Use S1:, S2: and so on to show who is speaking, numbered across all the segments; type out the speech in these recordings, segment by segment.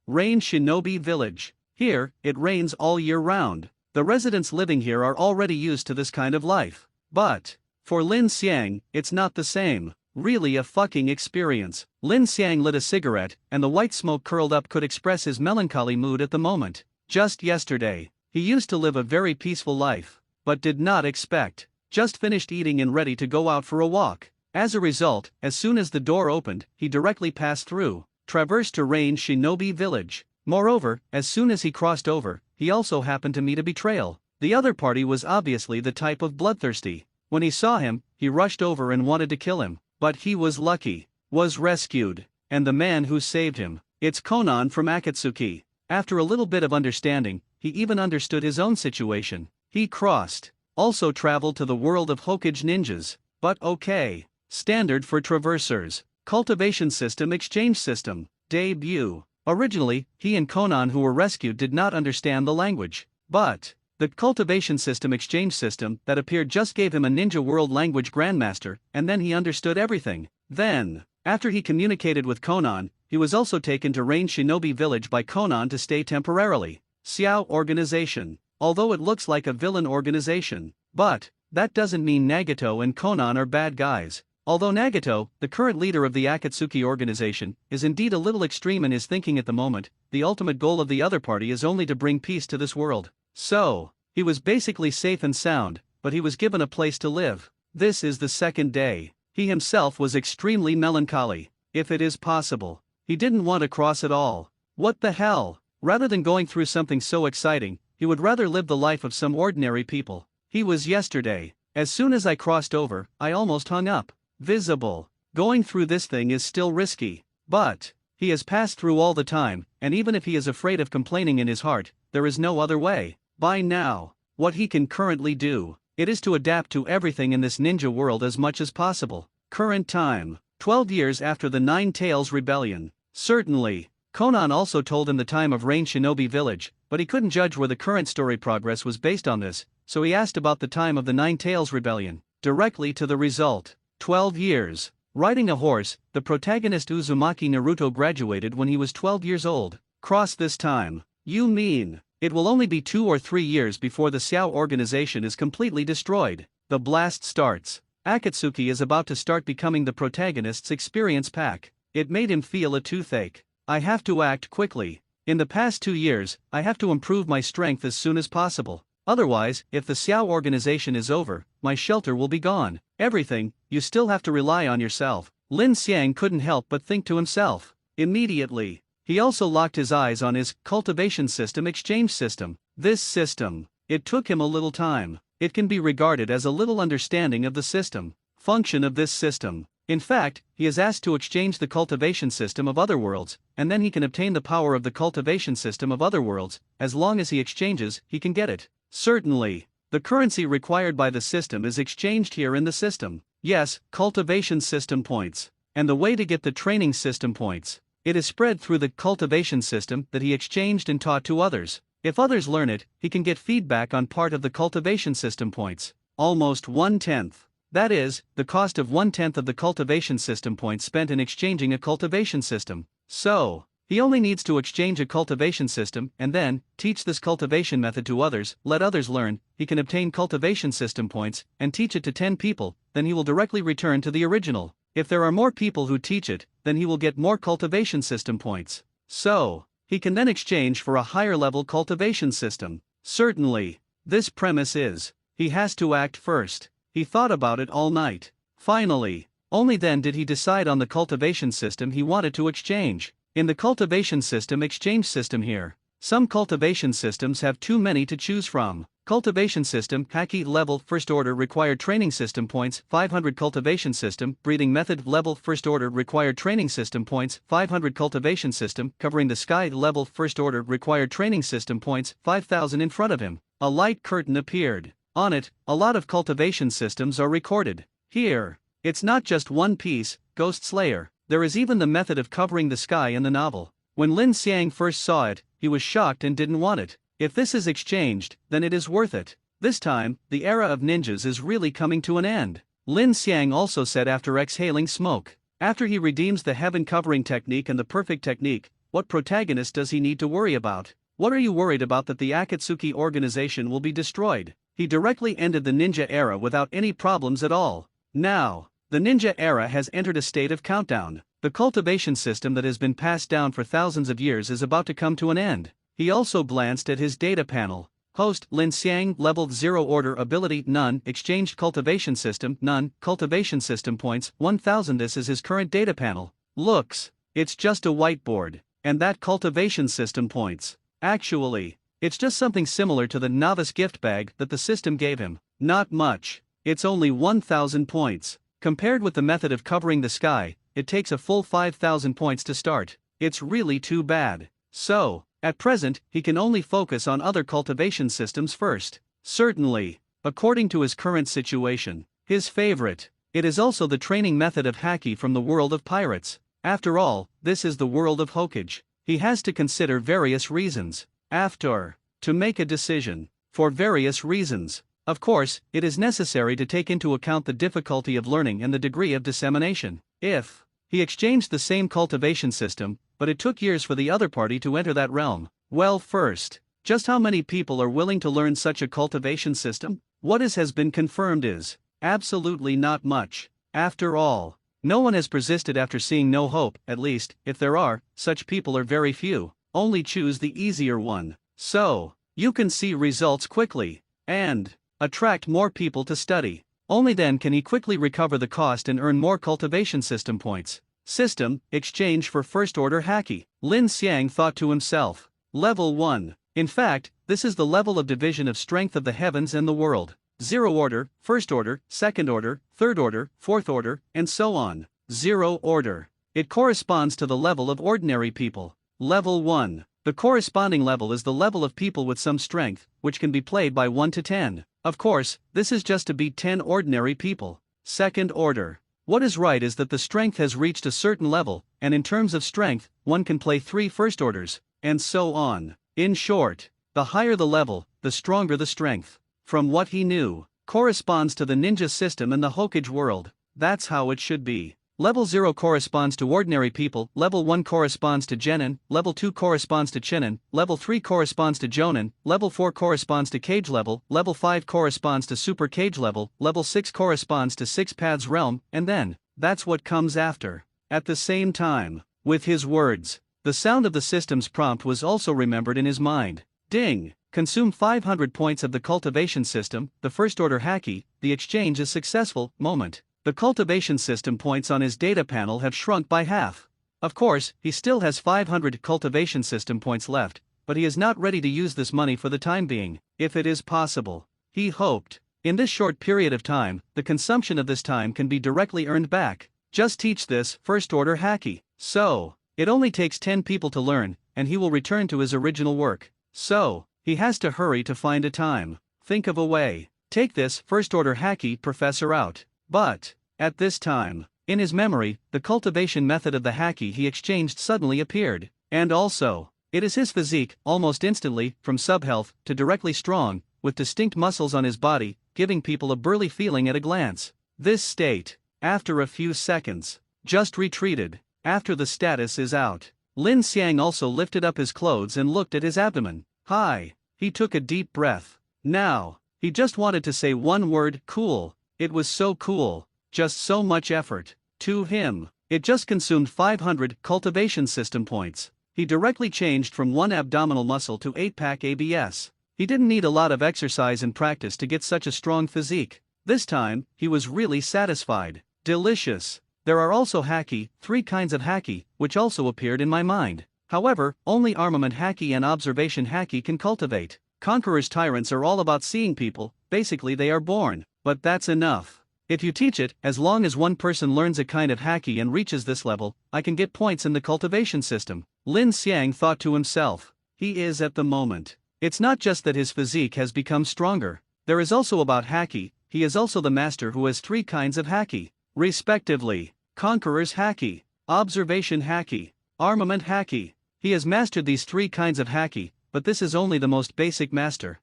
S1: Rain Shinobi Village. Here, it rains all year round. The residents living here are already used to this kind of life. But, for Lin Xiang, it's not the same. Really a fucking experience. Lin Xiang lit a cigarette, and the white smoke curled up could express his melancholy mood at the moment. Just yesterday, he used to live a very peaceful life, but did not expect. Just finished eating and ready to go out for a walk. As a result, as soon as the door opened, he directly passed through, traversed to Rain Shinobi Village. Moreover, as soon as he crossed over, he also happened to meet a betrayal. The other party was obviously the type of bloodthirsty. When he saw him, he rushed over and wanted to kill him. But he was lucky, was rescued, and the man who saved him, it's Konan from Akatsuki. After a little bit of understanding, he even understood his own situation. He crossed, also traveled to the world of Hokage ninjas. But okay. Standard for traversers. Cultivation system exchange system. Debut. Originally, he and Konan who were rescued did not understand the language. But the cultivation system exchange system that appeared just gave him a ninja world language grandmaster, and then he understood everything. Then, after he communicated with Konan, he was also taken to Rain Shinobi Village by Konan to stay temporarily. Xiao Organization. Although it looks like a villain organization, but that doesn't mean Nagato and Konan are bad guys. Although Nagato, the current leader of the Akatsuki organization, is indeed a little extreme in his thinking at the moment, the ultimate goal of the other party is only to bring peace to this world. So, he was basically safe and sound, but he was given a place to live. This is the second day. He himself was extremely melancholy. If it is possible, he didn't want to cross at all. What the hell? Rather than going through something so exciting, he would rather live the life of some ordinary people. He was yesterday. As soon as I crossed over, I almost hung up. Visible. Going through this thing is still risky. But he has passed through all the time, and even if he is afraid of complaining in his heart, there is no other way. By now, what he can currently do, it is to adapt to everything in this ninja world as much as possible. Current time, 12 years after the Nine Tails Rebellion. Certainly, Konan also told him the time of Rain Shinobi Village, but he couldn't judge where the current story progress was based on this, so he asked about the time of the Nine Tails Rebellion. Directly to the result. 12 years. Riding a horse, the protagonist Uzumaki Naruto graduated when he was 12 years old. Cross this time. You mean, it will only be 2 or 3 years before the Xiao organization is completely destroyed. The blast starts. Akatsuki is about to start becoming the protagonist's experience pack. It made him feel a toothache. I have to act quickly. In the past 2 years, I have to improve my strength as soon as possible. Otherwise, if the Xiao organization is over, my shelter will be gone. Everything, you still have to rely on yourself. Lin Xiang couldn't help but think to himself. Immediately, he also locked his eyes on his cultivation system exchange system. This system, it took him a little time. It can be regarded as a little understanding of the system, function of this system. In fact, he is asked to exchange the cultivation system of other worlds, and then he can obtain the power of the cultivation system of other worlds. As long as he exchanges, he can get it. Certainly, the currency required by the system is exchanged here in the system. Yes, cultivation system points. And the way to get the training system points. It is spread through the cultivation system that he exchanged and taught to others. If others learn it, he can get feedback on part of the cultivation system points. Almost 1/10. That is, the cost of 1/10 of the cultivation system points spent in exchanging a cultivation system. So, he only needs to exchange a cultivation system and then teach this cultivation method to others, let others learn. He can obtain cultivation system points and teach it to 10 people, then he will directly return to the original. If there are more people who teach it, then he will get more cultivation system points. So, he can then exchange for a higher level cultivation system. Certainly, this premise is, he has to act first. He thought about it all night. Finally, only then did he decide on the cultivation system he wanted to exchange. In the cultivation system exchange system here, some cultivation systems have too many to choose from. Cultivation system, Haki level first order required training system points, 500 cultivation system, breeding method level first order required training system points, 500 cultivation system, covering the sky level first order required training system points, 5,000 in front of him. A light curtain appeared. On it, a lot of cultivation systems are recorded. Here, it's not just one piece, Ghost Slayer. There is even the method of covering the sky in the novel. When Lin Xiang first saw it, he was shocked and didn't want it. If this is exchanged, then it is worth it. This time, the era of ninjas is really coming to an end. Lin Xiang also said after exhaling smoke. After he redeems the heaven covering technique and the perfect technique, What protagonist does he need to worry about? What are you worried about that the Akatsuki organization will be destroyed? He directly ended the ninja era without any problems at all. Now, the ninja era has entered a state of countdown. The cultivation system that has been passed down for thousands of years is about to come to an end. He also glanced at his data panel. Host, Lin Xiang, leveled 0 order ability, none, exchanged cultivation system, none, cultivation system points, 1000. This is his current data panel. Looks, it's just a whiteboard, and that cultivation system points. Actually, it's just something similar to the novice gift bag that the system gave him. Not much, it's only 1000 points. Compared with the method of covering the sky, it takes a full 5000 points to start. It's really too bad. So, at present, he can only focus on other cultivation systems first. Certainly, according to his current situation, his favorite. It is also the training method of Haki from the world of pirates. After all, this is the world of Hokage. He has to consider various reasons. To make a decision. For various reasons. Of course, it is necessary to take into account the difficulty of learning and the degree of dissemination. If he exchanged the same cultivation system, but it took years for the other party to enter that realm. Well, first, just how many people are willing to learn such a cultivation system? What has been confirmed is absolutely not much. After all, no one has persisted after seeing no hope. At least, if there are, such people are very few. Only choose the easier one. So, you can see results quickly, and attract more people to study. Only then can he quickly recover the cost and earn more cultivation system points. System, exchange for first order Haki. Lin Xiang thought to himself. Level 1. In fact, this is the level of division of strength of the heavens and the world. 0 order, first order, second order, third order, fourth order, and so on. 0 order. It corresponds to the level of ordinary people. Level 1. The corresponding level is the level of people with some strength, which can be played by 1 to 10. Of course, this is just to beat 10 ordinary people. Second order. What is right is that the strength has reached a certain level, and in terms of strength, one can play 3 first orders, and so on. In short, the higher the level, the stronger the strength. From what he knew, corresponds to the ninja system in the Hokage world. That's how it should be. Level 0 corresponds to ordinary people, level 1 corresponds to genin, level 2 corresponds to chinin, level 3 corresponds to jonin, level 4 corresponds to cage level 5 corresponds to super cage level 6 corresponds to 6 paths realm, and then, that's what comes after. At the same time, with his words, the sound of the system's prompt was also remembered in his mind. Ding! Consume 500 points of the cultivation system, the first order Haki, the exchange is successful, moment. The cultivation system points on his data panel have shrunk by half. Of course, he still has 500 cultivation system points left, but he is not ready to use this money for the time being, if it is possible. He hoped, in this short period of time, the consumption of this time can be directly earned back. Just teach this first order Haki. So, it only takes 10 people to learn, and he will return to his original work. So, he has to hurry to find a time. Think of a way. Take this first order Haki professor out. But, at this time, in his memory, the cultivation method of the Haki he exchanged suddenly appeared. And also, it is his physique, almost instantly, from sub-health to directly strong, with distinct muscles on his body, giving people a burly feeling at a glance. This state, after a few seconds, just retreated, after the status is out. Lin Xiang also lifted up his clothes and looked at his abdomen. Hi, he took a deep breath. Now, he just wanted to say one word, cool. It was so cool, just so much effort. To him, it just consumed 500 cultivation system points. He directly changed from 1 abdominal muscle to 8-pack abs. He didn't need a lot of exercise and practice to get such a strong physique. This time, he was really satisfied. Delicious. There are also Haki, 3 kinds of Haki, which also appeared in my mind. However, only armament Haki and observation Haki can cultivate. Conqueror's tyrants are all about seeing people, basically they are born. But that's enough. If you teach it, as long as one person learns a kind of Haki and reaches this level, I can get points in the cultivation system. Lin Xiang thought to himself. He is at the moment. It's not just that his physique has become stronger. There is also about Haki, he is also the master who has 3 kinds of Haki, respectively. Conqueror's Haki, observation Haki, armament Haki. He has mastered these 3 kinds of Haki, but this is only the most basic master.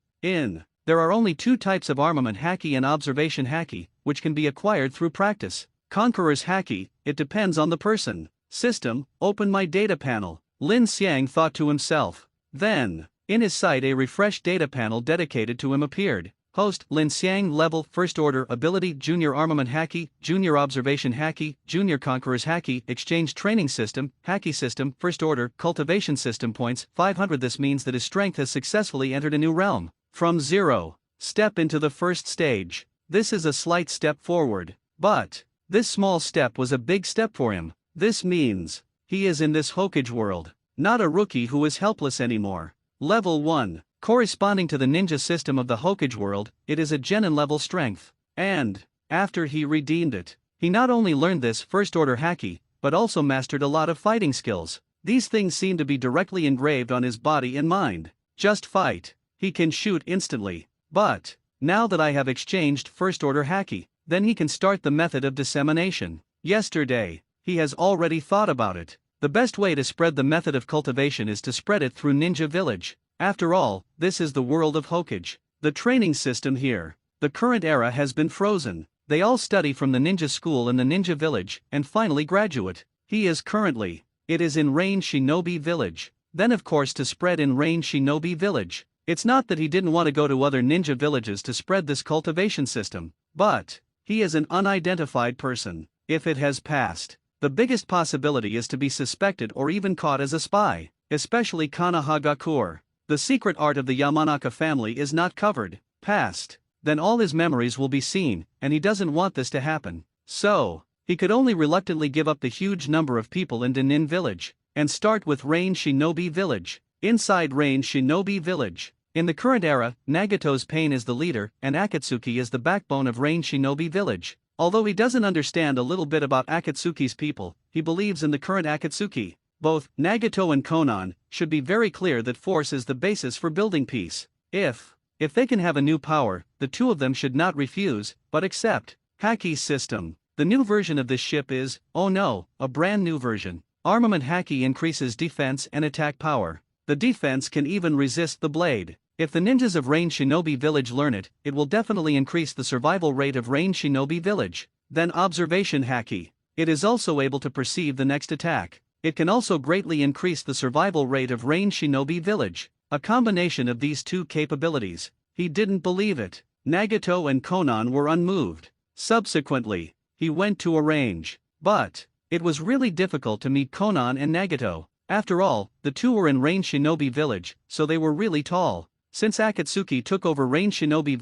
S1: There are only 2 types of armament Haki and observation Haki, which can be acquired through practice. Conqueror's Haki, it depends on the person. System, open my data panel. Lin Xiang thought to himself. Then, in his sight a refreshed data panel dedicated to him appeared. Host, Lin Xiang level, first order, ability, junior armament haki, junior observation haki, junior conquerors haki, exchange training system, haki system, first order, cultivation system points, 500. This means that his strength has successfully entered a new realm. From 0. Step into the first stage. This is a slight step forward. But, this small step was a big step for him. This means, he is in this Hokage world, not a rookie who is helpless anymore. Level 1. Corresponding to the ninja system of the Hokage world, it is a genin level strength. And, after he redeemed it, he not only learned this first order haki, but also mastered a lot of fighting skills. These things seem to be directly engraved on his body and mind. Just fight. He can shoot instantly. But, now that I have exchanged first order haki, then he can start the method of dissemination. Yesterday, he has already thought about it. The best way to spread the method of cultivation is to spread it through Ninja Village. After all, this is the world of Hokage. The training system here, the current era has been frozen. They all study from the ninja school in the Ninja Village, and finally graduate. He is currently, it is in Rain Shinobi Village. Then of course to spread in Rain Shinobi Village. It's not that he didn't want to go to other ninja villages to spread this cultivation system, but, he is an unidentified person. If it has passed, the biggest possibility is to be suspected or even caught as a spy, especially Kanahagakur. The secret art of the Yamanaka family is not covered. Past, then all his memories will be seen, and he doesn't want this to happen. So, he could only reluctantly give up the huge number of people in Danin Village, and start with Rain Shinobi Village. Inside Rain Shinobi Village, in the current era, Nagato's pain is the leader, and Akatsuki is the backbone of Rain Shinobi Village. Although he doesn't understand a little bit about Akatsuki's people, he believes in the current Akatsuki. Both Nagato and Konan should be very clear that force is the basis for building peace. If they can have a new power, the two of them should not refuse, but accept. Haki system. The new version of this ship is, oh no, a brand new version. Armament haki increases defense and attack power. The defense can even resist the blade. If the ninjas of Rain Shinobi Village learn it, it will definitely increase the survival rate of Rain Shinobi Village. Then observation haki. It is also able to perceive the next attack. It can also greatly increase the survival rate of Rain Shinobi Village. A combination of these two capabilities. He didn't believe it. Nagato and Konan were unmoved. Subsequently, he went to arrange. But, it was really difficult to meet Konan and Nagato. After all, the two were in Rain Shinobi Village, so they were really tall. Since Akatsuki took over Rain Shinobi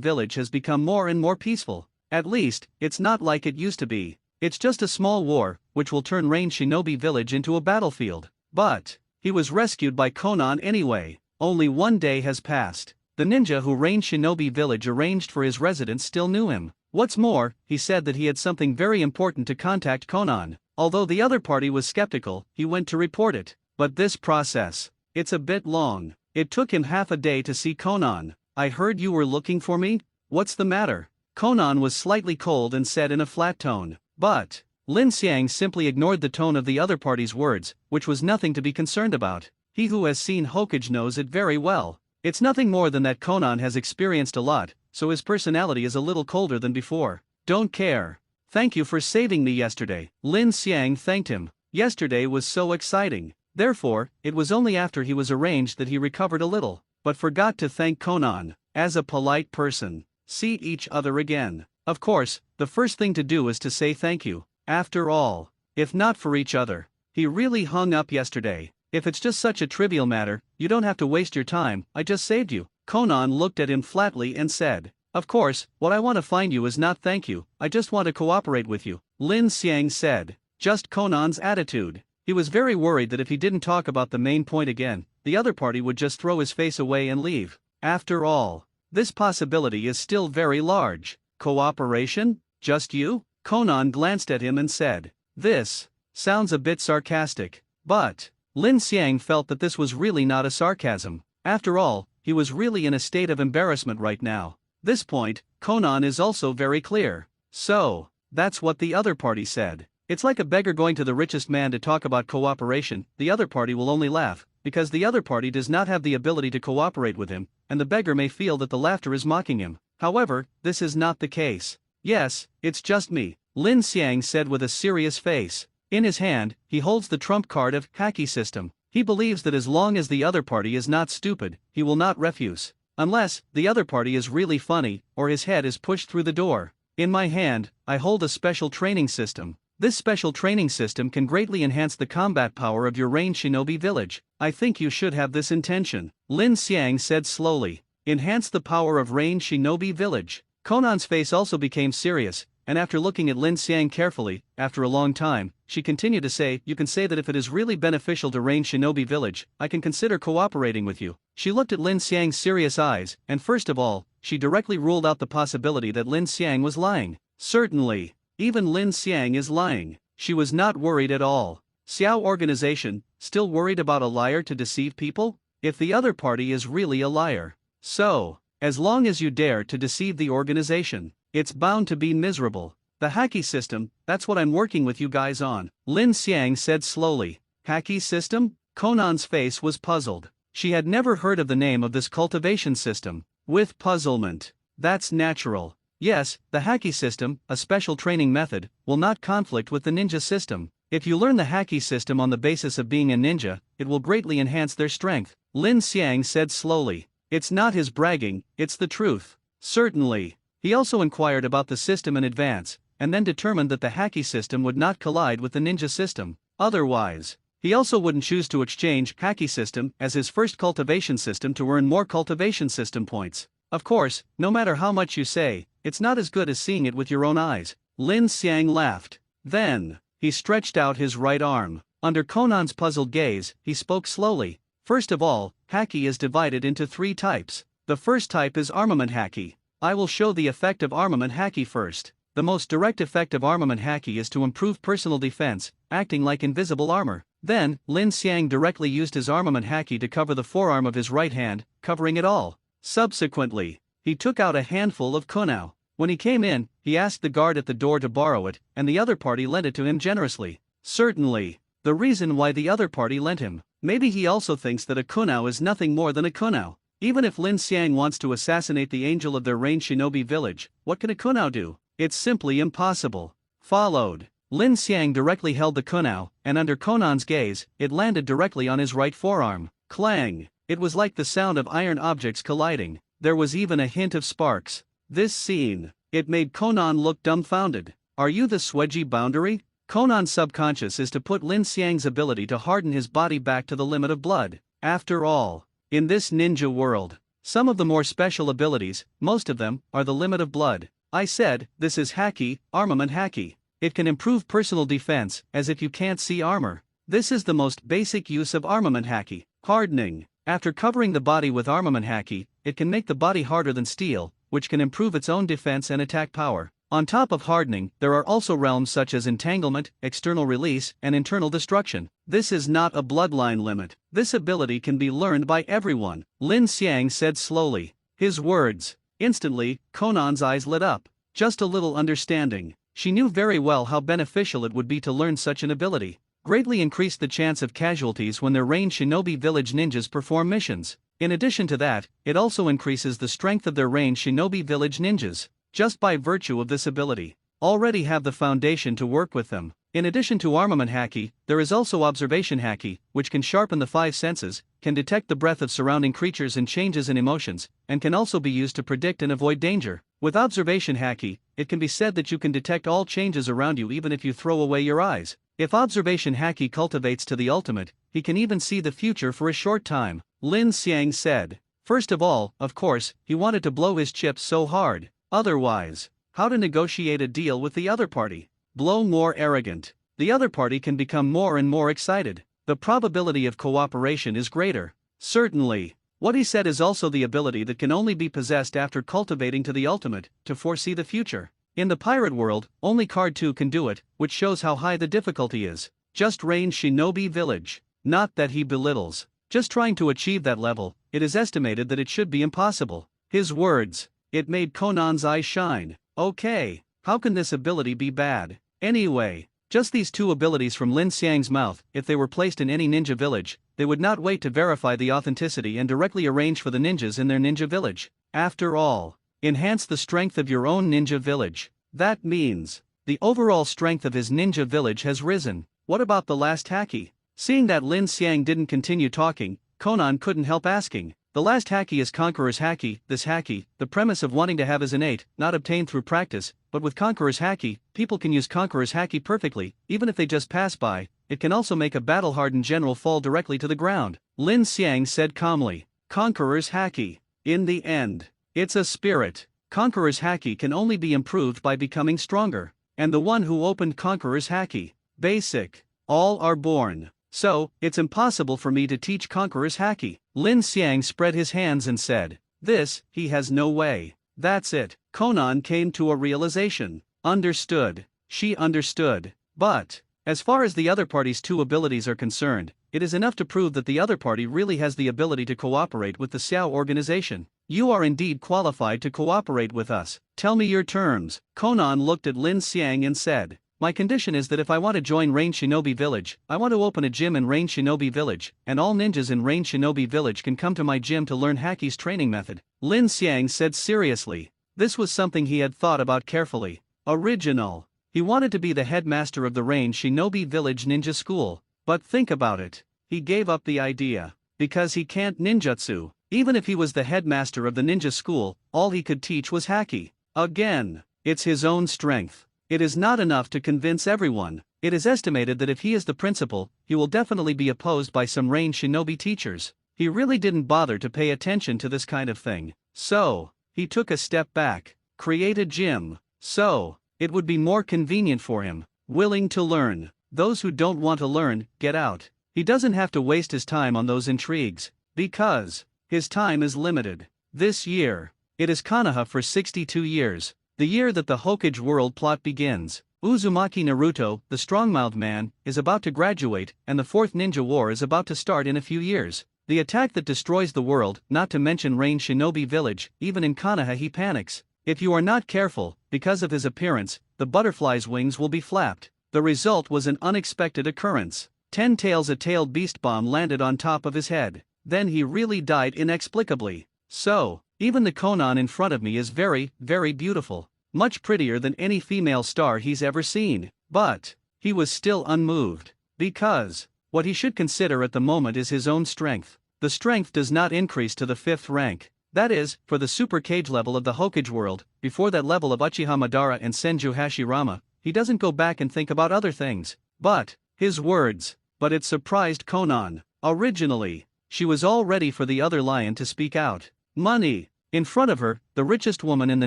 S1: Village has become more and more peaceful. At least, it's not like it used to be. It's just a small war, which will turn Rain Shinobi Village into a battlefield. But, he was rescued by Konan anyway. Only one day has passed. The ninja who Rain Shinobi Village arranged for his residence still knew him. What's more, he said that he had something very important to contact Konan. Although the other party was skeptical, he went to report it. But this process, it's a bit long. It took him half a day to see Konan. I heard you were looking for me? What's the matter? Konan was slightly cold and said in a flat tone. But, Lin Xiang simply ignored the tone of the other party's words, which was nothing to be concerned about. He who has seen Hokage knows it very well. It's nothing more than that Konan has experienced a lot, so his personality is a little colder than before. Don't care. Thank you for saving me yesterday. Lin Xiang thanked him. Yesterday was so exciting. Therefore, it was only after he was arranged that he recovered a little, but forgot to thank Konan. As a polite person, see each other again. Of course, the first thing to do is to say thank you. After all, if not for each other, he really hung up yesterday. If it's just such a trivial matter, you don't have to waste your time, I just saved you. Konan looked at him flatly and said, of course, what I want to find you is not thank you, I just want to cooperate with you. Lin Xiang said, just Konan's attitude. He was very worried that if he didn't talk about the main point again, the other party would just throw his face away and leave. After all, this possibility is still very large. Cooperation? Just you? Konan glanced at him and said, this sounds a bit sarcastic. But, Lin Xiang felt that this was really not a sarcasm. After all, he was really in a state of embarrassment right now. This point, Konan is also very clear. So, that's what the other party said. It's like a beggar going to the richest man to talk about cooperation. The other party will only laugh, because the other party does not have the ability to cooperate with him, and the beggar may feel that the laughter is mocking him. However, this is not the case. Yes, it's just me, Lin Xiang said with a serious face. In his hand, he holds the trump card of Haki system. He believes that as long as the other party is not stupid, he will not refuse. Unless, the other party is really funny, or his head is pushed through the door. In my hand, I hold a special training system. This special training system can greatly enhance the combat power of your ranged shinobi village. I think you should have this intention. Lin Xiang said slowly. Enhance the power of ranged shinobi village. Conan's face also became serious, and after looking at Lin Xiang carefully, after a long time, she continued to say, you can say that if it is really beneficial to range shinobi village, I can consider cooperating with you. She looked at Lin Xiang's serious eyes, and first of all, she directly ruled out the possibility that Lin Xiang was lying. Certainly, even Lin Xiang is lying. She was not worried at all. Xiao organization, still worried about a liar to deceive people? If the other party is really a liar. So, as long as you dare to deceive the organization, it's bound to be miserable. The Haki system, that's what I'm working with you guys on, Lin Xiang said slowly. Haki system? Conan's face was puzzled. She had never heard of the name of this cultivation system. With puzzlement. That's natural. Yes, the Haki system, a special training method, will not conflict with the ninja system. If you learn the Haki system on the basis of being a ninja, it will greatly enhance their strength, Lin Xiang said slowly. It's not his bragging, it's the truth. Certainly. He also inquired about the system in advance, and then determined that the Haki system would not collide with the ninja system. Otherwise, he also wouldn't choose to exchange Haki system as his first cultivation system to earn more cultivation system points. Of course, no matter how much you say, it's not as good as seeing it with your own eyes. Lin Xiang laughed. Then, he stretched out his right arm. Under Conan's puzzled gaze, he spoke slowly. First of all, Haki is divided into 3 types. The first type is armament Haki. I will show the effect of armament Haki first. The most direct effect of armament Haki is to improve personal defense, acting like invisible armor. Then, Lin Xiang directly used his armament Haki to cover the forearm of his right hand, covering it all. Subsequently, he took out a handful of kunao. When he came in, he asked the guard at the door to borrow it, and the other party lent it to him generously. Certainly, the reason why the other party lent him. Maybe he also thinks that a kunao is nothing more than a kunao. Even if Lin Xiang wants to assassinate the angel of their ranged shinobi village, what can a kunao do? It's simply impossible. Followed. Lin Xiang directly held the kunao, and under Conan's gaze, it landed directly on his right forearm. Clang! It was like the sound of iron objects colliding. There was even a hint of sparks. This scene, it made Conan look dumbfounded. Are you the Swedji boundary? Conan's subconscious is to put Lin Xiang's ability to harden his body back to the limit of blood. After all, in this ninja world, some of the more special abilities, most of them, are the limit of blood. I said, this is Haki, armament Haki. It can improve personal defense, as if you can't see armor. This is the most basic use of armament Haki, hardening. After covering the body with armament Haki, it can make the body harder than steel, which can improve its own defense and attack power. On top of hardening, there are also realms such as entanglement, external release, and internal destruction. This is not a bloodline limit. This ability can be learned by everyone, Lin Xiang said slowly. His words. Instantly, Conan's eyes lit up. Just a little understanding. She knew very well how beneficial it would be to learn such an ability. Greatly increased the chance of casualties when their ranged shinobi village ninjas perform missions. In addition to that, it also increases the strength of their ranged shinobi village ninjas. Just by virtue of this ability, already have the foundation to work with them. In addition to armament Haki, there is also observation Haki, which can sharpen the 5 senses, can detect the breath of surrounding creatures and changes in emotions, and can also be used to predict and avoid danger. With observation Haki, it can be said that you can detect all changes around you even if you throw away your eyes. If observation Haki cultivates to the ultimate, he can even see the future for a short time, Lin Xiang said. First of all, of course, he wanted to blow his chips so hard. Otherwise, how to negotiate a deal with the other party? Blow more arrogant. The other party can become more and more excited. The probability of cooperation is greater. Certainly. What he said is also the ability that can only be possessed after cultivating to the ultimate, to foresee the future. In the pirate world, only Card 2 can do it, which shows how high the difficulty is. Just range shinobi village. Not that he belittles. Just trying to achieve that level, it is estimated that it should be impossible. His words. It made Conan's eyes shine. Okay, how can this ability be bad? Anyway, just these 2 abilities from Lin Xiang's mouth, if they were placed in any ninja village, they would not wait to verify the authenticity and directly arrange for the ninjas in their ninja village. After all, enhance the strength of your own ninja village. That means, the overall strength of his ninja village has risen. what about the last haki? Seeing that Lin Xiang didn't continue talking, Conan couldn't help asking. The last haki is Conqueror's haki. This haki, the premise of wanting to have is innate, not obtained through practice, but with Conqueror's haki, people can use Conqueror's haki perfectly, even if they just pass by. It can also make a battle-hardened general fall directly to the ground. Lin Xiang said calmly. Conqueror's haki. In the end, it's a spirit. Conqueror's haki can only be improved by becoming stronger. And the one who opened Conqueror's haki. Basic. All are born. So, it's impossible for me to teach Conqueror's haki. Lin Xiang spread his hands and said, this, he has no way. That's it. Conan came to a realization. Understood. She understood. But, as far as the other party's two abilities are concerned, it is enough to prove that the other party really has the ability to cooperate with the Xiao organization. You are indeed qualified to cooperate with us. Tell me your terms. Conan looked at Lin Xiang and said, my condition is that if I want to join Rain Shinobi Village, I want to open a gym in Rain Shinobi Village, and all ninjas in Rain Shinobi Village can come to my gym to learn Haki's training method. Lin Xiang said seriously. This was something he had thought about carefully. Original. He wanted to be the headmaster of the Rain Shinobi Village Ninja School. But think about it. He gave up the idea. Because he can't ninjutsu. Even if he was the headmaster of the ninja school, all he could teach was Haki. Again, it's his own strength. It is not enough to convince everyone. It is estimated that if he is the principal, he will definitely be opposed by some Rain Shinobi teachers. He really didn't bother to pay attention to this kind of thing. So, he took a step back. Create a gym. So, it would be more convenient for him. Willing to learn. Those who don't want to learn, get out. He doesn't have to waste his time on those intrigues. Because his time is limited. This year, it is Konoha for 62 years. The year that the Hokage world plot begins. Uzumaki Naruto, the strong-mouthed man, is about to graduate, and the Fourth Ninja War is about to start in a few years. The attack that destroys the world, not to mention Rain Shinobi Village, even in Konoha he panics. If you are not careful, because of his appearance, the butterfly's wings will be flapped. The result was an unexpected occurrence. 10 tails a tailed beast bomb landed on top of his head. Then he really died inexplicably. So, even the Conan in front of me is very, very beautiful. Much prettier than any female star he's ever seen. But he was still unmoved. Because what he should consider at the moment is his own strength. The strength does not increase to the 5th rank. That is, for the Super Cage level of the Hokage world, before that level of Uchiha Madara and Senju Hashirama, he doesn't go back and think about other things. But his words. But it surprised Conan. Originally, she was all ready for the other lion to speak out. Money. In front of her, the richest woman in the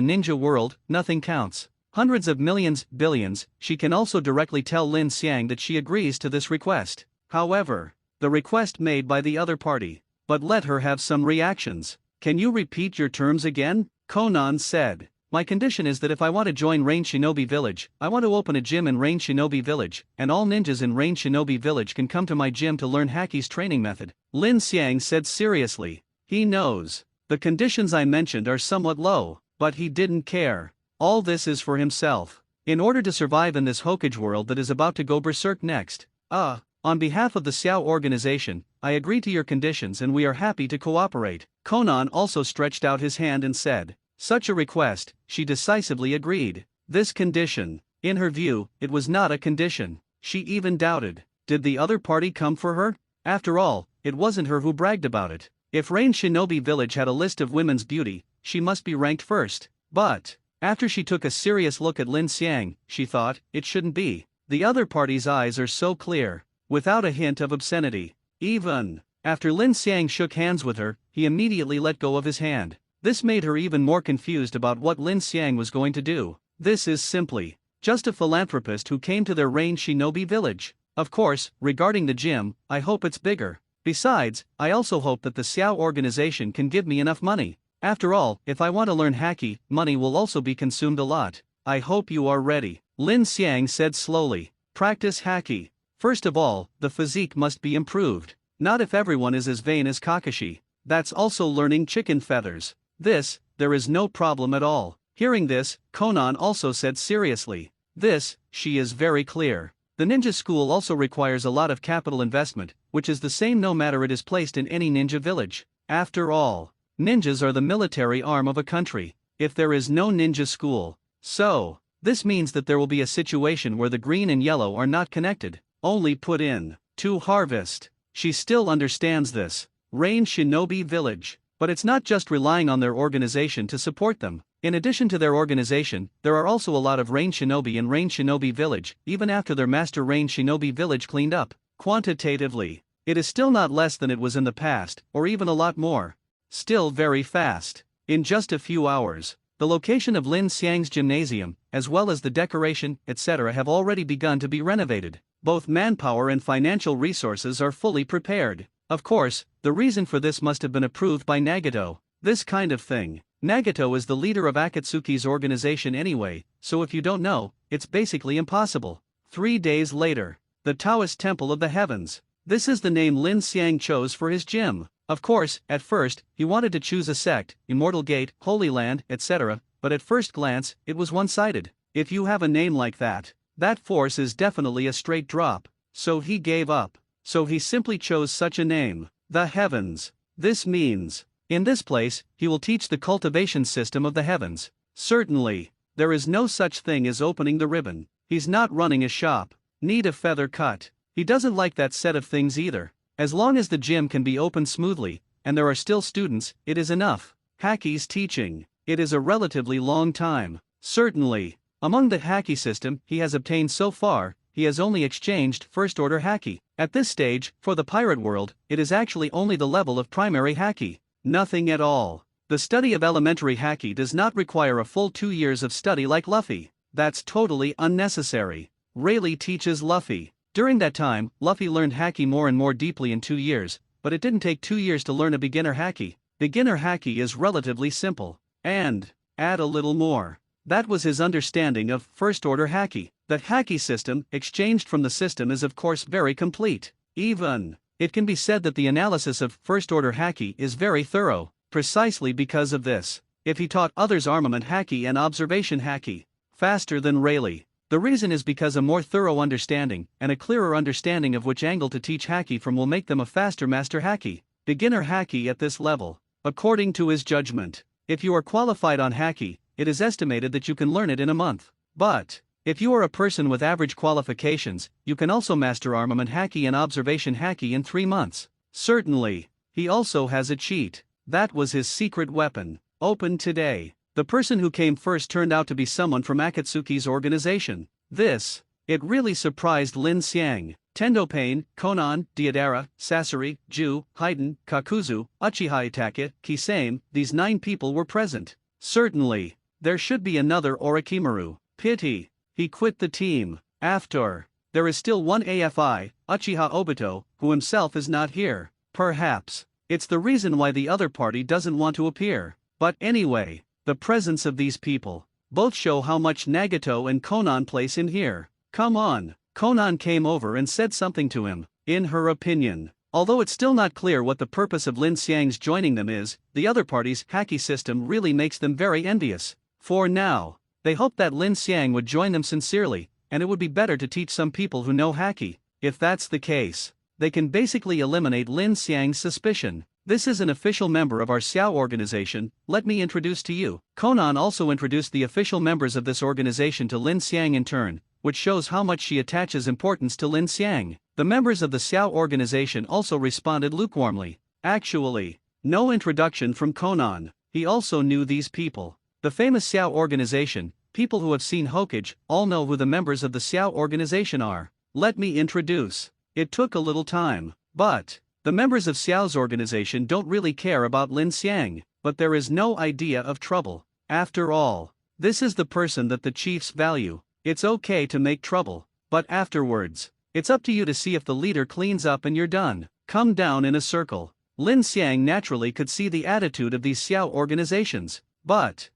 S1: ninja world, nothing counts. Hundreds of millions, billions. She can also directly tell Lin Xiang that she agrees to this request. However, the request made by the other party. But let her have some reactions. Can you repeat your terms again? Conan said. My condition is that if I want to join Rain Shinobi Village, I want to open a gym in Rain Shinobi Village, and all ninjas in Rain Shinobi Village can come to my gym to learn Haki's training method. Lin Xiang said seriously. He knows. The conditions I mentioned are somewhat low, but he didn't care. All this is for himself. In order to survive in this Hokage world that is about to go berserk next. On behalf of the Xiao organization, I agree to your conditions and we are happy to cooperate. Conan also stretched out his hand and said, such a request, she decisively agreed. This condition, in her view, it was not a condition. She even doubted. Did the other party come for her? After all, it wasn't her who bragged about it. If Rain Shinobi Village had a list of women's beauty, she must be ranked first. But, after she took a serious look at Lin Xiang, she thought, it shouldn't be. The other party's eyes are so clear, without a hint of obscenity. Even after Lin Xiang shook hands with her, he immediately let go of his hand. This made her even more confused about what Lin Xiang was going to do. This is simply just a philanthropist who came to their Rain Shinobi Village. Of course, regarding the gym, I hope it's bigger. Besides, I also hope that the Xiao organization can give me enough money. After all, if I want to learn Haki, money will also be consumed a lot. I hope you are ready. Lin Xiang said slowly. Practice Haki. First of all, the physique must be improved. Not if everyone is as vain as Kakashi. That's also learning chicken feathers. This, there is no problem at all. Hearing this, Conan also said seriously. This, she is very clear. The ninja school also requires a lot of capital investment, which is the same no matter it is placed in any ninja village. After all, ninjas are the military arm of a country. If there is no ninja school, so, this means that there will be a situation where the green and yellow are not connected. only put in to harvest. She still understands this. Rain Shinobi Village. But it's not just relying on their organization to support them. In addition to their organization, there are also a lot of Rain Shinobi in Rain Shinobi Village, even after their master Rain Shinobi Village cleaned up. Quantitatively, it is still not less than it was in the past, or even a lot more. Still very fast. In just a few hours, the location of Lin Xiang's gymnasium, as well as the decoration, etc., have already begun to be renovated. Both manpower and financial resources are fully prepared. Of course, the reason for this must have been approved by Nagato. This kind of thing. Nagato is the leader of Akatsuki's organization anyway, so if you don't know, it's basically impossible. 3 days later, the Taoist Temple of the Heavens. This is the name Lin Xiang chose for his gym. Of course, at first, he wanted to choose a sect, Immortal Gate, Holy Land, etc., but at first glance, it was one-sided. If you have a name like that, that force is definitely a straight drop. So he gave up. So he simply chose such a name, the Heavens. This means, in this place, he will teach the cultivation system of the heavens. Certainly, there is no such thing as opening the ribbon. He's not running a shop. Need a feather cut. He doesn't like that set of things either. As long as the gym can be opened smoothly, and there are still students, it is enough. Haki's teaching. It is a relatively long time. Certainly, among the haki system he has obtained so far, he has only exchanged first-order haki. At this stage, for the pirate world, it is actually only the level of primary haki. Nothing at all. The study of elementary haki does not require a full 2 years of study like Luffy. That's totally unnecessary. Rayleigh teaches Luffy. During that time, Luffy learned haki more and more deeply in 2 years, but it didn't take 2 years to learn a beginner haki. Beginner haki is relatively simple. And, add a little more. That was his understanding of first-order haki. The haki system, exchanged from the system, is of course very complete. Even, it can be said that the analysis of first-order haki is very thorough. Precisely because of this, if he taught others armament haki and observation haki faster than Rayleigh, the reason is because a more thorough understanding and a clearer understanding of which angle to teach haki from will make them a faster master haki. Beginner haki at this level. According to his judgment, if you are qualified on haki, it is estimated that you can learn it in a month. But, if you are a person with average qualifications, you can also master armament haki and observation haki in 3 months. Certainly, he also has a cheat. That was his secret weapon. Opened today. The person who came first turned out to be someone from Akatsuki's organization. It really surprised Lin Xiang. Tendo Pain, Konan, Deidara, Sasori, Ju, Haiden, Kakuzu, Uchiha Itake, Kisame, these 9 people were present. Certainly, there should be another Orochimaru. Pity, he quit the team. After, there is still one AFI, Uchiha Obito, who himself is not here. Perhaps, it's the reason why the other party doesn't want to appear. But anyway, the presence of these people both show how much Nagato and Konan place in here. Come on. Konan came over and said something to him. In her opinion, although it's still not clear what the purpose of Lin Xiang's joining them is, the other party's haki system really makes them very envious. For now, they hope that Lin Xiang would join them sincerely, and it would be better to teach some people who know haki. If that's the case, they can basically eliminate Lin Xiang's suspicion. This is an official member of our Xiao organization, let me introduce to you. Konan also introduced the official members of this organization to Lin Xiang in turn, which shows how much she attaches importance to Lin Xiang. The members of the Xiao organization also responded lukewarmly. Actually, no introduction from Konan. He also knew these people. The famous Xiao organization, people who have seen Hokage, all know who the members of the Xiao organization are. Let me introduce. It took a little time, but the members of Xiao's organization don't really care about Lin Xiang, but there is no idea of trouble. After all, this is the person that the chiefs value. It's okay to make trouble, but afterwards, it's up to you to see if the leader cleans up and you're done. Come down in a circle. Lin Xiang naturally could see the attitude of these Xiao organizations, but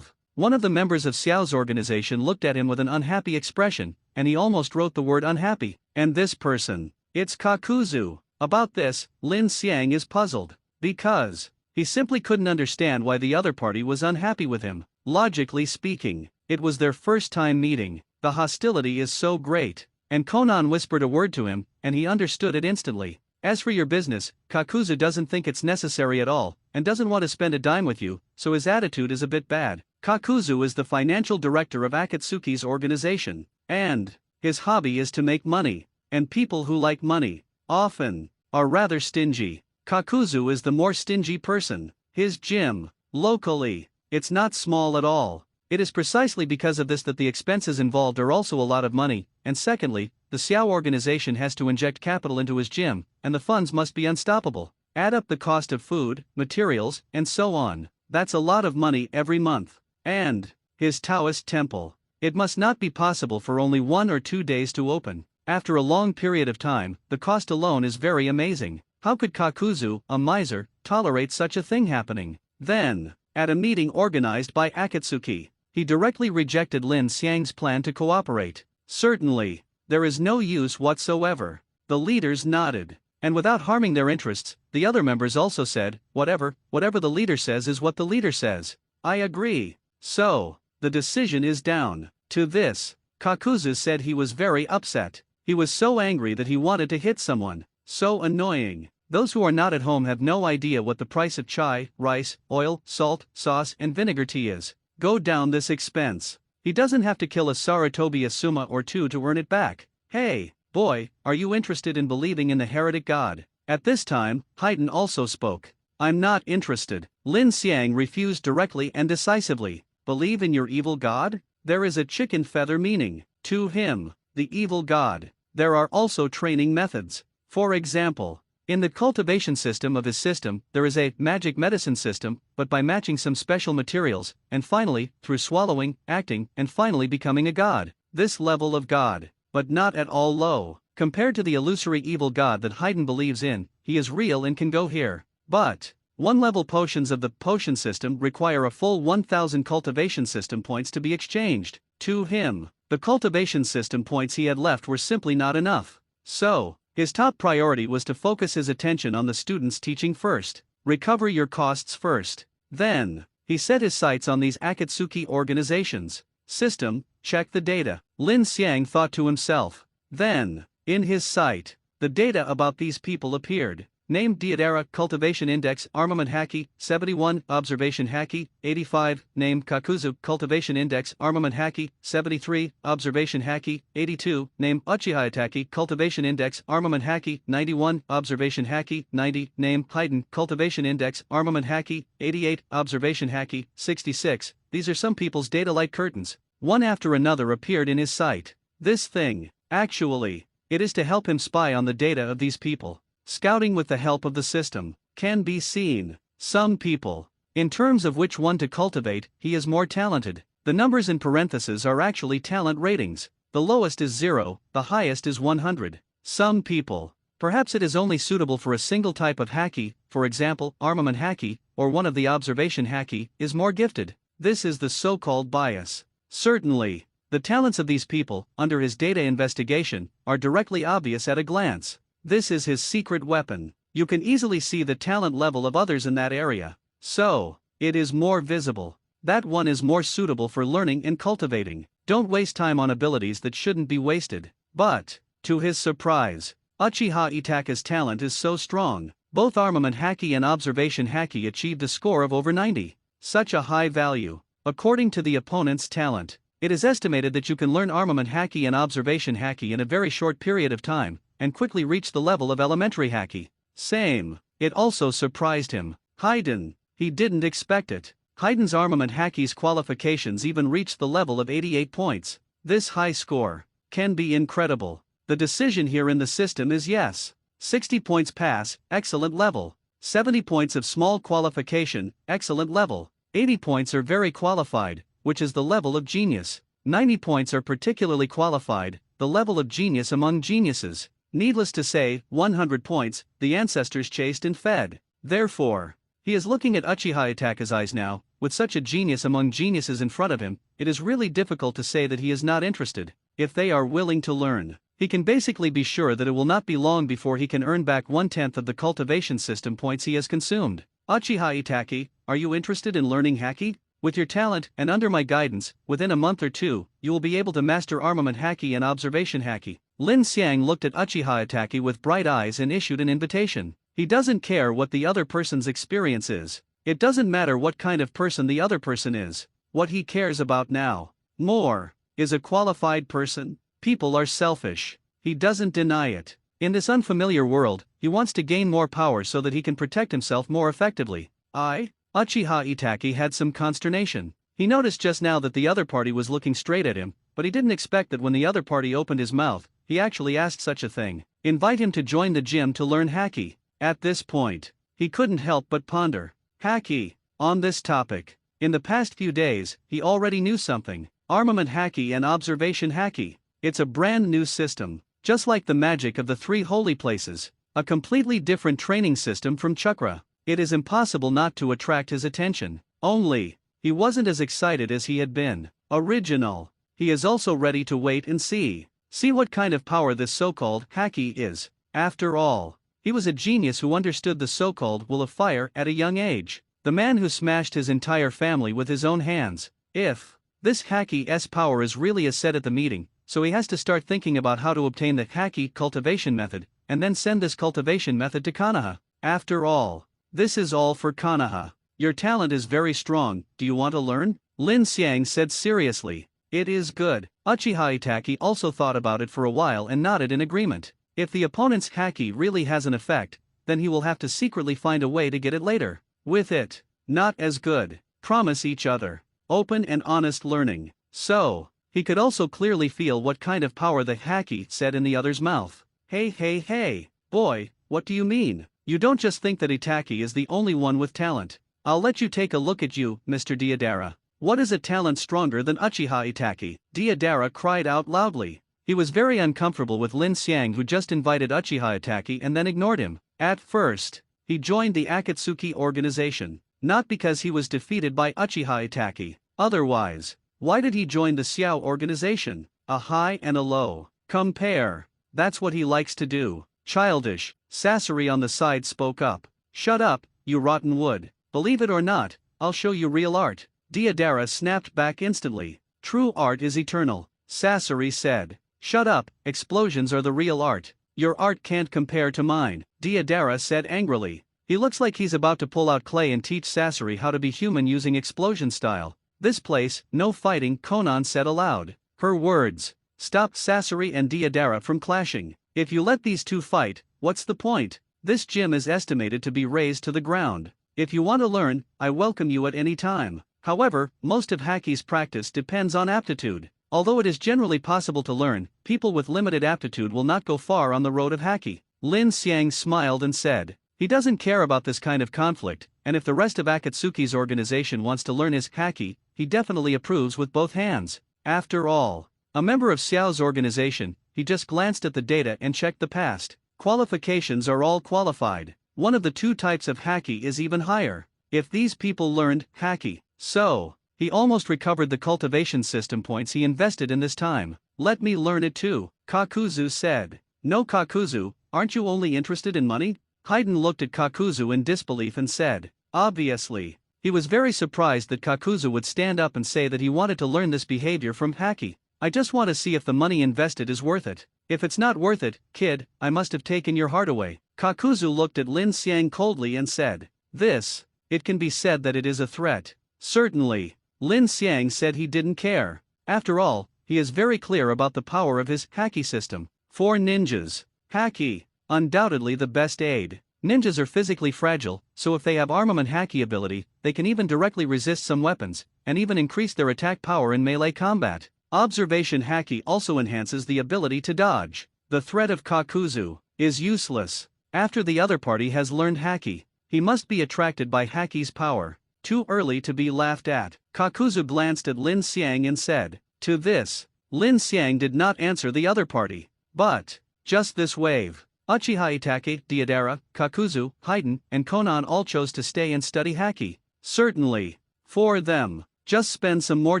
S1: one of the members of Xiao's organization looked at him with an unhappy expression, and he almost wrote the word unhappy. And this person, it's Kakuzu. About this, Lin Xiang is puzzled, because he simply couldn't understand why the other party was unhappy with him. Logically speaking, it was their first time meeting, the hostility is so great, and Konan whispered a word to him, and he understood it instantly. As for your business, Kakuzu doesn't think it's necessary at all, and doesn't want to spend a dime with you, so his attitude is a bit bad. Kakuzu is the financial director of Akatsuki's organization, and his hobby is to make money. and people who like money, often, are rather stingy. Kakuzu is the more stingy person. His gym, locally, it's not small at all. It is precisely because of this that the expenses involved are also a lot of money, and secondly, the Xiao organization has to inject capital into his gym, and the funds must be unstoppable. Add up the cost of food, materials, and so on. That's a lot of money every month. And his Taoist temple. It must not be possible for only 1 or 2 days to open. After a long period of time, the cost alone is very amazing. How could Kakuzu, a miser, tolerate such a thing happening? Then, at a meeting organized by Akatsuki, he directly rejected Lin Xiang's plan to cooperate. Certainly, there is no use whatsoever. The leaders nodded. And without harming their interests, the other members also said, whatever the leader says is what the leader says. I agree. So, the decision is down. To this, Kakuzu said he was very upset. He was so angry that he wanted to hit someone. So annoying. Those who are not at home have no idea what the price of chai, rice, oil, salt, sauce, and vinegar tea is. Go down this expense. He doesn't have to kill a Saratobi Asuma or two to earn it back. Hey, boy, are you interested in believing in the heretic god? At this time, Haydn also spoke. I'm not interested. Lin Xiang refused directly and decisively. Believe in your evil god? There is a chicken feather meaning to him, the evil god. There are also training methods. For example, in the cultivation system of his system, there is a magic medicine system, but by matching some special materials, and finally, through swallowing, acting, and finally becoming a god. This level of god, but not at all low. Compared to the illusory evil god that Haydn believes in, he is real and can go here. But 1-level potions of the potion system require a full 1000 cultivation system points to be exchanged. To him, the cultivation system points he had left were simply not enough. So, his top priority was to focus his attention on the students teaching first. Recover your costs first. Then, he set his sights on these Akatsuki organizations. System, check the data. Lin Xiang thought to himself. Then, in his sight, the data about these people appeared. Name Diodara, Cultivation Index, Armament Haki, 71, Observation Haki, 85, Name Kakuzu, Cultivation Index, Armament Haki, 73, Observation Haki, 82, Name Uchiha Ataki, Cultivation Index, Armament Haki, 91, Observation Haki, 90, Name Haydn, Cultivation Index, Armament Haki, 88, Observation Haki, 66. These are some people's data light curtains. One after another appeared in his sight. This thing, actually, it is to help him spy on the data of these people. Scouting with the help of the system can be seen. Some people, in terms of which one to cultivate, he is more talented. The numbers in parentheses are actually talent ratings. The lowest is 0, the highest is 100. Some people, perhaps it is only suitable for a single type of haki, for example, armament haki, or one of the observation haki, is more gifted. This is the so-called bias. Certainly, the talents of these people, under his data investigation, are directly obvious at a glance. This is his secret weapon. You can easily see the talent level of others in that area. So, it is more visible. That one is more suitable for learning and cultivating. Don't waste time on abilities that shouldn't be wasted. But, to his surprise, Uchiha Itaka's talent is so strong. Both armament haki and observation haki achieved a score of over 90. Such a high value. According to the opponent's talent, it is estimated that you can learn armament haki and observation haki in a very short period of time, and quickly reach the level of elementary haki. Same. It also surprised him. Haydn. He didn't expect it. Haydn's armament haki's qualifications even reached the level of 88 points. This high score can be incredible. The decision here in the system is yes. 60 points pass, excellent level. 70 points of small qualification, excellent level. 80 points are very qualified, which is the level of genius. 90 points are particularly qualified, the level of genius among geniuses. Needless to say, 100 points, the ancestors chased and fed. Therefore, he is looking at Uchiha Itaka's eyes now. With such a genius among geniuses in front of him, it is really difficult to say that he is not interested. If they are willing to learn, he can basically be sure that it will not be long before he can earn back 1/10 of the cultivation system points he has consumed. Uchiha Itaki, are you interested in learning haki? With your talent, and under my guidance, within a month or two, you will be able to master armament haki and observation haki. Lin Xiang looked at Uchiha Itaki with bright eyes and issued an invitation. He doesn't care what the other person's experience is. It doesn't matter what kind of person the other person is. What he cares about now, more, is a qualified person. People are selfish. he doesn't deny it. In this unfamiliar world, he wants to gain more power so that he can protect himself more effectively. Uchiha Itaki had some consternation. He noticed just now that the other party was looking straight at him, but he didn't expect that when the other party opened his mouth, he actually asked such a thing. Invite him to join the gym to learn haki. At this point, he couldn't help but ponder. Haki. On this topic. In the past few days, he already knew something. Armament haki and observation haki. It's a brand new system, just like the magic of the three holy places. A completely different training system from chakra. It is impossible not to attract his attention. Only, he wasn't as excited as he had been. Original. He is also ready to wait and see. See what kind of power this so-called haki is. After all, he was a genius who understood the so-called will of fire at a young age. The man who smashed his entire family with his own hands. If this haki's power is really as said at the meeting, so he has to start thinking about how to obtain the haki cultivation method, and then send this cultivation method to Konoha. After all, this is all for Konoha. Your talent is very strong, do you want to learn? Lin Xiang said seriously. It is good. Uchiha Itaki also thought about it for a while and nodded in agreement. If the opponent's haki really has an effect, then he will have to secretly find a way to get it later. With it, not as good. Promise each other. Open and honest learning. So, he could also clearly feel what kind of power the haki said in the other's mouth. Hey, boy, what do you mean? You don't just think that Itaki is the only one with talent. I'll let you take a look at you, Mr. Deidara. What is a talent stronger than Uchiha Itaki? Deidara cried out loudly. He was very uncomfortable with Lin Xiang, who just invited Uchiha Itaki and then ignored him. At first, he joined the Akatsuki organization, not because he was defeated by Uchiha Itaki. Otherwise, why did he join the Xiao organization? A high and a low. Compare. That's what he likes to do. Childish. Sasori on the side spoke up. Shut up, you rotten wood. Believe it or not, I'll show you real art. Deidara snapped back instantly. True art is eternal, Sasori said. Shut up, explosions are the real art. Your art can't compare to mine, Deidara said angrily. He looks like he's about to pull out clay and teach Sasori how to be human using explosion style. This place, no fighting, Konan said aloud. Her words stopped Sasori and Deidara from clashing. If you let these two fight, what's the point? This gym is estimated to be razed to the ground. If you want to learn, I welcome you at any time. However, most of haki's practice depends on aptitude. Although it is generally possible to learn, people with limited aptitude will not go far on the road of haki. Lin Xiang smiled and said, he doesn't care about this kind of conflict, and if the rest of Akatsuki's organization wants to learn his haki, he definitely approves with both hands. After all, a member of Xiao's organization, he just glanced at the data and checked the past. Qualifications are all qualified. One of the two types of haki is even higher. If these people learned haki, so he almost recovered the cultivation system points he invested in this time. Let me learn it too, Kakuzu said. No, Kakuzu, aren't you only interested in money? Haiden looked at Kakuzu in disbelief and said, obviously. He was very surprised that Kakuzu would stand up and say that he wanted to learn this behavior from haki. I just want to see if the money invested is worth it. If it's not worth it, kid, I must have taken your heart away. Kakuzu looked at Lin Xiang coldly and said, it can be said that it is a threat. Certainly. Lin Xiang said he didn't care. After all, he is very clear about the power of his haki system. For ninjas, haki, undoubtedly the best aid. Ninjas are physically fragile, so if they have armament haki ability, they can even directly resist some weapons, and even increase their attack power in melee combat. Observation haki also enhances the ability to dodge. The threat of Kakuzu is useless. After the other party has learned haki, he must be attracted by haki's power. Too early to be laughed at. Kakuzu glanced at Lin Xiang and said, to this, Lin Xiang did not answer the other party. But, just this wave. Uchiha Itaki, Deidara, Kakuzu, Haiden, and Konan all chose to stay and study haki. Certainly. For them. Just spend some more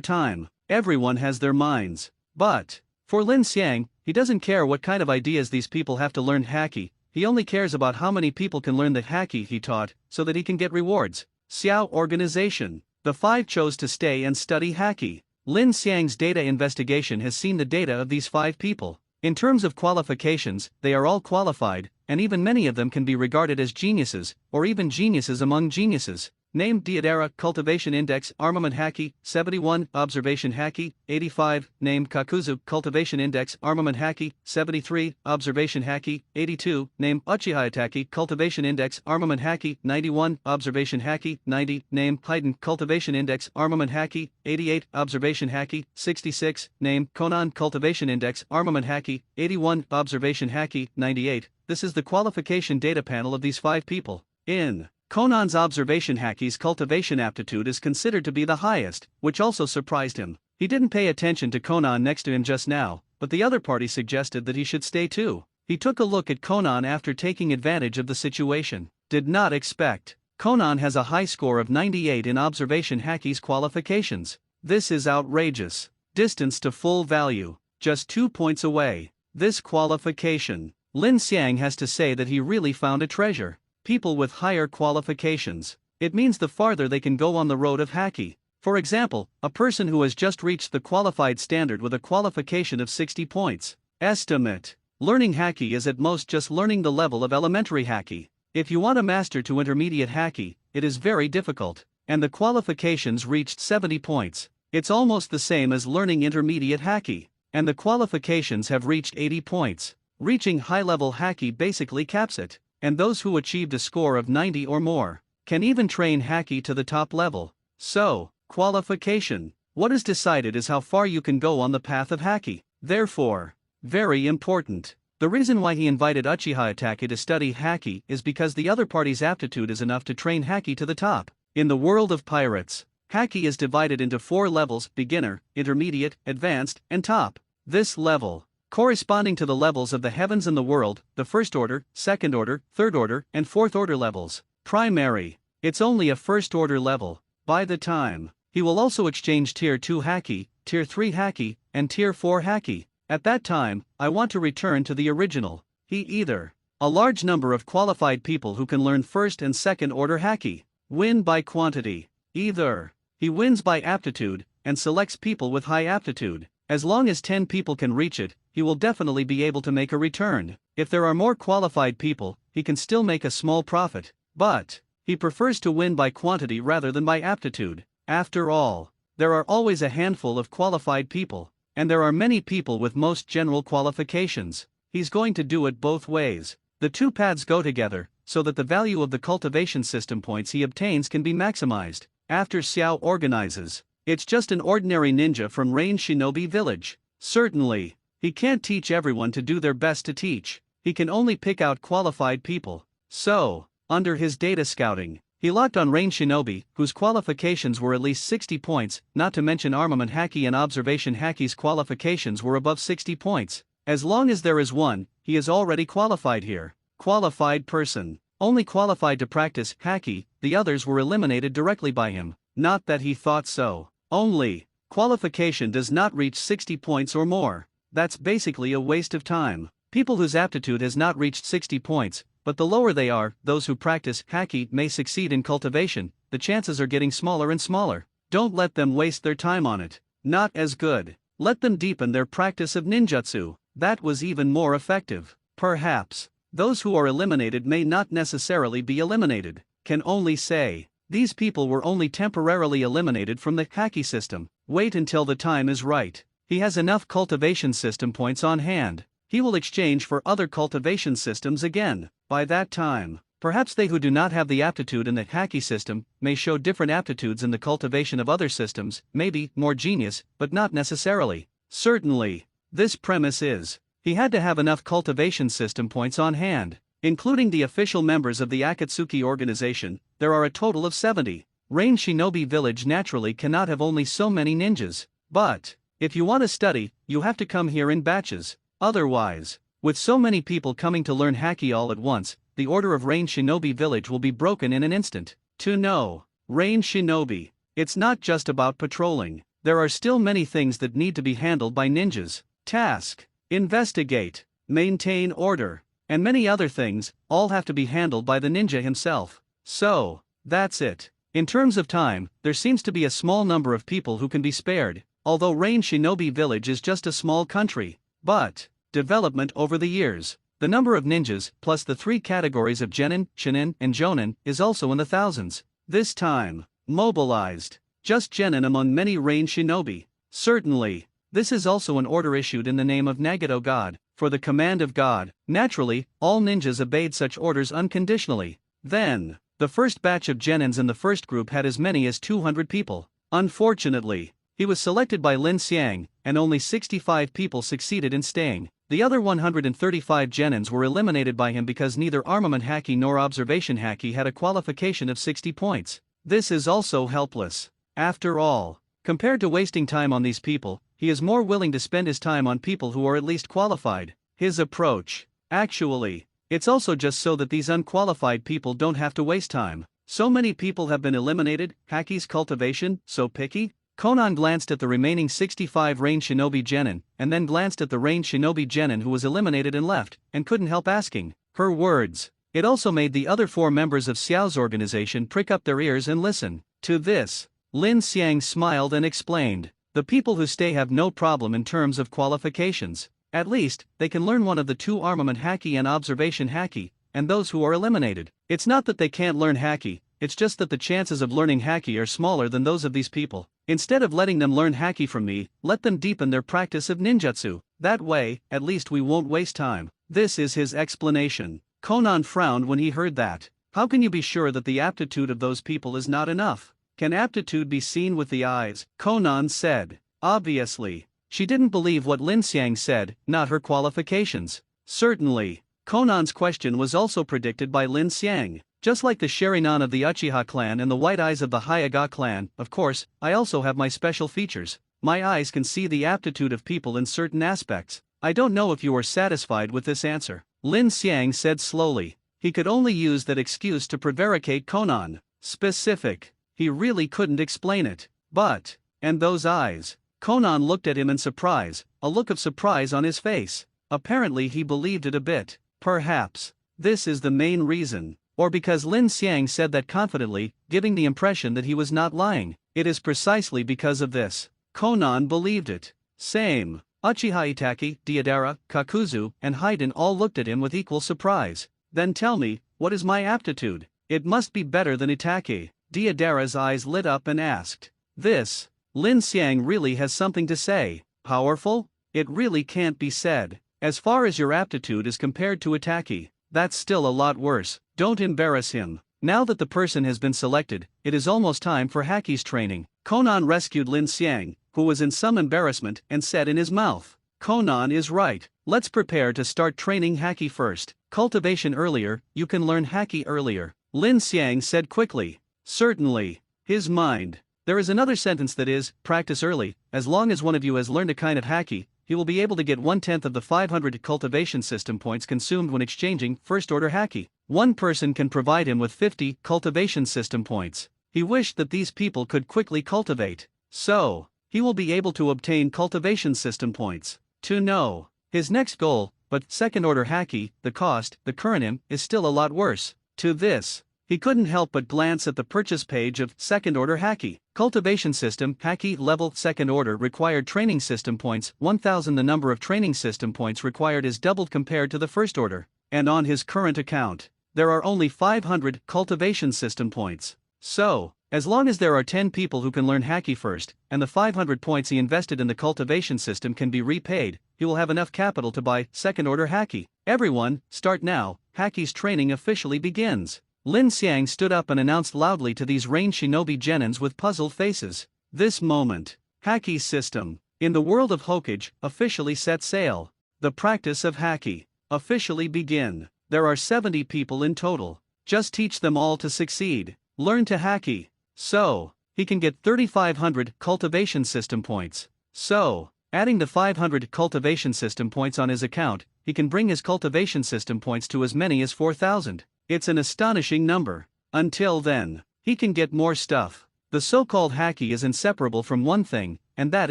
S1: time. Everyone has their minds. But, for Lin Xiang, he doesn't care what kind of ideas these people have to learn haki, he only cares about how many people can learn the haki he taught, so that he can get rewards. Xiao Organization. The five chose to stay and study haki. Lin Xiang's data investigation has seen the data of these five people. In terms of qualifications, they are all qualified, and even many of them can be regarded as geniuses, or even geniuses among geniuses. Name Diodera, Cultivation Index, Armament Haki, 71, Observation Haki, 85, Name Kakuzu, Cultivation Index, Armament Haki, 73, Observation Haki, 82, Name Uchiha-Ataki, Cultivation Index, Armament Haki, 91, Observation Haki, 90, Name Haiden, Cultivation Index, Armament Haki, 88, Observation Haki, 66, Name Konan, Cultivation Index, Armament Haki, 81, Observation Haki, 98. This is the qualification data panel of these 5 people. In Conan's observation Haki's cultivation aptitude is considered to be the highest, which also surprised him. He didn't pay attention to Conan next to him just now, but the other party suggested that he should stay too. He took a look at Conan after taking advantage of the situation. Did not expect. Conan has a high score of 98 in observation Haki's qualifications. This is outrageous. Distance to full value, just 2 points away. This qualification. Lin Xiang has to say that he really found a treasure. People with higher qualifications. It means the farther they can go on the road of Haki. For example, a person who has just reached the qualified standard with a qualification of 60 points. Estimate. Learning Haki is at most just learning the level of elementary Haki. If you want to master to intermediate Haki, it is very difficult. And the qualifications reached 70 points. It's almost the same as learning intermediate Haki. And the qualifications have reached 80 points. Reaching high-level Haki basically caps it. And those who achieved a score of 90 or more can even train Haki to the top level. So, qualification. What is decided is how far you can go on the path of Haki. Therefore, very important. The reason why he invited Uchiha-Ataki to study Haki is because the other party's aptitude is enough to train Haki to the top. In the world of pirates, Haki is divided into 4 levels: beginner, intermediate, advanced, and top. This level, corresponding to the levels of the heavens and the world, the first order, second order, third order, and fourth order levels. Primary. It's only a first order level. By the time, he will also exchange tier 2 Haki, tier 3 Haki, and tier 4 Haki. At that time, I want to return to the original. He either a large number of qualified people who can learn first and second order Haki. Win by quantity. Either he wins by aptitude and selects people with high aptitude. As long as 10 people can reach it, he will definitely be able to make a return. If there are more qualified people, he can still make a small profit. But he prefers to win by quantity rather than by aptitude. After all, there are always a handful of qualified people, and there are many people with most general qualifications. He's going to do it both ways. The 2 paths go together, so that the value of the cultivation system points he obtains can be maximized. After Xiao organizes, it's just an ordinary ninja from Rain Shinobi Village. Certainly, he can't teach everyone to do their best to teach. He can only pick out qualified people. So, under his data scouting, he locked on Rain Shinobi, whose qualifications were at least 60 points, not to mention Armament Haki and Observation Haki's qualifications were above 60 points. As long as there is one, he is already qualified here. Qualified person. Only qualified to practice Haki, the others were eliminated directly by him. Not that he thought so. Only, qualification does not reach 60 points or more. That's basically a waste of time. People whose aptitude has not reached 60 points, but the lower they are, those who practice Haki may succeed in cultivation. The chances are getting smaller and smaller. Don't let them waste their time on it. Not as good. Let them deepen their practice of ninjutsu. That was even more effective. Perhaps, those who are eliminated may not necessarily be eliminated. Can only say, these people were only temporarily eliminated from the Haki system. Wait until the time is right. He has enough cultivation system points on hand. He will exchange for other cultivation systems again. By that time, perhaps they who do not have the aptitude in the Haki system may show different aptitudes in the cultivation of other systems, maybe more genius, but not necessarily. Certainly, this premise is, he had to have enough cultivation system points on hand. Including the official members of the Akatsuki organization, there are a total of 70. Rain Shinobi Village naturally cannot have only so many ninjas. But, if you want to study, you have to come here in batches. Otherwise, with so many people coming to learn Haki all at once, the order of Rain Shinobi Village will be broken in an instant. To know Rain Shinobi, it's not just about patrolling. There are still many things that need to be handled by ninjas. Task, investigate, maintain order, and many other things, all have to be handled by the ninja himself. So, that's it. In terms of time, there seems to be a small number of people who can be spared, although Rain Shinobi Village is just a small country. But, development over the years, the number of ninjas, plus the 3 categories of Genin, Shinin, and Jonin, is also in the thousands. This time, mobilized. Just genin among many rain shinobi. Certainly, this is also an order issued in the name of Nagato God, for the command of God. Naturally, all ninjas obeyed such orders unconditionally. Then, the first batch of genins in the first group had as many as 200 people. Unfortunately, he was selected by Lin Xiang, and only 65 people succeeded in staying. The other 135 genins were eliminated by him because neither armament haki nor observation haki had a qualification of 60 points. This is also helpless. After all, compared to wasting time on these people, he is more willing to spend his time on people who are at least qualified. His approach. Actually, it's also just so that these unqualified people don't have to waste time. So many people have been eliminated, haki's cultivation, so picky? Konan glanced at the remaining 65 Rain Shinobi Genin, and then glanced at the Rain Shinobi Genin who was eliminated and left, and couldn't help asking. Her words. It also made the other 4 members of Xiao's organization prick up their ears and listen. To this, Lin Xiang smiled and explained. The people who stay have no problem in terms of qualifications. At least, they can learn one of the 2 armament haki and observation haki, and those who are eliminated. It's not that they can't learn haki, it's just that the chances of learning haki are smaller than those of these people. Instead of letting them learn haki from me, let them deepen their practice of ninjutsu. That way, at least we won't waste time. This is his explanation. Konan frowned when he heard that. How can you be sure that the aptitude of those people is not enough? Can aptitude be seen with the eyes? Konan said. Obviously. She didn't believe what Lin Xiang said, not her qualifications. Certainly. Konan's question was also predicted by Lin Xiang. Just like the Sherinan of the Uchiha clan and the white eyes of the Hyaga clan, of course, I also have my special features. My eyes can see the aptitude of people in certain aspects. I don't know if you are satisfied with this answer. Lin Xiang said slowly. He could only use that excuse to prevaricate Konan. Specific. He really couldn't explain it. But, and those eyes. Konan looked at him in surprise, a look of surprise on his face. Apparently he believed it a bit. Perhaps. This is the main reason. Or because Lin Xiang said that confidently, giving the impression that he was not lying. It is precisely because of this. Konan believed it. Same. Uchiha Itaki, Deidara, Kakuzu, and Haiden all looked at him with equal surprise. Then tell me, what is my aptitude? It must be better than Itaki. Deidara's eyes lit up and asked. This. Lin Xiang really has something to say. Powerful? It really can't be said. As far as your aptitude is compared to Itaki, that's still a lot worse. Don't embarrass him. Now that the person has been selected, it is almost time for Haki's training. Konan rescued Lin Xiang, who was in some embarrassment, and said in his mouth, Konan is right. Let's prepare to start training Haki first. Cultivation earlier, you can learn Haki earlier. Lin Xiang said quickly. Certainly. His mind. There is another sentence that is, practice early. As long as one of you has learned a kind of Haki, he will be able to get 1/10 of the 500 cultivation system points consumed when exchanging first-order Haki. One person can provide him with 50 cultivation system points. He wished that these people could quickly cultivate. So, he will be able to obtain cultivation system points. To know his next goal, but second-order Haki, the cost, the current is still a lot worse. To this, he couldn't help but glance at the purchase page of second-order Haki. Cultivation system, Haki level second order required training system points, 1000. The number of training system points required is doubled compared to the first order. And on his current account, there are only 500 cultivation system points. So, as long as there are 10 people who can learn Haki first, and the 500 points he invested in the cultivation system can be repaid, he will have enough capital to buy second-order Haki. Everyone, start now, Haki's training officially begins. Lin Xiang stood up and announced loudly to these Rain Shinobi Genins with puzzled faces. This moment, Haki's system, in the world of Hokage, officially set sail. The practice of Haki, officially begin. There are 70 people in total. Just teach them all to succeed. Learn to Haki. So, he can get 3500 cultivation system points. So, adding the 500 cultivation system points on his account, he can bring his cultivation system points to as many as 4000. It's an astonishing number. Until then, he can get more stuff. The so-called Haki is inseparable from one thing, and that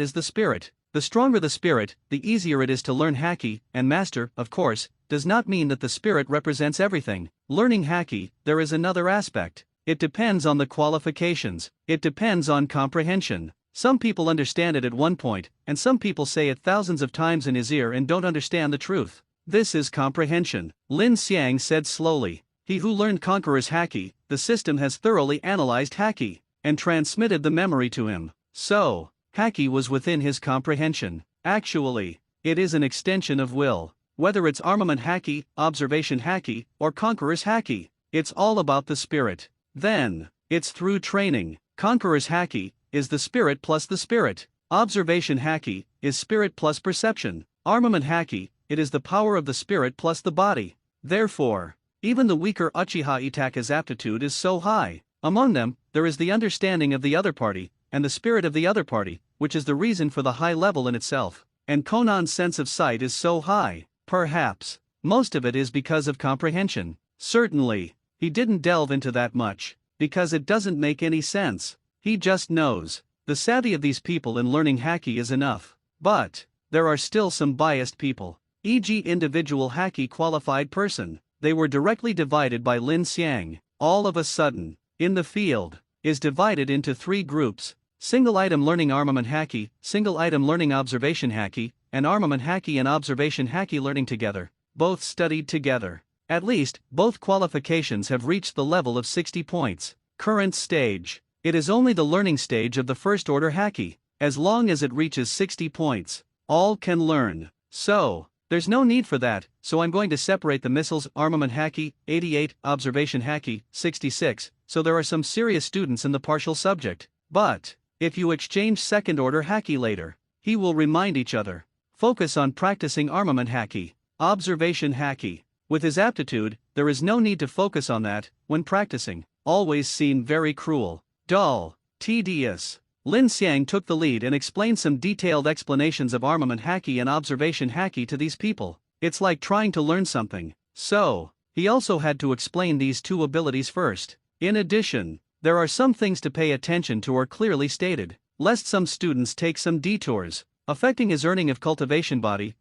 S1: is the spirit. The stronger the spirit, the easier it is to learn Haki, and master, of course, does not mean that the spirit represents everything. Learning Haki, there is another aspect. It depends on the qualifications. It depends on comprehension. Some people understand it at one point, and some people say it thousands of times in his ear and don't understand the truth. This is comprehension. Lin Xiang said slowly. He who learned Conqueror's Haki, the system has thoroughly analyzed Haki, and transmitted the memory to him. So, Haki was within his comprehension. Actually, it is an extension of will. Whether it's armament Haki, observation Haki, or Conqueror's Haki, it's all about the spirit. Then, it's through training. Conqueror's Haki is the spirit plus the spirit. Observation Haki is spirit plus perception. Armament Haki, it is the power of the spirit plus the body. Therefore, even the weaker Uchiha Itaka's aptitude is so high. Among them, there is the understanding of the other party, and the spirit of the other party, which is the reason for the high level in itself. And Konan's sense of sight is so high. Perhaps, most of it is because of comprehension. Certainly, he didn't delve into that much, because it doesn't make any sense. He just knows. The savvy of these people in learning Haki is enough. But, there are still some biased people. E.g. individual Haki qualified person. They were directly divided by Lin Xiang. All of a sudden, in the field, is divided into 3 groups. Single item learning armament Haki, single item learning observation Haki, and armament Haki and observation Haki learning together. Both studied together. At least, both qualifications have reached the level of 60 points. Current stage. It is only the learning stage of the first order Haki. As long as it reaches 60 points, all can learn. So, there's no need for that, so I'm going to separate the missiles armament Haki, 88, observation Haki, 66, so there are some serious students in the partial subject. But, if you exchange second order Haki later, he will remind each other. Focus on practicing armament Haki, observation Haki. With his aptitude, there is no need to focus on that, when practicing. Always seem very cruel, dull, tedious. Lin Xiang took the lead and explained some detailed explanations of armament Haki and observation Haki to these people. It's like trying to learn something. So, he also had to explain these 2 abilities first. In addition, there are some things to pay attention to or clearly stated, lest some students take some detours, affecting his earning of cultivation body,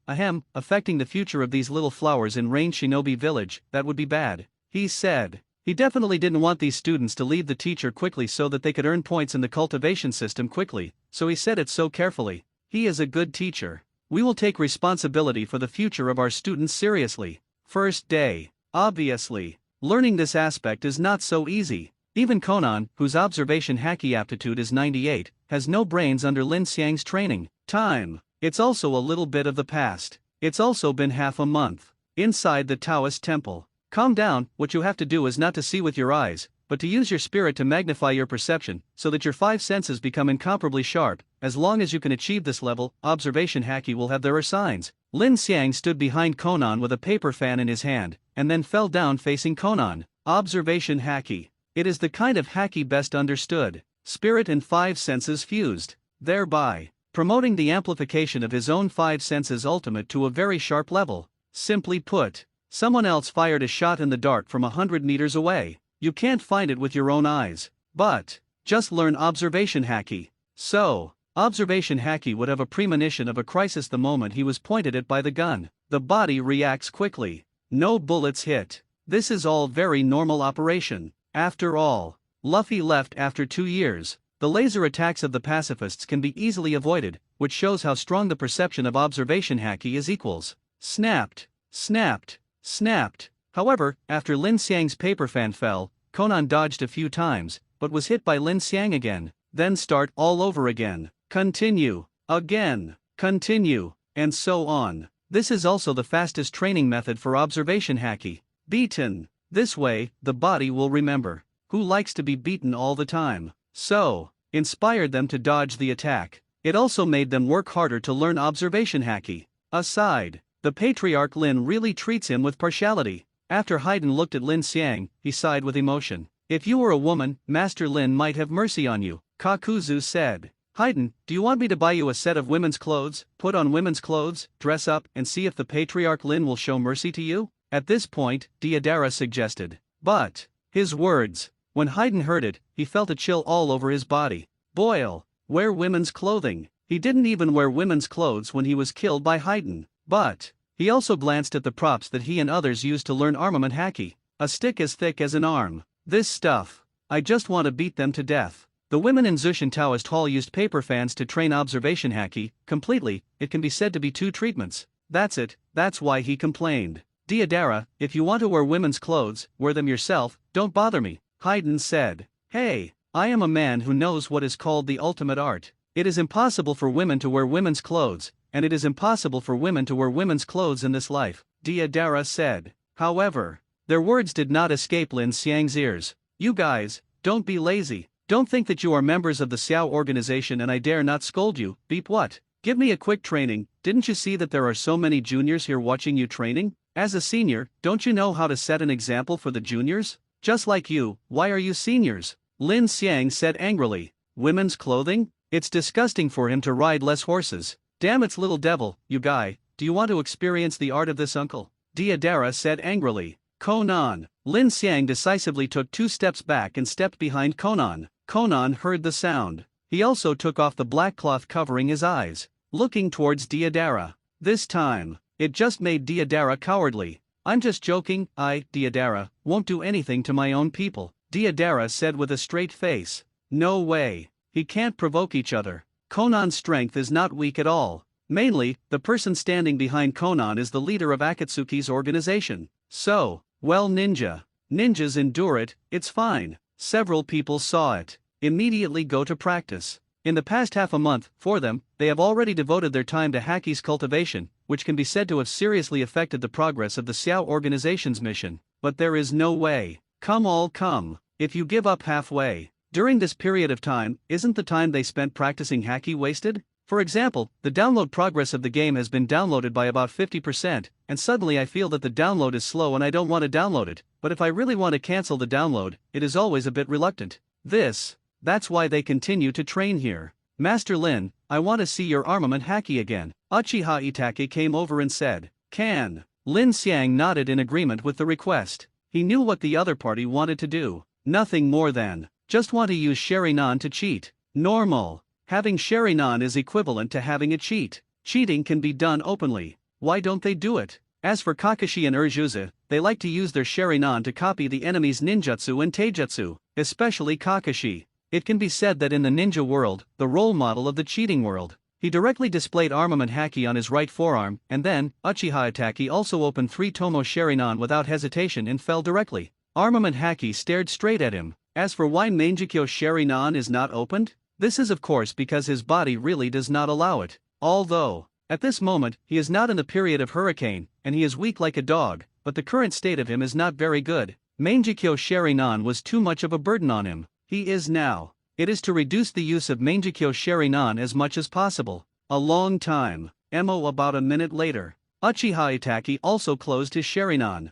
S1: affecting the future of these little flowers in Rain Shinobi Village. That would be bad. He said. He definitely didn't want these students to leave the teacher quickly so that they could earn points in the cultivation system quickly, so he said it so carefully. He is a good teacher. We will take responsibility for the future of our students seriously. First day. Obviously, learning this aspect is not so easy. Even Konan, whose observation Haki aptitude is 98, has no brains under Lin Xiang's training. Time. It's also a little bit of the past. It's also been half a month. Inside the Taoist temple. Calm down. What you have to do is not to see with your eyes, but to use your spirit to magnify your perception, so that your 5 senses become incomparably sharp. As long as you can achieve this level, observation Haki will have their signs. Lin Xiang stood behind Konan with a paper fan in his hand, and then fell down facing Konan. Observation Haki. It is the kind of Haki best understood. Spirit and 5 senses fused, thereby promoting the amplification of his own 5 senses ultimate to a very sharp level. Simply put, someone else fired a shot in the dark from 100 meters away. You can't find it with your own eyes. But, just learn observation Haki. So, observation Haki would have a premonition of a crisis the moment he was pointed at by the gun. The body reacts quickly. No bullets hit. This is all very normal operation. After all, Luffy left after 2 years. The laser attacks of the pacifists can be easily avoided, which shows how strong the perception of observation Haki is equals. Snapped. Snapped. Snapped. However, after Lin Xiang's paper fan fell, Konan dodged a few times, but was hit by Lin Xiang again. Then start all over again. Continue. Again. Continue. And so on. This is also the fastest training method for observation Haki. Beaten. This way, the body will remember. Who likes to be beaten all the time? So, inspired them to dodge the attack. It also made them work harder to learn observation Haki. Aside, the patriarch Lin really treats him with partiality. After Haydn looked at Lin Xiang, he sighed with emotion. If you were a woman, Master Lin might have mercy on you, Kakuzu said. Haydn, do you want me to buy you a set of women's clothes, put on women's clothes, dress up, and see if the patriarch Lin will show mercy to you? At this point, Deodara suggested. But, his words. When Haydn heard it, he felt a chill all over his body. Boyle, wear women's clothing. He didn't even wear women's clothes when he was killed by Haydn. But, he also glanced at the props that he and others used to learn armament Haki. A stick as thick as an arm. This stuff. I just want to beat them to death. The women in Zushin Taoist Hall used paper fans to train observation Haki. Completely, it can be said to be 2 treatments. That's it, that's why he complained. Deidara, if you want to wear women's clothes, wear them yourself, don't bother me, Haydn said. Hey, I am a man who knows what is called the ultimate art. It is impossible for women to wear women's clothes, and it is impossible for women to wear women's clothes in this life, Deidara said. However, their words did not escape Lin Xiang's ears. You guys, don't be lazy. Don't think that you are members of the Xiao organization and I dare not scold you. Beep what? Give me a quick training. Didn't you see that there are so many juniors here watching you training? As a senior, don't you know how to set an example for the juniors? Just like you, why are you seniors? Lin Xiang said angrily. Women's clothing? It's disgusting for him to ride less horses. Damn it's little devil, you guy, do you want to experience the art of this uncle? Deidara said angrily. Conan. Lin Xiang decisively took 2 steps back and stepped behind Conan. Conan heard the sound. He also took off the black cloth covering his eyes, looking towards Deidara. This time, it just made Deidara cowardly. I'm just joking, Deidara, won't do anything to my own people, Deidara said with a straight face. No way. He can't provoke each other. Conan's strength is not weak at all. Mainly, the person standing behind Conan is the leader of Akatsuki's organization. So, well ninja. Ninjas endure it, it's fine. Several people saw it. Immediately go to practice. In the past half a month, for them, they have already devoted their time to Haki's cultivation, which can be said to have seriously affected the progress of the Xiao organization's mission. But there is no way. Come. If you give up halfway. During this period of time, isn't the time they spent practicing Haki wasted? For example, the download progress of the game has been downloaded by about 50%, and suddenly I feel that the download is slow and I don't want to download it, but if I really want to cancel the download, it is always a bit reluctant. That's why they continue to train here. Master Lin, I want to see your armament Haki again. Uchiha Itake came over and said, Can. Lin Xiang nodded in agreement with the request. He knew what the other party wanted to do. Nothing more than, just want to use Sherinan to cheat. Normal. Having Sherinan is equivalent to having a cheat. Cheating can be done openly. Why don't they do it? As for Kakashi and Urjuza, they like to use their Sherinan to copy the enemy's ninjutsu and taijutsu, especially Kakashi. It can be said that in the ninja world, the role model of the cheating world, he directly displayed armament Haki on his right forearm, and then, Uchiha Itake also opened 3 Tomo Sherinan without hesitation and fell directly. Armament Haki stared straight at him. As for why Mangekyo Sherinan is not opened? This is of course because his body really does not allow it. Although, at this moment, he is not in the period of hurricane, and he is weak like a dog, but the current state of him is not very good. Mangekyo Sherinan was too much of a burden on him. He is now. It is to reduce the use of Mangekyo Sherinan as much as possible. A long time. About a minute later. Uchiha Itake also closed his Sherinan.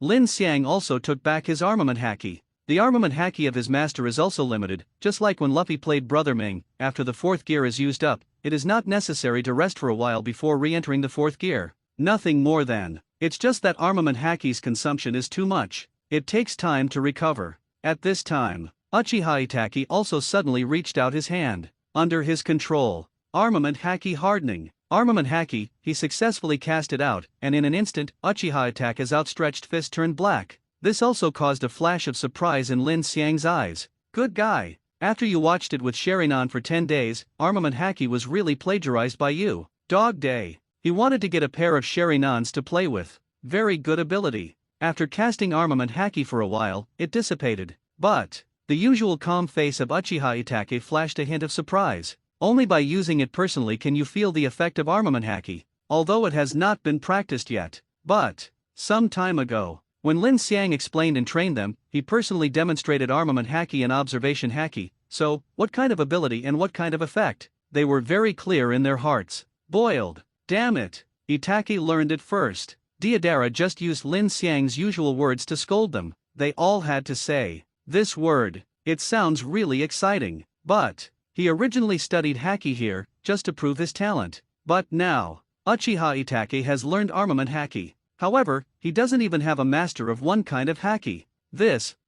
S1: Lin Xiang also took back his armament Haki. The armament Haki of his master is also limited, just like when Luffy played Brother Ming. After the 4th gear is used up, it is not necessary to rest for a while before re-entering the 4th gear. Nothing more than. It's just that armament Haki's consumption is too much. It takes time to recover. At this time, Uchiha Itake also suddenly reached out his hand. Under his control. Armament Haki hardening. Armament Haki, he successfully cast it out, and in an instant, Uchiha Itake's outstretched fist turned black. This also caused a flash of surprise in Lin Xiang's eyes. Good guy. After you watched it with Sherinan for 10 days, armament Haki was really plagiarized by you. Dog day. He wanted to get a pair of Sherinans to play with. Very good ability. After casting armament Haki for a while, it dissipated. But the usual calm face of Uchiha Itake flashed a hint of surprise. Only by using it personally can you feel the effect of armament Haki, although it has not been practiced yet. But some time ago, when Lin Xiang explained and trained them, he personally demonstrated armament Haki and observation Haki. So, what kind of ability and what kind of effect? They were very clear in their hearts. Boiled. Damn it. Itake learned it first. Deidara just used Lin Xiang's usual words to scold them. They all had to say this word. It sounds really exciting. But he originally studied Haki here, just to prove his talent. But now, Uchiha Itake has learned armament Haki. However, he doesn't even have a master of one kind of Haki.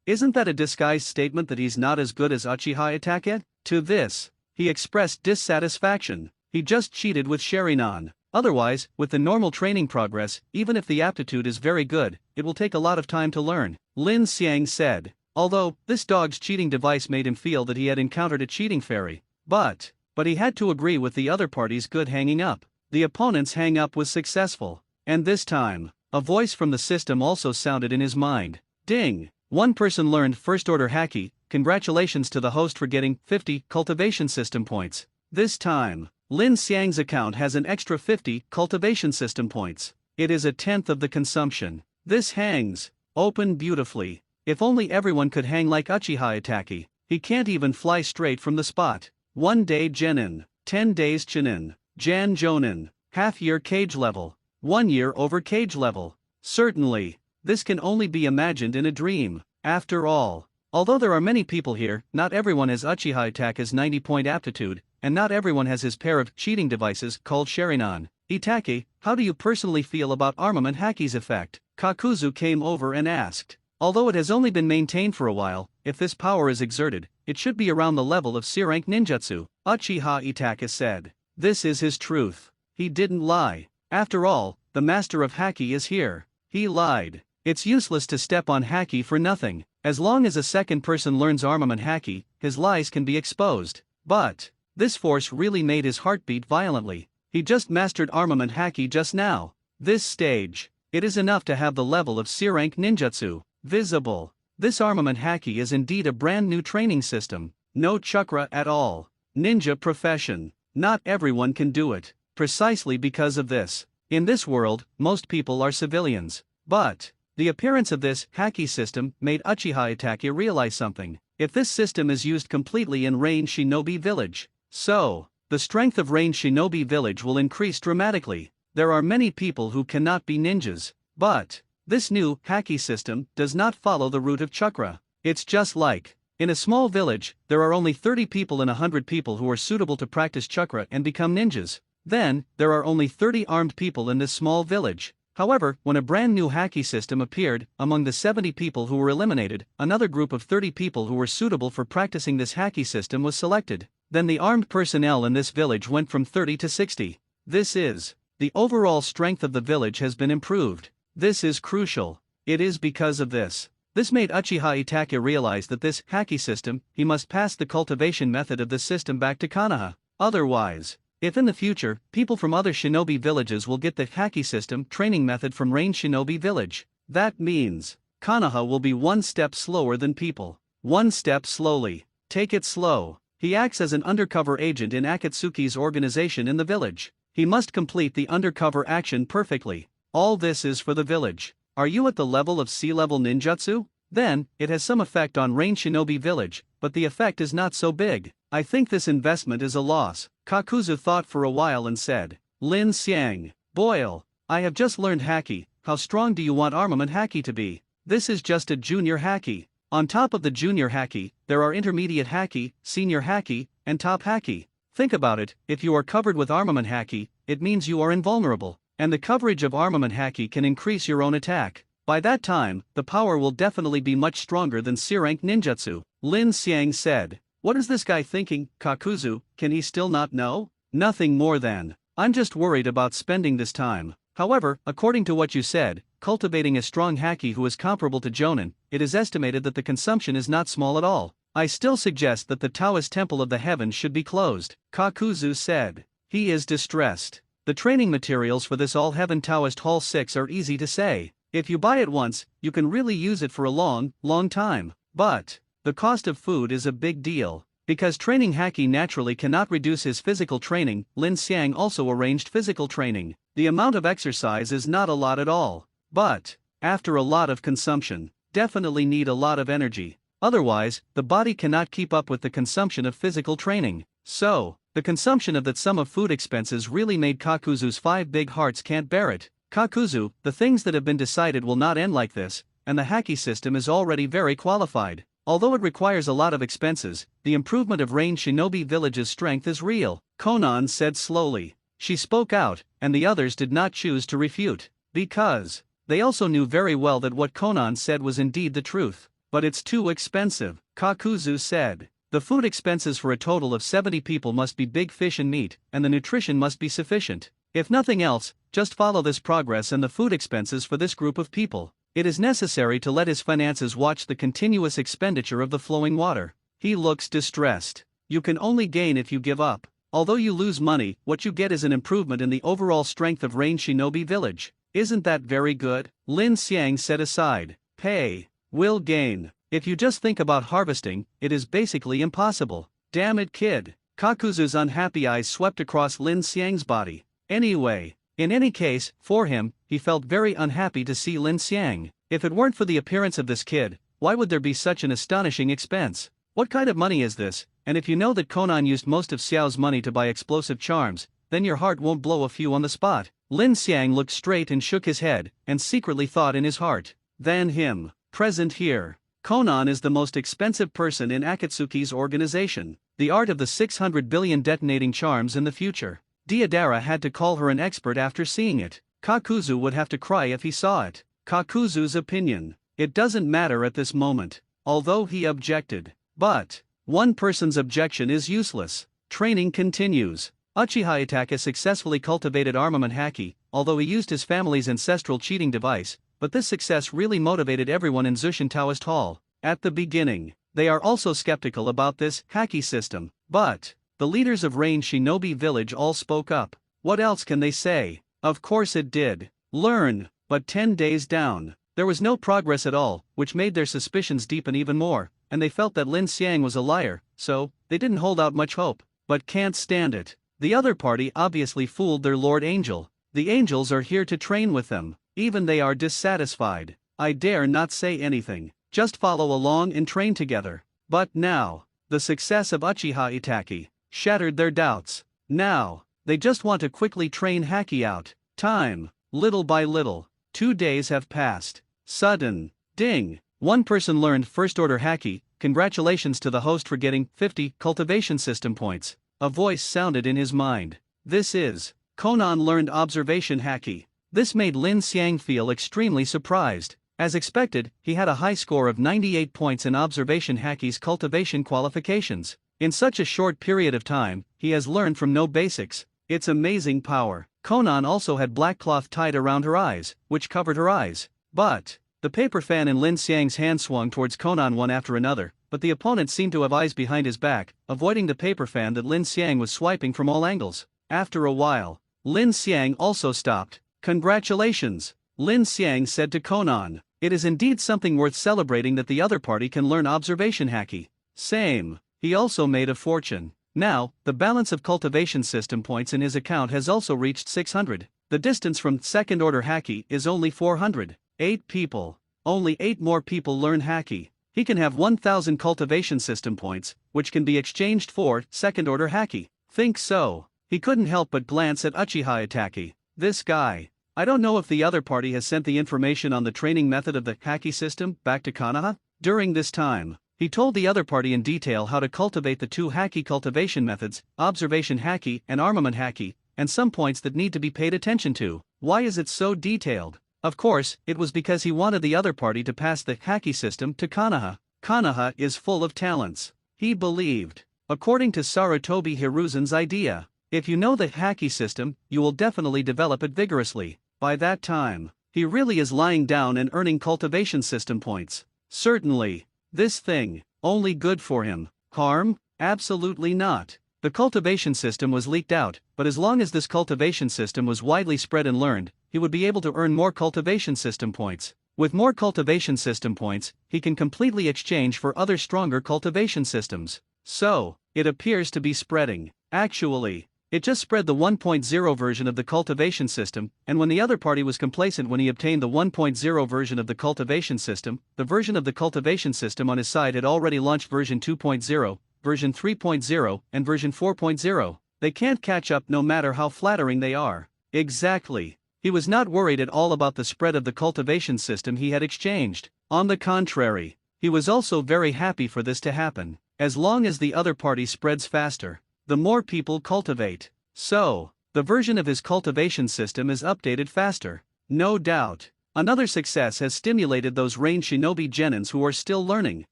S1: Isn't that a disguised statement that he's not as good as Uchiha Itake? To this, he expressed dissatisfaction. He just cheated with Sherinan. Otherwise, with the normal training progress, even if the aptitude is very good, it will take a lot of time to learn, Lin Xiang said. Although, this dog's cheating device made him feel that he had encountered a cheating fairy. But he had to agree with the other party's good hanging up. The opponent's hang up was successful. And this time, A voice from the system also sounded in his mind. Ding! One person learned first order haki. Congratulations to the host for getting 50 cultivation system points. This time, Lin Xiang's account has an extra 50 cultivation system points. It is a tenth of the consumption. This hangs open beautifully. If only everyone could hang like Uchiha Itachi. He can't even fly straight from the spot. 1 day Genin, 10 days Chinin, Jan Jonin, half-year cage level, 1 year over cage level. Certainly, this can only be imagined in a dream. After all, although there are many people here, not everyone has Uchiha Itachi's 90-point aptitude, and not everyone has his pair of cheating devices called Sharingan. Itachi, how do you personally feel about armament haki's effect? Kakuzu came over and asked. Although it has only been maintained for a while, if this power is exerted, it should be around the level of C-rank ninjutsu, Uchiha Itachi said. This is his truth. He didn't lie. After all, the master of haki is here. He lied. It's useless to step on haki for nothing. As long as a second person learns armament haki, his lies can be exposed. But this force really made his heart beat violently. He just mastered armament haki just now. This stage, it is enough to have the level of C-rank ninjutsu visible. This armament haki is indeed a brand new training system. No chakra at all. Ninja profession. Not everyone can do it. Precisely because of this. In this world, most people are civilians. But the appearance of this haki system made Uchiha Itachi realize something. If this system is used completely in Rain Shinobi Village, so the strength of Rain Shinobi Village will increase dramatically. There are many people who cannot be ninjas, but this new haki system does not follow the route of chakra. It's just like, in a small village, there are only 30 people in 100 people who are suitable to practice chakra and become ninjas. Then, there are only 30 armed people in this small village. However, when a brand new haki system appeared, among the 70 people who were eliminated, another group of 30 people who were suitable for practicing this haki system was selected. Then the armed personnel in this village went from 30 to 60. This is, the overall strength of the village has been improved. This is crucial. It is because of this. This made Uchiha Itachi realize that this haki system, he must pass the cultivation method of this system back to Konoha. Otherwise, if in the future, people from other shinobi villages will get the haki system training method from Rain Shinobi Village, that means Konoha will be one step slower than people. One step slowly. Take it slow. He acts as an undercover agent in Akatsuki's organization in the village. He must complete the undercover action perfectly. All this is for the village. Are you at the level of C-level ninjutsu? Then, it has some effect on Rain Shinobi Village, but the effect is not so big. I think this investment is a loss. Kakuzu thought for a while and said, Lin Xiang, Boyle, I have just learned haki. How strong do you want armament haki to be? This is just a junior haki. On top of the junior haki, there are intermediate haki, senior haki, and top haki. Think about it, if you are covered with armament haki, it means you are invulnerable. And the coverage of armament haki can increase your own attack. By that time, the power will definitely be much stronger than C-rank ninjutsu. Lin Xiang said. What is this guy thinking, Kakuzu? Can he still not know? Nothing more than, I'm just worried about spending this time. However, according to what you said, cultivating a strong haki who is comparable to Jonin, it is estimated that the consumption is not small at all. I still suggest that the Taoist Temple of the Heavens should be closed, Kakuzu said. He is distressed. The training materials for this All-Heaven Taoist Hall 6 are easy to say. If you buy it once, you can really use it for a long, long time. But the cost of food is a big deal. Because training haki naturally cannot reduce his physical training, Lin Xiang also arranged physical training. The amount of exercise is not a lot at all. But after a lot of consumption, definitely need a lot of energy. Otherwise, the body cannot keep up with the consumption of physical training. So, the consumption of that sum of food expenses really made Kakuzu's 5 big hearts can't bear it. Kakuzu, the things that have been decided will not end like this, and the haki system is already very qualified. Although it requires a lot of expenses, the improvement of Rain Shinobi Village's strength is real, Konan said slowly. She spoke out, and the others did not choose to refute, because they also knew very well that what Konan said was indeed the truth. But it's too expensive, Kakuzu said. The food expenses for a total of 70 people must be big fish and meat, and the nutrition must be sufficient. If nothing else, just follow this progress and the food expenses for this group of people. It is necessary to let his finances watch the continuous expenditure of the flowing water. He looks distressed. You can only gain if you give up. Although you lose money, what you get is an improvement in the overall strength of Rain Shinobi Village. Isn't that very good? Lin Xiang said aside. Pay. Will gain. If you just think about harvesting, it is basically impossible. Damn it, kid. Kakuzu's unhappy eyes swept across Lin Xiang's body. Anyway, in any case, for him, he felt very unhappy to see Lin Xiang. If it weren't for the appearance of this kid, why would there be such an astonishing expense? What kind of money is this? And if you know that Conan used most of Xiao's money to buy explosive charms, then your heart won't blow a few on the spot. Lin Xiang looked straight and shook his head, and secretly thought in his heart. Than him. Present here. Conan is the most expensive person in Akatsuki's organization. The art of the 600 billion detonating charms in the future. Deidara had to call her an expert after seeing it. Kakuzu would have to cry if he saw it. Kakuzu's opinion. It doesn't matter at this moment. Although he objected. But one person's objection is useless. Training continues. Uchiha Itachi successfully cultivated armament haki, although he used his family's ancestral cheating device, but this success really motivated everyone in Zushin Taoist Hall. At the beginning, they are also skeptical about this haki system, but the leaders of Rain Shinobi Village all spoke up. What else can they say? Of course it did. Learn, but 10 days down, there was no progress at all, which made their suspicions deepen even more, and they felt that Lin Xiang was a liar, so they didn't hold out much hope, but can't stand it. The other party obviously fooled their Lord Angel. The angels are here to train with them, even they are dissatisfied. I dare not say anything, just follow along and train together. But now, the success of Uchiha Itachi shattered their doubts. Now, they just want to quickly train haki out. Time, little by little, 2 days have passed. Sudden, ding, one person learned first order haki. Congratulations to the host for getting 50 cultivation system points. A voice sounded in his mind. This is. Conan learned observation haki. This made Lin Xiang feel extremely surprised. As expected, he had a high score of 98 points in observation haki's cultivation qualifications. In such a short period of time, he has learned from no basics. It's amazing power. Conan also had black cloth tied around her eyes, which covered her eyes. But the paper fan in Lin Xiang's hand swung towards Conan one after another, but the opponent seemed to have eyes behind his back, avoiding the paper fan that Lin Xiang was swiping from all angles. After a while, Lin Xiang also stopped. Congratulations, Lin Xiang said to Conan. It is indeed something worth celebrating that the other party can learn observation haki. Same. He also made a fortune. Now, the balance of cultivation system points in his account has also reached 600. The distance from second order haki is only 400. 8 people. Only 8 more people learn haki. He can have 1000 cultivation system points, which can be exchanged for second order haki. Think so. He couldn't help but glance at Uchiha Itachi. This guy. I don't know if the other party has sent the information on the training method of the haki system back to Konoha. During this time, he told the other party in detail how to cultivate the 2 haki cultivation methods, observation haki and armament haki, and some points that need to be paid attention to. Why is it so detailed? Of course, it was because he wanted the other party to pass the haki system to Konoha. Konoha is full of talents. He believed. According to Sarutobi Hiruzen's idea, if you know the haki system, you will definitely develop it vigorously. By that time, he really is lying down and earning cultivation system points. Certainly, this thing, only good for him. Harm? Absolutely not. The cultivation system was leaked out, but as long as this cultivation system was widely spread and learned, he would be able to earn more cultivation system points. With more cultivation system points, he can completely exchange for other stronger cultivation systems. So, it appears to be spreading. Actually, it just spread the 1.0 version of the cultivation system, and when the other party was complacent when he obtained the 1.0 version of the cultivation system, the version of the cultivation system on his side had already launched version 2.0, version 3.0, and version 4.0. They can't catch up no matter how flattering they are. Exactly. He was not worried at all about the spread of the cultivation system he had exchanged. On the contrary, he was also very happy for this to happen. As long as the other party spreads faster, the more people cultivate. So, the version of his cultivation system is updated faster. No doubt. Another success has stimulated those Rain Shinobi Genins who are still learning.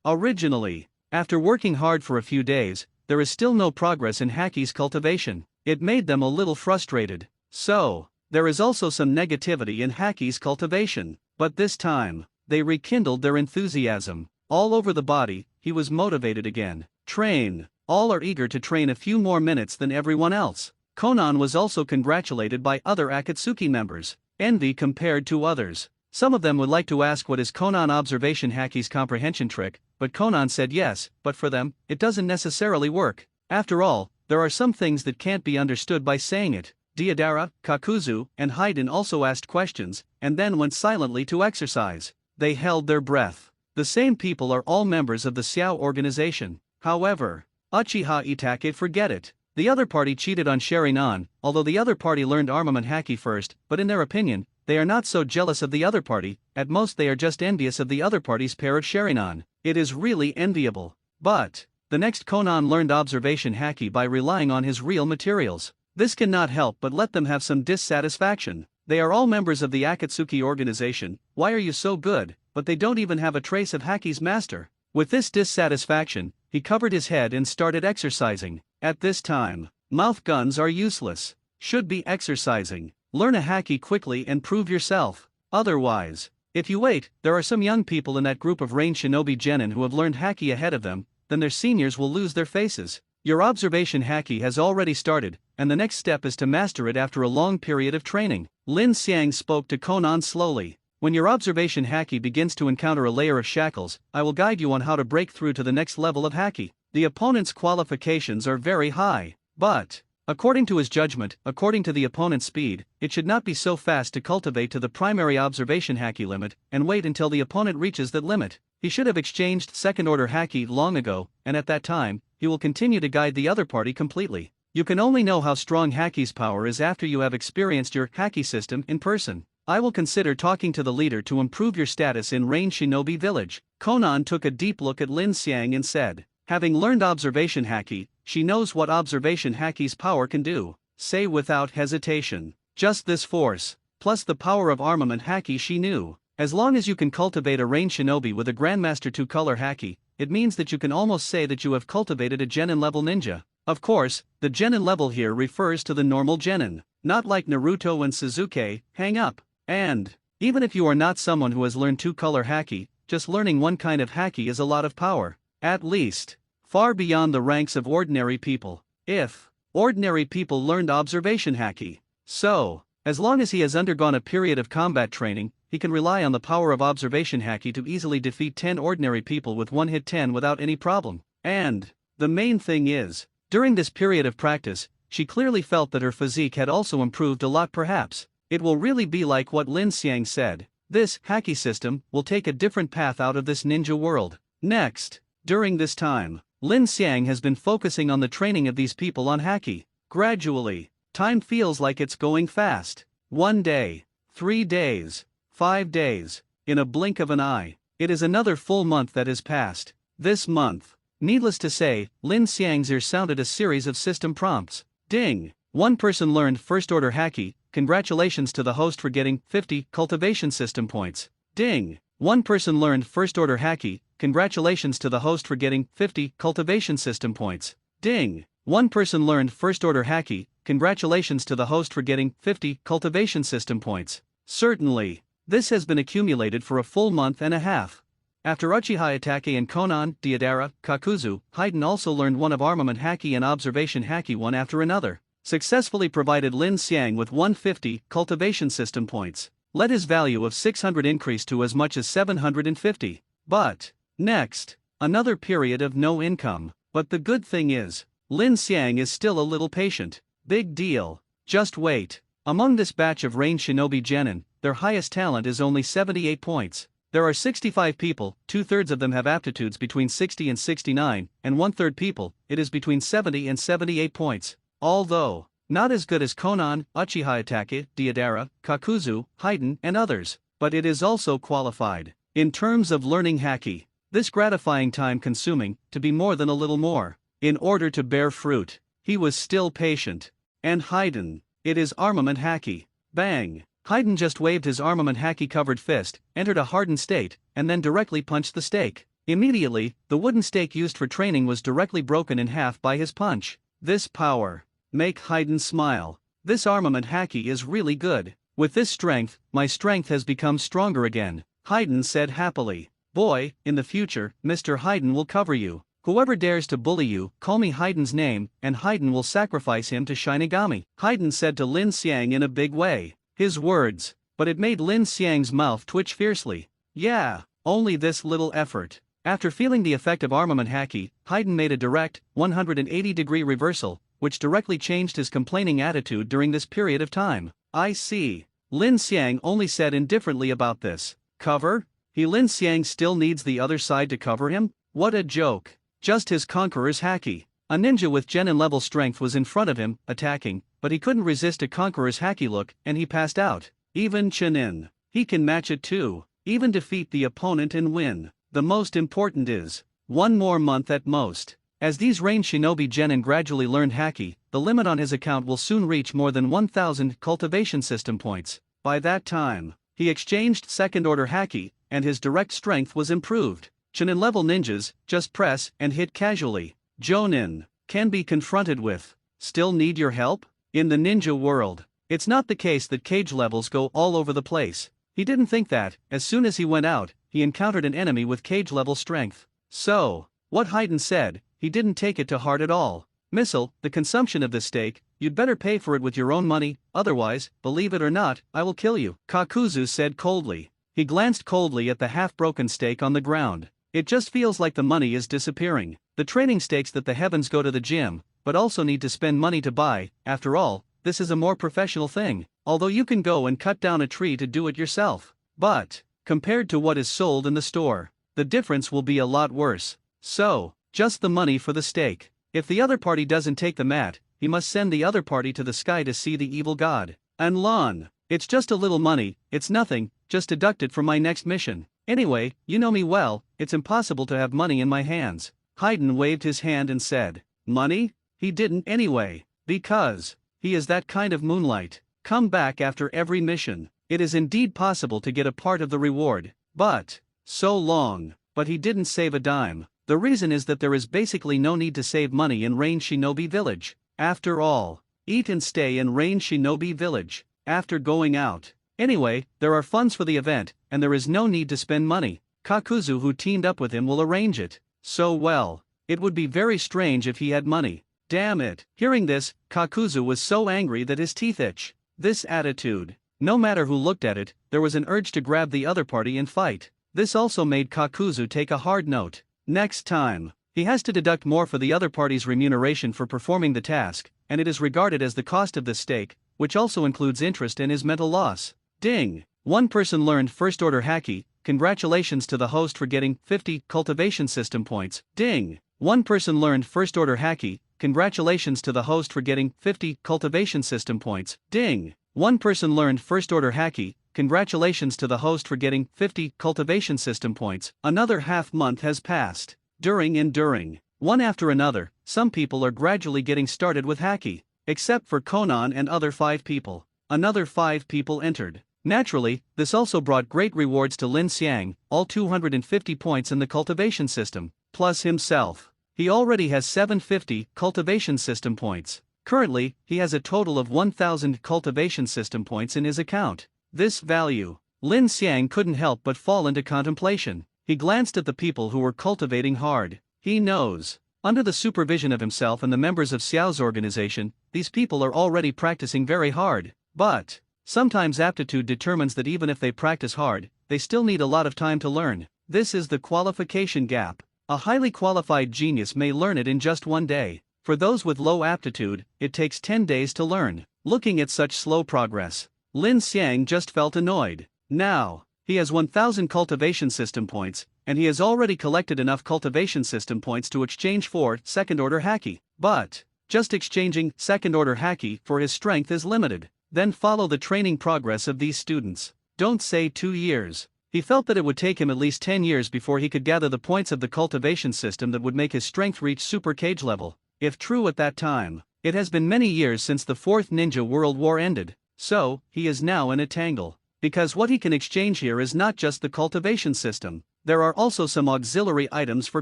S1: Originally, after working hard for a few days, there is still no progress in haki's cultivation. It made them a little frustrated. So, there is also some negativity in haki's cultivation. But this time, they rekindled their enthusiasm. All over the body, he was motivated again. Train. All are eager to train a few more minutes than everyone else. Conan was also congratulated by other Akatsuki members. envy compared to others. Some of them would like to ask what is Konan observation haki's comprehension trick, but Konan said yes, but for them, it doesn't necessarily work. After all, there are some things that can't be understood by saying it. Deidara, Kakuzu, and Haydn also asked questions, and then went silently to exercise. They held their breath. The same people are all members of the Xiao organization. However, Uchiha Itake forget it. The other party cheated on Sharinan, although the other party learned armament haki first, but in their opinion, they are not so jealous of the other party, at most they are just envious of the other party's pair of Sharinan. It is really enviable. But the next Konan learned observation haki by relying on his real materials. This cannot help but let them have some dissatisfaction. They are all members of the Akatsuki organization. Why are you so good? But they don't even have a trace of haki's master. With this dissatisfaction, he covered his head and started exercising. At this time, mouth guns are useless. Should be exercising. Learn a haki quickly and prove yourself. Otherwise, if you wait, there are some young people in that group of Rain Shinobi Genin who have learned haki ahead of them, then their seniors will lose their faces. Your observation haki has already started, and the next step is to master it after a long period of training. Lin Xiang spoke to Konan slowly. When your observation haki begins to encounter a layer of shackles, I will guide you on how to break through to the next level of haki. The opponent's qualifications are very high, but according to his judgment, according to the opponent's speed, it should not be so fast to cultivate to the primary observation haki limit, and wait until the opponent reaches that limit. He should have exchanged second-order haki long ago, and at that time, he will continue to guide the other party completely. You can only know how strong haki's power is after you have experienced your haki system in person. I will consider talking to the leader to improve your status in Rain Shinobi Village. Konan took a deep look at Lin Xiang and said, having learned observation haki, she knows what observation haki's power can do. Say without hesitation. Just this force, plus the power of armament haki she knew. As long as you can cultivate a Rain Shinobi with a Grandmaster 2-color haki, it means that you can almost say that you have cultivated a Genin level ninja. Of course, the Genin level here refers to the normal Genin, not like Naruto and Suzuki. Hang up. And even if you are not someone who has learned 2-color haki, just learning one kind of haki is a lot of power. At least, far beyond the ranks of ordinary people. If ordinary people learned observation haki, so, as long as he has undergone a period of combat training, he can rely on the power of observation haki to easily defeat 10 ordinary people with one hit 10 without any problem. And the main thing is, during this period of practice, she clearly felt that her physique had also improved a lot. Perhaps it will really be like what Lin Xiang said. This haki system will take a different path out of this ninja world. Next, during this time, Lin Xiang has been focusing on the training of these people on haki. Gradually, time feels like it's going fast. 1 day, 3 days, 5 days, in a blink of an eye. It is another full month that has passed. This month, needless to say, Lin Xiang's ear sounded a series of system prompts. Ding! One person learned first-order haki. Congratulations to the host for getting 50 cultivation system points. Ding! One person learned first-order haki. Congratulations to the host for getting 50 cultivation system points. Ding! One person learned first-order haki. Congratulations to the host for getting 50 cultivation system points. Certainly, this has been accumulated for a full month and a half. After Uchiha Itake and Konan, Deidara, Kakuzu, Haydn also learned one of armament haki and observation haki one after another. Successfully provided Lin Xiang with 150 cultivation system points. Let his value of 600 increase to as much as 750. But next, another period of no income. But the good thing is, Lin Xiang is still a little patient. Big deal. Just wait. Among this batch of Rain Shinobi Genin, their highest talent is only 78 points. There are 65 people, 2/3 of them have aptitudes between 60 and 69, and 1/3 people, it is between 70 and 78 points. Although not as good as Konan, Uchiha Itake, Deidara, Kakuzu, Haydn, and others, but it is also qualified. In terms of learning haki, this gratifying time-consuming, to be more than a little more. In order to bear fruit, he was still patient. And Haydn, it is armament haki. Bang! Haydn just waved his armament haki-covered fist, entered a hardened state, and then directly punched the stake. Immediately, the wooden stake used for training was directly broken in half by his punch. This power make Haydn smile. This armament haki is really good. With this strength, my strength has become stronger again, Haydn said happily. Boy, in the future, Mr. Haydn will cover you. Whoever dares to bully you, call me Haydn's name, and Haydn will sacrifice him to Shinigami, Haydn said to Lin Xiang in a big way. His words but it made Lin Xiang's mouth twitch fiercely. Yeah, only this little effort. After feeling the effect of armament haki, Haydn made a direct, 180-degree reversal, which directly changed his complaining attitude during this period of time. I see. Lin Xiang only said indifferently about this. Cover? Lin Xiang still needs the other side to cover him? What a joke. Just his conqueror's haki. A ninja with genin level strength was in front of him, attacking, but he couldn't resist a conqueror's haki look and he passed out. Even Chunin. He can match it too. Even defeat the opponent and win. The most important is, one more month at most. As these range shinobi genin gradually learned haki, the limit on his account will soon reach more than 1,000 cultivation system points. By that time, he exchanged second-order haki, and his direct strength was improved. Chunin-level ninjas just press and hit casually. Jonin can be confronted with. Still need your help? In the ninja world, it's not the case that cage levels go all over the place. He didn't think that, as soon as he went out, he encountered an enemy with cage-level strength. So, what Haydn said, he didn't take it to heart at all. Missile, the consumption of this steak, you'd better pay for it with your own money, otherwise, believe it or not, I will kill you, Kakuzu said coldly. He glanced coldly at the half-broken steak on the ground. It just feels like the money is disappearing. The training steaks that the heavens go to the gym, but also need to spend money to buy. After all, this is a more professional thing, although you can go and cut down a tree to do it yourself. But, compared to what is sold in the store, the difference will be a lot worse. So, just the money for the steak. If the other party doesn't take the mat, he must send the other party to the sky to see the evil god. And Lon, it's just a little money, it's nothing, just deduct it from my next mission. Anyway, you know me well, it's impossible to have money in my hands. Haydn waved his hand and said, money? He didn't anyway, because he is that kind of moonlight. Come back after every mission. It is indeed possible to get a part of the reward, but so long. But he didn't save a dime. The reason is that there is basically no need to save money in Rain Shinobi Village. After all, eat and stay in Rain Shinobi Village. After going out. Anyway, there are funds for the event, and there is no need to spend money. Kakuzu, who teamed up with him, will arrange it. So well, it would be very strange if he had money. Damn it. Hearing this, Kakuzu was so angry that his teeth itch. This attitude. No matter who looked at it, there was an urge to grab the other party and fight. This also made Kakuzu take a hard note. Next time, he has to deduct more for the other party's remuneration for performing the task, and it is regarded as the cost of the steak, which also includes interest and his mental loss. Ding! One person learned first-order haki. Congratulations to the host for getting 50 cultivation system points. Ding! One person learned first-order haki. Congratulations to the host for getting 50 cultivation system points. Ding! One person learned first-order haki. Congratulations to the host for getting 50 cultivation system points. Another half-month has passed. During, one after another, some people are gradually getting started with haki. Except for Konan and other 5 people. Another 5 people entered. Naturally, this also brought great rewards to Lin Xiang, all 250 points in the cultivation system, plus himself. He already has 750 cultivation system points. Currently, he has a total of 1,000 cultivation system points in his account. This value. Lin Xiang couldn't help but fall into contemplation. He glanced at the people who were cultivating hard. He knows. Under the supervision of himself and the members of Xiao's organization, these people are already practicing very hard. But sometimes aptitude determines that even if they practice hard, they still need a lot of time to learn. This is the qualification gap. A highly qualified genius may learn it in just one day. For those with low aptitude, it takes 10 days to learn. Looking at such slow progress, Lin Xiang just felt annoyed. Now, he has 1,000 cultivation system points, and he has already collected enough cultivation system points to exchange for second-order haki. But just exchanging second-order haki for his strength is limited. Then follow the training progress of these students. Don't say 2 years. He felt that it would take him at least 10 years before he could gather the points of the cultivation system that would make his strength reach super cage level. If true at that time, it has been many years since the 4th Ninja World War ended. So, he is now in a tangle. Because what he can exchange here is not just the cultivation system. There are also some auxiliary items for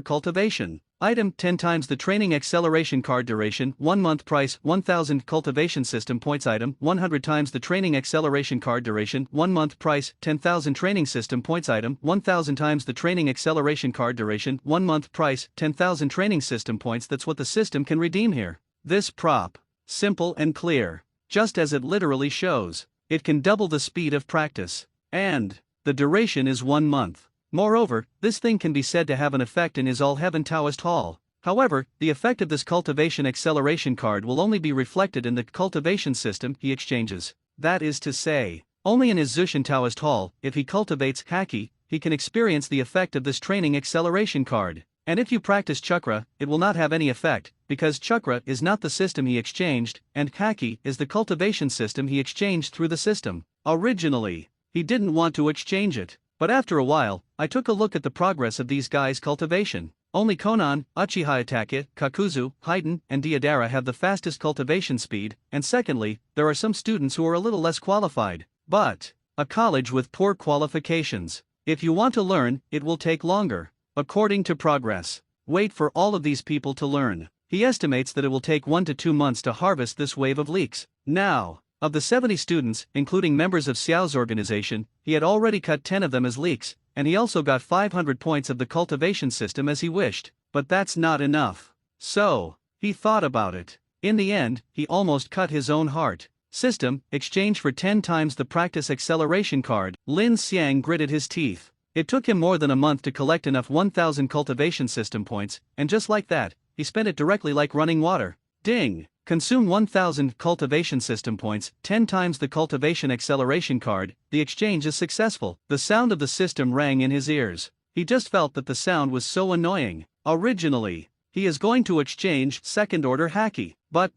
S1: cultivation. Item 10 times the training acceleration card duration, 1 month price, 1000 cultivation system points. Item 100 times the training acceleration card duration, 1 month price, 10,000 training system points. Item 1000 times the training acceleration card duration, 1 month price, 10,000 training system points. That's what the system can redeem here. This prop. Simple and clear. Just as it literally shows. it can double the speed of practice. And the duration is 1 month. Moreover, this thing can be said to have an effect in his All-Heaven Taoist Hall. However, the effect of this cultivation acceleration card will only be reflected in the cultivation system he exchanges. That is to say, only in his Zushin Taoist Hall, if he cultivates Haki, he can experience the effect of this training acceleration card. And if you practice chakra, it will not have any effect, because chakra is not the system he exchanged, and Haki is the cultivation system he exchanged through the system. Originally, he didn't want to exchange it, but after a while, I took a look at the progress of these guys' cultivation. Only Konan, Uchihayatake, Kakuzu, Haiden, and Deodara have the fastest cultivation speed, and secondly, there are some students who are a little less qualified. But a college with poor qualifications. If you want to learn, it will take longer. According to progress. Wait for all of these people to learn. He estimates that it will take 1 to 2 months to harvest this wave of leaks. Now, of the 70 students, including members of Xiao's organization, he had already cut 10 of them as leaks, and he also got 500 points of the cultivation system as he wished. But that's not enough. So, he thought about it. In the end, he almost cut his own heart. System, exchange for 10 times the practice acceleration card. Lin Xiang gritted his teeth. It took him more than a month to collect enough 1000 cultivation system points, and just like that, he spent it directly like running water. Ding! Consume 1000 cultivation system points, 10 times the cultivation acceleration card. The exchange is successful. The sound of the system rang in his ears. He just felt that the sound was so annoying. Originally, he is going to exchange second order Haki, but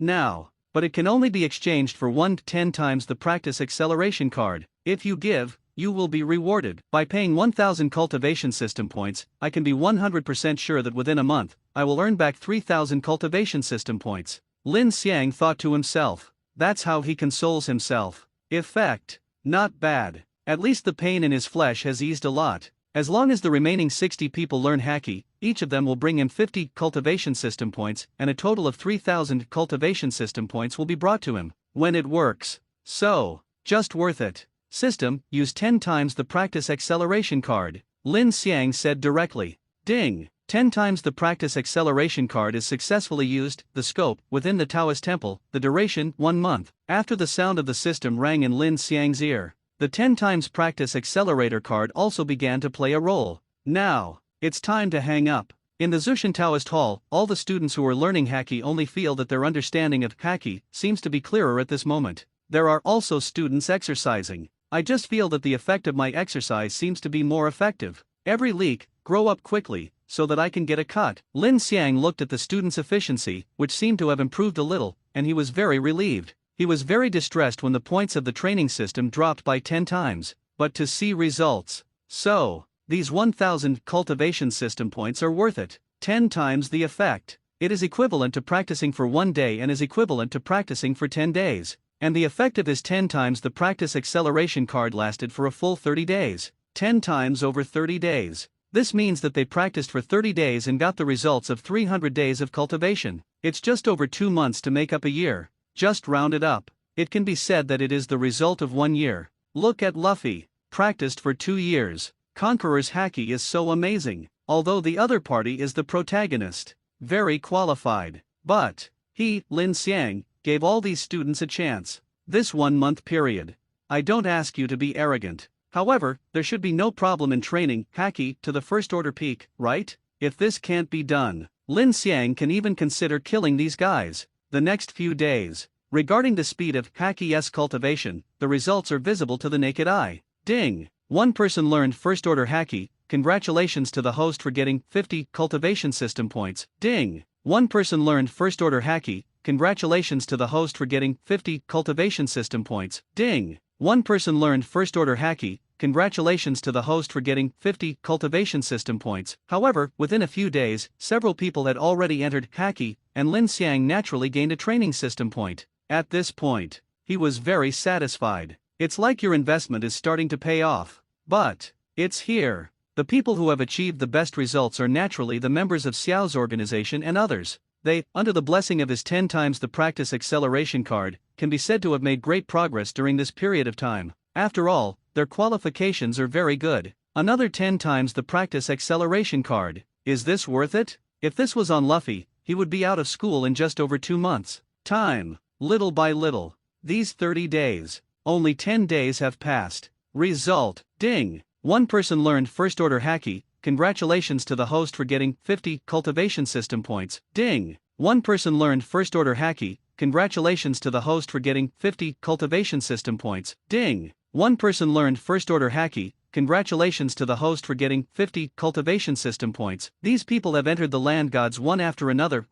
S1: it can only be exchanged for 1 to 10 times the practice acceleration card. If you give, you will be rewarded. By paying 1000 cultivation system points, I can be 100% sure that within a month, I will earn back 3000 cultivation system points. Lin Xiang thought to himself. That's how he consoles himself. Effect. Not bad. At least the pain in his flesh has eased a lot. As long as the remaining 60 people learn Haki, each of them will bring him 50 cultivation system points, and a total of 3000 cultivation system points will be brought to him, when it works. So, just worth it. System, use 10 times the practice acceleration card. Lin Xiang said directly. Ding! 10 times the practice acceleration card is successfully used. The scope, within the Taoist temple, the duration, 1 month. After the sound of the system rang in Lin Xiang's ear, the 10 times practice accelerator card also began to play a role. Now, it's time to hang up. In the Zushin Taoist Hall, all the students who are learning Haki only feel that their understanding of Haki seems to be clearer at this moment. There are also students exercising. I just feel that the effect of my exercise seems to be more effective. Every leak, grow up quickly, so that I can get a cut. Lin Xiang looked at the students' efficiency, which seemed to have improved a little, and he was very relieved. He was very distressed when the points of the training system dropped by 10 times, but to see results. So, these 1000 cultivation system points are worth it. 10 times the effect. It is equivalent to practicing for 1 day and is equivalent to practicing for 10 days. And the effect of his 10 times the practice acceleration card lasted for a full 30 days. 10 times over 30 days. This means that they practiced for 30 days and got the results of 300 days of cultivation. It's just over 2 months to make up a year. Just round it up. It can be said that it is the result of 1 year. Look at Luffy. Practiced for 2 years. Conqueror's Haki is so amazing, although the other party is the protagonist. Very qualified. But he, Lin Xiang, gave all these students a chance. This 1 month period. I don't ask you to be arrogant. However, there should be no problem in training Haki to the first order peak, right? If this can't be done, Lin Xiang can even consider killing these guys. The next few days. Regarding the speed of Haki's cultivation, the results are visible to the naked eye. Ding! 1 person learned first order Haki. Congratulations to the host for getting 50 cultivation system points. Ding! 1 person learned first order Haki. Congratulations to the host for getting 50 cultivation system points. Ding! 1 person learned first order Haki. Congratulations to the host for getting 50 cultivation system points. However, within a few days, several people had already entered Haki, and Lin Xiang naturally gained a training system point. At this point, he was very satisfied. It's like your investment is starting to pay off. But it's here. The people who have achieved the best results are naturally the members of Xiao's organization and others. They, under the blessing of his 10 times the practice acceleration card, can be said to have made great progress during this period of time. After all, their qualifications are very good. Another 10 times the practice acceleration card. Is this worth it? If this was on Luffy, he would be out of school in just over 2 months. Time. Little by little. These 30 days. only 10 days have passed. Result, ding. One person learned first order haki, congratulations to the host for getting 50 cultivation system points, ding. One person learned first order haki, congratulations to the host for getting 50 cultivation system points, ding. One person learned first order haki, congratulations to the host for getting 50 cultivation system points. These people have entered the land gods one after another,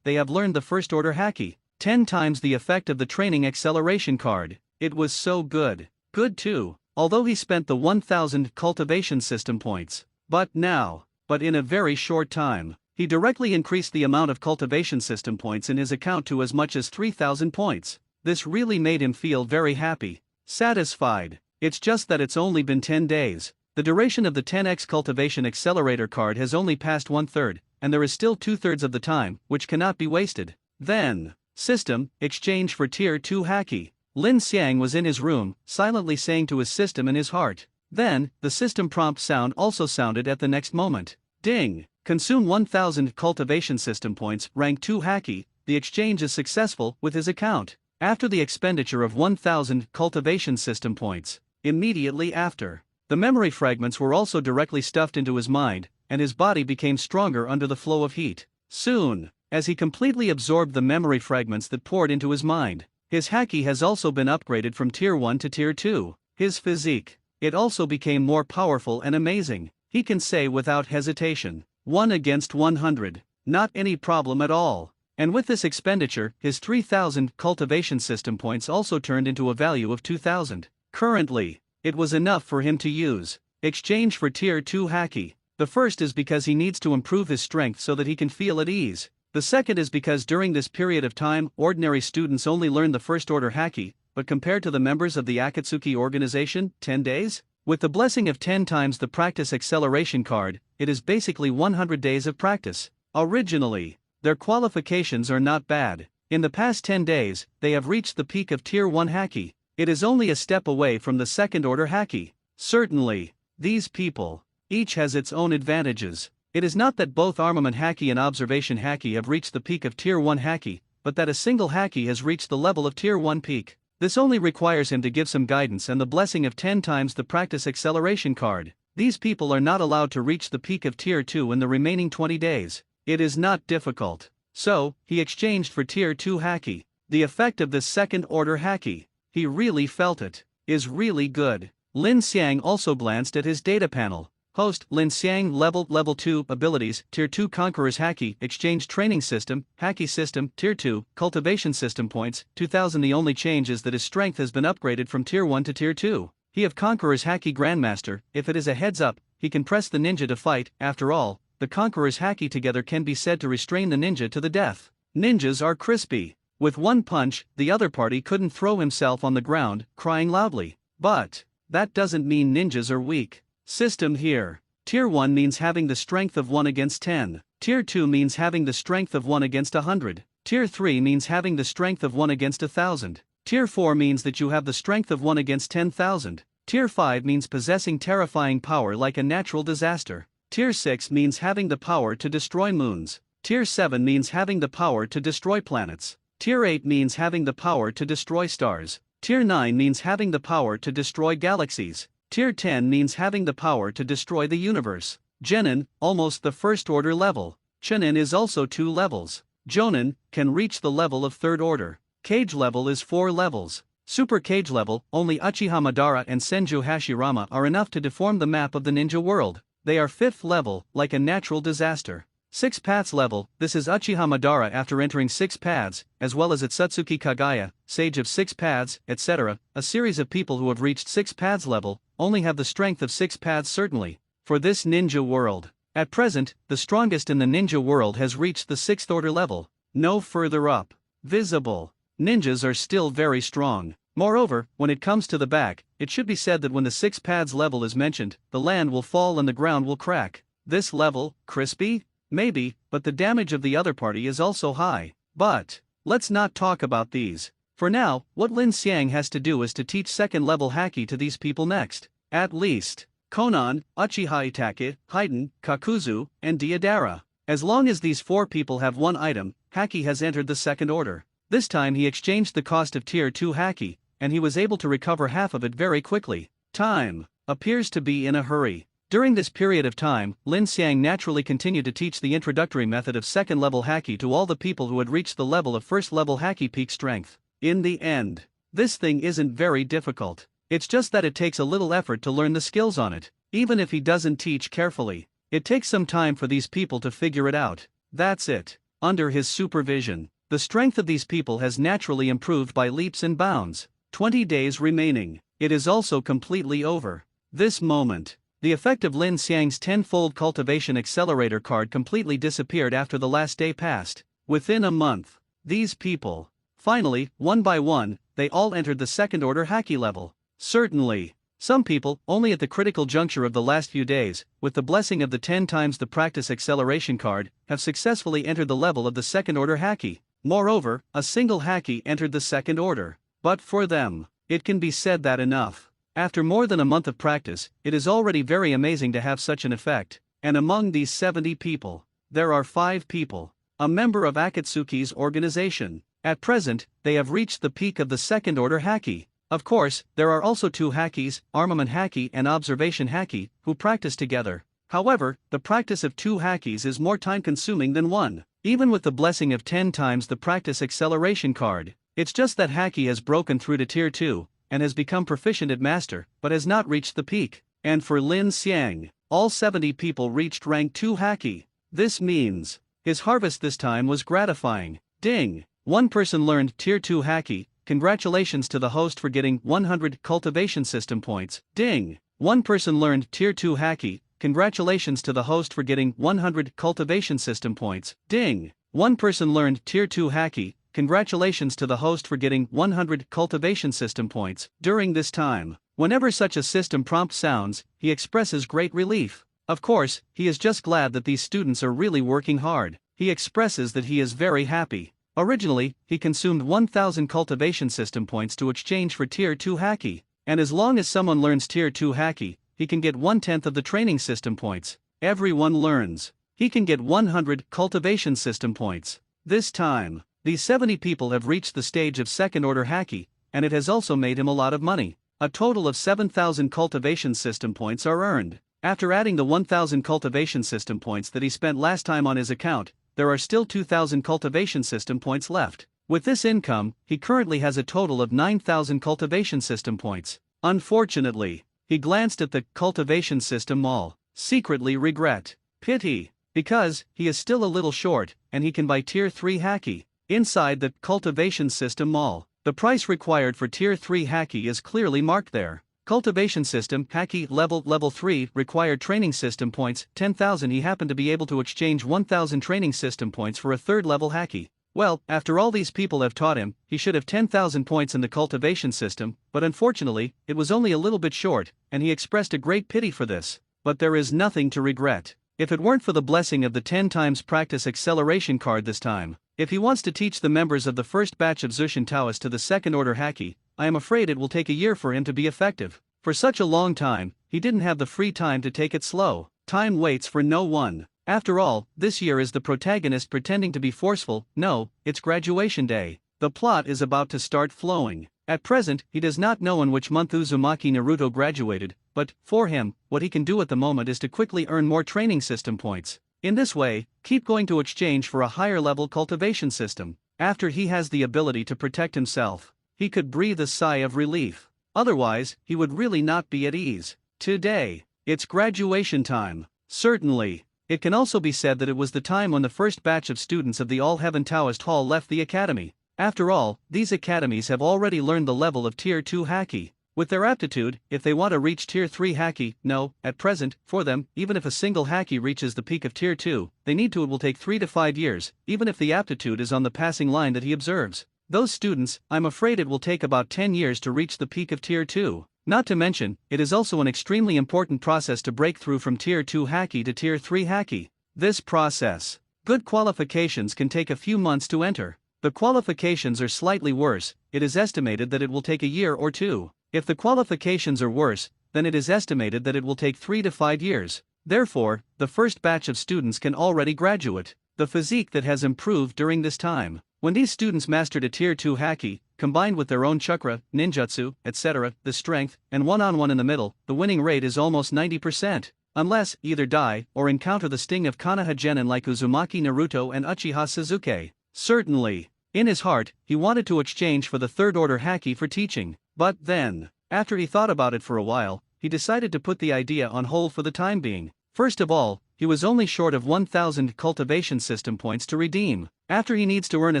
S1: they have learned the first order haki. 10 times the effect of the training acceleration card. It was so good. Good too, although he spent the 1000 cultivation system points. But in a very short time, he directly increased the amount of cultivation system points in his account to as much as 3000 points. This really made him feel very happy. Satisfied. It's just that it's only been 10 days. The duration of the 10x cultivation accelerator card has only passed 1/3, and there is still 2/3 of the time, which cannot be wasted. Then, system, exchange for tier 2 haki. Lin Xiang was in his room, silently saying to his system in his heart. Then, the system prompt sound also sounded at the next moment. Ding! Consume 1000 cultivation system points, rank 2 haki, the exchange is successful with his account. After the expenditure of 1000 cultivation system points, immediately after, the memory fragments were also directly stuffed into his mind, and his body became stronger under the flow of heat. Soon, as he completely absorbed the memory fragments that poured into his mind, his haki has also been upgraded from tier 1 to tier 2. His physique, it also became more powerful and amazing. He can say without hesitation, 1 against 100, not any problem at all. And with this expenditure, his 3000 cultivation system points also turned into a value of 2000. Currently, it was enough for him to use. Exchange for tier 2 haki. The first is because he needs to improve his strength so that he can feel at ease. The second is because during this period of time, ordinary students only learn the first order haki, but compared to the members of the Akatsuki organization, 10 days? With the blessing of 10 times the practice acceleration card, it is basically 100 days of practice. Originally, their qualifications are not bad. In the past 10 days, they have reached the peak of tier 1 haki. It is only a step away from the second order haki. Certainly, these people, each has its own advantages. It is not that both armament haki and observation haki have reached the peak of tier 1 haki, but that a single haki has reached the level of tier 1 peak. This only requires him to give some guidance and the blessing of 10 times the practice acceleration card. These people are not allowed to reach the peak of tier 2 in the remaining 20 days. It is not difficult. So, he exchanged for tier 2 haki. The effect of this second order haki, he really felt it, is really good. Lin Xiang also glanced at his data panel. Host, Lin Xiang level 2 abilities, tier 2 conqueror's haki, exchange training system, haki system, tier 2, cultivation system points, 2000. The only change is that his strength has been upgraded from tier 1 to tier 2. He of conqueror's haki grandmaster, if it is a heads up, he can press the ninja to fight. After all, the conqueror's haki together can be said to restrain the ninja to the death. Ninjas are crispy. With one punch, the other party couldn't throw himself on the ground, crying loudly. But that doesn't mean ninjas are weak. System here. Tier 1 means having the strength of 1 against 10. Tier 2 means having the strength of 1 against 100. Tier 3 means having the strength of 1 against 1000. Tier 4 means that you have the strength of 1 against 10,000. Tier 5 means possessing terrifying power like a natural disaster. Tier 6 means having the power to destroy moons. Tier 7 means having the power to destroy planets. Tier 8 means having the power to destroy stars. Tier 9 means having the power to destroy galaxies. Tier 10 means having the power to destroy the universe. Genin, almost the first order level. Chunin is also 2 levels. Jonin, can reach the level of 3rd order. Cage level is 4 levels. Super cage level, only Uchiha Madara and Senju Hashirama are enough to deform the map of the ninja world. They are 5th level, like a natural disaster. 6 paths level, this is Uchiha Madara after entering 6 paths, as well as Atsutsuki Kagaya, sage of 6 paths, etc. A series of people who have reached 6 paths level, only have the strength of 6 paths certainly. For this ninja world. At present, the strongest in the ninja world has reached the 6th order level. No further up. Visible. Ninjas are still very strong. Moreover, when it comes to the back, it should be said that when the 6 paths level is mentioned, the land will fall and the ground will crack. This level, crispy? Maybe, but the damage of the other party is also high. But let's not talk about these. For now, what Lin Xiang has to do is to teach 2nd level haki to these people next. At least, Konan, Uchiha Itachi, Haiden, Kakuzu, and Deidara. As long as these 4 people have 1 item, haki has entered the 2nd order. This time he exchanged the cost of tier 2 haki, and he was able to recover half of it very quickly. Time appears to be in a hurry. During this period of time, Lin Xiang naturally continued to teach the introductory method of second-level Haki to all the people who had reached the level of first-level Haki peak strength. In the end, this thing isn't very difficult. It's just that it takes a little effort to learn the skills on it. Even if he doesn't teach carefully, it takes some time for these people to figure it out. That's it. Under his supervision, the strength of these people has naturally improved by leaps and bounds. 20 days remaining. It is also completely over. This moment, the effect of Lin Xiang's 10-fold cultivation accelerator card completely disappeared after the last day passed. Within a month, these people, finally, one by one, they all entered the second-order Haki level. Certainly, some people, only at the critical juncture of the last few days, with the blessing of the 10 times the practice acceleration card, have successfully entered the level of the second-order Haki. Moreover, a single Haki entered the second order. But for them, it can be said that enough. After more than a month of practice, it is already very amazing to have such an effect. And among these 70 people, there are 5 people, a member of Akatsuki's organization. At present, they have reached the peak of the second-order Haki. Of course, there are also 2 Hakis, Armament Haki and Observation Haki, who practice together. However, the practice of 2 Hakis is more time-consuming than 1. Even with the blessing of 10 times the practice acceleration card, it's just that Haki has broken through to Tier 2, and has become proficient at Master, but has not reached the peak. And for Lin Xiang, all 70 people reached rank 2 Haki. This means, his harvest this time was gratifying. Ding! One person learned Tier 2 Haki. Congratulations to the host for getting 100 cultivation system points. Ding! One person learned Tier 2 Haki. Congratulations to the host for getting 100 cultivation system points. Ding! One person learned Tier 2 Haki. Congratulations to the host for getting 100 cultivation system points. During this time, whenever such a system prompt sounds, he expresses great relief. Of course, he is just glad that these students are really working hard. He expresses that he is very happy. Originally, he consumed 1000 cultivation system points to exchange for Tier 2 Haki. And as long as someone learns Tier 2 Haki, he can get 1/10 of the training system points. Everyone learns. He can get 100 cultivation system points. This time, these 70 people have reached the stage of second-order Haki, and it has also made him a lot of money. A total of 7,000 cultivation system points are earned. After adding the 1,000 cultivation system points that he spent last time on his account, there are still 2,000 cultivation system points left. With this income, he currently has a total of 9,000 cultivation system points. Unfortunately, he glanced at the cultivation system mall, secretly regret. Pity. Because, he is still a little short, and he can buy Tier 3 Haki. Inside the cultivation system mall, the price required for Tier 3 Haki is clearly marked there. Cultivation system Haki level 3 required training system points 10,000. He happened to be able to exchange 1,000 training system points for a third level Haki. Well, after all these people have taught him, he should have 10,000 points in the cultivation system, but unfortunately, it was only a little bit short, and he expressed a great pity for this. But there is nothing to regret. If it weren't for the blessing of the 10 times practice acceleration card this time, if he wants to teach the members of the first batch of Zushin Taoists to the second-order Haki, I am afraid it will take a year for him to be effective. For such a long time, he didn't have the free time to take it slow. Time waits for no one. After all, this year is the protagonist pretending to be forceful. No, it's graduation day. The plot is about to start flowing. At present, he does not know in which month Uzumaki Naruto graduated, but, for him, what he can do at the moment is to quickly earn more training system points. In this way, keep going to exchange for a higher level cultivation system. After he has the ability to protect himself, he could breathe a sigh of relief. Otherwise, he would really not be at ease. Today, it's graduation time. Certainly, it can also be said that it was the time when the first batch of students of the All Heaven Taoist Hall left the academy. After all, these academies have already learned the level of Tier 2 Haki. With their aptitude, if they want to reach Tier 3 Haki, no, at present, for them, even if a single Haki reaches the peak of Tier 2, they need to. It will take 3 to 5 years, even if the aptitude is on the passing line that he observes. Those students, I'm afraid it will take about 10 years to reach the peak of Tier 2. Not to mention, it is also an extremely important process to break through from Tier 2 Haki to Tier 3 Haki. This process, good qualifications can take a few months to enter. The qualifications are slightly worse, it is estimated that it will take a year or 2. If the qualifications are worse, then it is estimated that it will take 3 to 5 years. Therefore, the first batch of students can already graduate. The physique that has improved during this time. When these students mastered a Tier 2 Haki, combined with their own chakra, ninjutsu, etc., the strength, and one-on-one in the middle, the winning rate is almost 90%. Unless, either die, or encounter the sting of Konoha Genin like Uzumaki Naruto and Uchiha Sasuke. Certainly. In his heart, he wanted to exchange for the third-order haki for teaching. But then, after he thought about it for a while, he decided to put the idea on hold for the time being. First of all, he was only short of 1,000 cultivation system points to redeem. After he needs to earn a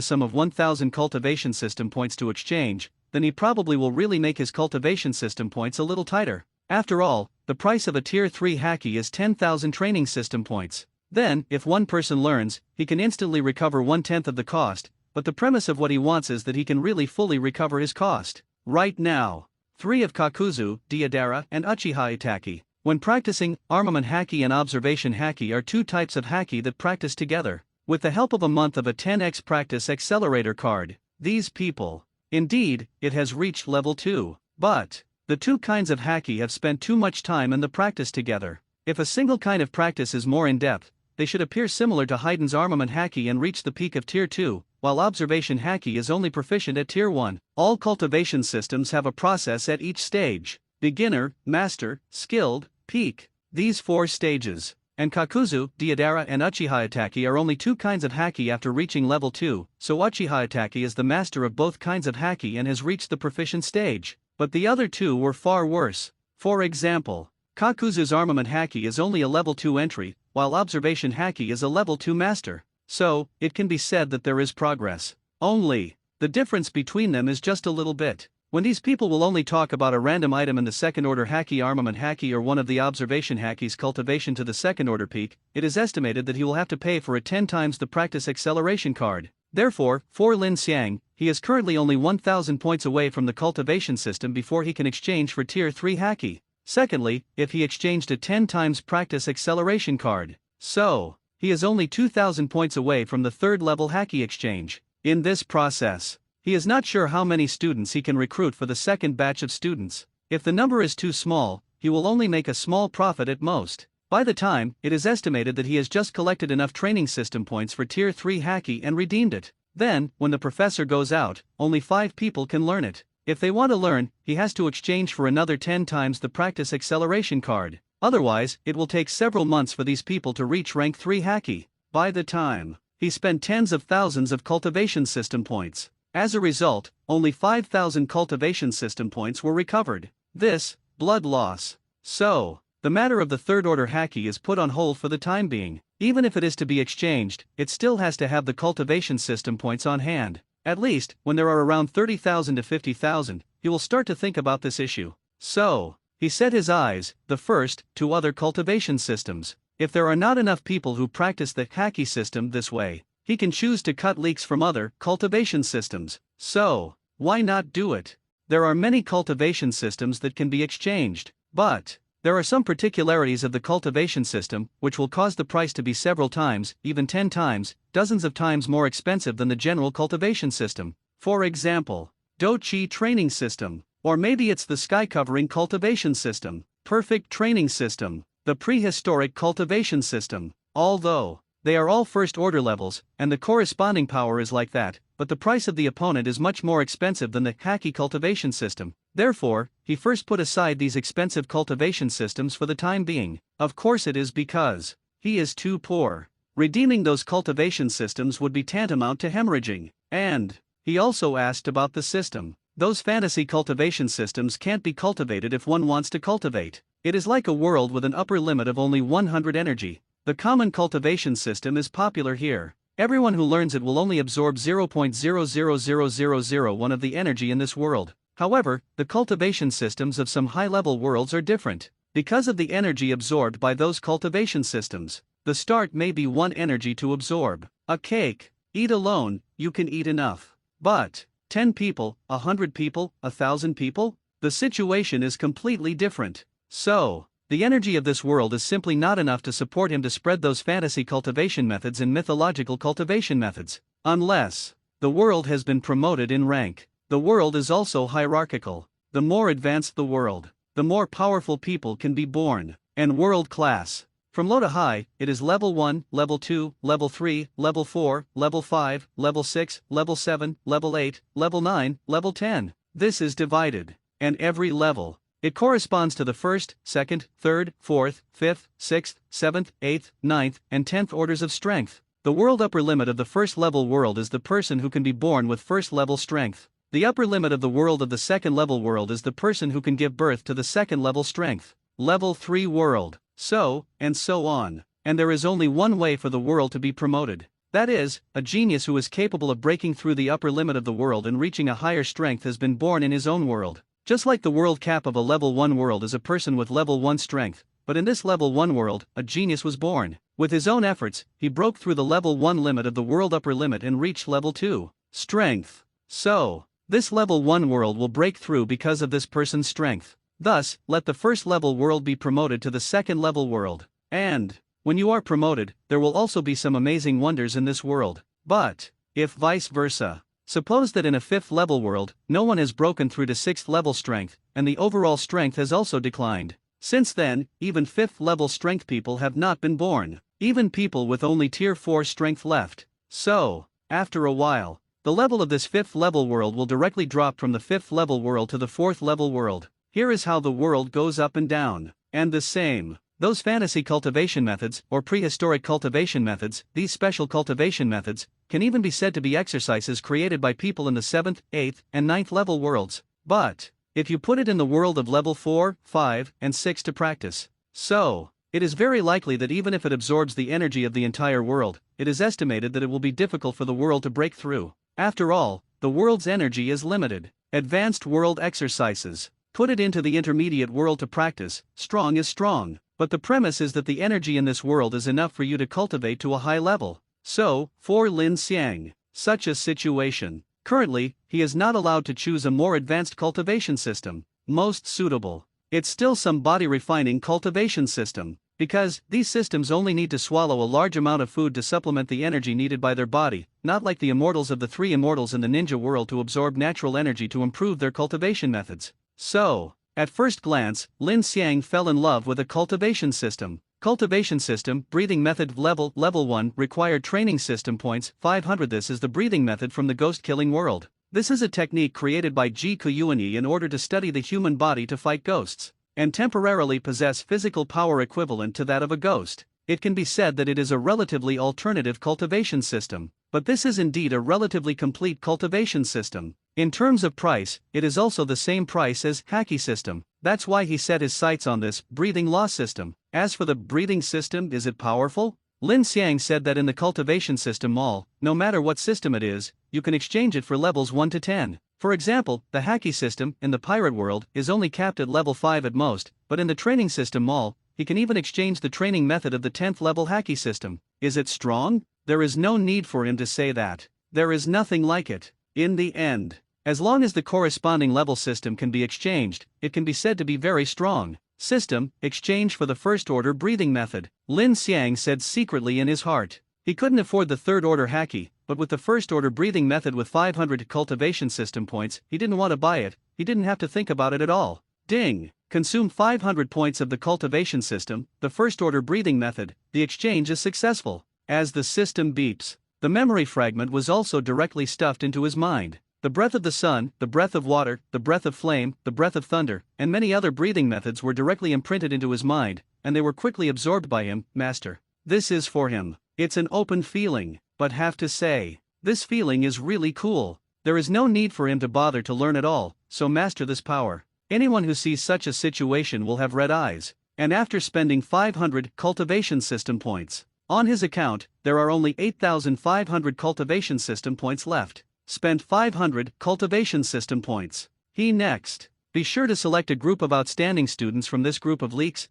S1: sum of 1,000 cultivation system points to exchange, then he probably will really make his cultivation system points a little tighter. After all, the price of a tier 3 haki is 10,000 training system points. Then, if one person learns, he can instantly recover 1/10 of the cost, but the premise of what he wants is that he can really fully recover his cost. Right now, 3 of Kakuzu, Deidara, and Uchiha Itaki, when practicing, armament haki and observation haki are 2 types of haki that practice together. With the help of a month of a 10x practice accelerator card, these people, indeed, it has reached level 2. But the 2 kinds of haki have spent too much time in the practice together. If a single kind of practice is more in-depth, they should appear similar to Heiden's armament haki and reach the peak of tier 2, while observation haki is only proficient at tier 1. All cultivation systems have a process at each stage: beginner, master, skilled, peak. These 4 stages. And Kakuzu, Deidara and Uchiha Itaki are only 2 kinds of haki after reaching level 2, so Uchiha Itaki is the master of both kinds of haki and has reached the proficient stage. But the other 2 were far worse. For example, Kakuzu's armament haki is only a level 2 entry, while observation haki is a level 2 master. So, it can be said that there is progress. Only, the difference between them is just a little bit. When these people will only talk about a random item in the second-order haki armament haki or one of the observation haki's cultivation to the second-order peak, it is estimated that he will have to pay for it 10 times the practice acceleration card. Therefore, for Lin Xiang, he is currently only 1,000 points away from the cultivation system before he can exchange for tier 3 haki. Secondly, if he exchanged a 10 times practice acceleration card, so, he is only 2,000 points away from the 3rd level haki exchange. In this process, he is not sure how many students he can recruit for the second batch of students. If the number is too small, he will only make a small profit at most. By the time, it is estimated that he has just collected enough training system points for tier 3 haki and redeemed it. Then, when the professor goes out, only 5 people can learn it. If they want to learn, he has to exchange for another 10 times the practice acceleration card. Otherwise, it will take several months for these people to reach rank 3 haki. By the time, he spent tens of thousands of cultivation system points. As a result, only 5,000 cultivation system points were recovered. This, blood loss. So, the matter of the 3rd order haki is put on hold for the time being. Even if it is to be exchanged, it still has to have the cultivation system points on hand. At least, when there are around 30,000 to 50,000, he will start to think about this issue. So, he set his eyes, the first, to other cultivation systems. If there are not enough people who practice the haki system this way, he can choose to cut leaks from other cultivation systems. So, why not do it? There are many cultivation systems that can be exchanged, but there are some particularities of the cultivation system which will cause the price to be several times, even 10 times, dozens of times more expensive than the general cultivation system. For example, Do-Chi training system, or maybe it's the sky-covering cultivation system, perfect training system, the prehistoric cultivation system. Although they are all first-order levels, and the corresponding power is like that, but the price of the opponent is much more expensive than the haki cultivation system. Therefore, he first put aside these expensive cultivation systems for the time being. Of course it is because he is too poor. Redeeming those cultivation systems would be tantamount to hemorrhaging. And he also asked about the system. Those fantasy cultivation systems can't be cultivated if one wants to cultivate. It is like a world with an upper limit of only 100 energy. The common cultivation system is popular here. Everyone who learns it will only absorb 0.000001 of the energy in this world. However, the cultivation systems of some high-level worlds are different. Because of the energy absorbed by those cultivation systems, the start may be 1 energy to absorb. A cake, eat alone, you can eat enough. But 10 people, 100 people, 1,000 people? The situation is completely different. So, the energy of this world is simply not enough to support him to spread those fantasy cultivation methods and mythological cultivation methods. Unless the world has been promoted in rank. The world is also hierarchical. The more advanced the world, the more powerful people can be born, and world class. From low to high, it is level 1, level 2, level 3, level 4, level 5, level 6, level 7, level 8, level 9, level 10. This is divided. And every level, it corresponds to the first, second, third, fourth, fifth, sixth, seventh, eighth, ninth, and 10th orders of strength. The world upper limit of the first level world is the person who can be born with first level strength. The upper limit of the world of the second level world is the person who can give birth to the second level strength. Level 3 world. So, and so on. And there is only one way for the world to be promoted. That is, a genius who is capable of breaking through the upper limit of the world and reaching a higher strength has been born in his own world. Just like the world cap of a level 1 world is a person with level 1 strength, but in this level 1 world, a genius was born. With his own efforts, he broke through the level 1 limit of the world upper limit and reached level 2 strength. So, this level 1 world will break through because of this person's strength. Thus, let the first level world be promoted to the second level world. And, when you are promoted, there will also be some amazing wonders in this world. But, if vice versa, suppose that in a 5th level world, no one has broken through to 6th level strength, and the overall strength has also declined. Since then, even 5th level strength people have not been born. Even people with only tier 4 strength left. So, after a while, the level of this 5th level world will directly drop from the 5th level world to the 4th level world. Here is how the world goes up and down. And the same. Those fantasy cultivation methods, or prehistoric cultivation methods, these special cultivation methods, can even be said to be exercises created by people in the 7th, 8th, and 9th level worlds. But, if you put it in the world of level 4, 5, and 6 to practice, so, it is very likely that even if it absorbs the energy of the entire world, it is estimated that it will be difficult for the world to break through. After all, the world's energy is limited. Advanced world exercises. Put it into the intermediate world to practice, strong is strong. But the premise is that the energy in this world is enough for you to cultivate to a high level. So, for Lin Xiang, such a situation. Currently, he is not allowed to choose a more advanced cultivation system, most suitable. It's still some body refining cultivation system, because these systems only need to swallow a large amount of food to supplement the energy needed by their body, not like the immortals of the 3 immortals in the ninja world to absorb natural energy to improve their cultivation methods. So, at first glance, Lin Xiang fell in love with a cultivation system. Cultivation system, breathing method level 1, required training system points 500. This is the breathing method from the ghost killing world. This is a technique created by Ji Kuyuani in order to study the human body to fight ghosts, and temporarily possess physical power equivalent to that of a ghost. It can be said that it is a relatively alternative cultivation system, but this is indeed a relatively complete cultivation system. In terms of price, it is also the same price as Haki system. That's why he set his sights on this breathing law system. As for the breathing system, is it powerful? Lin Xiang said that in the cultivation system no matter what system it is, you can exchange it for levels 1 to 10. For example, the Haki system, in the pirate world, is only capped at level 5 at most, but in the training system he can even exchange the training method of the 10th level Haki system. Is it strong? There is no need for him to say that. There is nothing like it. In the end, as long as the corresponding level system can be exchanged, it can be said to be very strong. System, exchange for the first order breathing method. Lin Xiang said secretly in his heart. He couldn't afford the third order Haki, but with the first order breathing method with 500 cultivation system points, he didn't want to buy it, he didn't have to think about it at all. Ding! Consume 500 points of the cultivation system, the first order breathing method, the exchange is successful. As the system beeps, the memory fragment was also directly stuffed into his mind. The breath of the sun, the breath of water, the breath of flame, the breath of thunder, and many other breathing methods were directly imprinted into his mind, and they were quickly absorbed by him. Master, this is for him. It's an open feeling, but have to say, this feeling is really cool. There is no need for him to bother to learn at all, so master this power. Anyone who sees such a situation will have red eyes. And after spending 500 cultivation system points on his account, there are only 8,500 cultivation system points left. Spent 500 cultivation system points. He next. Be sure to select a group of outstanding students from this group of leaks,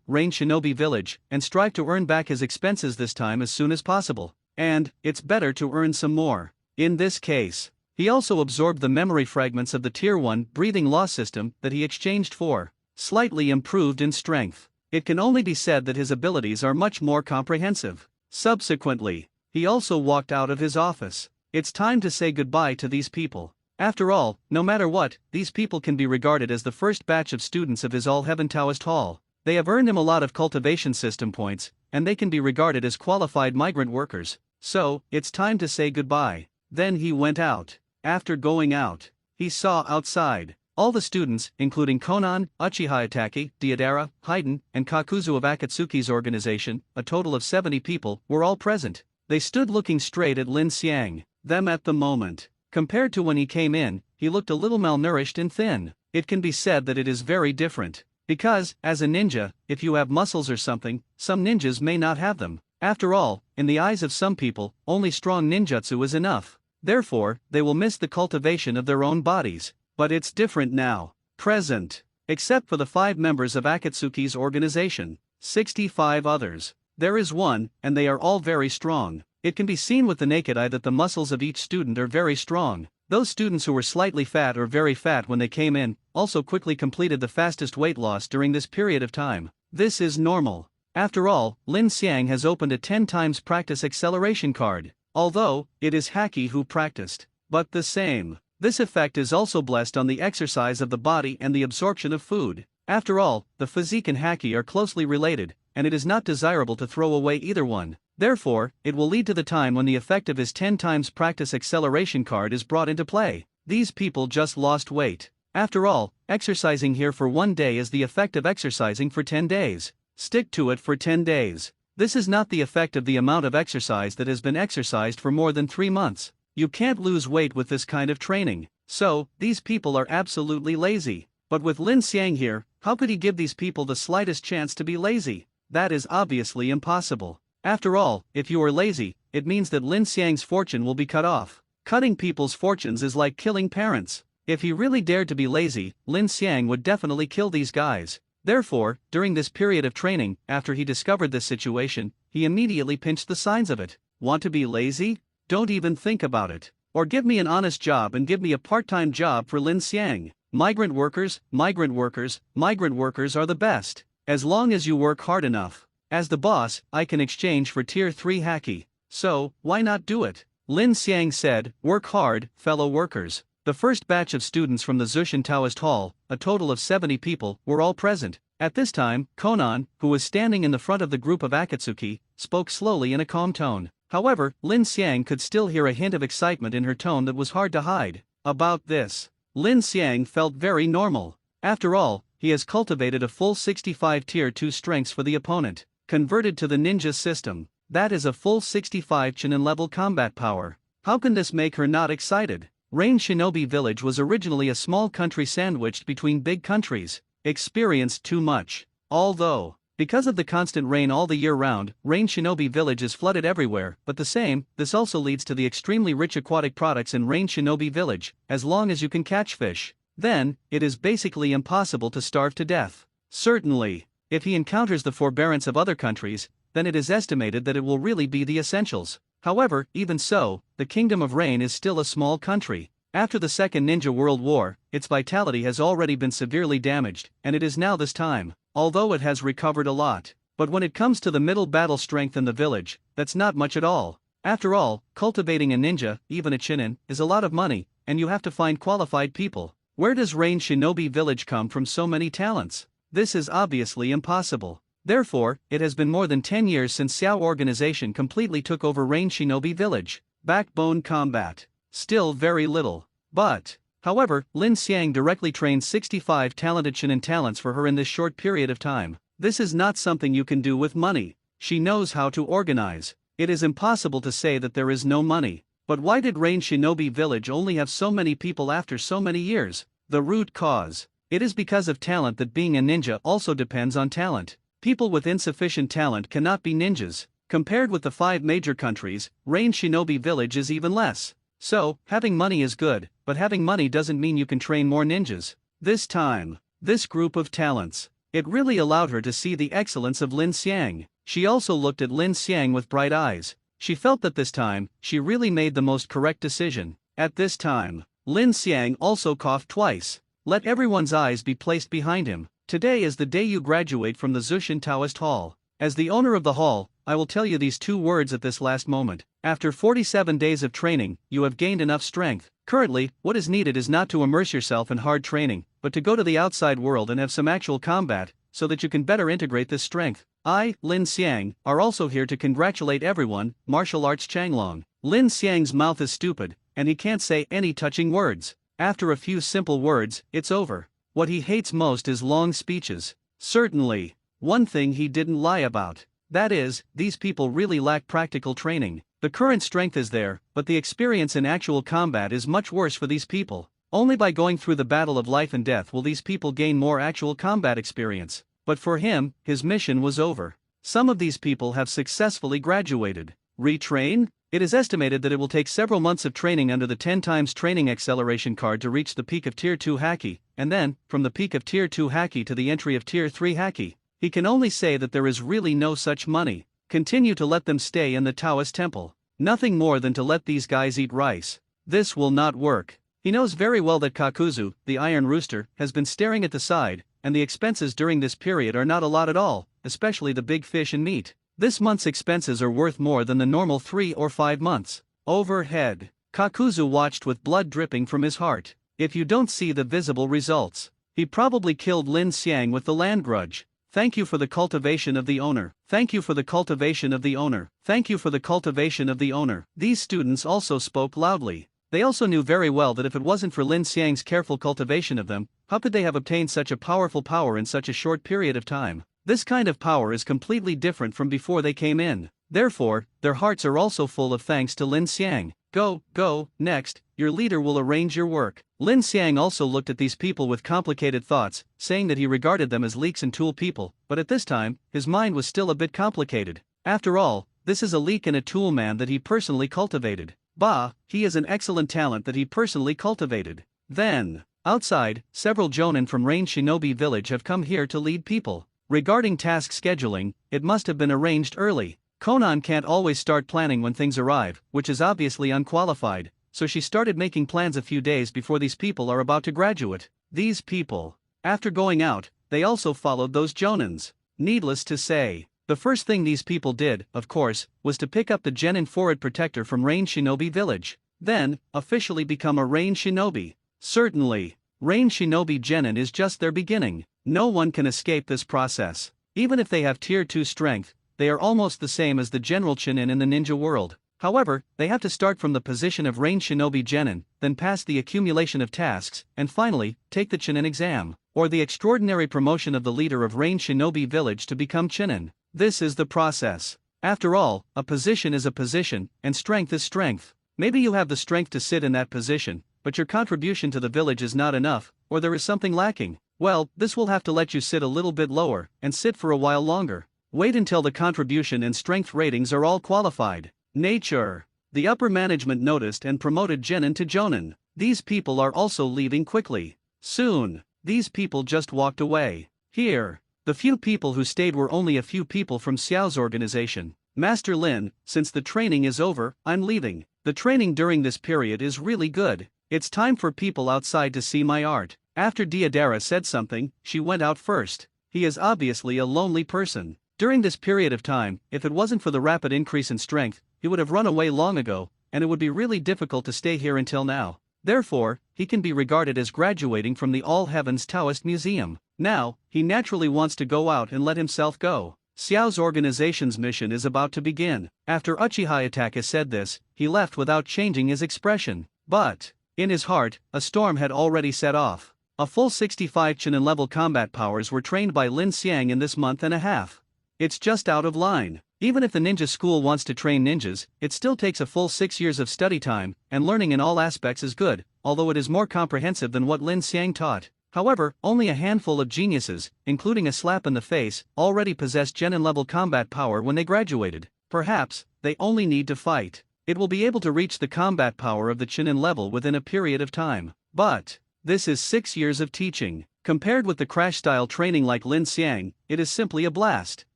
S1: Rain Shinobi Village, and strive to earn back his expenses this time as soon as possible. And, it's better to earn some more. In this case, he also absorbed the memory fragments of the Tier 1 breathing law system that he exchanged for, slightly improved in strength. It can only be said that his abilities are much more comprehensive. Subsequently, he also walked out of his office. It's time to say goodbye to these people. After all, no matter what, these people can be regarded as the first batch of students of his All Heaven Taoist Hall. They have earned him a lot of cultivation system points, and they can be regarded as qualified migrant workers. So, it's time to say goodbye. Then he went out. After going out, he saw outside. All the students, including Konan, Uchiha Itaki, Deidara, Haiden, and Kakuzu of Akatsuki's organization, a total of 70 people, were all present. They stood looking straight at Lin Xiang. Them at the moment. Compared to when he came in, he looked a little malnourished and thin. It can be said that it is very different. Because, as a ninja, if you have muscles or something, some ninjas may not have them. After all, in the eyes of some people, only strong ninjutsu is enough. Therefore, they will miss the cultivation of their own bodies. But it's different now. Present. Except for the 5 members of Akatsuki's organization. 65 others. There is one, and they are all very strong. It can be seen with the naked eye that the muscles of each student are very strong. Those students who were slightly fat or very fat when they came in, also quickly completed the fastest weight loss during this period of time. This is normal. After all, Lin Xiang has opened a 10 times practice acceleration card. Although, it is Haki who practiced. But the same. This effect is also blessed on the exercise of the body and the absorption of food. After all, the physique and Haki are closely related, and it is not desirable to throw away either one. Therefore, it will lead to the time when the effect of his 10 times practice acceleration card is brought into play. These people just lost weight. After all, exercising here for 1 day is the effect of exercising for 10 days. Stick to it for 10 days. This is not the effect of the amount of exercise that has been exercised for more than 3 months. You can't lose weight with this kind of training. So, these people are absolutely lazy. But with Lin Xiang here, how could he give these people the slightest chance to be lazy? That is obviously impossible. After all, if you are lazy, it means that Lin Xiang's fortune will be cut off. Cutting people's fortunes is like killing parents. If he really dared to be lazy, Lin Xiang would definitely kill these guys. Therefore, during this period of training, after he discovered this situation, he immediately pinched the signs of it. Want to be lazy? Don't even think about it. Or give me an honest job and give me a part-time job for Lin Xiang. Migrant workers, migrant workers, migrant workers are the best. As long as you work hard enough. As the boss, I can exchange for tier 3 Haki. So, why not do it? Lin Xiang said, work hard, fellow workers. The first batch of students from the Zushin Taoist Hall, a total of 70 people, were all present. At this time, Konan, who was standing in the front of the group of Akatsuki, spoke slowly in a calm tone. However, Lin Xiang could still hear a hint of excitement in her tone that was hard to hide. About this, Lin Xiang felt very normal. After all, he has cultivated a full 65 tier 2 strengths for the opponent. Converted to the ninja system, that is a full 65 Chunin level combat power. How can this make her not excited? Rain Shinobi Village was originally a small country sandwiched between big countries. Experienced too much. Although, because of the constant rain all the year round, Rain Shinobi Village is flooded everywhere, but this also leads to the extremely rich aquatic products in Rain Shinobi Village. As long as you can catch fish, then, it is basically impossible to starve to death. Certainly. If he encounters the forbearance of other countries, then it is estimated that it will really be the essentials. However, even so, the Kingdom of Rain is still a small country. After the Second Ninja World War, its vitality has already been severely damaged, and it is now this time, although it has recovered a lot. But when it comes to the middle battle strength in the village, that's not much at all. After all, cultivating a ninja, even a Chunin, is a lot of money, and you have to find qualified people. Where does Rain Shinobi Village come from so many talents? This is obviously impossible. Therefore, it has been more than 10 years since Xiao organization completely took over Rain Shinobi Village. Backbone combat. Still very little. But, however, Lin Xiang directly trained 65 talented Chunin talents for her in this short period of time. This is not something you can do with money. She knows how to organize. It is impossible to say that there is no money. But why did Rain Shinobi Village only have so many people after so many years? The root cause. It is because of talent that being a ninja also depends on talent. People with insufficient talent cannot be ninjas. Compared with the 5 major countries, Rain Shinobi Village is even less. So, having money is good, but having money doesn't mean you can train more ninjas. This time, this group of talents, it really allowed her to see the excellence of Lin Xiang. She also looked at Lin Xiang with bright eyes. She felt that this time, she really made the most correct decision. At this time, Lin Xiang also coughed twice. Let everyone's eyes be placed behind him. Today is the day you graduate from the Zushin Taoist Hall. As the owner of the hall, I will tell you these 2 words at this last moment. After 47 days of training, you have gained enough strength. Currently, what is needed is not to immerse yourself in hard training, but to go to the outside world and have some actual combat, so that you can better integrate this strength. I, Lin Xiang, are also here to congratulate everyone, martial arts Changlong. Lin Xiang's mouth is stupid, and he can't say any touching words. After a few simple words, it's over. What he hates most is long speeches. Certainly. One thing he didn't lie about. That is, these people really lack practical training. The current strength is there, but the experience in actual combat is much worse for these people. Only by going through the battle of life and death will these people gain more actual combat experience. But for him, his mission was over. Some of these people have successfully graduated. Retrain? It is estimated that it will take several months of training under the 10 times training acceleration card to reach the peak of Tier 2 Haki, and then, from the peak of Tier 2 Haki to the entry of Tier 3 Haki. He can only say that there is really no such money. Continue to let them stay in the Taoist temple. Nothing more than to let these guys eat rice. This will not work. He knows very well that Kakuzu, the Iron Rooster, has been staring at the side, and the expenses during this period are not a lot at all, especially the big fish and meat. This month's expenses are worth more than the normal 3 or 5 months. Overhead. Kakuzu watched with blood dripping from his heart. If you don't see the visible results, he probably killed Lin Xiang with the land grudge. Thank you for the cultivation of the owner. Thank you for the cultivation of the owner. Thank you for the cultivation of the owner. These students also spoke loudly. They also knew very well that if it wasn't for Lin Xiang's careful cultivation of them, how could they have obtained such a powerful power in such a short period of time? This kind of power is completely different from before they came in. Therefore, their hearts are also full of thanks to Lin Xiang. Go, next, your leader will arrange your work. Lin Xiang also looked at these people with complicated thoughts, saying that he regarded them as leeks and tool people, but at this time, his mind was still a bit complicated. After all, this is a leek and a tool man that he personally cultivated. Bah, he is an excellent talent that he personally cultivated. Then, outside, several jonin from Rain Shinobi Village have come here to lead people. Regarding task scheduling, it must have been arranged early. Konan can't always start planning when things arrive, which is obviously unqualified, so she started making plans a few days before these people are about to graduate. These people. After going out, they also followed those jonins. Needless to say, the first thing these people did, of course, was to pick up the genin forward protector from Rain Shinobi Village. Then, officially become a Rain Shinobi. Certainly, Rain Shinobi genin is just their beginning. No one can escape this process. Even if they have Tier 2 strength, they are almost the same as the general Chunin in the ninja world. However, they have to start from the position of Rain Shinobi Genin, then pass the accumulation of tasks, and finally, take the Chunin exam, or the extraordinary promotion of the leader of Rain Shinobi Village to become Chunin. This is the process. After all, a position is a position, and strength is strength. Maybe you have the strength to sit in that position, but your contribution to the village is not enough, or there is something lacking. Well, this will have to let you sit a little bit lower, and sit for a while longer. Wait until the contribution and strength ratings are all qualified. Nature. The upper management noticed and promoted Genin to Jonin. These people are also leaving quickly. Soon, these people just walked away. Here, the few people who stayed were only a few people from Xiao's organization. Master Lin, since the training is over, I'm leaving. The training during this period is really good. It's time for people outside to see my art. After Diodara said something, she went out first. He is obviously a lonely person. During this period of time, if it wasn't for the rapid increase in strength, he would have run away long ago, and it would be really difficult to stay here until now. Therefore, he can be regarded as graduating from the All Heavens Taoist Museum. Now, he naturally wants to go out and let himself go. Xiao's organization's mission is about to begin. After Uchiha Itaka said this, he left without changing his expression. But, in his heart, a storm had already set off. A full 65 Chunin level combat powers were trained by Lin Xiang in this month and a half. It's just out of line. Even if the ninja school wants to train ninjas, it still takes a full 6 years of study time, and learning in all aspects is good, although it is more comprehensive than what Lin Xiang taught. However, only a handful of geniuses, including a slap in the face, already possess Genin-level combat power when they graduated. Perhaps, they only need to fight. It will be able to reach the combat power of the Chunin level within a period of time. But, this is 6 years of teaching. Compared with the crash-style training like Lin Xiang, it is simply a blast.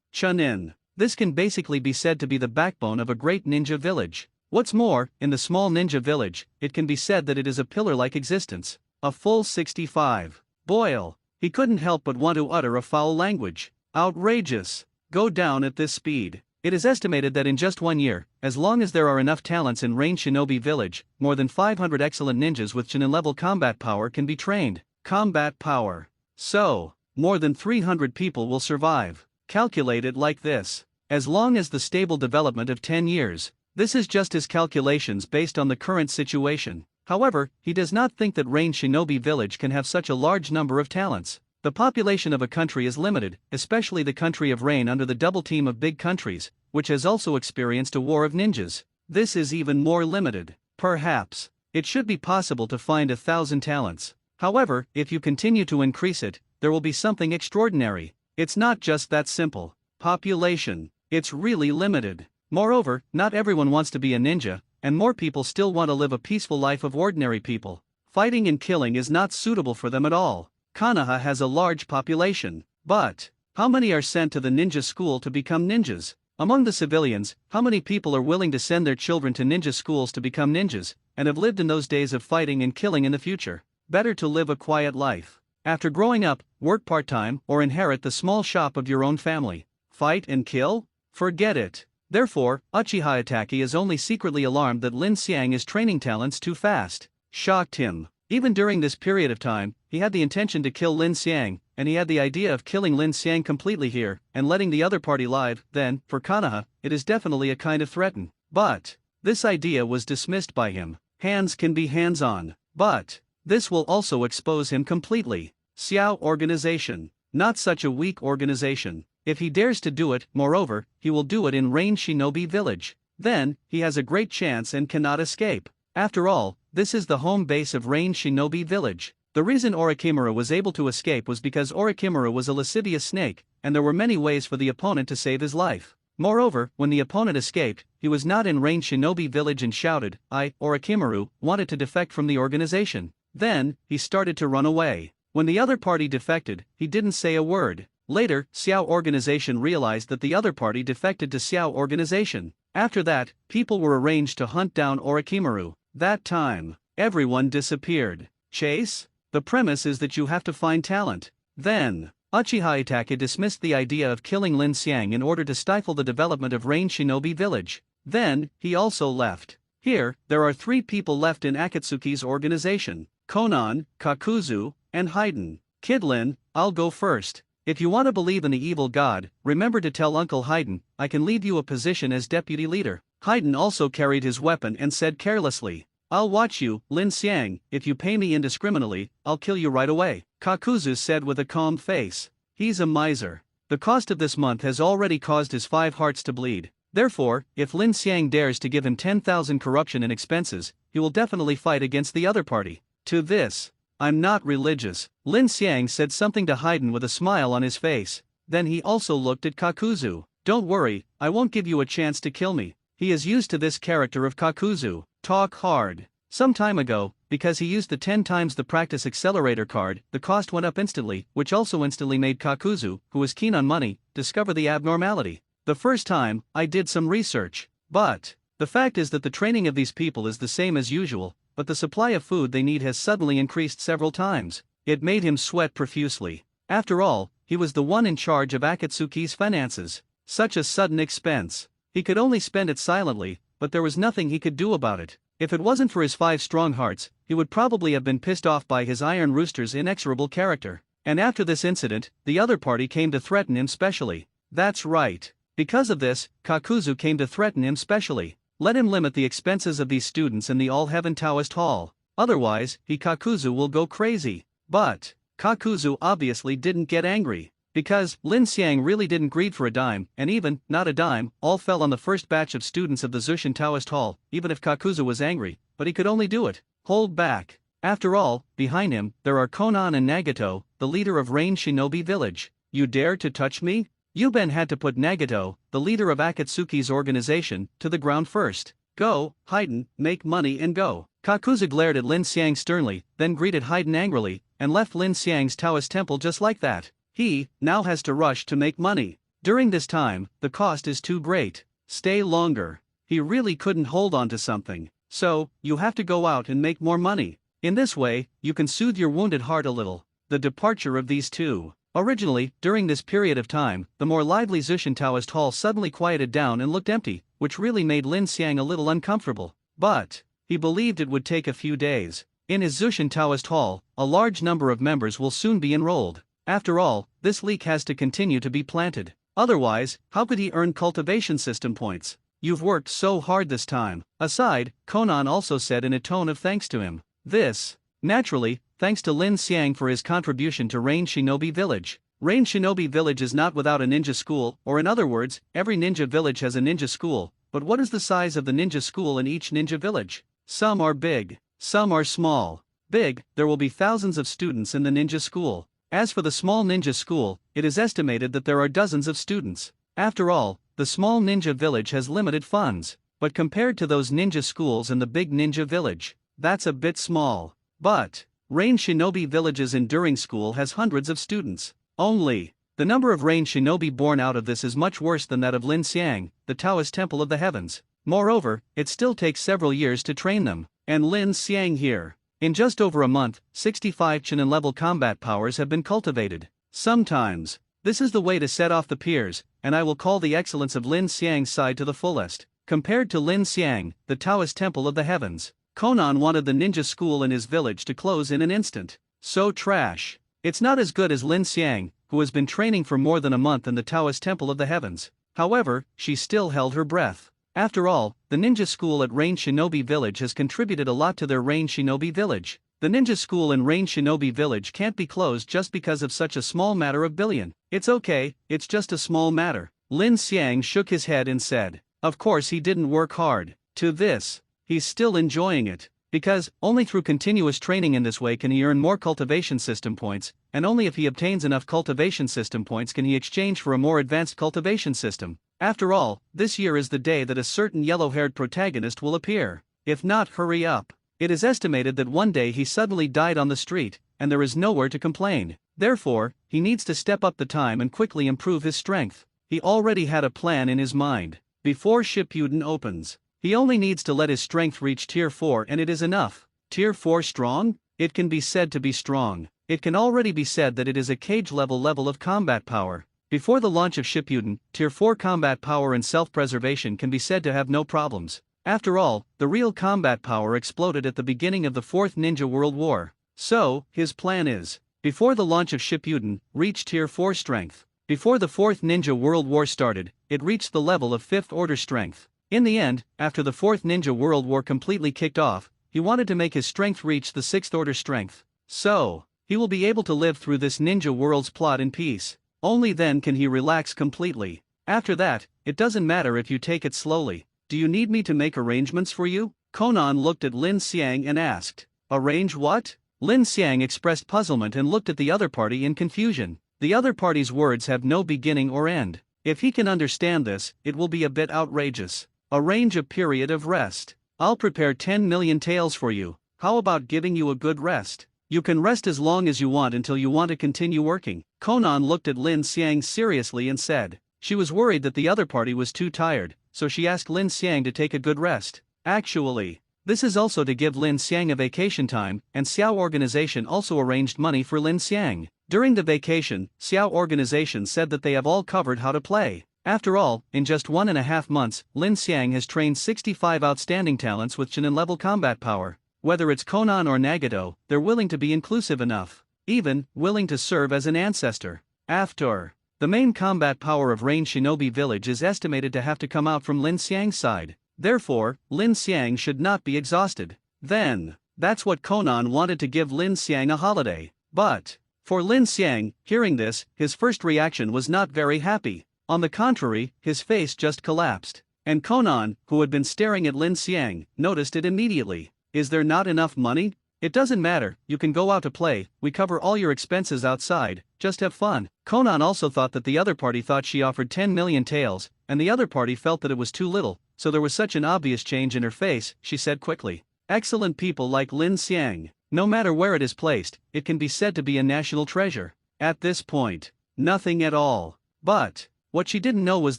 S1: Chunin. This can basically be said to be the backbone of a great ninja village. What's more, in the small ninja village, it can be said that it is a pillar-like existence. A full 65. Boil. He couldn't help but want to utter a foul language. Outrageous. Go down at this speed. It is estimated that in just 1 year, as long as there are enough talents in Rain Shinobi Village, more than 500 excellent ninjas with Chunin-level combat power can be trained. Combat power. So, more than 300 people will survive. Calculate it like this. As long as the stable development of 10 years. This is just his calculations based on the current situation. However, he does not think that Rain Shinobi Village can have such a large number of talents. The population of a country is limited, especially the country of Rain under the double team of big countries, which has also experienced a war of ninjas. This is even more limited. Perhaps, it should be possible to find 1,000 talents. However, if you continue to increase it, there will be something extraordinary. It's not just that simple. Population. It's really limited. Moreover, not everyone wants to be a ninja, and more people still want to live a peaceful life of ordinary people. Fighting and killing is not suitable for them at all. Konoha has a large population, but how many are sent to the ninja school to become ninjas? Among the civilians, how many people are willing to send their children to ninja schools to become ninjas, and have lived in those days of fighting and killing in the future? Better to live a quiet life. After growing up, work part-time or inherit the small shop of your own family. Fight and kill? Forget it. Therefore, Uchiha Itachi is only secretly alarmed that Lin Xiang is training talents too fast. Shocked him. Even during this period of time, he had the intention to kill Lin Xiang, and he had the idea of killing Lin Xiang completely here, and letting the other party live. Then, for Konoha, it is definitely a kind of threaten. But this idea was dismissed by him. Hands can be hands-on, but this will also expose him completely. Xiao organization. Not such a weak organization. If he dares to do it, moreover, he will do it in Rain Shinobi Village. Then, he has a great chance and cannot escape. After all, this is the home base of Rain Shinobi Village. The reason Orochimaru was able to escape was because Orochimaru was a lascivious snake, and there were many ways for the opponent to save his life. Moreover, when the opponent escaped, he was not in Rain Shinobi Village and shouted, Orochimaru, wanted to defect from the organization. Then, he started to run away. When the other party defected, he didn't say a word. Later, Xiao organization realized that the other party defected to Xiao organization. After that, people were arranged to hunt down Orochimaru. That time, everyone disappeared. Chase? The premise is that you have to find talent. Then, Uchiha Itachi dismissed the idea of killing Lin Xiang in order to stifle the development of Rain Shinobi Village. Then, he also left. Here, there are 3 people left in Akatsuki's organization: Konan, Kakuzu, and Haiden. Kidlin, I'll go first. If you want to believe in the evil god, remember to tell Uncle Haiden, I can leave you a position as deputy leader. Haiden also carried his weapon and said carelessly, I'll watch you, Lin Xiang. If you pay me indiscriminately, I'll kill you right away. Kakuzu said with a calm face. He's a miser. The cost of this month has already caused his 5 hearts to bleed. Therefore, if Lin Xiang dares to give him 10,000 corruption and expenses, he will definitely fight against the other party. To this, I'm not religious. Lin Xiang said something to Haiden with a smile on his face. Then he also looked at Kakuzu. Don't worry, I won't give you a chance to kill me. He is used to this character of Kakuzu. Talk hard. Some time ago, because he used the 10 times the practice accelerator card, the cost went up instantly, which also instantly made Kakuzu, who was keen on money, discover the abnormality. The first time, I did some research. But the fact is that the training of these people is the same as usual, but the supply of food they need has suddenly increased several times. It made him sweat profusely. After all, he was the one in charge of Akatsuki's finances. Such a sudden expense. He could only spend it silently, but there was nothing he could do about it. If it wasn't for his 5 strong hearts, he would probably have been pissed off by his Iron Rooster's inexorable character. And after this incident, the other party came to threaten him specially. That's right. Because of this, Kakuzu came to threaten him specially. Let him limit the expenses of these students in the All-Heaven Taoist Hall. Otherwise, Kakuzu will go crazy. But Kakuzu obviously didn't get angry. Because Lin Xiang really didn't greed for a dime, and even, not a dime, all fell on the first batch of students of the Zushin Taoist Hall, even if Kakuzu was angry, but he could only do it. Hold back. After all, behind him, there are Konan and Nagato, the leader of Rain Shinobi Village. You dare to touch me? Yuben had to put Nagato, the leader of Akatsuki's organization, to the ground first. Go, Haiden, make money and go. Kakuzu glared at Lin Xiang sternly, then greeted Haiden angrily, and left Lin Xiang's Taoist temple just like that. He now has to rush to make money. During this time, the cost is too great. Stay longer. He really couldn't hold on to something. So, you have to go out and make more money. In this way, you can soothe your wounded heart a little. The departure of these two. Originally, during this period of time, the more lively Zushin Taoist Hall suddenly quieted down and looked empty, which really made Lin Xiang a little uncomfortable. But he believed it would take a few days. In his Zushin Taoist Hall, a large number of members will soon be enrolled. After all, this leek has to continue to be planted. Otherwise, how could he earn cultivation system points? You've worked so hard this time. Aside, Conan also said in a tone of thanks to him. This, naturally, thanks to Lin Xiang for his contribution to Rain Shinobi Village. Rain Shinobi Village is not without a ninja school, or in other words, every ninja village has a ninja school, but what is the size of the ninja school in each ninja village? Some are big, some are small. Big, there will be thousands of students in the ninja school. As for the small ninja school, it is estimated that there are dozens of students. After all, the small ninja village has limited funds, but compared to those ninja schools and the big ninja village, that's a bit small. But Rain Shinobi Village's Enduring School has hundreds of students. Only, the number of Rain Shinobi born out of this is much worse than that of Lin Xiang, the Taoist Temple of the Heavens. Moreover, it still takes several years to train them, and Lin Xiang here. In just over a month, 65 Chunin level combat powers have been cultivated. Sometimes, this is the way to set off the peers, and I will call the excellence of Lin Xiang's side to the fullest. Compared to Lin Xiang, the Taoist Temple of the Heavens, Conan wanted the ninja school in his village to close in an instant. So trash. It's not as good as Lin Xiang, who has been training for more than a month in the Taoist Temple of the Heavens. However, she still held her breath. After all, the ninja school at Rain Shinobi Village has contributed a lot to their Rain Shinobi Village. The ninja school in Rain Shinobi Village can't be closed just because of such a small matter of billion. It's okay, it's just a small matter. Lin Xiang shook his head and said, of course he didn't work hard. To this, he's still enjoying it. Because, only through continuous training in this way can he earn more cultivation system points, and only if he obtains enough cultivation system points can he exchange for a more advanced cultivation system. After all, this year is the day that a certain yellow-haired protagonist will appear. If not, hurry up. It is estimated that one day he suddenly died on the street, and there is nowhere to complain. Therefore, he needs to step up the time and quickly improve his strength. He already had a plan in his mind. Before Shippuden opens, he only needs to let his strength reach Tier 4 and it is enough. Tier 4 strong? It can be said to be strong. It can already be said that it is a cage level of combat power. Before the launch of Shippuden, Tier 4 combat power and self-preservation can be said to have no problems. After all, the real combat power exploded at the beginning of the Fourth Ninja World War. So, his plan is, before the launch of Shippuden, reach Tier 4 strength. Before the Fourth Ninja World War started, it reached the level of 5th order strength. In the end, after the Fourth Ninja World War completely kicked off, he wanted to make his strength reach the 6th order strength. So, he will be able to live through this ninja world's plot in peace. Only then can he relax completely. After that, it doesn't matter if you take it slowly. Do you need me to make arrangements for you? Conan looked at Lin Xiang and asked. Arrange what? Lin Xiang expressed puzzlement and looked at the other party in confusion. The other party's words have no beginning or end. If he can understand this, it will be a bit outrageous. Arrange a period of rest. I'll prepare 10 million taels for you. How about giving you a good rest? You can rest as long as you want until you want to continue working. Conan looked at Lin Xiang seriously and said. She was worried that the other party was too tired, so she asked Lin Xiang to take a good rest. Actually, this is also to give Lin Xiang a vacation time, and Xiao Organization also arranged money for Lin Xiang. During the vacation, Xiao Organization said that they have all covered how to play. After all, in just 1.5 months, Lin Xiang has trained 65 outstanding talents with Chunin level combat power. Whether it's Conan or Nagato, they're willing to be inclusive enough. Even, willing to serve as an ancestor. After, the main combat power of Rain Shinobi Village is estimated to have to come out from Lin Xiang's side. Therefore, Lin Xiang should not be exhausted. Then, that's what Conan wanted to give Lin Xiang a holiday. But, for Lin Xiang, hearing this, his first reaction was not very happy. On the contrary, his face just collapsed. And Conan, who had been staring at Lin Xiang, noticed it immediately. Is there not enough money? It doesn't matter, you can go out to play, we cover all your expenses outside, just have fun. Conan also thought that the other party thought she offered 10 million taels, and the other party felt that it was too little, so there was such an obvious change in her face, she said quickly. Excellent people like Lin Xiang, no matter where it is placed, it can be said to be a national treasure. At this point, nothing at all. But, what she didn't know was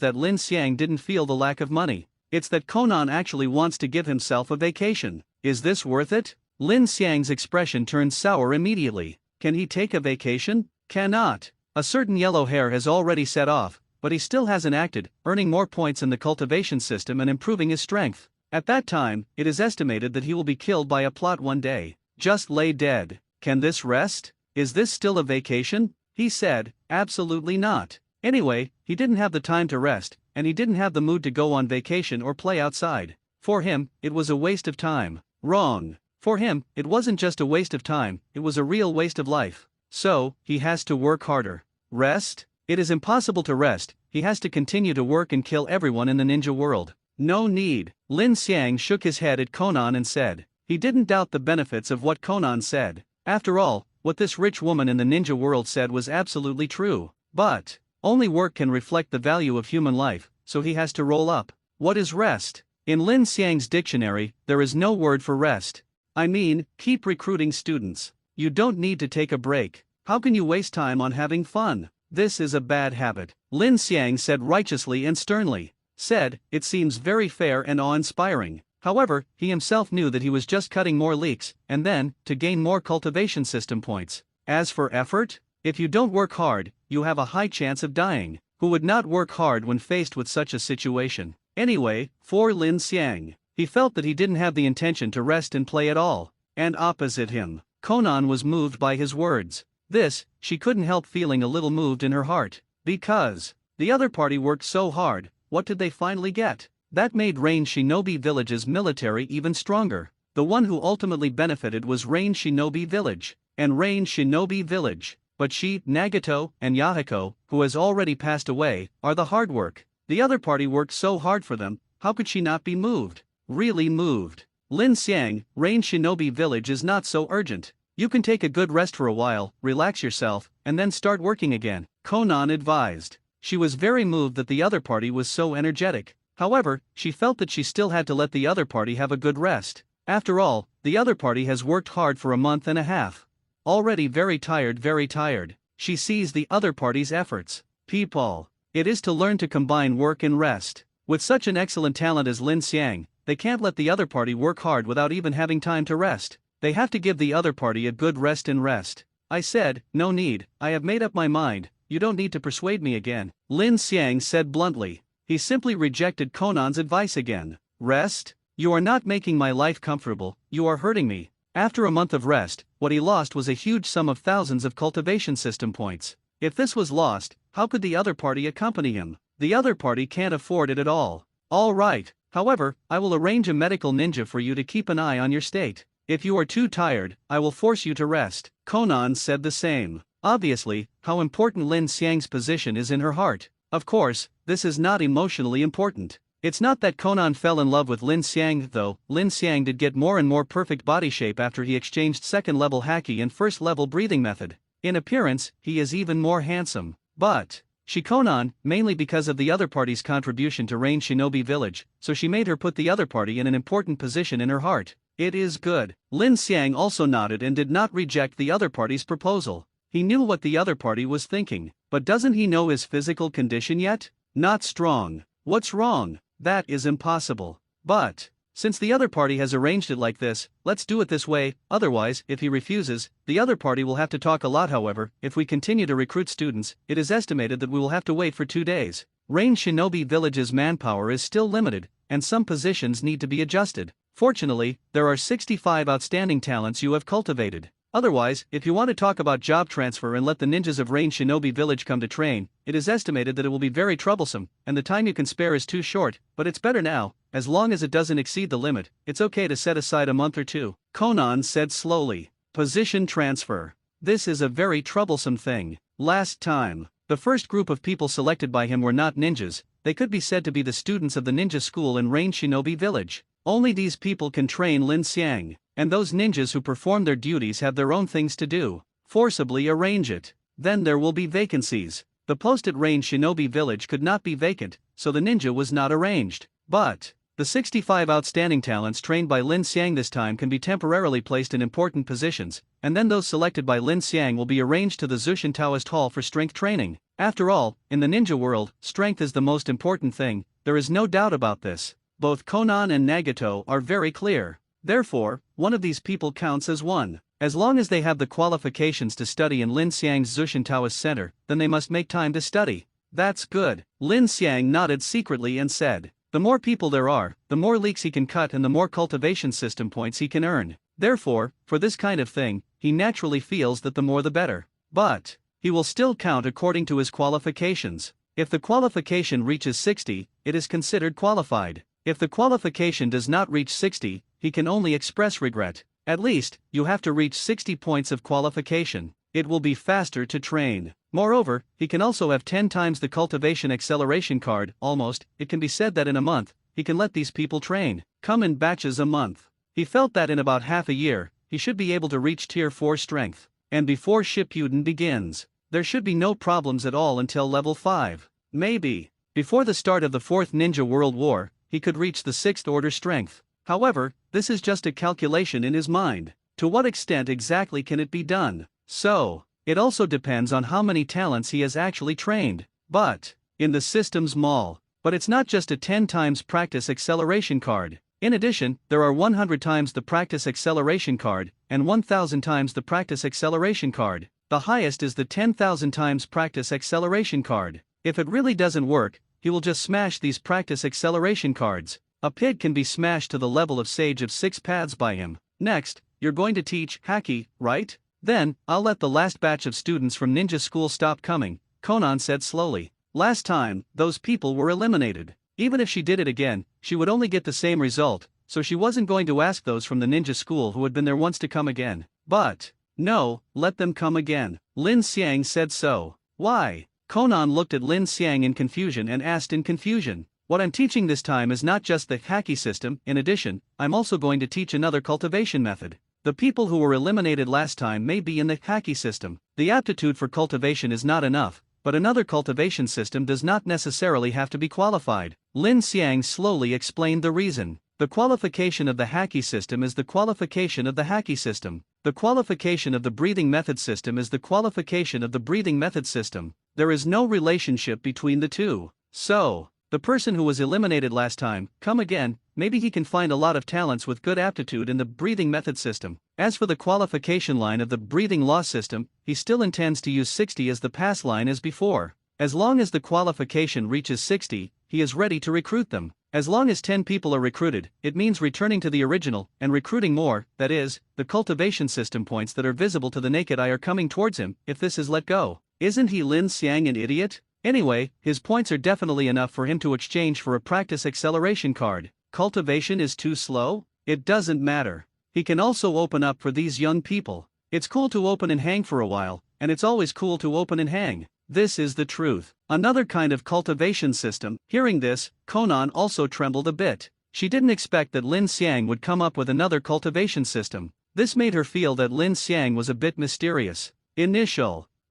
S1: that Lin Xiang didn't feel the lack of money. It's that Conan actually wants to give himself a vacation. Is this worth it? Lin Xiang's expression turned sour immediately. Can he take a vacation? Cannot. A certain yellow hair has already set off, but he still hasn't acted, earning more points in the cultivation system and improving his strength. At that time, it is estimated that he will be killed by a plot one day. Just lay dead. Can this rest? Is this still a vacation? He said, absolutely not. Anyway, he didn't have the time to rest, and he didn't have the mood to go on vacation or play outside. For him, it was a waste of time. Wrong. For him, it wasn't just a waste of time, it was a real waste of life. So, he has to work harder. Rest? It is impossible to rest, he has to continue to work and kill everyone in the ninja world. No need. Lin Xiang shook his head at Conan and said. He didn't doubt the benefits of what Conan said. After all, what this rich woman in the ninja world said was absolutely true. But only work can reflect the value of human life, so he has to roll up. What is rest? In Lin Xiang's dictionary, there is no word for rest. I mean, keep recruiting students. You don't need to take a break. How can you waste time on having fun? This is a bad habit. Lin Xiang said righteously and sternly. Said, it seems very fair and awe-inspiring. However, he himself knew that he was just cutting more leeks, and then, to gain more cultivation system points. As for effort, if you don't work hard, you have a high chance of dying. Who would not work hard when faced with such a situation? Anyway, for Lin Xiang, he felt that he didn't have the intention to rest and play at all. And opposite him, Conan was moved by his words. This, she couldn't help feeling a little moved in her heart. Because the other party worked so hard, what did they finally get? That made Rain Shinobi Village's military even stronger. The one who ultimately benefited was Rain Shinobi Village. And Rain Shinobi Village. But she, Nagato, and Yahiko, who has already passed away, are the hard work. The other party worked so hard for them, how could she not be moved? Really moved. Lin Xiang, Rain Shinobi Village is not so urgent. You can take a good rest for a while, relax yourself, and then start working again, Conan advised. She was very moved that the other party was so energetic. However, she felt that she still had to let the other party have a good rest. After all, the other party has worked hard for a month and a half. Already very tired. She sees the other party's efforts. People. It is to learn to combine work and rest. With such an excellent talent as Lin Xiang, they can't let the other party work hard without even having time to rest. They have to give the other party a good rest and rest. I said, no need, I have made up my mind, you don't need to persuade me again, Lin Xiang said bluntly. He simply rejected Conan's advice again. Rest? You are not making my life comfortable, you are hurting me. After a month of rest, what he lost was a huge sum of thousands of cultivation system points. If this was lost, how could the other party accompany him? The other party can't afford it at all. All right, however, I will arrange a medical ninja for you to keep an eye on your state. If you are too tired, I will force you to rest. Conan said the same. Obviously, how important Lin Xiang's position is in her heart. Of course, this is not emotionally important. It's not that Conan fell in love with Lin Xiang though. Lin Xiang did get more and more perfect body shape after he exchanged second-level haki and first-level breathing method. In appearance, he is even more handsome. But she Conan, mainly because of the other party's contribution to Rain Shinobi Village, so she made her put the other party in an important position in her heart. It is good. Lin Xiang also nodded and did not reject the other party's proposal. He knew what the other party was thinking, but doesn't he know his physical condition yet? Not strong. What's wrong? That is impossible. But since the other party has arranged it like this, let's do it this way, otherwise, if he refuses, the other party will have to talk a lot. However, if we continue to recruit students, it is estimated that we will have to wait for 2 days. Rain Shinobi Village's manpower is still limited, and some positions need to be adjusted. Fortunately, there are 65 outstanding talents you have cultivated. Otherwise, if you want to talk about job transfer and let the ninjas of Rain Shinobi Village come to train, it is estimated that it will be very troublesome, and the time you can spare is too short, but it's better now, as long as it doesn't exceed the limit, it's okay to set aside a month or two. Conan said slowly. Position transfer. This is a very troublesome thing. Last time, the first group of people selected by him were not ninjas, they could be said to be the students of the ninja school in Rain Shinobi Village. Only these people can train Lin Xiang. And those ninjas who perform their duties have their own things to do. Forcibly arrange it. Then there will be vacancies. The post at Rain Shinobi Village could not be vacant, so the ninja was not arranged. But the 65 outstanding talents trained by Lin Xiang this time can be temporarily placed in important positions, and then those selected by Lin Xiang will be arranged to the Zushin Taoist Hall for strength training. After all, in the ninja world, strength is the most important thing, there is no doubt about this. Both Conan and Nagato are very clear. Therefore, one of these people counts as one. As long as they have the qualifications to study in Lin Xiang's Zushin Taoist Center, then they must make time to study. That's good. Lin Xiang nodded secretly and said, the more people there are, the more leeks he can cut and the more cultivation system points he can earn. Therefore, for this kind of thing, he naturally feels that the more the better. But he will still count according to his qualifications. If the qualification reaches 60, it is considered qualified. If the qualification does not reach 60, he can only express regret. At least, you have to reach 60 points of qualification. It will be faster to train. Moreover, he can also have 10 times the cultivation acceleration card. Almost, it can be said that in a month, he can let these people train, come in batches a month. He felt that in about half a year, he should be able to reach tier 4 strength. And before Shippuden begins, there should be no problems at all until level 5. Maybe, before the start of the 4th Ninja World War, he could reach the 6th order strength. However, this is just a calculation in his mind. To what extent exactly can it be done? So, it also depends on how many talents he has actually trained. But, in the system's mall. But it's not just a 10 times practice acceleration card. In addition, there are 100 times the practice acceleration card, and 1000 times the practice acceleration card. The highest is the 10,000 times practice acceleration card. If it really doesn't work, he will just smash these practice acceleration cards. A pig can be smashed to the level of Sage of 6 paths by him. Next, you're going to teach Haki, right? Then, I'll let the last batch of students from ninja school stop coming, Conan said slowly. Last time, those people were eliminated. Even if she did it again, she would only get the same result, so she wasn't going to ask those from the ninja school who had been there once to come again. But, no, let them come again. Lin Xiang said so. Why? Conan looked at Lin Xiang in confusion and asked in confusion. What I'm teaching this time is not just the Haki system, in addition, I'm also going to teach another cultivation method. The people who were eliminated last time may be in the Haki system. The aptitude for cultivation is not enough, but another cultivation system does not necessarily have to be qualified. Lin Xiang slowly explained the reason. The qualification of the Haki system is the qualification of the Haki system. The qualification of the breathing method system is the qualification of the breathing method system. There is no relationship between the two. So, the person who was eliminated last time, come again, maybe he can find a lot of talents with good aptitude in the breathing method system. As for the qualification line of the breathing law system, he still intends to use 60 as the pass line as before. As long as the qualification reaches 60, he is ready to recruit them. As long as 10 people are recruited, it means returning to the original, and recruiting more, that is, the cultivation system points that are visible to the naked eye are coming towards him, if this is let go. Isn't he Lin Xiang an idiot? Anyway, his points are definitely enough for him to exchange for a practice acceleration card. Cultivation is too slow? It doesn't matter. He can also open up for these young people. It's cool to open and hang for a while, and it's always cool to open and hang. This is the truth. Another kind of cultivation system. Hearing this, Conan also trembled a bit. She didn't expect that Lin Xiang would come up with another cultivation system. This made her feel that Lin Xiang was a bit mysterious.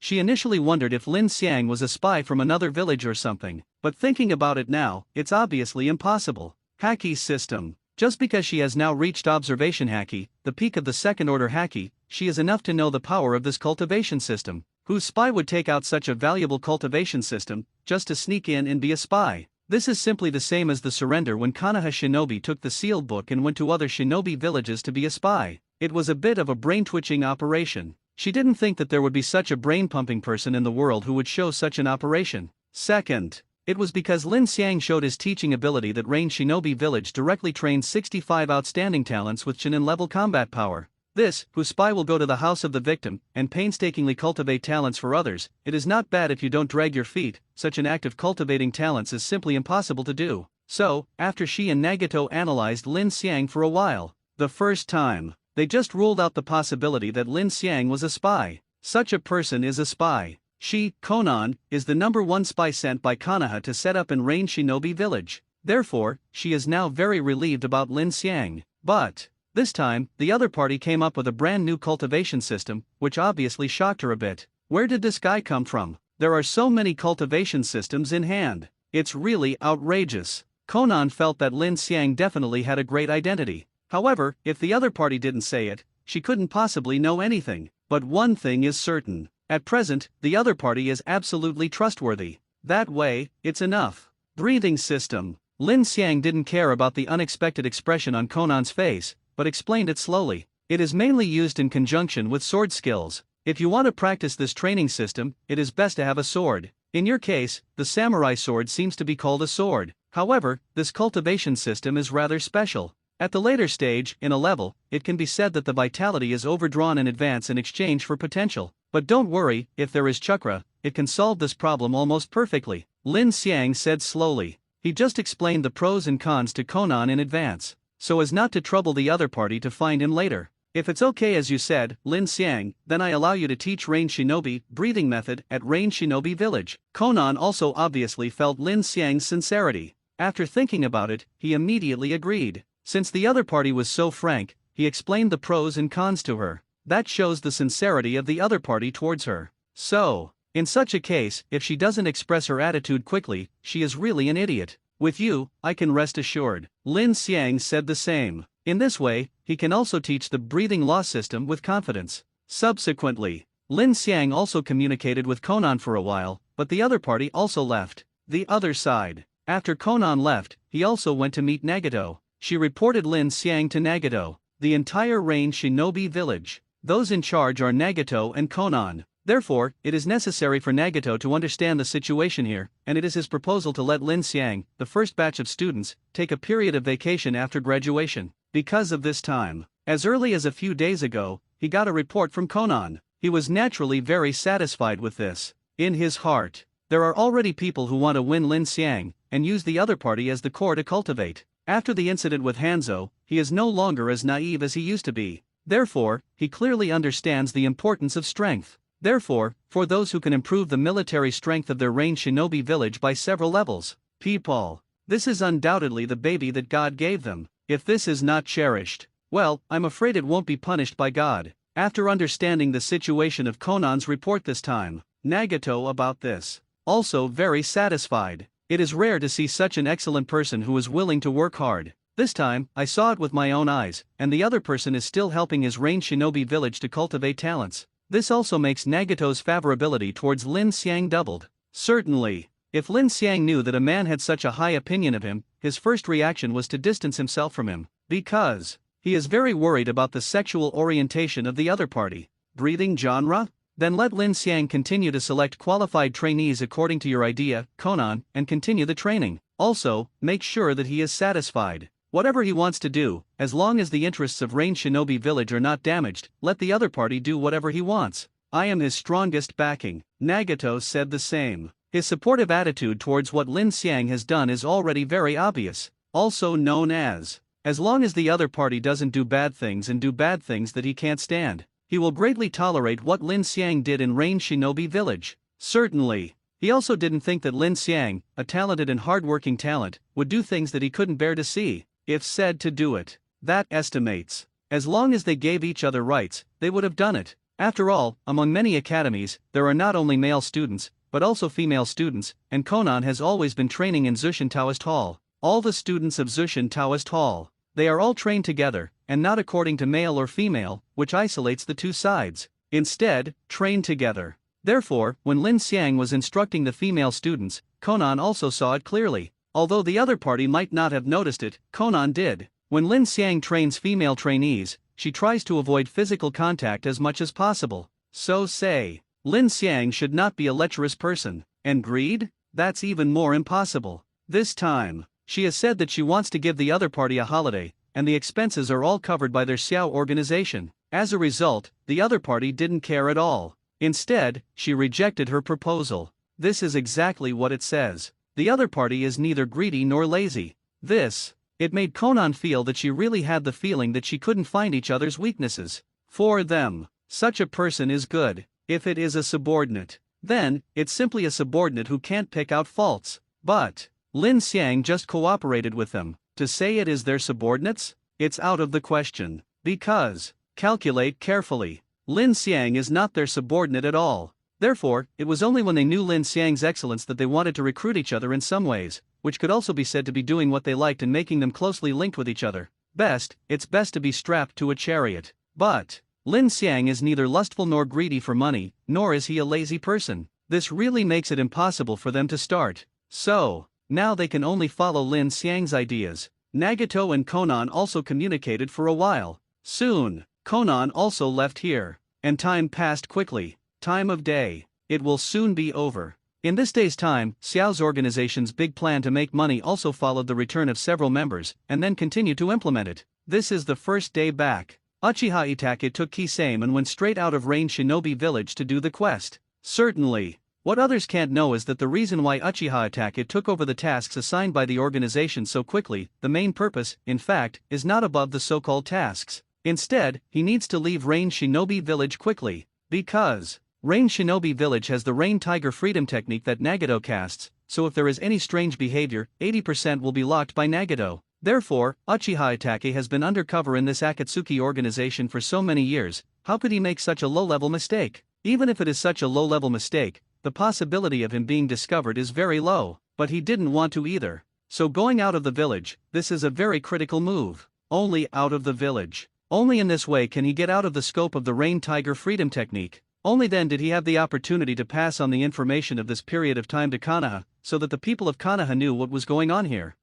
S1: She initially wondered if Lin Xiang was a spy from another village or something, but thinking about it now, it's obviously impossible. Haki system. Just because she has now reached observation Haki, the peak of the second order Haki, she is enough to know the power of this cultivation system. Whose spy would take out such a valuable cultivation system, just to sneak in and be a spy? This is simply the same as the surrender when Konoha Shinobi took the sealed book and went to other shinobi villages to be a spy. It was a bit of a brain-twitching operation. She didn't think that there would be such a brain-pumping person in the world who would show such an operation. Second, it was because Lin Xiang showed his teaching ability that Rain Shinobi Village directly trained 65 outstanding talents with Chunin-level combat power. This, whose spy will go to the house of the victim, and painstakingly cultivate talents for others. It is not bad if you don't drag your feet, such an act of cultivating talents is simply impossible to do. So, after she and Nagato analyzed Lin Xiang for a while, the first time, they just ruled out the possibility that Lin Xiang was a spy. Such a person is a spy. She, Conan, is the #1 spy sent by Konoha to set up in Rain Shinobi Village. Therefore, she is now very relieved about Lin Xiang. But, this time, the other party came up with a brand new cultivation system, which obviously shocked her a bit. Where did this guy come from? There are so many cultivation systems in hand. It's really outrageous. Conan felt that Lin Xiang definitely had a great identity. However, if the other party didn't say it, she couldn't possibly know anything. But one thing is certain. At present, the other party is absolutely trustworthy. That way, it's enough. Breathing system. Lin Xiang didn't care about the unexpected expression on Conan's face, but explained it slowly. It is mainly used in conjunction with sword skills. If you want to practice this training system, it is best to have a sword. In your case, the samurai sword seems to be called a sword. However, this cultivation system is rather special. At the later stage, in a level, it can be said that the vitality is overdrawn in advance in exchange for potential. But don't worry, if there is chakra, it can solve this problem almost perfectly, Lin Xiang said slowly. He just explained the pros and cons to Conan in advance, so as not to trouble the other party to find him later. If it's okay as you said, Lin Xiang, then I allow you to teach Rain Shinobi breathing method at Rain Shinobi village. Conan also obviously felt Lin Xiang's sincerity. After thinking about it, he immediately agreed. Since the other party was so frank, he explained the pros and cons to her. That shows the sincerity of the other party towards her. So, in such a case, if she doesn't express her attitude quickly, she is really an idiot. With you, I can rest assured. Lin Xiang said the same. In this way, he can also teach the breathing law system with confidence. Subsequently, Lin Xiang also communicated with Conan for a while, but the other party also left. The other side. After Conan left, he also went to meet Nagato. She reported Lin Xiang to Nagato. The entire Rain Shinobi village. Those in charge are Nagato and Conan. Therefore, it is necessary for Nagato to understand the situation here, and it is his proposal to let Lin Xiang, the first batch of students, take a period of vacation after graduation. Because of this time, as early as a few days ago, he got a report from Conan. He was naturally very satisfied with this. In his heart, there are already people who want to win Lin Xiang, and use the other party as the core to cultivate. After the incident with Hanzo, he is no longer as naive as he used to be. Therefore, he clearly understands the importance of strength. Therefore, for those who can improve the military strength of their Rain Shinobi village by several levels, people, this is undoubtedly the baby that God gave them. If this is not cherished, well, I'm afraid it won't be punished by God. After understanding the situation of Conan's report this time, Nagato about this, also very satisfied. It is rare to see such an excellent person who is willing to work hard. This time, I saw it with my own eyes, and the other person is still helping his Rain Shinobi village to cultivate talents. This also makes Nagato's favorability towards Lin Xiang doubled. Certainly, if Lin Xiang knew that a man had such a high opinion of him, his first reaction was to distance himself from him, because he is very worried about the sexual orientation of the other party. Breathing genre? Then let Lin Xiang continue to select qualified trainees according to your idea, Conan, and continue the training. Also, make sure that he is satisfied. Whatever he wants to do, as long as the interests of Rain Shinobi village are not damaged, let the other party do whatever he wants. I am his strongest backing. Nagato said the same. His supportive attitude towards what Lin Xiang has done is already very obvious, also known as long as the other party doesn't do bad things and do bad things that he can't stand, he will greatly tolerate what Lin Xiang did in Rain Shinobi village. Certainly, he also didn't think that Lin Xiang, a talented and hardworking talent, would do things that he couldn't bear to see, if said to do it. That estimates. As long as they gave each other rights, they would have done it. After all, among many academies, there are not only male students, but also female students, and Conan has always been training in Zushin Taoist Hall. All the students of Zushin Taoist Hall, they are all trained together, and not according to male or female, which isolates the two sides. Instead, trained together. Therefore, when Lin Xiang was instructing the female students, Conan also saw it clearly. Although the other party might not have noticed it, Conan did. When Lin Xiang trains female trainees, she tries to avoid physical contact as much as possible. So say, Lin Xiang should not be a lecherous person. And greed? That's even more impossible. This time, she has said that she wants to give the other party a holiday, and the expenses are all covered by their Xiao organization. As a result, the other party didn't care at all. Instead, she rejected her proposal. This is exactly what it says. The other party is neither greedy nor lazy. It made Conan feel that she really had the feeling that she couldn't find each other's weaknesses. For them, such a person is good. If it is a subordinate, then it's simply a subordinate who can't pick out faults. But Lin Xiang just cooperated with them. To say it is their subordinates? It's out of the question. Because, calculate carefully, Lin Xiang is not their subordinate at all. Therefore, it was only when they knew Lin Xiang's excellence that they wanted to recruit each other in some ways, which could also be said to be doing what they liked and making them closely linked with each other. It's best to be strapped to a chariot. But Lin Xiang is neither lustful nor greedy for money, nor is he a lazy person. This really makes it impossible for them to start. So, now they can only follow Lin Xiang's ideas. Nagato and Conan also communicated for a while. Soon, Conan also left here. And time passed quickly. Time of day. It will soon be over. In this day's time, Xiao's organization's big plan to make money also followed the return of several members, and then continued to implement it. This is the first day back. Uchiha Itachi took Kisame and went straight out of Rain Shinobi Village to do the quest. Certainly. What others can't know is that the reason why Uchiha Itachi took over the tasks assigned by the organization so quickly, the main purpose, in fact, is not above the so-called tasks. Instead, he needs to leave Rain Shinobi Village quickly. Because Rain Shinobi Village has the Rain Tiger Freedom technique that Nagato casts, so if there is any strange behavior, 80% will be locked by Nagato. Therefore, Uchiha Itachi has been undercover in this Akatsuki organization for so many years. How could he make such a low-level mistake? Even if it is such a low-level mistake, the possibility of him being discovered is very low, but he didn't want to either. So going out of the village, this is a very critical move. Only out of the village. Only in this way can he get out of the scope of the Rain Tiger Freedom technique. Only then did he have the opportunity to pass on the information of this period of time to Konoha, so that the people of Konoha knew what was going on here.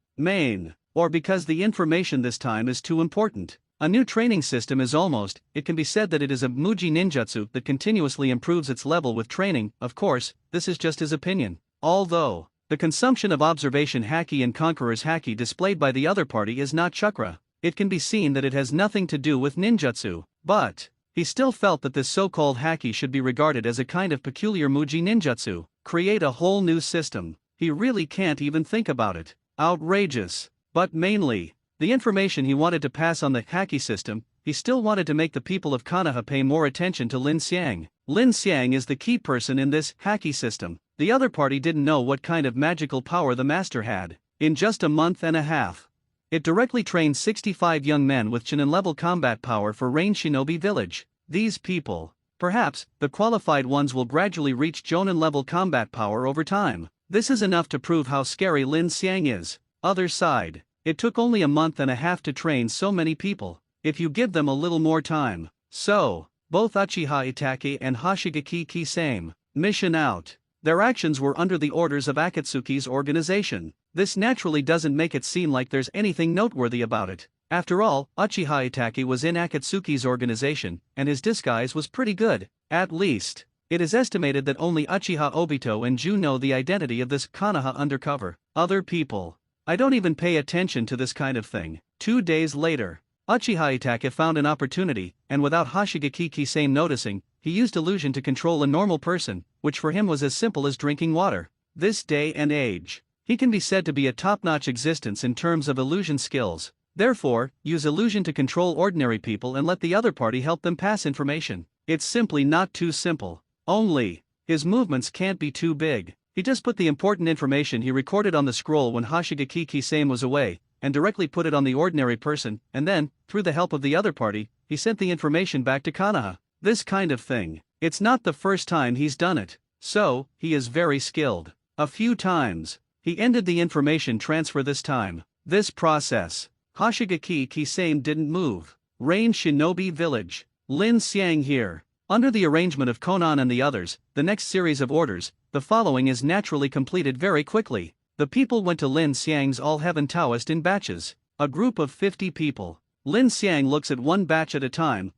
S1: Or because the information this time is too important. A new training system is almost, it can be said that it is a Muji ninjutsu that continuously improves its level with training. Of course, this is just his opinion. Although, the consumption of observation haki and conqueror's haki displayed by the other party is not chakra, it can be seen that it has nothing to do with ninjutsu, but he still felt that this so-called haki should be regarded as a kind of peculiar Muji ninjutsu. Create a whole new system. He really can't even think about it. Outrageous. But mainly, the information he wanted to pass on the haki system, he still wanted to make the people of Konoha pay more attention to Lin Xiang. Lin Xiang is the key person in this haki system. The other party didn't know what kind of magical power the master had. In just a month and a half, it directly trained 65 young men with Chunin-level combat power for Rain Shinobi Village. These people, perhaps, the qualified ones will gradually reach Jonin-level combat power over time. This is enough to prove how scary Lin Xiang is. Other side. It took only a month and a half to train so many people. If you give them a little more time. So, both Uchiha Itachi and Hoshigaki Kisame, mission out. Their actions were under the orders of Akatsuki's organization. This naturally doesn't make it seem like there's anything noteworthy about it. After all, Uchiha Itachi was in Akatsuki's organization, and his disguise was pretty good. At least, it is estimated that only Uchiha Obito and Ju know the identity of this Konoha undercover. Other people, I don't even pay attention to this kind of thing. 2 days later, Uchiha Itachi found an opportunity, and without Hoshigaki Kisame noticing, he used illusion to control a normal person, which for him was as simple as drinking water. This day and age, he can be said to be a top-notch existence in terms of illusion skills. Therefore, use illusion to control ordinary people and let the other party help them pass information. It's simply not too simple. Only, his movements can't be too big. He just put the important information he recorded on the scroll when Hoshigaki Kisame was away, and directly put it on the ordinary person, and then, through the help of the other party, he sent the information back to Konoha. This kind of thing, it's not the first time he's done it, so, he is very skilled. A few times, he ended the information transfer this time. This process, Hoshigaki Kisame didn't move. Rain Shinobi Village. Lin Xiang here. Under the arrangement of Konan and the others, the next series of orders, the following is naturally completed very quickly. The people went to Lin Xiang's All-Heaven Taoist in batches. A group of 50 people. Lin Xiang looks at one batch at a time,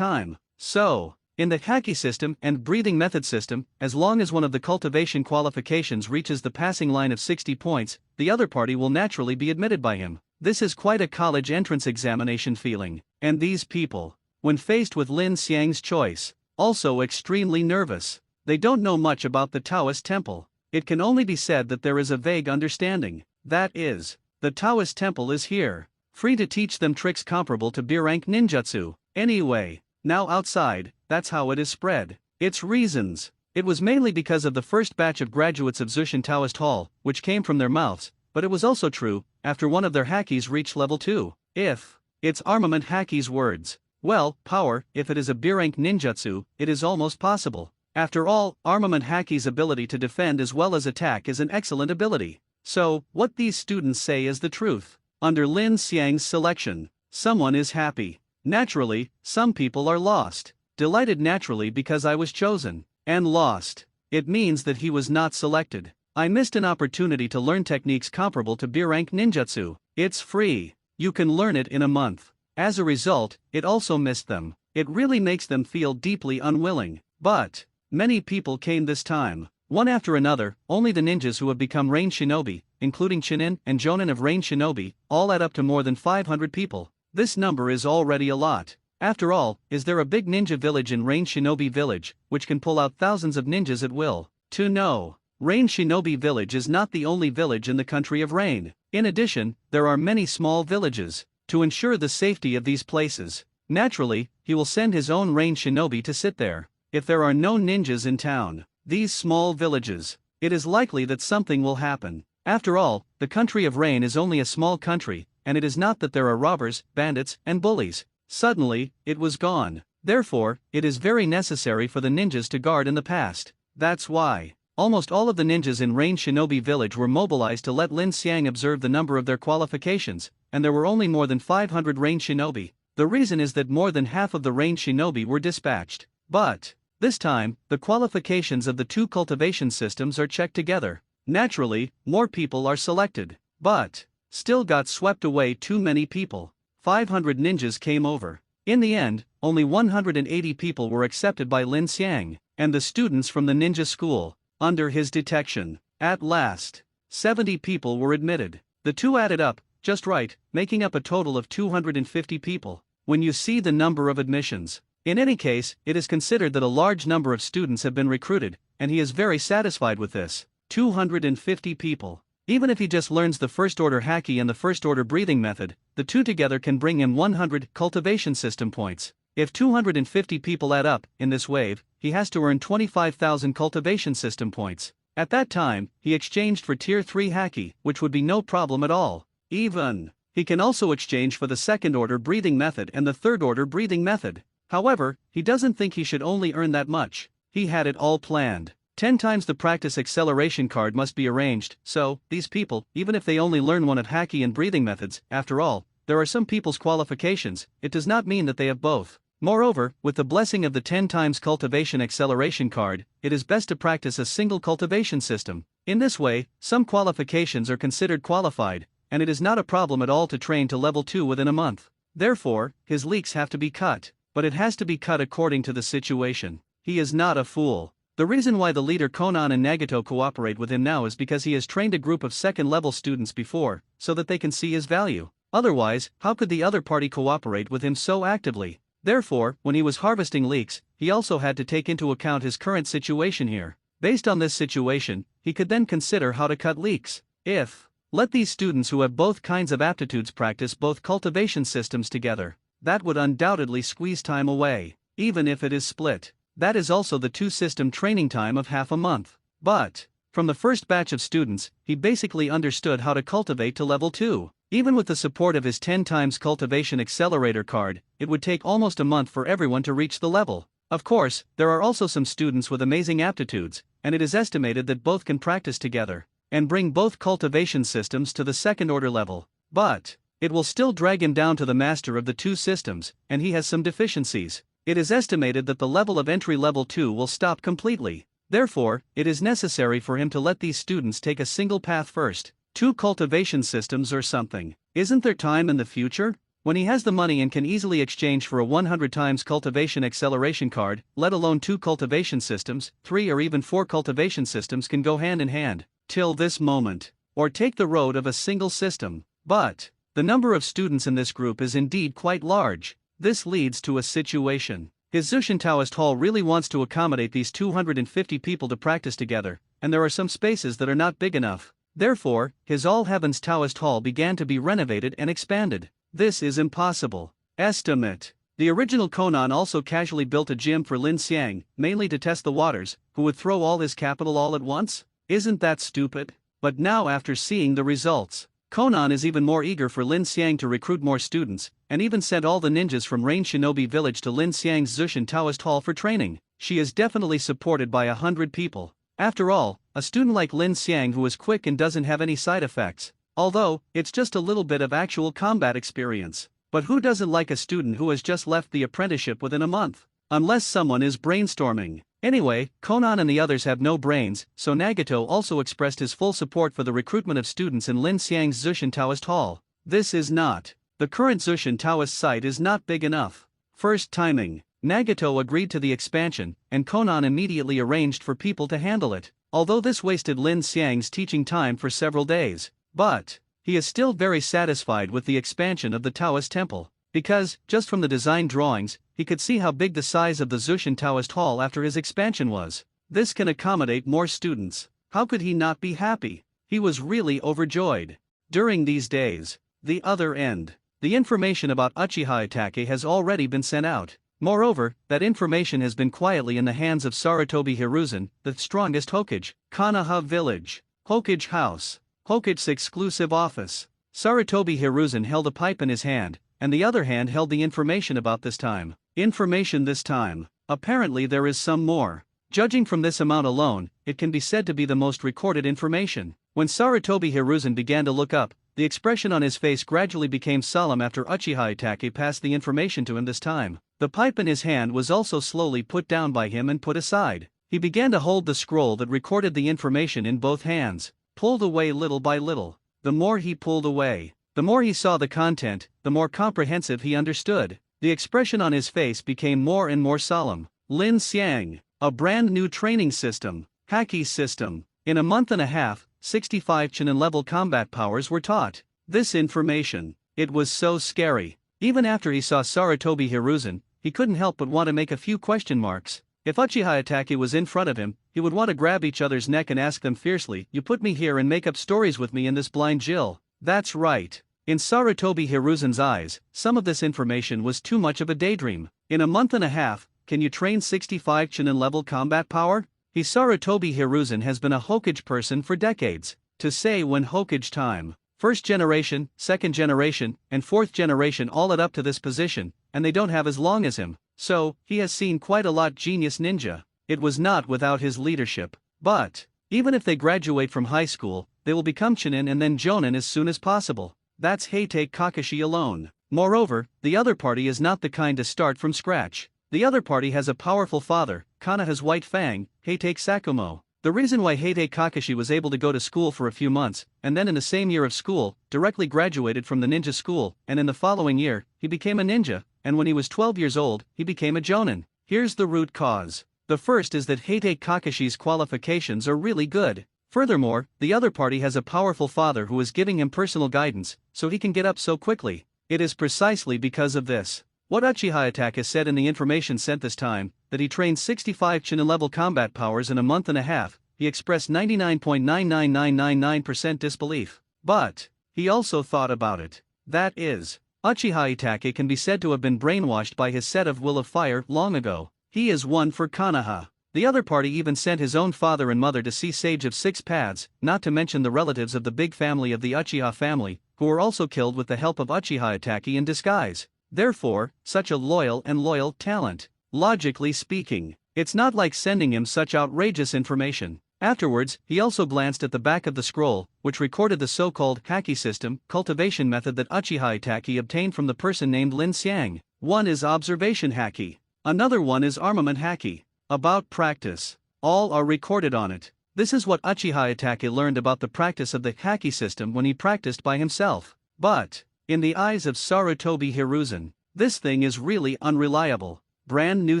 S1: So, in the haki system and breathing method system, as long as one of the cultivation qualifications reaches the passing line of 60 points, the other party will naturally be admitted by him. This is quite a college entrance examination feeling. And these people, when faced with Lin Xiang's choice, also extremely nervous. They don't know much about the Taoist temple. It can only be said that there is a vague understanding. That is, the Taoist temple is here, free to teach them tricks comparable to B-rank ninjutsu. Anyway, now outside, that's how it is spread. Its reasons. It was mainly because of the first batch of graduates of Zushin Taoist Hall, which came from their mouths, but it was also true, after one of their hakis reached level 2. If it's armament haki's words. Well, power, if it is a B-rank ninjutsu, it is almost possible. After all, armament haki's ability to defend as well as attack is an excellent ability. So, what these students say is the truth. Under Lin Xiang's selection, someone is happy. Naturally, some people are lost. Delighted naturally because I was chosen. And lost. It means that he was not selected. I missed an opportunity to learn techniques comparable to B-rank ninjutsu. It's free. You can learn it in a month. As a result, it also missed them. It really makes them feel deeply unwilling. But many people came this time. One after another, only the ninjas who have become Rain Shinobi, including Chunin and Jonin of Rain Shinobi, all add up to more than 500 people. This number is already a lot. After all, is there a big ninja village in Rain Shinobi Village, which can pull out thousands of ninjas at will? To know, Rain Shinobi Village is not the only village in the country of Rain. In addition, there are many small villages. To ensure the safety of these places, naturally, he will send his own Rain Shinobi to sit there. If there are no ninjas in town, these small villages, it is likely that something will happen. After all, the country of Rain is only a small country, and it is not that there are robbers, bandits, and bullies. Suddenly, it was gone. Therefore, it is very necessary for the ninjas to guard in the past. That's why almost all of the ninjas in Rain Shinobi Village were mobilized to let Lin Xiang observe the number of their qualifications, and there were only more than 500 Rain Shinobi. The reason is that more than half of the Rain Shinobi were dispatched. But this time, the qualifications of the two cultivation systems are checked together. Naturally, more people are selected. But still got swept away too many people. 500 ninjas came over. In the end, only 180 people were accepted by Lin Xiang, and the students from the ninja school, under his detection. At last, 70 people were admitted. The two added up, just right, making up a total of 250 people. When you see the number of admissions, in any case, it is considered that a large number of students have been recruited, and he is very satisfied with this. 250 people. Even if he just learns the first order haki and the first order breathing method, the two together can bring him 100 cultivation system points. If 250 people add up in this wave, he has to earn 25,000 cultivation system points. At that time, he exchanged for tier 3 haki, which would be no problem at all. Even, he can also exchange for the second order breathing method and the third order breathing method. However, he doesn't think he should only earn that much. He had it all planned. 10 times the practice acceleration card must be arranged, so, these people, even if they only learn one of haki and breathing methods, after all, there are some people's qualifications, it does not mean that they have both. Moreover, with the blessing of the 10 times cultivation acceleration card, it is best to practice a single cultivation system. In this way, some qualifications are considered qualified, and it is not a problem at all to train to level 2 within a month. Therefore, his leaks have to be cut, but it has to be cut according to the situation. He is not a fool. The reason why the leader Konan and Nagato cooperate with him now is because he has trained a group of second-level students before, so that they can see his value. Otherwise, how could the other party cooperate with him so actively? Therefore, when he was harvesting leeks, he also had to take into account his current situation here. Based on this situation, he could then consider how to cut leeks. If, let these students who have both kinds of aptitudes practice both cultivation systems together, that would undoubtedly squeeze time away, even if it is split. That is also the two-system training time of half a month. But from the first batch of students, he basically understood how to cultivate to level 2. Even with the support of his 10 times cultivation accelerator card, it would take almost a month for everyone to reach the level. Of course, there are also some students with amazing aptitudes, and it is estimated that both can practice together and bring both cultivation systems to the second order level. But it will still drag him down to the master of the two systems, and he has some deficiencies. It is estimated that the level of entry level 2 will stop completely. Therefore, it is necessary for him to let these students take a single path first. 2 cultivation systems or something. Isn't there time in the future? When he has the money and can easily exchange for a 100 times cultivation acceleration card, let alone 2 cultivation systems, 3 or even 4 cultivation systems can go hand in hand, till this moment. Or take the road of a single system. But the number of students in this group is indeed quite large. This leads to a situation. His Zushin Taoist Hall really wants to accommodate these 250 people to practice together, and there are some spaces that are not big enough. Therefore, his All Heavens Taoist Hall began to be renovated and expanded. This is impossible. Estimate. The original Konan also casually built a gym for Lin Xiang, mainly to test the waters, who would throw all his capital all at once? Isn't that stupid? But now after seeing the results, Konan is even more eager for Lin Xiang to recruit more students, and even sent all the ninjas from Rain Shinobi Village to Lin Xiang's Zushin Taoist Hall for training. She is definitely supported by 100 people. After all, a student like Lin Xiang who is quick and doesn't have any side effects. Although, it's just a little bit of actual combat experience. But who doesn't like a student who has just left the apprenticeship within a month? Unless someone is brainstorming. Anyway, Konan and the others have no brains, so Nagato also expressed his full support for the recruitment of students in Lin Xiang's Zushin Taoist Hall. This is not. The current Zushin Taoist site is not big enough. First timing. Nagato agreed to the expansion, and Konan immediately arranged for people to handle it. Although this wasted Lin Xiang's teaching time for several days. But he is still very satisfied with the expansion of the Taoist temple. because, just from the design drawings, he could see how big the size of the Zushin Taoist Hall after his expansion was. This can accommodate more students. How could he not be happy? He was really overjoyed. During these days, the other end. The information about Uchiha Itachi has already been sent out. Moreover, that information has been quietly in the hands of Sarutobi Hiruzen, the strongest Hokage. Konoha Village. Hokage House. Hokage's exclusive office. Sarutobi Hiruzen held a pipe in his hand, and the other hand held the information about this time. Information this time. Apparently there is some more. Judging from this amount alone, it can be said to be the most recorded information. When Sarutobi Hiruzen began to look up, the expression on his face gradually became solemn after Uchiha Itachi passed the information to him this time. The pipe in his hand was also slowly put down by him and put aside. He began to hold the scroll that recorded the information in both hands, pulled away little by little. The more he pulled away, the more he saw the content, the more comprehensive he understood. The expression on his face became more and more solemn. Lin Xiang, a brand new training system, Haki system. In a month and a half, 65 Chunin level combat powers were taught. This information, it was so scary. Even after he saw Sarutobi Hiruzen, he couldn't help but want to make a few question marks. If Uchiha Itachi was in front of him, he would want to grab each other's neck and ask them fiercely, "You put me here and make up stories with me in this blind Jill." That's right. In Sarutobi Hiruzen's eyes, some of this information was too much of a daydream. In a month and a half, can you train 65 Chunin level combat power? Sarutobi Hiruzen has been a Hokage person for decades. To say when Hokage time. First generation, second generation, and fourth generation all add up to this position, and they don't have as long as him. So, he has seen quite a lot genius ninja. It was not without his leadership. But, even if they graduate from high school, they will become Chunin and then Jonin as soon as possible. That's Heitei Kakashi alone. Moreover, the other party is not the kind to start from scratch. The other party has a powerful father, Konoha's White Fang, Heitei Sakumo. The reason why Heitei Kakashi was able to go to school for a few months, and then in the same year of school, directly graduated from the ninja school, and in the following year, he became a ninja, and when he was 12 years old, he became a Jonin. Here's the root cause. The first is that Heitei Kakashi's qualifications are really good. Furthermore, the other party has a powerful father who is giving him personal guidance, so he can get up so quickly. It is precisely because of this. What Uchiha Itachi said in the information sent this time, that he trained 65 Chunin level combat powers in a month and a half, he expressed 99.99999% disbelief. But, he also thought about it. That is, Uchiha Itachi can be said to have been brainwashed by his set of Will of Fire long ago. He is one for Konoha. The other party even sent his own father and mother to see Sage of Six Paths, not to mention the relatives of the big family of the Uchiha family, who were also killed with the help of Uchiha Itachi in disguise. Therefore, such a loyal talent. Logically speaking, it's not like sending him such outrageous information. Afterwards, he also glanced at the back of the scroll, which recorded the so-called Haki system, cultivation method that Uchiha Itachi obtained from the person named Lin Xiang. One is observation Haki. Another one is armament Haki. About practice. All are recorded on it. This is what Uchiha Itachi learned about the practice of the Haki system when he practiced by himself. But, in the eyes of Sarutobi Hiruzen, this thing is really unreliable. Brand new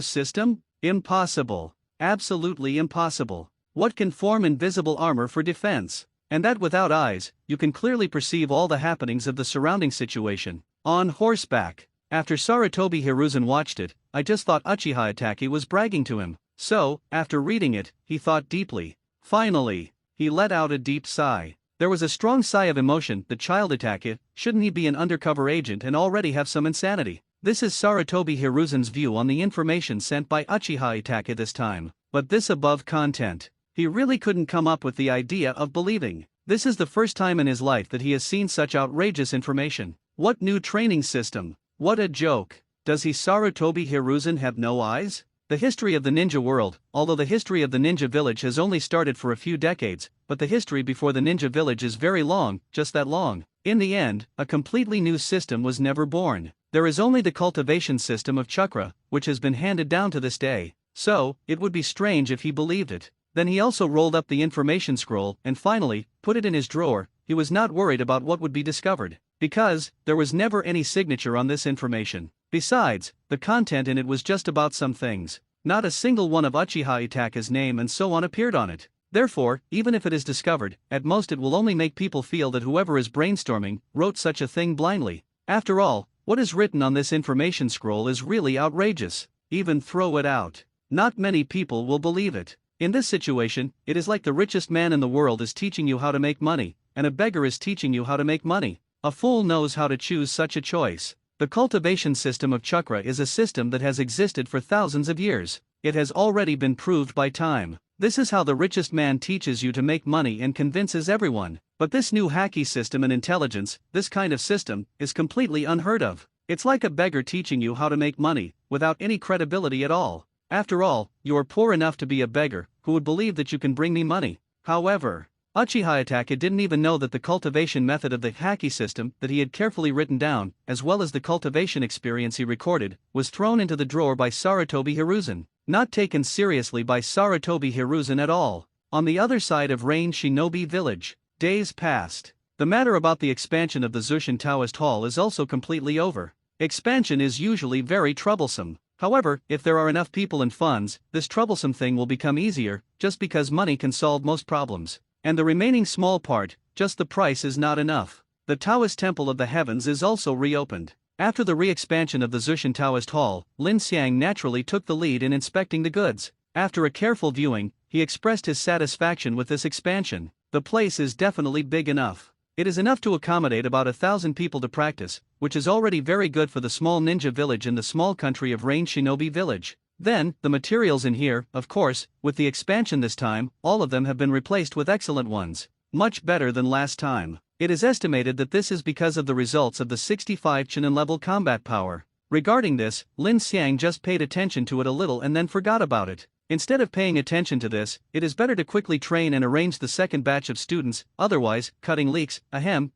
S1: system? Impossible. Absolutely impossible. What can form invisible armor for defense? And that without eyes, you can clearly perceive all the happenings of the surrounding situation. On horseback. After Sarutobi Hiruzen watched it, I just thought Uchiha Itachi was bragging to him. So, after reading it, he thought deeply. Finally, he let out a deep sigh. There was a strong sigh of emotion. The child Itachi, shouldn't he be an undercover agent and already have some insanity? This is Sarutobi Hiruzen's view on the information sent by Uchiha Itachi this time. But this above content, he really couldn't come up with the idea of believing. This is the first time in his life that he has seen such outrageous information. What new training system? What a joke. Does Sarutobi Hiruzen have no eyes? The history of the ninja world, although the history of the ninja village has only started for a few decades, but the history before the ninja village is very long, just that long. In the end, a completely new system was never born. There is only the cultivation system of chakra, which has been handed down to this day. So, it would be strange if he believed it. Then he also rolled up the information scroll and finally, put it in his drawer. He was not worried about what would be discovered, because there was never any signature on this information. Besides, the content in it was just about some things. Not a single one of Uchiha Itachi's name and so on appeared on it. Therefore, even if it is discovered, at most it will only make people feel that whoever is brainstorming wrote such a thing blindly. After all, What is written on this information scroll is really outrageous. Even throw it out. Not many people will believe it. In this situation, it is like the richest man in the world is teaching you how to make money, and a beggar is teaching you how to make money. A fool knows how to choose such a choice. The cultivation system of chakra is a system that has existed for thousands of years. It has already been proved by time. This is how the richest man teaches you to make money and convinces everyone. But this new hacky system and intelligence, this kind of system, is completely unheard of. It's like a beggar teaching you how to make money, without any credibility at all. After all, you are poor enough to be a beggar, who would believe that you can bring me money. However, Uchiha didn't even know that the cultivation method of the hacky system that he had carefully written down, as well as the cultivation experience he recorded, was thrown into the drawer by Sarutobi Hiruzen. Not taken seriously by Sarutobi Hiruzen at all. On the other side of Rain Shinobi Village, days passed. The matter about the expansion of the Zushin Taoist Hall is also completely over. Expansion is usually very troublesome. However, if there are enough people and funds, this troublesome thing will become easier, just because money can solve most problems. And the remaining small part, just the price is not enough. The Taoist Temple of the Heavens is also reopened. After the re-expansion of the Zushin Taoist Hall, Lin Xiang naturally took the lead in inspecting the goods. After a careful viewing, he expressed his satisfaction with this expansion. The place is definitely big enough. It is enough to accommodate about 1,000 people to practice, which is already very good for the small ninja village in the small country of Rain Shinobi Village. Then, the materials in here, of course, with the expansion this time, all of them have been replaced with excellent ones. Much better than last time. It is estimated that this is because of the results of the 65 Chunin level combat power. Regarding this, Lin Xiang just paid attention to it a little and then forgot about it. Instead of paying attention to this, it is better to quickly train and arrange the second batch of students, otherwise, cutting leaks,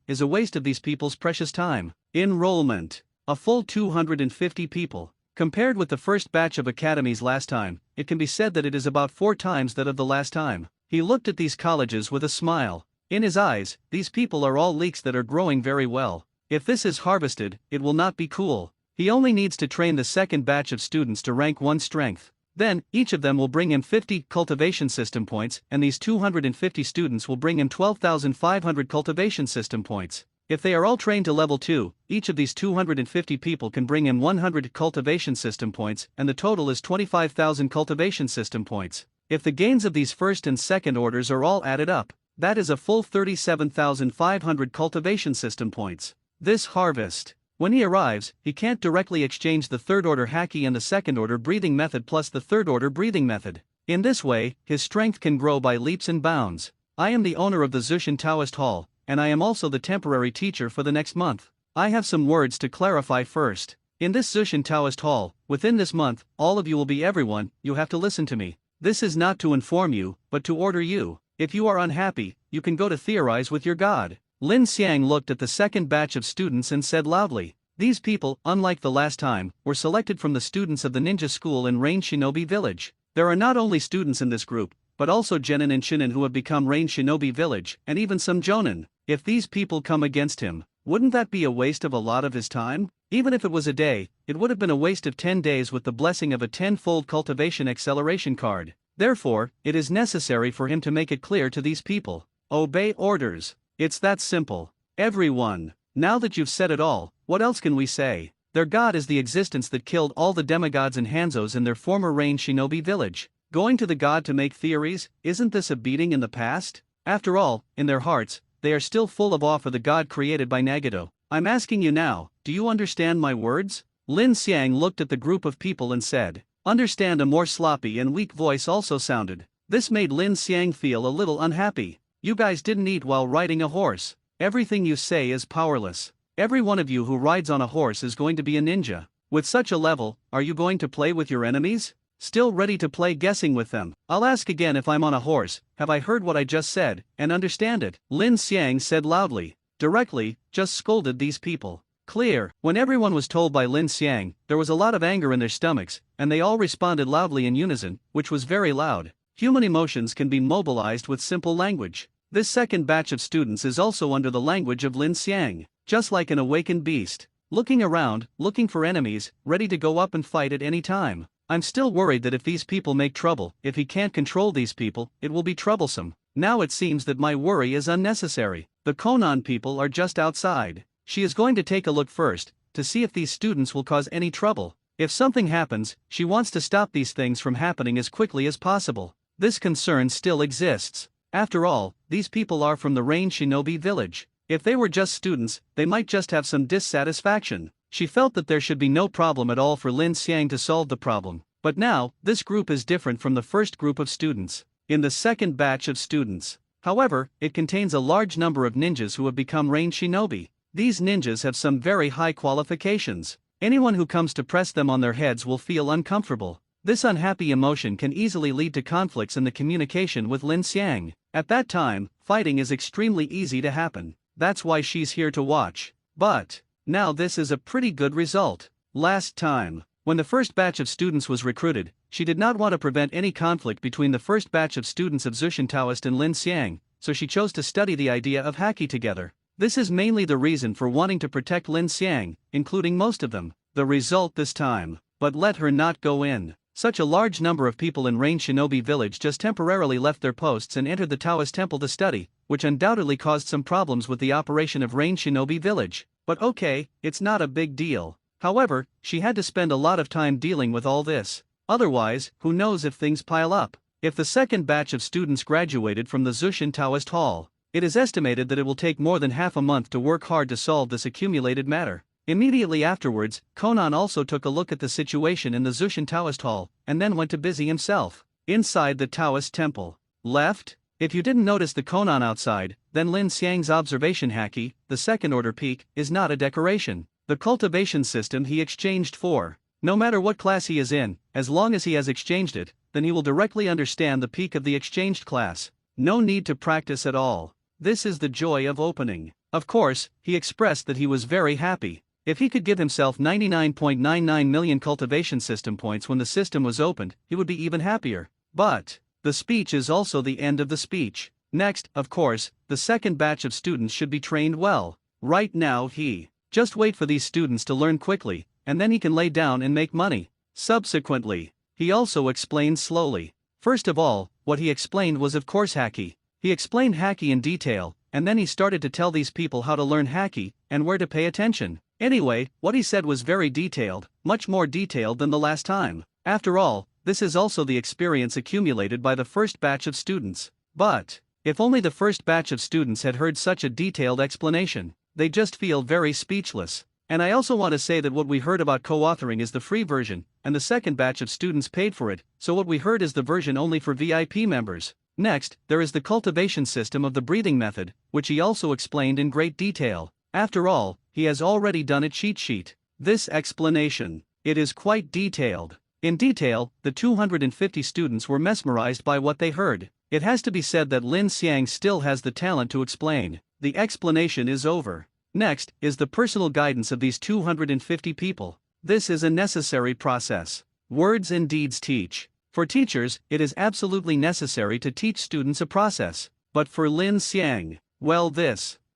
S1: is a waste of these people's precious time. Enrollment. A full 250 people. Compared with the first batch of academies last time, it can be said that it is about 4 times that of the last time. He looked at these colleges with a smile. In his eyes, these people are all leeks that are growing very well. If this is harvested, it will not be cool. He only needs to train the second batch of students to rank 1 strength. Then, each of them will bring him 50 cultivation system points, and these 250 students will bring him 12,500 cultivation system points. If they are all trained to level 2, each of these 250 people can bring him 100 cultivation system points, and the total is 25,000 cultivation system points. If the gains of these first and second orders are all added up, that is a full 37,500 cultivation system points. This harvest. When he arrives, he can't directly exchange the third order haki and the second order breathing method plus the third order breathing method. In this way, his strength can grow by leaps and bounds. I am the owner of the Zushin Taoist Hall, and I am also the temporary teacher for the next month. I have some words to clarify first. In this Zushin Taoist Hall, within this month, all of you will be everyone, you have to listen to me. This is not to inform you, but to order you. If you are unhappy, you can go to theorize with your god. Lin Xiang looked at the second batch of students and said loudly, "These people, unlike the last time, were selected from the students of the ninja school in Rain Shinobi Village. There are not only students in this group, but also genin and shinin who have become Rain Shinobi Village, and even some jonin. If these people come against him, wouldn't that be a waste of a lot of his time? Even if it was a day, it would have been a waste of 10 days with the blessing of a 10-fold cultivation acceleration card. Therefore, it is necessary for him to make it clear to these people. Obey orders. It's that simple. Everyone. Now that you've said it all, what else can we say? Their god is the existence that killed all the demigods and Hanzos in their former Rain Shinobi Village. Going to the god to make theories, isn't this a beating in the past? After all, in their hearts, they are still full of awe for the god created by Nagato. I'm asking you now, do you understand my words? Lin Xiang looked at the group of people and said. Understand. A more sloppy and weak voice also sounded. This made Lin Xiang feel a little unhappy. You guys didn't eat while riding a horse. Everything you say is powerless. Every one of you who rides on a horse is going to be a ninja. With such a level, are you going to play with your enemies? Still ready to play guessing with them? I'll ask again, if I'm on a horse, have I heard what I just said, and understand it? Lin Xiang said loudly. Directly, just scolded these people. Clear. When everyone was told by Lin Xiang, there was a lot of anger in their stomachs, and they all responded loudly in unison, which was very loud. Human emotions can be mobilized with simple language. This second batch of students is also under the language of Lin Xiang, just like an awakened beast. Looking around, looking for enemies, ready to go up and fight at any time. I'm still worried that if these people make trouble, if he can't control these people, it will be troublesome. Now it seems that my worry is unnecessary. The Konan people are just outside. She is going to take a look first, to see if these students will cause any trouble. If something happens, she wants to stop these things from happening as quickly as possible. This concern still exists. After all, these people are from the Rain Shinobi village. If they were just students, they might just have some dissatisfaction. She felt that there should be no problem at all for Lin Xiang to solve the problem. But now, this group is different from the first group of students. In the second batch of students, however, it contains a large number of ninjas who have become Rain Shinobi. These ninjas have some very high qualifications. Anyone who comes to press them on their heads will feel uncomfortable. This unhappy emotion can easily lead to conflicts in the communication with Lin Xiang. At that time, fighting is extremely easy to happen. That's why she's here to watch. But now this is a pretty good result. Last time, when the first batch of students was recruited, she did not want to prevent any conflict between the first batch of students of Zushin Taoist and Lin Xiang, so she chose to study the idea of haki together. This is mainly the reason for wanting to protect Lin Xiang, including most of them. The result this time, but let her not go in. Such a large number of people in Rain Shinobi village just temporarily left their posts and entered the Taoist temple to study, which undoubtedly caused some problems with the operation of Rain Shinobi village. But okay, it's not a big deal. However, she had to spend a lot of time dealing with all this. Otherwise, who knows if things pile up. If the second batch of students graduated from the Zushin Taoist Hall, it is estimated that it will take more than half a month to work hard to solve this accumulated matter. Immediately afterwards, Conan also took a look at the situation in the Zushin Taoist Hall, and then went to busy himself. Inside the Taoist temple. Left? If you didn't notice the Conan outside, then Lin Xiang's observation haki, the second order peak, is not a decoration. The cultivation system he exchanged for. No matter what class he is in, as long as he has exchanged it, then he will directly understand the peak of the exchanged class. No need to practice at all. This is the joy of opening. Of course, he expressed that he was very happy. If he could give himself 99.99 million cultivation system points when the system was opened, he would be even happier. But the speech is also the end of the speech. Next, of course, the second batch of students should be trained well. Right now he just wait for these students to learn quickly, and then he can lay down and make money. Subsequently, he also explained slowly. First of all, what he explained was of course haki. He explained haki in detail, and then he started to tell these people how to learn haki, and where to pay attention. Anyway, what he said was very detailed, much more detailed than the last time. After all, this is also the experience accumulated by the first batch of students. But if only the first batch of students had heard such a detailed explanation, they just feel very speechless. And I also want to say that what we heard about co-authoring is the free version, and the second batch of students paid for it, so what we heard is the version only for VIP members. Next, there is the cultivation system of the breathing method, which he also explained in great detail. After all, he has already done a cheat sheet. This explanation, it is quite detailed. In detail, the 250 students were mesmerized by what they heard. It has to be said that Lin Xiang still has the talent to explain. The explanation is over. Next is the personal guidance of these 250 people. This is a necessary process. Words and deeds teach. For teachers, it is absolutely necessary to teach students a process. But for Lin Xiang, well,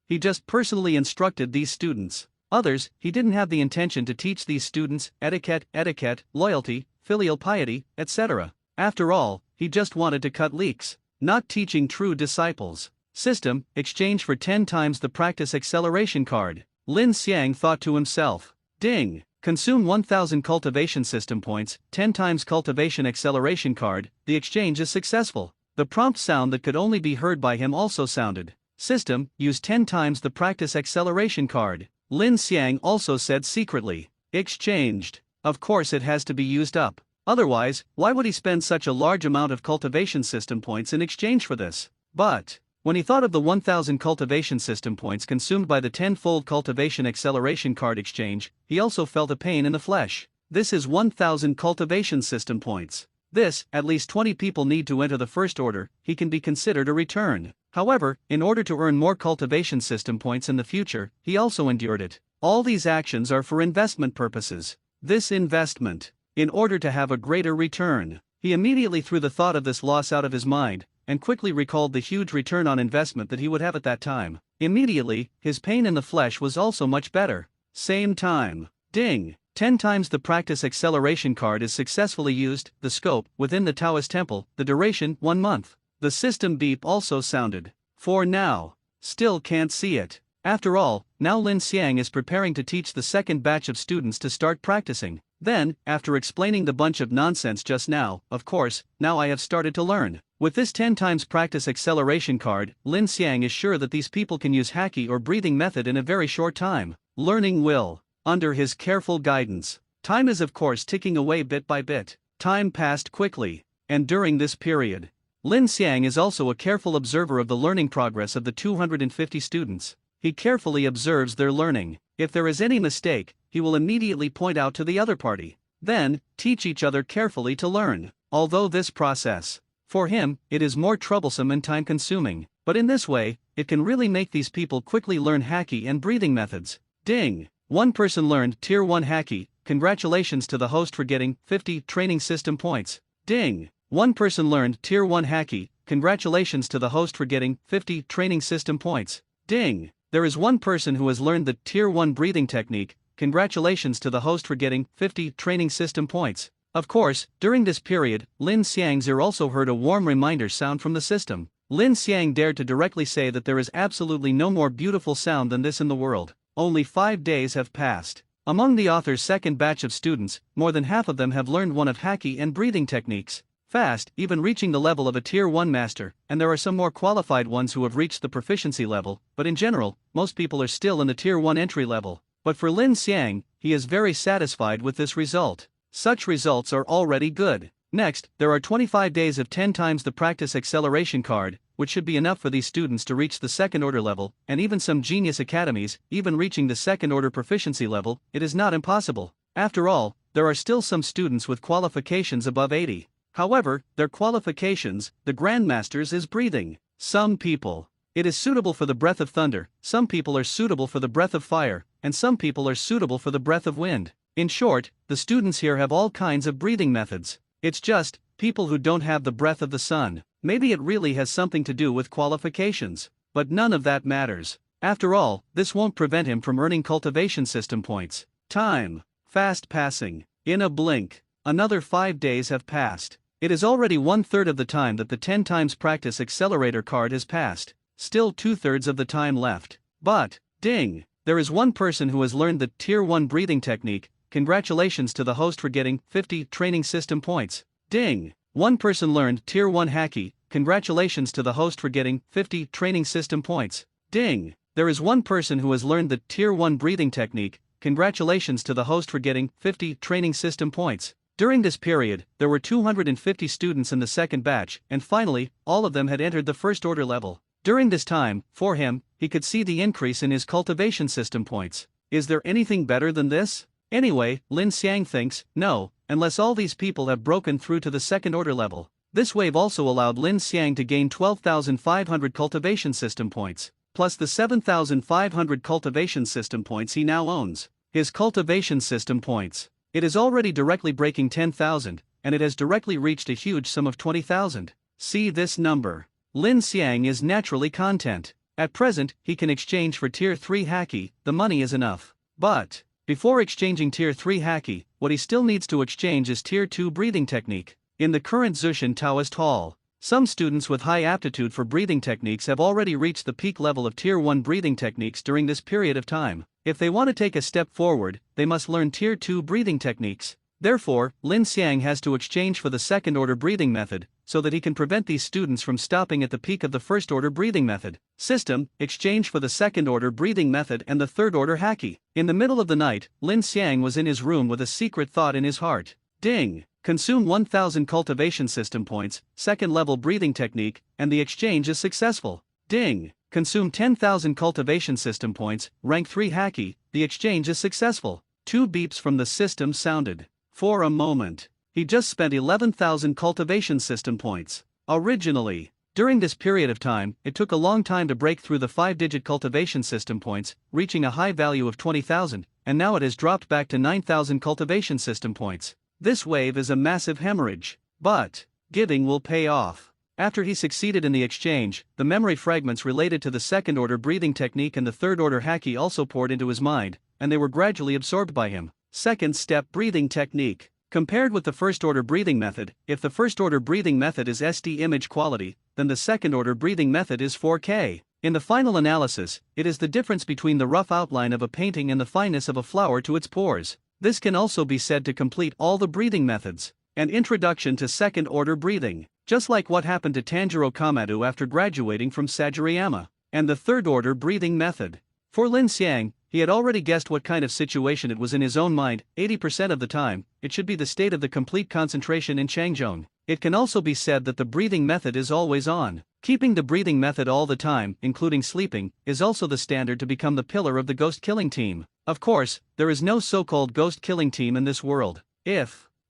S1: he just personally instructed these students. Others, he didn't have the intention to teach these students etiquette, loyalty, filial piety, etc. After all, he just wanted to cut leaks. Not teaching true disciples. System, exchange for 10 times the practice acceleration card. Lin Xiang thought to himself. Ding! Consume 1000 cultivation system points, 10 times cultivation acceleration card, the exchange is successful. The prompt sound that could only be heard by him also sounded. System, use 10 times the practice acceleration card. Lin Xiang also said secretly. Exchanged. Of course it has to be used up. Otherwise, why would he spend such a large amount of cultivation system points in exchange for this? But when he thought of the 1000 cultivation system points consumed by the 10-fold cultivation acceleration card exchange, he also felt a pain in the flesh. This is 1000 cultivation system points. This, at least 20 people need to enter the first order, he can be considered a return. However, in order to earn more cultivation system points in the future, he also endured it. All these actions are for investment purposes. This investment, in order to have a greater return. He immediately threw the thought of this loss out of his mind, and quickly recalled the huge return on investment that he would have at that time. Immediately, his pain in the flesh was also much better. Same time. Ding! 10 times the practice acceleration card is successfully used, the scope, within the Taoist temple, the duration, 1 month. The system beep also sounded. For now. Still can't see it. After all, now Lin Xiang is preparing to teach the second batch of students to start practicing. Then, after explaining the bunch of nonsense just now, of course, now I have started to learn. With this 10 times practice acceleration card, Lin Xiang is sure that these people can use haki or breathing method in a very short time. Learning will. Under his careful guidance. Time is of course ticking away bit by bit. Time passed quickly. And during this period, Lin Xiang is also a careful observer of the learning progress of the 250 students. He carefully observes their learning. If there is any mistake, he will immediately point out to the other party. Then, teach each other carefully to learn. Although this process, for him, it is more troublesome and time-consuming, but in this way, it can really make these people quickly learn haki and breathing methods. Ding! One person learned Tier 1 haki. Congratulations to the host for getting 50 training system points. Ding! One person learned Tier 1 haki. Congratulations to the host for getting 50 training system points. Ding! There is one person who has learned the Tier 1 breathing technique. Congratulations to the host for getting 50 training system points. Of course, during this period, Lin Xiang's ear also heard a warm reminder sound from the system. Lin Xiang dared to directly say that there is absolutely no more beautiful sound than this in the world. Only 5 days have passed. Among the author's second batch of students, more than half of them have learned one of haki and breathing techniques. Fast, even reaching the level of a Tier 1 master, and there are some more qualified ones who have reached the proficiency level, but in general, most people are still in the Tier 1 entry level. But for Lin Xiang, he is very satisfied with this result. Such results are already good. Next, there are 25 days of 10 times the practice acceleration card, which should be enough for these students to reach the second order level, and even some genius academies, even reaching the second order proficiency level, it is not impossible. After all, there are still some students with qualifications above 80. However, their qualifications, the grandmasters, is breathing. Some people, it is suitable for the breath of thunder, some people are suitable for the breath of fire, and some people are suitable for the breath of wind. In short, the students here have all kinds of breathing methods. It's just, people who don't have the breath of the sun. Maybe it really has something to do with qualifications. But none of that matters. After all, this won't prevent him from earning cultivation system points. Time. Fast passing. In a blink, another 5 days have passed. It is already 1/3 of the time that the 10 times practice accelerator card has passed. Still 2/3 of the time left. But, ding! There is one person who has learned the Tier 1 breathing technique. Congratulations to the host for getting 50 training system points. Ding! One person learned Tier 1 haki. Congratulations to the host for getting 50 training system points. Ding! There is one person who has learned the Tier 1 breathing technique. Congratulations to the host for getting 50 training system points. During this period, there were 250 students in the second batch, and finally, all of them had entered the first order level. During this time, for him, he could see the increase in his cultivation system points. Is there anything better than this? Anyway, Lin Xiang thinks, no, unless all these people have broken through to the second order level. This wave also allowed Lin Xiang to gain 12,500 cultivation system points, plus the 7,500 cultivation system points he now owns. His cultivation system points. It is already directly breaking 10,000, and it has directly reached a huge sum of 20,000. See this number. Lin Xiang is naturally content. At present, he can exchange for Tier 3 haki, the money is enough. But, before exchanging Tier 3 haki, what he still needs to exchange is Tier 2 breathing technique. In the current Zushan Taoist Hall, some students with high aptitude for breathing techniques have already reached the peak level of Tier 1 breathing techniques during this period of time. If they want to take a step forward, they must learn Tier 2 breathing techniques. Therefore, Lin Xiang has to exchange for the second order breathing method, so that he can prevent these students from stopping at the peak of the first order breathing method. System, exchange for the second order breathing method and the third order haki. In the middle of the night, Lin Xiang was in his room with a secret thought in his heart. Ding! Consume 1,000 cultivation system points, second level breathing technique, and the exchange is successful. Ding! Consume 10,000 cultivation system points, rank 3 haki, the exchange is successful. 2 beeps from the system sounded. For a moment, he just spent 11,000 cultivation system points. Originally, during this period of time, it took a long time to break through the 5-digit cultivation system points, reaching a high value of 20,000, and now it has dropped back to 9,000 cultivation system points. This wave is a massive hemorrhage, but giving will pay off. After he succeeded in the exchange, the memory fragments related to the second order breathing technique and the third order haki also poured into his mind, and they were gradually absorbed by him. Second step breathing technique. Compared with the first order breathing method, if the first order breathing method is SD image quality, then the second order breathing method is 4K. In the final analysis, it is the difference between the rough outline of a painting and the fineness of a flower to its pores. This can also be said to complete all the breathing methods. An introduction to second-order breathing, just like what happened to Tanjiro Kamado after graduating from Sajirayama. And the third-order breathing method. For Lin Xiang, he had already guessed what kind of situation it was in his own mind. 80% of the time, it should be the state of the complete concentration in Changjong. It can also be said that the breathing method is always on. Keeping the breathing method all the time, including sleeping, is also the standard to become the pillar of the ghost-killing team. Of course, there is no so-called ghost-killing team in this world.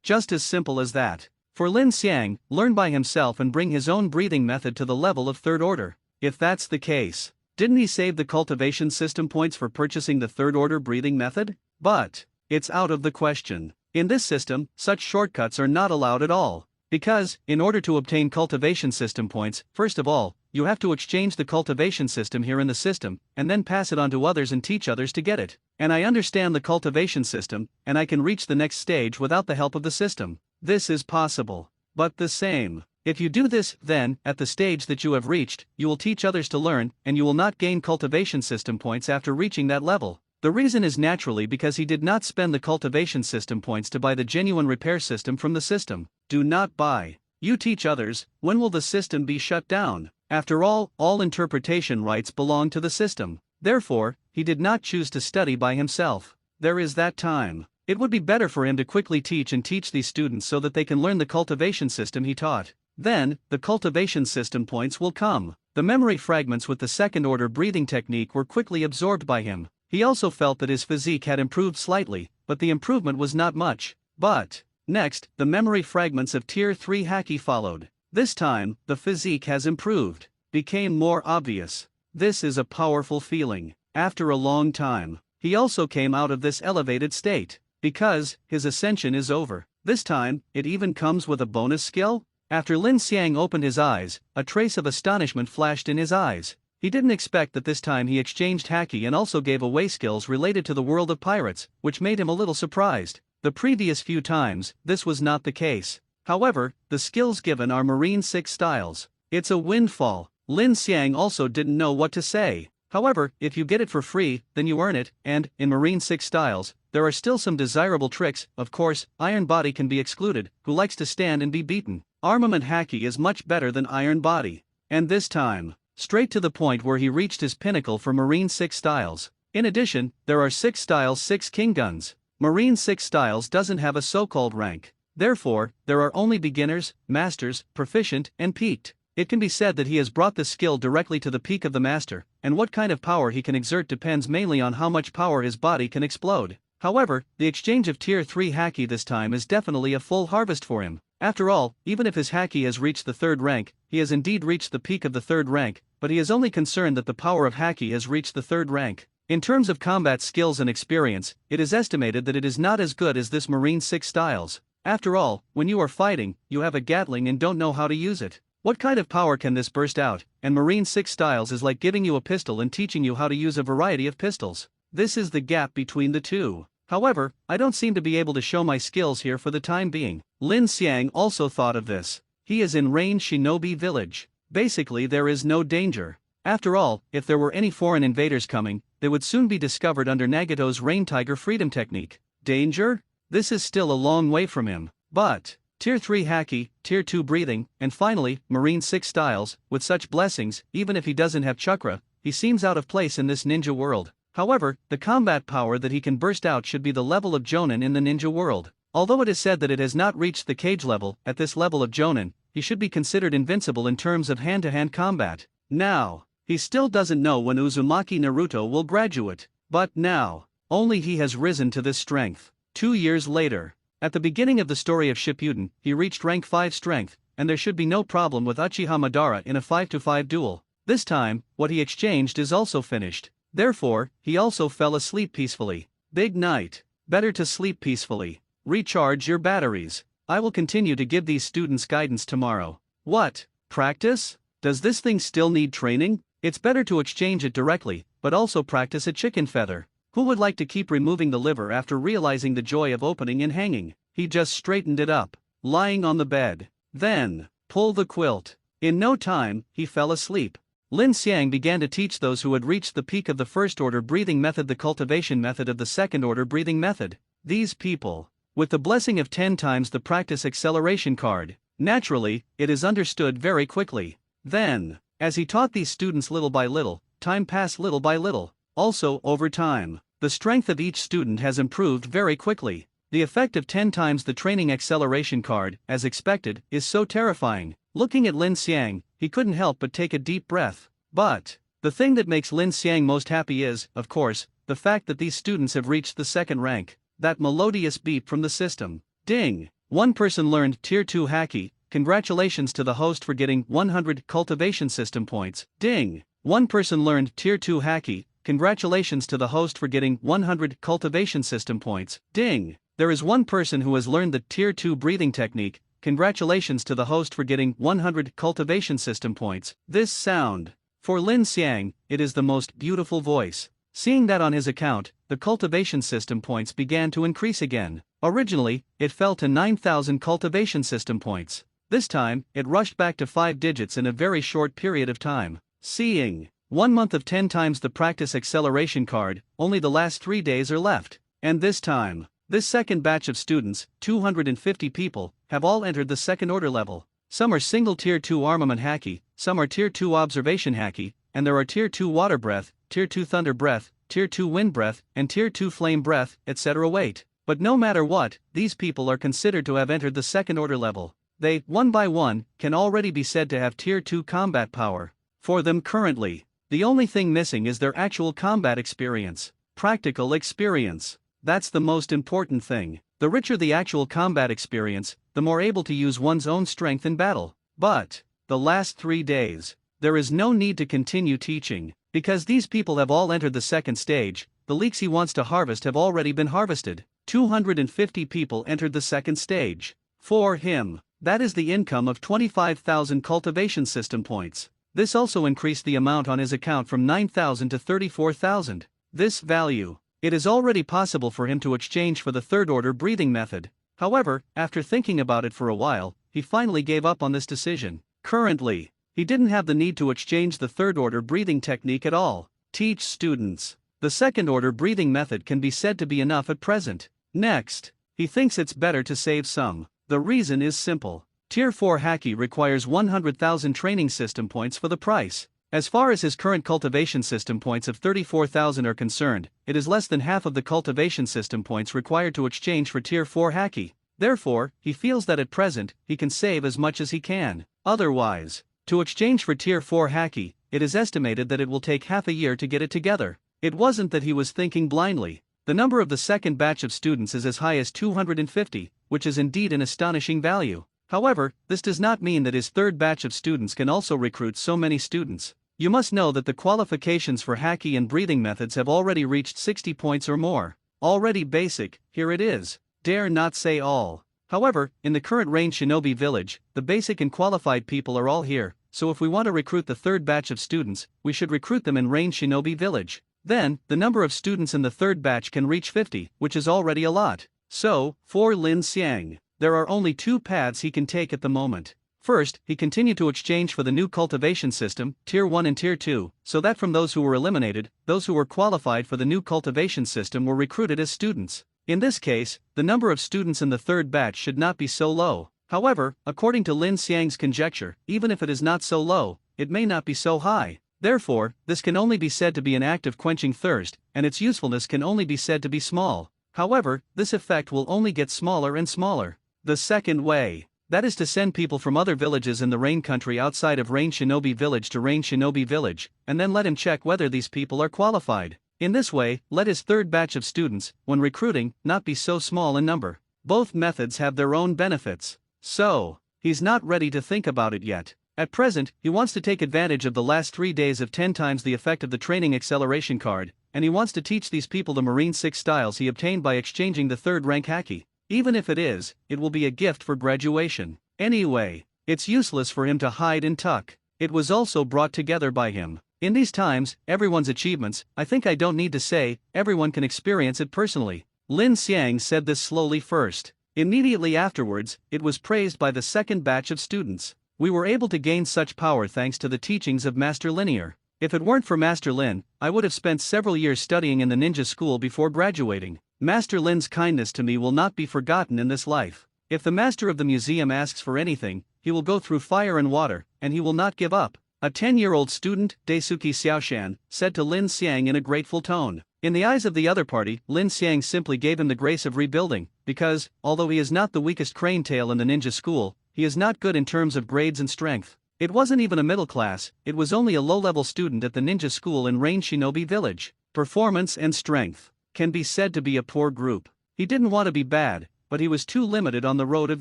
S1: Just as simple as that. For Lin Xiang, learn by himself and bring his own breathing method to the level of third order. If that's the case, didn't he save the cultivation system points for purchasing the third-order breathing method? But it's out of the question. In this system, such shortcuts are not allowed at all. Because, in order to obtain cultivation system points, first of all, you have to exchange the cultivation system here in the system, and then pass it on to others and teach others to get it. And I understand the cultivation system, and I can reach the next stage without the help of the system. This is possible. But the same. If you do this, then, at the stage that you have reached, you will teach others to learn, and you will not gain cultivation system points after reaching that level. The reason is naturally because he did not spend the cultivation system points to buy the genuine repair system from the system. Do not buy. You teach others. When will the system be shut down? After all interpretation rights belong to the system. Therefore, he did not choose to study by himself. There is that time. It would be better for him to quickly teach these students so that they can learn the cultivation system he taught. Then, the cultivation system points will come. The memory fragments with the second-order breathing technique were quickly absorbed by him. He also felt that his physique had improved slightly, but the improvement was not much. But next, the memory fragments of Tier 3 Haki followed. This time, the physique has improved, became more obvious. This is a powerful feeling. After a long time, he also came out of this elevated state. Because his ascension is over. This time, it even comes with a bonus skill? After Lin Xiang opened his eyes, a trace of astonishment flashed in his eyes. He didn't expect that this time he exchanged haki and also gave away skills related to the world of pirates, which made him a little surprised. The previous few times, this was not the case. However, the skills given are Marine 6 styles. It's a windfall. Lin Xiang also didn't know what to say. However, if you get it for free, then you earn it, and, in Marine 6 styles, there are still some desirable tricks. Of course, Iron Body can be excluded, who likes to stand and be beaten. Armament Haki is much better than Iron Body. And this time, straight to the point where he reached his pinnacle for Marine 6 styles. In addition, there are 6 styles 6 King Guns. Marine 6 styles doesn't have a so-called rank. Therefore, there are only beginners, masters, proficient, and peaked. It can be said that he has brought this skill directly to the peak of the master, and what kind of power he can exert depends mainly on how much power his body can explode. However, the exchange of Tier 3 Haki this time is definitely a full harvest for him. After all, even if his Haki has reached the 3rd rank, he has indeed reached the peak of the 3rd rank, but he is only concerned that the power of Haki has reached the 3rd rank. In terms of combat skills and experience, it is estimated that it is not as good as this Marine 6 styles. After all, when you are fighting, you have a Gatling and don't know how to use it. What kind of power can this burst out? And Marine 6 styles is like giving you a pistol and teaching you how to use a variety of pistols. This is the gap between the two. However, I don't seem to be able to show my skills here for the time being. Lin Xiang also thought of this. He is in Rain Shinobi Village. Basically, there is no danger. After all, if there were any foreign invaders coming, they would soon be discovered under Nagato's Rain Tiger Freedom Technique. Danger? This is still a long way from him. But Tier 3 Haki, Tier 2 Breathing, and finally, Marine 6 styles, with such blessings, even if he doesn't have chakra, he seems out of place in this ninja world. However, the combat power that he can burst out should be the level of Jonin in the ninja world. Although it is said that it has not reached the cage level, at this level of Jonin, he should be considered invincible in terms of hand-to-hand combat. Now, he still doesn't know when Uzumaki Naruto will graduate. But now, only he has risen to this strength. 2 years later, at the beginning of the story of Shippuden, he reached rank 5 strength, and there should be no problem with Uchiha Madara in a 5-to-5 duel. This time, what he exchanged is also finished. Therefore, he also fell asleep peacefully. Big night. Better to sleep peacefully. Recharge your batteries. I will continue to give these students guidance tomorrow. What? Practice? Does this thing still need training? It's better to exchange it directly, but also practice a chicken feather. Who would like to keep removing the liver after realizing the joy of opening and hanging? He just straightened it up, lying on the bed. Then, pull the quilt. In no time, he fell asleep. Lin Xiang began to teach those who had reached the peak of the first order breathing method the cultivation method of the second order breathing method. These people, with the blessing of 10 times the practice acceleration card, naturally, it is understood very quickly. Then, as he taught these students little by little, time passed little by little. Also, over time, the strength of each student has improved very quickly. The effect of 10 times the training acceleration card, as expected, is so terrifying. Looking at Lin Xiang, he couldn't help but take a deep breath. But the thing that makes Lin Xiang most happy is, of course, the fact that these students have reached the second rank. That melodious beep from the system. Ding! One person learned Tier 2 Haki. Congratulations to the host for getting 100 cultivation system points. Ding! One person learned Tier 2 Haki. Congratulations to the host for getting 100 cultivation system points. Ding! There is one person who has learned the Tier 2 breathing technique. Congratulations to the host for getting 100 cultivation system points. This sound. For Lin Xiang, it is the most beautiful voice. Seeing that on his account, the cultivation system points began to increase again. Originally, it fell to 9,000 cultivation system points. This time, it rushed back to 5 digits in a very short period of time. Seeing 1 month of 10 times the practice acceleration card, only the last 3 days are left. And this time, this second batch of students, 250 people, have all entered the second order level. Some are single Tier 2 armament haki, some are Tier 2 observation haki, and there are Tier 2 water breath, Tier 2 thunder breath, Tier 2 wind breath, and Tier 2 flame breath, etc. Wait. But no matter what, these people are considered to have entered the second order level. They, one by one, can already be said to have Tier 2 combat power. For them currently, the only thing missing is their actual combat experience. Practical experience. That's the most important thing. The richer the actual combat experience, the more able to use one's own strength in battle. But the last 3 days, there is no need to continue teaching, because these people have all entered the second stage. The leeks he wants to harvest have already been harvested. 250 people entered the second stage. For him, that is the income of 25,000 cultivation system points. This also increased the amount on his account from 9,000 to 34,000. This value, it is already possible for him to exchange for the third order breathing method. However, after thinking about it for a while, he finally gave up on this decision. Currently, he didn't have the need to exchange the third order breathing technique at all. Teach students. The second order breathing method can be said to be enough at present. Next, he thinks it's better to save some. The reason is simple. Tier 4 Haki requires 100,000 training system points for the price. As far as his current cultivation system points of 34,000 are concerned, it is less than half of the cultivation system points required to exchange for Tier 4 Haki. Therefore, he feels that at present, he can save as much as he can. Otherwise, to exchange for Tier 4 Haki, it is estimated that it will take half a year to get it together. It wasn't that he was thinking blindly. The number of the second batch of students is as high as 250, which is indeed an astonishing value. However, this does not mean that his third batch of students can also recruit so many students. You must know that the qualifications for Haki and breathing methods have already reached 60 points or more. Already basic, here it is. Dare not say all. However, in the current range Shinobi village, the basic and qualified people are all here, so if we want to recruit the third batch of students, we should recruit them in range Shinobi village. Then, the number of students in the third batch can reach 50, which is already a lot. So, for Lin Xiang, there are only 2 paths he can take at the moment. First, he continued to exchange for the new cultivation system, Tier 1 and Tier 2, so that from those who were eliminated, those who were qualified for the new cultivation system were recruited as students. In this case, the number of students in the third batch should not be so low. However, according to Lin Xiang's conjecture, even if it is not so low, it may not be so high. Therefore, this can only be said to be an act of quenching thirst, and its usefulness can only be said to be small. However, this effect will only get smaller and smaller. The second way, that is to send people from other villages in the Rain Country outside of Rain Shinobi Village to Rain Shinobi Village, and then let him check whether these people are qualified. In this way, let his third batch of students, when recruiting, not be so small in number. Both methods have their own benefits. So, he's not ready to think about it yet. At present, he wants to take advantage of the last 3 days of 10 times the effect of the training acceleration card, and he wants to teach these people the Marine 6 styles he obtained by exchanging the third rank Haki. Even if it will be a gift for graduation. Anyway, it's useless for him to hide and tuck. It was also brought together by him. In these times, everyone's achievements, I think I don't need to say, everyone can experience it personally. Lin Xiang said this slowly first. Immediately afterwards, it was praised by the second batch of students. We were able to gain such power thanks to the teachings of Master Linear. If it weren't for Master Lin, I would have spent several years studying in the ninja school before graduating. Master Lin's kindness to me will not be forgotten in this life. If the master of the museum asks for anything, he will go through fire and water, and he will not give up. A 10-year-old student, Daisuke Xiaoshan, said to Lin Xiang in a grateful tone. In the eyes of the other party, Lin Xiang simply gave him the grace of rebuilding, because, although he is not the weakest crane tail in the ninja school, he is not good in terms of grades and strength. It wasn't even a middle class, it was only a low-level student at the ninja school in Rain Shinobi Village. Performance and strength can be said to be a poor group. He didn't want to be bad, but he was too limited on the road of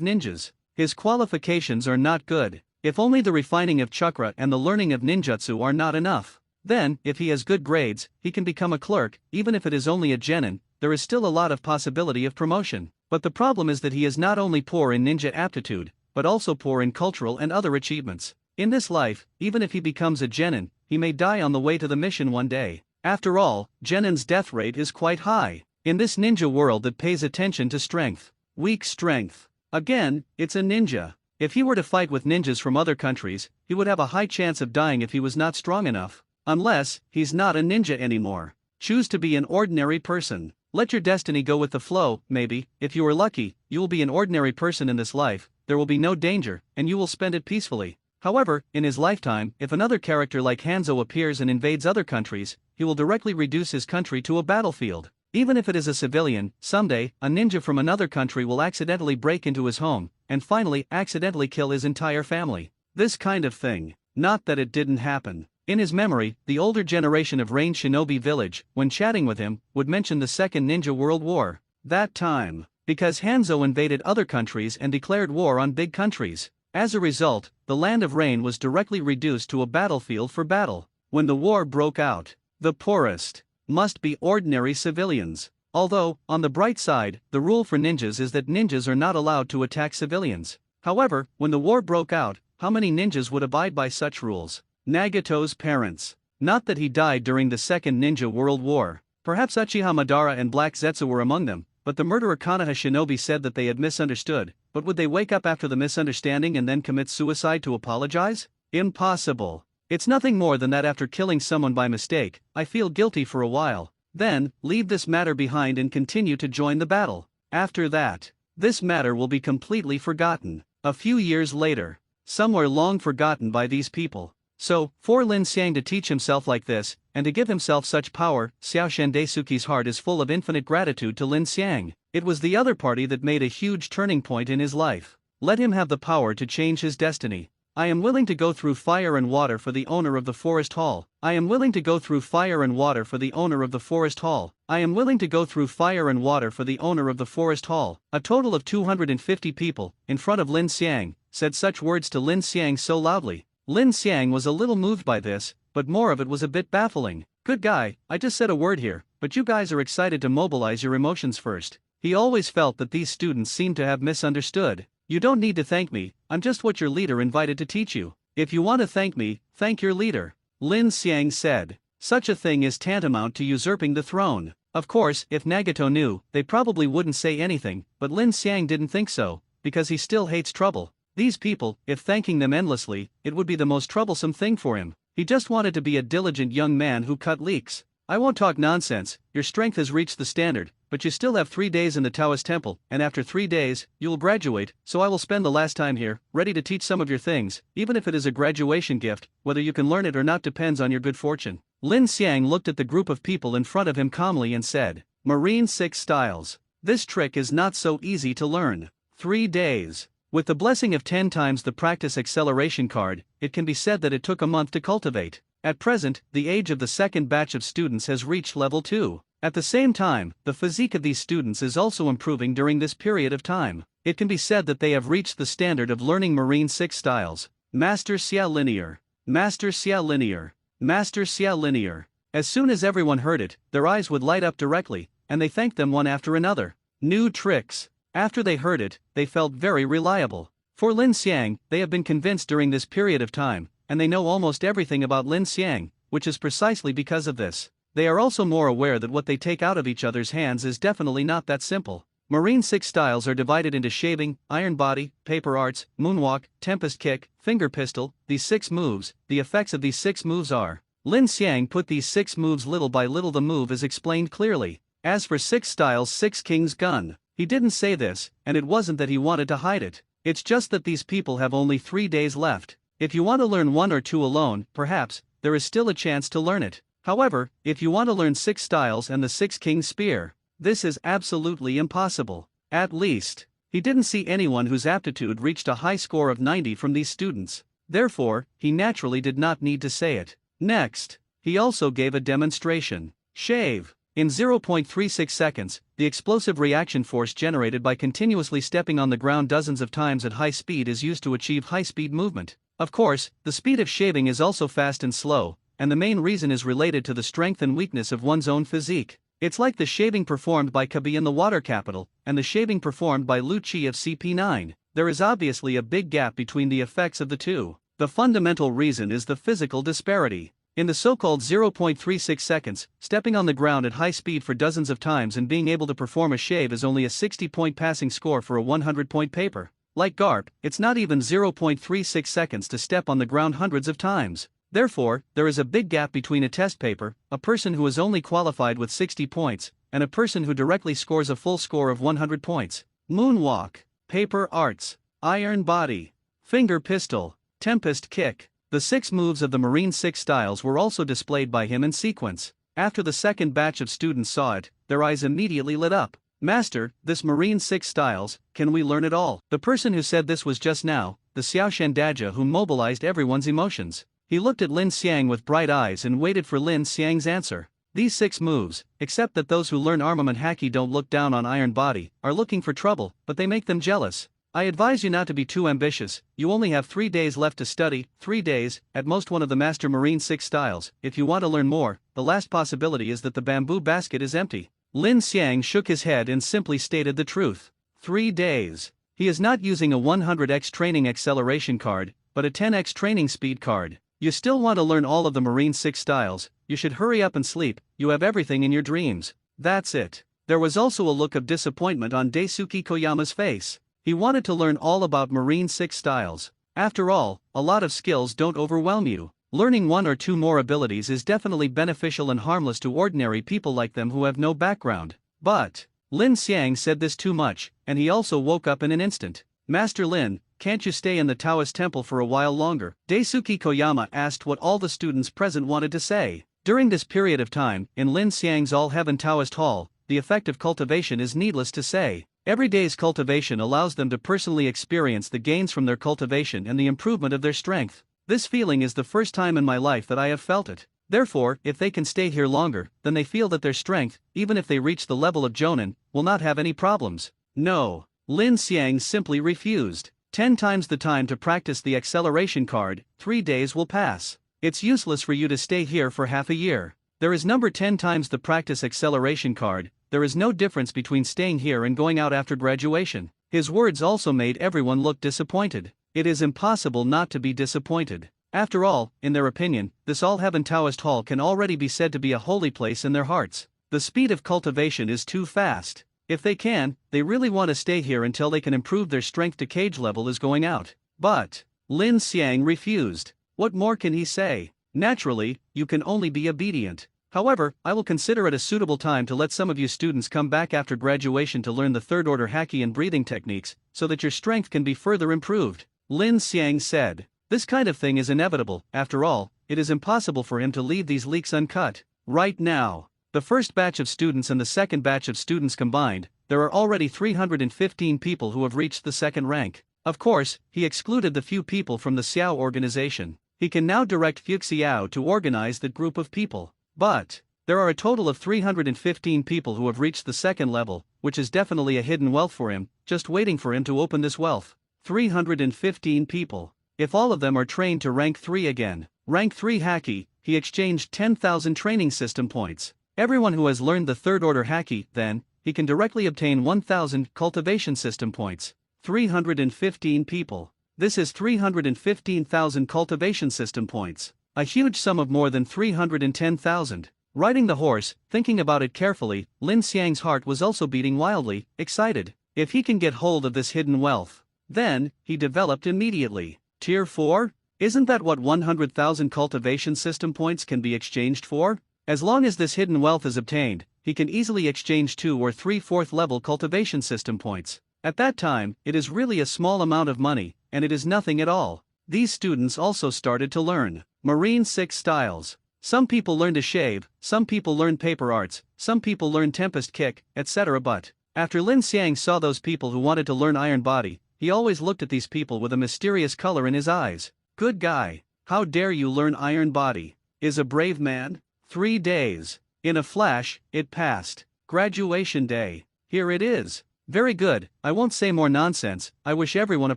S1: ninjas. His qualifications are not good. If only the refining of chakra and the learning of ninjutsu are not enough. Then, if he has good grades, he can become a clerk. Even if it is only a genin, there is still a lot of possibility of promotion. But the problem is that he is not only poor in ninja aptitude, but also poor in cultural and other achievements. In this life, even if he becomes a genin, he may die on the way to the mission one day. After all, genin's death rate is quite high. In this ninja world that pays attention to strength. Weak strength. Again, it's a ninja. If he were to fight with ninjas from other countries, he would have a high chance of dying if he was not strong enough. Unless, he's not a ninja anymore. Choose to be an ordinary person. Let your destiny go with the flow. Maybe, if you are lucky, you will be an ordinary person in this life, there will be no danger, and you will spend it peacefully. However, in his lifetime, if another character like Hanzo appears and invades other countries, he will directly reduce his country to a battlefield. Even if it is a civilian, someday, a ninja from another country will accidentally break into his home, and finally accidentally kill his entire family. This kind of thing. Not that it didn't happen. In his memory, the older generation of Rain Shinobi Village, when chatting with him, would mention the Second Ninja World War. That time. Because Hanzo invaded other countries and declared war on big countries. As a result, the land of Rain was directly reduced to a battlefield for battle. When the war broke out, the poorest must be ordinary civilians. Although, on the bright side, the rule for ninjas is that ninjas are not allowed to attack civilians. However, when the war broke out, how many ninjas would abide by such rules? Nagato's parents. Not that he died during the Second Ninja World War. Perhaps Uchiha Madara and Black Zetsu were among them, but the murderer Konoha Shinobi said that they had misunderstood. But would they wake up after the misunderstanding and then commit suicide to apologize? Impossible. It's nothing more than that after killing someone by mistake, I feel guilty for a while. Then, leave this matter behind and continue to join the battle. After that, this matter will be completely forgotten. A few years later, somewhere long forgotten by these people. So, for Lin Xiang to teach himself like this, and to give himself such power, Xiaoshan Daisuke's heart is full of infinite gratitude to Lin Xiang. It was the other party that made a huge turning point in his life. Let him have the power to change his destiny. I am willing to go through fire and water for the owner of the forest hall. I am willing to go through fire and water for the owner of the forest hall. I am willing to go through fire and water for the owner of the forest hall. A total of 250 people, in front of Lin Xiang, said such words to Lin Xiang so loudly. Lin Xiang was a little moved by this, but more of it was a bit baffling. Good guy, I just said a word here, but you guys are excited to mobilize your emotions first. He always felt that these students seemed to have misunderstood. You don't need to thank me, I'm just what your leader invited to teach you. If you want to thank me, thank your leader. Lin Xiang said. Such a thing is tantamount to usurping the throne. Of course, if Nagato knew, they probably wouldn't say anything, but Lin Xiang didn't think so, because he still hates trouble. These people, if thanking them endlessly, it would be the most troublesome thing for him. He just wanted to be a diligent young man who cut leaks. I won't talk nonsense, your strength has reached the standard, but you still have 3 days in the Taoist temple, and after 3 days, you will graduate, so I will spend the last time here, ready to teach some of your things, even if it is a graduation gift. Whether you can learn it or not depends on your good fortune. Lin Xiang looked at the group of people in front of him calmly and said, Marine 6 styles. This trick is not so easy to learn. 3 days. With the blessing of 10 times the practice acceleration card, it can be said that it took a month to cultivate. At present, the age of the second batch of students has reached level 2. At the same time, the physique of these students is also improving during this period of time. It can be said that they have reached the standard of learning Marine 6 styles. Master Xia Linear. Master Xia Linear. Master Xia Linear. As soon as everyone heard it, their eyes would light up directly, and they thanked them one after another. New tricks. After they heard it, they felt very reliable. For Lin Xiang, they have been convinced during this period of time, and they know almost everything about Lin Xiang, which is precisely because of this. They are also more aware that what they take out of each other's hands is definitely not that simple. Marine 6 styles are divided into shaving, iron body, paper arts, moonwalk, tempest kick, finger pistol. These 6 moves, the effects of these 6 moves are. Lin Xiang put these 6 moves little by little. The move is explained clearly. As for 6 styles, 6 King's Gun. He didn't say this, and it wasn't that he wanted to hide it. It's just that these people have only 3 days left. If you want to learn 1 or 2 alone, perhaps, there is still a chance to learn it. However, if you want to learn 6 styles and the 6 King's Spear, this is absolutely impossible. At least, he didn't see anyone whose aptitude reached a high score of 90 from these students. Therefore, he naturally did not need to say it. Next, he also gave a demonstration. Shave. In 0.36 seconds, the explosive reaction force generated by continuously stepping on the ground dozens of times at high speed is used to achieve high-speed movement. Of course, the speed of shaving is also fast and slow, and the main reason is related to the strength and weakness of one's own physique. It's like the shaving performed by Kabi in the water capital, and the shaving performed by Lu Qi of CP9. There is obviously a big gap between the effects of the two. The fundamental reason is the physical disparity. In the so-called 0.36 seconds, stepping on the ground at high speed for dozens of times and being able to perform a shave is only a 60-point passing score for a 100-point paper. Like GARP, it's not even 0.36 seconds to step on the ground hundreds of times. Therefore, there is a big gap between a test paper, a person who is only qualified with 60 points, and a person who directly scores a full score of 100 points. Moonwalk, paper arts, iron body, finger pistol, tempest kick. The 6 moves of the Marine 6 styles were also displayed by him in sequence. After the second batch of students saw it, their eyes immediately lit up. Master, this Marine 6 styles, can we learn it all? The person who said this was just now, the Xiao Shandaja who mobilized everyone's emotions. He looked at Lin Xiang with bright eyes and waited for Lin Xiang's answer. These 6 moves, except that those who learn armament haki don't look down on iron body, are looking for trouble, but they make them jealous. I advise you not to be too ambitious. You only have 3 days left to study, 3 days, at most one of the Master Marine 6 styles. If you want to learn more, the last possibility is that the bamboo basket is empty. Lin Xiang shook his head and simply stated the truth. 3 days. He is not using a 100x training acceleration card, but a 10x training speed card. You still want to learn all of the Marine 6 styles, you should hurry up and sleep, you have everything in your dreams. That's it. There was also a look of disappointment on Daisuke Koyama's face. He wanted to learn all about Marine 6 styles. After all, a lot of skills don't overwhelm you. Learning 1 or 2 more abilities is definitely beneficial and harmless to ordinary people like them who have no background. But Lin Xiang said this too much, and he also woke up in an instant. Master Lin, can't you stay in the Taoist temple for a while longer? Daisuke Koyama asked what all the students present wanted to say. During this period of time, in Lin Xiang's All-Heaven Taoist Hall, the effect of cultivation is needless to say. Every day's cultivation allows them to personally experience the gains from their cultivation and the improvement of their strength. This feeling is the first time in my life that I have felt it. Therefore, if they can stay here longer, then they feel that their strength, even if they reach the level of Jonin, will not have any problems. No. Lin Xiang simply refused. 10 times the time to practice the acceleration card, 3 days will pass. It's useless for you to stay here for half a year. There is number 10 times the practice acceleration card. There is no difference between staying here and going out after graduation. His words also made everyone look disappointed. It is impossible not to be disappointed. After all, in their opinion, this All-Heaven Taoist Hall can already be said to be a holy place in their hearts. The speed of cultivation is too fast. If they can, they really want to stay here until they can improve their strength to cage level is going out. But Lin Xiang refused. What more can he say? Naturally, you can only be obedient. However, I will consider it a suitable time to let some of you students come back after graduation to learn the third-order haki and breathing techniques, so that your strength can be further improved. Lin Xiang said. This kind of thing is inevitable. After all, it is impossible for him to leave these leaks uncut. Right now, the first batch of students and the second batch of students combined, there are already 315 people who have reached the second rank. Of course, he excluded the few people from the Xiao organization. He can now direct Fuke Xiao to organize that group of people. But there are a total of 315 people who have reached the second level, which is definitely a hidden wealth for him, just waiting for him to open this wealth. 315 people. If all of them are trained to rank 3 again, rank 3 haki, he exchanged 10,000 training system points. Everyone who has learned the third order haki, then, he can directly obtain 1,000 cultivation system points. 315 people. This is 315,000 cultivation system points. A huge sum of more than 310,000. Riding the horse, thinking about it carefully, Lin Xiang's heart was also beating wildly, excited. If he can get hold of this hidden wealth, then, he developed immediately. Tier 4? Isn't that what 100,000 cultivation system points can be exchanged for? As long as this hidden wealth is obtained, he can easily exchange 2 or 3 4th level cultivation system points. At that time, it is really a small amount of money, and it is nothing at all. These students also started to learn Marine 6 styles. Some people learn to shave, some people learn paper arts, some people learn Tempest Kick, etc. But, after Lin Xiang saw those people who wanted to learn Iron Body, he always looked at these people with a mysterious color in his eyes. Good guy, how dare you learn Iron Body? Is a brave man? 3 days. In a flash, it passed. Graduation day. Here it is. Very good, I won't say more nonsense. I wish everyone a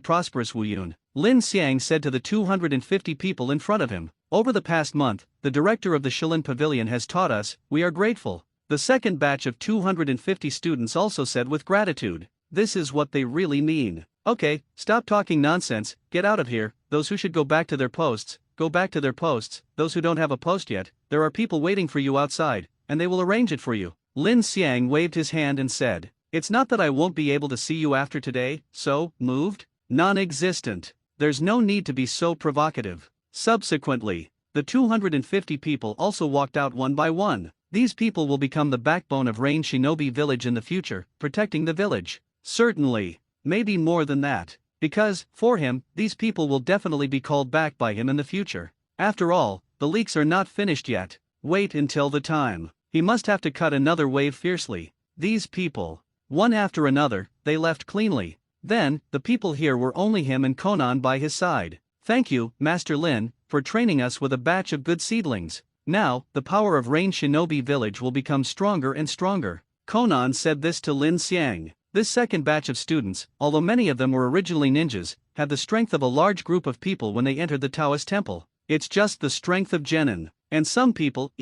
S1: prosperous Wu Yun, Lin Xiang said to the 250 people in front of him. Over the past month, the director of the Shilin Pavilion has taught us, we are grateful. The second batch of 250 students also said with gratitude. This is what they really mean. Okay, stop talking nonsense, get out of here. Those who should go back to their posts, go back to their posts. Those who don't have a post yet, there are people waiting for you outside, and they will arrange it for you. Lin Xiang waved his hand and said, it's not that I won't be able to see you after today, so, moved? Non-existent. There's no need to be so provocative. Subsequently, the 250 people also walked out one by one. These people will become the backbone of Rain Shinobi Village in the future, protecting the village. Certainly, maybe more than that. Because, for him, these people will definitely be called back by him in the future. After all, the leaks are not finished yet. Wait until the time. He must have to cut another wave fiercely. These people, one after another, they left cleanly. Then, the people here were only him and Conan by his side. Thank you, Master Lin, for training us with a batch of good seedlings. Now, the power of Rain Shinobi Village will become stronger and stronger. Conan said this to Lin Xiang. This second batch of students, although many of them were originally ninjas, had the strength of a large group of people when they entered the Taoist temple. It's just the strength of genin. And some people,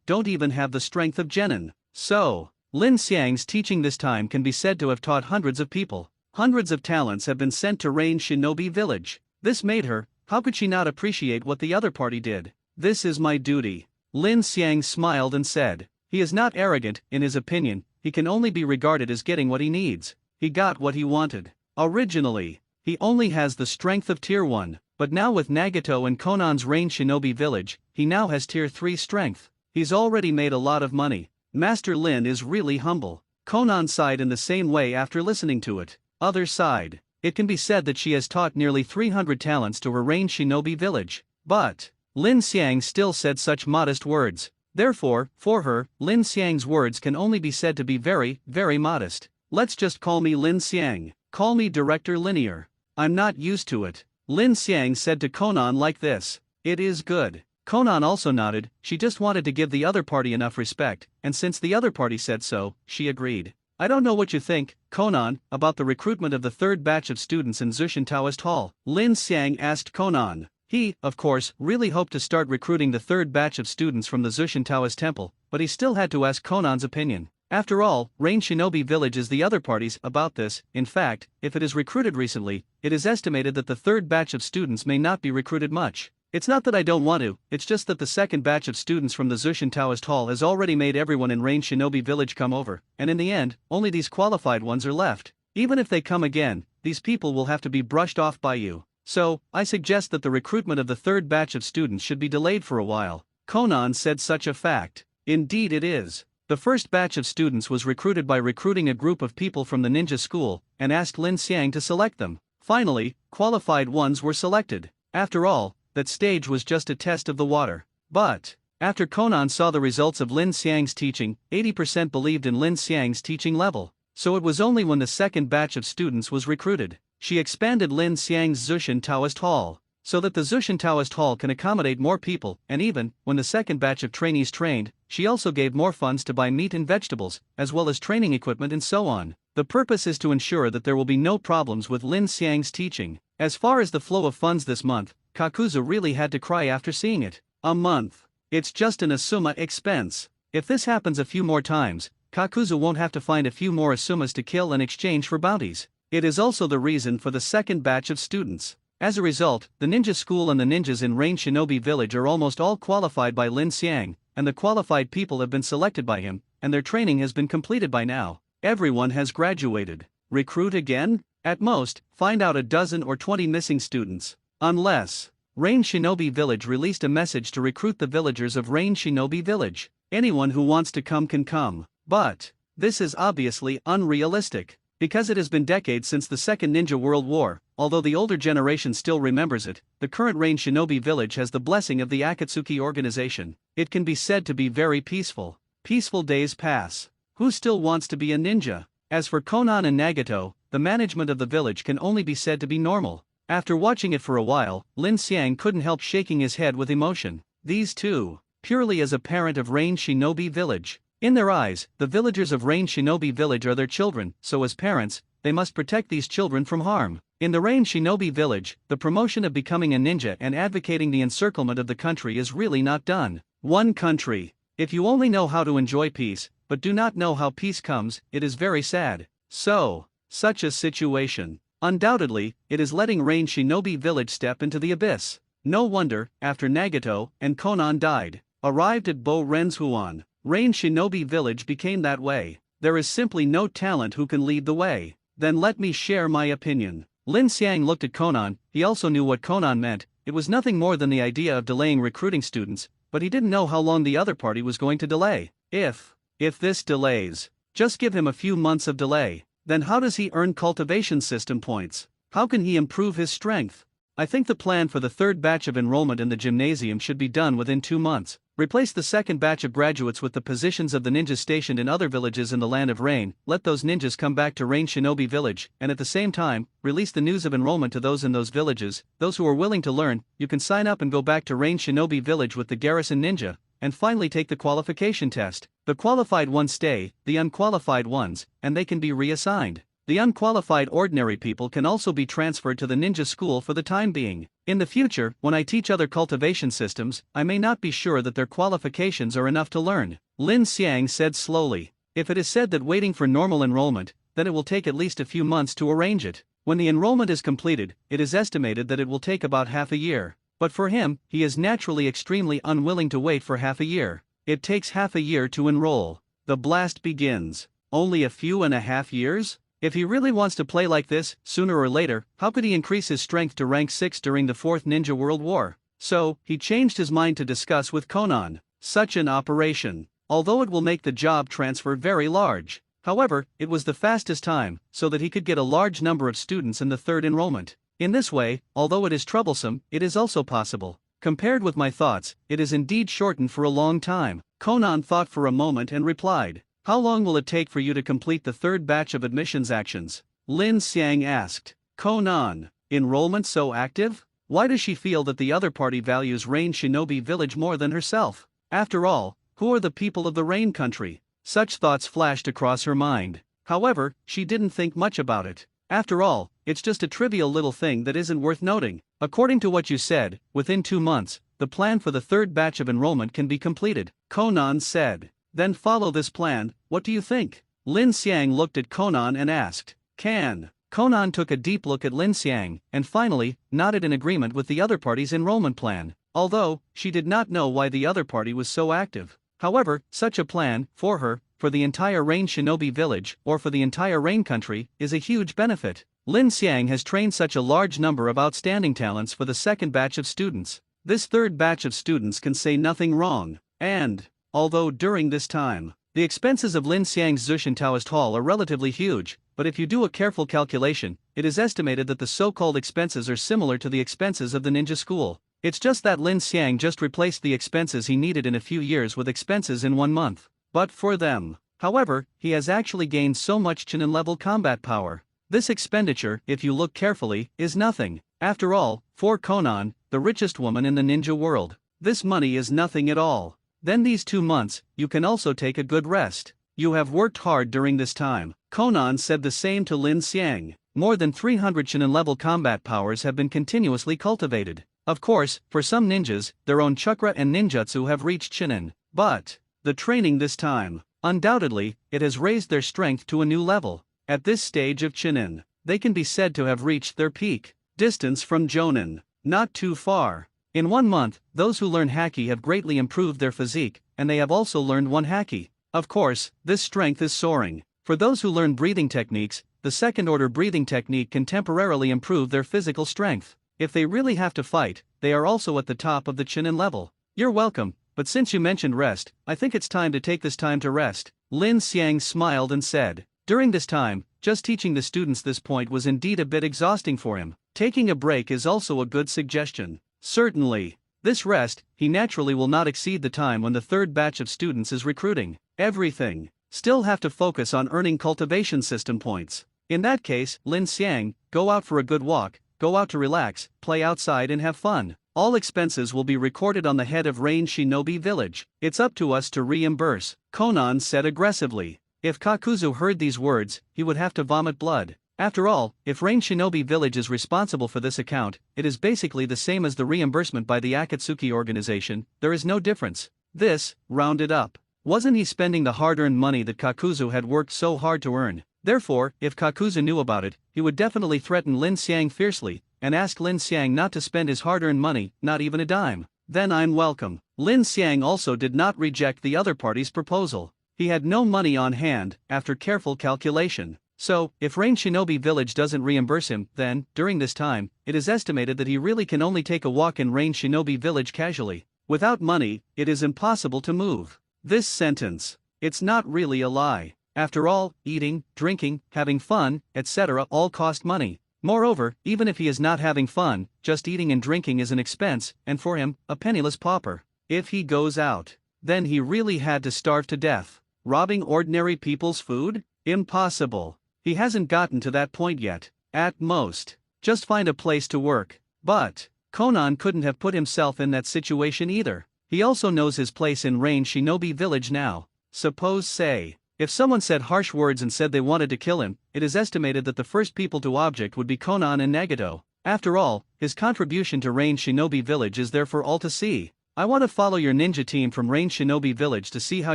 S1: don't even have the strength of genin. So, Lin Xiang's teaching this time can be said to have taught hundreds of people. Hundreds of talents have been sent to Rain Shinobi Village. This made her, how could she not appreciate what the other party did? This is my duty. Lin Xiang smiled and said, he is not arrogant, in his opinion, he can only be regarded as getting what he needs. He got what he wanted. Originally, he only has the strength of Tier 1, but now with Nagato and Conan's Rain Shinobi Village, he now has Tier 3 strength. He's already made a lot of money. Master Lin is really humble. Conan sighed in the same way after listening to it. Other side, it can be said that she has taught nearly 300 talents to her Rain Shinobi Village. But, Lin Xiang still said such modest words. Therefore, for her, Lin Xiang's words can only be said to be very, very modest. Let's just call me Lin Xiang. Call me Director Linear. I'm not used to it. Lin Xiang said to Conan like this. It is good. Conan also nodded. She just wanted to give the other party enough respect, and since the other party said so, she agreed. I don't know what you think, Conan, about the recruitment of the third batch of students in Zushin Taoist Hall. Lin Xiang asked Conan. He, of course, really hoped to start recruiting the third batch of students from the Zushin Taoist Temple, but he still had to ask Conan's opinion. After all, Rain Shinobi Village is the other parties about this. In fact, if it is recruited recently, it is estimated that the third batch of students may not be recruited much. It's not that I don't want to, it's just that the second batch of students from the Zushin Taoist Hall has already made everyone in Rain Shinobi Village come over, and in the end, only these qualified ones are left. Even if they come again, these people will have to be brushed off by you. So, I suggest that the recruitment of the third batch of students should be delayed for a while. Conan said such a fact. Indeed it is. The first batch of students was recruited by recruiting a group of people from the ninja school, and asked Lin Xiang to select them. Finally, qualified ones were selected. After all, that stage was just a test of the water. But, after Conan saw the results of Lin Xiang's teaching, 80% believed in Lin Xiang's teaching level. So it was only when the second batch of students was recruited. She expanded Lin Xiang's Zushin Taoist Hall, so that the Zushin Taoist Hall can accommodate more people, and even, when the second batch of trainees trained, she also gave more funds to buy meat and vegetables, as well as training equipment and so on. The purpose is to ensure that there will be no problems with Lin Xiang's teaching. As far as the flow of funds this month, Kakuzu really had to cry after seeing it. A month. It's just an Asuma expense. If this happens a few more times, Kakuzu won't have to find a few more Asumas to kill in exchange for bounties. It is also the reason for the second batch of students. As a result, the ninja school and the ninjas in Rain Shinobi Village are almost all qualified by Lin Xiang, and the qualified people have been selected by him, and their training has been completed by now. Everyone has graduated. Recruit again? At most, find out a dozen or 20 missing students. Unless Rain Shinobi Village released a message to recruit the villagers of Rain Shinobi Village. Anyone who wants to come can come. But this is obviously unrealistic. Because it has been decades since the Second Ninja World War, although the older generation still remembers it, the current Rain Shinobi Village has the blessing of the Akatsuki organization. It can be said to be very peaceful. Peaceful days pass. Who still wants to be a ninja? As for Konan and Nagato, the management of the village can only be said to be normal. After watching it for a while, Lin Xiang couldn't help shaking his head with emotion. These two, purely as a parent of Rain Shinobi Village. In their eyes, the villagers of Rain Shinobi Village are their children, so as parents, they must protect these children from harm. In the Rain Shinobi Village, the promotion of becoming a ninja and advocating the encirclement of the country is really not done. One country. If you only know how to enjoy peace, but do not know how peace comes, it is very sad. So, such a situation. Undoubtedly, it is letting Rain Shinobi Village step into the abyss. No wonder, after Nagato and Konan died, arrived at Bo Renzhuan, Rain Shinobi Village became that way. There is simply no talent who can lead the way. Then let me share my opinion. Lin Xiang looked at Konan. He also knew what Konan meant. It was nothing more than the idea of delaying recruiting students, but he didn't know how long the other party was going to delay. If this delays, just give him a few months of delay. Then how does he earn cultivation system points? How can he improve his strength? I think the plan for the third batch of enrollment in the gymnasium should be done within 2 months. Replace the second batch of graduates with the positions of the ninjas stationed in other villages in the Land of Rain. Let those ninjas come back to Rain Shinobi Village, and at the same time, release the news of enrollment to those in those villages. Those who are willing to learn, you can sign up and go back to Rain Shinobi Village with the garrison ninja, and finally take the qualification test. The qualified ones stay, the unqualified ones, and they can be reassigned. The unqualified ordinary people can also be transferred to the ninja school for the time being. In the future, when I teach other cultivation systems, I may not be sure that their qualifications are enough to learn. Lin Xiang said slowly. If it is said that waiting for normal enrollment, then it will take at least a few months to arrange it. When the enrollment is completed, it is estimated that it will take about half a year. But for him, he is naturally extremely unwilling to wait for half a year. It takes half a year to enroll. The blast begins. Only a few and a half years? If he really wants to play like this, sooner or later, how could he increase his strength to rank 6 during the 4th Ninja World War? So, he changed his mind to discuss with Konan. Such an operation, although it will make the job transfer very large. However, it was the fastest time, so that he could get a large number of students in the third enrollment. In this way, although it is troublesome, it is also possible. Compared with my thoughts, it is indeed shortened for a long time. Konan thought for a moment and replied. How long will it take for you to complete the third batch of admissions actions? Lin Xiang asked. Konan, enrollment so active? Why does she feel that the other party values Rain Shinobi Village more than herself? After all, who are the people of the Rain country? Such thoughts flashed across her mind. However, she didn't think much about it. After all, it's just a trivial little thing that isn't worth noting. According to what you said, within 2 months, the plan for the third batch of enrollment can be completed, Konan said. Then follow this plan, what do you think? Lin Xiang looked at Konan and asked. Can? Konan took a deep look at Lin Xiang, and finally, nodded in agreement with the other party's enrollment plan. Although, she did not know why the other party was so active. However, such a plan, for her, for the entire Rain Shinobi Village, or for the entire Rain country, is a huge benefit. Lin Xiang has trained such a large number of outstanding talents for the second batch of students. This third batch of students can say nothing wrong, and although during this time, the expenses of Lin Xiang's Zushin Taoist Hall are relatively huge, but if you do a careful calculation, it is estimated that the so-called expenses are similar to the expenses of the ninja school. It's just that Lin Xiang just replaced the expenses he needed in a few years with expenses in 1 month. But for them, however, he has actually gained so much Chunin level combat power. This expenditure, if you look carefully, is nothing. After all, for Konan, the richest woman in the ninja world, this money is nothing at all. Then these 2 months, you can also take a good rest. You have worked hard during this time. Konan said the same to Lin Xiang. More than 300 Chunin level combat powers have been continuously cultivated. Of course, for some ninjas, their own chakra and ninjutsu have reached Chunin. But the training this time, undoubtedly, it has raised their strength to a new level. At this stage of Chunin, they can be said to have reached their peak. Distance from Jonin, not too far. In 1 month, those who learn haki have greatly improved their physique, and they have also learned one haki. Of course, this strength is soaring. For those who learn breathing techniques, the second-order breathing technique can temporarily improve their physical strength. If they really have to fight, they are also at the top of the Chunin level. You're welcome, but since you mentioned rest, I think it's time to take this time to rest. Lin Xiang smiled and said. During this time, just teaching the students this point was indeed a bit exhausting for him. Taking a break is also a good suggestion. Certainly. This rest, he naturally will not exceed the time when the third batch of students is recruiting. Everything. Still have to focus on earning cultivation system points. In that case, Lin Xiang, go out for a good walk, go out to relax, play outside and have fun. All expenses will be recorded on the head of Rain Shinobi Village. It's up to us to reimburse, Konan said aggressively. If Kakuzu heard these words, he would have to vomit blood. After all, if Rain Shinobi Village is responsible for this account, it is basically the same as the reimbursement by the Akatsuki organization. There is no difference. This, rounded up. Wasn't he spending the hard-earned money that Kakuzu had worked so hard to earn? Therefore, if Kakuzu knew about it, he would definitely threaten Lin Xiang fiercely, and ask Lin Xiang not to spend his hard-earned money, not even a dime. Then I'm welcome. Lin Xiang also did not reject the other party's proposal. He had no money on hand, after careful calculation. So, if Rain Shinobi Village doesn't reimburse him, then, during this time, it is estimated that he really can only take a walk in Rain Shinobi Village casually. Without money, it is impossible to move. This sentence. It's not really a lie. After all, eating, drinking, having fun, etc. all cost money. Moreover, even if he is not having fun, just eating and drinking is an expense, and for him, a penniless pauper. If he goes out, then he really had to starve to death. Robbing ordinary people's food? Impossible. He hasn't gotten to that point yet. At most, just find a place to work. But Konan couldn't have put himself in that situation either. He also knows his place in Rain Shinobi Village now. Suppose say, if someone said harsh words and said they wanted to kill him, it is estimated that the first people to object would be Konan and Nagato. After all, his contribution to Rain Shinobi Village is there for all to see. I want to follow your ninja team from Rain Shinobi Village to see how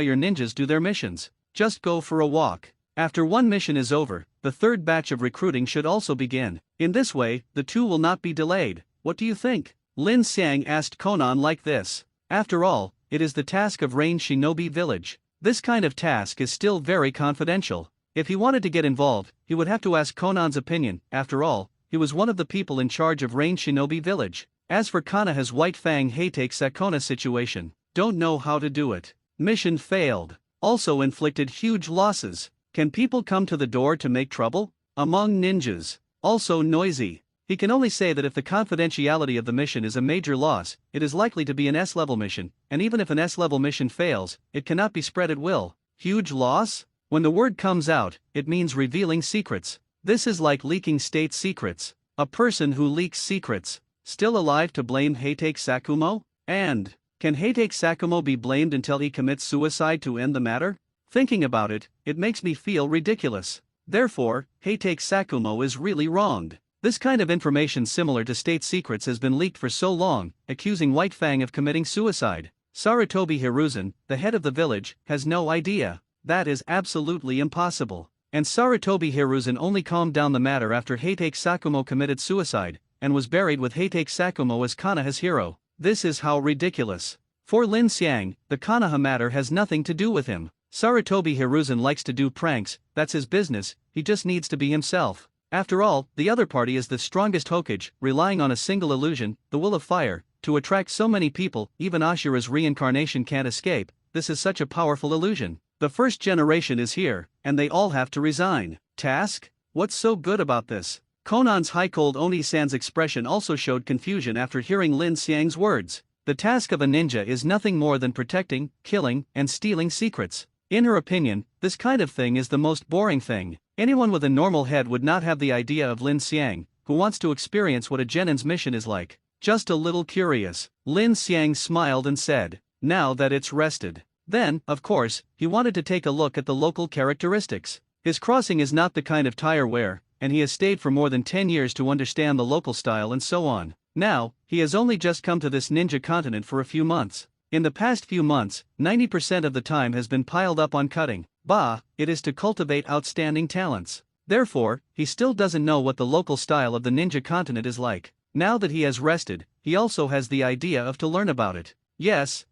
S1: your ninjas do their missions. Just go for a walk. After one mission is over, the third batch of recruiting should also begin. In this way, the two will not be delayed. What do you think? Lin Xiang asked Konan like this. After all, it is the task of Rain Shinobi Village. This kind of task is still very confidential. If he wanted to get involved, he would have to ask Konan's opinion. After all, he was one of the people in charge of Rain Shinobi Village. As for Kanaha's White Fang Heitake Sakona situation, don't know how to do it. Mission failed. Also inflicted huge losses. Can people come to the door to make trouble? Among ninjas. Also noisy. He can only say that if the confidentiality of the mission is a major loss, it is likely to be an S-level mission, and even if an S-level mission fails, it cannot be spread at will. Huge loss? When the word comes out, it means revealing secrets. This is like leaking state secrets. A person who leaks secrets, still alive to blame Heitake Sakumo? And, can Heitake Sakumo be blamed until he commits suicide to end the matter? Thinking about it, it makes me feel ridiculous. Therefore, Heitake Sakumo is really wronged. This kind of information similar to state secrets has been leaked for so long, accusing White Fang of committing suicide. Sarutobi Hiruzen, the head of the village, has no idea. That is absolutely impossible. And Sarutobi Hiruzen only calmed down the matter after Heitake Sakumo committed suicide, and was buried with Heitake Sakumo as Kanaha's hero. This is how ridiculous. For Lin Xiang, the Kanaha matter has nothing to do with him. Sarutobi Hiruzen likes to do pranks, that's his business, he just needs to be himself. After all, the other party is the strongest Hokage, relying on a single illusion, the will of fire, to attract so many people. Even Ashura's reincarnation can't escape. This is such a powerful illusion. The first generation is here, and they all have to resign. Task? What's so good about this? Konan's high-cold Oni-san's expression also showed confusion after hearing Lin Xiang's words. The task of a ninja is nothing more than protecting, killing, and stealing secrets. In her opinion, this kind of thing is the most boring thing. Anyone with a normal head would not have the idea of Lin Xiang, who wants to experience what a genin's mission is like. Just a little curious. Lin Xiang smiled and said, now that it's rested. Then, of course, he wanted to take a look at the local characteristics. His crossing is not the kind of tire wear, and he has stayed for more than 10 years to understand the local style and so on. Now, he has only just come to this ninja continent for a few months. In the past few months, 90% of the time has been piled up on cutting. It is to cultivate outstanding talents. Therefore, he still doesn't know what the local style of the ninja continent is like. Now that he has rested, he also has the idea of to learn about it. Yes,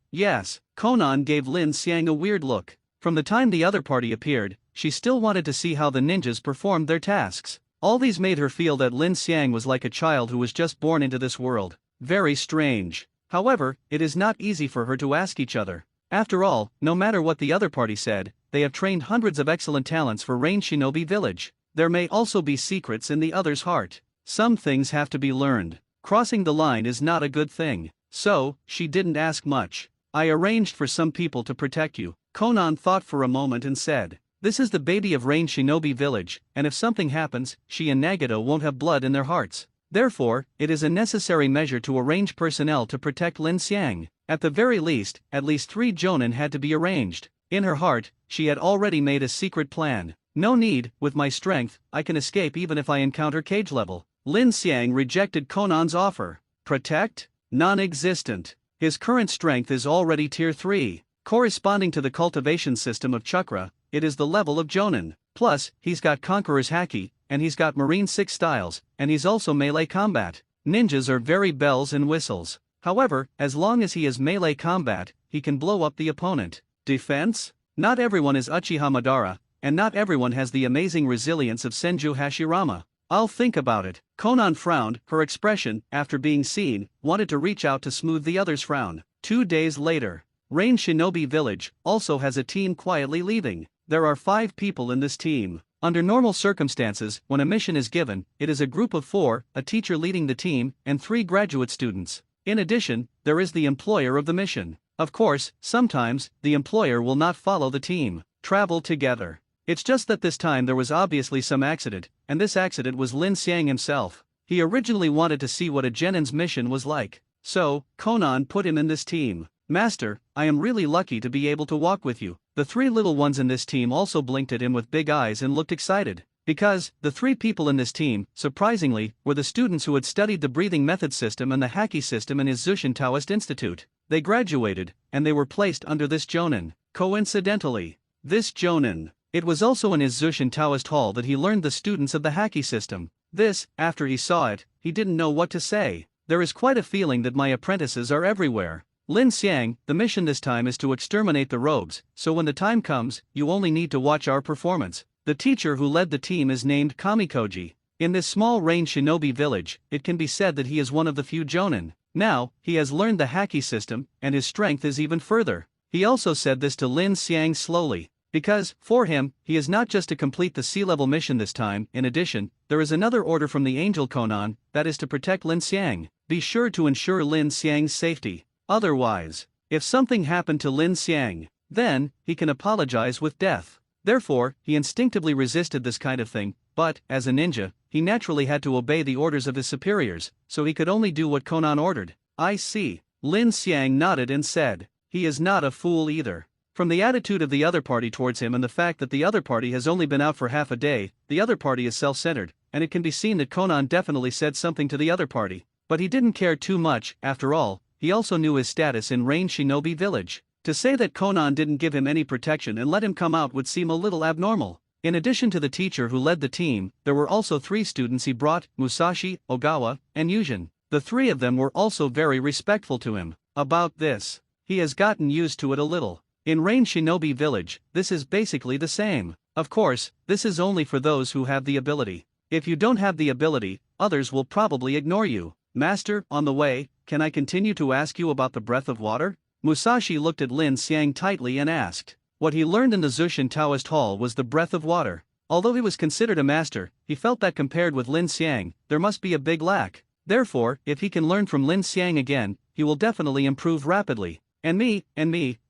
S1: Konan gave Lin Xiang a weird look. From the time the other party appeared, she still wanted to see how the ninjas performed their tasks. All these made her feel that Lin Xiang was like a child who was just born into this world. Very strange. However, it is not easy for her to ask each other. After all, no matter what the other party said, they have trained hundreds of excellent talents for Rain Shinobi Village. There may also be secrets in the other's heart. Some things have to be learned. Crossing the line is not a good thing. So, she didn't ask much. I arranged for some people to protect you. Konan thought for a moment and said, this is the baby of Rain Shinobi Village, and if something happens, she and Nagito won't have blood in their hearts. Therefore, it is a necessary measure to arrange personnel to protect Lin Xiang. At the very least, at least 3 jonin had to be arranged. In her heart, she had already made a secret plan. No need, with my strength, I can escape even if I encounter cage level. Lin Xiang rejected Konan's offer. Protect? Non-existent. His current strength is already tier 3. Corresponding to the cultivation system of chakra, it is the level of jonin. Plus, he's got Conqueror's Haki, and he's got Marine 6 styles, and he's also melee combat. Ninjas are very bells and whistles. However, as long as he is melee combat, he can blow up the opponent. Defense? Not everyone is Uchiha Madara, and not everyone has the amazing resilience of Senju Hashirama. I'll think about it. Konan frowned, her expression, after being seen, wanted to reach out to smooth the other's frown. 2 days later. Rain Shinobi Village also has a team quietly leaving. There are 5 people in this team. Under normal circumstances, when a mission is given, it is a group of 4, a teacher leading the team, and 3 graduate students. In addition, there is the employer of the mission. Of course, sometimes, the employer will not follow the team. Travel together. It's just that this time there was obviously some accident, and this accident was Lin Xiang himself. He originally wanted to see what a genin's mission was like. So, Konan put him in this team. Master, I am really lucky to be able to walk with you. The 3 little ones in this team also blinked at him with big eyes and looked excited. Because, the 3 people in this team, surprisingly, were the students who had studied the breathing method system and the Haki system in his Zushin Taoist Institute. They graduated, and they were placed under this jonin. Coincidentally, this jonin. It was also in his Zushin Taoist hall that he learned the students of the Haki system. This, after he saw it, he didn't know what to say. There is quite a feeling that my apprentices are everywhere. Lin Xiang, the mission this time is to exterminate the robes, so when the time comes, you only need to watch our performance. The teacher who led the team is named Kamikoji. In this small Rain Shinobi village, it can be said that he is one of the few jonin. Now, he has learned the Haki system, and his strength is even further. He also said this to Lin Xiang slowly. Because, for him, he is not just to complete the sea-level mission this time. In addition, there is another order from the Angel Konan, that is to protect Lin Xiang. Be sure to ensure Lin Xiang's safety. Otherwise, if something happened to Lin Xiang, then, he can apologize with death. Therefore, he instinctively resisted this kind of thing, but, as a ninja, he naturally had to obey the orders of his superiors, so he could only do what Konan ordered. I see. Lin Xiang nodded and said, he is not a fool either. From the attitude of the other party towards him and the fact that the other party has only been out for half a day, the other party is self-centered, and it can be seen that Konan definitely said something to the other party. But he didn't care too much, after all, he also knew his status in Rain Shinobi Village. To say that Konan didn't give him any protection and let him come out would seem a little abnormal. In addition to the teacher who led the team, there were also 3 students he brought, Musashi, Ogawa, and Yujin. The 3 of them were also very respectful to him. About this, he has gotten used to it a little. In Rain Shinobi Village, this is basically the same. Of course, this is only for those who have the ability. If you don't have the ability, others will probably ignore you. Master, on the way, can I continue to ask you about the breath of water? Musashi looked at Lin Xiang tightly and asked. What he learned in the Zushin Taoist Hall was the breath of water. Although he was considered a master, he felt that compared with Lin Xiang, there must be a big lack. Therefore, if he can learn from Lin Xiang again, he will definitely improve rapidly. And me,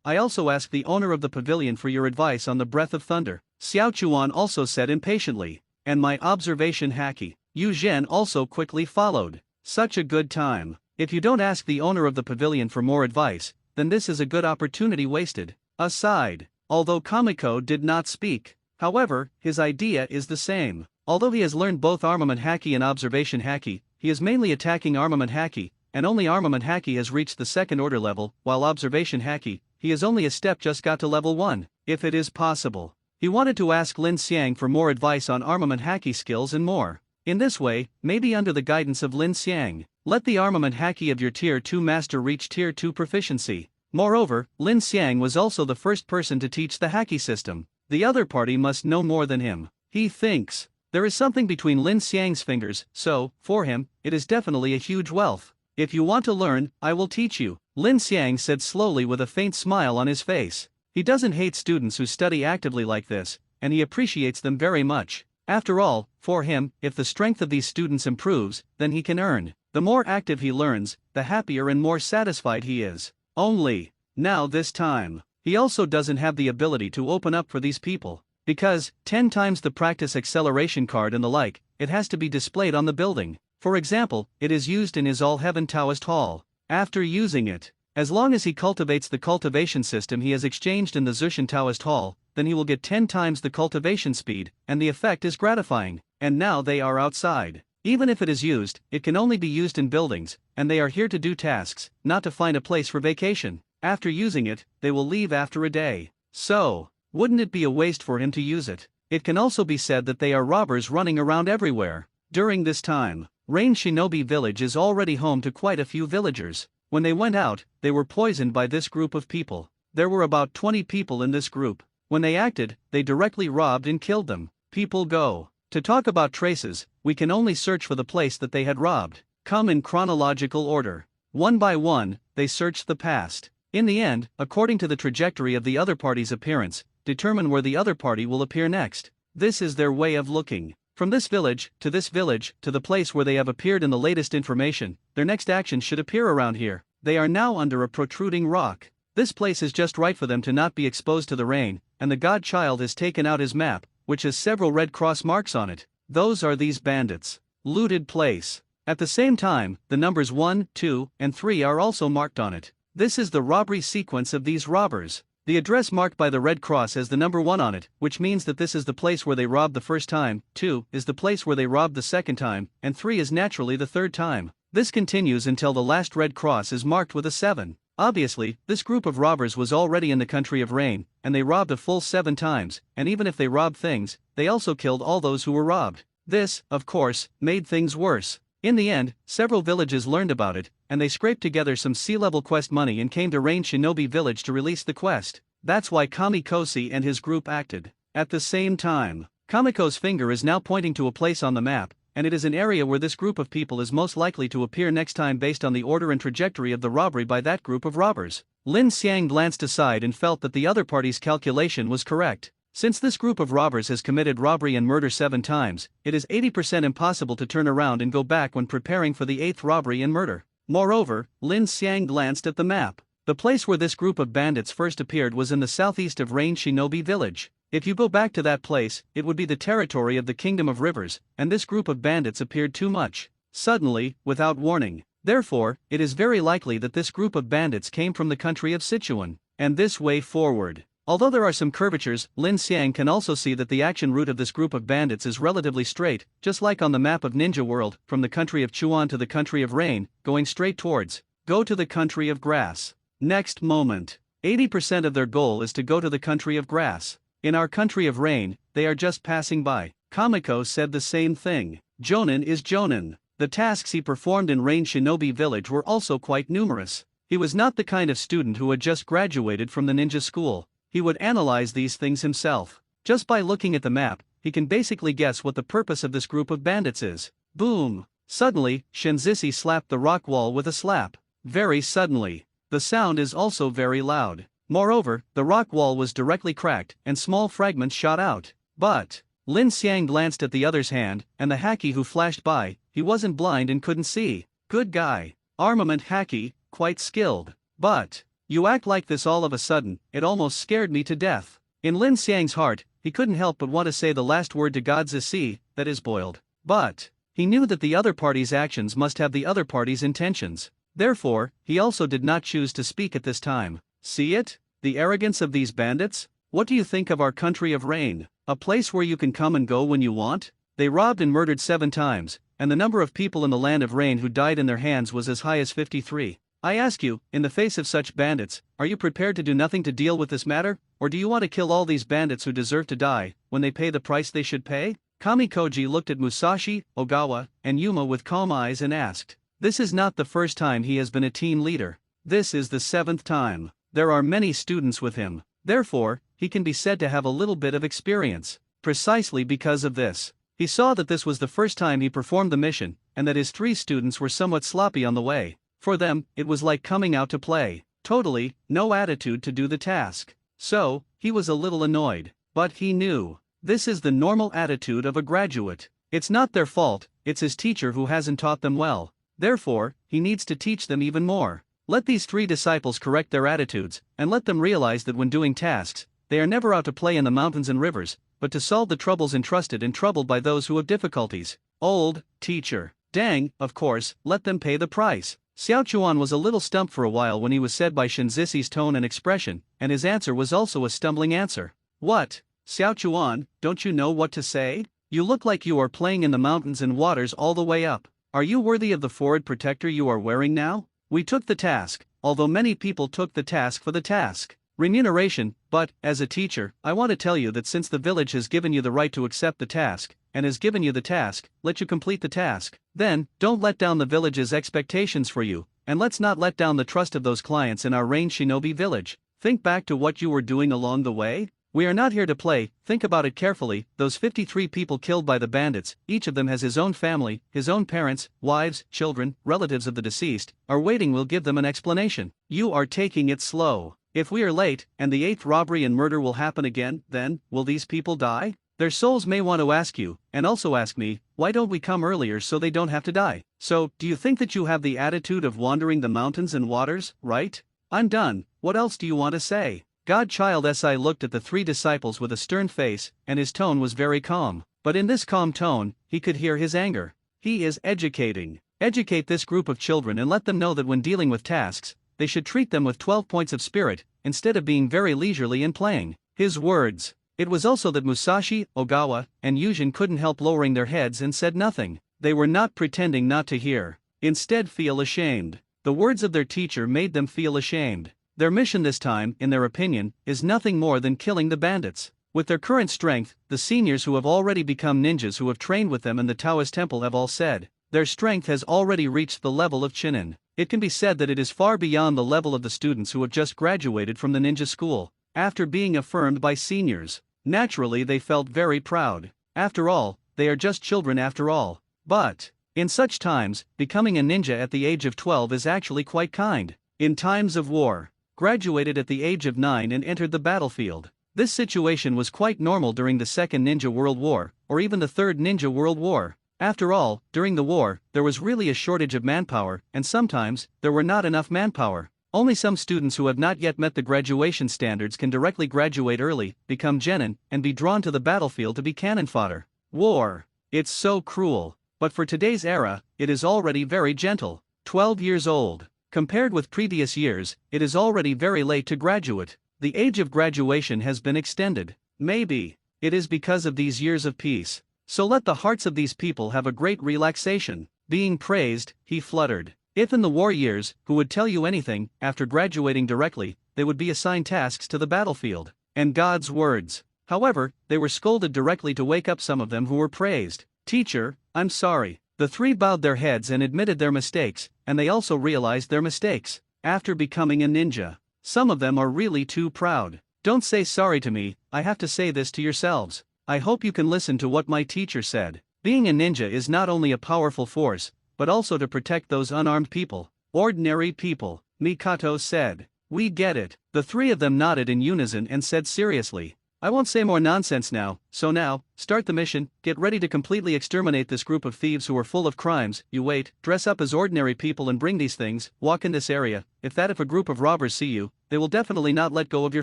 S1: I also ask the owner of the pavilion for your advice on the breath of thunder. Xiao Chuan also said impatiently. And my observation haki. Yu Zhen also quickly followed. Such a good time. If you don't ask the owner of the pavilion for more advice, then this is a good opportunity wasted. Aside, although Kamiko did not speak. However, his idea is the same. Although he has learned both armament haki and observation haki, he is mainly attacking armament haki, and only armament haki has reached the 2nd order level, while observation haki, he is only a step just got to level 1, if it is possible. He wanted to ask Lin Xiang for more advice on armament haki skills and more. In this way, maybe under the guidance of Lin Xiang, Let the armament haki of your Tier 2 master reach Tier 2 proficiency. Moreover, Lin Xiang was also the first person to teach the haki system. The other party must know more than him. He thinks there is something between Lin Xiang's fingers, so, for him, it is definitely a huge wealth. If you want to learn, I will teach you, Lin Xiang said slowly with a faint smile on his face. He doesn't hate students who study actively like this, and he appreciates them very much. After all, for him, if the strength of these students improves, then he can earn. The more active he learns, the happier and more satisfied he is. Only, now this time, he also doesn't have the ability to open up for these people. Because, 10 times the practice acceleration card and the like, it has to be displayed on the building. For example, it is used in his All Heaven Taoist Hall. After using it, as long as he cultivates the cultivation system he has exchanged in the Zushan Taoist Hall, then he will get 10 times the cultivation speed, and the effect is gratifying. And now they are outside. Even if it is used, it can only be used in buildings, and they are here to do tasks, not to find a place for vacation. After using it, they will leave after a day. So, wouldn't it be a waste for him to use it? It can also be said that they are robbers running around everywhere. During this time, Rain Shinobi Village is already home to quite a few villagers. When they went out, they were poisoned by this group of people. There were about 20 people in this group. When they acted, they directly robbed and killed them. People go. To talk about traces, we can only search for the place that they had robbed. Come in chronological order. One by one, they searched the past. In the end, according to the trajectory of the other party's appearance, determine where the other party will appear next. This is their way of looking. From this village, to the place where they have appeared in the latest information, their next action should appear around here. They are now under a protruding rock. This place is just right for them to not be exposed to the rain, and the godchild has taken out his map, which has several red cross marks on it. Those are these bandits. Looted place. At the same time, the numbers 1, 2, and 3 are also marked on it. This is the robbery sequence of these robbers. The address marked by the red cross has the number 1 on it, which means that this is the place where they robbed the first time, 2 is the place where they robbed the second time, and 3 is naturally the third time. This continues until the last red cross is marked with a 7. Obviously, this group of robbers was already in the country of rain, and they robbed a full 7 times, and even if they robbed things, they also killed all those who were robbed. This, of course, made things worse. In the end, several villages learned about it, and they scraped together some sea-level quest money and came to Rain Shinobi Village to release the quest. That's why Kamikosi and his group acted. At the same time, Kamiko's finger is now pointing to a place on the map, and it is an area where this group of people is most likely to appear next time based on the order and trajectory of the robbery by that group of robbers. Lin Xiang glanced aside and felt that the other party's calculation was correct. Since this group of robbers has committed robbery and murder 7 times, it is 80% impossible to turn around and go back when preparing for the 8th robbery and murder. Moreover, Lin Xiang glanced at the map. The place where this group of bandits first appeared was in the southeast of Rain Shinobi Village. If you go back to that place, it would be the territory of the Kingdom of Rivers, and this group of bandits appeared too much suddenly, without warning. Therefore, it is very likely that this group of bandits came from the country of Sichuan, and this way forward. Although there are some curvatures, Lin Xiang can also see that the action route of this group of bandits is relatively straight, just like on the map of Ninja World, from the country of Chuan to the country of Rain, going straight towards go to the country of grass. Next moment, 80% of their goal is to go to the country of grass. In our country of rain, they are just passing by. Kamiko said the same thing. Jonin is Jonin. The tasks he performed in Rain Shinobi Village were also quite numerous. He was not the kind of student who had just graduated from the ninja school. He would analyze these things himself. Just by looking at the map, he can basically guess what the purpose of this group of bandits is. Boom! Suddenly, Shenzisi slapped the rock wall with a slap. Very suddenly. The sound is also very loud. Moreover, the rock wall was directly cracked, and small fragments shot out. But Lin Xiang glanced at the other's hand, and the haki who flashed by. He wasn't blind and couldn't see. Good guy. Armament haki, quite skilled. But you act like this all of a sudden, it almost scared me to death. In Lin Xiang's heart, he couldn't help but want to say the last word to God Zisi, that is boiled. But he knew that the other party's actions must have the other party's intentions. Therefore, he also did not choose to speak at this time. See it? The arrogance of these bandits? What do you think of our country of rain? A place where you can come and go when you want? They robbed and murdered 7 times, and the number of people in the land of rain who died in their hands was as high as 53. I ask you, in the face of such bandits, are you prepared to do nothing to deal with this matter, or do you want to kill all these bandits who deserve to die, when they pay the price they should pay? Kamikoji looked at Musashi, Ogawa, and Yuma with calm eyes and asked. This is not the first time he has been a team leader. This is the 7th time. There are many students with him. Therefore, he can be said to have a little bit of experience. Precisely because of this, he saw that this was the first time he performed the mission, and that his 3 students were somewhat sloppy on the way. For them, it was like coming out to play. Totally, no attitude to do the task. So, he was a little annoyed. But he knew. This is the normal attitude of a graduate. It's not their fault, it's his teacher who hasn't taught them well. Therefore, he needs to teach them even more. Let these 3 disciples correct their attitudes, and let them realize that when doing tasks, they are never out to play in the mountains and rivers, but to solve the troubles entrusted and troubled by those who have difficulties. Old teacher. Dang, of course, let them pay the price. Xiao Chuan was a little stumped for a while when he was said by Shinzisi's tone and expression, and his answer was also a stumbling answer. What? Xiao Chuan, don't you know what to say? You look like you are playing in the mountains and waters all the way up. Are you worthy of the forehead protector you are wearing now? We took the task, although many people took the task for the task. Remuneration, but, as a teacher, I want to tell you that since the village has given you the right to accept the task, and has given you the task, let you complete the task. Then, don't let down the village's expectations for you, and let's not let down the trust of those clients in our range shinobi village. Think back to what you were doing along the way. We are not here to play, think about it carefully. Those 53 people killed by the bandits, each of them has his own family, his own parents, wives, children, relatives of the deceased, are waiting. We'll give them an explanation. You are taking it slow. If we are late, and the 8th robbery and murder will happen again, then, will these people die? Their souls may want to ask you, and also ask me, why don't we come earlier so they don't have to die? So, do you think that you have the attitude of wandering the mountains and waters, right? I'm done, what else do you want to say? Godchild Si looked at the 3 disciples with a stern face, and his tone was very calm. But in this calm tone, he could hear his anger. He is educating. Educate this group of children and let them know that when dealing with tasks, they should treat them with 12 points of spirit, instead of being very leisurely in playing. His words. It was also that Musashi, Ogawa, and Yujin couldn't help lowering their heads and said nothing. They were not pretending not to hear. Instead feel ashamed. The words of their teacher made them feel ashamed. Their mission this time, in their opinion, is nothing more than killing the bandits. With their current strength, the seniors who have already become ninjas who have trained with them in the Taoist temple have all said, their strength has already reached the level of Chinin. It can be said that it is far beyond the level of the students who have just graduated from the ninja school. After being affirmed by seniors, naturally they felt very proud. After all, they are just children after all. But, in such times, becoming a ninja at the age of 12 is actually quite kind. In times of war, graduated at the age of 9 and entered the battlefield. This situation was quite normal during the Second Ninja World War, or even the Third Ninja World War. After all, during the war, there was really a shortage of manpower, and sometimes, there were not enough manpower. Only some students who have not yet met the graduation standards can directly graduate early, become genin, and be drawn to the battlefield to be cannon fodder. War. It's so cruel. But for today's era, it is already very gentle. 12 years old. Compared with previous years, it is already very late to graduate. The age of graduation has been extended. Maybe it is because of these years of peace. So let the hearts of these people have a great relaxation. Being praised, he fluttered. If in the war years, who would tell you anything, after graduating directly, they would be assigned tasks to the battlefield. And God's words. However, they were scolded directly to wake up some of them who were praised. Teacher, I'm sorry. The 3 bowed their heads and admitted their mistakes, and they also realized their mistakes. After becoming a ninja, some of them are really too proud. Don't say sorry to me, I have to say this to yourselves. I hope you can listen to what my teacher said. Being a ninja is not only a powerful force, but also to protect those unarmed people, ordinary people, Mikato said. We get it. The 3 of them nodded in unison and said seriously, I won't say more nonsense now, so now, start the mission, get ready to completely exterminate this group of thieves who are full of crimes. You wait, dress up as ordinary people and bring these things, walk in this area. If a group of robbers see you, they will definitely not let go of your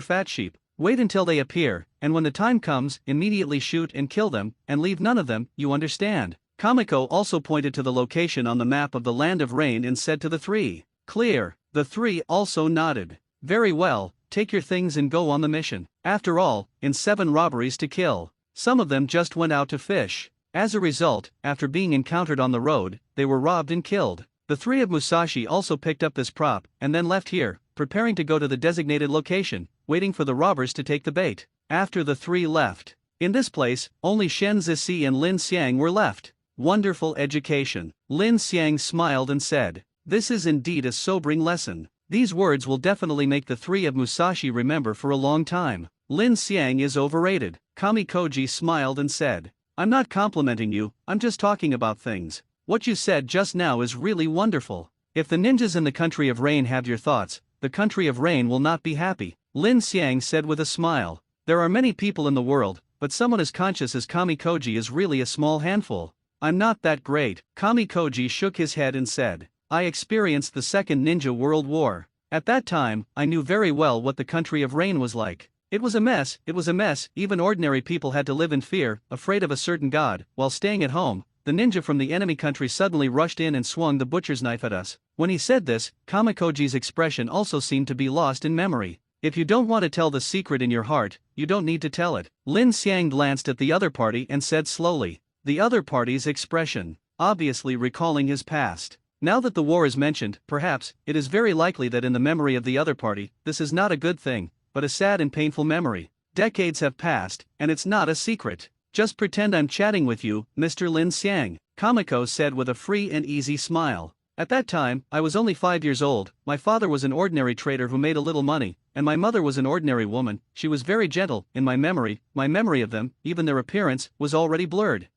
S1: fat sheep. Wait until they appear, and when the time comes, immediately shoot and kill them, and leave none of them, you understand. Kamiko also pointed to the location on the map of the Land of Rain and said to the 3, clear. The 3 also nodded. Very well, take your things and go on the mission. After all, in 7 robberies to kill, some of them just went out to fish. As a result, after being encountered on the road, they were robbed and killed. The 3 of Musashi also picked up this prop, and then left here, preparing to go to the designated location, waiting for the robbers to take the bait. After the 3 left, in this place, only Shen Zici and Lin Xiang were left. Wonderful education. Lin Xiang smiled and said, "This is indeed a sobering lesson. These words will definitely make the three of Musashi remember for a long time." Lin Xiang is overrated. Kamikoji smiled and said, "I'm not complimenting you, I'm just talking about things. What you said just now is really wonderful. If the ninjas in the country of rain have your thoughts, the country of rain will not be happy." Lin Xiang said with a smile, "There are many people in the world, but someone as conscious as Kamikoji is really a small handful. I'm not that great." Kamikoji shook his head and said, "I experienced the Second Ninja World War. At that time, I knew very well what the country of rain was like. It was a mess, even ordinary people had to live in fear, afraid of a certain god. While staying at home, the ninja from the enemy country suddenly rushed in and swung the butcher's knife at us." When he said this, Kamikoji's expression also seemed to be lost in memory. "If you don't want to tell the secret in your heart, you don't need to tell it." Lin Xiang glanced at the other party and said slowly. The other party's expression, obviously recalling his past. Now that the war is mentioned, perhaps, it is very likely that in the memory of the other party, this is not a good thing, but a sad and painful memory. Decades have passed, and it's not a secret. "Just pretend I'm chatting with you, Mr. Lin Xiang," Kamiko said with a free and easy smile. "At that time, I was only 5 years old. My father was an ordinary trader who made a little money, and my mother was an ordinary woman. She was very gentle. In my memory of them, even their appearance, was already blurred.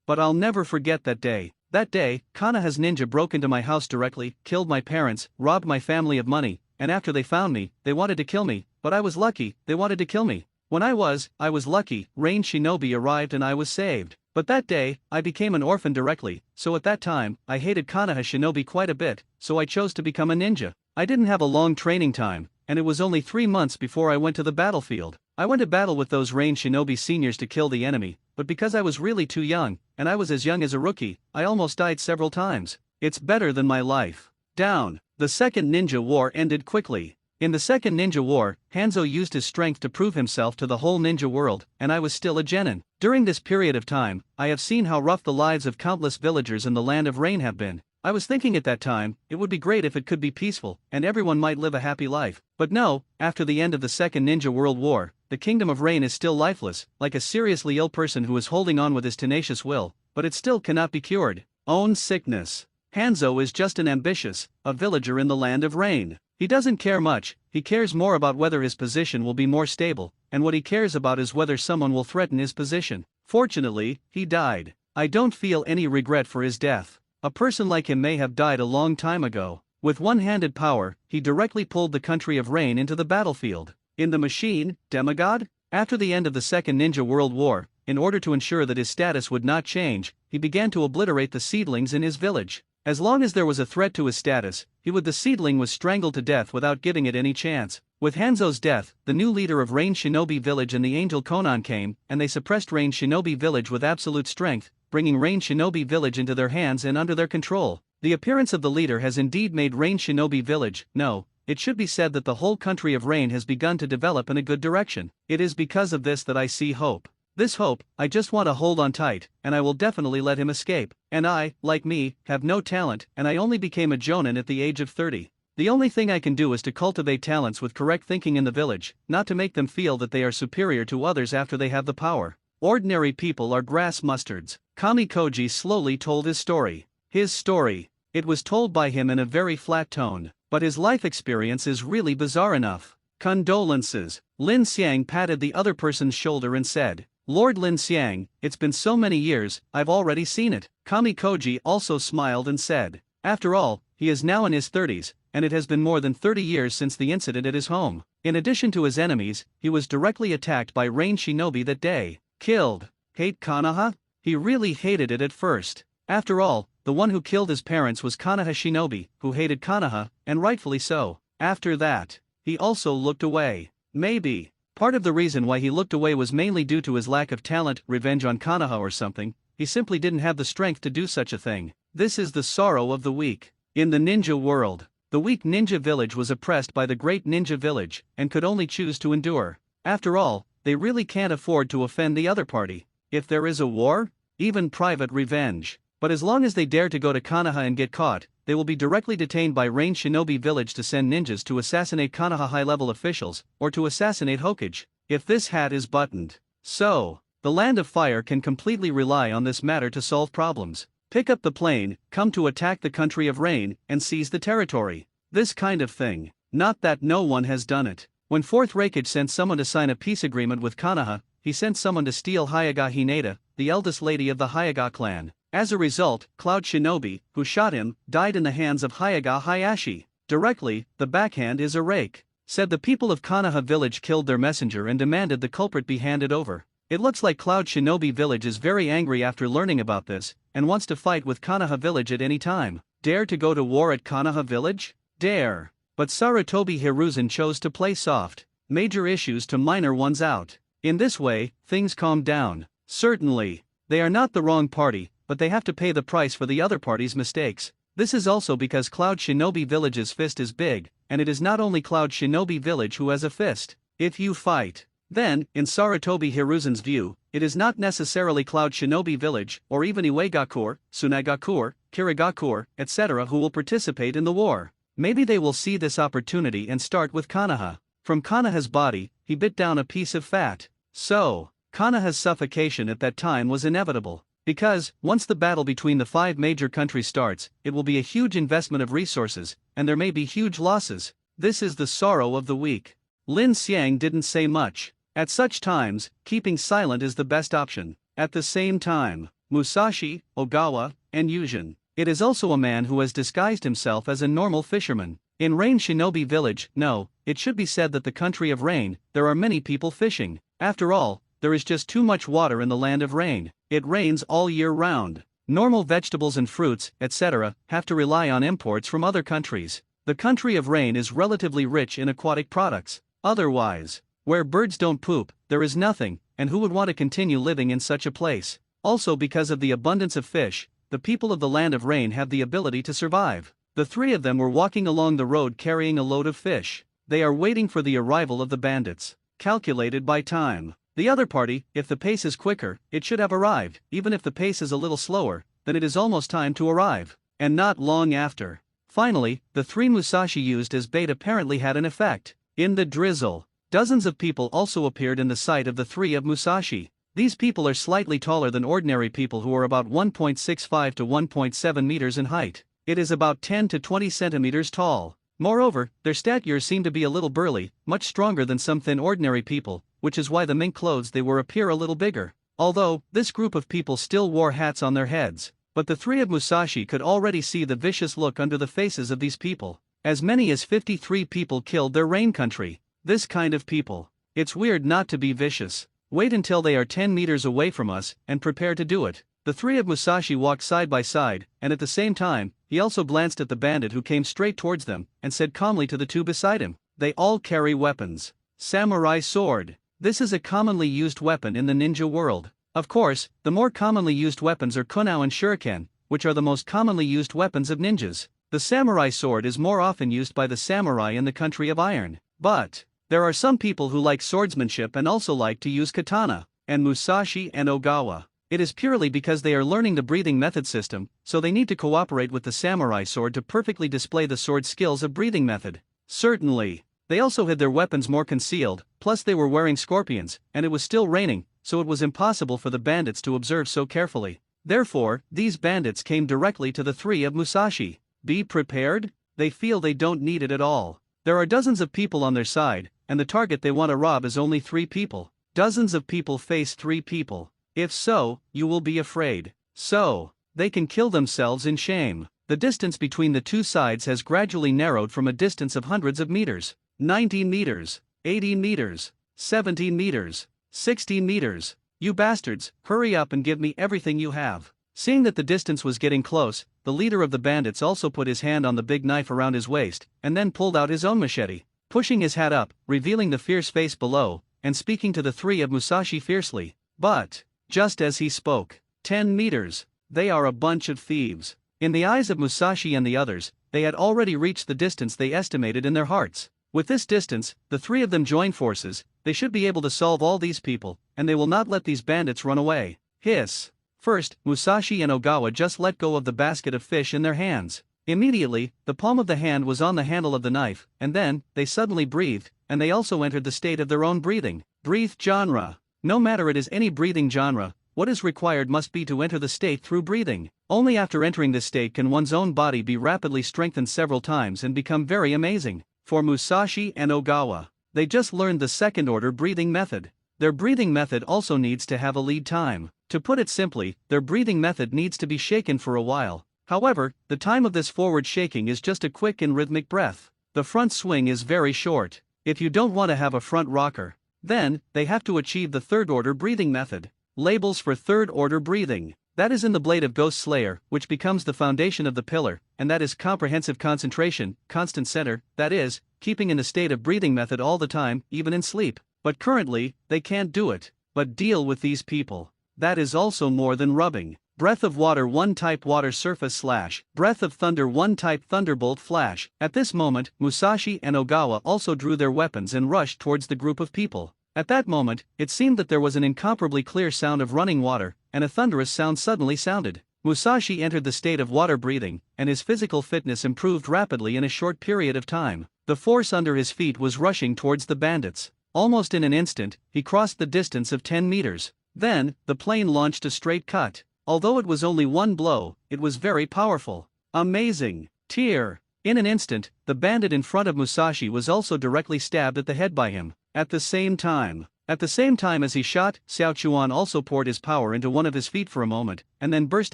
S1: But I'll never forget that day. That day, Kanaha's ninja broke into my house directly, killed my parents, robbed my family of money, and after they found me, they wanted to kill me, but I was lucky, they wanted to kill me. When I was lucky, Rain Shinobi arrived and I was saved. But that day, I became an orphan directly, so at that time, I hated Kanaha Shinobi quite a bit, so I chose to become a ninja. I didn't have a long training time, and it was only 3 months before I went to the battlefield. I went to battle with those Rain Shinobi seniors to kill the enemy, but because I was really too young, and I was as young as a rookie, I almost died several times. It's better than my life." Down. The Second Ninja War ended quickly. In the Second Ninja War, Hanzo used his strength to prove himself to the whole ninja world, and I was still a genin. During this period of time, I have seen how rough the lives of countless villagers in the Land of Rain have been. I was thinking at that time, it would be great if it could be peaceful, and everyone might live a happy life. But no, after the end of the Second Ninja World War, the Kingdom of Rain is still lifeless, like a seriously ill person who is holding on with his tenacious will, but it still cannot be cured. Own sickness. Hanzo is just an ambitious, a villager in the Land of Rain. He doesn't care much, he cares more about whether his position will be more stable, and what he cares about is whether someone will threaten his position. Fortunately, he died. I don't feel any regret for his death. A person like him may have died a long time ago. With one-handed power, he directly pulled the country of Rain into the battlefield. In the machine, demigod? After the end of the Second Ninja World War, in order to ensure that his status would not change, he began to obliterate the seedlings in his village. As long as there was a threat to his status, the seedling was strangled to death without giving it any chance. With Hanzo's death, the new leader of Rain Shinobi Village and the Angel Konan came, and they suppressed Rain Shinobi Village with absolute strength, bringing Rain Shinobi Village into their hands and under their control. The appearance of the leader has indeed made Rain Shinobi Village, no, it should be said that the whole country of Rain has begun to develop in a good direction. It is because of this that I see hope. This hope, I just want to hold on tight, and I will definitely let him escape. And I, like me, have no talent, and I only became a jonin at the age of 30. The only thing I can do is to cultivate talents with correct thinking in the village, not to make them feel that they are superior to others after they have the power. Ordinary people are grass mustards. Kamikoji slowly told his story. His story. It was told by him in a very flat tone, but his life experience is really bizarre enough. Condolences. Lin Xiang patted the other person's shoulder and said, "Lord Lin Xiang, it's been so many years, I've already seen it." Kamikoji also smiled and said, "After all, he is now in his 30s, and it has been more than 30 years since the incident at his home. In addition to his enemies, he was directly attacked by Rain Shinobi that day. Killed. Hate Kanaha? He really hated it at first. After all, the one who killed his parents was Kanaha Shinobi, who hated Kanaha, and rightfully so. After that, he also looked away. Maybe part of the reason why he looked away was mainly due to his lack of talent, revenge on Kanaha or something. He simply didn't have the strength to do such a thing. This is the sorrow of the weak. In the ninja world, the weak ninja village was oppressed by the great ninja village, and could only choose to endure. After all, they really can't afford to offend the other party. If there is a war, even private revenge. But as long as they dare to go to Kanaha and get caught, they will be directly detained by Rain Shinobi Village to send ninjas to assassinate Kanaha high-level officials, or to assassinate Hokage. If this hat is buttoned. So, The Land of Fire can completely rely on this matter to solve problems. Pick up the plane, come to attack the country of rain, and seize the territory. This kind of thing. Not that no one has done it. When 4th Reikage sent someone to sign a peace agreement with Konoha, he sent someone to steal Hyaga Hinata, the eldest lady of the Hyaga clan. As a result, Cloud Shinobi, who shot him, died in the hands of Hyaga Hayashi. Directly, the backhand is a rake. Said the people of Konoha village killed their messenger and demanded the culprit be handed over. It looks like Cloud Shinobi village is very angry after learning about this, and wants to fight with Konoha village at any time. Dare to go to war at Konoha village? Dare. But Sarutobi Hiruzen chose to play soft. Major issues to minor ones out. In this way, things calmed down. Certainly, they are not the wrong party, but they have to pay the price for the other party's mistakes. This is also because Cloud Shinobi village's fist is big, and it is not only Cloud Shinobi village who has a fist. If you fight, then, in Sarutobi Hiruzen's view, it is not necessarily Cloud Shinobi village, or even Iwagakur, Tsunagakur, Kiragakur, etc. who will participate in the war. Maybe they will see this opportunity and start with Konoha. From Konoha's body, he bit down a piece of fat. So, Konoha's suffocation at that time was inevitable. Because, once the battle between the 5 major countries starts, it will be a huge investment of resources, and there may be huge losses. This is the sorrow of the weak. Lin Xiang didn't say much. At such times, keeping silent is the best option. At the same time, Musashi, Ogawa, and Yujin. It is also a man who has disguised himself as a normal fisherman. In Rain Shinobi village, no, it should be said that the country of rain, there are many people fishing. After all, there is just too much water in the land of rain. It rains all year round. Normal vegetables and fruits, etc., have to rely on imports from other countries. The country of rain is relatively rich in aquatic products. Otherwise, where birds don't poop, there is nothing, and who would want to continue living in such a place? Also, because of the abundance of fish, the people of the land of rain have the ability to survive. The 3 of them were walking along the road carrying a load of fish. They are waiting for the arrival of the bandits. Calculated by time. The other party, if the pace is quicker, it should have arrived. Even if the pace is a little slower, then it is almost time to arrive. And not long after. Finally, the 3 Musashi used as bait apparently had an effect. In the drizzle, dozens of people also appeared in the sight of the 3 of Musashi. These people are slightly taller than ordinary people who are about 1.65 to 1.7 meters in height. It is about 10 to 20 centimeters tall. Moreover, their statures seem to be a little burly, much stronger than some thin ordinary people, which is why the mink clothes they wore appear a little bigger. Although, this group of people still wore hats on their heads. But the 3 of Musashi could already see the vicious look under the faces of these people. As many as 53 people killed their rain country. This kind of people. It's weird not to be vicious. Wait until they are 10 meters away from us, and prepare to do it. The 3 of Musashi walked side by side, and at the same time, he also glanced at the bandit who came straight towards them, and said calmly to the 2 beside him, "They all carry weapons. Samurai sword. This is a commonly used weapon in the ninja world. Of course, the more commonly used weapons are kunao and shuriken, which are the most commonly used weapons of ninjas. The samurai sword is more often used by the samurai in the country of iron. But there are some people who like swordsmanship and also like to use katana, and Musashi and Ogawa. It is purely because they are learning the breathing method system, so they need to cooperate with the samurai sword to perfectly display the sword skills of breathing method. Certainly, they also had their weapons more concealed, plus they were wearing scorpions, and it was still raining, so it was impossible for the bandits to observe so carefully. Therefore, these bandits came directly to the 3 of Musashi. Be prepared? They feel they don't need it at all. There are dozens of people on their side, and the target they want to rob is only 3 people. Dozens of people face 3 people. If so, you will be afraid. So, they can kill themselves in shame. The distance between the 2 sides has gradually narrowed from a distance of hundreds of meters. 19 meters, 18 meters, 17 meters, 16 meters. You bastards, hurry up and give me everything you have. Seeing that the distance was getting close, the leader of the bandits also put his hand on the big knife around his waist, and then pulled out his own machete, pushing his hat up, revealing the fierce face below, and speaking to the 3 of Musashi fiercely. But, just as he spoke, 10 meters, they are a bunch of thieves. In the eyes of Musashi and the others, they had already reached the distance they estimated in their hearts. With this distance, the 3 of them join forces, they should be able to solve all these people, and they will not let these bandits run away. Hiss. First, Musashi and Ogawa just let go of the basket of fish in their hands. Immediately, the palm of the hand was on the handle of the knife, and then, they suddenly breathed, and they also entered the state of their own breathing. Breathe genre. No matter it is any breathing genre, what is required must be to enter the state through breathing. Only after entering this state can one's own body be rapidly strengthened several times and become very amazing. For Musashi and Ogawa, they just learned the second order breathing method. Their breathing method also needs to have a lead time. To put it simply, their breathing method needs to be shaken for a while. However, the time of this forward shaking is just a quick and rhythmic breath. The front swing is very short. If you don't want to have a front rocker, then they have to achieve the third order breathing method. Labels for third order breathing. That is in the Blade of Ghost Slayer, which becomes the foundation of the pillar, and that is comprehensive concentration, constant center, that is, keeping in the state of breathing method all the time, even in sleep. But currently, they can't do it. But deal with these people. That is also more than rubbing. Breath of water 1 type water surface slash. Breath of thunder 1 type thunderbolt flash. At this moment, Musashi and Ogawa also drew their weapons and rushed towards the group of people. At that moment, it seemed that there was an incomparably clear sound of running water, and a thunderous sound suddenly sounded. Musashi entered the state of water breathing, and his physical fitness improved rapidly in a short period of time. The force under his feet was rushing towards the bandits. Almost in an instant, he crossed the distance of 10 meters. Then, the plane launched a straight cut. Although it was only one blow, it was very powerful. Amazing. Tear. In an instant, the bandit in front of Musashi was also directly stabbed at the head by him. At the same time as he shot, Xiao Chuan also poured his power into one of his feet for a moment, and then burst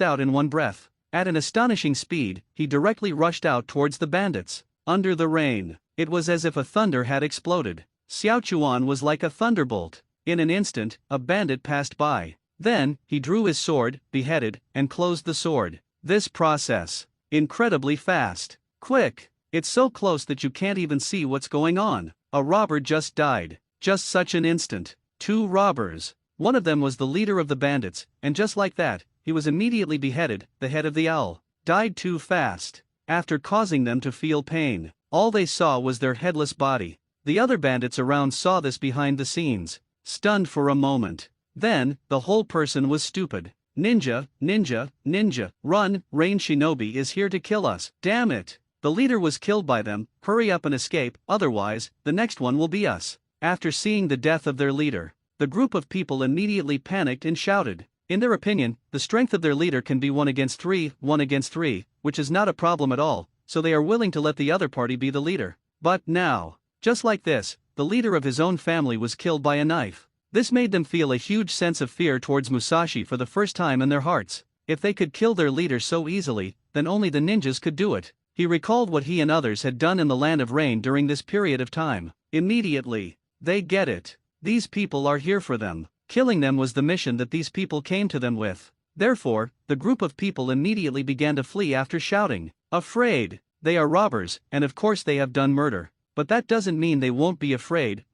S1: out in one breath. At an astonishing speed, he directly rushed out towards the bandits. Under the rain, it was as if a thunder had exploded. Xiao Chuan was like a thunderbolt. In an instant, a bandit passed by. Then, he drew his sword, beheaded, and closed the sword. This process. Incredibly fast. Quick. It's so close that you can't even see what's going on. A robber just died. Just such an instant. 2 robbers. One of them was the leader of the bandits, and just like that, he was immediately beheaded. The head of the owl died too fast. After causing them to feel pain, all they saw was their headless body. The other bandits around saw this behind the scenes, stunned for a moment. Then, the whole person was stupid. Ninja, ninja, ninja, run, Rain Shinobi is here to kill us, damn it. The leader was killed by them, hurry up and escape, otherwise, the next one will be us. After seeing the death of their leader, the group of people immediately panicked and shouted. In their opinion, the strength of their leader can be 1 against 3, which is not a problem at all, so they are willing to let the other party be the leader. But now, just like this, the leader of his own family was killed by a knife. This made them feel a huge sense of fear towards Musashi for the first time in their hearts. If they could kill their leader so easily, then only the ninjas could do it. He recalled what he and others had done in the Land of Rain during this period of time. Immediately, they get it. These people are here for them. Killing them was the mission that these people came to them with. Therefore, the group of people immediately began to flee after shouting, afraid. They are robbers, and of course they have done murder. But that doesn't mean they won't be afraid.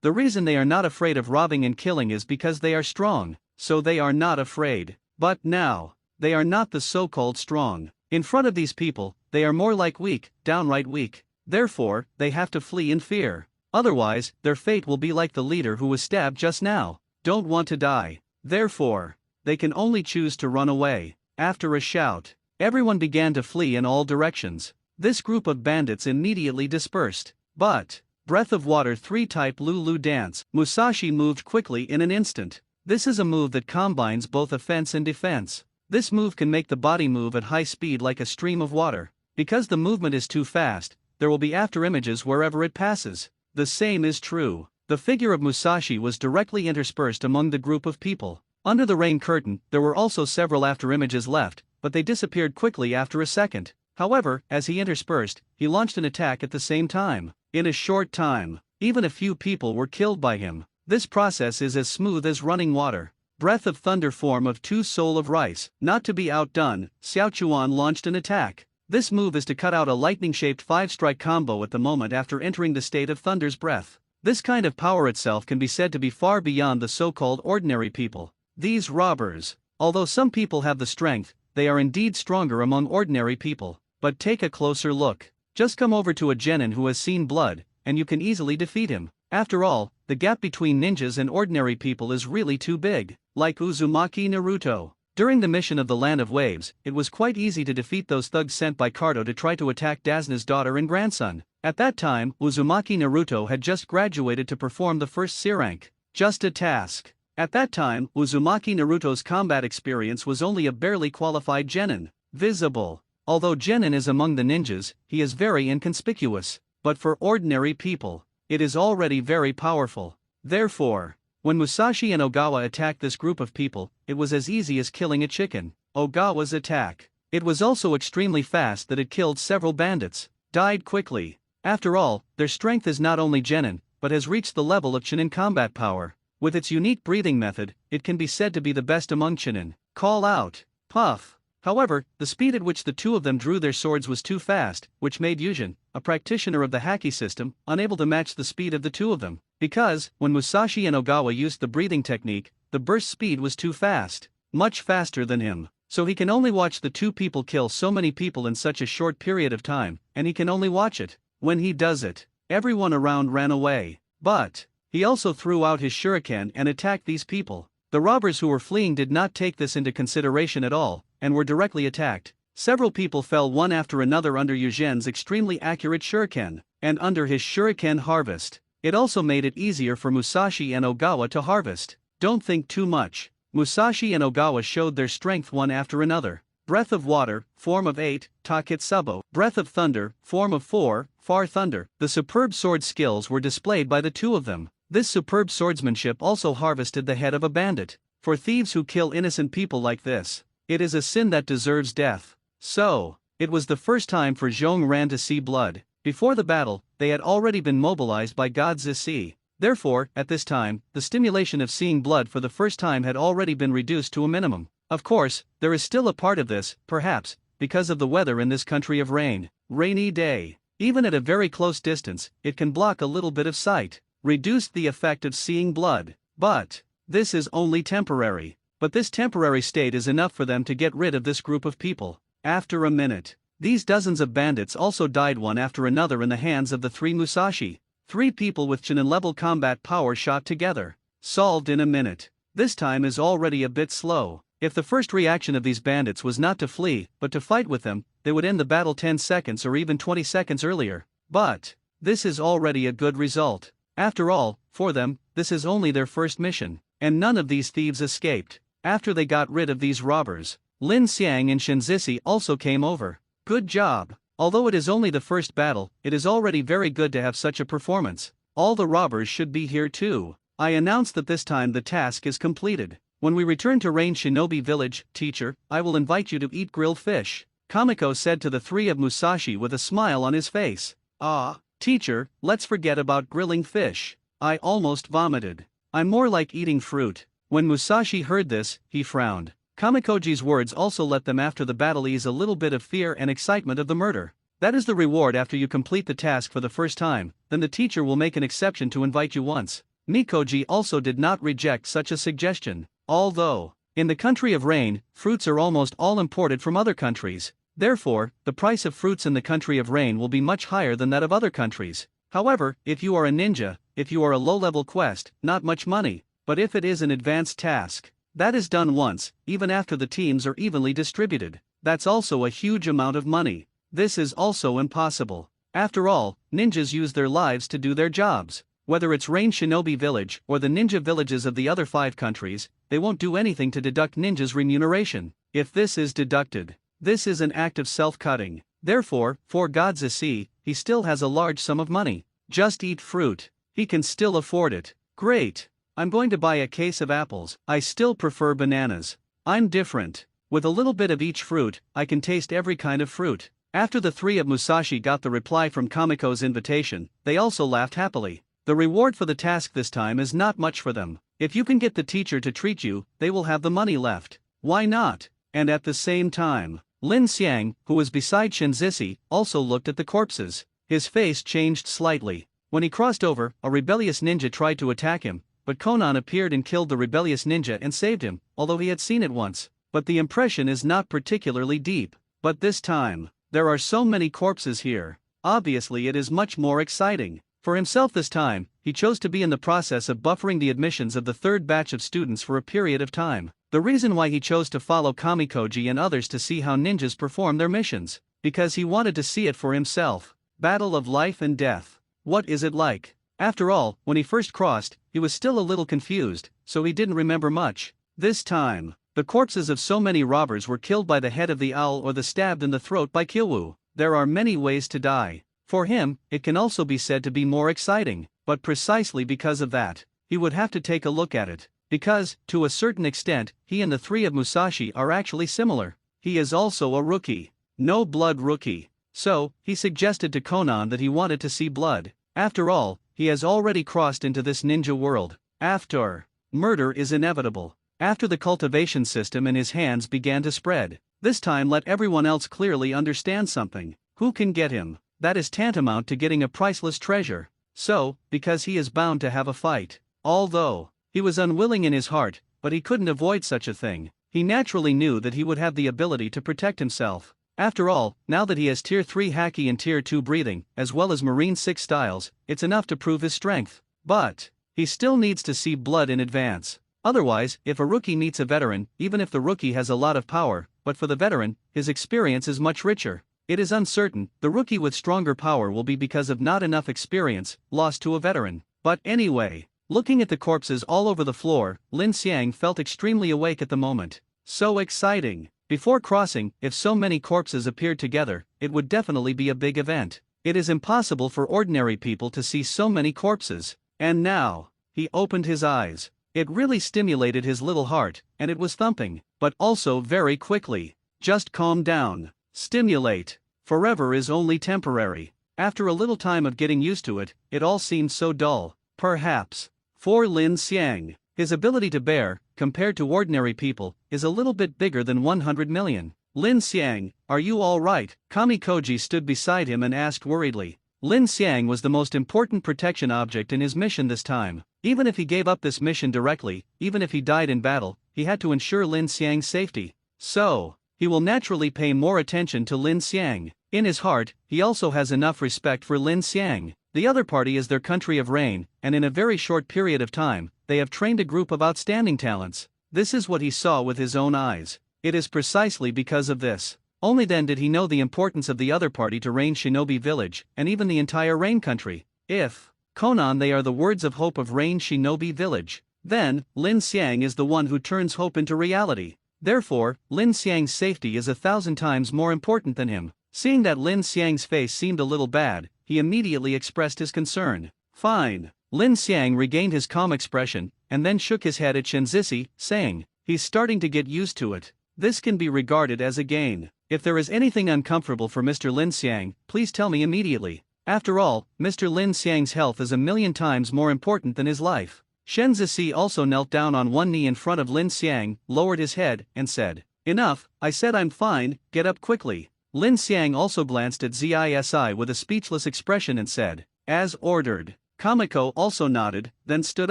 S1: The reason they are not afraid of robbing and killing is because they are strong, so they are not afraid. But now, they are not the so-called strong. In front of these people, they are more like weak, downright weak. Therefore, they have to flee in fear. Otherwise, their fate will be like the leader who was stabbed just now. Don't want to die. Therefore, they can only choose to run away. After a shout, everyone began to flee in all directions. This group of bandits immediately dispersed. But, Breath of Water 3 type Lulu dance, Musashi moved quickly in an instant. This is a move that combines both offense and defense. This move can make the body move at high speed like a stream of water. Because the movement is too fast, there will be after images wherever it passes. The same is true. The figure of Musashi was directly interspersed among the group of people. Under the rain curtain, there were also several after images left, but they disappeared quickly after a second. However, as he interspersed, he launched an attack at the same time. In a short time, even a few people were killed by him. This process is as smooth as running water. Breath of Thunder form of 2 Soul of Rice. Not to be outdone, Xiao Chuan launched an attack. This move is to cut out a lightning-shaped 5-strike combo at the moment after entering the state of Thunder's breath. This kind of power itself can be said to be far beyond the so-called ordinary people. These robbers, although some people have the strength, they are indeed stronger among ordinary people. But take a closer look. Just come over to a genin who has seen blood, and you can easily defeat him. After all, the gap between ninjas and ordinary people is really too big. Like Uzumaki Naruto. During the mission of the Land of Waves, it was quite easy to defeat those thugs sent by Kado to try to attack Dazna's daughter and grandson. At that time, Uzumaki Naruto had just graduated to perform the first C rank. Just a task. At that time, Uzumaki Naruto's combat experience was only a barely qualified genin. Visible. Although genin is among the ninjas, he is very inconspicuous. But for ordinary people, it is already very powerful. Therefore, when Musashi and Ogawa attacked this group of people, it was as easy as killing a chicken. Ogawa's attack. It was also extremely fast that it killed several bandits, died quickly. After all, their strength is not only genin, but has reached the level of Chunin combat power. With its unique breathing method, it can be said to be the best among Chunin. Call out. Puff. However, the speed at which the two of them drew their swords was too fast, which made Yujin, a practitioner of the haki system, unable to match the speed of the two of them. Because, when Musashi and Ogawa used the breathing technique, the burst speed was too fast. Much faster than him. So he can only watch the two people kill so many people in such a short period of time, and he can only watch it. When he does it, everyone around ran away. But he also threw out his shuriken and attacked these people. The robbers who were fleeing did not take this into consideration at all, and were directly attacked. Several people fell one after another under Yujin's extremely accurate shuriken, and under his shuriken harvest. It also made it easier for Musashi and Ogawa to harvest. Don't think too much. Musashi and Ogawa showed their strength one after another. Breath of water, form of 8, Taketsubo. Breath of thunder, form of 4, Far Thunder. The superb sword skills were displayed by the two of them. This superb swordsmanship also harvested the head of a bandit. For thieves who kill innocent people like this, it is a sin that deserves death. So, it was the first time for Zhong Ran to see blood. Before the battle, they had already been mobilized by God Zisi. Therefore, at this time, the stimulation of seeing blood for the first time had already been reduced to a minimum. Of course, there is still a part of this, perhaps, because of the weather in this country of rain. Rainy day. Even at a very close distance, it can block a little bit of sight. Reduced the effect of seeing blood. But this is only temporary. But this temporary state is enough for them to get rid of this group of people. After a minute, these dozens of bandits also died one after another in the hands of the three Musashi. 3 people with Chunin level combat power shot together. Solved in a minute. This time is already a bit slow. If the first reaction of these bandits was not to flee, but to fight with them, they would end the battle 10 seconds or even 20 seconds earlier. But this is already a good result. After all, for them, this is only their first mission. And none of these thieves escaped. After they got rid of these robbers, Lin Xiang and Shinzisi also came over. Good job. Although it is only the first battle, it is already very good to have such a performance. All the robbers should be here too. I announce that this time the task is completed. When we return to Rain Shinobi Village, teacher, I will invite you to eat grilled fish. Kamiko said to the 3 of Musashi with a smile on his face. Ah, teacher, let's forget about grilling fish. I almost vomited. I'm more like eating fruit. When Musashi heard this, he frowned. Kamikoji's words also let them after the battle ease a little bit of fear and excitement of the murder. That is the reward after you complete the task for the first time, then the teacher will make an exception to invite you once. Mikoji also did not reject such a suggestion. Although, in the country of rain, fruits are almost all imported from other countries. Therefore, the price of fruits in the country of rain will be much higher than that of other countries. However, if you are a ninja, if you are a low-level quest, not much money. But if it is an advanced task, that is done once, even after the teams are evenly distributed. That's also a huge amount of money. This is also impossible. After all, ninjas use their lives to do their jobs. Whether it's Rain Shinobi Village or the ninja villages of the other 5 countries, they won't do anything to deduct ninjas' remuneration. If this is deducted, this is an act of self-cutting. Therefore, for God Zisi, he still has a large sum of money. Just eat fruit. He can still afford it. Great. I'm going to buy a case of apples. I still prefer bananas. I'm different. With a little bit of each fruit, I can taste every kind of fruit. After the 3 of Musashi got the reply from Kamiko's invitation, they also laughed happily. The reward for the task this time is not much for them. If you can get the teacher to treat you, they will have the money left. Why not? And at the same time, Lin Xiang, who was beside Shinzisi, also looked at the corpses. His face changed slightly. When he crossed over, a rebellious ninja tried to attack him, but Conan appeared and killed the rebellious ninja and saved him, although he had seen it once. But the impression is not particularly deep. But this time, there are so many corpses here. Obviously it is much more exciting. For himself this time, he chose to be in the process of buffering the admissions of the 3rd batch of students for a period of time. The reason why he chose to follow Kamikoji and others to see how ninjas perform their missions. Because he wanted to see it for himself. Battle of life and death. What is it like? After all, when he first crossed, he was still a little confused, so he didn't remember much. This time, the corpses of so many robbers were killed by the head of the owl or the stabbed in the throat by Kyowu. There are many ways to die. For him, it can also be said to be more exciting, but precisely because of that, he would have to take a look at it. Because, to a certain extent, he and the three of Musashi are actually similar. He is also a rookie. No blood rookie. So, he suggested to Conan that he wanted to see blood. After all, he has already crossed into this ninja world. After murder is inevitable. After the cultivation system in his hands began to spread, this time let everyone else clearly understand something. Who can get him? That is tantamount to getting a priceless treasure. So, because he is bound to have a fight. Although he was unwilling in his heart, but he couldn't avoid such a thing. He naturally knew that he would have the ability to protect himself. After all, now that he has Tier 3 Haki and Tier 2 breathing, as well as Marine 6 styles, it's enough to prove his strength. But he still needs to see blood in advance. Otherwise, if a rookie meets a veteran, even if the rookie has a lot of power, but for the veteran, his experience is much richer. It is uncertain, the rookie with stronger power will be because of not enough experience, lost to a veteran. But anyway, looking at the corpses all over the floor, Lin Xiang felt extremely awake at the moment. So exciting! Before crossing, if so many corpses appeared together, it would definitely be a big event. It is impossible for ordinary people to see so many corpses. And now, he opened his eyes. It really stimulated his little heart, and it was thumping, but also very quickly. Just calm down. Stimulate. Forever is only temporary. After a little time of getting used to it, it all seemed so dull. Perhaps. For Lin Xiang, his ability to bear, compared to ordinary people, is a little bit bigger than 100 million. Lin Xiang, are you all right? Kami Koji stood beside him and asked worriedly. Lin Xiang was the most important protection object in his mission this time. Even if he gave up this mission directly, even if he died in battle, he had to ensure Lin Xiang's safety. So, he will naturally pay more attention to Lin Xiang. In his heart, he also has enough respect for Lin Xiang. The other party is their country of rain, and in a very short period of time, they have trained a group of outstanding talents. This is what he saw with his own eyes. It is precisely because of this. Only then did he know the importance of the other party to Rain Shinobi Village, and even the entire Rain country. If Conan they are the words of hope of Rain Shinobi Village, then Lin Xiang is the one who turns hope into reality. Therefore, Lin Xiang's safety is 1,000 times more important than him. Seeing that Lin Xiang's face seemed a little bad, he immediately expressed his concern. Fine. Lin Xiang regained his calm expression, and then shook his head at Shinzisi, saying, he's starting to get used to it. This can be regarded as a gain. If there is anything uncomfortable for Mr. Lin Xiang, please tell me immediately. After all, Mr. Lin Xiang's health is 1,000,000 times more important than his life. Shinzisi also knelt down on one knee in front of Lin Xiang, lowered his head, and said, enough, I said I'm fine, get up quickly. Lin Xiang also glanced at Zisi with a speechless expression and said, as ordered. Kamiko also nodded, then stood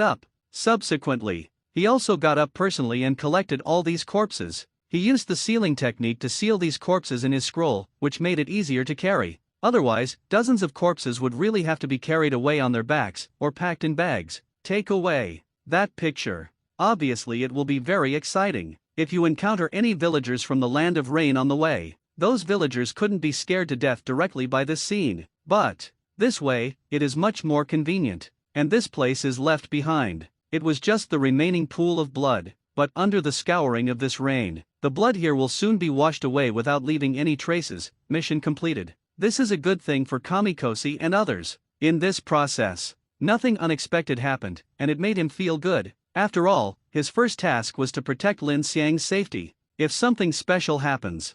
S1: up. Subsequently, he also got up personally and collected all these corpses. He used the sealing technique to seal these corpses in his scroll, which made it easier to carry. Otherwise, dozens of corpses would really have to be carried away on their backs, or packed in bags. Take away that picture. Obviously it will be very exciting. If you encounter any villagers from the land of rain on the way, those villagers couldn't be scared to death directly by this scene. But this way, it is much more convenient. And this place is left behind. It was just the remaining pool of blood, but under the scouring of this rain, the blood here will soon be washed away without leaving any traces. Mission completed. This is a good thing for Kamikosi and others. In this process, nothing unexpected happened, and it made him feel good. After all, his first task was to protect Lin Xiang's safety. If something special happens.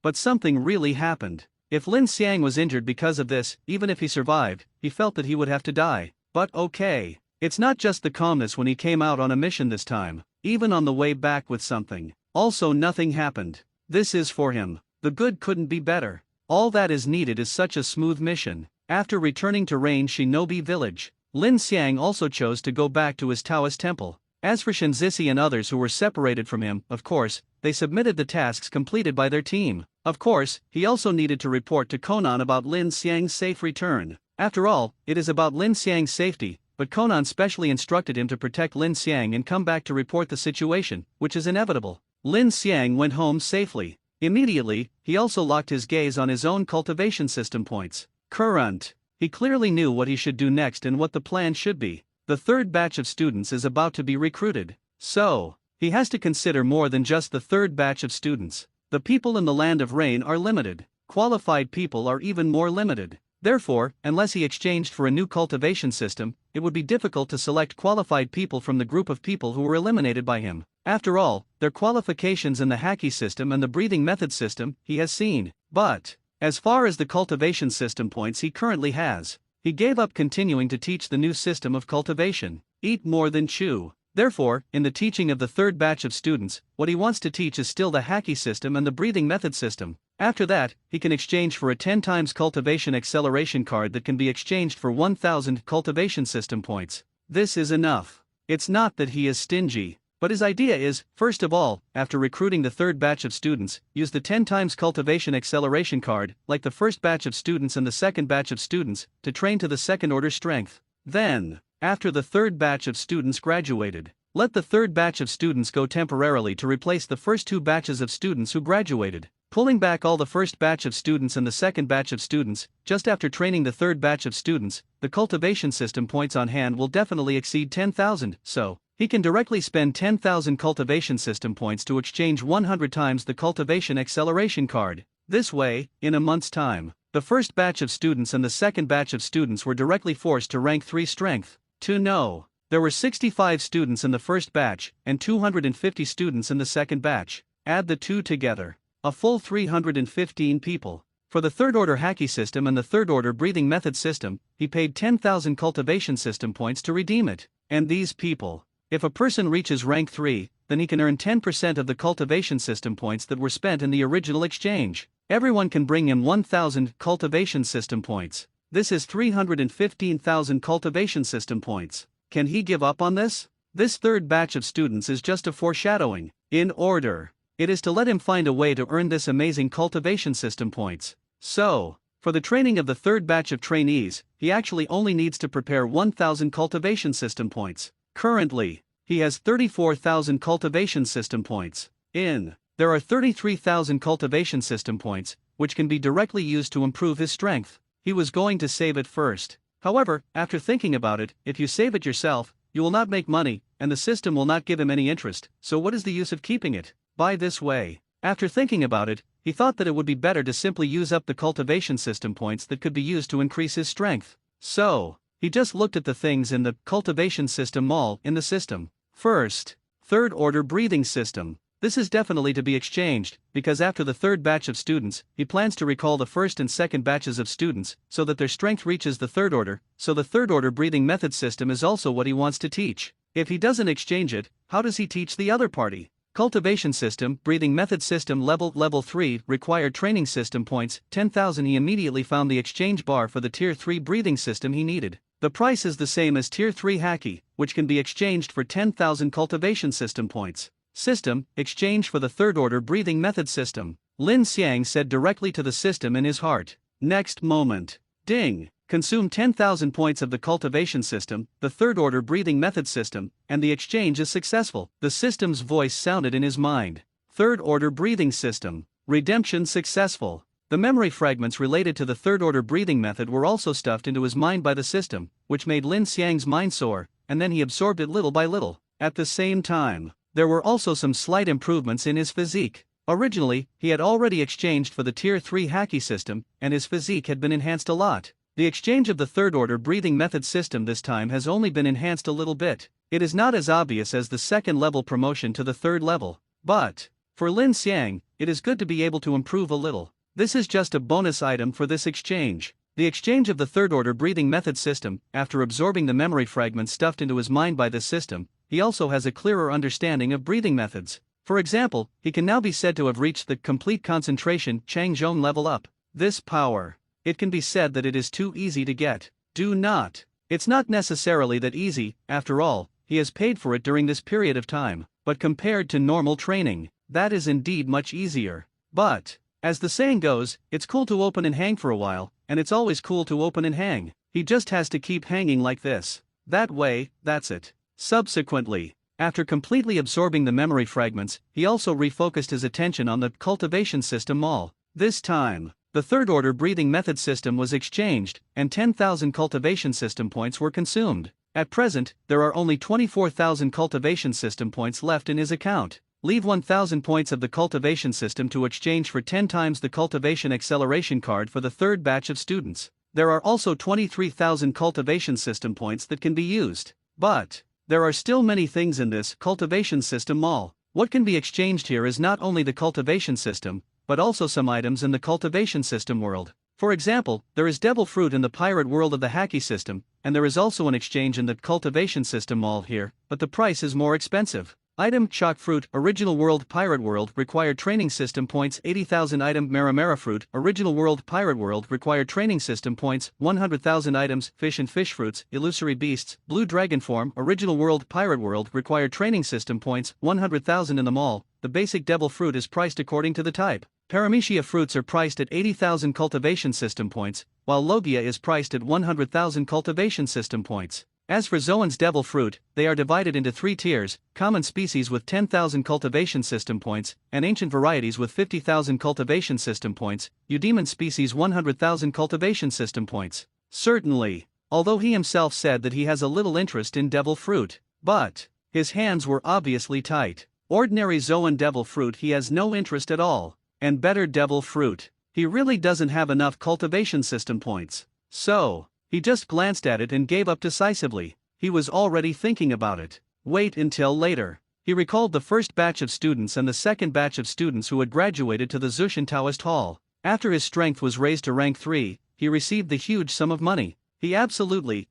S1: But something really happened. If Lin Xiang was injured because of this, even if he survived, he felt that he would have to die. But okay. It's not just the calmness when he came out on a mission this time, even on the way back with something. Also nothing happened. This is for him. The good couldn't be better. All that is needed is such a smooth mission. After returning to Rain Shinobi Village, Lin Xiang also chose to go back to his Taoist temple. As for Shinzisi and others who were separated from him, of course, they submitted the tasks completed by their team. Of course, he also needed to report to Conan about Lin Xiang's safe return. After all, it is about Lin Xiang's safety, but Conan specially instructed him to protect Lin Xiang and come back to report the situation, which is inevitable. Lin Xiang went home safely. Immediately, he also locked his gaze on his own cultivation system points. Current. He clearly knew what he should do next and what the plan should be. The third batch of students is about to be recruited. So, he has to consider more than just the third batch of students. The people in the land of rain are limited. Qualified people are even more limited. Therefore, unless he exchanged for a new cultivation system, it would be difficult to select qualified people from the group of people who were eliminated by him. After all, their qualifications in the haki system and the breathing method system he has seen. But, as far as the cultivation system points he currently has, he gave up continuing to teach the new system of cultivation. Eat more than chew. Therefore, in the teaching of the third batch of students, what he wants to teach is still the haki system and the breathing method system. After that, he can exchange for a 10 times cultivation acceleration card that can be exchanged for 1000 cultivation system points. This is enough. It's not that he is stingy, but his idea is, first of all, after recruiting the third batch of students, use the 10 times cultivation acceleration card, like the first batch of students and the second batch of students, to train to the second order strength. Then, after the third batch of students graduated, let the third batch of students go temporarily to replace the first two batches of students who graduated. Pulling back all the first batch of students and the second batch of students, just after training the third batch of students, the cultivation system points on hand will definitely exceed 10,000, so he can directly spend 10,000 cultivation system points to exchange 100 times the cultivation acceleration card. This way, in a month's time, the first batch of students and the second batch of students were directly forced to rank 3 strength. To know, there were 65 students in the first batch and 250 students in the second batch. Add the two together. A full 315 people. For the third order haki system and the third order breathing method system, he paid 10,000 cultivation system points to redeem it. And these people, if a person reaches rank 3, then he can earn 10% of the cultivation system points that were spent in the original exchange. Everyone can bring him 1,000 cultivation system points. This is 315,000 cultivation system points. Can he give up on this? This third batch of students is just a foreshadowing. In order, it is to let him find a way to earn this amazing cultivation system points. So, for the training of the third batch of trainees, he actually only needs to prepare 1,000 cultivation system points. Currently, he has 34,000 cultivation system points. There are 33,000 cultivation system points, which can be directly used to improve his strength. He was going to save it first. However, after thinking about it, if you save it yourself, you will not make money, and the system will not give him any interest, so what is the use of keeping it? By this way, after thinking about it, he thought that it would be better to simply use up the cultivation system points that could be used to increase his strength. So, he just looked at the things in the cultivation system mall in the system. First, third order breathing system. This is definitely to be exchanged, because after the third batch of students, he plans to recall the first and second batches of students, so that their strength reaches the third order, so the third order breathing method system is also what he wants to teach. If he doesn't exchange it, how does he teach the other party? Cultivation system, breathing method system level 3, required training system points, 10,000. He immediately found the exchange bar for the tier 3 breathing system he needed. The price is the same as tier 3 haki, which can be exchanged for 10,000 cultivation system points. System, exchange for the third order breathing method system. Lin Xiang said directly to the system in his heart. Next moment. Ding. Consume 10,000 points of the cultivation system, the third order breathing method system, and the exchange is successful. The system's voice sounded in his mind. Third order breathing system. Redemption successful. The memory fragments related to the third order breathing method were also stuffed into his mind by the system, which made Lin Xiang's mind soar, and then he absorbed it little by little. At the same time, there were also some slight improvements in his physique. Originally, he had already exchanged for the tier 3 haki system, and his physique had been enhanced a lot. The exchange of the third order breathing method system this time has only been enhanced a little bit. It is not as obvious as the second level promotion to the third level. But, for Lin Xiang, it is good to be able to improve a little. This is just a bonus item for this exchange. The exchange of the third order breathing method system, after absorbing the memory fragments stuffed into his mind by this system, he also has a clearer understanding of breathing methods. For example, he can now be said to have reached the complete concentration Changzhong level up. This power, it can be said that it is too easy to get. It's not necessarily that easy, after all, he has paid for it during this period of time, but compared to normal training, that is indeed much easier. But, as the saying goes, it's cool to open and hang for a while, and it's always cool to open and hang. He just has to keep hanging like this. That way, that's it. Subsequently, after completely absorbing the memory fragments, he also refocused his attention on the cultivation system mall. This time, the third order breathing method system was exchanged, and 10,000 cultivation system points were consumed. At present, there are only 24,000 cultivation system points left in his account. Leave 1,000 points of the cultivation system to exchange for 10 times the cultivation acceleration card for the third batch of students. There are also 23,000 cultivation system points that can be used. But there are still many things in this cultivation system mall. What can be exchanged here is not only the cultivation system, but also some items in the cultivation system world. For example, there is devil fruit in the pirate world of the Haki system, and there is also an exchange in the cultivation system mall here, but the price is more expensive. Item Chalk Fruit Original World Pirate World Required Training System Points 80,000 Item Maramara Fruit Original World Pirate World Required Training System Points 100,000 Items Fish and Fish Fruits Illusory Beasts Blue Dragon Form Original World Pirate World Required Training System Points 100,000 in the mall. The basic devil fruit is priced according to the type. Paramecia fruits are priced at 80,000 cultivation system points, while Logia is priced at 100,000 cultivation system points. As for Zoan's devil fruit, they are divided into 3 tiers: common species with 10,000 cultivation system points, and ancient varieties with 50,000 cultivation system points, Eudemon species 100,000 cultivation system points. Certainly, although he himself said that he has a little interest in devil fruit, but his hands were obviously tight. Ordinary Zoan devil fruit he has no interest at all, and better devil fruit, he really doesn't have enough cultivation system points. So he just glanced at it and gave up decisively. He was already thinking about it. Wait until later. He recalled the first batch of students and the second batch of students who had graduated to the Zushin Taoist Hall. After his strength was raised to rank 3, he received the huge sum of money. He absolutely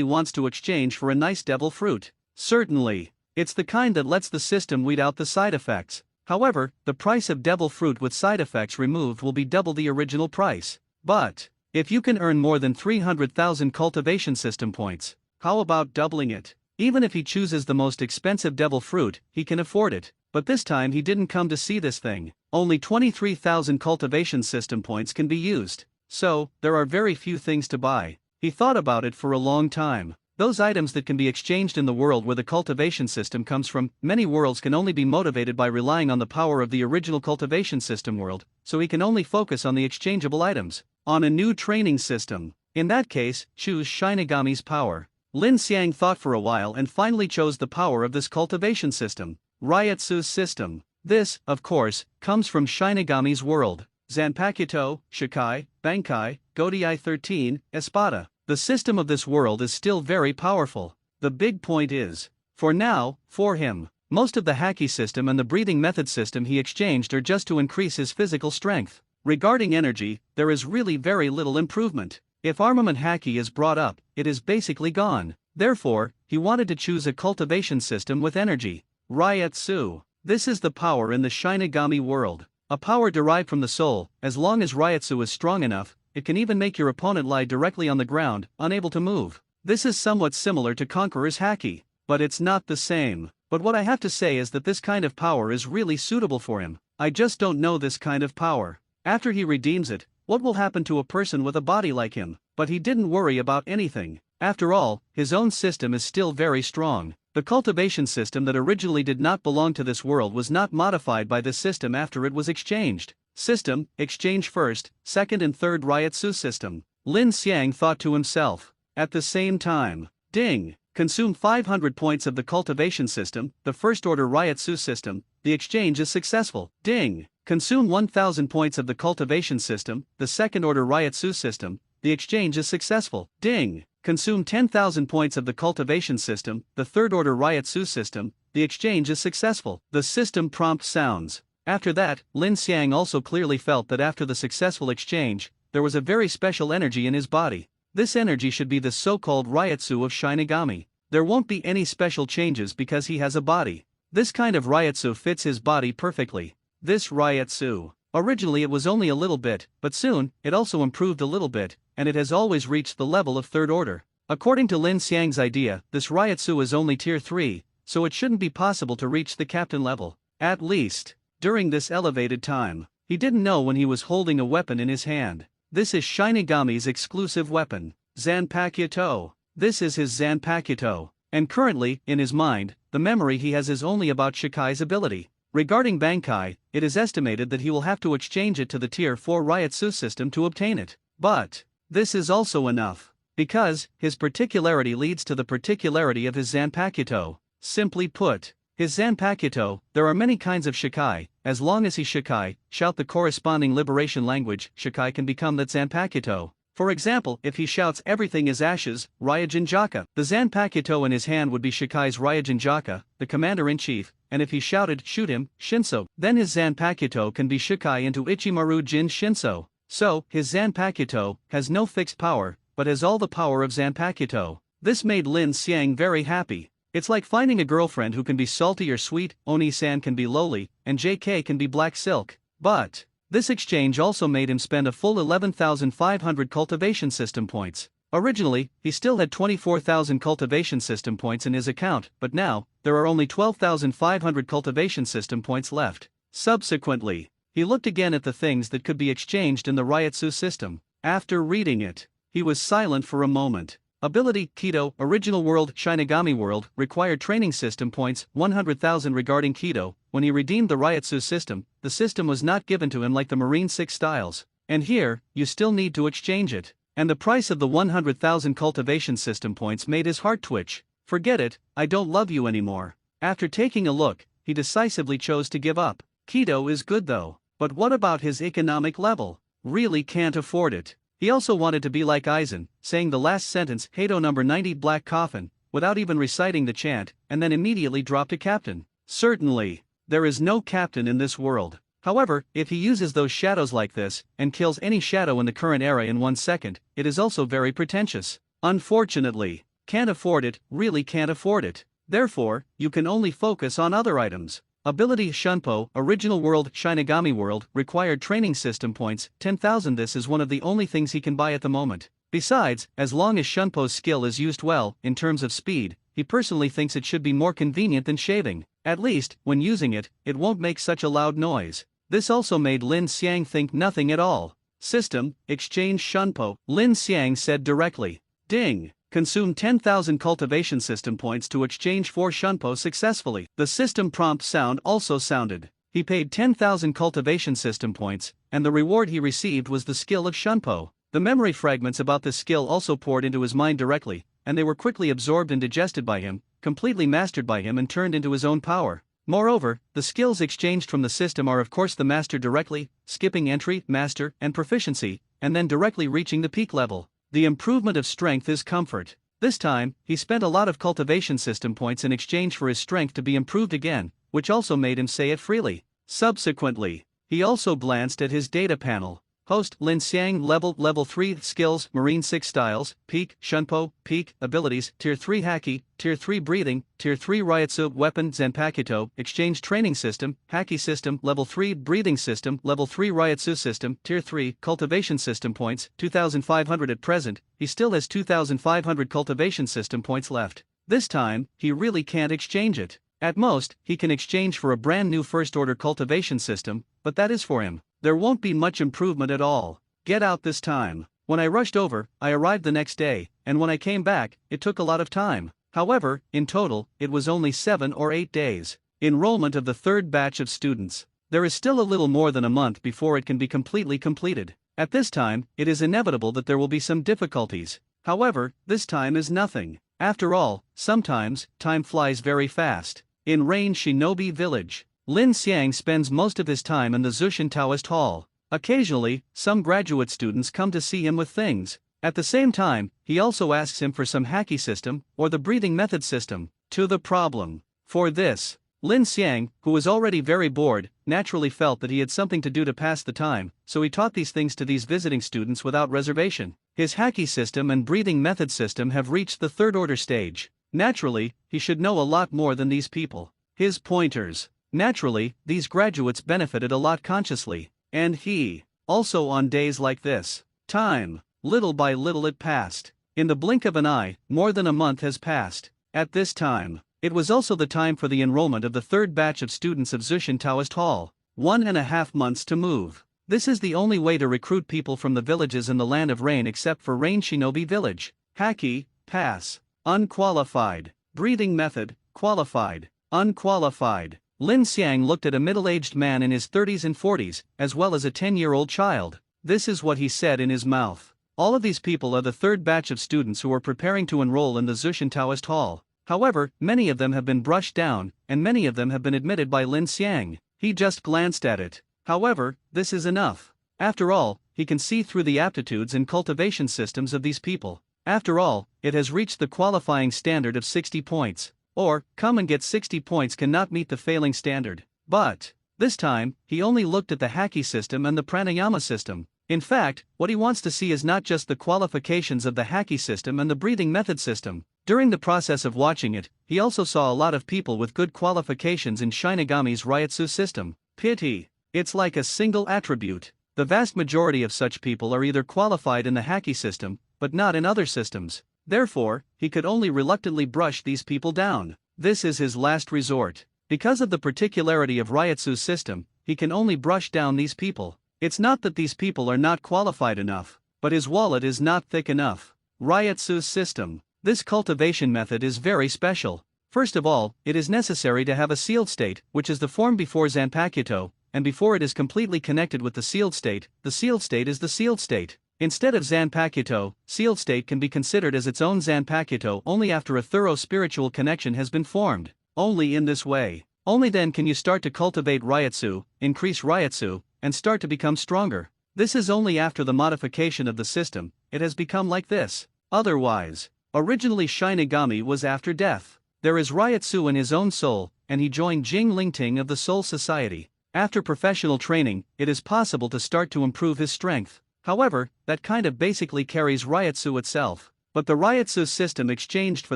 S1: wants to exchange for a nice devil fruit. Certainly, it's the kind that lets the system weed out the side effects. However, the price of devil fruit with side effects removed will be double the original price. But if you can earn more than 300,000 cultivation system points, how about doubling it? Even if he chooses the most expensive devil fruit, he can afford it. But this time he didn't come to see this thing. Only 23,000 cultivation system points can be used. So, there are very few things to buy. He thought about it for a long time. Those items that can be exchanged in the world where the cultivation system comes from, many worlds can only be motivated by relying on the power of the original cultivation system world, so he can only focus on the exchangeable items. On a new training system. In that case, choose Shinigami's power. Lin Xiang thought for a while and finally chose the power of this cultivation system, Reiatsu's system. This, of course, comes from Shinigami's world. Zanpakuto, Shikai, Bankai, Godei 13, Espada. The system of this world is still very powerful. The big point is, for now, for him, most of the Haki system and the breathing method system he exchanged are just to increase his physical strength. Regarding energy, there is really very little improvement. If armament Haki is brought up, it is basically gone. Therefore, he wanted to choose a cultivation system with energy. Reiatsu. This is the power in the Shinigami world. A power derived from the soul. As long as Reiatsu is strong enough, it can even make your opponent lie directly on the ground, unable to move. This is somewhat similar to Conqueror's Haki, but it's not the same. But what I have to say is that this kind of power is really suitable for him. I just don't know this kind of power. After he redeems it, what will happen to a person with a body like him? But he didn't worry about anything. After all, his own system is still very strong. The cultivation system that originally did not belong to this world was not modified by this system after it was exchanged. System, exchange first, second and third Reiatsu system. Lin Xiang thought to himself. At the same time, ding! Consume 500 points of the cultivation system, the first order Reiatsu system, the exchange is successful. Ding! Consume 1000 points of the cultivation system, the second order Reiatsu system, the exchange is successful. Ding! Consume 10,000 points of the cultivation system, the third order Reiatsu system, the exchange is successful. The system prompt sounds. After that, Lin Xiang also clearly felt that after the successful exchange, there was a very special energy in his body. This energy should be the so-called Reiatsu of Shinigami. There won't be any special changes because he has a body. This kind of Reiatsu fits his body perfectly. This Reiatsu. Originally it was only a little bit, but soon, it also improved a little bit, and it has always reached the level of third order. According to Lin Xiang's idea, this Reiatsu is only tier 3, so it shouldn't be possible to reach the captain level. At least, during this elevated time, he didn't know when he was holding a weapon in his hand. This is Shinigami's exclusive weapon, Zanpakuto. This is his Zanpakuto, and currently, in his mind, the memory he has is only about Shikai's ability. Regarding Bankai, it is estimated that he will have to exchange it to the Tier 4 reiatsu system to obtain it. But this is also enough, because his particularity leads to the particularity of his Zanpakuto. Simply put, his Zanpakuto, there are many kinds of Shikai. As long as he Shikai, shout the corresponding liberation language, Shikai can become that Zanpakuto. For example, if he shouts everything is ashes, Ryujinjaka, the Zanpakuto in his hand would be Shikai's Ryujinjaka, the commander-in-chief, and if he shouted shoot him, Shinso, then his Zanpakuto can be Shikai into Ichimaru Jin Shinso. So, his Zanpakuto has no fixed power, but has all the power of Zanpakuto. This made Lin Xiang very happy. It's like finding a girlfriend who can be salty or sweet, Oni-san can be lowly, and JK can be black silk. But this exchange also made him spend a full 11,500 cultivation system points. Originally, he still had 24,000 cultivation system points in his account, but now, there are only 12,500 cultivation system points left. Subsequently, he looked again at the things that could be exchanged in the reiatsu system. After reading it, he was silent for a moment. Ability, Kido, Original World, Shinigami World, required training system points, 100,000 regarding Kido. When he redeemed the reiatsu system, the system was not given to him like the Marine 6 styles. And here, you still need to exchange it. And the price of the 100,000 cultivation system points made his heart twitch. Forget it, I don't love you anymore. After taking a look, he decisively chose to give up. Kido is good though, but what about his economic level? Really can't afford it. He also wanted to be like Aizen, saying the last sentence, Hato number 90 Black Coffin, without even reciting the chant, and then immediately dropped a captain. Certainly, there is no captain in this world. However, if he uses those shadows like this, and kills any shadow in the current era in 1 second, it is also very pretentious. Unfortunately, can't afford it, really can't afford it. Therefore, you can only focus on other items. Ability Shunpo, Original World, Shinigami World, required training system points, 10,000. This is one of the only things he can buy at the moment. Besides, as long as Shunpo's skill is used well, in terms of speed, he personally thinks it should be more convenient than shaving. At least, when using it, it won't make such a loud noise. This also made Lin Xiang think nothing at all. System, exchange Shunpo, Lin Xiang said directly. Ding! Consume 10,000 cultivation system points to exchange 4 Shunpo successfully. The system prompt sound also sounded. He paid 10,000 cultivation system points, and the reward he received was the skill of Shunpo. The memory fragments about this skill also poured into his mind directly, and they were quickly absorbed and digested by him, completely mastered by him and turned into his own power. Moreover, the skills exchanged from the system are of course the master directly, skipping entry, master, and proficiency, and then directly reaching the peak level. The improvement of strength is comfort. This time, he spent a lot of cultivation system points in exchange for his strength to be improved again, which also made him say it freely. Subsequently, he also glanced at his data panel. Host, Lin Xiang, level 3, skills, Marine 6 styles, peak, Shunpo, peak, abilities, Tier 3 Haki, Tier 3 breathing, Tier 3 Reiatsu, weapon, Zanpakuto, exchange training system, Haki system, level 3 breathing system, level 3 Reiatsu system, Tier 3, cultivation system points, 2,500 at present. He still has 2,500 cultivation system points left. This time, he really can't exchange it. At most, he can exchange for a brand new first order cultivation system, but that is for him. There won't be much improvement at all. Get out this time. When I rushed over, I arrived the next day, and when I came back, it took a lot of time. However, in total, it was only 7 or 8 days. Enrollment of the third batch of students. There is still a little more than a month before it can be completely completed. At this time, it is inevitable that there will be some difficulties. However, this time is nothing. After all, sometimes, time flies very fast. In Rain Shinobi Village, Lin Xiang spends most of his time in the Zushin Taoist Hall. Occasionally, some graduate students come to see him with things. At the same time, he also asks him for some Haki system, or the breathing method system, to the problem. For this, Lin Xiang, who was already very bored, naturally felt that he had something to do to pass the time, so he taught these things to these visiting students without reservation. His Haki system and breathing method system have reached the third order stage. Naturally, he should know a lot more than these people. His pointers. Naturally, these graduates benefited a lot consciously, and he, also on days like this. Time, little by little it passed. In the blink of an eye, more than a month has passed. At this time, it was also the time for the enrollment of the third batch of students of Zushin Taoist Hall. 1.5 months to move. This is the only way to recruit people from the villages in the Land of Rain except for Rain Shinobi Village. Haki, pass. Unqualified. Breathing method, qualified. Unqualified. Lin Xiang looked at a middle-aged man in his 30s and 40s, as well as a 10-year-old child. This is what he said in his mouth. All of these people are the third batch of students who are preparing to enroll in the Zushan Taoist Hall. However, many of them have been brushed down, and many of them have been admitted by Lin Xiang. He just glanced at it. However, this is enough. After all, he can see through the aptitudes and cultivation systems of these people. After all, it has reached the qualifying standard of 60 points. Or, come and get 60 points cannot meet the failing standard. But, this time, he only looked at the Haki system and the Pranayama system. In fact, what he wants to see is not just the qualifications of the Haki system and the breathing method system. During the process of watching it, he also saw a lot of people with good qualifications in Shinigami's reiatsu system. Pity. It's like a single attribute. The vast majority of such people are either qualified in the Haki system, but not in other systems. Therefore, he could only reluctantly brush these people down. This is his last resort. Because of the particularity of Reiatsu's system, he can only brush down these people. It's not that these people are not qualified enough, but his wallet is not thick enough. Reiatsu's system. This cultivation method is very special. First of all, it is necessary to have a sealed state, which is the form before Zanpakuto, and before it is completely connected with the sealed state is the sealed state. Instead of Zanpakuto, sealed state can be considered as its own Zanpakuto only after a thorough spiritual connection has been formed. Only in this way. Only then can you start to cultivate Reiatsu, increase Reiatsu, and start to become stronger. This is only after the modification of the system, it has become like this. Otherwise, originally Shinigami was after death. There is Reiatsu in his own soul, and he joined Jing Lingting of the Soul Society. After professional training, it is possible to start to improve his strength. However, that kind of basically carries Reiatsu itself. But the Reiatsu system exchanged for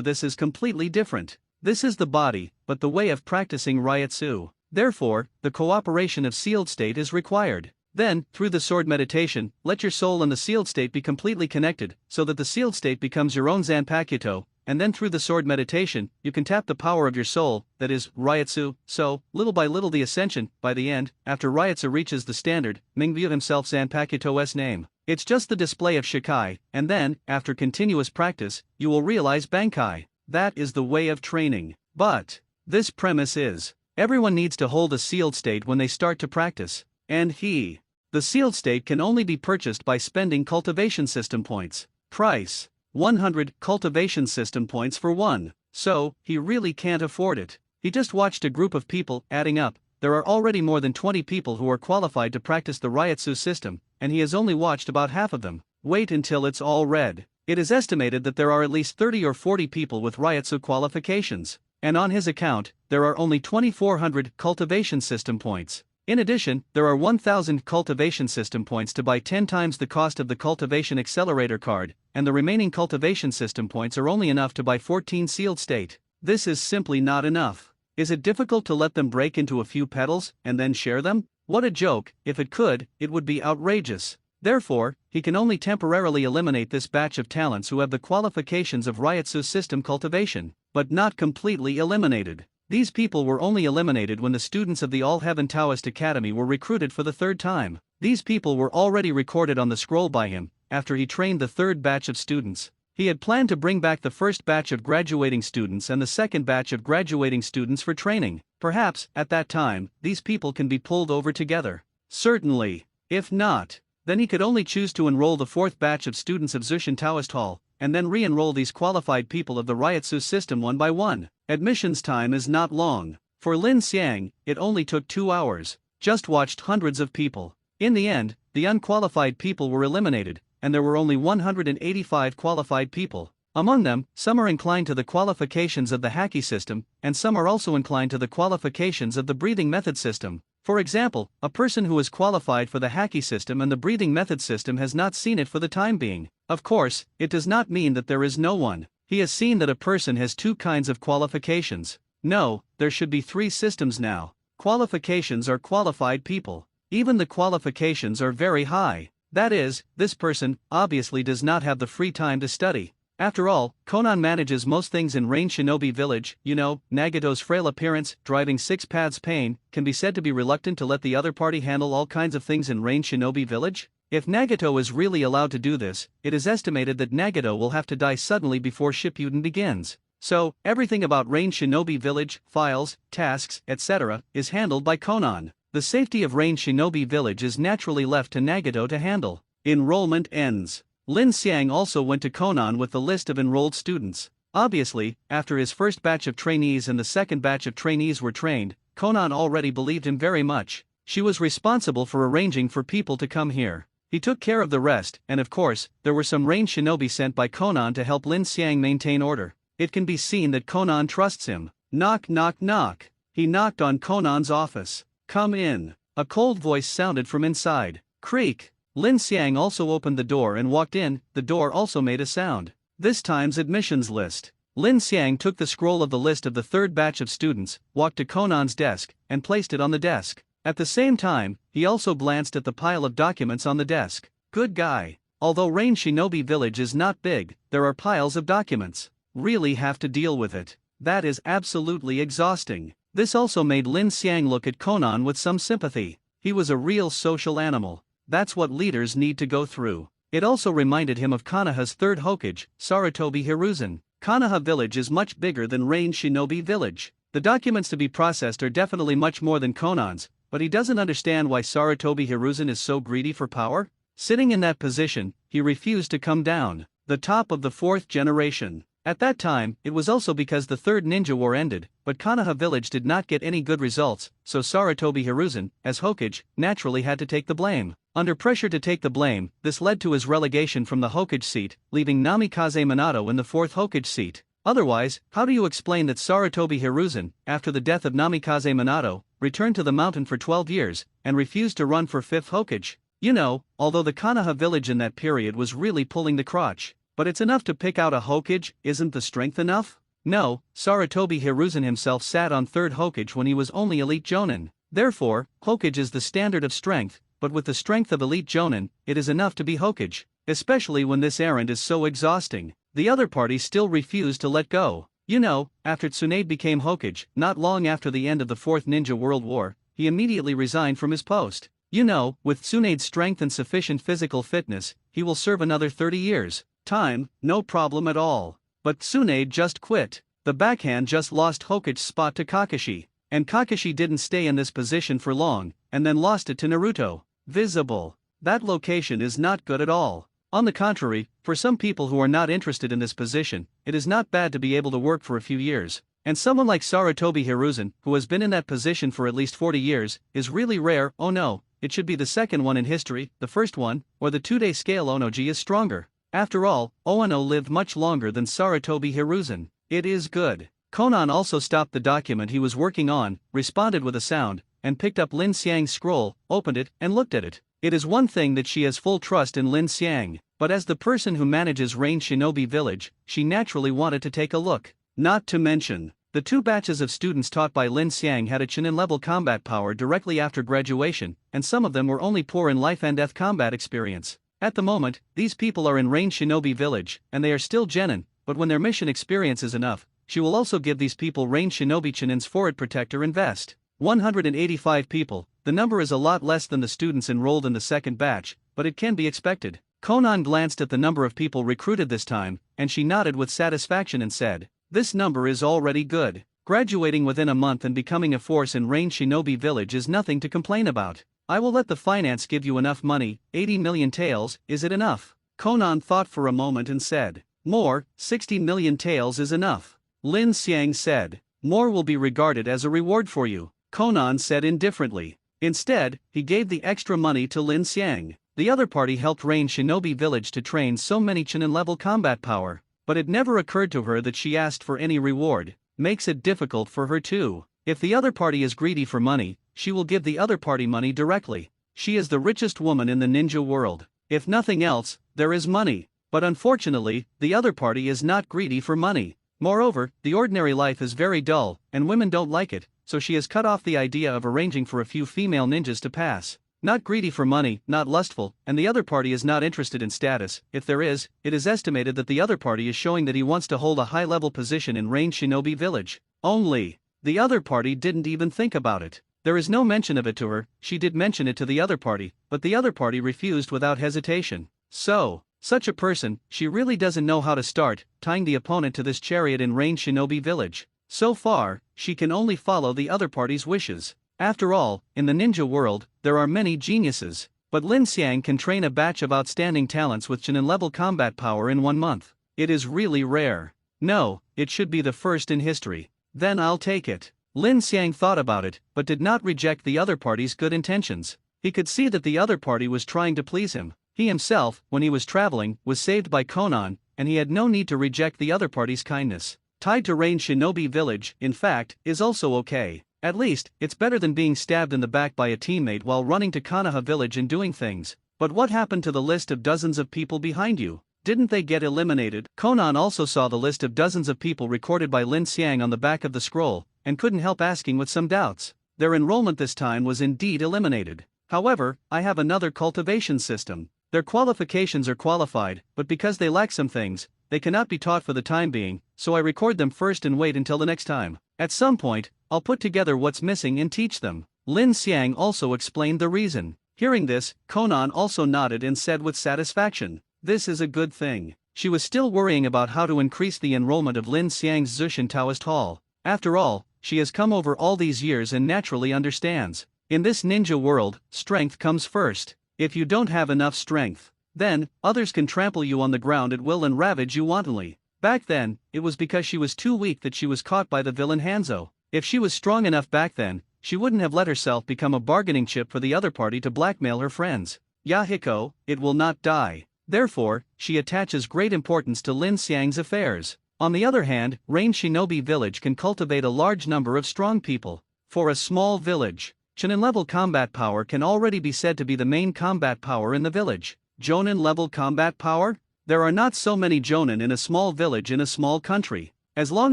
S1: this is completely different. This is the body, but the way of practicing Reiatsu. Therefore, the cooperation of sealed state is required. Then, through the sword meditation, let your soul and the sealed state be completely connected, so that the sealed state becomes your own Zanpakuto, and then through the sword meditation, you can tap the power of your soul, that is, Reiatsu, so, little by little the ascension, by the end, after Reiatsu reaches the standard, Mingvyu himself Zanpakuto's name. It's just the display of Shikai, and then, after continuous practice, you will realize Bankai. That is the way of training. But, this premise is, everyone needs to hold a sealed state when they start to practice, and the sealed state can only be purchased by spending cultivation system points. Price: 100 cultivation system points for one. So, he really can't afford it. He just watched a group of people adding up. There are already more than 20 people who are qualified to practice the Reiatsu system, and he has only watched about half of them. Wait until it's all read. It is estimated that there are at least 30 or 40 people with Reiatsu qualifications, and on his account, there are only 2,400 cultivation system points. In addition, there are 1,000 cultivation system points to buy 10 times the cost of the cultivation accelerator card, and the remaining cultivation system points are only enough to buy 14 sealed state. This is simply not enough. Is it difficult to let them break into a few petals, and then share them? What a joke! If it could, it would be outrageous. Therefore, he can only temporarily eliminate this batch of talents who have the qualifications of Reiatsu system cultivation, but not completely eliminated. These people were only eliminated when the students of the All Heaven Taoist Academy were recruited for the third time. These people were already recorded on the scroll by him, after he trained the third batch of students. He had planned to bring back the first batch of graduating students and the second batch of graduating students for training. Perhaps, at that time, these people can be pulled over together. Certainly. If not, then he could only choose to enroll the fourth batch of students of Zushin Taoist Hall, and then re-enroll these qualified people of the Reiatsu system one by one. Admissions time is not long. For Lin Xiang, it only took 2 hours. Just watched hundreds of people. In the end, the unqualified people were eliminated, and there were only 185 qualified people. Among them, some are inclined to the qualifications of the Haki system, and some are also inclined to the qualifications of the breathing method system. For example, a person who is qualified for the Haki system and the breathing method system has not seen it for the time being. Of course, it does not mean that there is no one. He has seen that a person has 2 kinds of qualifications. No, there should be 3 systems now. Qualifications are qualified people. Even the qualifications are very high. That is, this person obviously does not have the free time to study. After all, Konan manages most things in Rain Shinobi Village. Nagato's frail appearance, driving 6 paths pain, can be said to be reluctant to let the other party handle all kinds of things in Rain Shinobi Village. If Nagato is really allowed to do this, it is estimated that Nagato will have to die suddenly before Shippuden begins. So, everything about Rain Shinobi Village, files, tasks, etc., is handled by Konan. The safety of Rain Shinobi Village is naturally left to Nagato to handle. Enrollment ends. Lin Xiang also went to Konan with the list of enrolled students. Obviously, after his first batch of trainees and the second batch of trainees were trained, Konan already believed him very much. She was responsible for arranging for people to come here. He took care of the rest, and of course, there were some Rain Shinobi sent by Konan to help Lin Xiang maintain order. It can be seen that Konan trusts him. Knock knock knock. He knocked on Konan's office. Come in. A cold voice sounded from inside. Creak. Lin Xiang also opened the door and walked in. The door also made a sound. This time's admissions list. Lin Xiang took the scroll of the list of the third batch of students, walked to Konan's desk, and placed it on the desk. At the same time, he also glanced at the pile of documents on the desk. Good guy. Although Rain Shinobi Village is not big, there are piles of documents. Really have to deal with it. That is absolutely exhausting. This also made Lin Xiang look at Konan with some sympathy. He was a real social animal. That's what leaders need to go through. It also reminded him of Konoha's third Hokage, Sarutobi Hiruzen. Konoha Village is much bigger than Rain Shinobi Village. The documents to be processed are definitely much more than Konan's, but he doesn't understand why Sarutobi Hiruzen is so greedy for power. Sitting in that position, he refused to come down. The top of the fourth generation. At that time, it was also because the Third Ninja War ended, but Konoha Village did not get any good results, so Sarutobi Hiruzen, as Hokage, naturally had to take the blame. Under pressure to take the blame, this led to his relegation from the Hokage seat, leaving Namikaze Minato in the fourth Hokage seat. Otherwise, how do you explain that Sarutobi Hiruzen, after the death of Namikaze Minato, returned to the mountain for 12 years, and refused to run for fifth Hokage? You know, although the Konoha Village in that period was really pulling the crotch. But it's enough to pick out a Hokage, isn't the strength enough? No, Sarutobi Hiruzen himself sat on third Hokage when he was only Elite Jonin. Therefore, Hokage is the standard of strength, but with the strength of Elite Jonin, it is enough to be Hokage. Especially when this errand is so exhausting. The other party still refused to let go. You know, after Tsunade became Hokage, not long after the end of the Fourth Ninja World War, he immediately resigned from his post. You know, with Tsunade's strength and sufficient physical fitness, he will serve another 30 years. Time, no problem at all. But Tsunade just quit. The backhand just lost Hokage's spot to Kakashi. And Kakashi didn't stay in this position for long, and then lost it to Naruto. Visible. That location is not good at all. On the contrary, for some people who are not interested in this position, it is not bad to be able to work for a few years. And someone like Sarutobi Hiruzen, who has been in that position for at least 40 years, is really rare. Oh no, it should be the second one in history, the first one, or the 2-day scale Onoji is stronger. After all, Ono lived much longer than Sarutobi Hiruzen. It is good. Konan also stopped the document he was working on, responded with a sound, and picked up Lin Xiang's scroll, opened it, and looked at it. It is one thing that she has full trust in Lin Xiang, but as the person who manages Rain Shinobi Village, she naturally wanted to take a look. Not to mention, the two batches of students taught by Lin Xiang had a Chunin-level combat power directly after graduation, and some of them were only poor in life-and-death combat experience. At the moment, these people are in Rain Shinobi Village, and they are still genin, but when their mission experience is enough, she will also give these people Rain Shinobi Chunin's Forward Protector Invest. 185 people, the number is a lot less than the students enrolled in the second batch, but it can be expected. Konan glanced at the number of people recruited this time, and she nodded with satisfaction and said, "This number is already good. Graduating within a month and becoming a force in Rain Shinobi Village is nothing to complain about. I will let the finance give you enough money, 80 million taels, is it enough?" Konan thought for a moment and said, "More, 60 million taels is enough." Lin Xiang said, "More will be regarded as a reward for you." Konan said indifferently. Instead, he gave the extra money to Lin Xiang. The other party helped Rain Shinobi Village to train so many Chunin-level combat power, but it never occurred to her that she asked for any reward. Makes it difficult for her too. If the other party is greedy for money, she will give the other party money directly. She is the richest woman in the ninja world. If nothing else, there is money. But unfortunately, the other party is not greedy for money. Moreover, the ordinary life is very dull, and women don't like it, so she has cut off the idea of arranging for a few female ninjas to pass. Not greedy for money, not lustful, and the other party is not interested in status. If there is, it is estimated that the other party is showing that he wants to hold a high-level position in Rain Shinobi Village. Only, the other party didn't even think about it. There is no mention of it to her. She did mention it to the other party, but the other party refused without hesitation. So, Such a person, she really doesn't know how to start tying the opponent to this chariot in Rain Shinobi Village. So far, she can only follow the other party's wishes. After all, in the ninja world, there are many geniuses. But Lin Xiang can train a batch of outstanding talents with Chunin level combat power in 1 month. It is really rare. No, it should be the first in history. Then I'll take it. Lin Xiang thought about it, but did not reject the other party's good intentions. He could see that the other party was trying to please him. He himself, when he was traveling, was saved by Conan, and he had no need to reject the other party's kindness. Tied to Rain Shinobi Village, in fact, is also okay. At least, it's better than being stabbed in the back by a teammate while running to Konoha Village and doing things. But what happened to the list of dozens of people behind you? Didn't they get eliminated? Conan also saw the list of dozens of people recorded by Lin Xiang on the back of the scroll, and couldn't help asking with some doubts. Their enrollment this time was indeed eliminated. However, I have another cultivation system. Their qualifications are qualified, but because they lack some things, they cannot be taught for the time being, so I record them first and wait until the next time. At some point, I'll put together what's missing and teach them. Lin Xiang also explained the reason. Hearing this, Conan also nodded and said with satisfaction, "This is a good thing." She was still worrying about how to increase the enrollment of Lin Xiang's Zushin Taoist Hall. After all, she has come over all these years and naturally understands. In this ninja world, strength comes first. If you don't have enough strength, then others can trample you on the ground at will and ravage you wantonly. Back then, it was because she was too weak that she was caught by the villain Hanzo. If she was strong enough back then, she wouldn't have let herself become a bargaining chip for the other party to blackmail her friends. Yahiko, it will not die. Therefore, she attaches great importance to Lin Xiang's affairs. On the other hand, Rain Shinobi Village can cultivate a large number of strong people. For a small village, Chunin level combat power can already be said to be the main combat power in the village. Jonin level combat power? There are not so many Jonin in a small village in a small country. As long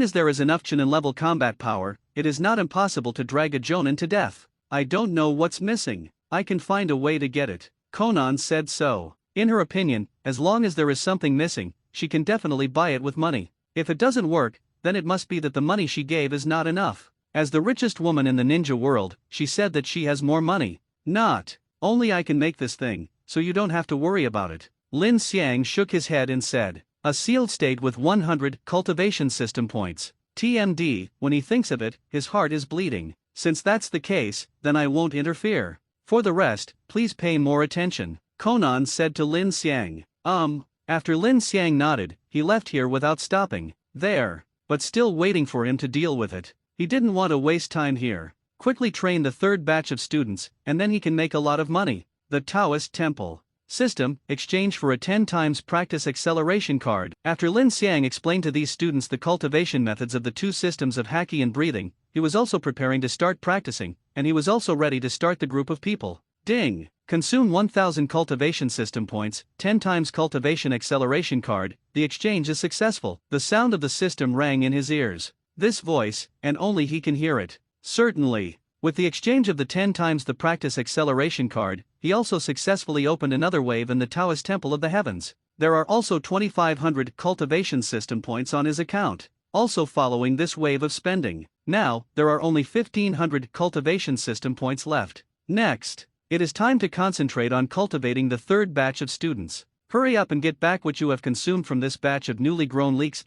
S1: as there is enough Chunin level combat power, it is not impossible to drag a Jonin to death. I don't know what's missing. I can find a way to get it. Conan said so. In her opinion, as long as there is something missing, she can definitely buy it with money. If it doesn't work, then it must be that the money she gave is not enough. As the richest woman in the ninja world, she said that she has more money. Not. Only I can make this thing, so you don't have to worry about it. Lin Xiang shook his head and said, "A sealed state with 100 cultivation system points. TMD, when he thinks of it, his heart is bleeding. Since that's the case, then I won't interfere. For the rest, please pay more attention," Conan said to Lin Xiang. After Lin Xiang nodded, he left here without stopping there, but still waiting for him to deal with it. He didn't want to waste time here. Quickly train the third batch of students, and then he can make a lot of money. The Taoist Temple System, exchange for a 10 times practice acceleration card. After Lin Xiang explained to these students the cultivation methods of the two systems of haki and breathing, he was also preparing to start practicing, and he was also ready to start the group of people. Ding! Consume 1000 cultivation system points, 10 times cultivation acceleration card. The exchange is successful. The sound of the system rang in his ears. This voice, and only he can hear it. Certainly. With the exchange of the 10 times the practice acceleration card, he also successfully opened another wave in the Taoist Temple of the Heavens. There are also 2500 cultivation system points on his account. Also following this wave of spending. Now, there are only 1500 cultivation system points left. Next, it is time to concentrate on cultivating the third batch of students. Hurry up and get back what you have consumed from this batch of newly grown leeks.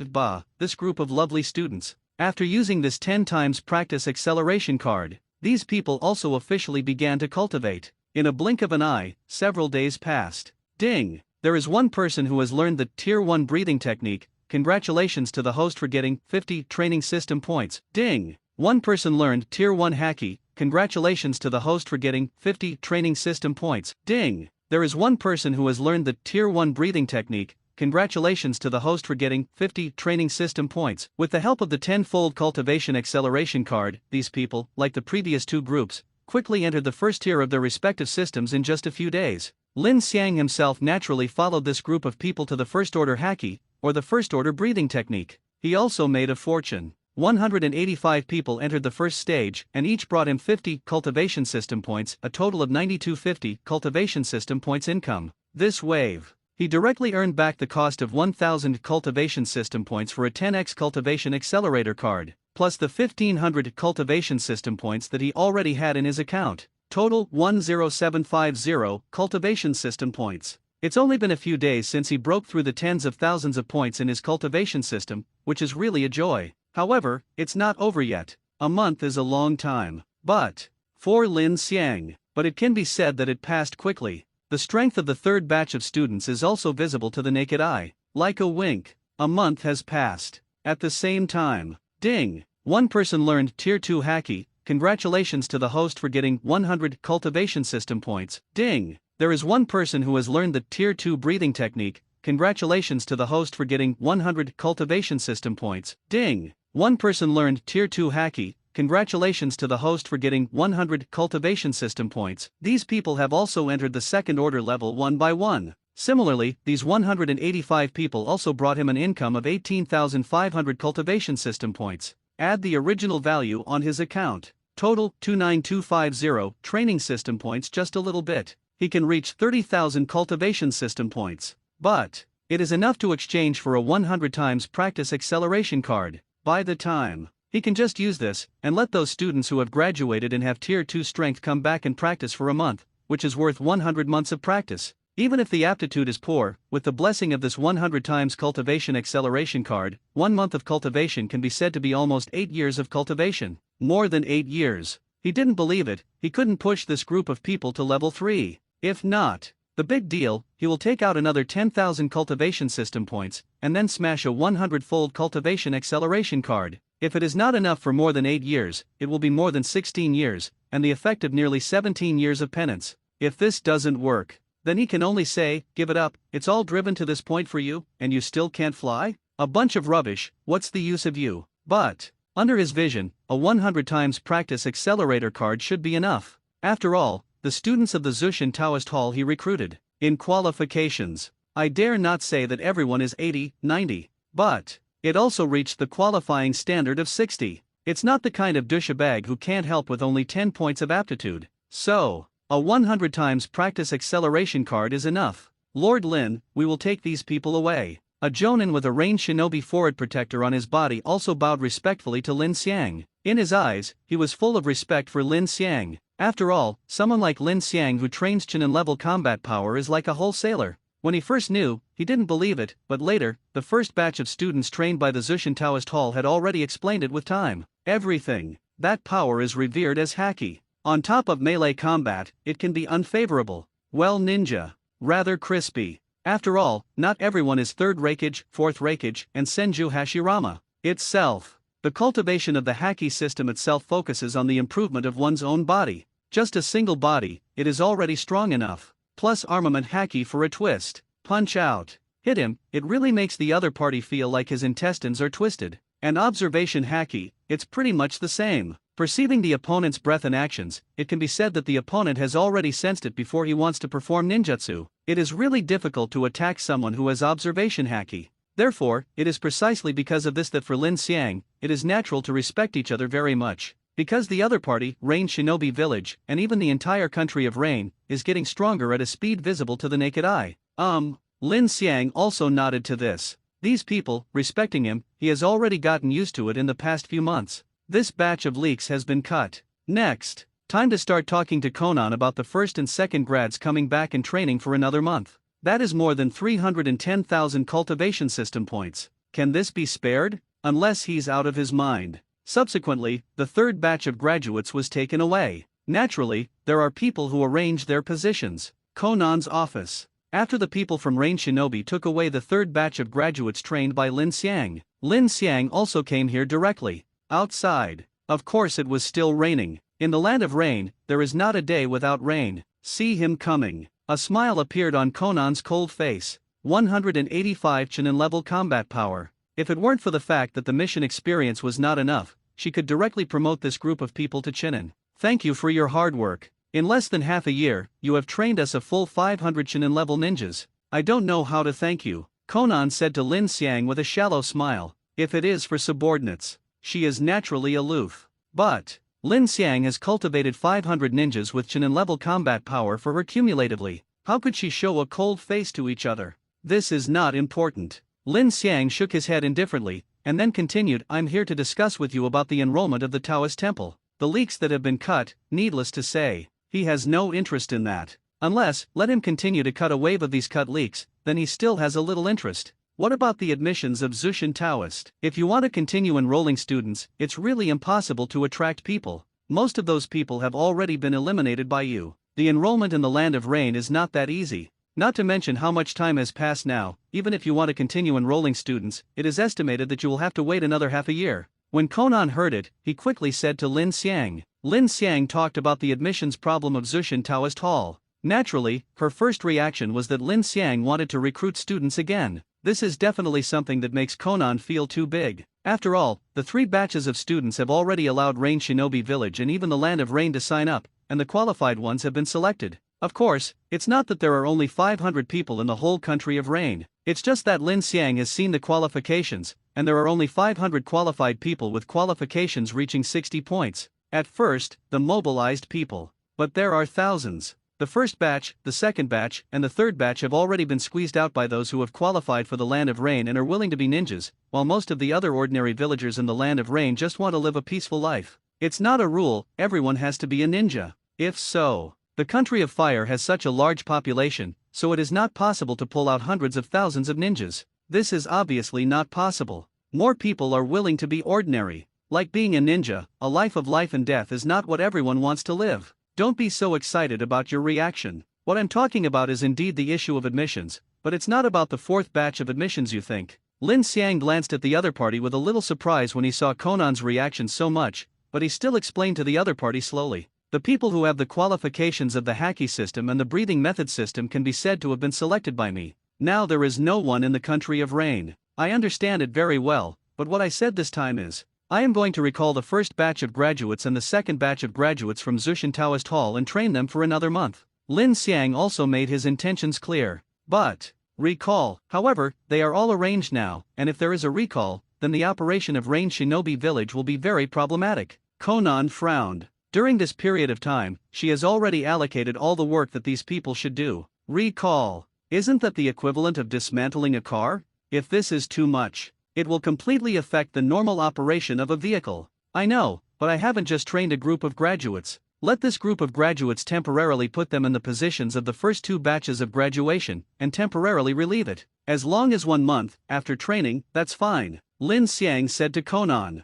S1: This group of lovely students. After using this 10 times practice acceleration card, these people also officially began to cultivate. In a blink of an eye, several days passed. Ding! There is one person who has learned the Tier 1 breathing technique. Congratulations to the host for getting 50 training system points. Ding! One person learned Tier 1 haki. Congratulations to the host for getting 50 training system points. Ding! There is one person who has learned the Tier 1 breathing technique. Congratulations to the host for getting 50 training system points. With the help of the 10-fold cultivation acceleration card, these people, like the previous two groups, quickly entered the first tier of their respective systems in just a few days. Lin Xiang himself naturally followed this group of people to the first order haki, or the first order breathing technique. He also made a fortune. 185 people entered the first stage, and each brought him 50 cultivation system points, a total of 9250 cultivation system points income. This wave, he directly earned back the cost of 1000 cultivation system points for a 10x cultivation accelerator card, plus the 1500 cultivation system points that he already had in his account. Total 10750 cultivation system points. It's only been a few days since he broke through the tens of thousands of points in his cultivation system, which is really a joy. However, it's not over yet. A month is a long time. But, for Lin Xiang, but it can be said that it passed quickly. The strength of the third batch of students is also visible to the naked eye. Like a wink, a month has passed. At the same time, ding! One person learned Tier 2 Haki. Congratulations to the host for getting 100 cultivation system points. Ding! There is one person who has learned the Tier 2 breathing technique. Congratulations to the host for getting 100 cultivation system points. Ding! One person learned Tier 2 Haki. Congratulations to the host for getting 100 cultivation system points. These people have also entered the second order level one by one. Similarly, these 185 people also brought him an income of 18,500 cultivation system points. Add the original value on his account. Total 29250 training system points, just a little bit. He can reach 30,000 cultivation system points. But it is enough to exchange for a 100 times practice acceleration card. By the time he can just use this and let those students who have graduated and have Tier 2 strength come back and practice for a month, which is worth 100 months of practice. Even if the aptitude is poor, with the blessing of this 100 times cultivation acceleration card, 1 month of cultivation can be said to be almost 8 years of cultivation. More than 8 years. He didn't believe it. He couldn't push this group of people to level 3. If not, the big deal, he will take out another 10,000 cultivation system points, and then smash a 100-fold cultivation acceleration card. If it is not enough for more than 8 years, it will be more than 16 years, and the effect of nearly 17 years of penance. If this doesn't work, then he can only say, give it up, it's all driven to this point for you, and you still can't fly? A bunch of rubbish, what's the use of you? But, under his vision, a 100 times practice accelerator card should be enough. After all, the students of the Zushan Taoist Hall he recruited. In qualifications, I dare not say that everyone is 80, 90, but it also reached the qualifying standard of 60. It's not the kind of douchebag who can't help with only 10 points of aptitude. So, a 100 times practice acceleration card is enough. Lord Lin, we will take these people away. A Jonin with a ranged shinobi forward protector on his body also bowed respectfully to Lin Xiang. In his eyes, he was full of respect for Lin Xiang. After all, someone like Lin Xiang who trains Chunin level combat power is like a wholesaler. When he first knew, he didn't believe it, but later, the first batch of students trained by the Zushan Taoist Hall had already explained it with time. Everything. That power is revered as haki. On top of melee combat, it can be unfavorable. Well, ninja. Rather crispy. After all, not everyone is 3rd Reikage, 4th Reikage, and Senju Hashirama. Itself. The cultivation of the haki system itself focuses on the improvement of one's own body. Just a single body, it is already strong enough. Plus armament haki for a twist. Punch out. Hit him, it really makes the other party feel like his intestines are twisted. And observation haki, it's pretty much the same. Perceiving the opponent's breath and actions, it can be said that the opponent has already sensed it before he wants to perform ninjutsu. It is really difficult to attack someone who has observation haki. Therefore, it is precisely because of this that for Lin Xiang, it is natural to respect each other very much. Because the other party, Rain Shinobi Village, and even the entire country of Rain, is getting stronger at a speed visible to the naked eye. Lin Xiang also nodded to this. These people, respecting him, he has already gotten used to it in the past few months. This batch of leaks has been cut. Next, time to start talking to Conan about the first and second grads coming back and training for another month. That is more than 310,000 cultivation system points. Can this be spared? Unless he's out of his mind. Subsequently, the third batch of graduates was taken away. Naturally, there are people who arrange their positions. Conan's office. After the people from Rain Shinobi took away the third batch of graduates trained by Lin Xiang, Lin Xiang also came here directly. Outside. Of course it was still raining. In the land of rain, there is not a day without rain. See him coming. A smile appeared on Conan's cold face. 185 Chunin level combat power. If it weren't for the fact that the mission experience was not enough, she could directly promote this group of people to Chunin. Thank you for your hard work. In less than half a year, you have trained us a full 500 Chunin level ninjas. I don't know how to thank you, Conan said to Lin Xiang with a shallow smile. If it is for subordinates, she is naturally aloof. But Lin Xiang has cultivated 500 ninjas with Chunin level combat power for her cumulatively. How could she show a cold face to each other? This is not important. Lin Xiang shook his head indifferently, and then continued, I'm here to discuss with you about the enrollment of the Taoist temple. The leaks that have been cut, needless to say, he has no interest in that. Unless, let him continue to cut a wave of these cut leaks, then he still has a little interest. What about the admissions of Zushin Taoist? If you want to continue enrolling students, it's really impossible to attract people. Most of those people have already been eliminated by you. The enrollment in the Land of Rain is not that easy. Not to mention how much time has passed now. Even if you want to continue enrolling students, it is estimated that you will have to wait another half a year. When Konan heard it, he quickly said to Lin Xiang. Lin Xiang talked about the admissions problem of Zushin Taoist Hall. Naturally, her first reaction was that Lin Xiang wanted to recruit students again. This is definitely something that makes Konan feel too big. After all, the 3 batches of students have already allowed Rain Shinobi Village and even the Land of Rain to sign up, and the qualified ones have been selected. Of course, it's not that there are only 500 people in the whole country of Rain. It's just that Lin Xiang has seen the qualifications, and there are only 500 qualified people with qualifications reaching 60 points. At first, the mobilized people. But there are thousands. The first batch, the second batch, and the third batch have already been squeezed out by those who have qualified for the Land of Rain and are willing to be ninjas, while most of the other ordinary villagers in the Land of Rain just want to live a peaceful life. It's not a rule, everyone has to be a ninja. If so, the country of fire has such a large population, so it is not possible to pull out hundreds of thousands of ninjas. This is obviously not possible. More people are willing to be ordinary. Like being a ninja, a life of life and death is not what everyone wants to live. Don't be so excited about your reaction. What I'm talking about is indeed the issue of admissions, but it's not about the 4th batch of admissions you think. Lin Xiang glanced at the other party with a little surprise when he saw Konan's reaction so much, but he still explained to the other party slowly. The people who have the qualifications of the Haki system and the breathing method system can be said to have been selected by me. Now there is no one in the country of Rain. I understand it very well, but what I said this time is, I am going to recall the first batch of graduates and the second batch of graduates from Zushin Taoist Hall and train them for another month. Lin Xiang also made his intentions clear. But, recall, however, they are all arranged now, and if there is a recall, then the operation of Rain Shinobi Village will be very problematic. Konan frowned. During this period of time, she has already allocated all the work that these people should do. Recall. Isn't that the equivalent of dismantling a car? If this is too much, it will completely affect the normal operation of a vehicle. I know, but I haven't just trained a group of graduates. Let this group of graduates temporarily put them in the positions of the first 2 batches of graduation, and temporarily relieve it. As long as 1 month, after training, that's fine. Lin Xiang said to Konan.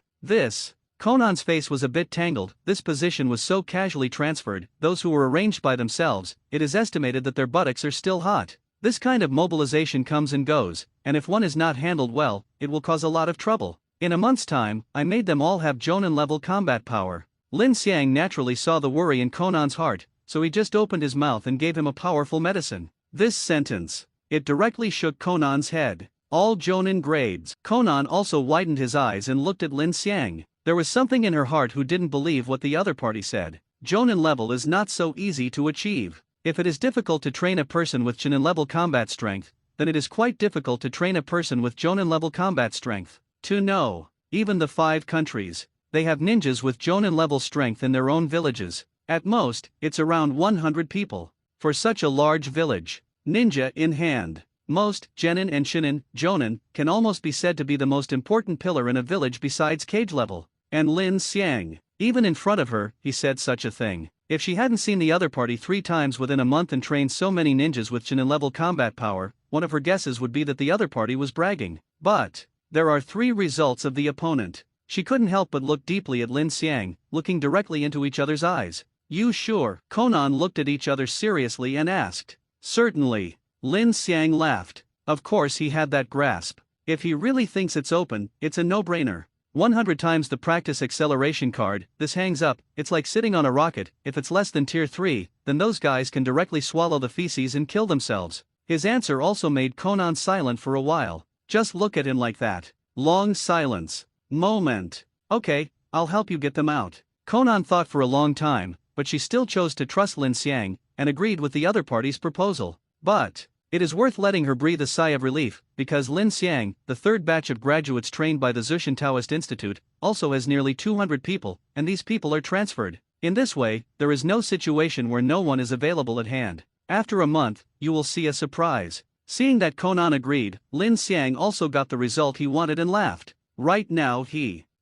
S1: Konan's face was a bit tangled. This position was so casually transferred, those who were arranged by themselves, it is estimated that their buttocks are still hot. This kind of mobilization comes and goes, and if one is not handled well, it will cause a lot of trouble. In a month's time, I made them all have Jonin-level combat power. Lin Xiang naturally saw the worry in Konan's heart, so he just opened his mouth and gave him a powerful medicine. This sentence, it directly shook Konan's head. All Jonin grades. Konan also widened his eyes and looked at Lin Xiang. There was something in her heart who didn't believe what the other party said. Jonin level is not so easy to achieve. If it is difficult to train a person with Chunin level combat strength, then it is quite difficult to train a person with Jonin level combat strength. To know, even the 5 countries, they have ninjas with Jonin level strength in their own villages. At most, it's around 100 people. For such a large village, ninja in hand. Most, Genin and Shinin, Jonin, can almost be said to be the most important pillar in a village besides cage level. And Lin Xiang, even in front of her, he said such a thing. If she hadn't seen the other party 3 times within a month and trained so many ninjas with Chunin level combat power, one of her guesses would be that the other party was bragging. But, there are 3 results of the opponent. She couldn't help but look deeply at Lin Xiang, looking directly into each other's eyes. You sure? Konan looked at each other seriously and asked. Certainly. Lin Xiang laughed. Of course he had that grasp. If he really thinks it's open, it's a no-brainer. 100 times the practice acceleration card, this hangs up, it's like sitting on a rocket. If it's less than tier 3, then those guys can directly swallow the feces and kill themselves. His answer also made Konan silent for a while. Just look at him like that. Long silence. Moment. Okay, I'll help you get them out. Konan thought for a long time, but she still chose to trust Lin Xiang, and agreed with the other party's proposal. But, it is worth letting her breathe a sigh of relief, because Lin Xiang, the 3rd batch of graduates trained by the Zushin Taoist Institute, also has nearly 200 people, and these people are transferred. In this way, there is no situation where no one is available at hand. After a month, you will see a surprise. Seeing that Konan agreed, Lin Xiang also got the result he wanted and laughed. Right now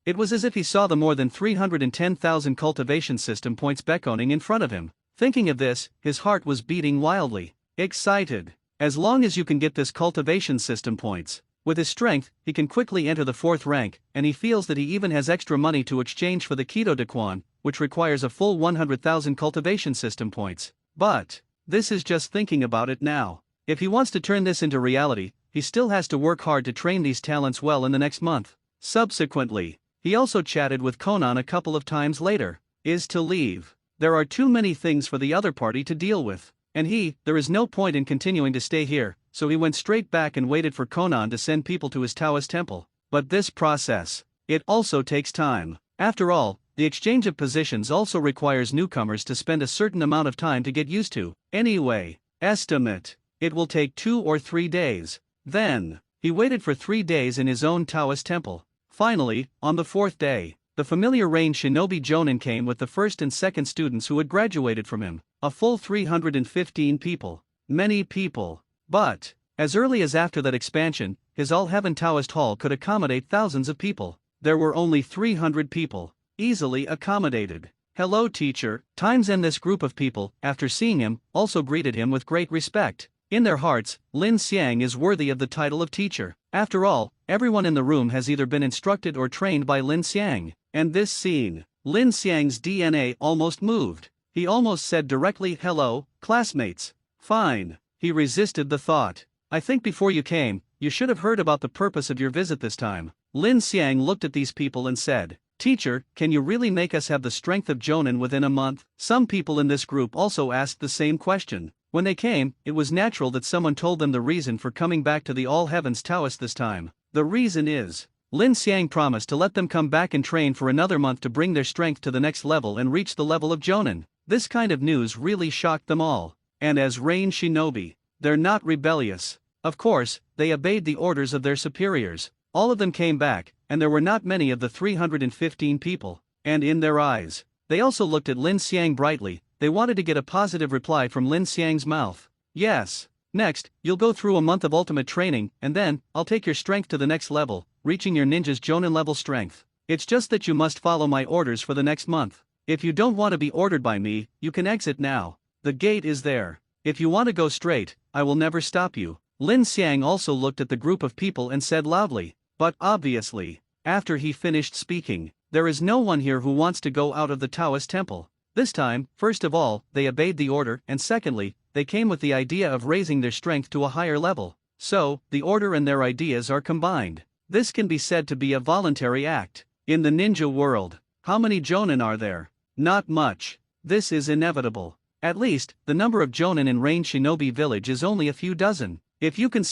S1: it was as if he saw the more than 310,000 cultivation system points beckoning in front of him. Thinking of this, his heart was beating wildly. Excited. As long as you can get this cultivation system points. With his strength, he can quickly enter the 4th rank, and he feels that he even has extra money to exchange for the Keto Daquan, which requires a full 100,000 cultivation system points. But this is just thinking about it now. If he wants to turn this into reality, he still has to work hard to train these talents well in the next month. Subsequently, he also chatted with Conan a couple of times later. Is to leave. There are too many things for the other party to deal with. And there is no point in continuing to stay here, so he went straight back and waited for Conan to send people to his Taoist temple. But this process, it also takes time. After all, the exchange of positions also requires newcomers to spend a certain amount of time to get used to. Anyway, estimate, it will take 2 or 3 days. Then, he waited for 3 days in his own Taoist temple. Finally, on the 4th day, the familiar range shinobi Jonin came with the 1st and 2nd students who had graduated from him, a full 315 people. Many people. But, as early as after that expansion, his All-Heaven Taoist Hall could accommodate thousands of people. There were only 300 people. Easily accommodated. Hello teacher, times and this group of people, after seeing him, also greeted him with great respect. In their hearts, Lin Xiang is worthy of the title of teacher. After all, everyone in the room has either been instructed or trained by Lin Xiang. And this scene, Lin Xiang's DNA almost moved. He almost said directly, "Hello, classmates." Fine. He resisted the thought. "I think before you came, you should have heard about the purpose of your visit this time." Lin Xiang looked at these people and said, "Teacher, can you really make us have the strength of Jonin within a month?" Some people in this group also asked the same question. When they came, it was natural that someone told them the reason for coming back to the All Heavens Taoist this time. The reason is, Lin Xiang promised to let them come back and train for another month to bring their strength to the next level and reach the level of Jonin. This kind of news really shocked them all. And as Rain Shinobi, they're not rebellious. Of course, they obeyed the orders of their superiors. All of them came back, and there were not many of the 315 people. And in their eyes, they also looked at Lin Xiang brightly. They wanted to get a positive reply from Lin Xiang's mouth. Yes. Next, you'll go through a month of ultimate training, and then, I'll take your strength to the next level, reaching your ninja's Jonin level strength. It's just that you must follow my orders for the next month. If you don't want to be ordered by me, you can exit now. The gate is there. If you want to go straight, I will never stop you. Lin Xiang also looked at the group of people and said loudly. But obviously, after he finished speaking, there is no one here who wants to go out of the Taoist temple. This time, first of all, they obeyed the order, and secondly, they came with the idea of raising their strength to a higher level. So, the order and their ideas are combined. This can be said to be a voluntary act. In the ninja world, how many Jonin are there? Not much. This is inevitable. At least, the number of Jonin in Rain Shinobi Village is only a few dozen. If you can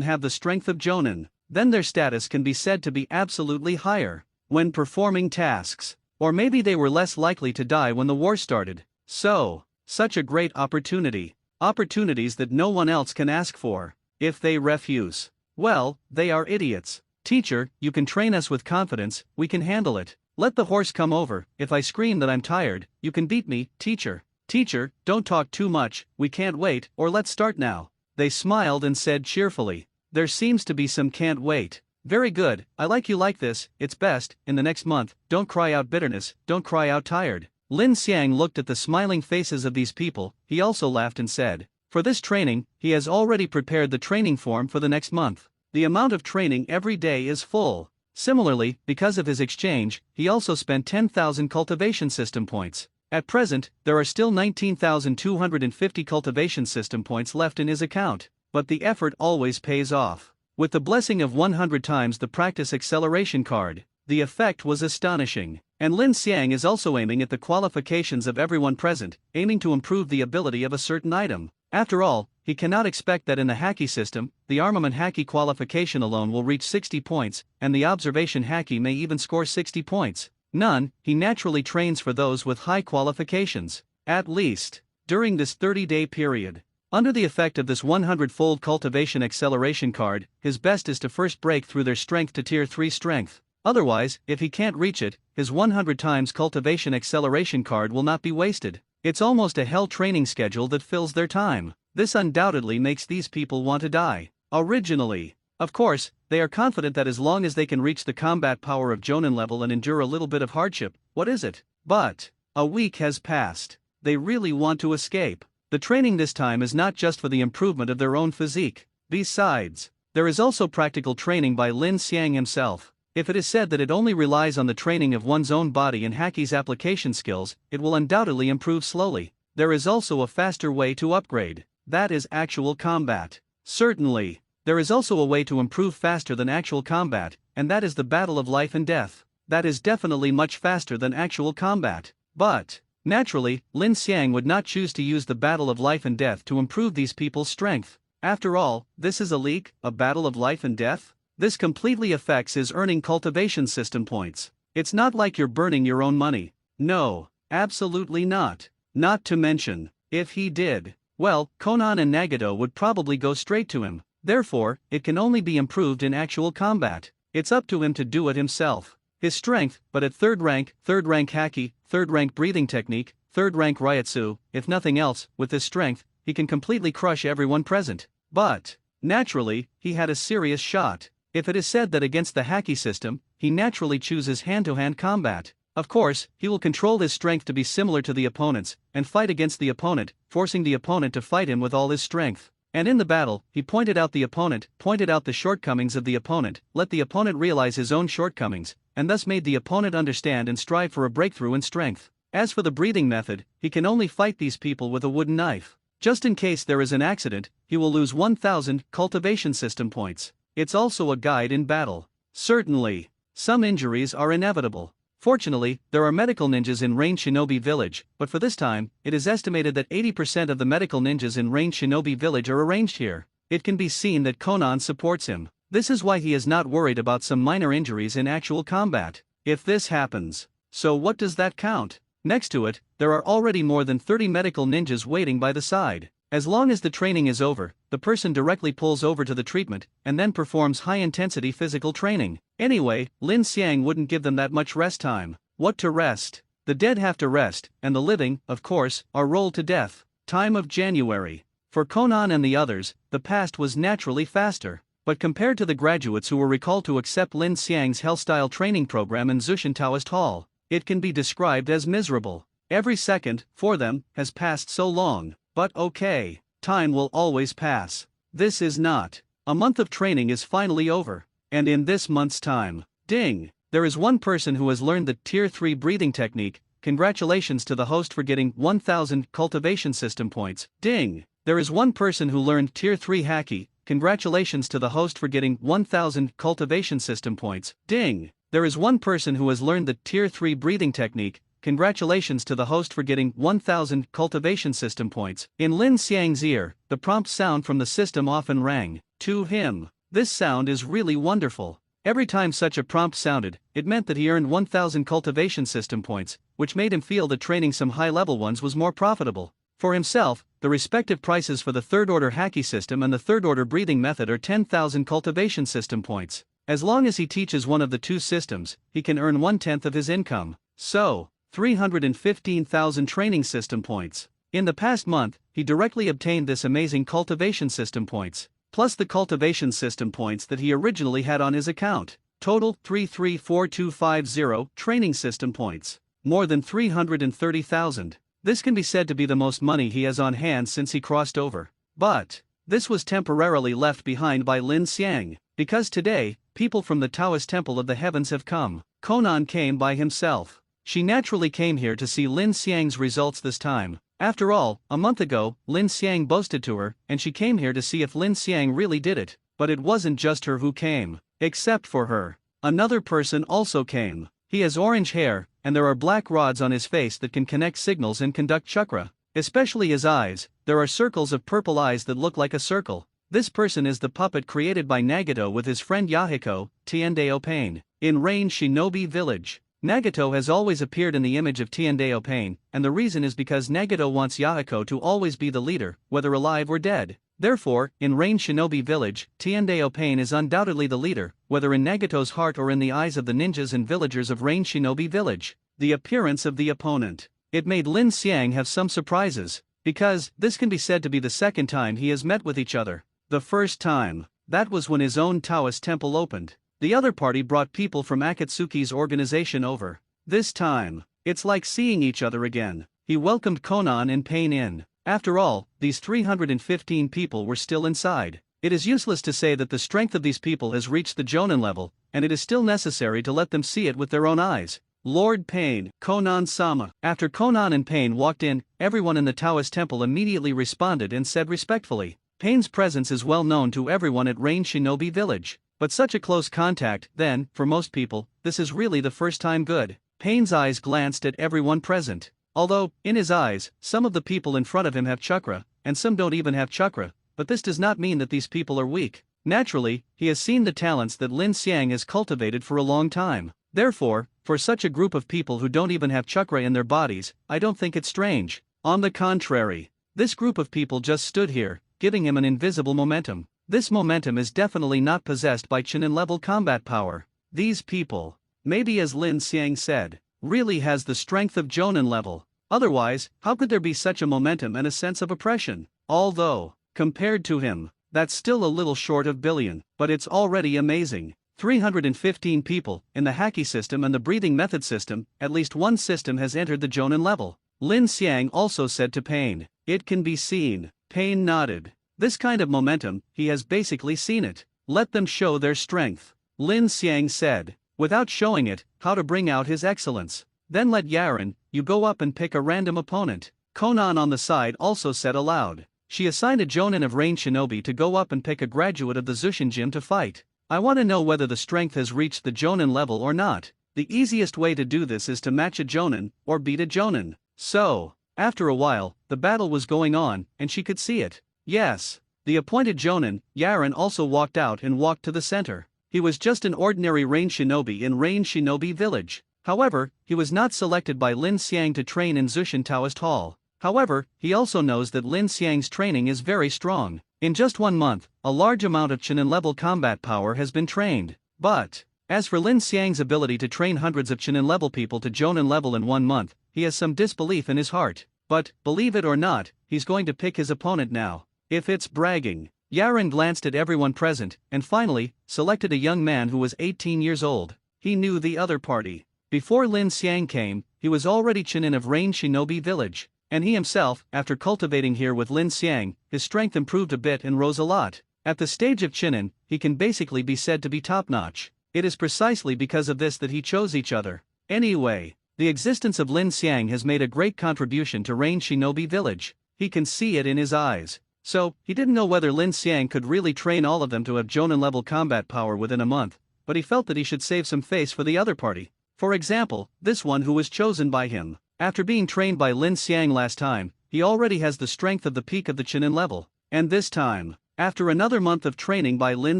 S1: have the strength of Jonin, then their status can be said to be absolutely higher when performing tasks. Or maybe they were less likely to die when the war started. So, such a great opportunity. Opportunities that no one else can ask for. If they refuse, well, they are idiots. Teacher, you can train us with confidence, we can handle it. Let the horse come over. If I scream that I'm tired, you can beat me, teacher. Teacher, don't talk too much, we can't wait, or let's start now. They smiled and said cheerfully. There seems to be some can't wait. Very good, I like you like this, it's best, in the next month, don't cry out bitterness, don't cry out tired. Lin Xiang looked at the smiling faces of these people, he also laughed and said, for this training, he has already prepared the training form for the next month. The amount of training every day is full. Similarly, because of his exchange, he also spent 10,000 cultivation system points. At present, there are still 19,250 cultivation system points left in his account, but the effort always pays off. With the blessing of 100 times the practice acceleration card, the effect was astonishing. And Lin Xiang is also aiming at the qualifications of everyone present, aiming to improve the ability of a certain item. After all, he cannot expect that in the Haki system, the armament Haki qualification alone will reach 60 points, and the observation Haki may even score 60 points. None, he naturally trains for those with high qualifications. At least, during this 30-day period. Under the effect of this 100-fold cultivation acceleration card, his best is to first break through their strength to tier 3 strength. Otherwise, if he can't reach it, his 100 times cultivation acceleration card will not be wasted. It's almost a hell training schedule that fills their time. This undoubtedly makes these people want to die. Originally, of course, they are confident that as long as they can reach the combat power of Jonin level and endure a little bit of hardship, what is it? But a week has passed. they really want to escape. The training this time is not just for the improvement of their own physique. Besides, there is also practical training by Lin Xiang himself. If it is said that it only relies on the training of one's own body and Haki's application skills, it will undoubtedly improve slowly. There is also a faster way to upgrade. That is actual combat. Certainly, there is also a way to improve faster than actual combat, and that is the battle of life and death. That is definitely much faster than actual combat. But, naturally, Lin Xiang would not choose to use the battle of life and death to improve these people's strength. After all, this is a league, a battle of life and death? This completely affects his earning cultivation system points. It's not like you're burning your own money. No, absolutely not. Not to mention, if he did, well, Konan and Nagato would probably go straight to him. Therefore, it can only be improved in actual combat. It's up to him to do it himself. His strength, but at third rank haki, third rank breathing technique, third rank reiatsu, if nothing else, with this strength, he can completely crush everyone present. But, naturally, he had a serious shot. If it is said that against the haki system, he naturally chooses hand-to-hand combat. Of course, he will control his strength to be similar to the opponent's, and fight against the opponent, forcing the opponent to fight him with all his strength. And in the battle, he pointed out the shortcomings of the opponent, let the opponent realize his own shortcomings, and thus made the opponent understand and strive for a breakthrough in strength. As for the breathing method, he can only fight these people with a wooden knife. Just in case there is an accident, he will lose 1000 cultivation system points. It's also a guide in battle. Certainly, some injuries are inevitable. Fortunately, there are medical ninjas in Rain Shinobi Village, but for this time, it is estimated that 80% of the medical ninjas in Rain Shinobi Village are arranged here. It can be seen that Konan supports him. This is why he is not worried about some minor injuries in actual combat. If this happens, so what does that count? Next to it, there are already more than 30 medical ninjas waiting by the side. As long as the training is over, the person directly pulls over to the treatment, and then performs high-intensity physical training. Anyway, Lin Xiang wouldn't give them that much rest time. What to rest? The dead have to rest, and the living, of course, are rolled to death. Time of January. For Konan and the others, the past was naturally faster. But compared to the graduates who were recalled to accept Lin Xiang's Hellstyle training program in Zushin Taoist Hall, it can be described as miserable. Every second, for them, has passed so long. But okay, time will always pass. This is not. A month of training is finally over. And in this month's time, ding, there is one person who has learned the Tier 3 breathing technique. Congratulations to the host for getting 1000 cultivation system points. Ding, there is one person who learned Tier 3 haki. Congratulations to the host for getting 1000 cultivation system points. Ding, there is one person who has learned the Tier 3 breathing technique. Congratulations to the host for getting 1000 cultivation system points. In Lin Xiang's ear, the prompt sound from the system often rang. To him, this sound is really wonderful. Every time such a prompt sounded, it meant that he earned 1000 cultivation system points, which made him feel that training some high-level ones was more profitable. For himself, the respective prices for the third-order haki system and the third-order breathing method are 10,000 cultivation system points. As long as he teaches one of the two systems, he can earn 1/10 of his income. So, 315,000 training system points. In the past month, he directly obtained this amazing cultivation system points, plus the cultivation system points that he originally had on his account. Total 334250 training system points. More than 330,000. This can be said to be the most money he has on hand since he crossed over. But, this was temporarily left behind by Lin Xiang, because today, people from the Taoist Temple of the Heavens have come. Konan came by himself. She naturally came here to see Lin Xiang's results this time. After all, a month ago, Lin Xiang boasted to her, and she came here to see if Lin Xiang really did it. But it wasn't just her who came. Except for her, another person also came. He has orange hair, and there are black rods on his face that can connect signals and conduct chakra. Especially his eyes, there are circles of purple eyes that look like a circle. This person is the puppet created by Nagato with his friend Yahiko, Tiendeo Pain, in Rain Shinobi Village. Nagato has always appeared in the image of Tiendeo Pain, and the reason is because Nagato wants Yahiko to always be the leader, whether alive or dead. Therefore, in Rain Shinobi Village, Tiendeo Pain is undoubtedly the leader, whether in Nagato's heart or in the eyes of the ninjas and villagers of Rain Shinobi Village. The appearance of the opponent. It made Lin Xiang have some surprises, because this can be said to be the second time he has met with each other. The first time, that was when his own Taoist temple opened. The other party brought people from Akatsuki's organization over. This time, it's like seeing each other again. he welcomed Konan and Pain in. After all, these 315 people were still inside. It is useless to say that the strength of these people has reached the Jonin level, and it is still necessary to let them see it with their own eyes. Lord Pain, Konan-sama. After Konan and Pain walked in, everyone in the Taoist temple immediately responded and said respectfully, Pain's presence is well known to everyone at Rain Shinobi Village. But such a close contact, then, for most people, this is really the first time good. Pain's eyes glanced at everyone present. Although, in his eyes, some of the people in front of him have chakra, and some don't even have chakra, but this does not mean that these people are weak. Naturally, he has seen the talents that Lin Xiang has cultivated for a long time. Therefore, for such a group of people who don't even have chakra in their bodies, I don't think it's strange. On the contrary, this group of people just stood here, giving him an invisible momentum. This momentum is definitely not possessed by Chunin level combat power. These people, maybe as Lin Xiang said, really has the strength of Jonin level. Otherwise, how could there be such a momentum and a sense of oppression? Although, compared to him, that's still a little short of billion, but it's already amazing. 315 people, in the Haki system and the breathing method system, at least one system has entered the Jonin level. Lin Xiang also said to Pain, it can be seen. Pain nodded. This kind of momentum, he has basically seen it. Let them show their strength. Lin Xiang said, without showing it, how to bring out his excellence. Then let Yaren, you go up and pick a random opponent. Konan on the side also said aloud. She assigned a Jonin of Rain Shinobi to go up and pick a graduate of the Zushin Gym to fight. I want to know whether the strength has reached the Jonin level or not. The easiest way to do this is to match a Jonin, or beat a Jonin. So, after a while, the battle was going on, and she could see it. Yes. The appointed Jonin, Yaren, also walked out and walked to the center. He was just an ordinary Rain Shinobi in Rain Shinobi Village. However, he was not selected by Lin Xiang to train in Zushin Taoist Hall. However, he also knows that Lin Xiang's training is very strong. In just 1 month, a large amount of Chunin level combat power has been trained. But, as for Lin Xiang's ability to train hundreds of Chunin level people to Jonin level in 1 month, he has some disbelief in his heart. But, believe it or not, he's going to pick his opponent now. If it's bragging. Yaren glanced at everyone present, and finally, selected a young man who was 18 years old. He knew the other party. Before Lin Xiang came, he was already Chunin of Rain Shinobi Village. And he himself, after cultivating here with Lin Xiang, his strength improved a bit and rose a lot. At the stage of Chunin, he can basically be said to be top-notch. It is precisely because of this that he chose each other. Anyway, the existence of Lin Xiang has made a great contribution to Rain Shinobi Village. He can see it in his eyes. So, he didn't know whether Lin Xiang could really train all of them to have Jonin-level combat power within a month, but he felt that he should save some face for the other party. For example, this one who was chosen by him. After being trained by Lin Xiang last time, he already has the strength of the peak of the Chunin level. And this time, after another month of training by Lin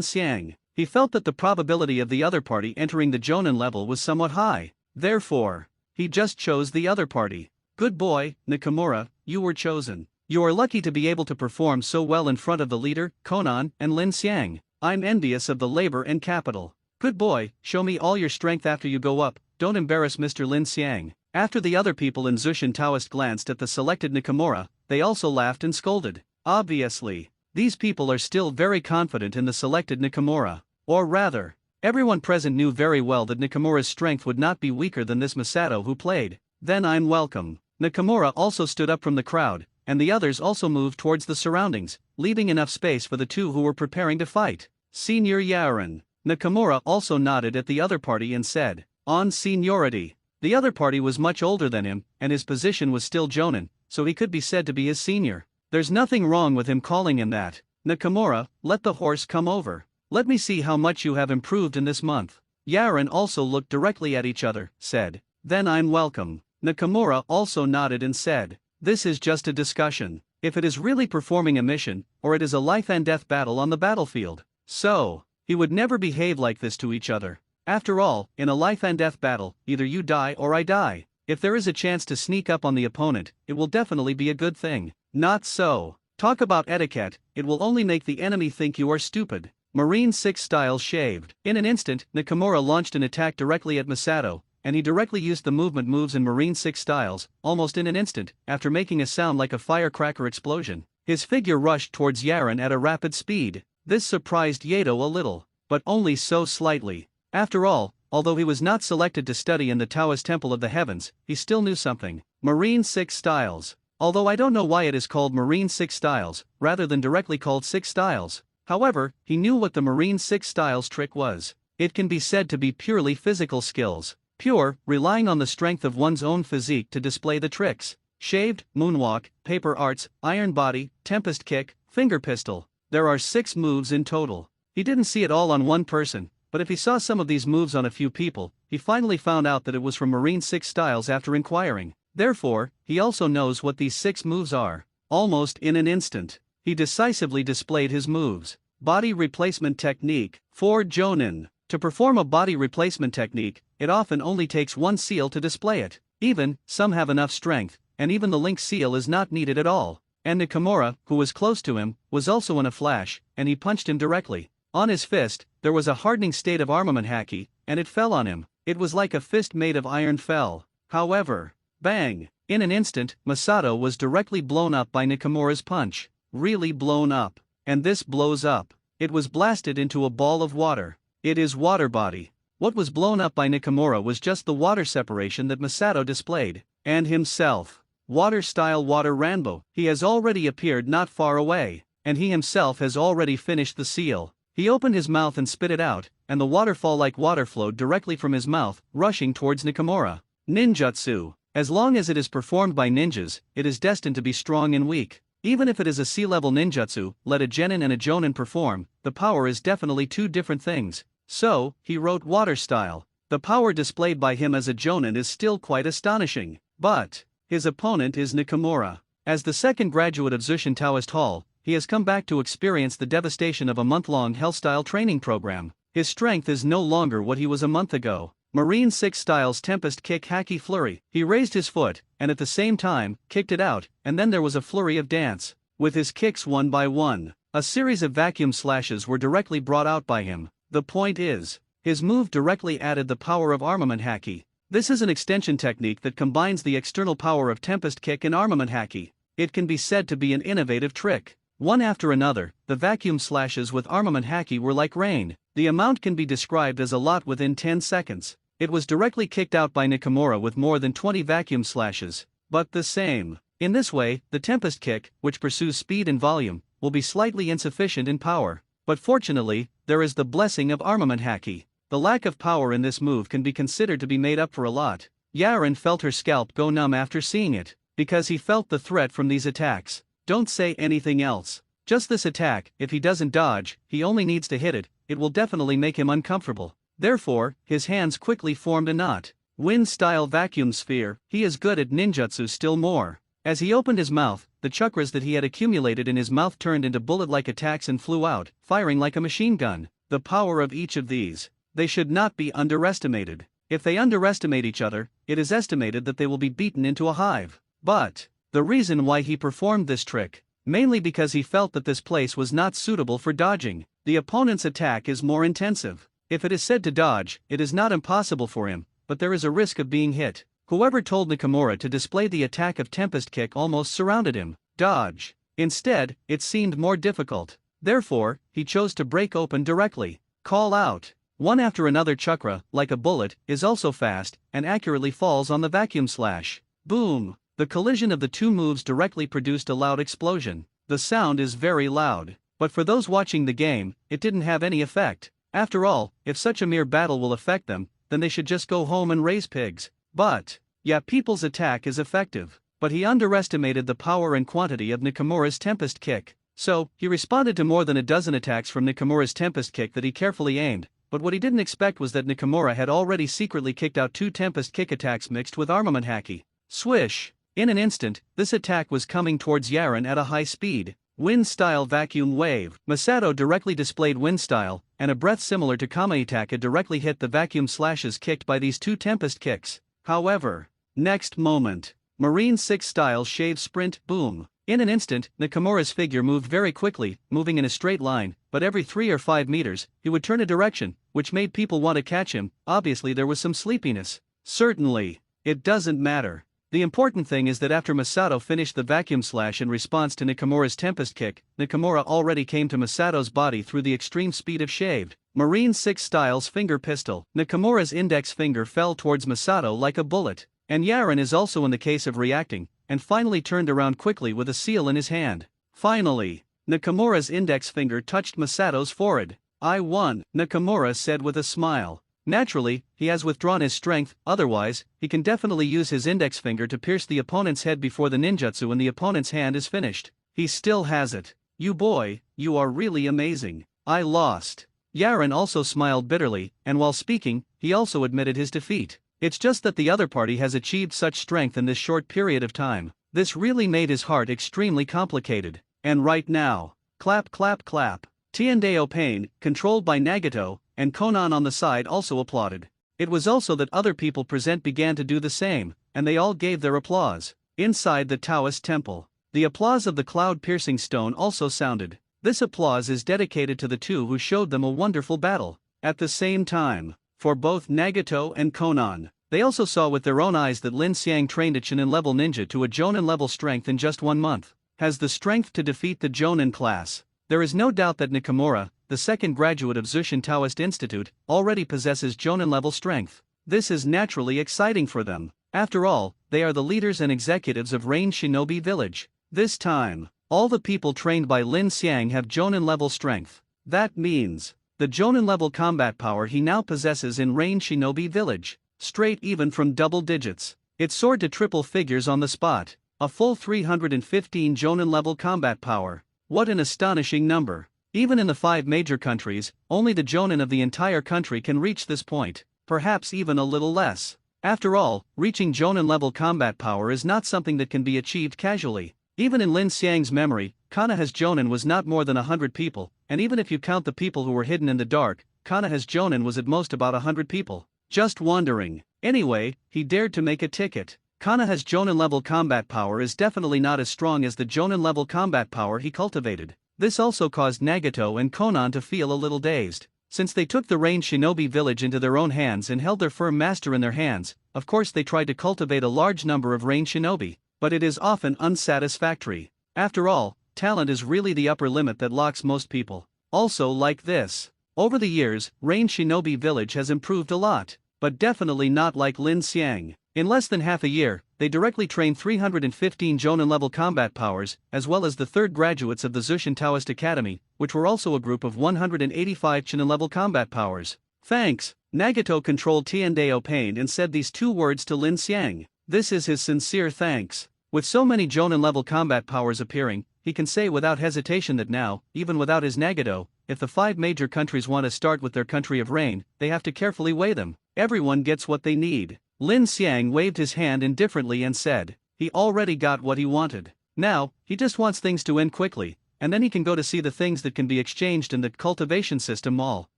S1: Xiang, he felt that the probability of the other party entering the Jonin level was somewhat high. Therefore, he just chose the other party. Good boy, Nakamura, you were chosen. You are lucky to be able to perform so well in front of the leader, Konan, and Lin Xiang. I'm envious of the labor and capital. Good boy, show me all your strength after you go up, don't embarrass Mr. Lin Xiang. After the other people in Zushin Taoist glanced at the selected Nakamura, they also laughed and scolded. Obviously, these people are still very confident in the selected Nakamura. Or rather, everyone present knew very well that Nakamura's strength would not be weaker than this Masato who played. Then I'm welcome. Nakamura also stood up from the crowd, and the others also moved towards the surroundings, leaving enough space for the two who were preparing to fight. Senior Yaren. Nakamura also nodded at the other party and said, on seniority. The other party was much older than him, and his position was still Jonin, so he could be said to be his senior. There's nothing wrong with him calling him that. Nakamura, let the horse come over. Let me see how much you have improved in this month. Yaren also looked directly at each other, said, then I'm welcome. Nakamura also nodded and said, this is just a discussion. If it is really performing a mission, or it is a life and death battle on the battlefield. So, he would never behave like this to each other. After all, in a life and death battle, either you die or I die. If there is a chance to sneak up on the opponent, it will definitely be a good thing. Not so. Talk about etiquette, it will only make the enemy think you are stupid. Marine 6 style shaved. In an instant, Nakamura launched an attack directly at Masato, and he directly used the movement moves in Marine 6 styles, almost in an instant, after making a sound like a firecracker explosion. His figure rushed towards Yaren at a rapid speed. This surprised Yato a little, but only so slightly. After all, although he was not selected to study in the Taoist Temple of the Heavens, he still knew something. Marine 6 Styles. Although I don't know why it is called Marine 6 Styles, rather than directly called 6 Styles. However, he knew what the Marine 6 Styles trick was. It can be said to be purely physical skills. Pure, relying on the strength of one's own physique to display the tricks. Shaved, moonwalk, paper arts, iron body, tempest kick, finger pistol. There are 6 moves in total. He didn't see it all on one person, but if he saw some of these moves on a few people, he finally found out that it was from Marine 6 Styles after inquiring. Therefore, he also knows what these 6 moves are. Almost in an instant, he decisively displayed his moves. Body replacement technique. 4 Jonin. To perform a body replacement technique, it often only takes one seal to display it. Even, some have enough strength, and even the link seal is not needed at all. And Nakamura, who was close to him, was also in a flash, and he punched him directly. On his fist, there was a hardening state of armament haki, and it fell on him. It was like a fist made of iron fell. However, bang! In an instant, Masato was directly blown up by Nakamura's punch. Really blown up. And this blows up. It was blasted into a ball of water. It is water body. What was blown up by Nakamura was just the water separation that Masato displayed. And himself. Water style water Ranbo. He has already appeared not far away. And he himself has already finished the seal. He opened his mouth and spit it out, and the waterfall like water flowed directly from his mouth, rushing towards Nakamura. Ninjutsu. As long as it is performed by ninjas, it is destined to be strong and weak. Even if it is a sea-level ninjutsu, let a genin and a jonin perform, the power is definitely 2 different things. So, he wrote water style. The power displayed by him as a jonin is still quite astonishing. But his opponent is Nakamura. As the second graduate of Zushin Taoist Hall, he has come back to experience the devastation of a month-long hell-style training program. His strength is no longer what he was a month ago. Marine 6 Styles Tempest Kick Haki Flurry. He raised his foot, and at the same time, kicked it out, and then there was a flurry of dance. With his kicks one by one, a series of vacuum slashes were directly brought out by him. The point is, his move directly added the power of armament haki. This is an extension technique that combines the external power of Tempest Kick and armament haki. It can be said to be an innovative trick. One after another, the vacuum slashes with armament haki were like rain. The amount can be described as a lot within 10 seconds. It was directly kicked out by Nakamura with more than 20 vacuum slashes. But the same. In this way, the Tempest Kick, which pursues speed and volume, will be slightly insufficient in power. But fortunately, there is the blessing of armament haki. The lack of power in this move can be considered to be made up for a lot. Yaren felt her scalp go numb after seeing it, because he felt the threat from these attacks. Don't say anything else. Just this attack, if he doesn't dodge, he only needs to hit it, it will definitely make him uncomfortable. Therefore, his hands quickly formed a knot. Wind-style vacuum sphere. He is good at ninjutsu still more. As he opened his mouth, the chakras that he had accumulated in his mouth turned into bullet-like attacks and flew out, firing like a machine gun. The power of each of these. They should not be underestimated. If they underestimate each other, it is estimated that they will be beaten into a hive. But the reason why he performed this trick, mainly because he felt that this place was not suitable for dodging. The opponent's attack is more intensive. If it is said to dodge, it is not impossible for him, but there is a risk of being hit. Whoever told Nakamura to display the attack of Tempest Kick almost surrounded him. Dodge. Instead, it seemed more difficult. Therefore, he chose to break open directly. Call out. One after another chakra, like a bullet, is also fast, and accurately falls on the vacuum slash. Boom. The collision of the 2 moves directly produced a loud explosion. The sound is very loud. But for those watching the game, it didn't have any effect. After all, if such a mere battle will affect them, then they should just go home and raise pigs. But, yeah, people's attack is effective. But he underestimated the power and quantity of Nakamura's Tempest Kick. So, he responded to more than a dozen attacks from Nakamura's Tempest Kick that he carefully aimed. But what he didn't expect was that Nakamura had already secretly kicked out 2 Tempest Kick attacks mixed with armament haki. Swish! In an instant, this attack was coming towards Yaren at a high speed. Wind-style vacuum wave. Masato directly displayed wind-style, and a breath similar to Kamaitaka directly hit the vacuum slashes kicked by these 2 Tempest Kicks. However, next moment, Marine 6 Style Shave Sprint, boom. In an instant, Nakamura's figure moved very quickly, moving in a straight line, but every 3 or 5 meters, he would turn a direction, which made people want to catch him. Obviously there was some sleepiness. Certainly, it doesn't matter. The important thing is that after Masato finished the vacuum slash in response to Nakamura's Tempest Kick, Nakamura already came to Masato's body through the extreme speed of shaved. Marine 6 Styles Finger Pistol. Nakamura's index finger fell towards Masato like a bullet. And Yaren is also in the case of reacting, and finally turned around quickly with a seal in his hand. Finally, Nakamura's index finger touched Masato's forehead. I won, Nakamura said with a smile. Naturally, he has withdrawn his strength, otherwise, he can definitely use his index finger to pierce the opponent's head before the ninjutsu in the opponent's hand is finished. He still has it. You boy, you are really amazing. I lost. Yaren also smiled bitterly, and while speaking, he also admitted his defeat. It's just that the other party has achieved such strength in this short period of time. This really made his heart extremely complicated. And right now, clap clap clap. Tiandeo Pain, controlled by Nagato, and Konan on the side also applauded. It was also that other people present began to do the same, and they all gave their applause. Inside the Taoist temple, the applause of the cloud-piercing stone also sounded. This applause is dedicated to the two who showed them a wonderful battle. At the same time, for both Nagato and Konan, they also saw with their own eyes that Lin Xiang trained a Chunin level ninja to a Jonin level strength in just 1 month. Has the strength to defeat the Jonin class. There is no doubt that Nakamura, the second graduate of Zushin Taoist Institute, already possesses Jonin level strength. This is naturally exciting for them. After all, they are the leaders and executives of Rain Shinobi Village. This time, all the people trained by Lin Xiang have Jonin level strength. That means, the Jonin level combat power he now possesses in Rain Shinobi Village, straight even from double digits. It soared to triple figures on the spot. A full 315 Jonin level combat power. What an astonishing number. Even in the 5 major countries, only the Jonin of the entire country can reach this point, perhaps even a little less. After all, reaching Jonin level combat power is not something that can be achieved casually. Even in Lin Xiang's memory, Kanaha's Jonin was not more than 100 people, and even if you count the people who were hidden in the dark, Kanaha's Jonin was at most about 100 people. Just wondering. Anyway, he dared to make a ticket. Kanaha's Jonin level combat power is definitely not as strong as the Jonin level combat power he cultivated. This also caused Nagato and Konan to feel a little dazed. Since they took the Rain Shinobi Village into their own hands and held their firm master in their hands, of course they tried to cultivate a large number of Rain Shinobi, but it is often unsatisfactory. After all, talent is really the upper limit that locks most people. Also like this. Over the years, Rain Shinobi Village has improved a lot, but definitely not like Lin Xiang. In less than half a year, they directly trained 315 Jonin level combat powers, as well as the third graduates of the Zushin Taoist Academy, which were also a group of 185 Chunin level combat powers. Thanks. Nagato controlled Tiandeo Pain and said these 2 words to Lin Xiang. This is his sincere thanks. With so many Jonin level combat powers appearing, he can say without hesitation that now, even without his Nagato, if the 5 major countries want to start with their country of rain, they have to carefully weigh them. Everyone gets what they need. Lin Xiang waved his hand indifferently and said, he already got what he wanted. Now, he just wants things to end quickly, and then he can go to see the things that can be exchanged in the cultivation system mall,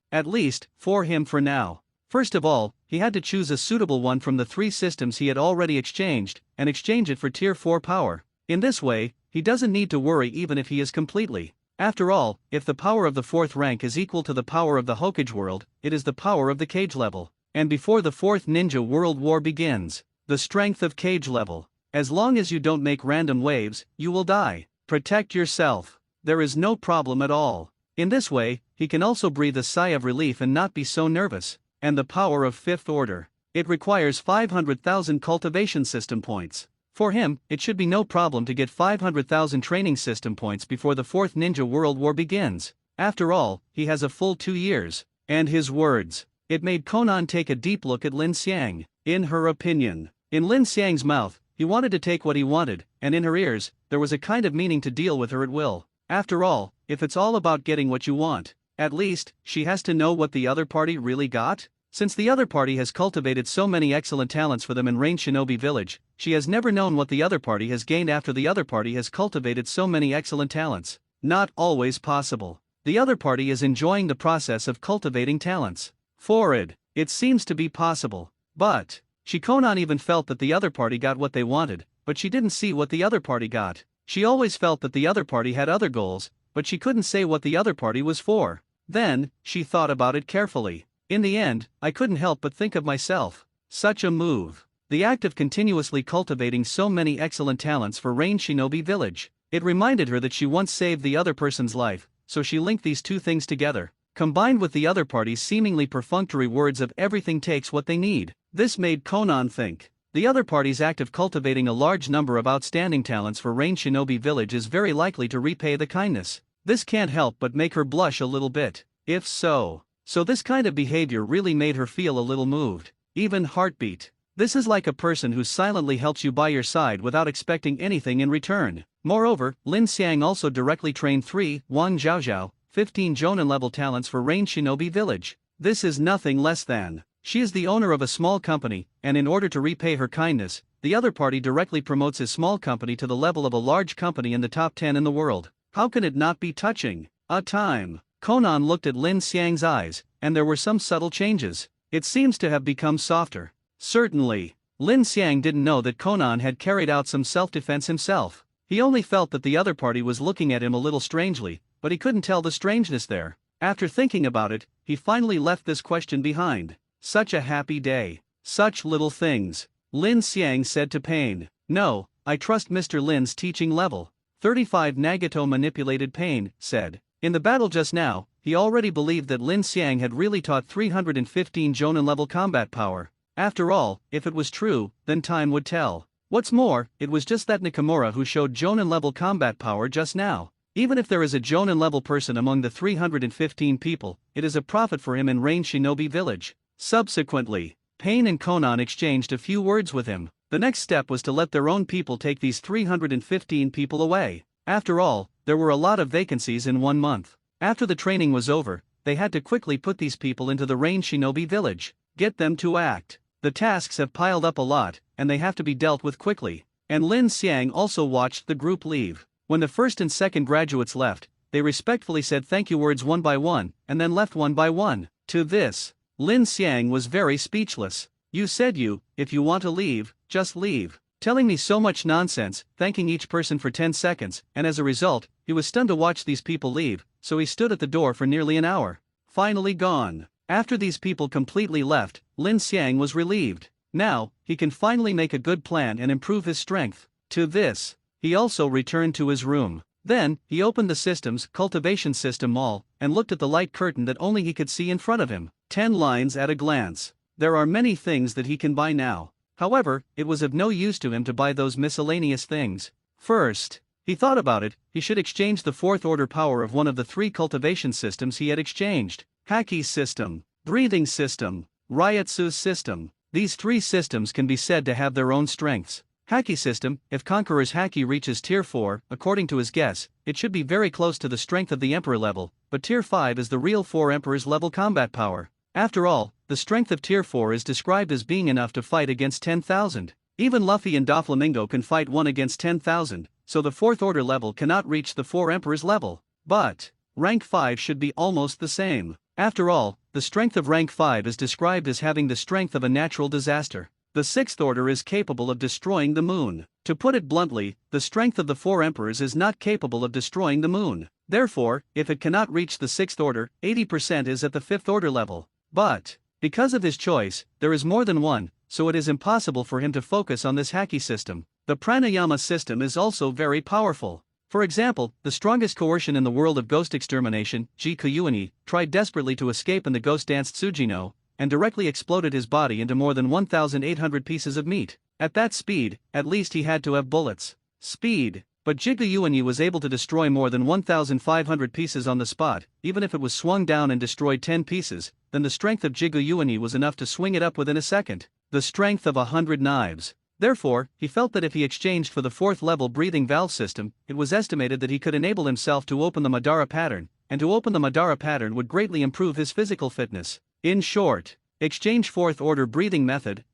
S1: at least, for him for now. First of all, he had to choose a suitable one from the 3 systems he had already exchanged, and exchange it for Tier 4 power. In this way, he doesn't need to worry even if he is completely. After all, if the power of the 4th rank is equal to the power of the Hokage world, it is the power of the cage level. And before the 4th Ninja World War begins, the strength of cage level. As long as you don't make random waves, you will die. Protect yourself. There is no problem at all. In this way, he can also breathe a sigh of relief and not be so nervous. And the power of 5th order. It requires 500,000 cultivation system points. For him, it should be no problem to get 500,000 training system points before the 4th Ninja World War begins. After all, he has a full 2 years. And his words. It made Konan take a deep look at Lin Xiang. In her opinion, in Lin Xiang's mouth, he wanted to take what he wanted, and in her ears, there was a kind of meaning to deal with her at will. After all, if it's all about getting what you want, at least, she has to know what the other party really got? Since the other party has cultivated so many excellent talents for them in Rain Shinobi Village, she has never known what the other party has gained after the other party has cultivated so many excellent talents. Not always possible. The other party is enjoying the process of cultivating talents. For it seems to be possible. But, Shikonan even felt that the other party got what they wanted, but she didn't see what the other party got. She always felt that the other party had other goals, but she couldn't say what the other party was for. Then, she thought about it carefully. In the end, I couldn't help but think of myself. Such a move. The act of continuously cultivating so many excellent talents for Rain Shinobi Village. It reminded her that she once saved the other person's life, so she linked these 2 things together. Combined with the other party's seemingly perfunctory words of everything takes what they need. This made Konan think. The other party's act of cultivating a large number of outstanding talents for Rain Shinobi Village is very likely to repay the kindness. This can't help but make her blush a little bit. If so, this kind of behavior really made her feel a little moved. Even heartbeat. This is like a person who silently helps you by your side without expecting anything in return. Moreover, Lin Xiang also directly trained 3 Wang Zhaozhao, 15 Jonin level talents for Rain Shinobi Village. This is nothing less than. She is the owner of a small company, and in order to repay her kindness, the other party directly promotes his small company to the level of a large company in the top 10 in the world. How can it not be touching? A time. Conan looked at Lin Xiang's eyes, and there were some subtle changes. It seems to have become softer. Certainly, Lin Xiang didn't know that Conan had carried out some self-defense himself. He only felt that the other party was looking at him a little strangely, but he couldn't tell the strangeness there. After thinking about it, he finally left this question behind. Such a happy day. Such little things. Lin Xiang said to Pain. No, I trust Mr. Lin's teaching level. 35 Nagato manipulated Pain, said. In the battle just now, he already believed that Lin Xiang had really taught 315 Jonin level combat power. After all, if it was true, then time would tell. What's more, it was just that Nakamura who showed Jonin level combat power just now. Even if there is a Jonin level person among the 315 people, it is a profit for him in Rain Shinobi Village. Subsequently, Pain and Conan exchanged a few words with him. The next step was to let their own people take these 315 people away. After all, there were a lot of vacancies in 1 month. After the training was over, they had to quickly put these people into the Rain Shinobi Village. Get them to act. The tasks have piled up a lot, and they have to be dealt with quickly. And Lin Xiang also watched the group leave. When the first and second graduates left, they respectfully said thank you words one by one, and then left one by one. To this, Lin Xiang was very speechless. You said if you want to leave, just leave. Telling me so much nonsense, thanking each person for 10 seconds, and as a result, he was stunned to watch these people leave, so he stood at the door for nearly an hour. Finally gone. After these people completely left, Lin Xiang was relieved. Now, he can finally make a good plan and improve his strength. To this, he also returned to his room. Then, he opened the system's cultivation system all, and looked at the light curtain that only he could see in front of him. 10 lines at a glance. There are many things that he can buy now. However, it was of no use to him to buy those miscellaneous things. First, he thought about it, he should exchange the 4th order power of one of the 3 cultivation systems he had exchanged. Haki system, breathing system, reiatsu system. These 3 systems can be said to have their own strengths. Haki system, if Conqueror's Haki reaches Tier 4, according to his guess, it should be very close to the strength of the Emperor level, but Tier 5 is the real 4 Emperor's level combat power. After all, the strength of Tier 4 is described as being enough to fight against 10,000. Even Luffy and Doflamingo can fight 1 against 10,000, so the 4th order level cannot reach the 4 Emperor's level. But rank 5 should be almost the same. After all, the strength of rank 5 is described as having the strength of a natural disaster. The 6th order is capable of destroying the moon. To put it bluntly, the strength of the 4 emperors is not capable of destroying the moon. Therefore, if it cannot reach the 6th order, 80% is at the 5th order level. But, because of his choice, there is more than one, so it is impossible for him to focus on this Haki system. The pranayama system is also very powerful. For example, the strongest coercion in the world of ghost extermination, Jikuyuani, tried desperately to escape in the ghost dance Tsujino, and directly exploded his body into more than 1,800 pieces of meat. At that speed, at least he had to have bullets. Speed. But Jikuyuani was able to destroy more than 1,500 pieces on the spot. Even if it was swung down and destroyed 10 pieces, then the strength of Jikuyuani was enough to swing it up within a second. The strength of 100 knives. Therefore, he felt that if he exchanged for the 4th level breathing valve system, it was estimated that he could enable himself to open the Madara pattern, and to open the Madara pattern would greatly improve his physical fitness. In short, exchange 4th order breathing method,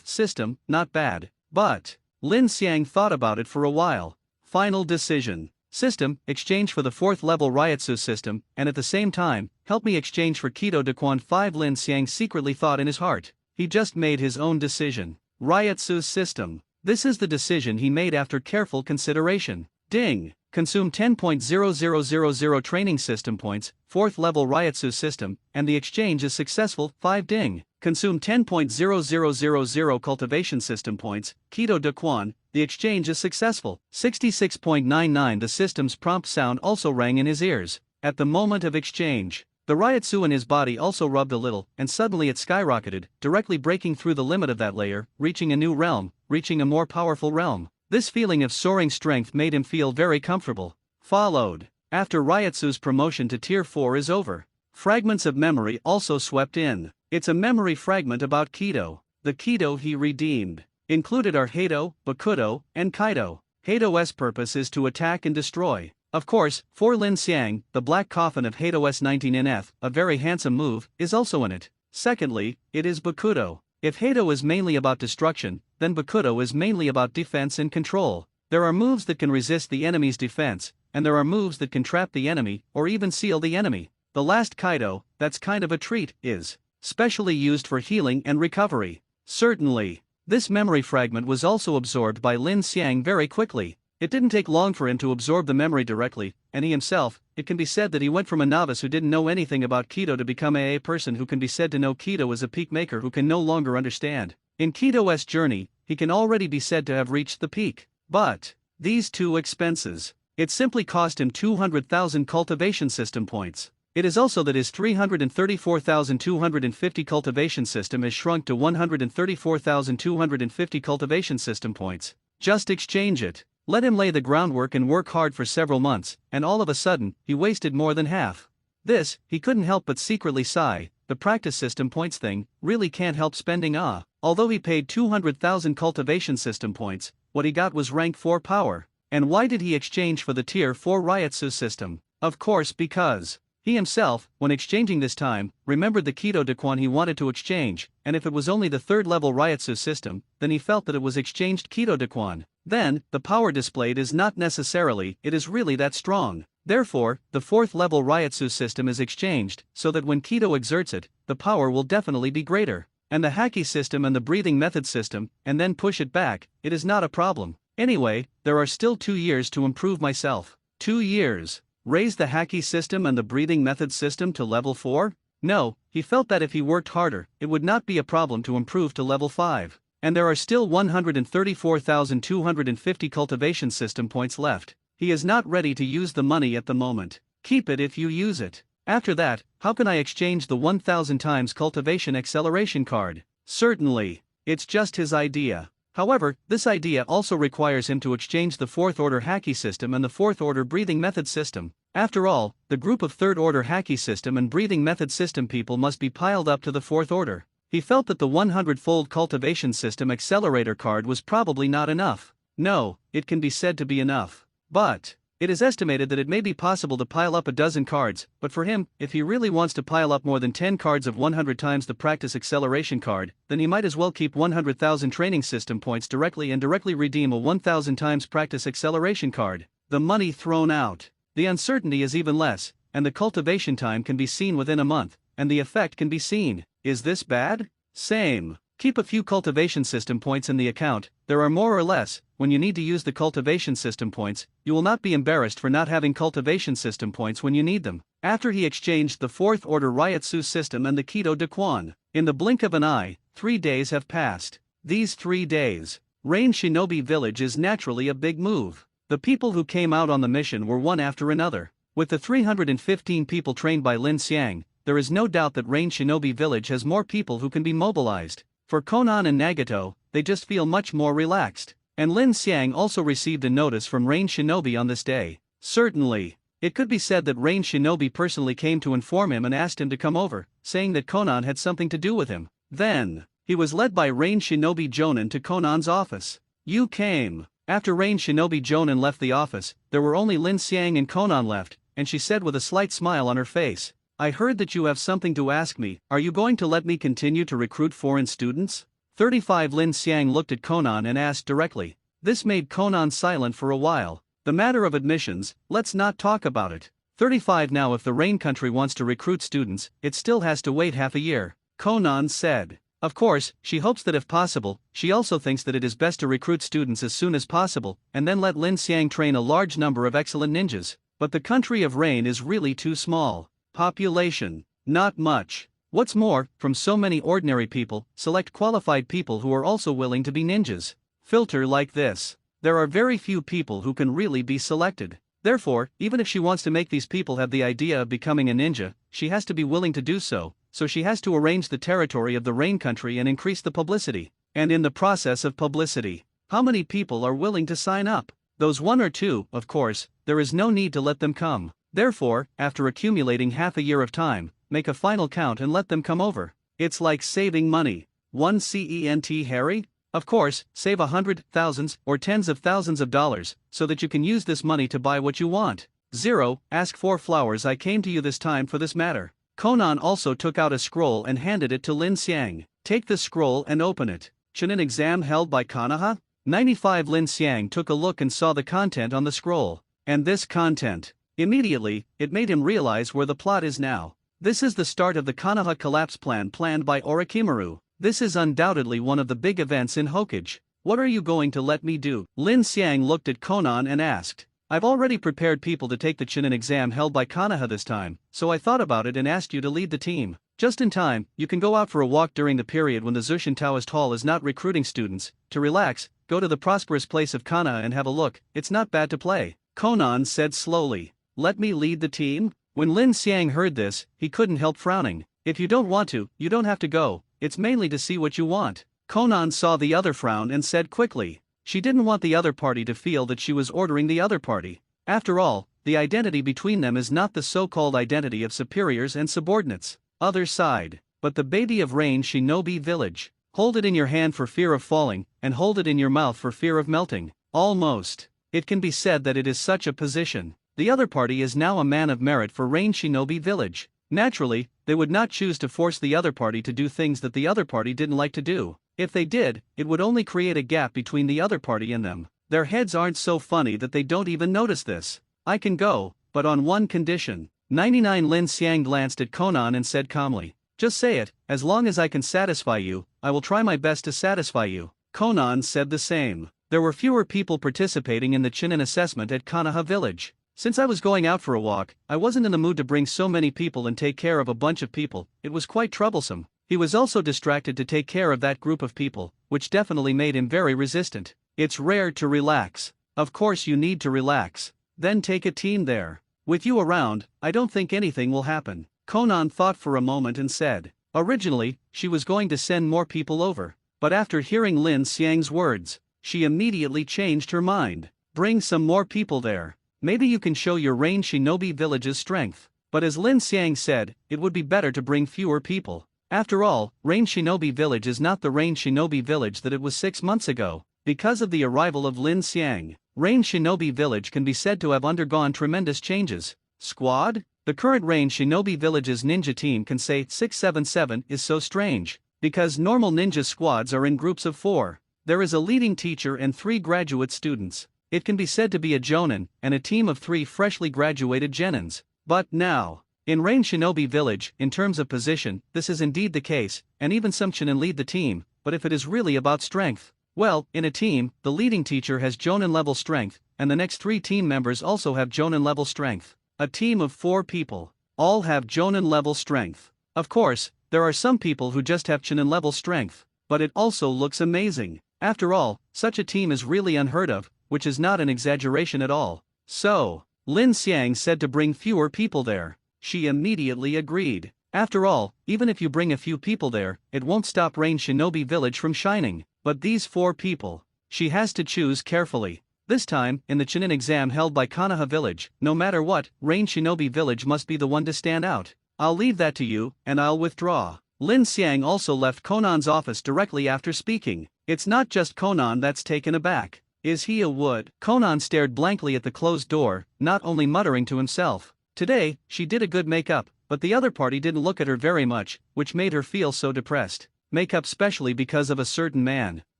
S1: system, not bad. But Lin Xiang thought about it for a while. Final decision. System, exchange for the 4th level reiatsu system, and at the same time, help me exchange for Keto de Quan 5. Lin Xiang secretly thought in his heart. He just made his own decision. Reiatsu system. This is the decision he made after careful consideration. Ding. Consume 10.0000 training system points, 4th level reiatsu system, and the exchange is successful. 5 ding. Consume 10.0000 cultivation system points, Keto de Quan, the exchange is successful. 66.99. The system's prompt sound also rang in his ears. At the moment of exchange, The reiatsu in his body also rubbed a little, and suddenly it skyrocketed, directly breaking through the limit of that layer, reaching a new realm, reaching a more powerful realm. This feeling of soaring strength made him feel very comfortable. Followed. After Reiatsu's promotion to Tier 4 is over, fragments of memory also swept in. It's a memory fragment about Kido. The Kido he redeemed included are Heido, Bakudo, and Kaido. Heido's purpose is to attack and destroy. Of course, for Lin Xiang, the black coffin of Heido's 19NF, a very handsome move, is also in it. Secondly, it is Bakudo. If Heido is mainly about destruction, then Bakudo is mainly about defense and control. There are moves that can resist the enemy's defense, and there are moves that can trap the enemy, or even seal the enemy. The last Kaido, that's kind of a treat, is specially used for healing and recovery. Certainly. This memory fragment was also absorbed by Lin Xiang very quickly. It didn't take long for him to absorb the memory directly, and he himself, it can be said that he went from a novice who didn't know anything about Kido to become a person who can be said to know Kido as a peak maker who can no longer understand. In Kido's journey, he can already be said to have reached the peak. But these two expenses, it simply cost him 200,000 cultivation system points. It is also that his 334,250 cultivation system is shrunk to 134,250 cultivation system points. Just exchange it. Let him lay the groundwork and work hard for several months, and all of a sudden, he wasted more than half. This, he couldn't help but secretly sigh. The practice system points thing really can't help spending. Although he paid 200,000 cultivation system points, what he got was rank 4 power. And why did he exchange for the tier 4 reiatsu system? Of course because he himself, when exchanging this time, remembered the Kido Daquan he wanted to exchange, and if it was only the 3rd level reiatsu system, then he felt that it was exchanged Kido Daquan. Then, the power displayed is not necessarily, it is really that strong. Therefore, the 4th level reiatsu system is exchanged, so that when Kido exerts it, the power will definitely be greater. And the haki system and the breathing method system, and then push it back, it is not a problem. Anyway, there are still 2 years to improve myself. 2 years. Raise the haki system and the breathing method system to level 4? No, he felt that if he worked harder, it would not be a problem to improve to level 5. And there are still 134,250 cultivation system points left. He is not ready to use the money at the moment. Keep it if you use it. After that, how can I exchange the 1000 times cultivation acceleration card? Certainly. It's just his idea. However, this idea also requires him to exchange the 4th order haki system and the 4th order breathing method system. After all, the group of 3rd order haki system and breathing method system people must be piled up to the 4th order. He felt that the 100-fold cultivation system accelerator card was probably not enough. No, it can be said to be enough. But it is estimated that it may be possible to pile up a dozen cards, but for him, if he really wants to pile up more than 10 cards of 100 times the practice acceleration card, then he might as well keep 100,000 training system points directly and directly redeem a 1000 times practice acceleration card. The money thrown out. The uncertainty is even less, and the cultivation time can be seen within a month, and the effect can be seen. Is this bad? Same. Keep a few cultivation system points in the account. There are more or less. When you need to use the cultivation system points, you will not be embarrassed for not having cultivation system points when you need them. After he exchanged the 4th order reiatsu system and the Kido Daquan, in the blink of an eye, 3 days have passed. These 3 days, Rain Shinobi Village is naturally a big move. The people who came out on the mission were one after another. With the 315 people trained by Lin Xiang, there is no doubt that Rain Shinobi Village has more people who can be mobilized. For Konan and Nagato, they just feel much more relaxed. And Lin Xiang also received a notice from Rain Shinobi on this day. Certainly, it could be said that Rain Shinobi personally came to inform him and asked him to come over, saying that Konan had something to do with him. Then, he was led by Rain Shinobi Jonan to Konan's office. You came. After Rain Shinobi Jonan left the office, there were only Lin Xiang and Konan left, and she said with a slight smile on her face, I heard that you have something to ask me. Are you going to let me continue to recruit foreign students? 35 Lin Xiang looked at Konan and asked directly. This made Konan silent for a while. The matter of admissions, let's not talk about it. 35 Now if the Rain country wants to recruit students, it still has to wait half a year, Konan said. Of course, she hopes that if possible, she also thinks that it is best to recruit students as soon as possible, and then let Lin Xiang train a large number of excellent ninjas. But the country of Rain is really too small. Population, not much. What's more, from so many ordinary people, select qualified people who are also willing to be ninjas. Filter like this. There are very few people who can really be selected. Therefore, even if she wants to make these people have the idea of becoming a ninja, she has to be willing to do so she has to arrange the territory of the rain country and increase the publicity. And in the process of publicity, how many people are willing to sign up? Those one or two, of course, there is no need to let them come. Therefore, after accumulating half a year of time, make a final count and let them come over. It's like saving money. 1 cent, Harry? Of course, save 100, thousands, or tens of thousands of dollars, so that you can use this money to buy what you want. 0. Ask for flowers. I came to you this time for this matter. Conan also took out a scroll and handed it to Lin Xiang. Take the scroll and open it. Chunin exam held by Konoha? 95. Lin Xiang took a look and saw the content on the scroll. And this content. Immediately, it made him realize where the plot is now. This is the start of the Konoha collapse plan planned by Orochimaru. This is undoubtedly one of the big events in Hokage. What are you going to let me do? Lin Xiang looked at Conan and asked. I've already prepared people to take the Chunin exam held by Konoha this time, so I thought about it and asked you to lead the team. Just in time, you can go out for a walk during the period when the Zushin Taoist Hall is not recruiting students. To relax, go to the prosperous place of Kana and have a look. It's not bad to play. Conan said slowly. Let me lead the team? When Lin Xiang heard this, he couldn't help frowning. If you don't want to, you don't have to go. It's mainly to see what you want. Conan saw the other frown and said quickly. She didn't want the other party to feel that she was ordering the other party. After all, the identity between them is not the so-called identity of superiors and subordinates. Other side. But the baby of Rain Shinobi Village. Hold it in your hand for fear of falling, and hold it in your mouth for fear of melting. Almost. It can be said that it is such a position. The other party is now a man of merit for Rain Shinobi Village. Naturally, they would not choose to force the other party to do things that the other party didn't like to do. If they did, it would only create a gap between the other party and them. Their heads aren't so funny that they don't even notice this. I can go, but on one condition. 99. Lin Xiang glanced at Conan and said calmly. Just say it, as long as I can satisfy you, I will try my best to satisfy you. Conan said the same. There were fewer people participating in the Chunin assessment at Konoha Village. Since I was going out for a walk, I wasn't in the mood to bring so many people and take care of a bunch of people. It was quite troublesome. He was also distracted to take care of that group of people, which definitely made him very resistant. It's rare to relax. Of course you need to relax. Then take a team there. With you around, I don't think anything will happen. Conan thought for a moment and said. Originally, she was going to send more people over. But after hearing Lin Xiang's words, she immediately changed her mind. Bring some more people there. Maybe you can show your Rain Shinobi Village's strength. But as Lin Xiang said, it would be better to bring fewer people. After all, Rain Shinobi Village is not the Rain Shinobi Village that it was 6 months ago. Because of the arrival of Lin Xiang, Rain Shinobi Village can be said to have undergone tremendous changes. Squad? The current Rain Shinobi Village's ninja team can say 677 is so strange. Because normal ninja squads are in groups of 4. There is a leading teacher and 3 graduate students. It can be said to be a jonin, and a team of 3 freshly graduated genins. But now, in Rain Shinobi Village, in terms of position, this is indeed the case, and even some Chunin lead the team, but if it is really about strength, well, in a team, the leading teacher has Jonin level strength, and the next 3 team members also have Jonin level strength. A team of 4 people, all have Jonin level strength. Of course, there are some people who just have Chunin level strength, but it also looks amazing. After all, such a team is really unheard of, which is not an exaggeration at all. So, Lin Xiang said to bring fewer people there. She immediately agreed. After all, even if you bring a few people there, it won't stop Rain Shinobi Village from shining. But these 4 people, she has to choose carefully. This time, in the Chunin exam held by Konoha Village, no matter what, Rain Shinobi Village must be the one to stand out. I'll leave that to you, and I'll withdraw. Lin Xiang also left Conan's office directly after speaking. It's not just Conan that's taken aback. Is he a wood? Conan stared blankly at the closed door, not only muttering to himself. Today, she did a good makeup, but the other party didn't look at her very much, which made her feel so depressed. Makeup specially because of a certain man.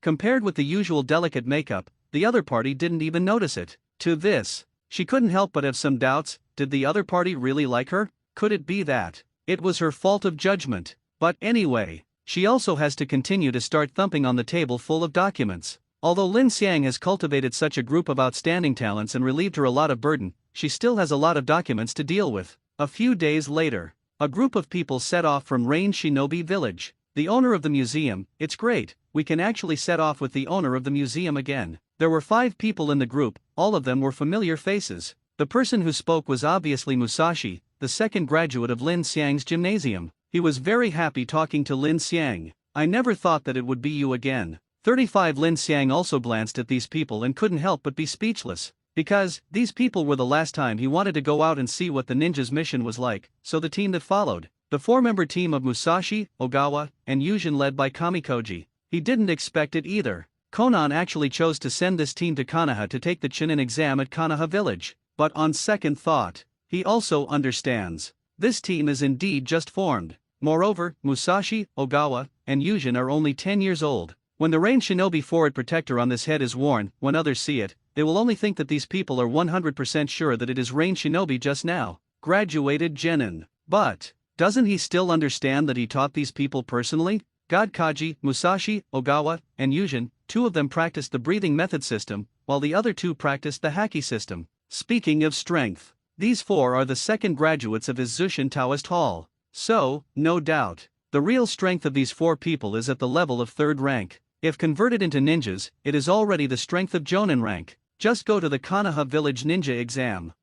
S1: Compared with the usual delicate makeup, the other party didn't even notice it. To this, she couldn't help but have some doubts. Did the other party really like her? Could it be that it was her fault of judgment? But anyway, she also has to continue to start thumping on the table full of documents. Although Lin Xiang has cultivated such a group of outstanding talents and relieved her a lot of burden, she still has a lot of documents to deal with. A few days later, a group of people set off from Rain Shinobi Village. The owner of the museum, it's great, we can actually set off with the owner of the museum again. There were 5 people in the group, all of them were familiar faces. The person who spoke was obviously Musashi, the second graduate of Lin Xiang's gymnasium. He was very happy talking to Lin Xiang. I never thought that it would be you again. 35 Lin Xiang also glanced at these people and couldn't help but be speechless. Because, these people were the last time he wanted to go out and see what the ninja's mission was like, so the team that followed, the 4-member team of Musashi, Ogawa, and Yujin led by Kamikoji. He didn't expect it either. Konan actually chose to send this team to Konoha to take the Chunin exam at Konoha village. But on second thought, he also understands. This team is indeed just formed. Moreover, Musashi, Ogawa, and Yujin are only 10 years old. When the Rain Shinobi Forward Protector on this head is worn, when others see it, they will only think that these people are 100% sure that it is Rain Shinobi just now. Graduated genin. But, doesn't he still understand that he taught these people personally? God Kaji, Musashi, Ogawa, and Yujin, 2 of them practiced the breathing method system, while the other 2 practiced the haki system. Speaking of strength, these 4 are the second graduates of his Zushin Taoist Hall. So, no doubt, the real strength of these 4 people is at the level of 3rd rank. If converted into ninjas, it is already the strength of Jonin rank. Just go to the Konoha village ninja exam.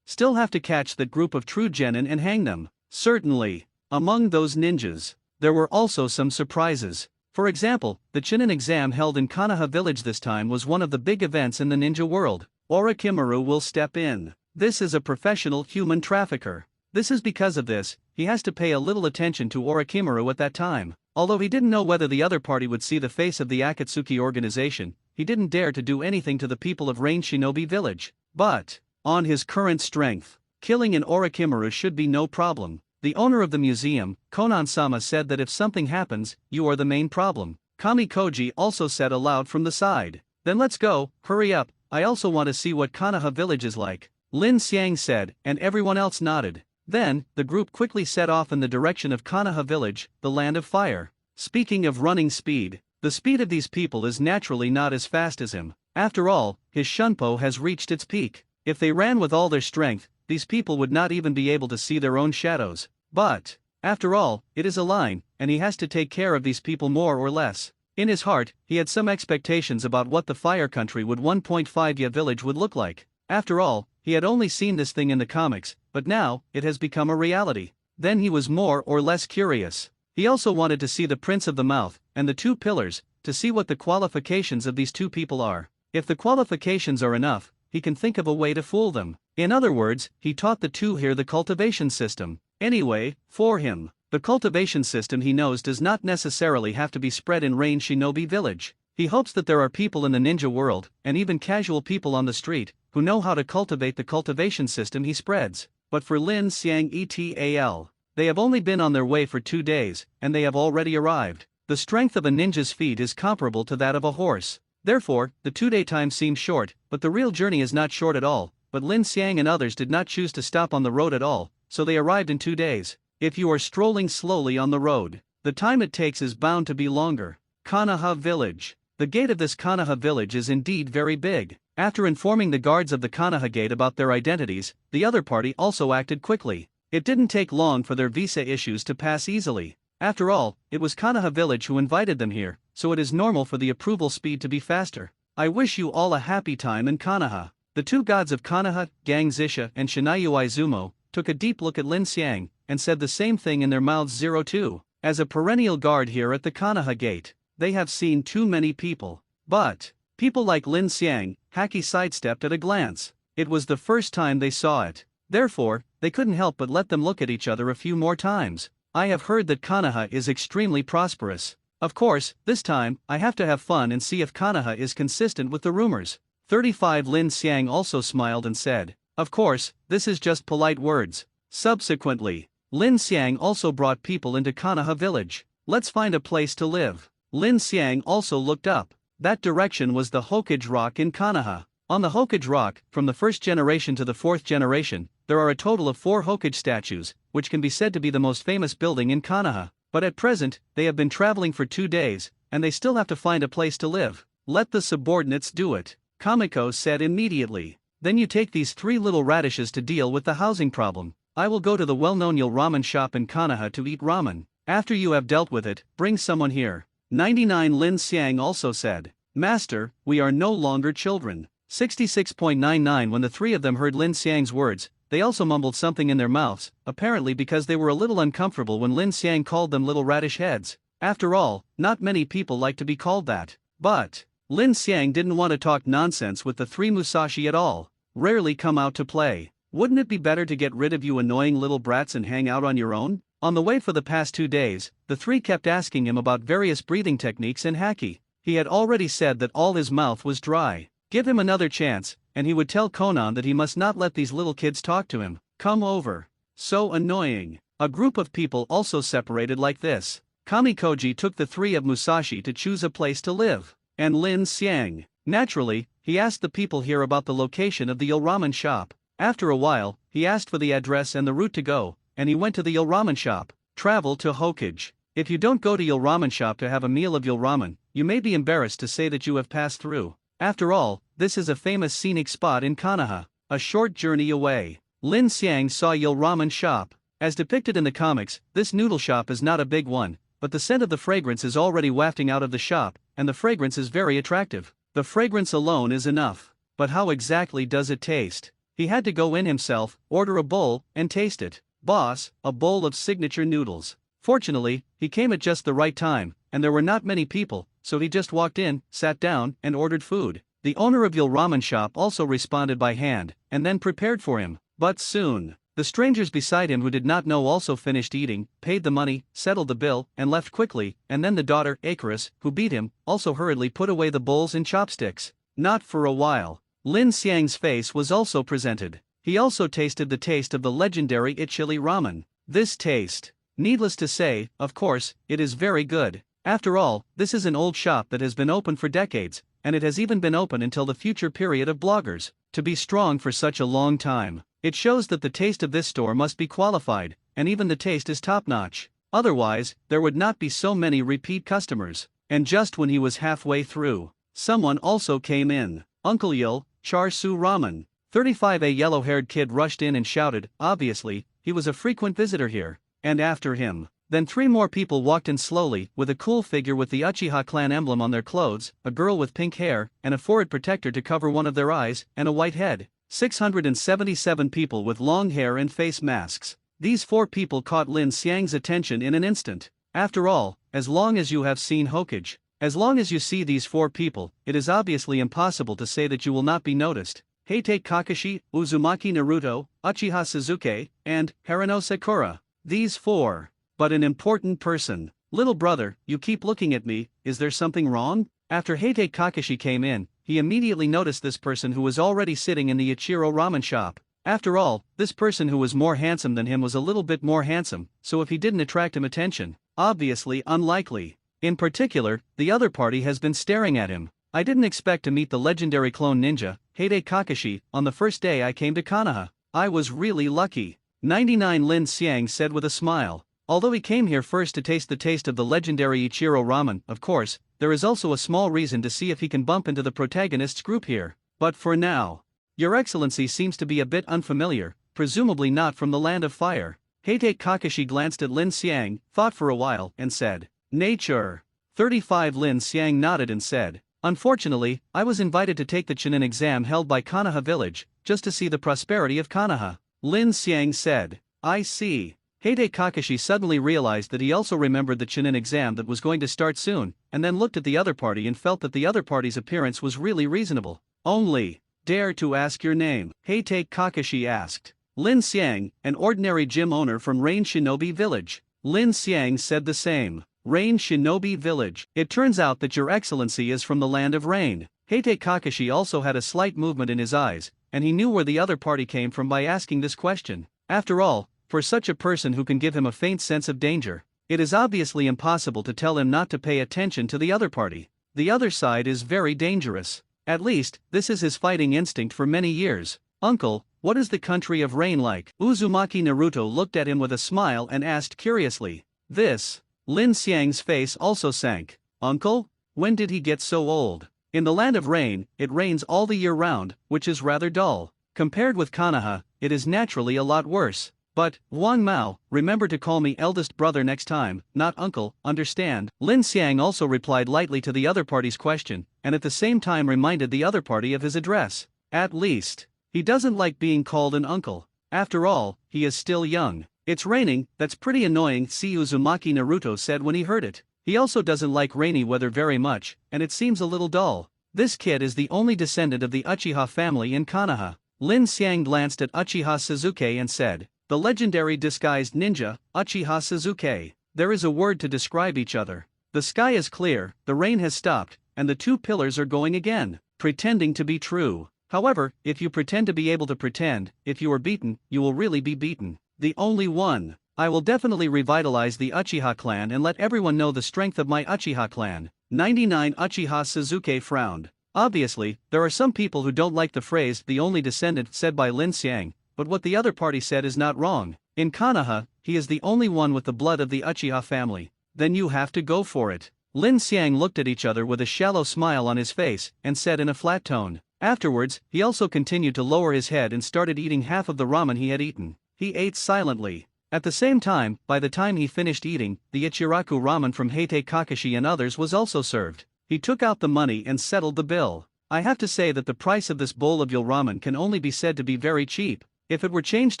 S1: Still have to catch that group of true genin and hang them. Certainly, among those ninjas, there were also some surprises. For example, the Chunin exam held in Konoha village this time was one of the big events in the ninja world. Orochimaru will step in. This is a professional human trafficker. This is because of this, he has to pay a little attention to Orochimaru at that time. Although he didn't know whether the other party would see the face of the Akatsuki organization, he didn't dare to do anything to the people of Rain Shinobi village. But, on his current strength, killing an Orochimaru should be no problem. The owner of the museum, Konan-sama, said that if something happens, you are the main problem. Kamikoji also said aloud from the side. Then let's go, hurry up, I also want to see what Konoha village is like. Lin Xiang said, and everyone else nodded. Then, the group quickly set off in the direction of Konoha village, the land of fire. Speaking of running speed, the speed of these people is naturally not as fast as him. After all, his shunpo has reached its peak. If they ran with all their strength, these people would not even be able to see their own shadows. But, after all, it is a line, and he has to take care of these people more or less. In his heart, he had some expectations about what the fire country would 1.5 village would look like. After all, he had only seen this thing in the comics, but now, it has become a reality. Then he was more or less curious. He also wanted to see the prints of the mouth, and the 2 pillars, to see what the qualifications of these 2 people are. If the qualifications are enough, he can think of a way to fool them. In other words, he taught the 2 here the cultivation system. Anyway, for him, the cultivation system he knows does not necessarily have to be spread in Rain Shinobi village. He hopes that there are people in the ninja world, and even casual people on the street, who know how to cultivate the cultivation system he spreads. But for Lin Xiang et.al., they have only been on their way for 2 days, and they have already arrived. The strength of a ninja's feet is comparable to that of a horse. Therefore, the 2-day time seems short, but the real journey is not short at all. But Lin Xiang and others did not choose to stop on the road at all, so they arrived in 2 days. If you are strolling slowly on the road, the time it takes is bound to be longer. Konoha village. The gate of this Konoha village is indeed very big. After informing the guards of the Konoha gate about their identities, the other party also acted quickly. It didn't take long for their visa issues to pass easily. After all, it was Konoha village who invited them here, so it is normal for the approval speed to be faster. I wish you all a happy time in Konoha. The 2 gods of Konoha, Gang Zisha and Shinayu Izumo, took a deep look at Lin Xiang, and said the same thing in their mouths. 02. As a perennial guard here at the Konoha gate, they have seen too many people. But, people like Lin Xiang, Haki sidestepped at a glance. It was the first time they saw it. Therefore, they couldn't help but let them look at each other a few more times. I have heard that Konoha is extremely prosperous. Of course, this time, I have to have fun and see if Konoha is consistent with the rumors. 35 Lin Xiang also smiled and said, of course, this is just polite words. Subsequently, Lin Xiang also brought people into Konoha village. Let's find a place to live. Lin Xiang also looked up. That direction was the Hokage Rock in Konoha. On the Hokage Rock, from the 1st generation to the 4th generation, there are a total of 4 Hokage statues, which can be said to be the most famous building in Konoha. But at present, they have been traveling for 2 days, and they still have to find a place to live. Let the subordinates do it, Kamiko said immediately. Then you take these 3 little radishes to deal with the housing problem. I will go to the well-known Yul ramen shop in Konoha to eat ramen. After you have dealt with it, bring someone here. 99 Lin Xiang also said, Master, we are no longer children. 66.99. When the three of them heard Lin Xiang's words, they also mumbled something in their mouths, apparently because they were a little uncomfortable when Lin Xiang called them little radish heads. After all, not many people like to be called that. But Lin Xiang didn't want to talk nonsense with the three Musashi at all. Rarely come out to play. Wouldn't it be better to get rid of you annoying little brats and hang out on your own? On the way for the past 2 days, the three kept asking him about various breathing techniques and haki. He had already said that all his mouth was dry. Give him another chance, and he would tell Conan that he must not let these little kids talk to him. Come over. So annoying. A group of people also separated like this. Kamikoji took the three of Musashi to choose a place to live. And Lin Xiang. Naturally, he asked the people here about the location of the Il Ramen shop. After a while, he asked for the address and the route to go, and he went to the Il Ramen shop. Travel to Hokage. If you don't go to Il Ramen shop to have a meal of Il Ramen, you may be embarrassed to say that you have passed through. After all, this is a famous scenic spot in Konoha, a short journey away. Lin Xiang saw Il Ramen shop. As depicted in the comics, this noodle shop is not a big one, but the scent of the fragrance is already wafting out of the shop, and the fragrance is very attractive. The fragrance alone is enough. But how exactly does it taste? He had to go in himself, order a bowl, and taste it. Boss, a bowl of signature noodles. Fortunately, he came at just the right time, and there were not many people, so he just walked in, sat down, and ordered food. The owner of Il Ramen shop also responded by hand, and then prepared for him. But soon, the strangers beside him who did not know also finished eating, paid the money, settled the bill, and left quickly, and then the daughter, Icarus, who beat him, also hurriedly put away the bowls and chopsticks. Not for a while. Lin Xiang's face was also presented. He also tasted the taste of the legendary Ichili ramen. This taste, needless to say, of course, it is very good. After all, this is an old shop that has been open for decades, and it has even been open until the future period of bloggers. To be strong for such a long time, it shows that the taste of this store must be qualified, and even the taste is top-notch. Otherwise, there would not be so many repeat customers. And just when he was halfway through, someone also came in. Uncle Yil, Char Siu Ramen. 35. A yellow-haired kid rushed in and shouted. Obviously, he was a frequent visitor here. And after him, then 3 more people walked in slowly, with a cool figure with the Uchiha clan emblem on their clothes, a girl with pink hair, and a forehead protector to cover one of their eyes, and a white head. 677 people with long hair and face masks. These 4 people caught Lin Xiang's attention in an instant. After all, as long as you have seen Hokage, as long as you see these 4 people, it is obviously impossible to say that you will not be noticed. Heitei Kakashi, Uzumaki Naruto, Uchiha Suzuki, and Harano Sakura. These 4. But an important person. Little brother, you keep looking at me, is there something wrong? After Heitei Kakashi came in, he immediately noticed this person who was already sitting in the Ichiro ramen shop. After all, this person who was more handsome than him was a little bit more handsome, so if he didn't attract him attention, obviously unlikely. In particular, the other party has been staring at him. I didn't expect to meet the legendary clone ninja, Heitei Kakashi, on the first day I came to Konoha. I was really lucky. 99. Lin Xiang said with a smile. Although he came here first to taste the taste of the legendary Ichiro ramen, of course, there is also a small reason to see if he can bump into the protagonist's group here. But for now, Your Excellency seems to be a bit unfamiliar, presumably not from the land of fire. Heitei Kakashi glanced at Lin Xiang, thought for a while, and said, Nature. 35. Lin Xiang nodded and said, Unfortunately, I was invited to take the Chunin exam held by Konoha village, just to see the prosperity of Konoha. Lin Xiang said, I see. Heitei Kakashi suddenly realized that he also remembered the Chunin exam that was going to start soon, and then looked at the other party and felt that the other party's appearance was really reasonable. Only, dare to ask your name? Heitei Kakashi asked. Lin Xiang, an ordinary gym owner from Rain Shinobi Village. Lin Xiang said the same. Rain Shinobi Village. It turns out that Your Excellency is from the land of rain. Heitei Kakashi also had a slight movement in his eyes, and he knew where the other party came from by asking this question. After all, for such a person who can give him a faint sense of danger, it is obviously impossible to tell him not to pay attention to the other party. The other side is very dangerous. At least, this is his fighting instinct for many years. Uncle, what is the country of rain like? Uzumaki Naruto looked at him with a smile and asked curiously. This. Lin Xiang's face also sank. Uncle? When did he get so old? In the land of rain, it rains all the year round, which is rather dull. Compared with Konoha, it is naturally a lot worse. But, Wang Mao, remember to call me eldest brother next time, not uncle, understand? Lin Xiang also replied lightly to the other party's question, and at the same time reminded the other party of his address. At least, he doesn't like being called an uncle. After all, he is still young. It's raining, that's pretty annoying, see Uzumaki Naruto said when he heard it. He also doesn't like rainy weather very much, and it seems a little dull. This kid is the only descendant of the Uchiha family in Konoha. Lin Xiang glanced at Uchiha Sasuke and said, the legendary disguised ninja, Uchiha Sasuke. There is a word to describe each other. The sky is clear, the rain has stopped, and the two pillars are going again, pretending to be true. However, if you pretend to be able to pretend, if you are beaten, you will really be beaten. The only one. I will definitely revitalize the Uchiha clan and let everyone know the strength of my Uchiha clan. 99 Uchiha Sasuke frowned. Obviously, there are some people who don't like the phrase the only descendant said by Lin Xiang, but what the other party said is not wrong. In Konoha, he is the only one with the blood of the Uchiha family. Then you have to go for it. Lin Xiang looked at each other with a shallow smile on his face and said in a flat tone. Afterwards, he also continued to lower his head and started eating half of the ramen he had eaten. He ate silently. At the same time, by the time he finished eating, the Ichiraku ramen from Heite Kakashi and others was also served. He took out the money and settled the bill. I have to say that the price of this bowl of eel ramen can only be said to be very cheap. If it were changed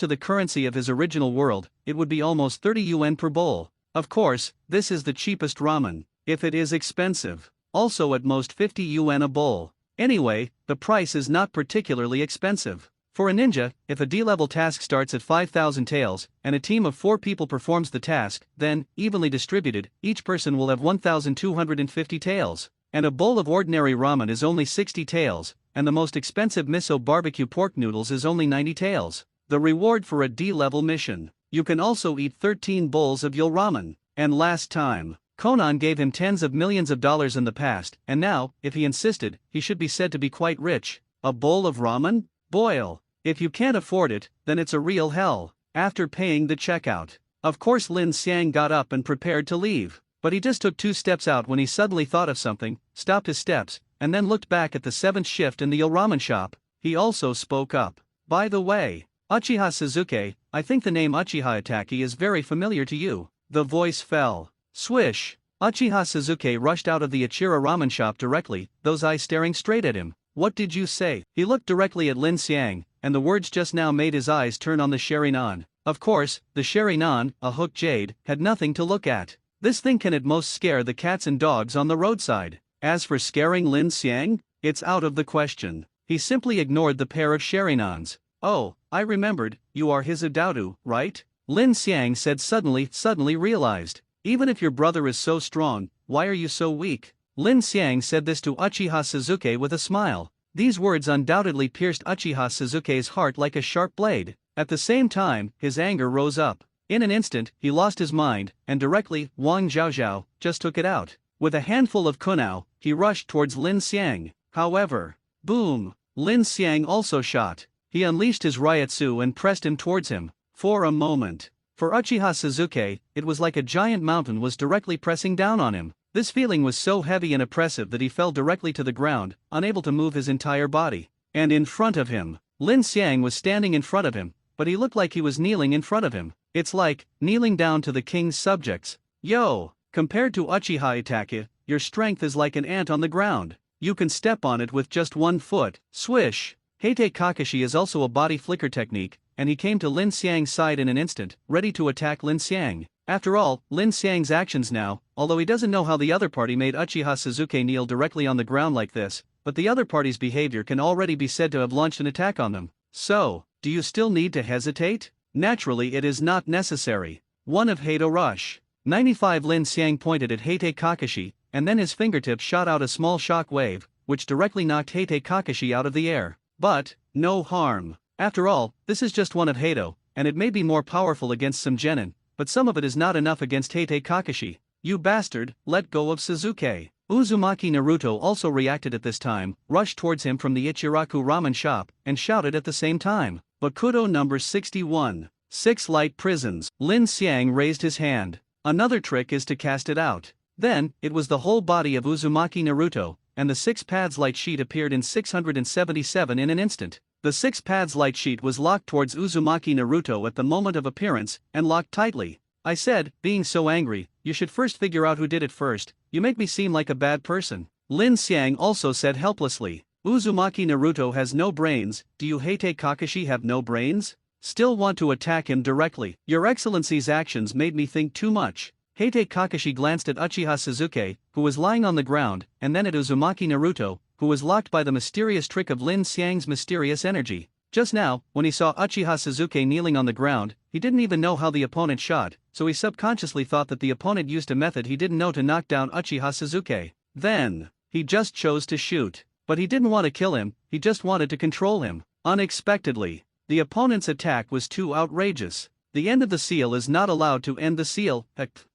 S1: to the currency of his original world, it would be almost 30 yuan per bowl. Of course, this is the cheapest ramen. If it is expensive, also at most 50 yuan a bowl. Anyway, the price is not particularly expensive. For a ninja, if a D-level task starts at 5,000 taels, and a team of 4 people performs the task, then, evenly distributed, each person will have 1,250 taels. And a bowl of ordinary ramen is only 60 taels, and the most expensive miso barbecue pork noodles is only 90 taels. The reward for a D-level mission. You can also eat 13 bowls of eel ramen. And last time, Conan gave him tens of millions of dollars in the past, and now, if he insisted, he should be said to be quite rich. A bowl of ramen? Boil. If you can't afford it, then it's a real hell. After paying the checkout, of course Lin Xiang got up and prepared to leave. But he just took 2 steps out when he suddenly thought of something, stopped his steps, and then looked back at the 7th shift in the eel ramen shop. He also spoke up. By the way, Uchiha Sasuke, I think the name Uchiha Itaki is very familiar to you. The voice fell. Swish. Uchiha Sasuke rushed out of the Ichira ramen shop directly, those eyes staring straight at him. What did you say? He looked directly at Lin Xiang, and the words just now made his eyes turn on the Sharingan. Of course, the Sharingan, a hooked jade, had nothing to look at. This thing can at most scare the cats and dogs on the roadside. As for scaring Lin Xiang, it's out of the question. He simply ignored the pair of Sharinans. Oh, I remembered, you are Hizudoudu, right? Lin Xiang said suddenly realized. Even if your brother is so strong, why are you so weak? Lin Xiang said this to Uchiha Sasuke with a smile. These words undoubtedly pierced Uchiha Sasuke's heart like a sharp blade. At the same time, his anger rose up. In an instant, he lost his mind, and directly, Wang Zhaozhao just took it out. With a handful of kunao, he rushed towards Lin Xiang. However, boom! Lin Xiang also shot. He unleashed his reiatsu and pressed him towards him. For a moment, for Uchiha Sasuke, it was like a giant mountain was directly pressing down on him. This feeling was so heavy and oppressive that he fell directly to the ground, unable to move his entire body. And in front of him, Lin Xiang was standing in front of him, but he looked like he was kneeling in front of him. It's like, kneeling down to the king's subjects. Yo! Compared to Uchiha Itachi, your strength is like an ant on the ground. You can step on it with just 1 foot. Swish! Heite Kakashi is also a body flicker technique, and he came to Lin Xiang's side in an instant, ready to attack Lin Xiang. After all, Lin Xiang's actions now, although he doesn't know how the other party made Uchiha Sasuke kneel directly on the ground like this, but the other party's behavior can already be said to have launched an attack on them. So, do you still need to hesitate? Naturally it is not necessary. One of Hato Rush. 95 Lin Xiang pointed at Heite Kakashi, and then his fingertips shot out a small shock wave, which directly knocked Heite Kakashi out of the air. But, no harm. After all, this is just one of Hato, and it may be more powerful against some genin, but some of it is not enough against Heite Kakashi. You bastard, let go of Sasuke. Uzumaki Naruto also reacted at this time, rushed towards him from the Ichiraku ramen shop, and shouted at the same time. Bakudo number 61. 6 light prisons. Lin Xiang raised his hand. Another trick is to cast it out. Then, it was the whole body of Uzumaki Naruto, and the 6 paths light sheet appeared in 677 in an instant. The 6 paths light sheet was locked towards Uzumaki Naruto at the moment of appearance, and locked tightly. I said, being so angry, you should first figure out who did it first, you make me seem like a bad person. Lin Xiang also said helplessly. Uzumaki Naruto has no brains, do you Heite Kakashi have no brains? Still want to attack him directly. Your Excellency's actions made me think too much. Heite Kakashi glanced at Uchiha Sasuke, who was lying on the ground, and then at Uzumaki Naruto, who was locked by the mysterious trick of Lin Xiang's mysterious energy. Just now, when he saw Uchiha Sasuke kneeling on the ground, he didn't even know how the opponent shot, so he subconsciously thought that the opponent used a method he didn't know to knock down Uchiha Sasuke. Then, he just chose to shoot. But he didn't want to kill him, he just wanted to control him. Unexpectedly, the opponent's attack was too outrageous. The end of the seal is not allowed to end the seal.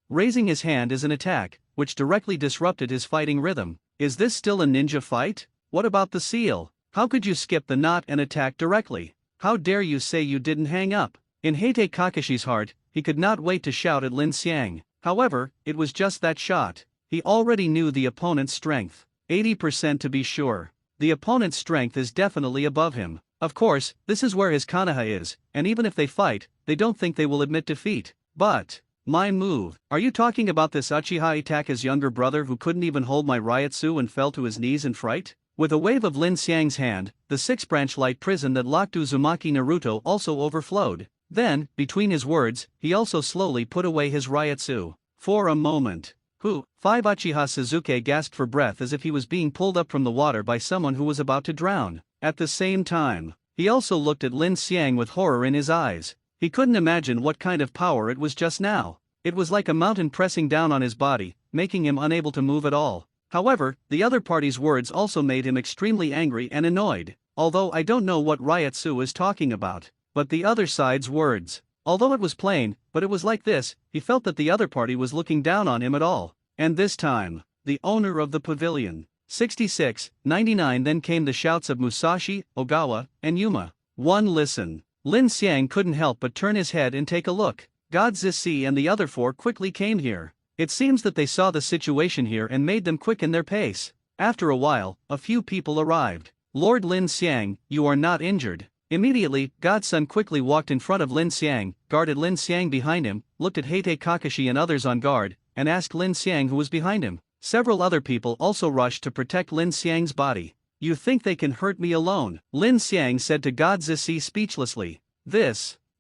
S1: Raising his hand is an attack, which directly disrupted his fighting rhythm. Is this still a ninja fight? What about the seal? How could you skip the knot and attack directly? How dare you say you didn't hang up? In Heite Kakashi's heart, he could not wait to shout at Lin Xiang. However, it was just that shot. He already knew the opponent's strength. 80% to be sure. The opponent's strength is definitely above him. Of course, this is where his Konoha is, and even if they fight, they don't think they will admit defeat. But, my move. Are you talking about this Uchiha Itaka's younger brother who couldn't even hold my reiatsu and fell to his knees in fright? With a wave of Lin Xiang's hand, the 6-branch light prison that locked Uzumaki Naruto also overflowed. Then, between his words, he also slowly put away his reiatsu. For a moment. 5 Uchiha Sasuke gasped for breath as if he was being pulled up from the water by someone who was about to drown. At the same time, he also looked at Lin Xiang with horror in his eyes. He couldn't imagine what kind of power it was just now. It was like a mountain pressing down on his body, making him unable to move at all. However, the other party's words also made him extremely angry and annoyed. Although I don't know what reiatsu is talking about. But the other side's words. Although it was plain, but it was like this, he felt that the other party was looking down on him at all. And this time, the owner of the pavilion. 66-99. Then came the shouts of Musashi, Ogawa, and Yuma. Listen. Lin Xiang couldn't help but turn his head and take a look. God Zisi and the other 4 quickly came here. It seems that they saw the situation here and made them quicken their pace. After a while, a few people arrived. Lord Lin Xiang, you are not injured. Immediately, Godson quickly walked in front of Lin Xiang, guarded Lin Xiang behind him, looked at Heite Kakashi and others on guard, and asked Lin Xiang who was behind him. Several other people also rushed to protect Lin Xiang's body. You think they can hurt me alone? Lin Xiang said to God Zisi speechlessly.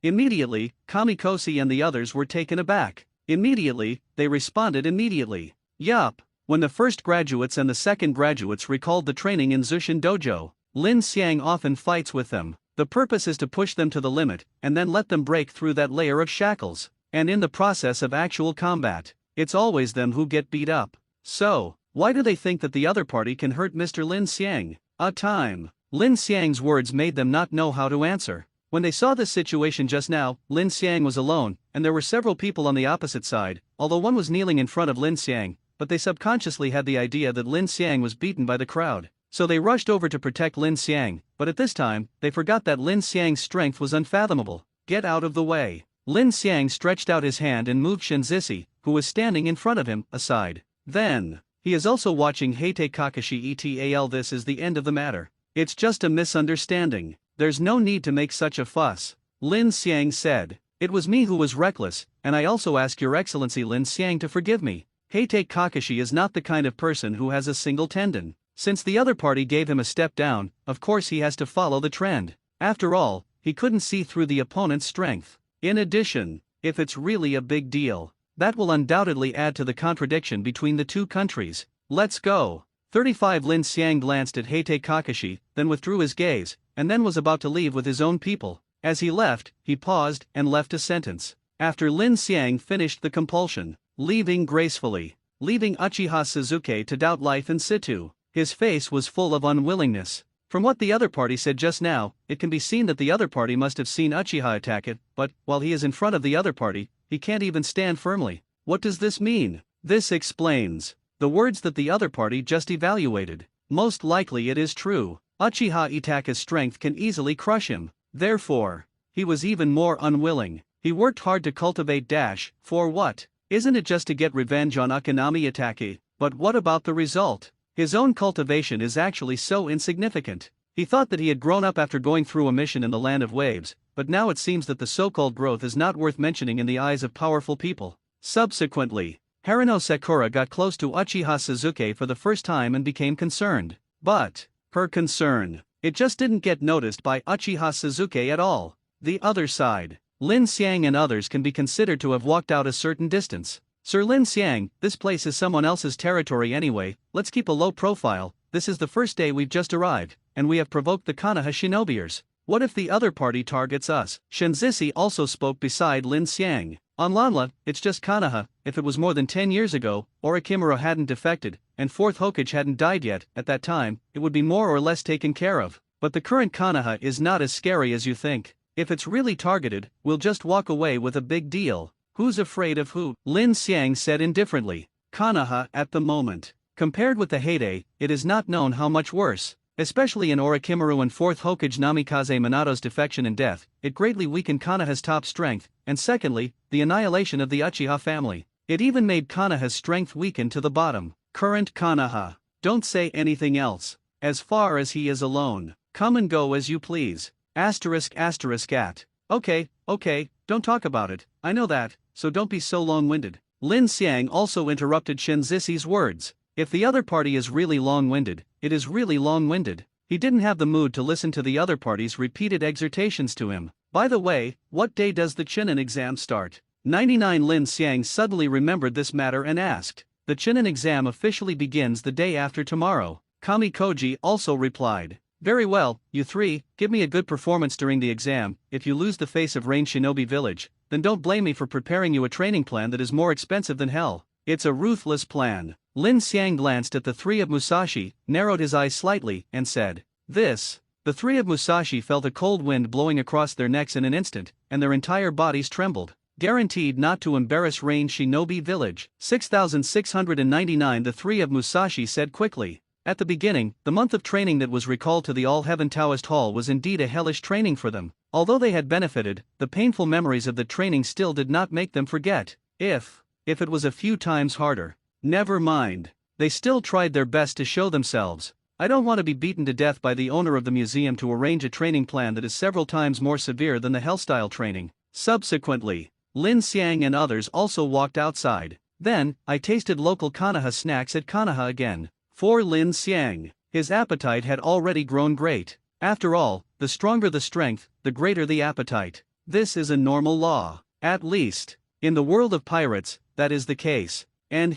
S1: Immediately, Kamikosi and the others were taken aback. Immediately, they responded immediately. Yup. When the first graduates and the second graduates recalled the training in Zushin Dojo, Lin Xiang often fights with them. The purpose is to push them to the limit, and then let them break through that layer of shackles. And in the process of actual combat, it's always them who get beat up. So, why do they think that the other party can hurt Mr. Lin Xiang? Lin Xiang's words made them not know how to answer. When they saw this situation just now, Lin Xiang was alone, and there were several people on the opposite side, although one was kneeling in front of Lin Xiang, but they subconsciously had the idea that Lin Xiang was beaten by the crowd. So they rushed over to protect Lin Xiang, but at this time, they forgot that Lin Xiang's strength was unfathomable. Get out of the way. Lin Xiang stretched out his hand and moved Shinzisi, who was standing in front of him, aside. Then, he is also watching Heite Kakashi etal. This is the end of the matter. It's just a misunderstanding. There's no need to make such a fuss. Lin Xiang said. It was me who was reckless, and I also ask Your Excellency Lin Xiang to forgive me. Heite Kakashi is not the kind of person who has a single tendon. Since the other party gave him a step down, of course he has to follow the trend. After all, he couldn't see through the opponent's strength. In addition, if it's really a big deal, that will undoubtedly add to the contradiction between the two countries. Let's go. 35. Lin Xiang glanced at Heite Kakashi, then withdrew his gaze, and then was about to leave with his own people. As he left, he paused and left a sentence. After Lin Xiang finished the compulsion, leaving gracefully, leaving Uchiha Sasuke to doubt life in situ. His face was full of unwillingness. From what the other party said just now, it can be seen that the other party must have seen Uchiha attack it, but, while he is in front of the other party, he can't even stand firmly. What does this mean? This explains the words that the other party just evaluated. Most likely it is true. Uchiha Itaka's strength can easily crush him. Therefore, he was even more unwilling. He worked hard to cultivate dash, for what? Isn't it just to get revenge on Akanami Itake? But what about the result? His own cultivation is actually so insignificant. He thought that he had grown up after going through a mission in the land of waves, but now it seems that the so-called growth is not worth mentioning in the eyes of powerful people. Subsequently, Haruno Sakura got close to Uchiha Sasuke for the first time and became concerned. But her concern, it just didn't get noticed by Uchiha Sasuke at all. The other side, Lin Xiang and others can be considered to have walked out a certain distance. Sir Lin Xiang, this place is someone else's territory anyway, let's keep a low profile. This is the first day we've just arrived, and we have provoked the Konoha shinobiers. What if the other party targets us? Shinzisi also spoke beside Lin Xiang. On Lanla, it's just Konoha. If it was more than 10 years ago, Orochimaru hadn't defected, and 4th Hokage hadn't died yet, at that time, it would be more or less taken care of. But the current Konoha is not as scary as you think. If it's really targeted, we'll just walk away with a big deal. Who's afraid of who? Lin Xiang said indifferently. Konoha at the moment. Compared with the heyday, it is not known how much worse. Especially in Orochimaru and 4th Hokage Namikaze Minato's defection and death, it greatly weakened Konoha's top strength, and secondly, the annihilation of the Uchiha family. It even made Konoha's strength weaken to the bottom. Current Konoha. Don't say anything else. As far as he is alone, come and go as you please. **at. Okay, don't talk about it, I know that, so don't be so long-winded. Lin Xiang also interrupted Shinzisi's words. If the other party is really long-winded, it is really long-winded. He didn't have the mood to listen to the other party's repeated exhortations to him. By the way, what day does the Chunin exam start? 99 Lin Xiang suddenly remembered this matter and asked. The Chunin exam officially begins the day after tomorrow. Kami Koji also replied. Very well, you three, give me a good performance during the exam. If you lose the face of Rain Shinobi Village, then don't blame me for preparing you a training plan that is more expensive than hell. It's a ruthless plan. Lin Xiang glanced at the three of Musashi, narrowed his eyes slightly, and said, "This." The three of Musashi felt a cold wind blowing across their necks in an instant, and their entire bodies trembled. Guaranteed not to embarrass Rain Shinobi Village. 6699 The three of Musashi said quickly. At the beginning, the month of training that was recalled to the All-Heaven Taoist Hall was indeed a hellish training for them. Although they had benefited, the painful memories of the training still did not make them forget. If it was a few times harder. Never mind. They still tried their best to show themselves. I don't want to be beaten to death by the owner of the museum to arrange a training plan that is several times more severe than the Hellstyle training. Subsequently, Lin Xiang and others also walked outside. Then, I tasted local Konoha snacks at Konoha again. For Lin Xiang, his appetite had already grown great. After all, the stronger the strength, the greater the appetite. This is a normal law. At least, in the world of pirates, that is the case. And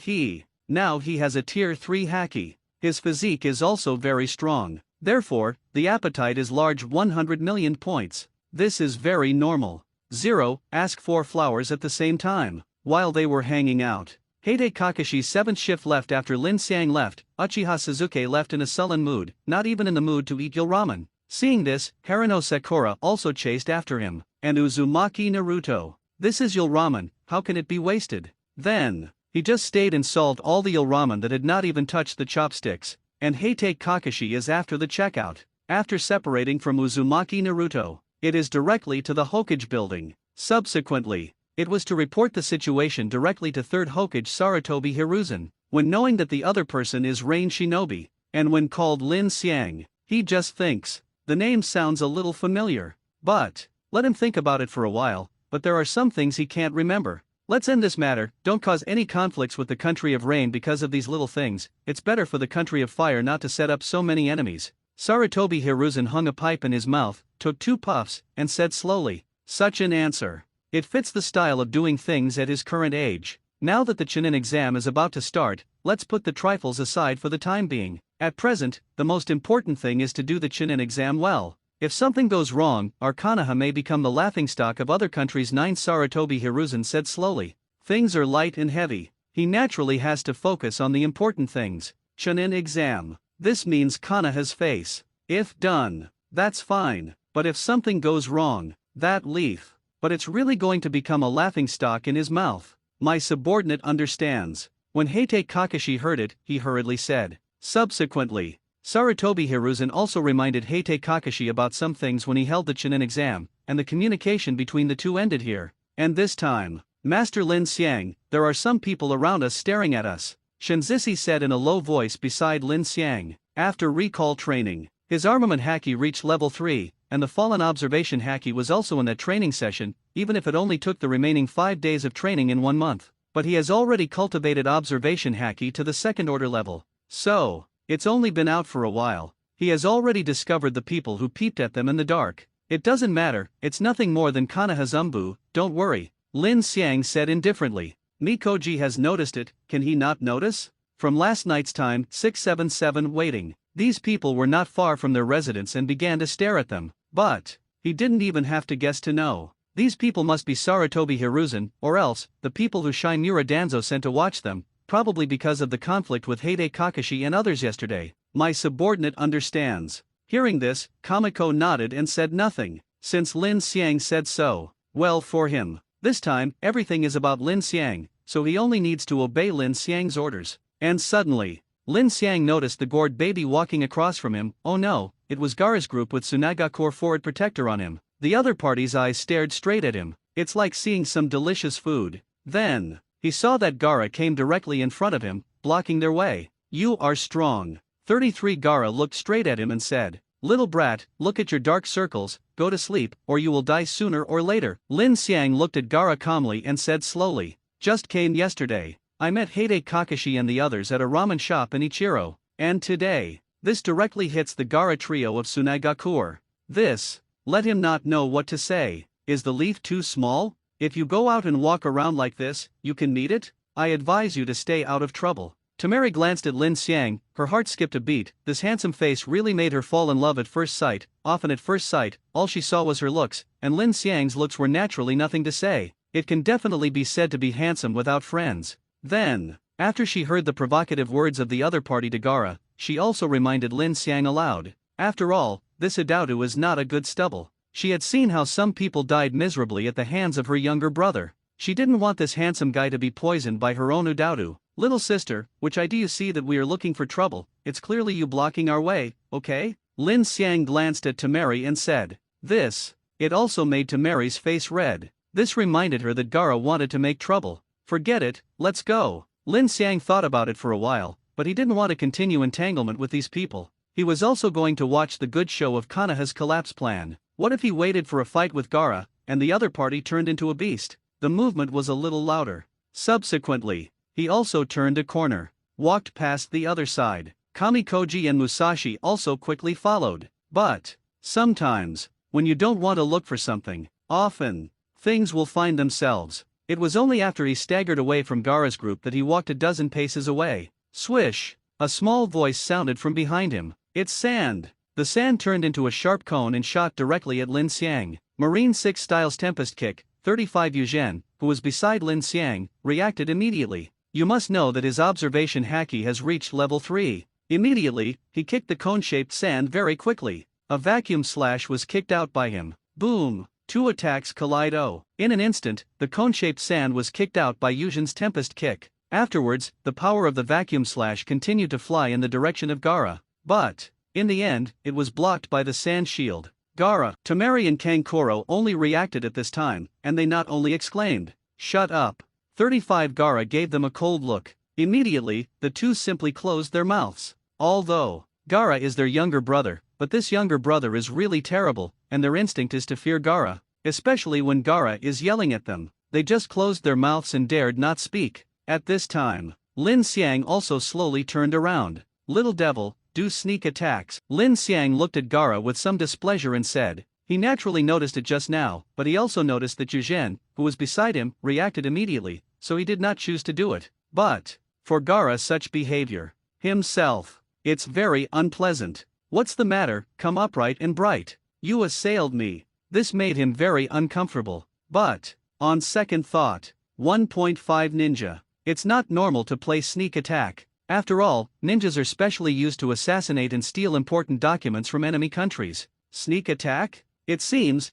S1: now he has a tier 3 haki. His physique is also very strong. Therefore, the appetite is large 100 million points. This is very normal. 0. Ask 4 flowers at the same time. While they were hanging out, Heide Kakashi's 7th shift left after Lin Xiang left. Uchiha Sasuke left in a sullen mood, not even in the mood to eat ramen. Seeing this, Haruno Sakura also chased after him. And Uzumaki Naruto. This is ramen, how can it be wasted? Then, he just stayed and solved all the ramen that had not even touched the chopsticks. And Heite Kakashi is after the checkout. After separating from Uzumaki Naruto, it is directly to the Hokage building. Subsequently, it was to report the situation directly to 3rd Hokage Sarutobi Hiruzen. When knowing that the other person is Rain Shinobi, and when called Lin Xiang, he just thinks, the name sounds a little familiar. But, let him think about it for a while, but there are some things he can't remember. Let's end this matter, don't cause any conflicts with the country of rain because of these little things, it's better for the country of fire not to set up so many enemies. Sarutobi Hiruzen hung a pipe in his mouth, took 2 puffs, and said slowly, such an answer. It fits the style of doing things at his current age. Now that the Chunin exam is about to start, let's put the trifles aside for the time being. At present, the most important thing is to do the Chunin exam well. If something goes wrong, our Konoha may become the laughingstock of other countries. 9 Sarutobi Hiruzen said slowly. Things are light and heavy. He naturally has to focus on the important things. Chunin exam. This means Konoha's face. If done, that's fine. But if something goes wrong, that leaf. But it's really going to become a laughingstock in his mouth. My subordinate understands. When Heite Kakashi heard it, he hurriedly said. Subsequently, Sarutobi Hiruzen also reminded Heite Kakashi about some things when he held the Chunin exam, and the communication between the two ended here. And this time, Master Lin Xiang, there are some people around us staring at us. Shinzisi said in a low voice beside Lin Xiang. After recall training, His armament haki reached level 3, and the fallen observation haki was also in that training session, even if it only took the remaining 5 days of training in 1 month. But he has already cultivated observation haki to the second order level. So, it's only been out for a while. He has already discovered the people who peeped at them in the dark. It doesn't matter, it's nothing more than Kanahazumbu, don't worry, Lin Xiang said indifferently. Mikoji has noticed it, can he not notice? From last night's time, 677 waiting. These people were not far from their residence and began to stare at them. But he didn't even have to guess to know. These people must be Sarutobi Hiruzen, or else, the people who Shinmura Danzo sent to watch them, probably because of the conflict with Heide Kakashi and others yesterday. My subordinate understands. Hearing this, Kamiko nodded and said nothing. Since Lin Xiang said so, well for him. This time, everything is about Lin Xiang, so he only needs to obey Lin Xiang's orders. And suddenly, Lin Xiang noticed the gourd baby walking across from him. Oh no, it was Gaara's group with Tsunagakure Forward Protector on him. The other party's eyes stared straight at him. It's like seeing some delicious food. Then, he saw that Gaara came directly in front of him, blocking their way. You are strong. 33 Gaara looked straight at him and said, little brat, look at your dark circles, go to sleep, or you will die sooner or later. Lin Xiang looked at Gaara calmly and said slowly, just came yesterday. I met Heide Kakashi and the others at a ramen shop in Ichiro, and today, this directly hits the Gaara trio of Tsunagakure. This, let him not know what to say. Is the leaf too small? If you go out and walk around like this, you can meet it? I advise you to stay out of trouble. Tamari glanced at Lin Xiang, her heart skipped a beat. This handsome face really made her fall in love at first sight. Often at first sight, all she saw was her looks, and Lin Xiang's looks were naturally nothing to say. It can definitely be said to be handsome without friends. Then, after she heard the provocative words of the other party to Gaara, she also reminded Lin Xiang aloud. After all, this Idaudu is not a good stubble. She had seen how some people died miserably at the hands of her younger brother. She didn't want this handsome guy to be poisoned by her own Idaudu. Little sister, which eye do you see that we are looking for trouble? It's clearly you blocking our way, okay? Lin Xiang glanced at Tamari and said. This. It also made Tamari's face red. This reminded her that Gaara wanted to make trouble. Forget it, let's go. Lin Xiang thought about it for a while, but he didn't want to continue entanglement with these people. He was also going to watch the good show of Kanaha's collapse plan. What if he waited for a fight with Gaara, and the other party turned into a beast? The movement was a little louder. Subsequently, he also turned a corner, walked past the other side. Kamikoji and Musashi also quickly followed. But, sometimes, when you don't want to look for something, often, things will find themselves. It was only after he staggered away from Gaara's group that he walked a dozen paces away. Swish! A small voice sounded from behind him. It's sand! The sand turned into a sharp cone and shot directly at Lin Xiang. Marine 6 Styles Tempest Kick, 35 Yuzhen, who was beside Lin Xiang, reacted immediately. You must know that his observation haki has reached level 3. Immediately, he kicked the cone-shaped sand very quickly. A vacuum slash was kicked out by him. Boom! 2 attacks collide. In an instant, the cone-shaped sand was kicked out by Yuzhen's Tempest Kick. Afterwards, the power of the vacuum slash continued to fly in the direction of Gaara. But, in the end, it was blocked by the sand shield. Gaara, Tamari and Kankuro only reacted at this time, and they not only exclaimed, "Shut up!" 35 Gaara gave them a cold look. Immediately, the two simply closed their mouths. Although Gaara is their younger brother, but this younger brother is really terrible, and their instinct is to fear Gaara, especially when Gaara is yelling at them. They just closed their mouths and dared not speak. At this time, Lin Xiang also slowly turned around. Little devil, do sneak attacks. Lin Xiang looked at Gaara with some displeasure and said. He naturally noticed it just now, but he also noticed that Yuzhen, who was beside him, reacted immediately, so he did not choose to do it. But, for Gaara, such behavior, himself, it's very unpleasant. What's the matter? Come upright and bright. You assailed me. This made him very uncomfortable. But, on second thought, 1.5 ninja. It's not normal to play sneak attack. After all, ninjas are specially used to assassinate and steal important documents from enemy countries. Sneak attack? It seems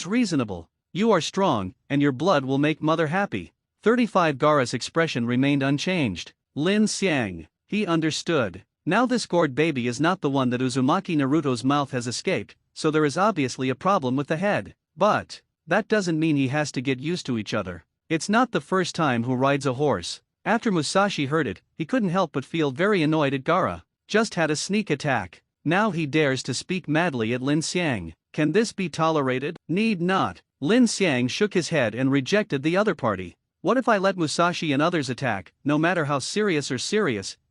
S1: reasonable. You are strong, and your blood will make mother happy. 35 Gaara's expression remained unchanged. Lin Xiang, he understood. Now this gourd baby is not the one that Uzumaki Naruto's mouth has escaped, so there is obviously a problem with the head. But, that doesn't mean he has to get used to each other. It's not the first time who rides a horse. After Musashi heard it, he couldn't help but feel very annoyed at Gaara. Just had a sneak attack. Now he dares to speak madly at Lin Xiang. Can this be tolerated? Need not. Lin Xiang shook his head and rejected the other party. What if I let Musashi and others attack, no matter how serious,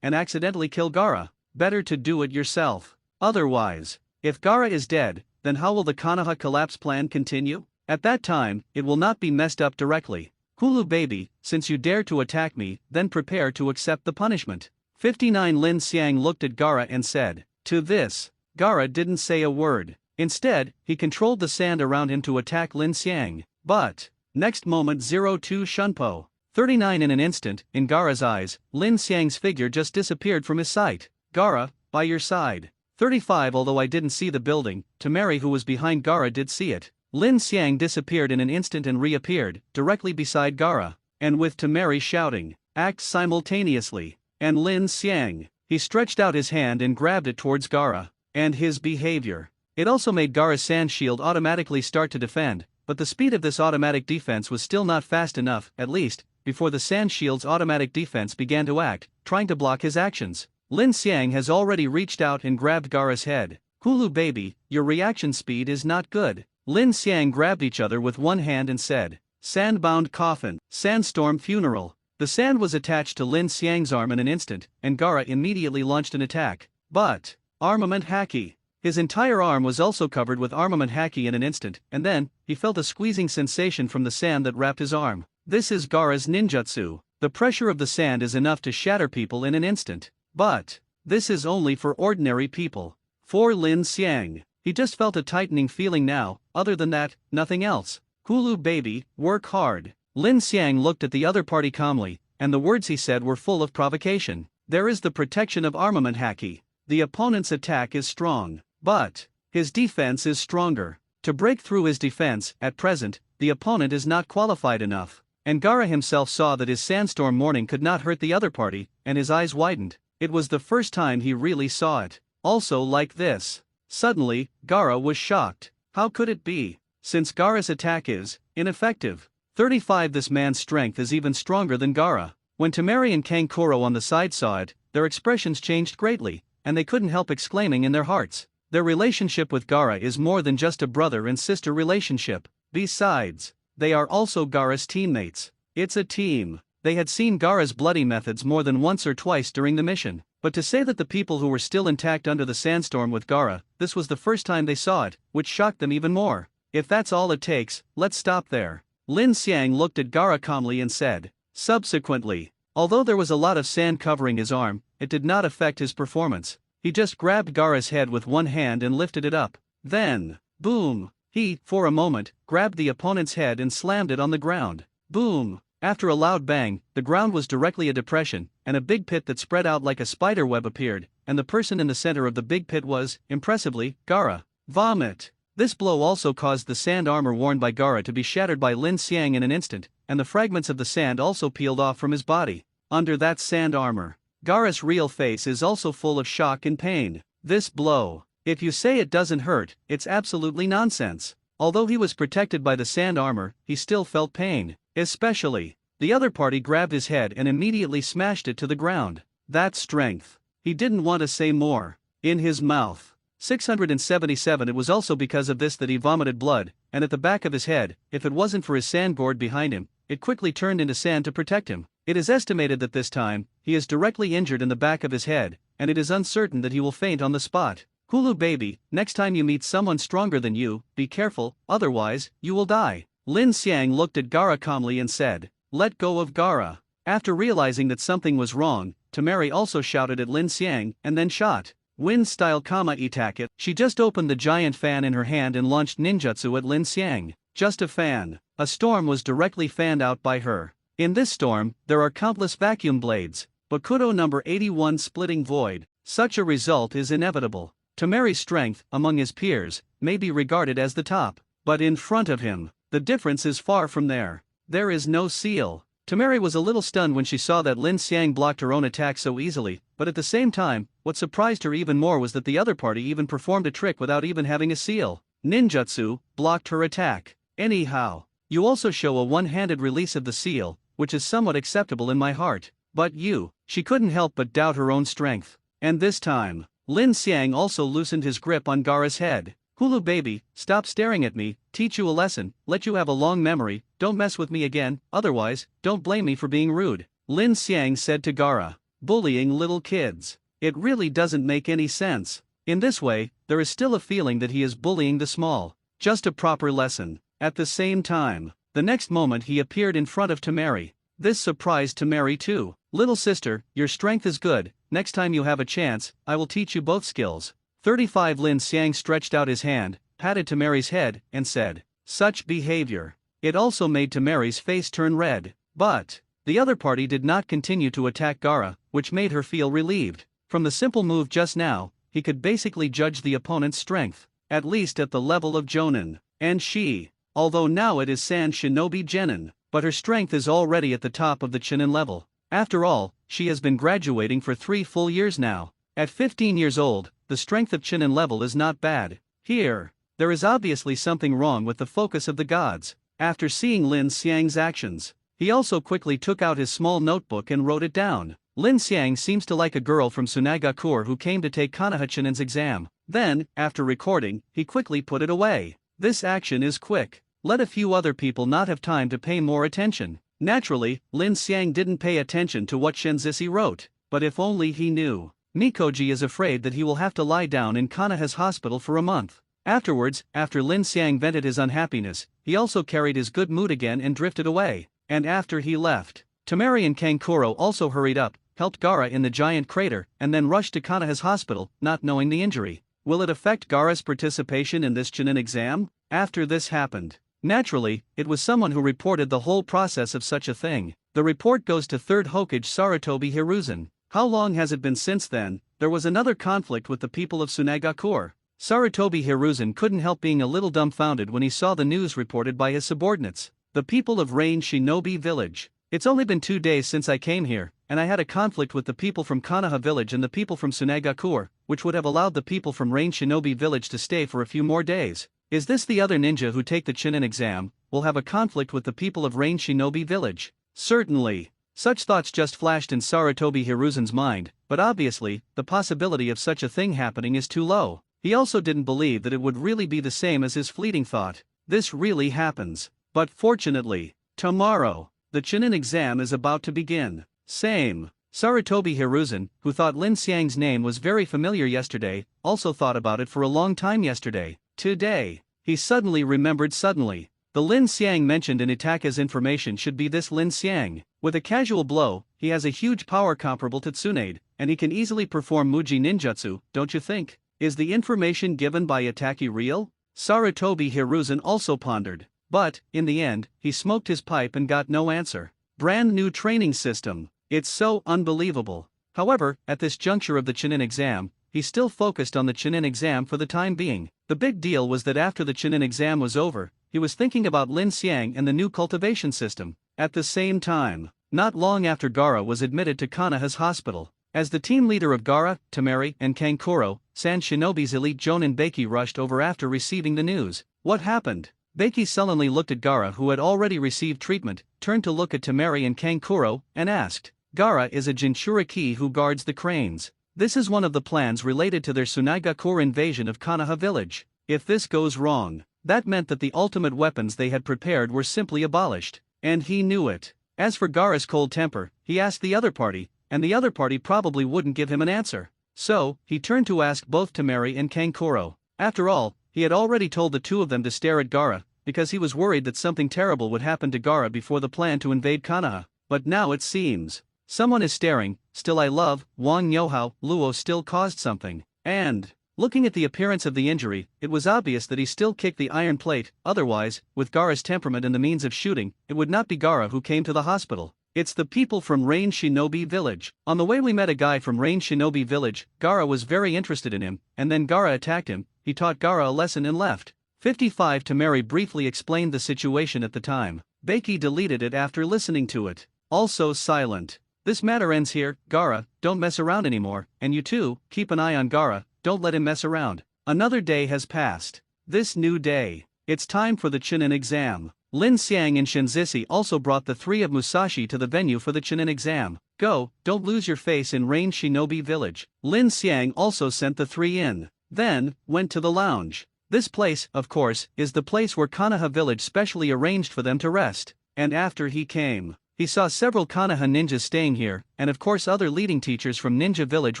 S1: and accidentally kill Gaara? Better to do it yourself. Otherwise, if Gaara is dead, then how will the Konoha collapse plan continue? At that time, it will not be messed up directly. Hulu baby, since you dare to attack me, then prepare to accept the punishment. 59 Lin Xiang looked at Gaara and said. To this, Gaara didn't say a word. Instead, he controlled the sand around him to attack Lin Xiang. But, next moment 02 Shunpo. 39 In an instant, in Gaara's eyes, Lin Xiang's figure just disappeared from his sight. Gaara, by your side. 35 Although I didn't see the building, Temari who was behind Gaara did see it. Lin Xiang disappeared in an instant and reappeared, directly beside Gaara, and with Temari shouting, act simultaneously. And Lin Xiang, he stretched out his hand and grabbed it towards Gaara. And his behavior. It also made Gaara's sand shield automatically start to defend, but the speed of this automatic defense was still not fast enough, at least, before the sand shield's automatic defense began to act, trying to block his actions. Lin Xiang has already reached out and grabbed Gaara's head. Hulu baby, your reaction speed is not good. Lin Xiang grabbed each other with one hand and said, Sandbound coffin, sandstorm funeral. The sand was attached to Lin Xiang's arm in an instant, and Gaara immediately launched an attack. But, armament haki. His entire arm was also covered with armament haki in an instant, and then, he felt a squeezing sensation from the sand that wrapped his arm. This is Gaara's ninjutsu. The pressure of the sand is enough to shatter people in an instant. But, this is only for ordinary people. For Lin Xiang, he just felt a tightening feeling now, other than that, nothing else. Hulu baby, work hard. Lin Xiang looked at the other party calmly, and the words he said were full of provocation. There is the protection of armament haki. The opponent's attack is strong, but his defense is stronger. To break through his defense, at present, the opponent is not qualified enough. And Gaara himself saw that his sandstorm morning could not hurt the other party, and his eyes widened. It was the first time he really saw it. Also like this. Suddenly, Gaara was shocked. How could it be? Since Gaara's attack is ineffective. 35 This man's strength is even stronger than Gaara. When Temari and Kankuro on the side saw it, their expressions changed greatly, and they couldn't help exclaiming in their hearts. Their relationship with Gaara is more than just a brother and sister relationship. Besides, they are also Gaara's teammates. It's a team. They had seen Gaara's bloody methods more than once or twice during the mission, but to say that the people who were still intact under the sandstorm with Gaara, this was the first time they saw it, which shocked them even more. If that's all it takes, let's stop there. Lin Xiang looked at Gaara calmly and said. Subsequently, although there was a lot of sand covering his arm, it did not affect his performance. He just grabbed Gaara's head with one hand and lifted it up. Then, boom, he, for a moment, grabbed the opponent's head and slammed it on the ground. Boom. After a loud bang, the ground was directly a depression, and a big pit that spread out like a spider web appeared, and the person in the center of the big pit was, impressively, Gaara. Vomit. This blow also caused the sand armor worn by Gaara to be shattered by Lin Xiang in an instant, and the fragments of the sand also peeled off from his body. Under that sand armor, Gaara's real face is also full of shock and pain. This blow, if you say it doesn't hurt, it's absolutely nonsense. Although he was protected by the sand armor, he still felt pain. Especially, the other party grabbed his head and immediately smashed it to the ground. That strength. He didn't want to say more. In his mouth. 677 It was also because of this that he vomited blood, and at the back of his head, if it wasn't for his sand gourd behind him, it quickly turned into sand to protect him. It is estimated that this time, he is directly injured in the back of his head, and it is uncertain that he will faint on the spot. Hulu baby, next time you meet someone stronger than you, be careful, otherwise, you will die. Lin Xiang looked at Gaara calmly and said, let go of Gaara. After realizing that something was wrong, Temari also shouted at Lin Xiang and then shot. Wind-style Kama Itake. She just opened the giant fan in her hand and launched ninjutsu at Lin Xiang. Just a fan. A storm was directly fanned out by her. In this storm, there are countless vacuum blades. Bakudo number 81 Splitting Void. Such a result is inevitable. Temari's strength, among his peers, may be regarded as the top. But in front of him, the difference is far from there. There is no seal. Temari was a little stunned when she saw that Lin Xiang blocked her own attack so easily, but at the same time, what surprised her even more was that the other party even performed a trick without even having a seal. Ninjutsu blocked her attack. Anyhow, you also show a one-handed release of the seal, which is somewhat acceptable in my heart. But you, she couldn't help but doubt her own strength. And this time, Lin Xiang also loosened his grip on Gaara's head. Hulu baby, stop staring at me, teach you a lesson, let you have a long memory, don't mess with me again, otherwise, don't blame me for being rude, Lin Xiang said to Gaara. Bullying little kids. It really doesn't make any sense. In this way, there is still a feeling that he is bullying the small. Just a proper lesson. At the same time, the next moment he appeared in front of Temari. This surprised Temari too. Little sister, your strength is good, next time you have a chance, I will teach you both skills. 35 Lin Xiang stretched out his hand, patted Temari's head, and said, such behavior. It also made Temari's face turn red. But the other party did not continue to attack Gaara, which made her feel relieved. From the simple move just now, he could basically judge the opponent's strength, at least at the level of Jonin. And she, although now it is San Shinobi Genin, but her strength is already at the top of the Chunin level. After all, she has been graduating for 3 full years now. At 15 years old, the strength of Chunin level is not bad. Here, there is obviously something wrong with the focus of the gods. After seeing Lin Xiang's actions, he also quickly took out his small notebook and wrote it down. Lin Xiang seems to like a girl from Sunagakur who came to take Konoha Chunin's exam. Then, after recording, he quickly put it away. This action is quick. Let a few other people not have time to pay more attention. Naturally, Lin Xiang didn't pay attention to what Shenzisi wrote, but if only he knew. Mikoji is afraid that he will have to lie down in Konoha's hospital for a month. Afterwards, after Lin Xiang vented his unhappiness, he also carried his good mood again and drifted away. And after he left, Temari and Kankuro also hurried up, helped Gaara in the giant crater, and then rushed to Konoha's hospital, not knowing the injury. Will it affect Gaara's participation in this Chunin exam? After this happened, naturally, it was someone who reported the whole process of such a thing. The report goes to 3rd Hokage Sarutobi Hiruzen. How long has it been since then? There was another conflict with the people of Sunagakur. Sarutobi Hiruzen couldn't help being a little dumbfounded when he saw the news reported by his subordinates. The people of Rain Shinobi Village. It's only been 2 days since I came here, and I had a conflict with the people from Konoha Village and the people from Sunagakur, which would have allowed the people from Rain Shinobi Village to stay for a few more days. Is this the other ninja who take the Chunin exam, will have a conflict with the people of Rain Shinobi Village? Certainly. Such thoughts just flashed in Sarutobi Hiruzen's mind, but obviously, the possibility of such a thing happening is too low. He also didn't believe that it would really be the same as his fleeting thought. This really happens. But fortunately, tomorrow, the Chunin exam is about to begin. Same. Sarutobi Hiruzen, who thought Lin Xiang's name was very familiar yesterday, also thought about it for a long time yesterday. Today, he suddenly remembered suddenly. The Lin Xiang mentioned in Itaka's information should be this Lin Xiang. With a casual blow, he has a huge power comparable to Tsunade, and he can easily perform Muji ninjutsu, don't you think? Is the information given by Itaki real? Sarutobi Hiruzen also pondered. But, in the end, he smoked his pipe and got no answer. Brand new training system. It's so unbelievable. However, at this juncture of the Chunin exam, he still focused on the Chunin exam for the time being. The big deal was that after the Chunin exam was over, he was thinking about Lin Xiang and the new cultivation system. At the same time, not long after Gaara was admitted to Konoha's hospital. As the team leader of Gaara, Temari, and Kankuro, San Shinobi's elite Jonin Beiki rushed over after receiving the news. What happened? Beiki sullenly looked at Gaara, who had already received treatment, turned to look at Temari and Kankuro, and asked. Gaara is a Jinchuriki who guards the cranes. This is one of the plans related to their Sunagakur invasion of Konoha village. If this goes wrong, that meant that the ultimate weapons they had prepared were simply abolished. And he knew it. As for Gaara's cold temper, he asked the other party, and the other party probably wouldn't give him an answer. So, he turned to ask both Temari and Kankuro. After all, he had already told the two of them to stare at Gaara, because he was worried that something terrible would happen to Gaara before the plan to invade Konoha. But now it seems someone is staring. Still I love, Wang Yohao, Luo still caused something. And, looking at the appearance of the injury, it was obvious that he still kicked the iron plate. Otherwise, with Gaara's temperament and the means of shooting, it would not be Gaara who came to the hospital. It's the people from Rain Shinobi Village. On the way we met a guy from Rain Shinobi Village. Gaara was very interested in him, and then Gaara attacked him. He taught Gaara a lesson and left. 55 Temari briefly explained the situation at the time. Beiki deleted it after listening to it. Also silent. This matter ends here. Gaara, don't mess around anymore, and you too, keep an eye on Gaara, don't let him mess around. Another day has passed. This new day. It's time for the Chunin exam. Lin Xiang and Shenzisi also brought the three of Musashi to the venue for the Chunin exam. Go, don't lose your face in Rain Shinobi Village. Lin Xiang also sent the three in. Then, went to the lounge. This place, of course, is the place where Konoha village specially arranged for them to rest. And after he came, he saw several Konoha ninjas staying here, and of course other leading teachers from Ninja Village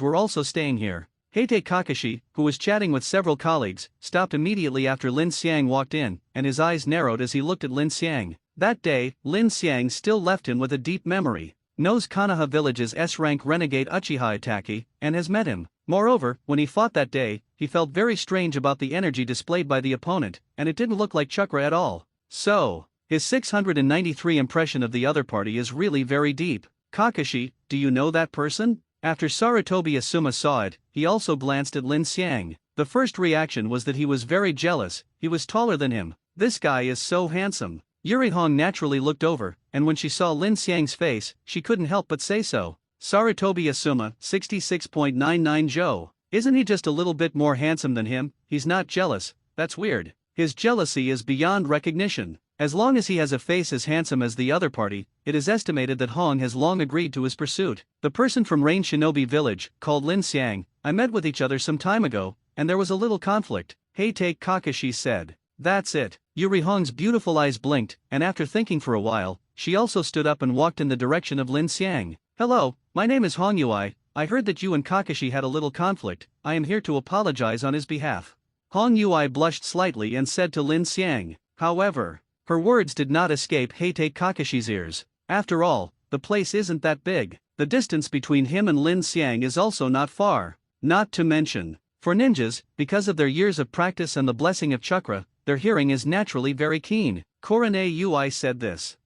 S1: were also staying here. Heite Kakashi, who was chatting with several colleagues, stopped immediately after Lin Xiang walked in, and his eyes narrowed as he looked at Lin Xiang. That day, Lin Xiang still left him with a deep memory. Knows Konoha Village's S-rank renegade Uchiha Itaki, and has met him. Moreover, when he fought that day, he felt very strange about the energy displayed by the opponent, and it didn't look like chakra at all. So, his 693 impression of the other party is really very deep. Kakashi, do you know that person? After Sarutobi Asuma saw it, he also glanced at Lin Xiang. The first reaction was that he was very jealous. He was taller than him. This guy is so handsome. Yuri Hong naturally looked over, and when she saw Lin Xiang's face, she couldn't help but say so. Sarutobi Asuma, 66.99 Jo. Isn't he just a little bit more handsome than him? He's not jealous. That's weird. His jealousy is beyond recognition. As long as he has a face as handsome as the other party, it is estimated that Hong has long agreed to his pursuit. The person from Rain Shinobi Village, called Lin Xiang, I met with each other some time ago, and there was a little conflict. Heite Kakashi said. That's it. Yuri Hong's beautiful eyes blinked, and after thinking for a while, she also stood up and walked in the direction of Lin Xiang. Hello, my name is Hong Yui. I heard that you and Kakashi had a little conflict. I am here to apologize on his behalf. Hong Yui blushed slightly and said to Lin Xiang. However, her words did not escape Heite Kakashi's ears. After all, the place isn't that big. The distance between him and Lin Xiang is also not far. Not to mention, for ninjas, because of their years of practice and the blessing of chakra, their hearing is naturally very keen. Korone Ui said this.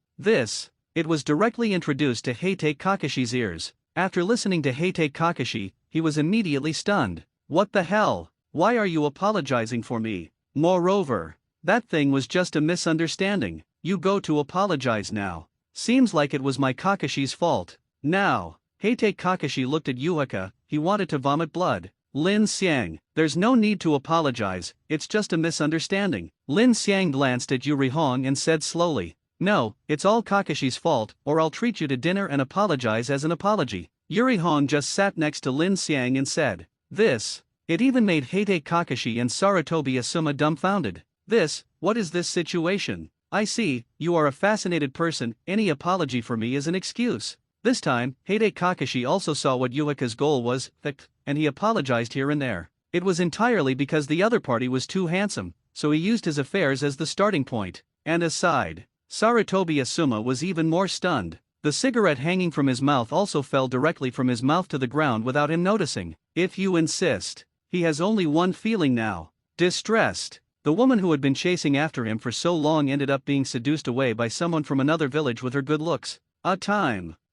S1: It was directly introduced to Heite Kakashi's ears. After listening to Heite Kakashi, he was immediately stunned. What the hell? Why are you apologizing for me? Moreover, that thing was just a misunderstanding. You go to apologize now. Seems like it was my Kakashi's fault. Now, Heite Kakashi looked at Yuhika, he wanted to vomit blood. Lin Xiang, there's no need to apologize, it's just a misunderstanding. Lin Xiang glanced at Yuri Hong and said slowly. No, it's all Kakashi's fault, or I'll treat you to dinner and apologize as an apology. Yuri Hong just sat next to Lin Xiang and said. It even made Heite Kakashi and Sarutobi Asuma dumbfounded. What is this situation? I see, you are a fascinated person, any apology for me is an excuse. This time, Heite Kakashi also saw what Yuhika's goal was, and he apologized here and there. It was entirely because the other party was too handsome, so he used his affairs as the starting point. And aside, Sarutobi Asuma was even more stunned. The cigarette hanging from his mouth also fell directly from his mouth to the ground without him noticing. If you insist. He has only one feeling now. Distressed. The woman who had been chasing after him for so long ended up being seduced away by someone from another village with her good looks.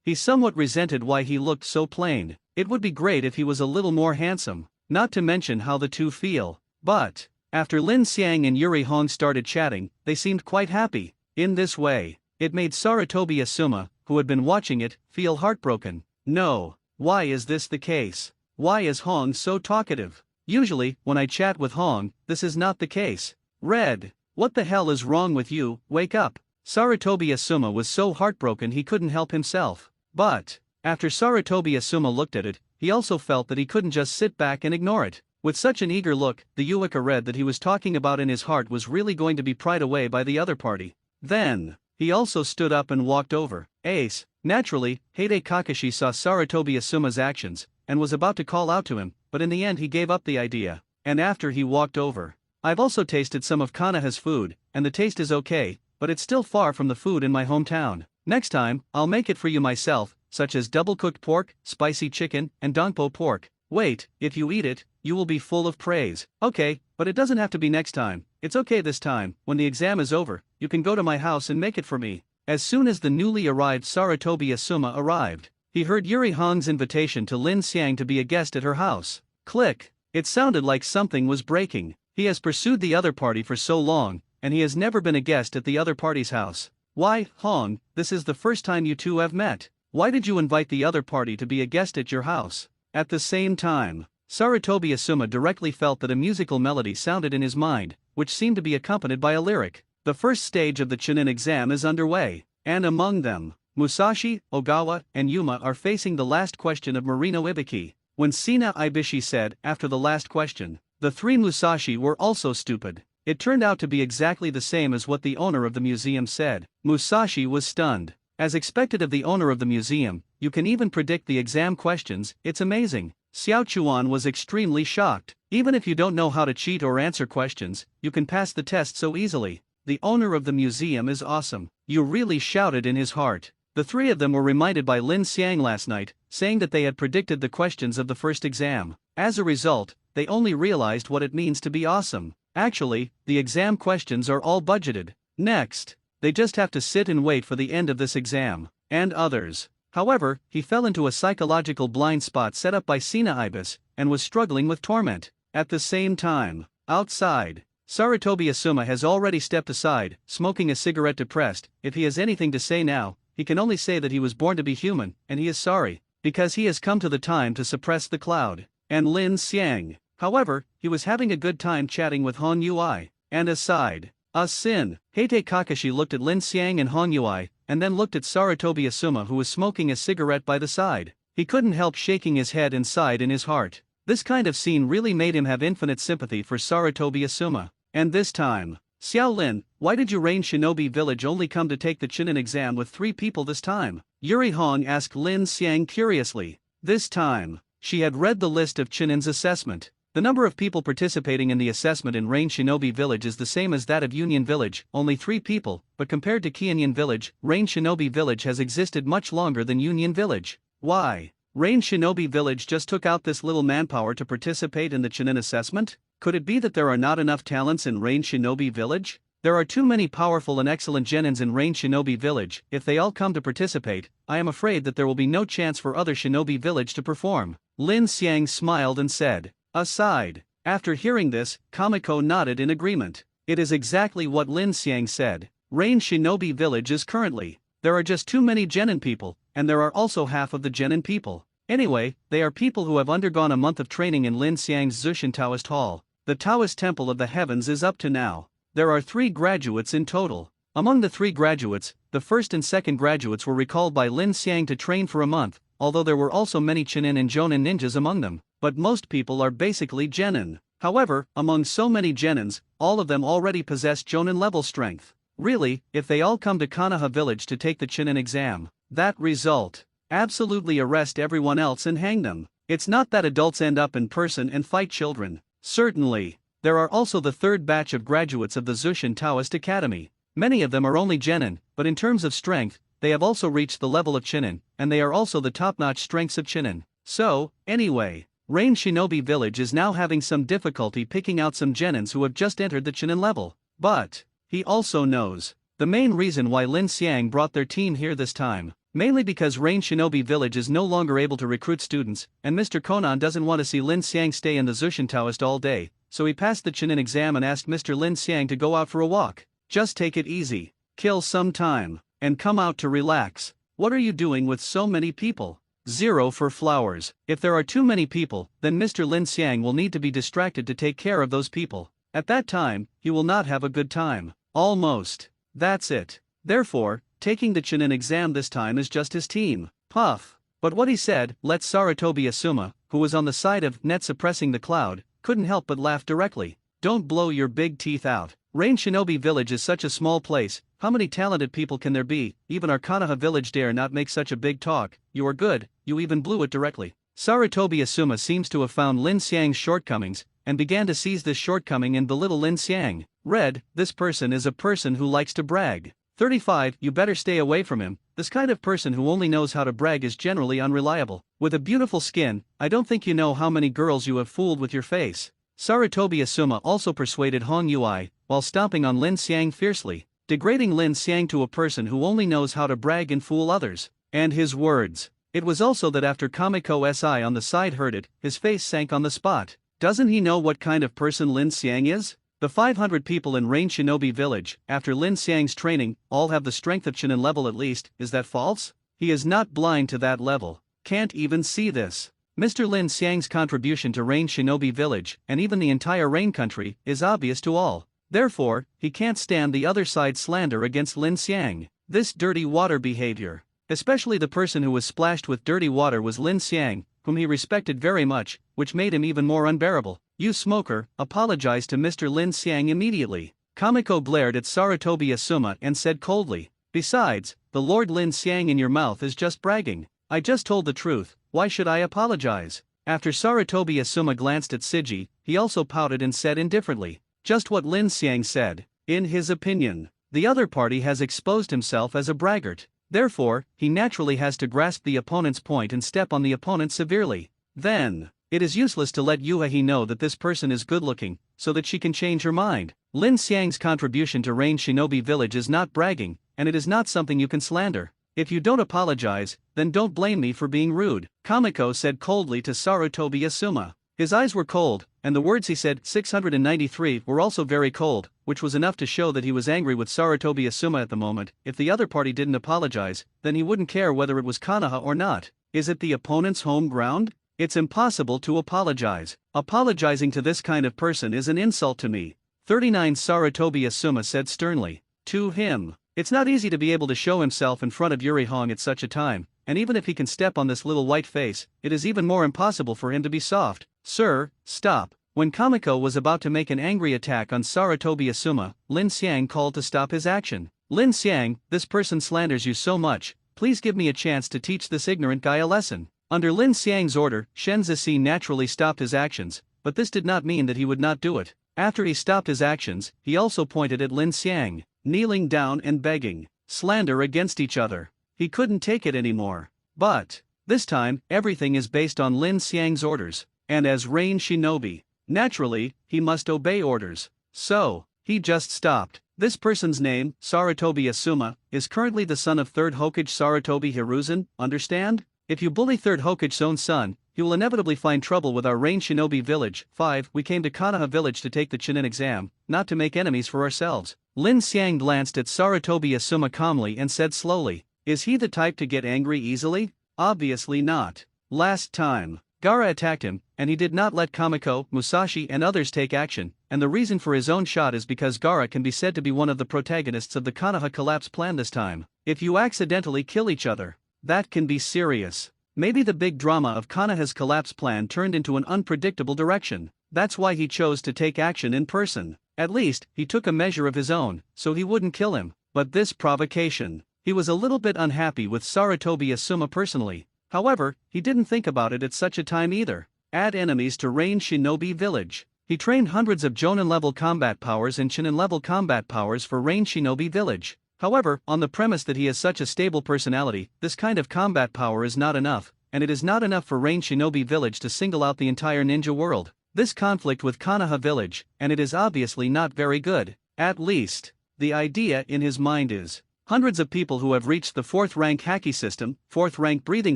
S1: He somewhat resented why he looked so plain. It would be great if he was a little more handsome, not to mention how the two feel. But, after Lin Xiang and Yuri Hong started chatting, they seemed quite happy. In this way, it made Sarutobi Asuma, who had been watching it, feel heartbroken. No, why is this the case? Why is Hong so talkative? Usually, when I chat with Hong, this is not the case. Red, what the hell is wrong with you? Wake up. Sarutobi Asuma was so heartbroken he couldn't help himself. But, after Sarutobi Asuma looked at it, he also felt that he couldn't just sit back and ignore it. With such an eager look, the Yuhika read that he was talking about in his heart was really going to be pried away by the other party. Then, he also stood up and walked over. Ace. Naturally, Heite Kakashi saw Sarutobi Asuma's actions, and was about to call out to him, but in the end he gave up the idea. And after he walked over. I've also tasted some of Konoha's food, and the taste is okay, but it's still far from the food in my hometown. Next time, I'll make it for you myself, such as double-cooked pork, spicy chicken, and dongpo pork. Wait, if you eat it, you will be full of praise. Okay, but it doesn't have to be next time. It's okay this time. When the exam is over, you can go to my house and make it for me. As soon as the newly arrived Sarutobi Asuma arrived, he heard Yuri Hong's invitation to Lin Xiang to be a guest at her house. Click. It sounded like something was breaking. He has pursued the other party for so long, and he has never been a guest at the other party's house. Why, Hong, this is the first time you two have met. Why did you invite the other party to be a guest at your house? At the same time, Sarutobi Asuma directly felt that a musical melody sounded in his mind, which seemed to be accompanied by a lyric. The first stage of the Chunin exam is underway, and among them, Musashi, Ogawa, and Yuma are facing the last question of Marino Ibiki. When Sina Ibishi said, after the last question, the three Musashi were also stupid, it turned out to be exactly the same as what the owner of the museum said. Musashi was stunned. As expected of the owner of the museum, you can even predict the exam questions, it's amazing. Xiao Chuan was extremely shocked. Even if you don't know how to cheat or answer questions, you can pass the test so easily. The owner of the museum is awesome. You really shouted in his heart. The three of them were reminded by Lin Xiang last night, saying that they had predicted the questions of the first exam. As a result, they only realized what it means to be awesome. Actually, the exam questions are all budgeted. Next, they just have to sit and wait for the end of this exam. And others. However, he fell into a psychological blind spot set up by Sina Ibis, and was struggling with torment. At the same time, outside, Sarutobi Asuma has already stepped aside, smoking a cigarette depressed. If he has anything to say now, he can only say that he was born to be human, and he is sorry, because he has come to the time to suppress the cloud. And Lin Xiang, however, he was having a good time chatting with Han Yui. And aside, Sin, Heite Kakashi looked at Lin Xiang and Han Yui, and then looked at Sarutobi Asuma who was smoking a cigarette by the side. He couldn't help shaking his head and sighed in his heart. This kind of scene really made him have infinite sympathy for Sarutobi Asuma. And this time, Xiao Lin, why did you Rain Shinobi Village only come to take the Chunin exam with 3 people this time? Yuri Hong asked Lin Xiang curiously. This time, she had read the list of Chunin's assessment. The number of people participating in the assessment in Rain Shinobi Village is the same as that of Union Village, only 3 people, but compared to Kianyan Village, Rain Shinobi Village has existed much longer than Union Village. Why? Rain Shinobi Village just took out this little manpower to participate in the Chunin assessment? Could it be that there are not enough talents in Rain Shinobi Village? There are too many powerful and excellent genins in Rain Shinobi Village. If they all come to participate, I am afraid that there will be no chance for other Shinobi Village to perform. Lin Xiang smiled and said. Aside. After hearing this, Kamiko nodded in agreement. It is exactly what Lin Xiang said. Rain Shinobi Village is currently. There are just too many genin people, and there are also half of the genin people. Anyway, they are people who have undergone a month of training in Lin Xiang's Zushin Taoist Hall. The Taoist Temple of the Heavens is up to now. There are 3 graduates in total. Among the 3 graduates, the first and second graduates were recalled by Lin Xiang to train for a month, although there were also many Chunin and Jonin ninjas among them, but most people are basically genin. However, among so many genins, all of them already possess Jonin level strength. Really, if they all come to Konoha Village to take the Chunin exam, that result, absolutely arrest everyone else and hang them. It's not that adults end up in person and fight children. Certainly, there are also the 3rd batch of graduates of the Zushin Taoist Academy. Many of them are only genin, but in terms of strength, they have also reached the level of Chunin, and they are also the top-notch strengths of Chunin. So, anyway, Rain Shinobi Village is now having some difficulty picking out some genins who have just entered the Chunin level. But, he also knows the main reason why Lin Xiang brought their team here this time. Mainly because Rain Shinobi Village is no longer able to recruit students, and Mr. Konan doesn't want to see Lin Xiang stay in the Zushin Taoist all day, so he passed the Chunin exam and asked Mr. Lin Xiang to go out for a walk. Just take it easy, kill some time, and come out to relax. What are you doing with so many people? 0 for flowers. If there are too many people, then Mr. Lin Xiang will need to be distracted to take care of those people. At that time, he will not have a good time. Almost. That's it. Therefore, taking the Chunin exam this time is just his team. Puff. But what he said, let Sarutobi Asuma, who was on the side of net suppressing the cloud, couldn't help but laugh directly. Don't blow your big teeth out. Rain Shinobi Village is such a small place, how many talented people can there be? Even our Konoha Village dare not make such a big talk. You are good, you even blew it directly. Sarutobi Asuma seems to have found Lin Xiang's shortcomings, and began to seize this shortcoming and belittle Lin Xiang. Red, this person is a person who likes to brag. 35, you better stay away from him. This kind of person who only knows how to brag is generally unreliable. With a beautiful skin, I don't think you know how many girls you have fooled with your face. Sarutobi Asuma also persuaded Hong Yui, while stomping on Lin Xiang fiercely, degrading Lin Xiang to a person who only knows how to brag and fool others. And his words. It was also that after Kamiko Si on the side heard it, his face sank on the spot. Doesn't he know what kind of person Lin Xiang is? The 500 people in Rain Shinobi Village, after Lin Xiang's training, all have the strength of Chunin level at least. Is that false? He is not blind to that level. Can't even see this. Mr. Lin Xiang's contribution to Rain Shinobi Village, and even the entire Rain country, is obvious to all. Therefore, he can't stand the other side's slander against Lin Xiang. This dirty water behavior. Especially the person who was splashed with dirty water was Lin Xiang, whom he respected very much, which made him even more unbearable. "You smoker, apologize to Mr. Lin Xiang immediately." Kamiko glared at Sarutobi Asuma and said coldly. "Besides, the Lord Lin Xiang in your mouth is just bragging. I just told the truth, why should I apologize?" After Sarutobi Asuma glanced at Siji, he also pouted and said indifferently, "Just what Lin Xiang said. In his opinion, the other party has exposed himself as a braggart. Therefore, he naturally has to grasp the opponent's point and step on the opponent severely. Then, it is useless to let Yuhahi know that this person is good-looking, so that she can change her mind. Lin Xiang's contribution to Rain Shinobi Village is not bragging, and it is not something you can slander. If you don't apologize, then don't blame me for being rude," Kamiko said coldly to Sarutobi Asuma. His eyes were cold, and the words he said 693 were also very cold, which was enough to show that he was angry with Sarutobi Asuma at the moment. If the other party didn't apologize, then he wouldn't care whether it was Konoha or not. Is it the opponent's home ground? It's impossible to apologize. Apologizing to this kind of person is an insult to me. 39 Sarutobi Asuma said sternly. To him, it's not easy to be able to show himself in front of Yuri Hong at such a time, and even if he can step on this little white face, it is even more impossible for him to be soft. "Sir, stop." When Kamiko was about to make an angry attack on Sarutobi Asuma, Lin Xiang called to stop his action. "Lin Xiang, this person slanders you so much, please give me a chance to teach this ignorant guy a lesson." Under Lin Xiang's order, Shen Zixi naturally stopped his actions, but this did not mean that he would not do it. After he stopped his actions, he also pointed at Lin Xiang, kneeling down and begging. Slander against each other. He couldn't take it anymore. But, this time, everything is based on Lin Xiang's orders, and as Rain Shinobi, naturally, he must obey orders. So, he just stopped. This person's name, Sarutobi Asuma, is currently the son of 3rd Hokage Sarutobi Hiruzen, understand? If you bully 3rd Hokage's own son, he will inevitably find trouble with our Rain Shinobi village. 5. We came to Konoha village to take the Chunin exam, not to make enemies for ourselves. Lin Xiang glanced at Sarutobi Asuma calmly and said slowly, "Is he the type to get angry easily? Obviously not. Last time, Gaara attacked him, and he did not let Kamiko, Musashi and others take action, and the reason for his own shot is because Gaara can be said to be one of the protagonists of the Konoha collapse plan this time. If you accidentally kill each other, that can be serious. Maybe the big drama of Konoha's collapse plan turned into an unpredictable direction. That's why he chose to take action in person. At least, he took a measure of his own, so he wouldn't kill him. But this provocation, he was a little bit unhappy with Sarutobi Asuma personally. However, he didn't think about it at such a time either. Add enemies to Rain Shinobi Village. He trained hundreds of Jonin-level combat powers and Chunin-level combat powers for Rain Shinobi Village. However, on the premise that he has such a stable personality, this kind of combat power is not enough, and it is not enough for Rain Shinobi Village to single out the entire ninja world. This conflict with Konoha Village, and it is obviously not very good. At least, the idea in his mind is, hundreds of people who have reached the 4th rank Haki system, 4th rank breathing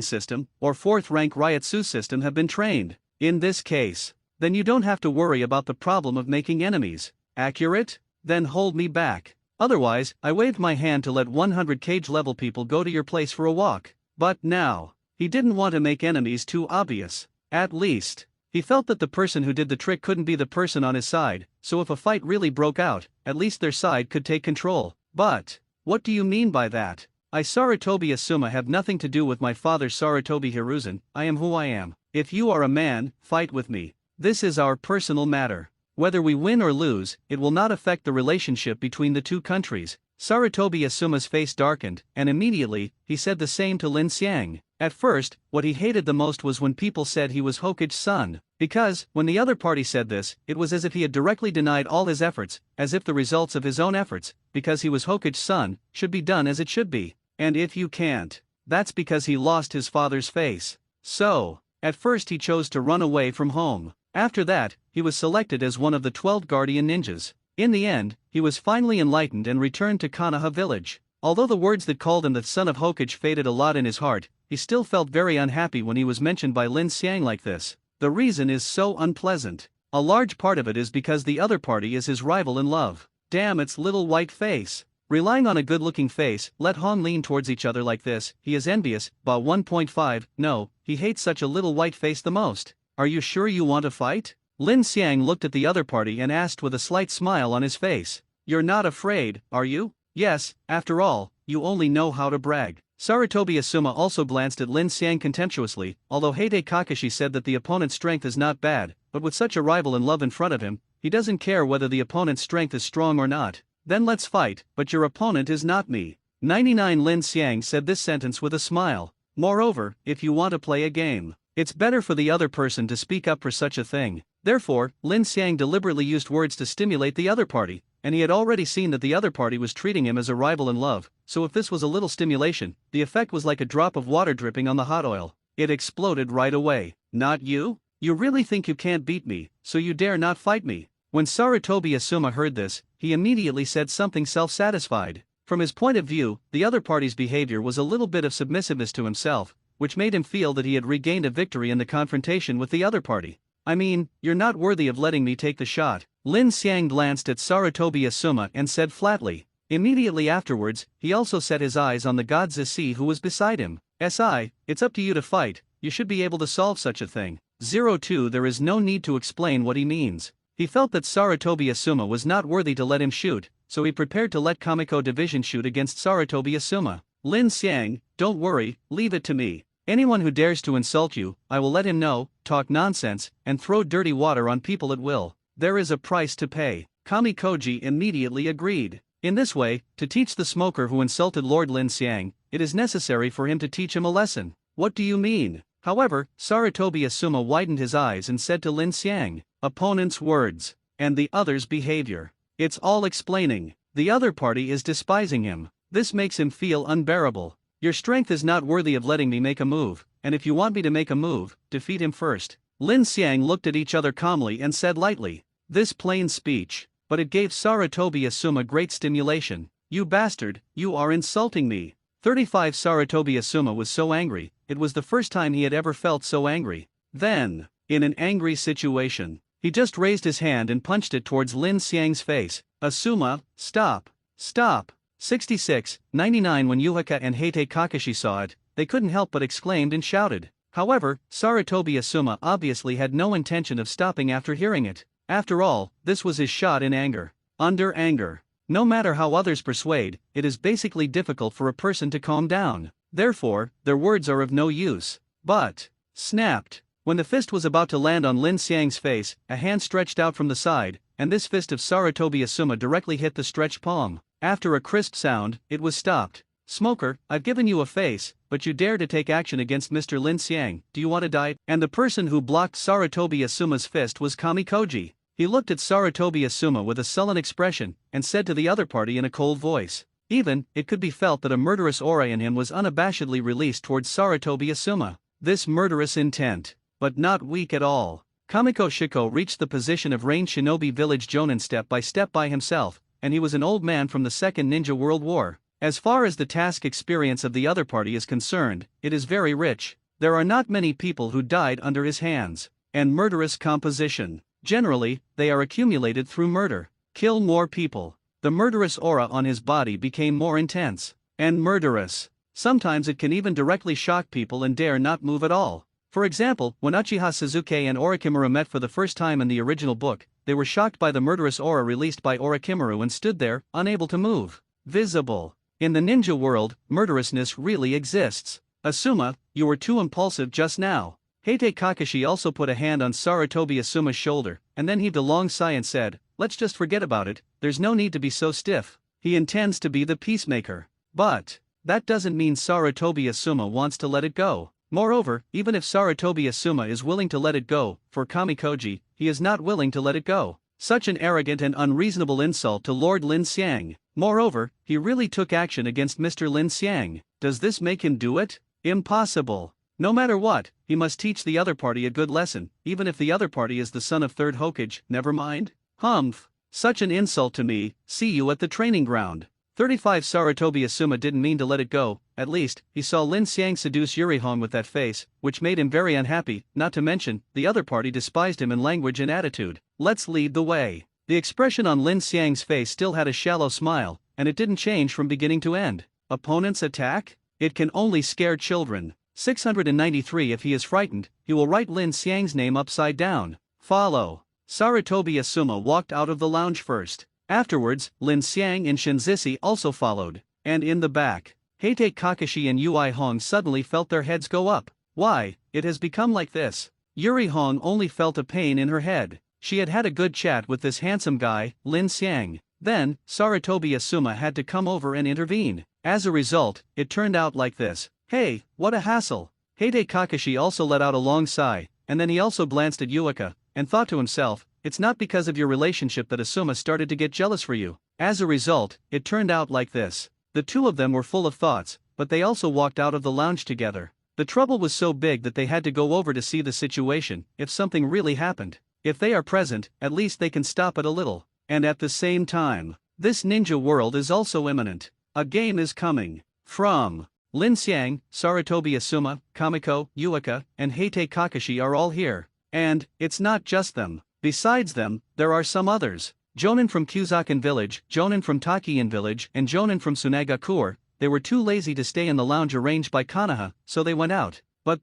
S1: system, or 4th rank reiatsu system have been trained. In this case, then you don't have to worry about the problem of making enemies. Accurate? Then hold me back. Otherwise, I waved my hand to let 100 cage level people go to your place for a walk. But now, he didn't want to make enemies too obvious. At least, he felt that the person who did the trick couldn't be the person on his side, so if a fight really broke out, at least their side could take control. But, what do you mean by that? I Sarutobi Asuma have nothing to do with my father Sarutobi Hiruzen, I am who I am. If you are a man, fight with me. This is our personal matter. Whether we win or lose, it will not affect the relationship between the two countries. Sarutobi Asuma's face darkened, and immediately, he said the same to Lin Xiang. At first, what he hated the most was when people said he was Hokage's son, because, when the other party said this, it was as if he had directly denied all his efforts, as if the results of his own efforts, because he was Hokage's son, should be done as it should be. And if you can't, that's because he lost his father's face. So, at first he chose to run away from home. After that, he was selected as one of the 12 guardian ninjas. In the end, he was finally enlightened and returned to Konoha village. Although the words that called him the son of Hokage faded a lot in his heart, he still felt very unhappy when he was mentioned by Lin Xiang like this. The reason is so unpleasant. A large part of it is because the other party is his rival in love. Damn its little white face. Relying on a good-looking face, let Han lean towards each other like this, he is envious. Ba 1.5, no, he hates such a little white face the most. Are you sure you want to fight? Lin Xiang looked at the other party and asked with a slight smile on his face. You're not afraid, are you? Yes, after all, you only know how to brag. Sarutobi Asuma also glanced at Lin Xiang contemptuously, although Heite Kakashi said that the opponent's strength is not bad, but with such a rival in love in front of him, he doesn't care whether the opponent's strength is strong or not. Then let's fight, but your opponent is not me. 99 Lin Xiang said this sentence with a smile. Moreover, if you want to play a game, it's better for the other person to speak up for such a thing. Therefore, Lin Xiang deliberately used words to stimulate the other party, and he had already seen that the other party was treating him as a rival in love, so if this was a little stimulation, the effect was like a drop of water dripping on the hot oil. It exploded right away. Not you? You really think you can't beat me, so you dare not fight me? When Sarutobi Asuma heard this, he immediately said something self-satisfied. From his point of view, the other party's behavior was a little bit of submissiveness to himself, which made him feel that he had regained a victory in the confrontation with the other party. I mean, you're not worthy of letting me take the shot. Lin Xiang glanced at Sarutobi Asuma and said flatly. Immediately afterwards, he also set his eyes on the god Zisi who was beside him. "Si, it's up to you to fight, you should be able to solve such a thing." 02 There is no need to explain what he means. He felt that Sarutobi Asuma was not worthy to let him shoot, so he prepared to let Kamiko Division shoot against Sarutobi Asuma. Lin Xiang, don't worry, leave it to me. Anyone who dares to insult you, I will let him know, talk nonsense, and throw dirty water on people at will. There is a price to pay. Kamikoji immediately agreed. In this way, to teach the smoker who insulted Lord Lin Xiang, it is necessary for him to teach him a lesson. What do you mean? However, Sarutobi Asuma widened his eyes and said to Lin Xiang, opponent's words, and the other's behavior. It's all explaining. The other party is despising him. This makes him feel unbearable. Your strength is not worthy of letting me make a move, and if you want me to make a move, defeat him first. Lin Xiang looked at each other calmly and said lightly. This plain speech, but it gave Sarutobi Asuma great stimulation. You bastard, you are insulting me. 35 Sarutobi Asuma was so angry, it was the first time he had ever felt so angry. Then, in an angry situation, he just raised his hand and punched it towards Lin Xiang's face. Asuma, stop, stop. 66, 99 When Yuhika and Heite Kakashi saw it, they couldn't help but exclaimed and shouted. However, Sarutobi Asuma obviously had no intention of stopping after hearing it. After all, this was his shot in anger. Under anger, no matter how others persuade, it is basically difficult for a person to calm down. Therefore, their words are of no use. But, snapped. When the fist was about to land on Lin Xiang's face, a hand stretched out from the side, and this fist of Sarutobi Asuma directly hit the stretched palm. After a crisp sound, it was stopped. Smoker, I've given you a face, but you dare to take action against Mr. Lin Xiang, do you want to die? And the person who blocked Sarutobi Asuma's fist was Kamikoji. He looked at Sarutobi Asuma with a sullen expression, and said to the other party in a cold voice. Even, it could be felt that a murderous aura in him was unabashedly released towards Sarutobi Asuma. This murderous intent, but not weak at all. Kamiko Shiko reached the position of ranged shinobi village jonin step by himself, and he was an old man from the Second Ninja World War. As far as the task experience of the other party is concerned, it is very rich. There are not many people who died under his hands. And murderous composition. Generally, they are accumulated through murder. Kill more people. The murderous aura on his body became more intense. And murderous. Sometimes it can even directly shock people and dare not move at all. For example, when Uchiha Suzuki and Orochimaru met for the first time in the original book, they were shocked by the murderous aura released by Orochimaru and stood there, unable to move. Visible. In the ninja world, murderousness really exists. Asuma, you were too impulsive just now. Heite Kakashi also put a hand on Sarutobi Asuma's shoulder, and then heaved a long sigh and said, let's just forget about it, there's no need to be so stiff. He intends to be the peacemaker. But, that doesn't mean Sarutobi Asuma wants to let it go. Moreover, even if Sarutobi Asuma is willing to let it go, for Kamikoji, he is not willing to let it go. Such an arrogant and unreasonable insult to Lord Lin Xiang. Moreover, he really took action against Mr. Lin Xiang. Does this make him do it? Impossible. No matter what, he must teach the other party a good lesson, even if the other party is the son of third Hokage, never mind. Humph. Such an insult to me, see you at the training ground. 35 Sarutobi Asuma didn't mean to let it go, at least, he saw Lin Xiang seduce Yurihon with that face, which made him very unhappy, not to mention, the other party despised him in language and attitude. Let's lead the way. The expression on Lin Xiang's face still had a shallow smile, and it didn't change from beginning to end. Opponent's attack? It can only scare children. 693 If he is frightened, he will write Lin Xiang's name upside down. Follow. Sarutobi Asuma walked out of the lounge first. Afterwards, Lin Xiang and Shinzisi also followed. And in the back, Heite Kakashi and Yui Hong suddenly felt their heads go up. Why, it has become like this. Yuri Hong only felt a pain in her head. She had had a good chat with this handsome guy, Lin Xiang. Then, Saratobi Asuma had to come over and intervene. As a result, it turned out like this. Hey, what a hassle. Heite Kakashi also let out a long sigh, and then he also glanced at Yuika, and thought to himself, it's not because of your relationship that Asuma started to get jealous for you. As a result, it turned out like this. The two of them were full of thoughts, but they also walked out of the lounge together. The trouble was so big that they had to go over to see the situation, if something really happened. If they are present, at least they can stop it a little. And at the same time, this ninja world is also imminent. A game is coming. From Lin Xiang, Saratobi Asuma, Kamiko, Yuika, and Heite Kakashi are all here. And it's not just them. Besides them, there are some others. Jonin from Kuzakan village, Jonin from Takian village, and Jonin from Sunagakur. They were too lazy to stay in the lounge arranged by Konoha, so they went out. But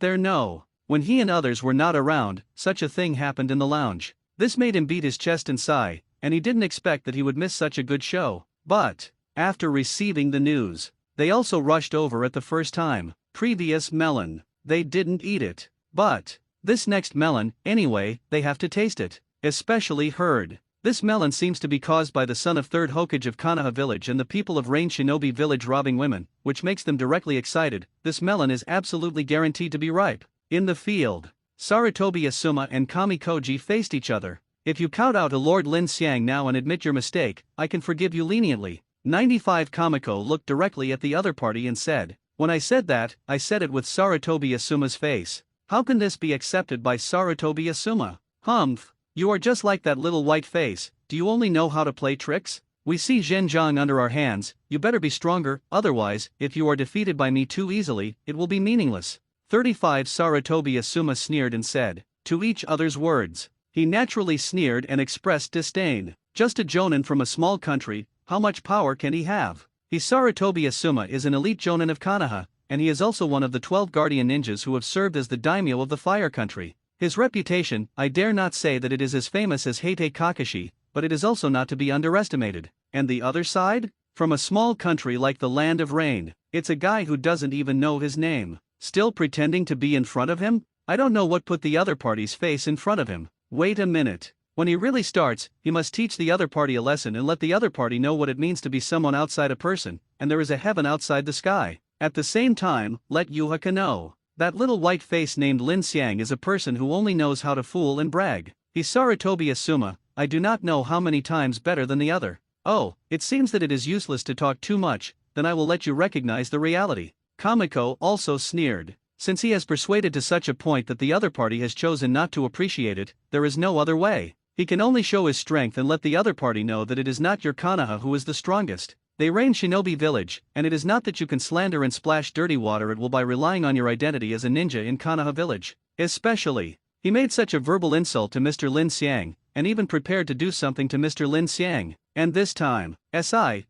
S1: when he and others were not around, such a thing happened in the lounge. This made him beat his chest and sigh, and he didn't expect that he would miss such a good show. But after receiving the news, they also rushed over at the first time. Previous melon. They didn't eat it. But this next melon, anyway, they have to taste it. Especially Herd. This melon seems to be caused by the son of 3rd Hokage of Konoha village and the people of Rain Shinobi village robbing women, which makes them directly excited. This melon is absolutely guaranteed to be ripe. In the field, Saratobi Asuma and Kami Koji faced each other. If you count out to Lord Lin Xiang now and admit your mistake, I can forgive you leniently. 95 Kamiko looked directly at the other party and said, when I said that, I said it with Saratobi Asuma's face. How can this be accepted by Saratobi Asuma? Humph. You are just like that little white face. Do you only know how to play tricks? We see Zhenjiang under our hands, you better be stronger, otherwise, if you are defeated by me too easily, it will be meaningless. 35 Saratobi Asuma sneered and said, to each other's words. He naturally sneered and expressed disdain. Just a jonin from a small country, how much power can he have? Saratobi Asuma is an elite jonin of Konoha, and he is also one of the 12 guardian ninjas who have served as the daimyo of the fire country. His reputation, I dare not say that it is as famous as Heite Kakashi, but it is also not to be underestimated. And the other side? From a small country like the Land of Rain, it's a guy who doesn't even know his name. Still pretending to be in front of him? I don't know what put the other party's face in front of him. Wait a minute. When he really starts, he must teach the other party a lesson and let the other party know what it means to be someone outside a person, and there is a heaven outside the sky. At the same time, let Yuhaka know. That little white face named Lin Xiang is a person who only knows how to fool and brag. Saratobi Asuma, I do not know how many times better than the other. Oh, it seems that it is useless to talk too much, then I will let you recognize the reality. Kamiko also sneered. Since he has persuaded to such a point that the other party has chosen not to appreciate it, there is no other way. He can only show his strength and let the other party know that it is not your Konoha who is the strongest. They reign Shinobi village, and it is not that you can slander and splash dirty water at will by relying on your identity as a ninja in Konoha village. Especially, he made such a verbal insult to Mr. Lin Xiang, and even prepared to do something to Mr. Lin Xiang. And this time,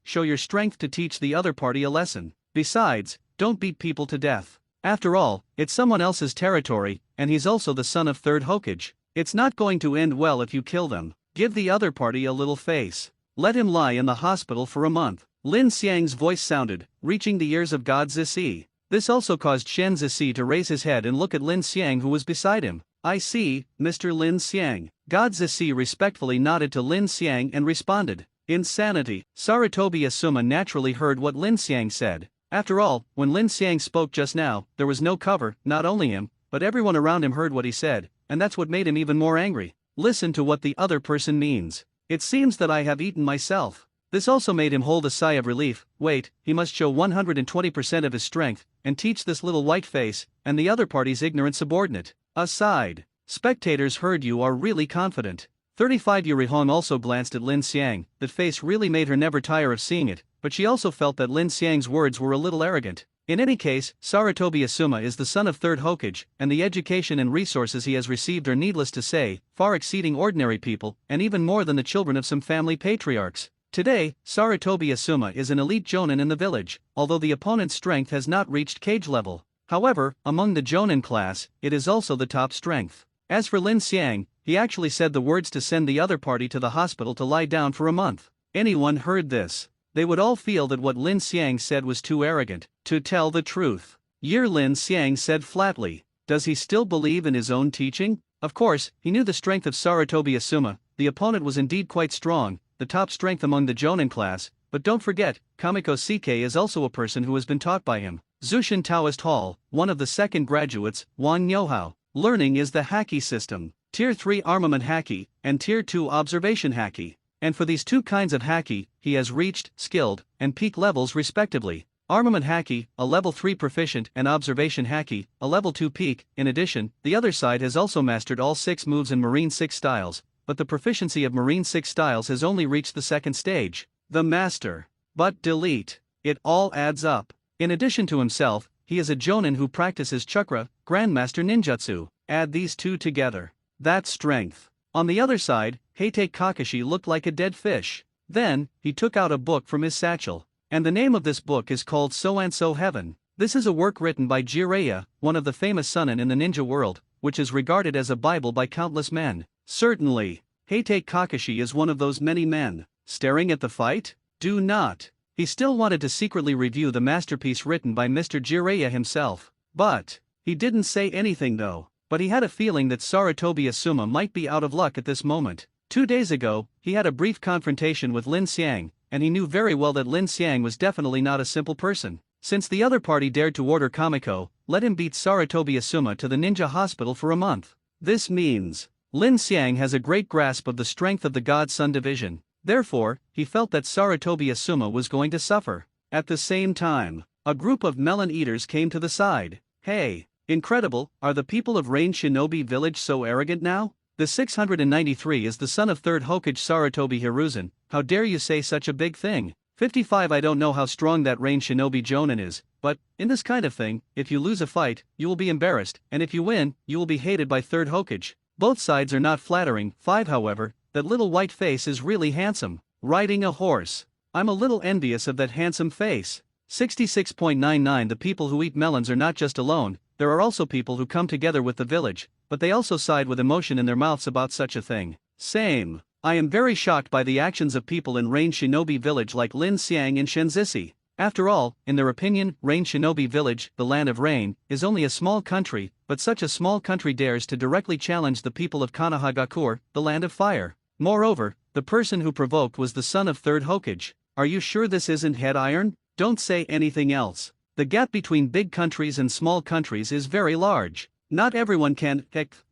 S1: show your strength to teach the other party a lesson. Besides, don't beat people to death. After all, it's someone else's territory, and he's also the son of 3rd Hokage. It's not going to end well if you kill them. Give the other party a little face. Let him lie in the hospital for a month. Lin Xiang's voice sounded, reaching the ears of God Zisi. This also caused Shen Zisi to raise his head and look at Lin Xiang who was beside him. I see, Mr. Lin Xiang. God Zisi respectfully nodded to Lin Xiang and responded. Insanity. Saratobi Asuma naturally heard what Lin Xiang said. After all, when Lin Xiang spoke just now, there was no cover, not only him, but everyone around him heard what he said, and that's what made him even more angry. Listen to what the other person means. It seems that I have eaten myself. This also made him hold a sigh of relief. Wait, he must show 120% of his strength, and teach this little white face, and the other party's ignorant subordinate. Aside. Spectators heard you are really confident. 35 Yuri Hong also glanced at Lin Xiang. That face really made her never tire of seeing it, but she also felt that Lin Xiang's words were a little arrogant. In any case, Saratobi Asuma is the son of 3rd Hokage, and the education and resources he has received are needless to say, far exceeding ordinary people, and even more than the children of some family patriarchs. Today, Saratobi Asuma is an elite jonin in the village, although the opponent's strength has not reached cage level. However, among the jonin class, it is also the top strength. As for Lin Xiang, he actually said the words to send the other party to the hospital to lie down for a month. Anyone heard this? they would all feel that what Lin Xiang said was too arrogant. To tell the truth, Lin Xiang said flatly, does he still believe in his own teaching? Of course, he knew the strength of Sarutobi Asuma. The opponent was indeed quite strong, the top strength among the Jonin class, but don't forget, Kamiko Sike is also a person who has been taught by him. Zushin Taoist Hall, one of the second graduates, Wang Nyohao. Learning is the Haki system, Tier 3 armament Haki, and Tier 2 observation Haki. And for these two kinds of Haki, he has reached, skilled, and peak levels respectively. Armament Haki, a level 3 proficient, and observation Haki, a level 2 peak. In addition, the other side has also mastered all 6 moves in Marine 6 styles, but the proficiency of Marine 6 styles has only reached the second stage. The master. But delete. It all adds up. In addition to himself, he is a Jonin who practices chakra, Grandmaster Ninjutsu. Add these two together. That's strength. On the other side, Heitei Kakashi looked like a dead fish. Then, he took out a book from his satchel. And the name of this book is called So-and-So Heaven. This is a work written by Jiraiya, one of the famous Sunin in the ninja world, which is regarded as a Bible by countless men. Certainly, Heitei Kakashi is one of those many men. Staring at the fight? Do not. He still wanted to secretly review the masterpiece written by Mr. Jiraiya himself. But he didn't say anything though. But he had a feeling that Sarutobi Asuma might be out of luck at this moment. 2 days ago, he had a brief confrontation with Lin Xiang, and he knew very well that Lin Xiang was definitely not a simple person. Since the other party dared to order Kamiko, let him beat Sarutobi Asuma to the ninja hospital for a month. This means Lin Xiang has a great grasp of the strength of the God Sun division. Therefore, he felt that Sarutobi Asuma was going to suffer. At the same time, a group of melon eaters came to the side. Hey, incredible, are the people of Rain Shinobi Village so arrogant now? The 693 is the son of 3rd Hokage Sarutobi Hiruzen. How dare you say such a big thing? 55 I don't know how strong that Rain Shinobi Jonin is, but, in this kind of thing, if you lose a fight, you will be embarrassed, and if you win, you will be hated by 3rd Hokage. Both sides are not flattering. 5 however, that little white face is really handsome. Riding a horse. I'm a little envious of that handsome face. 66.99 The people who eat melons are not just alone, there are also people who come together with the village, but they also side with emotion in their mouths about such a thing. Same. I am very shocked by the actions of people in Rain Shinobi Village like Lin Xiang and Shenzisi. After all, in their opinion, Rain Shinobi Village, the land of rain, is only a small country, but such a small country dares to directly challenge the people of Konohagakure, the land of fire. Moreover, the person who provoked was the son of 3rd Hokage. Are you sure this isn't head iron? Don't say anything else. The gap between big countries and small countries is very large. Not everyone can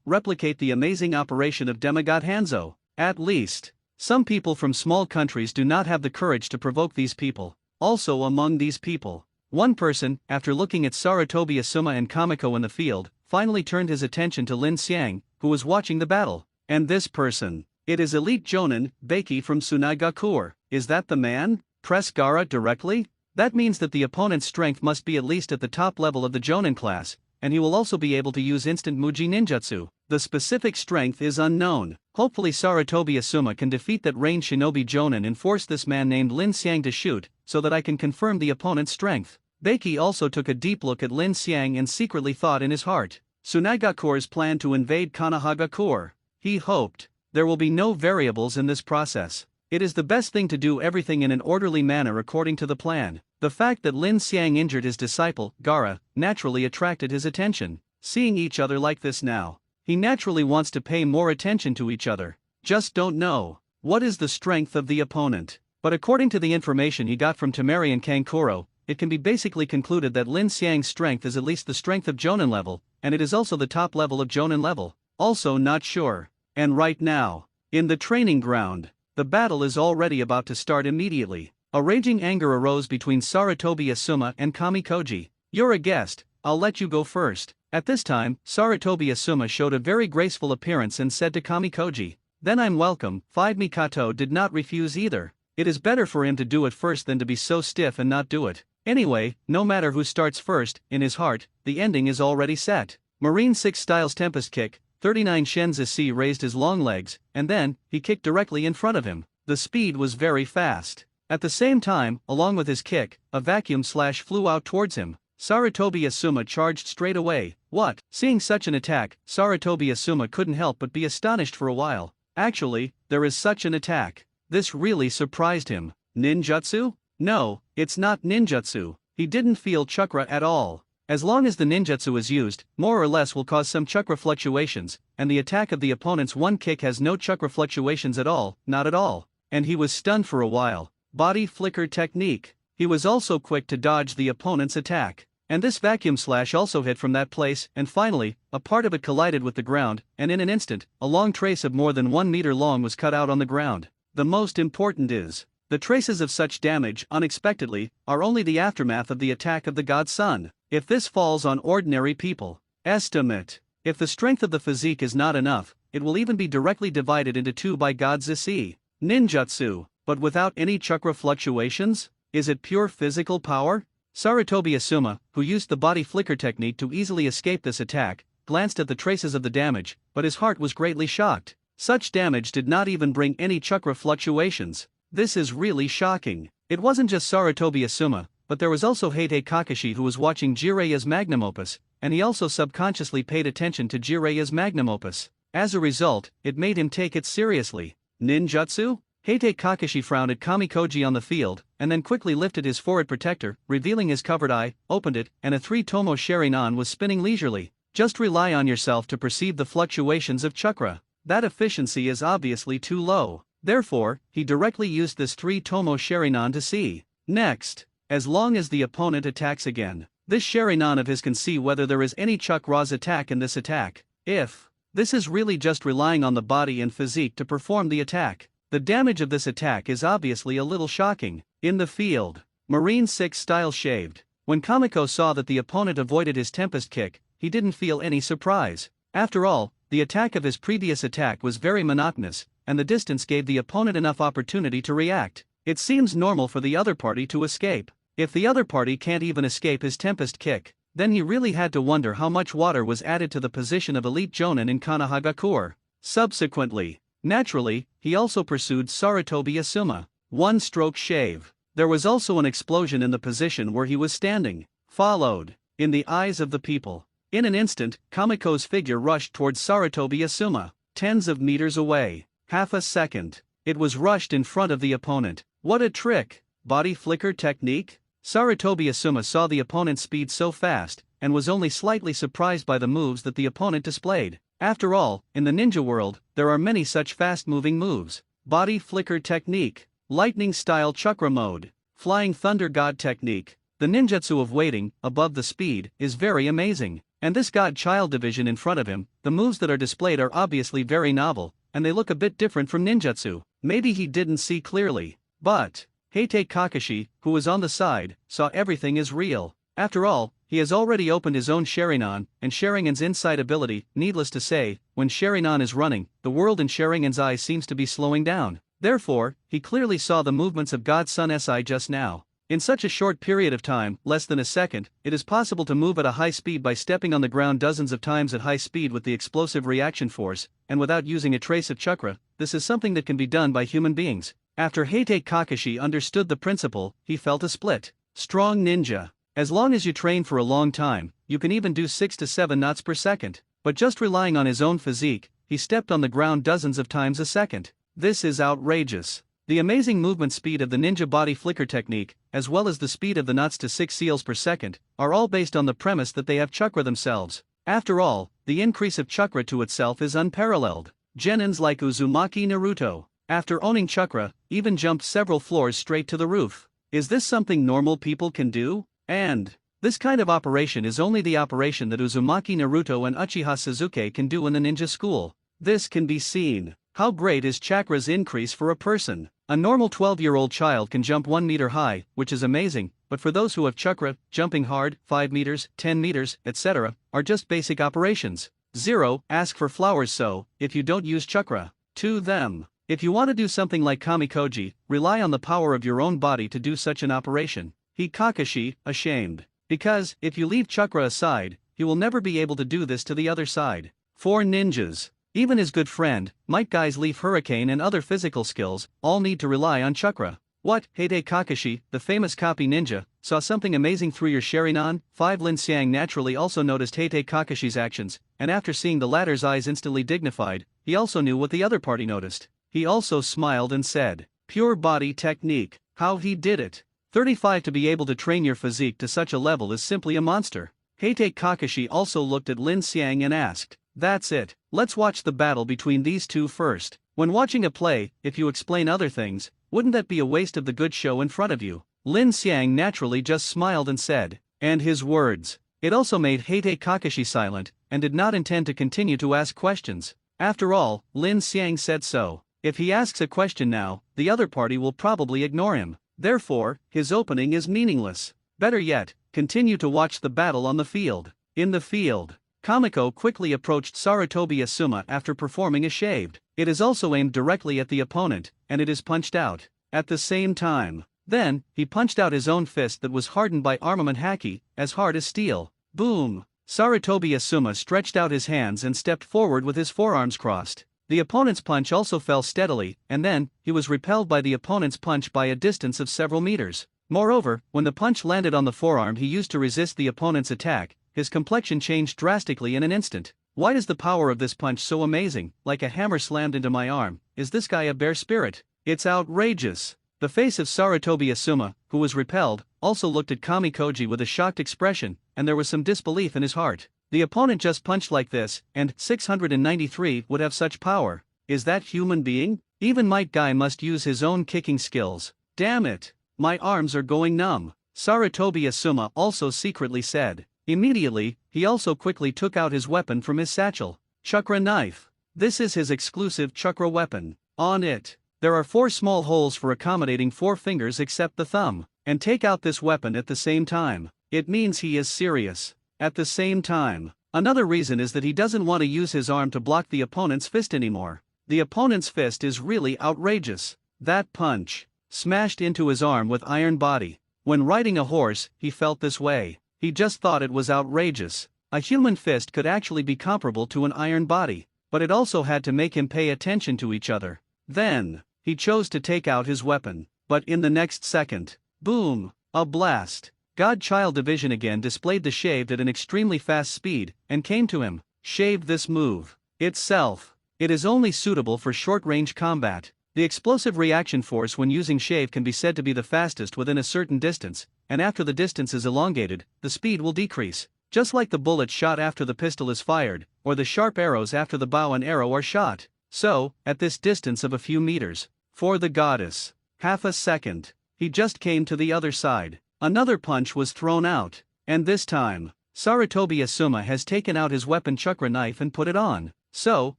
S1: replicate the amazing operation of Demigod Hanzo. At least, some people from small countries do not have the courage to provoke these people. Also among these people, one person, after looking at Sarutobi Asuma and Kamiko in the field, finally turned his attention to Lin Xiang, who was watching the battle. And this person, it is Elite Jonin, Beiki from Tsunagakure. Is that the man? Press Gaara directly? That means that the opponent's strength must be at least at the top level of the Jonin class, and he will also be able to use instant Muji Ninjutsu. The specific strength is unknown. Hopefully Sarutobi Asuma can defeat that Rain Shinobi Jonin and force this man named Lin Xiang to shoot, so that I can confirm the opponent's strength. Beiki also took a deep look at Lin Xiang and secretly thought in his heart, Tsunagakure's plan to invade Konohagakure. He hoped there will be no variables in this process. It is the best thing to do everything in an orderly manner according to the plan. The fact that Lin Xiang injured his disciple, Gaara, naturally attracted his attention. Seeing each other like this now, he naturally wants to pay more attention to each other. Just don't know what is the strength of the opponent. But according to the information he got from Temari and Kankuro, it can be basically concluded that Lin Xiang's strength is at least the strength of Jonin level, and it is also the top level of Jonin level. Also not sure. And right now, in the training ground, the battle is already about to start immediately. A raging anger arose between Sarutobi Asuma and Kamikoji. You're a guest, I'll let you go first. At this time, Sarutobi Asuma showed a very graceful appearance and said to Kamikoji, then I'm welcome. 5 Mikato did not refuse either. It is better for him to do it first than to be so stiff and not do it. Anyway, no matter who starts first, in his heart, the ending is already set. Marine 6 Styles Tempest Kick. 39 Shenzisi raised his long legs, and then, he kicked directly in front of him. The speed was very fast. At the same time, along with his kick, a vacuum slash flew out towards him. Sarutobi Asuma charged straight away. What? Seeing such an attack, Sarutobi Asuma couldn't help but be astonished for a while. Actually, there is such an attack. This really surprised him. Ninjutsu? No, it's not ninjutsu. He didn't feel chakra at all. As long as the ninjutsu is used, more or less will cause some chakra fluctuations, and the attack of the opponent's one kick has no chakra fluctuations at all, not at all. And he was stunned for a while. Body flicker technique. He was also quick to dodge the opponent's attack. And this vacuum slash also hit from that place, and finally, a part of it collided with the ground, and in an instant, a long trace of more than 1 meter long was cut out on the ground. The most important is, the traces of such damage, unexpectedly, are only the aftermath of the attack of the god sun. If this falls on ordinary people, estimate. If the strength of the physique is not enough, it will even be directly divided into two by god Zisi. Ninjutsu, but without any chakra fluctuations? Is it pure physical power? Sarutobi Asuma, who used the body flicker technique to easily escape this attack, glanced at the traces of the damage, but his heart was greatly shocked. Such damage did not even bring any chakra fluctuations. This is really shocking. It wasn't just Sarutobi Asuma, but there was also Heite Kakashi who was watching Jiraiya's magnum opus, and he also subconsciously paid attention to Jiraiya's magnum opus. As a result, it made him take it seriously. Ninjutsu? Heite Kakashi frowned at Kamikoji on the field, and then quickly lifted his forward protector, revealing his covered eye, opened it, and a 3-tomo Sharingan was spinning leisurely. Just rely on yourself to perceive the fluctuations of chakra. That efficiency is obviously too low. Therefore, he directly used this 3-tomo Sharingan to see. Next, as long as the opponent attacks again, this Sharingan of his can see whether there is any chakra's attack in this attack. If this is really just relying on the body and physique to perform the attack, the damage of this attack is obviously a little shocking. In the field, Marine 6 style shaved. When Kamiko saw that the opponent avoided his Tempest kick, he didn't feel any surprise. After all, the attack of his previous attack was very monotonous, and the distance gave the opponent enough opportunity to react. It seems normal for the other party to escape. If the other party can't even escape his Tempest kick, then he really had to wonder how much water was added to the position of elite Jonin in Konohagakure. Subsequently, naturally, he also pursued Sarutobi Asuma. One-stroke shave. There was also an explosion in the position where he was standing, followed, in the eyes of the people. In an instant, Kamiko's figure rushed towards Sarutobi Asuma, tens of meters away. Half a second. It was rushed in front of the opponent. What a trick! Body flicker technique? Sarutobi Asuma saw the opponent's speed so fast, and was only slightly surprised by the moves that the opponent displayed. After all, in the ninja world, there are many such fast-moving moves. Body flicker technique, lightning-style chakra mode, flying thunder god technique. The ninjutsu of waiting, above the speed, is very amazing. And this god-child division in front of him, the moves that are displayed are obviously very novel, and they look a bit different from ninjutsu. Maybe he didn't see clearly, but Heite Kakashi, who was on the side, saw everything is real. After all, he has already opened his own Sharingan, and Sharingan's inside ability, needless to say, when Sharingan is running, the world in Sharingan's eyes seems to be slowing down. Therefore, he clearly saw the movements of God Sun Si just now. In such a short period of time, less than a second, it is possible to move at a high speed by stepping on the ground dozens of times at high speed with the explosive reaction force, and without using a trace of chakra. This is something that can be done by human beings. After Heite Kakashi understood the principle, he felt a split. Strong ninja. As long as you train for a long time, you can even do 6 to 7 knots per second. But just relying on his own physique, he stepped on the ground dozens of times a second. This is outrageous. The amazing movement speed of the ninja body flicker technique, as well as the speed of the knots to 6 seals per second, are all based on the premise that they have chakra themselves. After all, the increase of chakra to itself is unparalleled. Genins like Uzumaki Naruto, after owning chakra, even jumped several floors straight to the roof. Is this something normal people can do? And this kind of operation is only the operation that Uzumaki Naruto and Uchiha Sasuke can do in the ninja school. This can be seen. How great is chakra's increase for a person? A normal 12-year-old child can jump 1 meter high, which is amazing, but for those who have chakra, jumping hard, 5 meters, 10 meters, etc., are just basic operations. 0. Ask for flowers so, if you don't use chakra. To them. If you want to do something like Kamikoji, rely on the power of your own body to do such an operation. He Kakashi, ashamed. Because, if you leave chakra aside, you will never be able to do this to the other side. 4 ninjas. Even his good friend, Might Guy's Leaf Hurricane and other physical skills, all need to rely on chakra. What? Heite Kakashi, the famous copy ninja, saw something amazing through your Sharingan? 5 Lin Xiang naturally also noticed Heite Kakashi's actions, and after seeing the latter's eyes instantly dignified, he also knew what the other party noticed. He also smiled and said, pure body technique, how he did it. 35 To be able to train your physique to such a level is simply a monster. Heite Kakashi also looked at Lin Xiang and asked, "That's it, let's watch the battle between these two first." When watching a play, if you explain other things, wouldn't that be a waste of the good show in front of you? Lin Xiang naturally just smiled and said, and his words. It also made Heite Kakashi silent, and did not intend to continue to ask questions. After all, Lin Xiang said so. If he asks a question now, the other party will probably ignore him. Therefore, his opening is meaningless. Better yet, continue to watch the battle on the field. In the field, Kamiko quickly approached Sarutobi Asuma after performing a shaved. It is also aimed directly at the opponent, and it is punched out. At the same time, then, he punched out his own fist that was hardened by armament haki, as hard as steel. Boom! Sarutobi Asuma stretched out his hands and stepped forward with his forearms crossed. The opponent's punch also fell steadily, and then, he was repelled by the opponent's punch by a distance of several meters. Moreover, when the punch landed on the forearm he used to resist the opponent's attack, his complexion changed drastically in an instant. Why is the power of this punch so amazing, like a hammer slammed into my arm? Is this guy a bear spirit? It's outrageous. The face of Sarutobi Asuma, who was repelled, also looked at Kamikoji with a shocked expression, and there was some disbelief in his heart. The opponent just punched like this, and 693 would have such power. Is that human being? Even Might Guy must use his own kicking skills. Damn it! My arms are going numb. Sarutobi Asuma also secretly said. Immediately, he also quickly took out his weapon from his satchel. Chakra knife. This is his exclusive chakra weapon. On it, there are 4 small holes for accommodating 4 fingers except the thumb. And take out this weapon at the same time. It means he is serious. At the same time, another reason is that he doesn't want to use his arm to block the opponent's fist anymore. The opponent's fist is really outrageous. That punch smashed into his arm with iron body. When riding a horse, he felt this way. He just thought it was outrageous. A human fist could actually be comparable to an iron body, but it also had to make him pay attention to each other. Then, he chose to take out his weapon, but in the next second, boom, a blast. Godchild Division again displayed the shaved at an extremely fast speed, and came to him. Shaved this move itself. It is only suitable for short-range combat. The explosive reaction force when using shave can be said to be the fastest within a certain distance, and after the distance is elongated, the speed will decrease. Just like the bullet shot after the pistol is fired, or the sharp arrows after the bow and arrow are shot. So, at this distance of a few meters, for the goddess, half a second, he just came to the other side. Another punch was thrown out, and this time, Sarutobi Asuma has taken out his weapon chakra knife and put it on. So,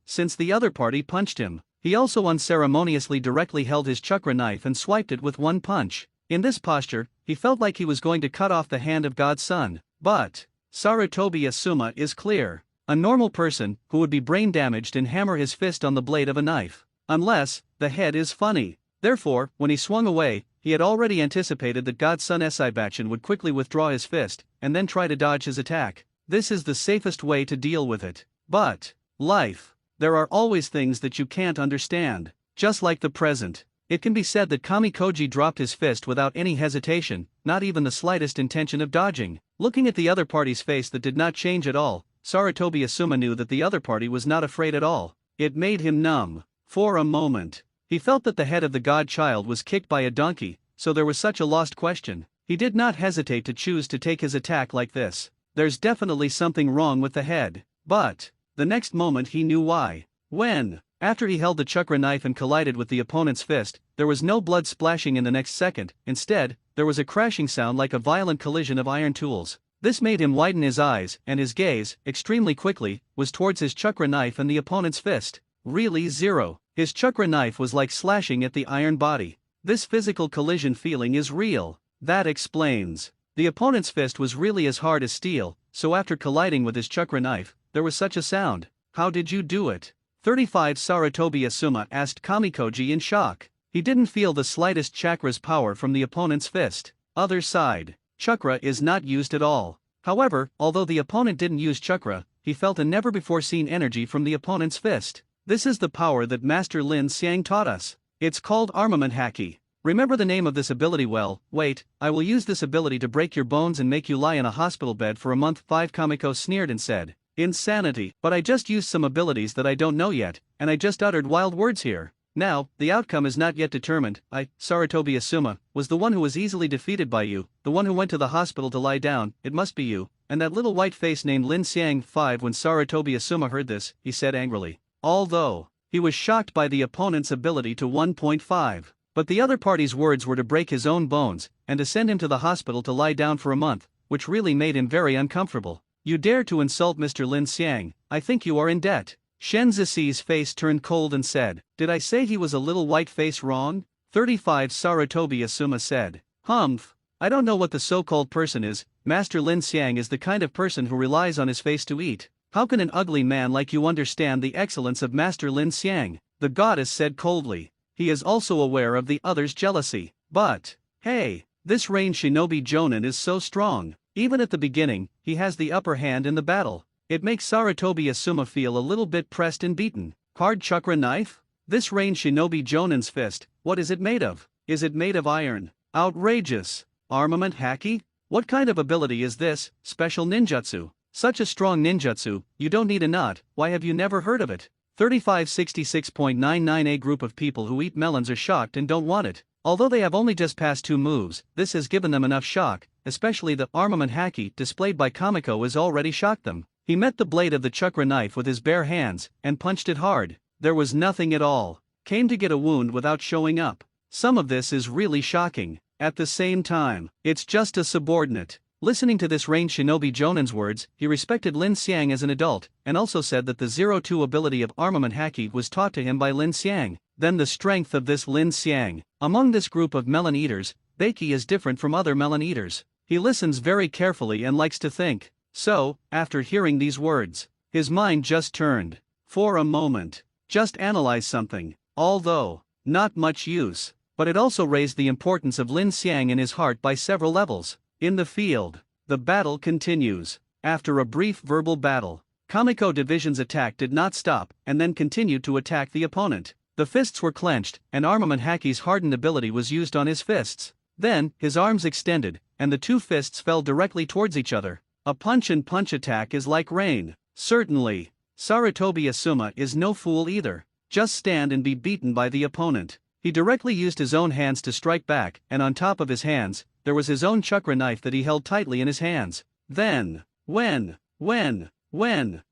S1: since the other party punched him, he also unceremoniously directly held his chakra knife and swiped it with one punch. In this posture, he felt like he was going to cut off the hand of God's son. But Sarutobi Asuma is clear. A normal person who would be brain damaged and hammer his fist on the blade of a knife. Unless, the head is funny. Therefore, when he swung away, he had already anticipated that God's son Esaibachen would quickly withdraw his fist, and then try to dodge his attack. This is the safest way to deal with it. But life. There are always things that you can't understand. Just like the present. It can be said that Kamikoji dropped his fist without any hesitation, not even the slightest intention of dodging. Looking at the other party's face that did not change at all, Sarutobi Asuma knew that the other party was not afraid at all. It made him numb. For a moment, he felt that the head of the godchild was kicked by a donkey, so there was such a lost question. He did not hesitate to choose to take his attack like this. There's definitely something wrong with the head. But the next moment he knew why. When, after he held the chakra knife and collided with the opponent's fist, there was no blood splashing in the next second. Instead, there was a crashing sound like a violent collision of iron tools. This made him widen his eyes, and his gaze, extremely quickly, was towards his chakra knife and the opponent's fist. Really zero. His chakra knife was like slashing at the iron body. This physical collision feeling is real. That explains. The opponent's fist was really as hard as steel, so after colliding with his chakra knife, there was such a sound. How did you do it? 35 Sarutobi Asuma asked Kamikoji in shock. He didn't feel the slightest chakra's power from the opponent's fist. Other side. Chakra is not used at all. However, although the opponent didn't use chakra, he felt a never-before-seen energy from the opponent's fist. This is the power that Master Lin Xiang taught us. It's called armament haki. Remember the name of this ability well. Wait, I will use this ability to break your bones and make you lie in a hospital bed for a month. 5 Kamiko sneered and said, insanity. But I just used some abilities that I don't know yet, and I just uttered wild words here. Now, the outcome is not yet determined. Saratobi Asuma, was the one who was easily defeated by you, the one who went to the hospital to lie down. It must be you, and that little white face named Lin Xiang. 5 When Saratobi Asuma heard this, he said angrily. Although he was shocked by the opponent's ability to 1.5. But the other party's words were to break his own bones, and to send him to the hospital to lie down for a month, which really made him very uncomfortable. You dare to insult Mr. Lin Xiang, I think you are in debt. Shen Zixi's face turned cold and said, did I say he was a little white face wrong? 35 Saratobi Asuma said. Humph. I don't know what the so-called person is. Master Lin Xiang is the kind of person who relies on his face to eat. How can an ugly man like you understand the excellence of Master Lin Xiang? The goddess said coldly. He is also aware of the other's jealousy. But, hey, this range shinobi Jonin is so strong. Even at the beginning, he has the upper hand in the battle. It makes Saratobi Asuma feel a little bit pressed and beaten. Hard chakra knife? This range shinobi Jonin's fist, what is it made of? Is it made of iron? Outrageous. Armament haki? What kind of ability is this? Special ninjutsu. Such a strong ninjutsu, you don't need a nut. Why have you never heard of it? 3566.99 A group of people who eat melons are shocked and don't want it. Although they have only just passed 2 moves, this has given them enough shock, especially the armament haki displayed by Kamiko has already shocked them. He met the blade of the chakra knife with his bare hands, and punched it hard. There was nothing at all. Came to get a wound without showing up. Some of this is really shocking. At the same time, it's just a subordinate. Listening to this range shinobi Jonin's words, he respected Lin Xiang as an adult, and also said that the 02 ability of armament haki was taught to him by Lin Xiang. Then the strength of this Lin Xiang. Among this group of melon eaters, Beiki is different from other melon eaters. He listens very carefully and likes to think. So, after hearing these words, his mind just turned. For a moment. Just analyze something. Although, not much use. But it also raised the importance of Lin Xiang in his heart by several levels. In the field, the battle continues. After a brief verbal battle, Kamiko Division's attack did not stop, and then continued to attack the opponent. The fists were clenched, and armament haki's hardened ability was used on his fists. Then, his arms extended, and the 2 fists fell directly towards each other. A punch-and-punch attack is like rain. Certainly, Saratobi Asuma is no fool either. Just stand and be beaten by the opponent. He directly used his own hands to strike back, and on top of his hands, there was his own chakra knife that he held tightly in his hands. Then, when,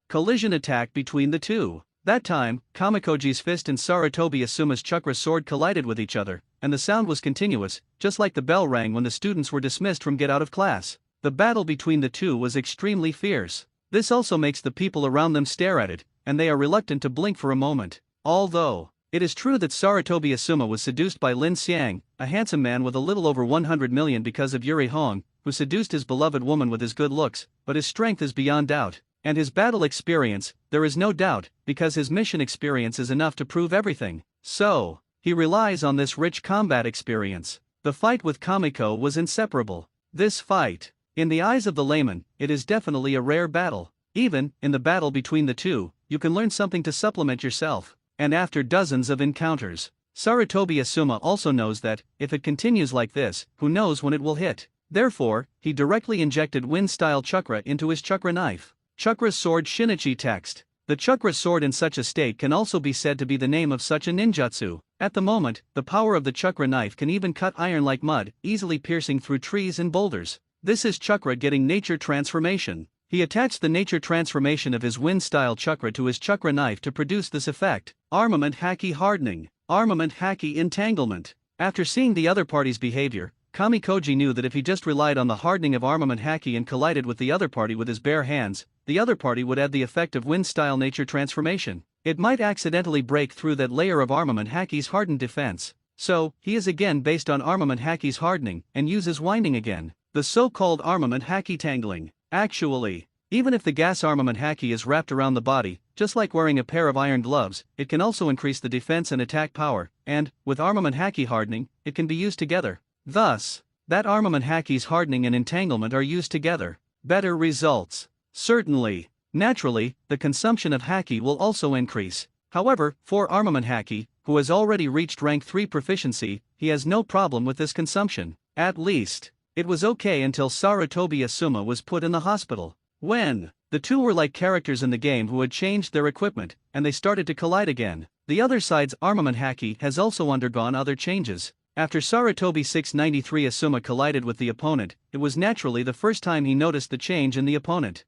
S1: collision attack between the two. That time, Kamikoji's fist and Saratobi Asuma's chakra sword collided with each other, and the sound was continuous, just like the bell rang when the students were dismissed from get out of class. The battle between the two was extremely fierce. This also makes the people around them stare at it, and they are reluctant to blink for a moment. Although, it is true that Saratobi Asuma was seduced by Lin Xiang, a handsome man with a little over 100 million because of Yuri Hong, who seduced his beloved woman with his good looks, but his strength is beyond doubt. And his battle experience, there is no doubt, because his mission experience is enough to prove everything. So, he relies on this rich combat experience. The fight with Kamiko was inseparable. This fight, in the eyes of the layman, it is definitely a rare battle. Even, in the battle between the two, you can learn something to supplement yourself. And after dozens of encounters, Saratobi Asuma also knows that, if it continues like this, who knows when it will hit. Therefore, he directly injected wind-style chakra into his chakra knife. Chakra sword Shinichi text. The chakra sword in such a state can also be said to be the name of such a ninjutsu. At the moment, the power of the chakra knife can even cut iron like mud, easily piercing through trees and boulders. This is chakra getting nature transformation. He attached the nature transformation of his wind-style chakra to his chakra knife to produce this effect. Armament haki hardening. Armament haki entanglement. After seeing the other party's behavior, Kamikoji knew that if he just relied on the hardening of armament haki and collided with the other party with his bare hands, the other party would add the effect of wind-style nature transformation. It might accidentally break through that layer of armament haki's hardened defense. So, he is again based on armament haki's hardening, and uses winding again. The so-called armament haki tangling. Actually, even if the gas armament haki is wrapped around the body, just like wearing a pair of iron gloves, it can also increase the defense and attack power, and, with armament haki hardening, it can be used together. Thus, that armament haki's hardening and entanglement are used together. Better results. Certainly. Naturally, the consumption of haki will also increase. However, for armament haki, who has already reached rank 3 proficiency, he has no problem with this consumption. At least, it was okay until Saratobi Asuma was put in the hospital. When, the two were like characters in the game who had changed their equipment, and they started to collide again. The other side's armament haki has also undergone other changes. After Sarutobi 693 Asuma collided with the opponent, it was naturally the first time he noticed the change in the opponent.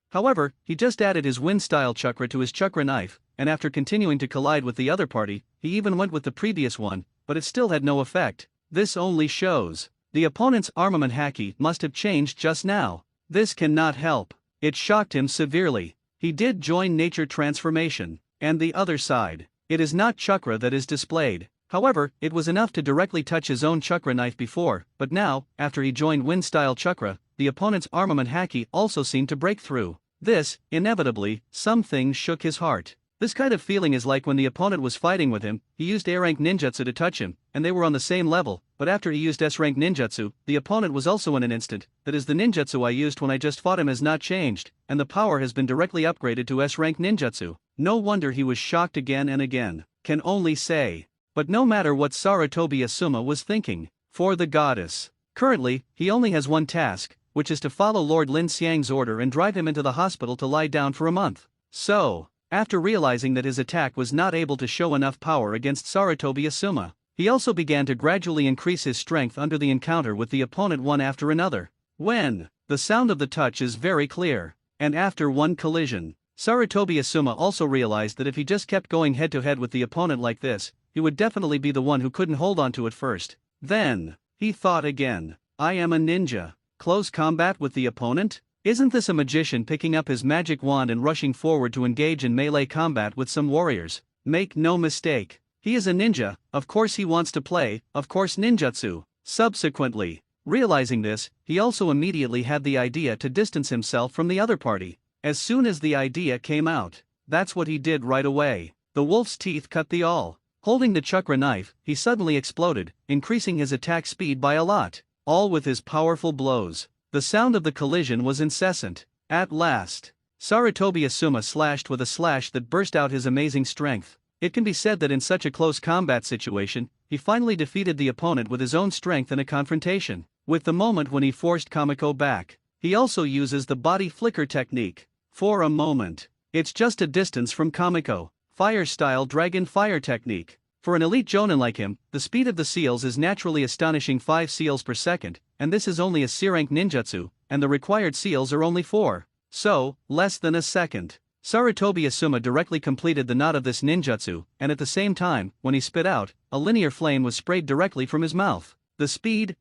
S1: However, he just added his wind-style chakra to his chakra knife, and after continuing to collide with the other party, he even went with the previous one, but it still had no effect. This only shows the opponent's armament haki must have changed just now. This cannot help. It shocked him severely. He did join nature transformation, and the other side. It is not chakra that is displayed. However, it was enough to directly touch his own chakra knife before, but now, after he joined wind-style chakra, the opponent's armament haki also seemed to break through. This, inevitably, some things shook his heart. This kind of feeling is like when the opponent was fighting with him, he used A-rank ninjutsu to touch him, and they were on the same level, but after he used S-rank ninjutsu, the opponent was also in an instant. That is, the ninjutsu I used when I just fought him has not changed, and the power has been directly upgraded to S-rank ninjutsu. No wonder he was shocked again and again. Can only say. But no matter what Sarutobi Asuma was thinking, for the goddess. Currently, he only has one task, which is to follow Lord Lin Xiang's order and drive him into the hospital to lie down for a month. So, after realizing that his attack was not able to show enough power against Sarutobi Asuma, he also began to gradually increase his strength under the encounter with the opponent one after another. When the sound of the touch is very clear, and after one collision, Sarutobi Asuma also realized that if he just kept going head to head with the opponent like this, he would definitely be the one who couldn't hold on to it first. Then, he thought again, I am a ninja. Close combat with the opponent? Isn't this a magician picking up his magic wand and rushing forward to engage in melee combat with some warriors? Make no mistake, he is a ninja, of course he wants to play, of course ninjutsu. Subsequently, realizing this, he also immediately had the idea to distance himself from the other party. As soon as the idea came out, that's what he did right away. The wolf's teeth cut the all. Holding the chakra knife, he suddenly exploded, increasing his attack speed by a lot, all with his powerful blows. The sound of the collision was incessant. At last, Sarutobi Asuma slashed with a slash that burst out his amazing strength. It can be said that in such a close combat situation, he finally defeated the opponent with his own strength in a confrontation. With the moment when he forced Kamiko back, he also uses the body flicker technique. For a moment, it's just a distance from Kamiko. Fire-style dragon fire technique. For an elite jonin like him, the speed of the seals is naturally astonishing 5 seals per second, and this is only a C-rank ninjutsu, and the required seals are only 4. So, less than a second. Sarutobi Asuma directly completed the knot of this ninjutsu, and at the same time, when he spit out, a linear flame was sprayed directly from his mouth. The speed,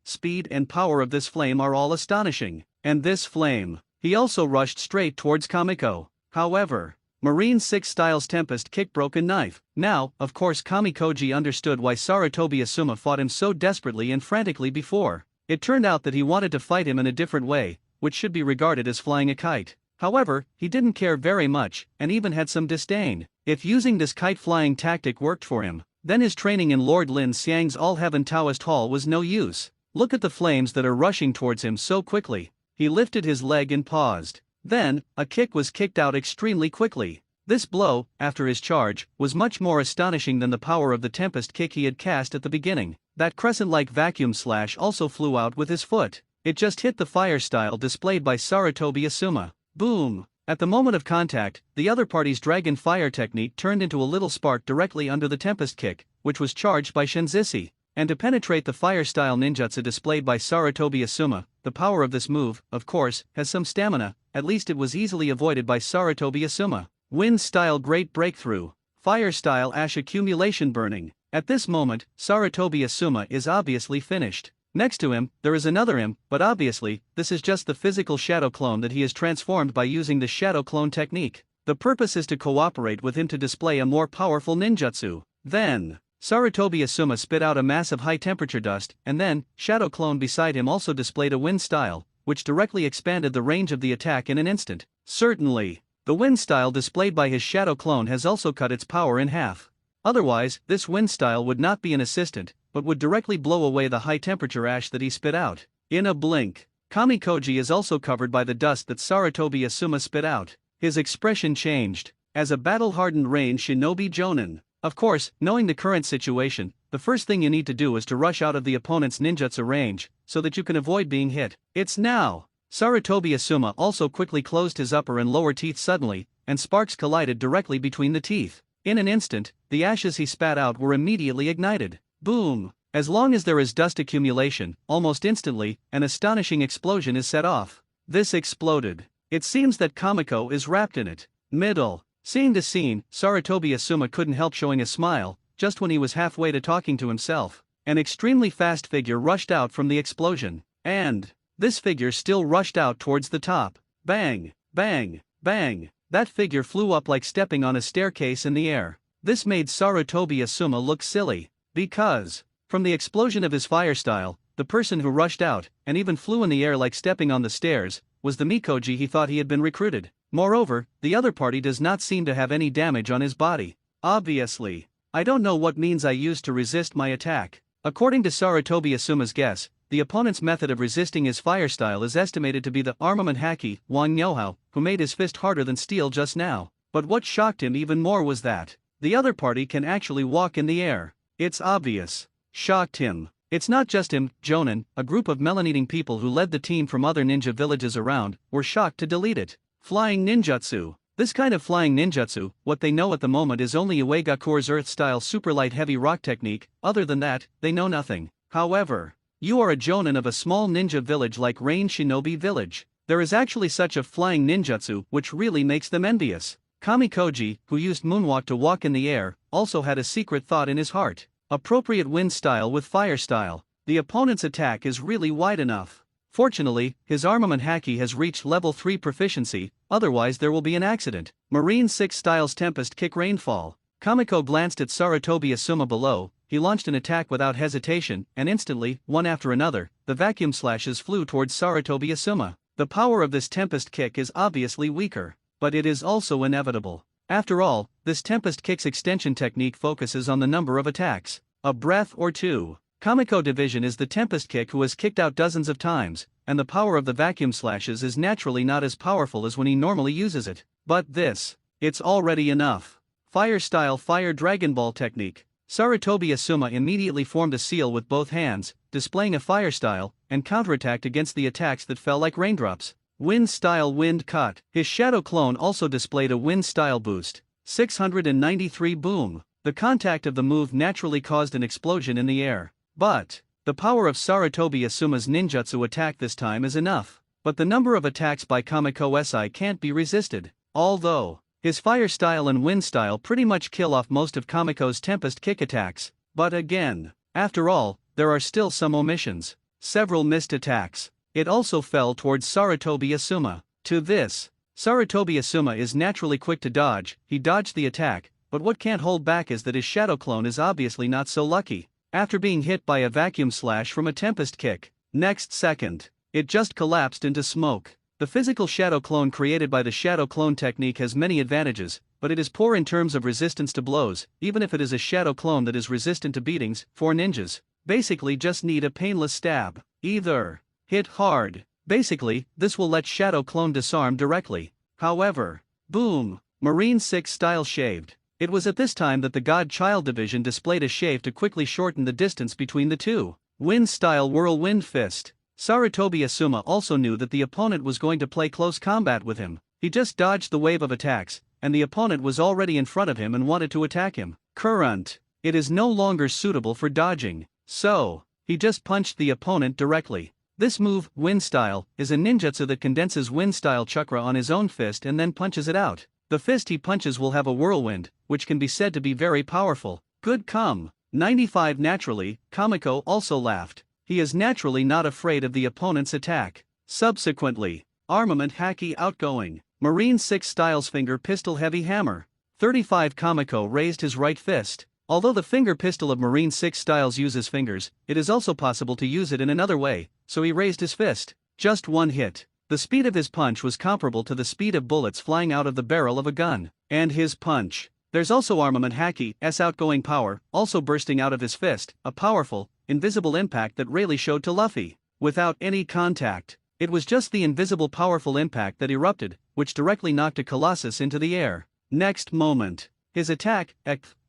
S1: and power of this flame are all astonishing. And this flame, he also rushed straight towards Kamiko. However, Marine 6 Styles Tempest kick broken knife. Now, of course Kamikoji understood why Sarutobi Asuma fought him so desperately and frantically before. It turned out that he wanted to fight him in a different way, which should be regarded as flying a kite. However, he didn't care very much, and even had some disdain. If using this kite-flying tactic worked for him, then his training in Lord Lin Xiang's All-Heaven Taoist Hall was no use. Look at the flames that are rushing towards him so quickly. He lifted his leg and paused. Then, a kick was kicked out extremely quickly. This blow, after his charge, was much more astonishing than the power of the Tempest kick he had cast at the beginning. That crescent-like vacuum slash also flew out with his foot. It just hit the fire style displayed by Sarutobi Asuma. Boom! At the moment of contact, the other party's dragon fire technique turned into a little spark directly under the Tempest kick, which was charged by Shinzishi. And to penetrate the fire-style ninjutsu displayed by Sarutobi Asuma, the power of this move, of course, has some stamina. At least it was easily avoided by Sarutobi Asuma. Wind-style great breakthrough. Fire-style ash accumulation burning. At this moment, Sarutobi Asuma is obviously finished. Next to him, there is another him, but obviously, this is just the physical shadow clone that he has transformed by using the shadow clone technique. The purpose is to cooperate with him to display a more powerful ninjutsu. Then, Sarutobi Asuma spit out a mass of high-temperature dust, and then, shadow clone beside him also displayed a wind style, which directly expanded the range of the attack in an instant. Certainly, the wind style displayed by his shadow clone has also cut its power in half. Otherwise, this wind style would not be an assistant, but would directly blow away the high-temperature ash that he spit out. In a blink, Kamikoji is also covered by the dust that Sarutobi Asuma spit out. His expression changed. As a battle-hardened range shinobi jonin. Of course, knowing the current situation, the first thing you need to do is to rush out of the opponent's ninjutsu range, so that you can avoid being hit. It's now! Sarutobi Asuma also quickly closed his upper and lower teeth suddenly, and sparks collided directly between the teeth. In an instant, the ashes he spat out were immediately ignited. Boom! As long as there is dust accumulation, almost instantly, an astonishing explosion is set off. This exploded. It seems that Kamiko is wrapped in it. Middle. Seeing the scene, Sarutobi Asuma couldn't help showing a smile, just when he was halfway to talking to himself. An extremely fast figure rushed out from the explosion. And this figure still rushed out towards the top. Bang! Bang! Bang! That figure flew up like stepping on a staircase in the air. This made Sarutobi Asuma look silly. Because, from the explosion of his fire style, the person who rushed out, and even flew in the air like stepping on the stairs, was the Mikoji he thought he had been recruited. Moreover, the other party does not seem to have any damage on his body. Obviously. I don't know what means I used to resist my attack. According to Sarutobi Asuma's guess, the opponent's method of resisting his fire style is estimated to be the armament haki, Wang Nyohao, who made his fist harder than steel just now. But what shocked him even more was that the other party can actually walk in the air. It's obvious. Shocked him. It's not just him. Jonin, a group of melon-eating people who led the team from other ninja villages around, were shocked to delete it. Flying ninjutsu. This kind of flying ninjutsu, what they know at the moment is only Uegakure's earth-style super light heavy rock technique. Other than that, they know nothing. However, you are a jonin of a small ninja village like Rain Shinobi Village. There is actually such a flying ninjutsu, which really makes them envious. Kamikoji, who used moonwalk to walk in the air, also had a secret thought in his heart. Appropriate wind style with fire style. The opponent's attack is really wide enough. Fortunately, his armament haki has reached level 3 proficiency, otherwise there will be an accident. Marine 6 styles Tempest Kick Rainfall. Kamiko glanced at Sarutobi Asuma below. He launched an attack without hesitation, and instantly, one after another, the vacuum slashes flew towards Sarutobi Asuma. The power of this Tempest Kick is obviously weaker, but it is also inevitable. After all, this Tempest Kick's extension technique focuses on the number of attacks. A breath or two. Kamiko Division is the Tempest Kick who has kicked out dozens of times, and the power of the vacuum slashes is naturally not as powerful as when he normally uses it. But this, it's already enough. Fire style Fire Dragon Ball technique. Sarutobi Asuma immediately formed a seal with both hands, displaying a fire style, and counterattacked against the attacks that fell like raindrops. Wind style Wind Cut. His shadow clone also displayed a wind style boost. 693 boom. The contact of the move naturally caused an explosion in the air. But the power of Sarutobi Asuma's ninjutsu attack this time is enough. But the number of attacks by Kamiko Si can't be resisted. Although his fire style and wind style pretty much kill off most of Kamiko's Tempest Kick attacks. But again, after all, there are still some omissions. Several missed attacks. It also fell towards Sarutobi Asuma. To this, Sarutobi Asuma is naturally quick to dodge. He dodged the attack, but what can't hold back is that his shadow clone is obviously not so lucky. After being hit by a vacuum slash from a Tempest Kick, next second, it just collapsed into smoke. The physical shadow clone created by the shadow clone technique has many advantages, but it is poor in terms of resistance to blows. Even if it is a shadow clone that is resistant to beatings, 4 ninjas basically just need a painless stab. Either hit hard. Basically, this will let shadow clone disarm directly. However, boom, Marine 6 style shaved. It was at this time that the God-Child division displayed a shave to quickly shorten the distance between the two. Wind-style Whirlwind Fist. Sarutobi Asuma also knew that the opponent was going to play close combat with him. He just dodged the wave of attacks, and the opponent was already in front of him and wanted to attack him. Current. It is no longer suitable for dodging. So, he just punched the opponent directly. This move, Wind Style, is a ninjutsu that condenses Wind Style chakra on his own fist and then punches it out. The fist he punches will have a whirlwind, which can be said to be very powerful. Good come. 95 naturally. Kamiko also laughed. He is naturally not afraid of the opponent's attack. Subsequently, Armament Haki Outgoing. Marine 6 Styles Finger Pistol Heavy Hammer. 35 Kamiko raised his right fist. Although the finger pistol of Marine 6 Styles uses fingers, it is also possible to use it in another way, so he raised his fist. Just one hit. The speed of his punch was comparable to the speed of bullets flying out of the barrel of a gun. And his punch. There's also Armament Haki's outgoing power, also bursting out of his fist, a powerful, invisible impact that Rayleigh showed to Luffy. Without any contact. It was just the invisible powerful impact that erupted, which directly knocked a Colossus into the air. Next moment. His attack,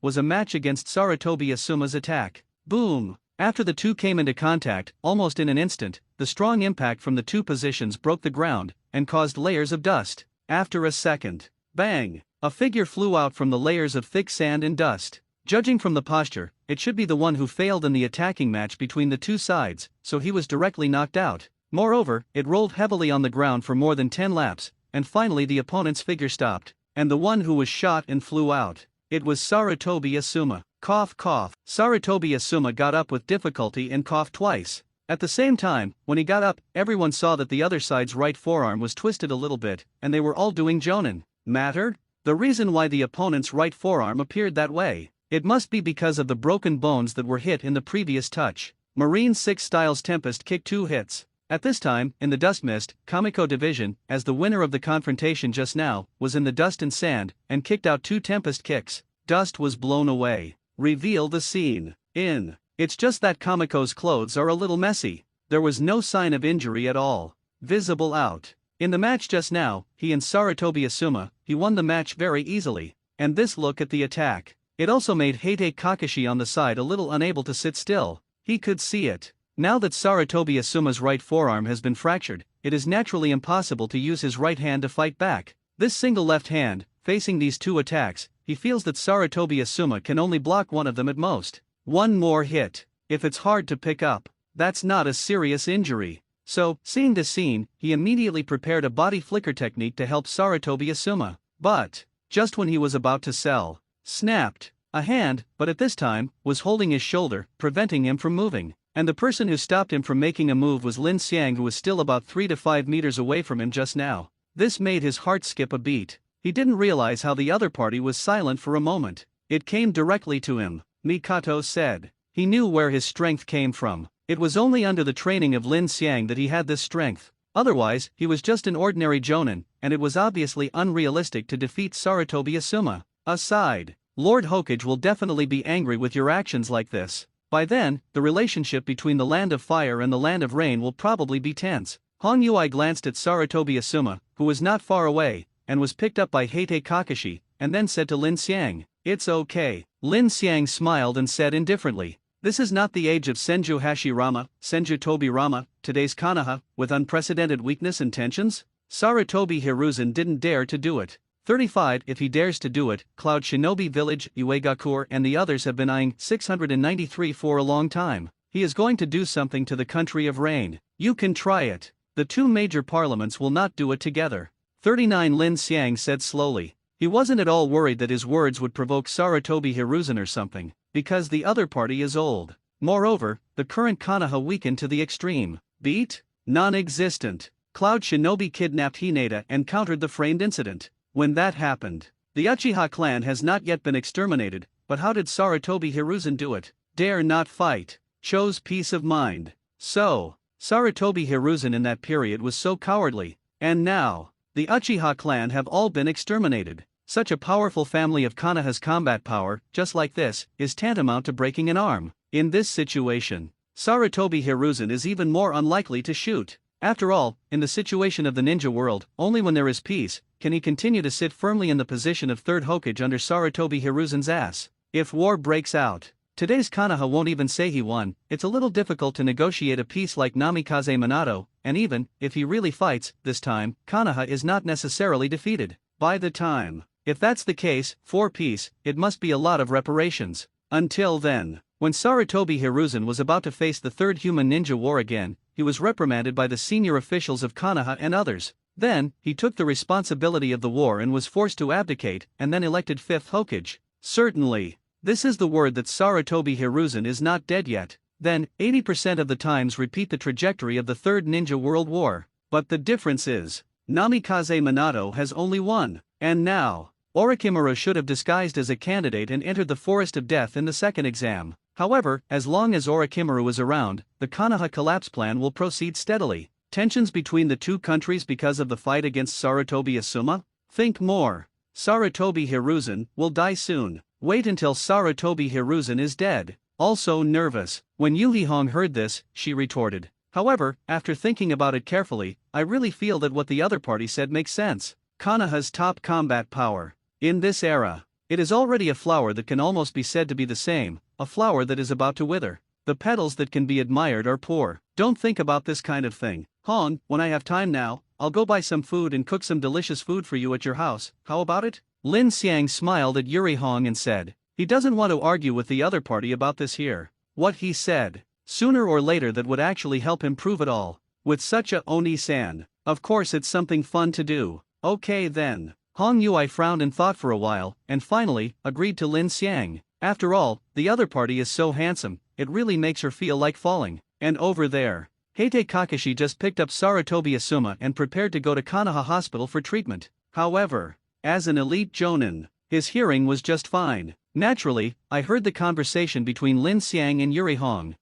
S1: was a match against Sarutobi Asuma's attack. Boom! After the two came into contact, almost in an instant, the strong impact from the two positions broke the ground, and caused layers of dust. After a second. Bang! A figure flew out from the layers of thick sand and dust. Judging from the posture, it should be the one who failed in the attacking match between the two sides, so he was directly knocked out. Moreover, it rolled heavily on the ground for more than 10 laps, and finally the opponent's figure stopped, and the one who was shot and flew out. It was Sarutobi Asuma. Cough cough. Sarutobi Asuma got up with difficulty and coughed twice. At the same time, when he got up, everyone saw that the other side's right forearm was twisted a little bit, and they were all doing jonin. Matter? The reason why the opponent's right forearm appeared that way. It must be because of the broken bones that were hit in the previous touch. Marine 6 Styles Tempest kicked 2 hits. At this time, in the Dust Mist, Kamiko Division, as the winner of the confrontation just now, was in the dust and sand, and kicked out 2 Tempest kicks. Dust was blown away. Reveal the scene. It's just that Kamiko's clothes are a little messy. There was no sign of injury at all visible out. In the match just now, he and Sarutobi Asuma, he won the match very easily. And this look at the attack. It also made Heite Kakashi on the side a little unable to sit still. He could see it. Now that Sarutobi Asuma's right forearm has been fractured, it is naturally impossible to use his right hand to fight back. This single left hand, facing these 2 attacks, he feels that Sarutobi Asuma can only block one of them at most. One more hit. If it's hard to pick up, that's not a serious injury. So, seeing this scene, he immediately prepared a body flicker technique to help Sarutobi Asuma. But, just when he was about to sell, snapped. A hand, but at this time, was holding his shoulder, preventing him from moving. And the person who stopped him from making a move was Lin Xiang, who was still about 3 to 5 meters away from him just now. This made his heart skip a beat. He didn't realize how the other party was silent for a moment. It came directly to him, Mikato said. He knew where his strength came from. It was only under the training of Lin Xiang that he had this strength. Otherwise, he was just an ordinary jonin, and it was obviously unrealistic to defeat Sarutobi Asuma. Aside, Lord Hokage will definitely be angry with your actions like this. By then, the relationship between the Land of Fire and the Land of Rain will probably be tense. Hong Yui glanced at Sarutobi Asuma, who was not far away, and was picked up by Heite Kakashi, and then said to Lin Xiang, "It's okay." Lin Xiang smiled and said indifferently, "This is not the age of Senju Hashirama, Senju Tobirama, today's Konoha, with unprecedented weakness and tensions." Sarutobi Hiruzen didn't dare to do it. 35 If he dares to do it, Cloud Shinobi Village, Uegakur and the others have been eyeing 693 for a long time. He is going to do something to the country of rain. You can try it. The 2 major parliaments will not do it together. 39 Lin Xiang said slowly. He wasn't at all worried that his words would provoke Sarutobi Hiruzen or something, because the other party is old. Moreover, the current Konoha weakened to the extreme. Beat? Non-existent. Cloud Shinobi kidnapped Hinata and countered the framed incident. When that happened, the Uchiha clan has not yet been exterminated, but how did Sarutobi Hiruzen do it? Dare not fight. Chose peace of mind. So, Sarutobi Hiruzen in that period was so cowardly, and now, the Uchiha clan have all been exterminated. Such a powerful family of Konoha's combat power, just like this, is tantamount to breaking an arm. In this situation, Sarutobi Hiruzen is even more unlikely to shoot. After all, in the situation of the ninja world, only when there is peace can he continue to sit firmly in the position of 3rd Hokage under Sarutobi Hiruzen's ass. If war breaks out, today's Konoha won't even say he won. It's a little difficult to negotiate a peace like Namikaze Minato, and even if he really fights this time, Konoha is not necessarily defeated. By the time, if that's the case, for peace, it must be a lot of reparations. Until then, when Sarutobi Hiruzen was about to face the 3rd Human Ninja War again, he was reprimanded by the senior officials of Konoha and others. Then, he took the responsibility of the war and was forced to abdicate, and then elected 5th Hokage. Certainly, this is the word that Sarutobi Hiruzen is not dead yet. Then, 80% of the times repeat the trajectory of the 3rd Ninja World War. But the difference is, Namikaze Minato has only one. And now, Orochimaru should have disguised as a candidate and entered the Forest of Death in the 2nd exam. However, as long as Orochimaru is around, the Konoha collapse plan will proceed steadily. Tensions between the 2 countries because of the fight against Sarutobi Asuma? Think more. Sarutobi Hiruzen will die soon. Wait until Sarutobi Hiruzen is dead. Also nervous. When Yuhihong heard this, she retorted. However, after thinking about it carefully, I really feel that what the other party said makes sense. Konoha's top combat power. In this era, it is already a flower that can almost be said to be the same, a flower that is about to wither. The petals that can be admired are poor. Don't think about this kind of thing. Hong, when I have time now, I'll go buy some food and cook some delicious food for you at your house. How about it? Lin Xiang smiled at Yuri Hong and said, he doesn't want to argue with the other party about this here. What he said, sooner or later that would actually help him prove it all. With such a Oni-san, of course it's something fun to do. Okay then. Hong Yui frowned and thought for a while, and finally, agreed to Lin Xiang. After all, the other party is so handsome, it really makes her feel like falling. And over there, Heite Kakashi just picked up Sarutobi Asuma and prepared to go to Konoha Hospital for treatment. However, as an elite jonin, his hearing was just fine. Naturally, I heard the conversation between Lin Xiang and Yuri Hong.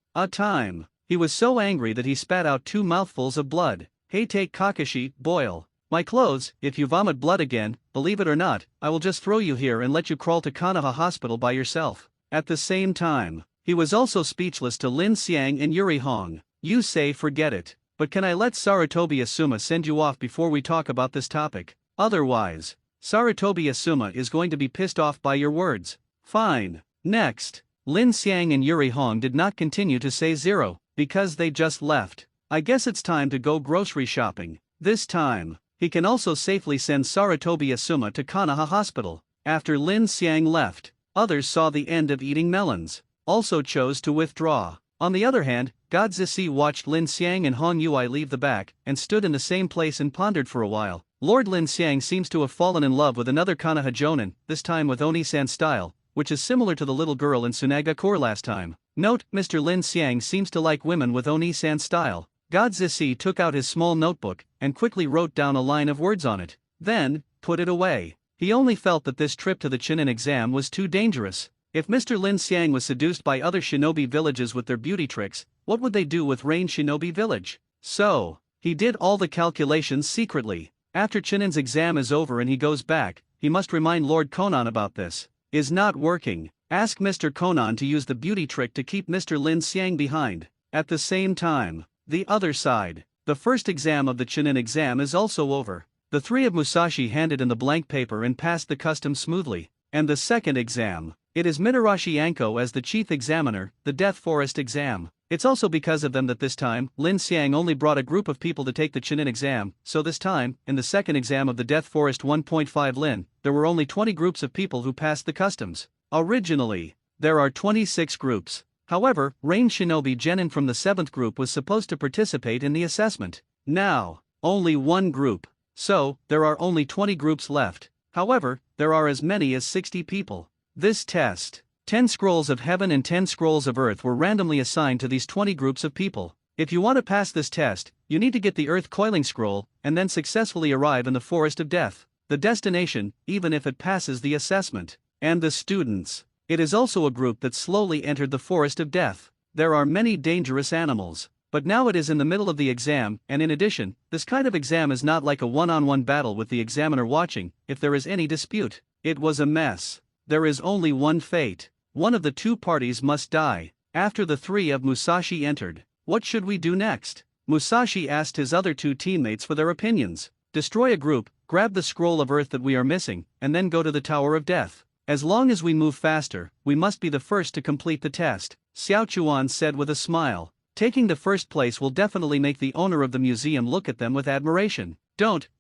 S1: He was so angry that he spat out 2 mouthfuls of blood. Heite Kakashi, boil. My clothes, if you vomit blood again, believe it or not, I will just throw you here and let you crawl to Konoha Hospital by yourself. At the same time, he was also speechless to Lin Xiang and Yuri Hong. You say forget it, but can I let Sarutobi Asuma send you off before we talk about this topic? Otherwise, Sarutobi Asuma is going to be pissed off by your words. Fine. Next, Lin Xiang and Yuri Hong did not continue to say zero, because they just left. I guess it's time to go grocery shopping. This time, he can also safely send Sarutobi Asuma to Konoha Hospital. After Lin Xiang left, others saw the end of eating melons, also chose to withdraw. On the other hand, God Zisi watched Lin Xiang and Hong Yui leave the back, and stood in the same place and pondered for a while. Lord Lin Xiang seems to have fallen in love with another Konoha jonin, this time with Oni-san style, which is similar to the little girl in Tsunaga Core last time. Note, Mr. Lin Xiang seems to like women with Oni-san style. God Zisi took out his small notebook, and quickly wrote down a line of words on it. Then, put it away. He only felt that this trip to the Chunin exam was too dangerous. If Mr. Lin Xiang was seduced by other shinobi villages with their beauty tricks, what would they do with Rain Shinobi Village? So, he did all the calculations secretly. After Chunin's exam is over and he goes back, he must remind Lord Konan about this. Is not working. Ask Mr. Konan to use the beauty trick to keep Mr. Lin Xiang behind. At the same time, the other side. The first exam of the Chunin exam is also over. The 3 of Musashi handed in the blank paper and passed the custom smoothly. And the second exam. It is Mitarashi Anko as the chief examiner, the Death Forest exam. It's also because of them that this time, Lin Xiang only brought a group of people to take the Chunin exam, so this time, in the second exam of the Death Forest 1.5 Lin, there were only 20 groups of people who passed the customs. Originally, there are 26 groups. However, Rain Shinobi Genin from the 7th group was supposed to participate in the assessment. Now, only 1 group. So, there are only 20 groups left. However, there are as many as 60 people. This test, 10 scrolls of heaven and 10 scrolls of earth were randomly assigned to these 20 groups of people. If you want to pass this test, you need to get the earth coiling scroll, and then successfully arrive in the forest of death. The destination, even if it passes the assessment. And the students. It is also a group that slowly entered the forest of death. There are many dangerous animals. But now it is in the middle of the exam, and in addition, this kind of exam is not like a one-on-one battle with the examiner watching, if there is any dispute. It was a mess. There is only one fate. One of the 2 parties must die. After the 3 of Musashi entered, what should we do next? Musashi asked his other 2 teammates for their opinions. Destroy a group, grab the scroll of earth that we are missing, and then go to the Tower of Death. As long as we move faster, we must be the first to complete the test, Xiao Chuan said with a smile. Taking the first place will definitely make the owner of the museum look at them with admiration.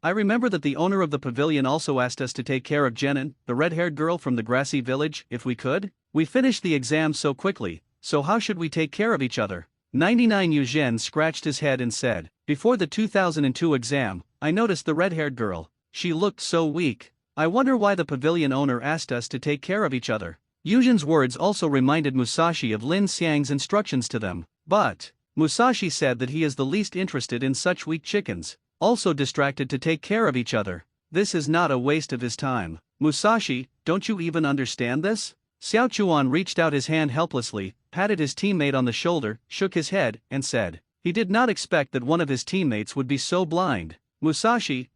S1: I remember that the owner of the pavilion also asked us to take care of Jenin, the red-haired girl from the grassy village, if we could? We finished the exam so quickly, so how should we take care of each other? 99 Yuzhen scratched his head and said, before the 2002 exam, I noticed the red-haired girl. She looked so weak. I wonder why the pavilion owner asked us to take care of each other. Yuzhen's words also reminded Musashi of Lin Xiang's instructions to them, but Musashi said that he is the least interested in such weak chickens. Also distracted to take care of each other. This is not a waste of his time. Musashi, don't you even understand this? Xiao Chuan reached out his hand helplessly, patted his teammate on the shoulder, shook his head, and said, he did not expect that one of his teammates would be so blind. Musashi,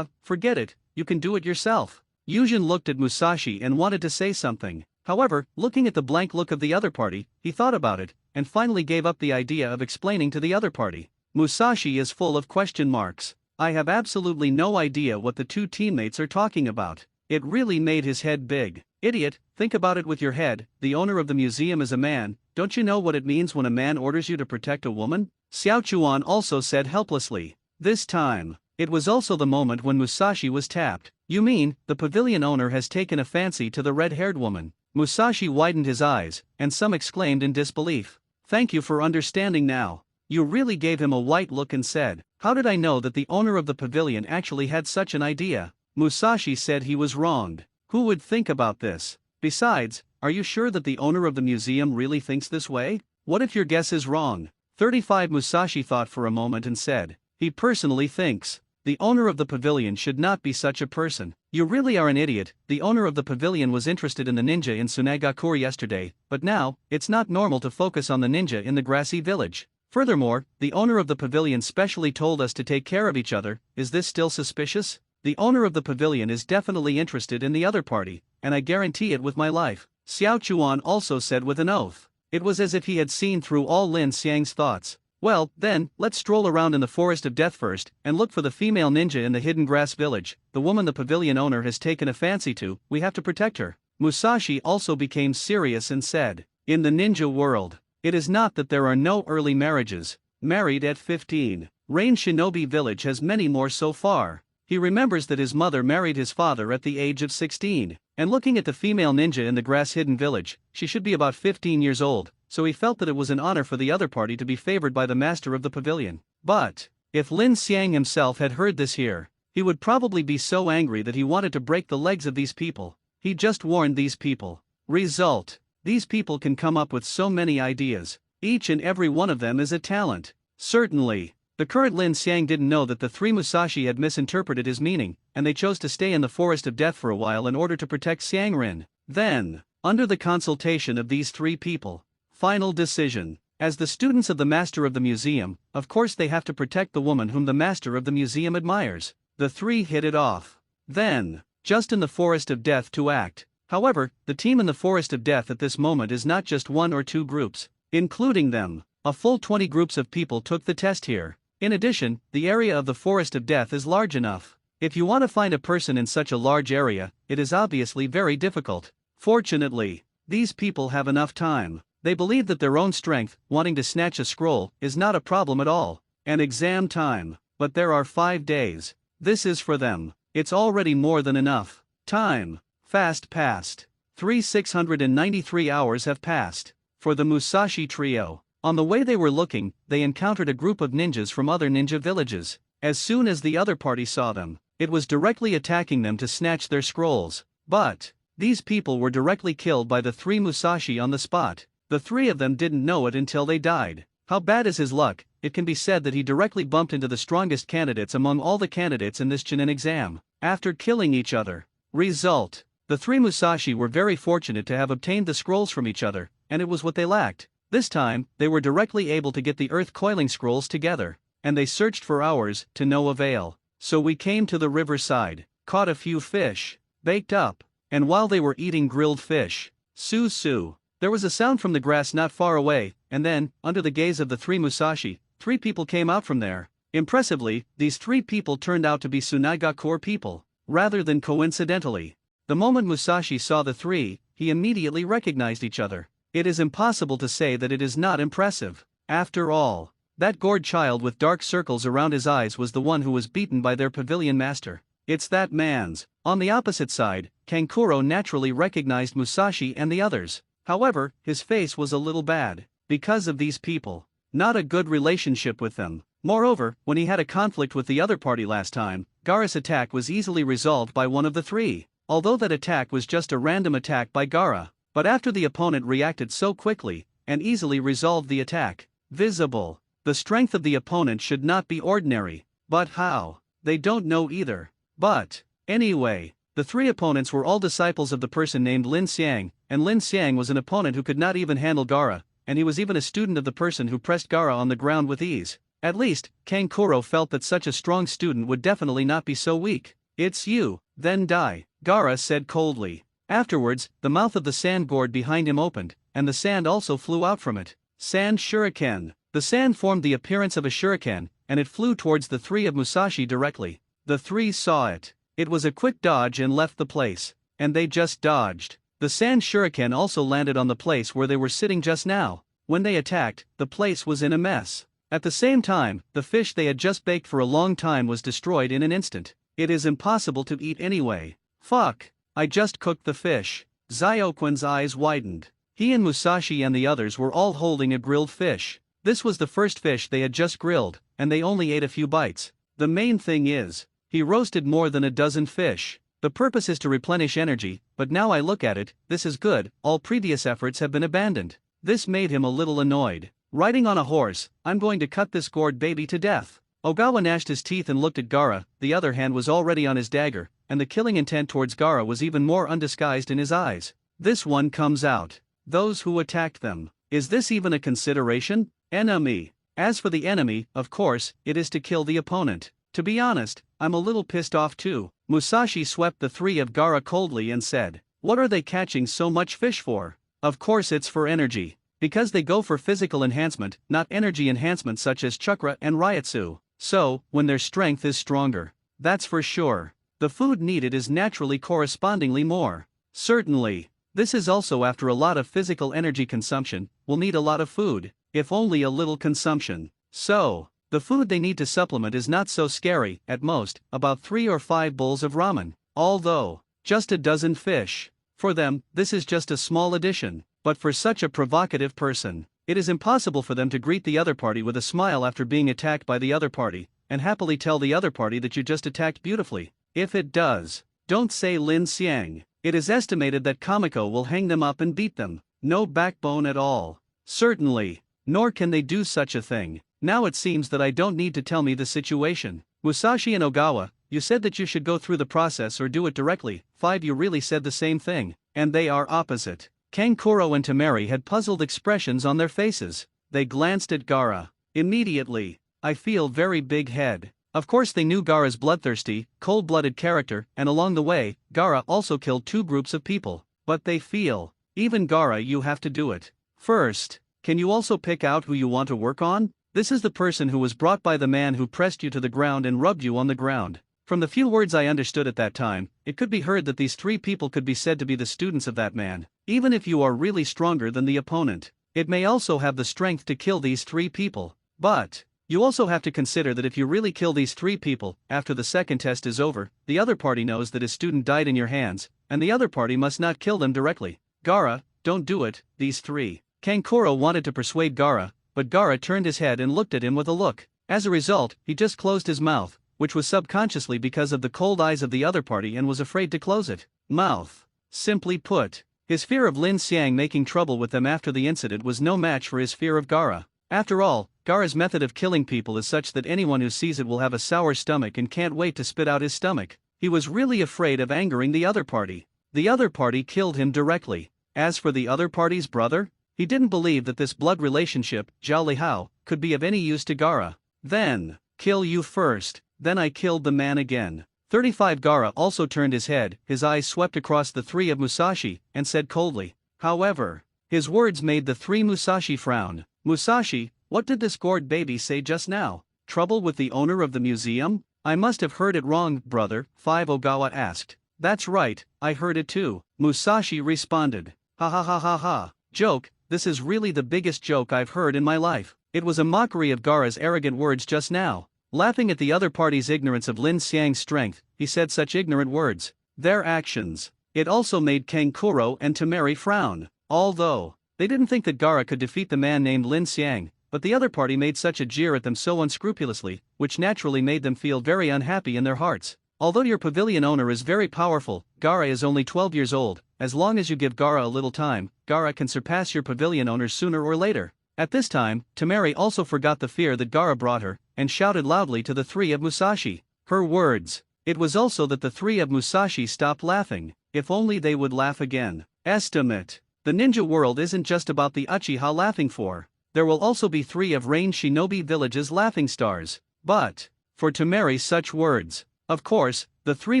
S1: forget it, you can do it yourself. Yuzhen looked at Musashi and wanted to say something. However, looking at the blank look of the other party, he thought about it, and finally gave up the idea of explaining to the other party. Musashi is full of question marks. I have absolutely no idea what the 2 teammates are talking about. It really made his head big. Idiot, think about it with your head. The owner of the museum is a man. Don't you know what it means when a man orders you to protect a woman? Xiao Chuan also said helplessly. This time, It was also the moment when Musashi was tapped. You mean, the pavilion owner has taken a fancy to the red-haired woman? Musashi widened his eyes, and some exclaimed in disbelief. Thank you for understanding now. You really gave him a white look and said, how did I know that the owner of the pavilion actually had such an idea? Musashi said he was wronged. Who would think about this? Besides, are you sure that the owner of the museum really thinks this way? What if your guess is wrong? 35 Musashi thought for a moment and said, he personally thinks the owner of the pavilion should not be such a person. You really are an idiot. The owner of the pavilion was interested in the ninja in Tsunagakure yesterday, but now, it's not normal to focus on the ninja in the grassy village. Furthermore, the owner of the pavilion specially told us to take care of each other. Is this still suspicious? The owner of the pavilion is definitely interested in the other party, and I guarantee it with my life. Xiao Chuan also said with an oath. It was as if he had seen through all Lin Xiang's thoughts. Well, then, let's stroll around in the forest of death first, and look for the female ninja in the hidden grass village. The woman the pavilion owner has taken a fancy to, we have to protect her. Musashi also became serious and said, in the ninja world, it is not that there are no early marriages. Married at 15. Rain Shinobi Village has many more so far. He remembers that his mother married his father at the age of 16. And looking at the female ninja in the grass-hidden village, she should be about 15 years old, so he felt that it was an honor for the other party to be favored by the master of the pavilion. But, if Lin Xiang himself had heard this here, he would probably be so angry that he wanted to break the legs of these people. He just warned these people. Result: these people can come up with so many ideas. Each and every one of them is a talent. Certainly, the current Lin Xiang didn't know that the three Musashi had misinterpreted his meaning, and they chose to stay in the forest of death for a while in order to protect Xiangrin. Then, under the consultation of these three people, final decision. As the students of the master of the museum, of course they have to protect the woman whom the master of the museum admires. The three hit it off. Then, just in the forest of death to act. However, the team in the forest of death at this moment is not just one or two groups, including them. A full 20 groups of people took the test here. In addition, the area of the forest of death is large enough. If you want to find a person in such a large area, it is obviously very difficult. Fortunately, these people have enough time. They believe that their own strength, wanting to snatch a scroll, is not a problem at all. An exam time, but there are 5 days. This is for them. It's already more than enough. Time. Fast past. 693 hours have passed. For the Musashi trio. On the way they were looking, they encountered a group of ninjas from other ninja villages. As soon as the other party saw them, it was directly attacking them to snatch their scrolls. But these people were directly killed by the three Musashi on the spot. The three of them didn't know it until they died. How bad is his luck? It can be said that he directly bumped into the strongest candidates among all the candidates in this Chunin exam, after killing each other. Result: the three Musashi were very fortunate to have obtained the scrolls from each other, and it was what they lacked. This time, they were directly able to get the earth coiling scrolls together, and they searched for hours, to no avail. So we came to the riverside, caught a few fish, baked up, and while they were eating grilled fish, su-su, there was a sound from the grass not far away, and then, under the gaze of the three Musashi, 3 people came out from there. Impressively, these 3 people turned out to be Tsunagakure people, rather than coincidentally. The moment Musashi saw the 3, he immediately recognized each other. It is impossible to say that it is not impressive. After all, that gored child with dark circles around his eyes was the one who was beaten by their pavilion master. It's that man's. On the opposite side, Kankuro naturally recognized Musashi and the others. However, his face was a little bad, because of these people. Not a good relationship with them. Moreover, when he had a conflict with the other party last time, Gaara's attack was easily resolved by one of the 3. Although that attack was just a random attack by Gaara, but after the opponent reacted so quickly, and easily resolved the attack, visible. The strength of the opponent should not be ordinary. But how? They don't know either. But, anyway, the 3 opponents were all disciples of the person named Lin Xiang, and Lin Xiang was an opponent who could not even handle Gaara, and he was even a student of the person who pressed Gaara on the ground with ease. At least, Kankuro felt that such a strong student would definitely not be so weak. It's you, then die, Gaara said coldly. Afterwards, the mouth of the sand gourd behind him opened, and the sand also flew out from it. Sand shuriken. The sand formed the appearance of a shuriken, and it flew towards the 3 of Musashi directly. The 3 saw it. It was a quick dodge and left the place. And they just dodged. The sand shuriken also landed on the place where they were sitting just now. When they attacked, the place was in a mess. At the same time, the fish they had just baked for a long time was destroyed in an instant. It is impossible to eat anyway. Fuck. I just cooked the fish. Zyoquan's eyes widened. He and Musashi and the others were all holding a grilled fish. This was the first fish they had just grilled, and they only ate a few bites. The main thing is, he roasted more than a dozen fish. The purpose is to replenish energy, but now I look at it, this is good, all previous efforts have been abandoned. This made him a little annoyed. Riding on a horse, I'm going to cut this gourd baby to death. Ogawa gnashed his teeth and looked at Gaara, the other hand was already on his dagger, and the killing intent towards Gaara was even more undisguised in his eyes. This one comes out. Those who attacked them. Is this even a consideration? Enemy. As for the enemy, of course, it is to kill the opponent. To be honest, I'm a little pissed off too. Musashi swept the three of Gaara coldly and said, "What are they catching so much fish for?" Of course it's for energy. Because they go for physical enhancement, not energy enhancement such as chakra and reiatsu. So, when their strength is stronger. That's for sure. The food needed is naturally correspondingly more. Certainly. This is also after a lot of physical energy consumption, will need a lot of food, if only a little consumption. So, the food they need to supplement is not so scary, at most, about 3 or 5 bowls of ramen. Although, just a dozen fish. For them, this is just a small addition. But for such a provocative person, it is impossible for them to greet the other party with a smile after being attacked by the other party, and happily tell the other party that you just attacked beautifully. If it does, don't say Lin Xiang. It is estimated that Kamiko will hang them up and beat them. No backbone at all. Certainly. Nor can they do such a thing. Now it seems that I don't need to tell me the situation. Musashi and Ogawa, you said that you should go through the process or do it directly. 5 You really said the same thing. And they are opposite. Kankuro and Temari had puzzled expressions on their faces. They glanced at Gaara. Immediately. I feel very big head. Of course they knew Gaara's bloodthirsty, cold-blooded character, and along the way, Gaara also killed 2 groups of people. But they feel, even Gaara you have to do it. First, can you also pick out who you want to work on? This is the person who was brought by the man who pressed you to the ground and rubbed you on the ground. From the few words I understood at that time, it could be heard that these 3 people could be said to be the students of that man. Even if you are really stronger than the opponent, it may also have the strength to kill these 3 people. But you also have to consider that if you really kill these 3 people, after the second test is over, the other party knows that his student died in your hands, and the other party must not kill them directly. Gaara, don't do it, these 3. Kankuro wanted to persuade Gaara, but Gaara turned his head and looked at him with a look. As a result, he just closed his mouth, which was subconsciously because of the cold eyes of the other party and was afraid to close it. Mouth. Simply put, his fear of Lin Xiang making trouble with them after the incident was no match for his fear of Gaara. After all, Gaara's method of killing people is such that anyone who sees it will have a sour stomach and can't wait to spit out his stomach. He was really afraid of angering the other party. The other party killed him directly. As for the other party's brother, he didn't believe that this blood relationship, Zhao Lihao, could be of any use to Gaara. Then, kill you first, then I killed the man again. 35 Gaara also turned his head, his eyes swept across the 3 of Musashi, and said coldly. However, his words made the 3 Musashi frown. Musashi, what did this gourd baby say just now? Trouble with the owner of the museum? I must have heard it wrong, brother, 5 Ogawa asked. That's right, I heard it too, Musashi responded. Ha ha ha ha ha. Joke, this is really the biggest joke I've heard in my life. It was a mockery of Gaara's arrogant words just now. Laughing at the other party's ignorance of Lin Xiang's strength, he said such ignorant words. Their actions. It also made Kankuro and Temari frown. Although, they didn't think that Gaara could defeat the man named Lin Xiang, but the other party made such a jeer at them so unscrupulously, which naturally made them feel very unhappy in their hearts. Although your pavilion owner is very powerful, Gaara is only 12 years old. As long as you give Gaara a little time, Gaara can surpass your pavilion owner sooner or later. At this time, Temari also forgot the fear that Gaara brought her, and shouted loudly to the 3 of Musashi. Her words. It was also that the 3 of Musashi stopped laughing. If only they would laugh again. Estimate. The ninja world isn't just about the Uchiha laughing for. There will also be 3 of Rain Shinobi Village's laughing stars. But, for Temari such words. Of course, the 3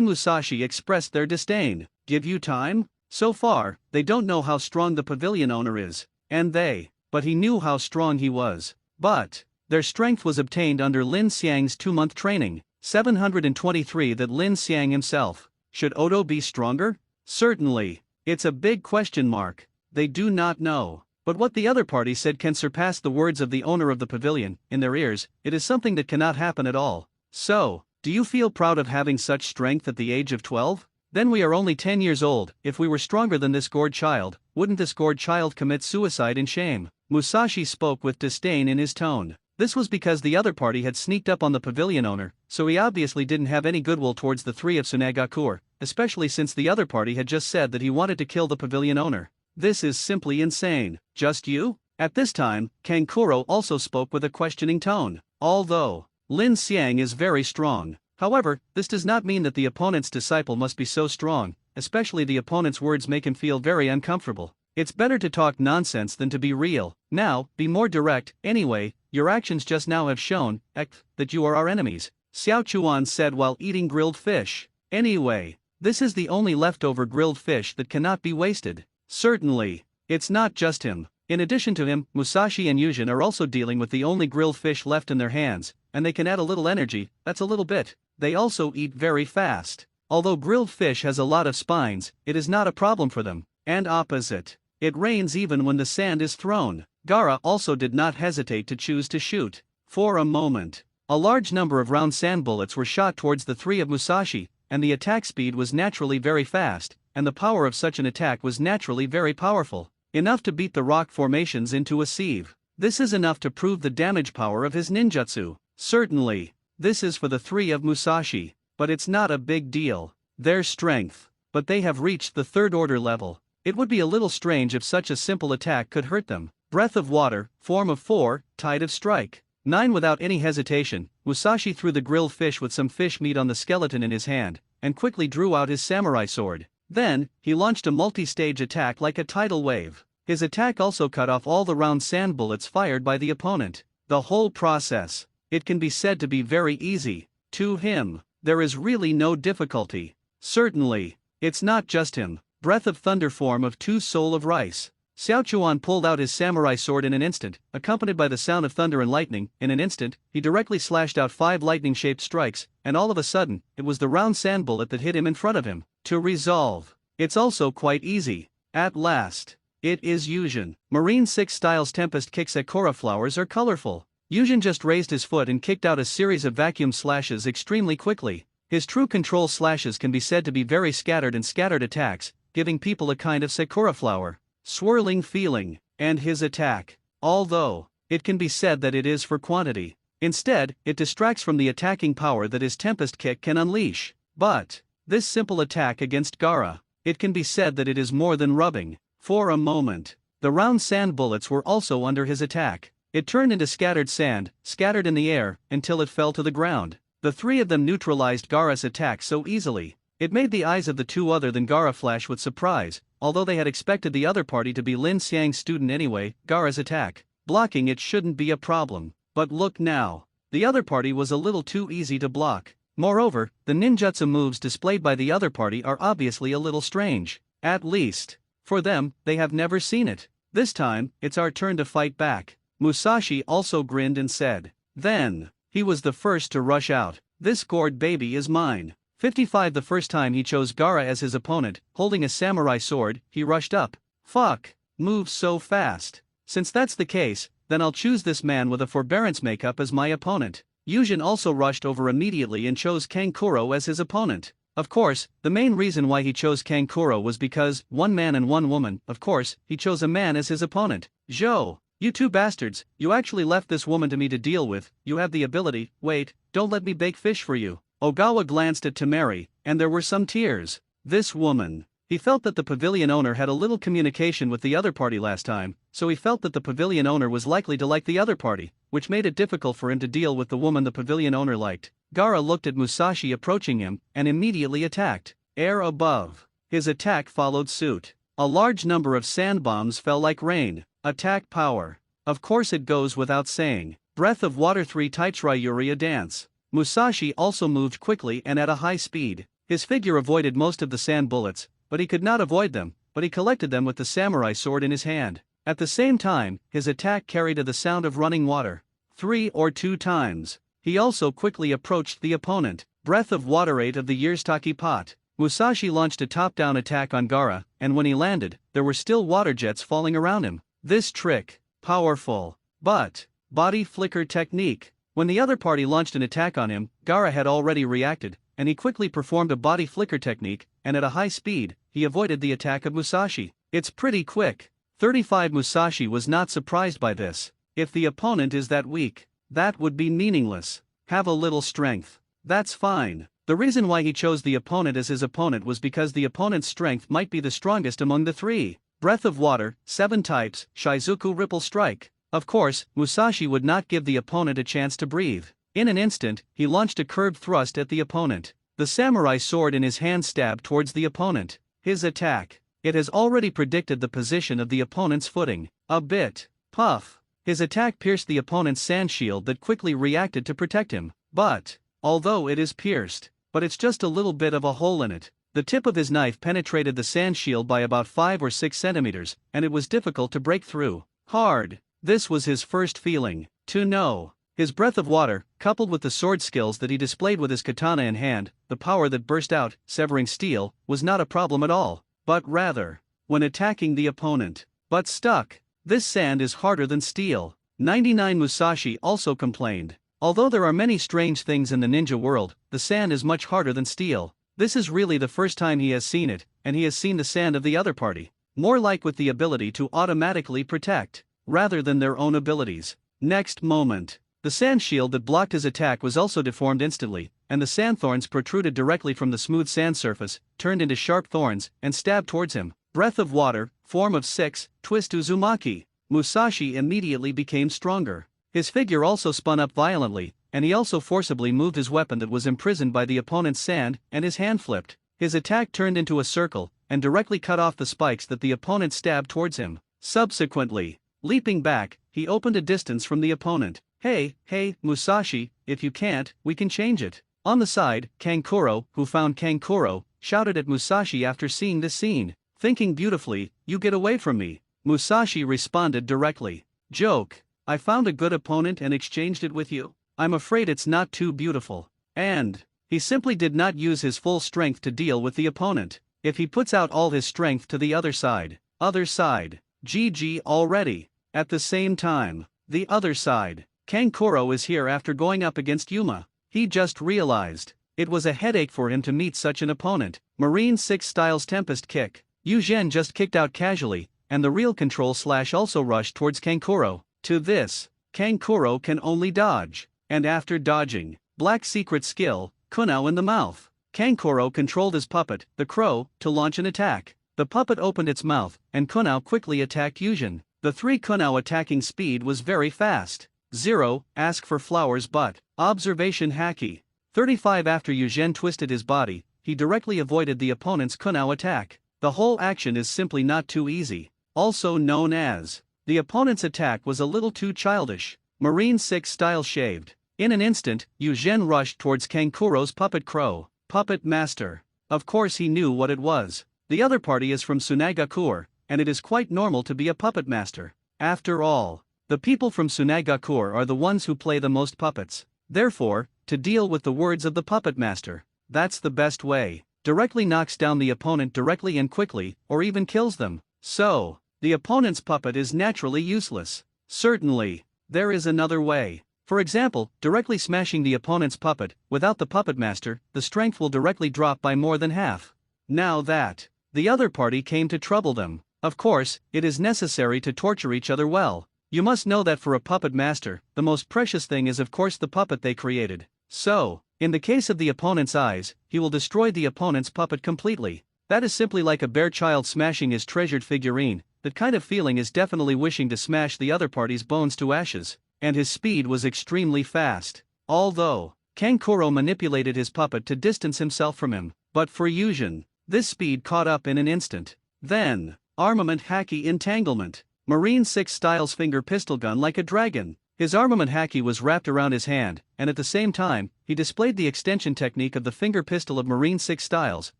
S1: Musashi expressed their disdain. Give you time? So far, they don't know how strong the pavilion owner is. And they. But he knew how strong he was. But, their strength was obtained under Lin Xiang's 2-month training. 723 that Lin Xiang himself. Should Odo be stronger? Certainly. It's a big question mark. They do not know. But what the other party said can surpass the words of the owner of the pavilion. In their ears, it is something that cannot happen at all. So, do you feel proud of having such strength at the age of 12? Then we are only 10 years old. If we were stronger than this gourd child, wouldn't this gourd child commit suicide in shame? Musashi spoke with disdain in his tone. This was because the other party had sneaked up on the pavilion owner, so he obviously didn't have any goodwill towards the three of Tsunagakure, especially since the other party had just said that he wanted to kill the pavilion owner. This is simply insane. Just you? At this time, Kankuro also spoke with a questioning tone. Although Lin Xiang is very strong, however, this does not mean that the opponent's disciple must be so strong, especially the opponent's words make him feel very uncomfortable. It's better to talk nonsense than to be real. Now, be more direct. Anyway, your actions just now have shown, that you are our enemies, Xiao Chuan said while eating grilled fish. Anyway, this is the only leftover grilled fish that cannot be wasted. Certainly, it's not just him. In addition to him, Musashi and Yujin are also dealing with the only grilled fish left in their hands, and they can add a little energy, that's a little bit. They also eat very fast. Although grilled fish has a lot of spines, it is not a problem for them. And opposite, it rains even when the sand is thrown. Gaara also did not hesitate to choose to shoot. For a moment, a large number of round sand bullets were shot towards the three of Musashi, and the attack speed was naturally very fast, and the power of such an attack was naturally very powerful. Enough to beat the rock formations into a sieve. This is enough to prove the damage power of his ninjutsu. Certainly, this is for the three of Musashi, but it's not a big deal. Their strength, but they have reached the third order level. It would be a little strange if such a simple attack could hurt them. Breath of water, form of 4, tide of strike. 9. Without any hesitation, Musashi threw the grilled fish with some fish meat on the skeleton in his hand, and quickly drew out his samurai sword. Then, he launched a multi-stage attack like a tidal wave. His attack also cut off all the round sand bullets fired by the opponent. The whole process, it can be said to be very easy. To him, there is really no difficulty. Certainly, it's not just him. Breath of thunder, form of 2, soul of rice. Xiao Chuan pulled out his samurai sword in an instant, accompanied by the sound of thunder and lightning. In an instant, he directly slashed out 5 lightning-shaped strikes, and all of a sudden, it was the round sand bullet that hit him in front of him. To resolve, it's also quite easy. At last, it is Yujin. Marine 6 styles tempest kick. Sakura flowers are colorful. Yujin just raised his foot and kicked out a series of vacuum slashes extremely quickly. His true control slashes can be said to be very scattered and scattered attacks, giving people a kind of Sakura flower swirling feeling. And his attack, although it can be said that it is for quantity, instead, it distracts from the attacking power that his tempest kick can unleash. But this simple attack against Gaara, it can be said that it is more than rubbing. For a moment, the round sand bullets were also under his attack. It turned into scattered sand, scattered in the air, until it fell to the ground. The three of them neutralized Gaara's attack so easily. It made the eyes of the two other than Gaara flash with surprise. Although they had expected the other party to be Lin Xiang's student anyway, Gaara's attack, blocking it shouldn't be a problem. But look now, the other party was a little too easy to block. Moreover, the ninjutsu moves displayed by the other party are obviously a little strange. At least, for them, they have never seen it. This time, it's our turn to fight back. Musashi also grinned and said. Then, he was the first to rush out. This gourd baby is mine. 55. The first time he chose Gaara as his opponent, holding a samurai sword, he rushed up. Fuck, moves so fast. Since that's the case, then I'll choose this man with a forbearance makeup as my opponent. Yujin also rushed over immediately and chose Kankuro as his opponent. Of course, the main reason why he chose Kankuro was because, one man and one woman. Of course, he chose a man as his opponent. Zhou, you two bastards, you actually left this woman to me to deal with. You have the ability. Wait, don't let me bake fish for you. Ogawa glanced at Temari, and there were some tears. This woman. He felt that the pavilion owner had a little communication with the other party last time, so he felt that the pavilion owner was likely to like the other party, which made it difficult for him to deal with the woman the pavilion owner liked. Gaara looked at Musashi approaching him, and immediately attacked. Air above. His attack followed suit. A large number of sand bombs fell like rain. Attack power. Of course it goes without saying. Breath of water 3 Taichryuria dance. Musashi also moved quickly and at a high speed. His figure avoided most of the sand bullets, but he could not avoid them, but he collected them with the samurai sword in his hand. At the same time, his attack carried the sound of running water. 3 or 2 times. He also quickly approached the opponent. Breath of water 8 of the Yearstaki pot. Musashi launched a top-down attack on Gaara, and when he landed, there were still water jets falling around him. This trick, powerful. But, body flicker technique. When the other party launched an attack on him, Gaara had already reacted, and he quickly performed a body flicker technique, and at a high speed, he avoided the attack of Musashi. It's pretty quick. 35 Musashi was not surprised by this. If the opponent is that weak, that would be meaningless. Have a little strength. That's fine. The reason why he chose the opponent as his opponent was because the opponent's strength might be the strongest among the three. Breath of Water, 7 types, Shizuku Ripple Strike. Of course, Musashi would not give the opponent a chance to breathe. In an instant, he launched a curved thrust at the opponent. The samurai sword in his hand stabbed towards the opponent. His attack. It has already predicted the position of the opponent's footing. A bit. Puff. His attack pierced the opponent's sand shield that quickly reacted to protect him. But, although it is pierced, but it's just a little bit of a hole in it. The tip of his knife penetrated the sand shield by about 5 or 6 centimeters, and it was difficult to break through. Hard. This was his first feeling. To know. His breath of water, coupled with the sword skills that he displayed with his katana in hand, the power that burst out, severing steel, was not a problem at all, but rather, when attacking the opponent. But stuck. This sand is harder than steel. 99 Musashi also complained. Although there are many strange things in the ninja world, the sand is much harder than steel. This is really the first time he has seen it, and he has seen the sand of the other party. More like with the ability to automatically protect, rather than their own abilities. Next moment. The sand shield that blocked his attack was also deformed instantly, and the sand thorns protruded directly from the smooth sand surface, turned into sharp thorns, and stabbed towards him. Breath of Water, form of 6, Twist Uzumaki. Musashi immediately became stronger. His figure also spun up violently, and he also forcibly moved his weapon that was imprisoned by the opponent's sand, and his hand flipped. His attack turned into a circle, and directly cut off the spikes that the opponent stabbed towards him. Subsequently, leaping back, he opened a distance from the opponent. Hey, Musashi, if you can't, we can change it. On the side, Kankuro, who found Kankuro, shouted at Musashi after seeing this scene. Thinking beautifully, you get away from me. Musashi responded directly. Joke. I found a good opponent and exchanged it with you. I'm afraid it's not too beautiful. And he simply did not use his full strength to deal with the opponent. If he puts out all his strength to the other side, GG already. At the same time, the other side, Kankuro is here after going up against Yuma. He just realized it was a headache for him to meet such an opponent. Marine 6 Styles Tempest Kick. Yu Zhen just kicked out casually, and the real control slash also rushed towards Kankuro. To this, Kankuro can only dodge. And after dodging, Black Secret Skill, Kunao in the mouth. Kankuro controlled his puppet, the crow, to launch an attack. The puppet opened its mouth, and Kunao quickly attacked Yuzhen. The 3 Kunao attacking speed was very fast. 0, ask for flowers but. Observation Haki. 35 After Yuzhen twisted his body, he directly avoided the opponent's Kunao attack. The whole action is simply not too easy. Also known as, the opponent's attack was a little too childish. Marine 6 Style Shaved. In an instant, Yu Zhen rushed towards Kankuro's puppet crow. Puppet Master. Of course he knew what it was. The other party is from Tsunagakur, and it is quite normal to be a puppet master. After all, the people from Tsunagakur are the ones who play the most puppets. Therefore, to deal with the words of the puppet master, that's the best way. Directly knocks down the opponent directly and quickly, or even kills them. So, the opponent's puppet is naturally useless. Certainly, there is another way. For example, directly smashing the opponent's puppet, without the puppet master, the strength will directly drop by more than half. Now that the other party came to trouble them, of course, it is necessary to torture each other well. You must know that for a puppet master, the most precious thing is of course the puppet they created. So, in the case of the opponent's eyes, he will destroy the opponent's puppet completely. That is simply like a bare child smashing his treasured figurine. That kind of feeling is definitely wishing to smash the other party's bones to ashes. And his speed was extremely fast. Although, Kankuro manipulated his puppet to distance himself from him, but for Yuzhen, this speed caught up in an instant. Then, Armament Haki Entanglement. Marine 6 Styles Finger Pistol Gun like a dragon. His armament haki was wrapped around his hand, and at the same time, he displayed the extension technique of the finger pistol of Marine 6 Styles,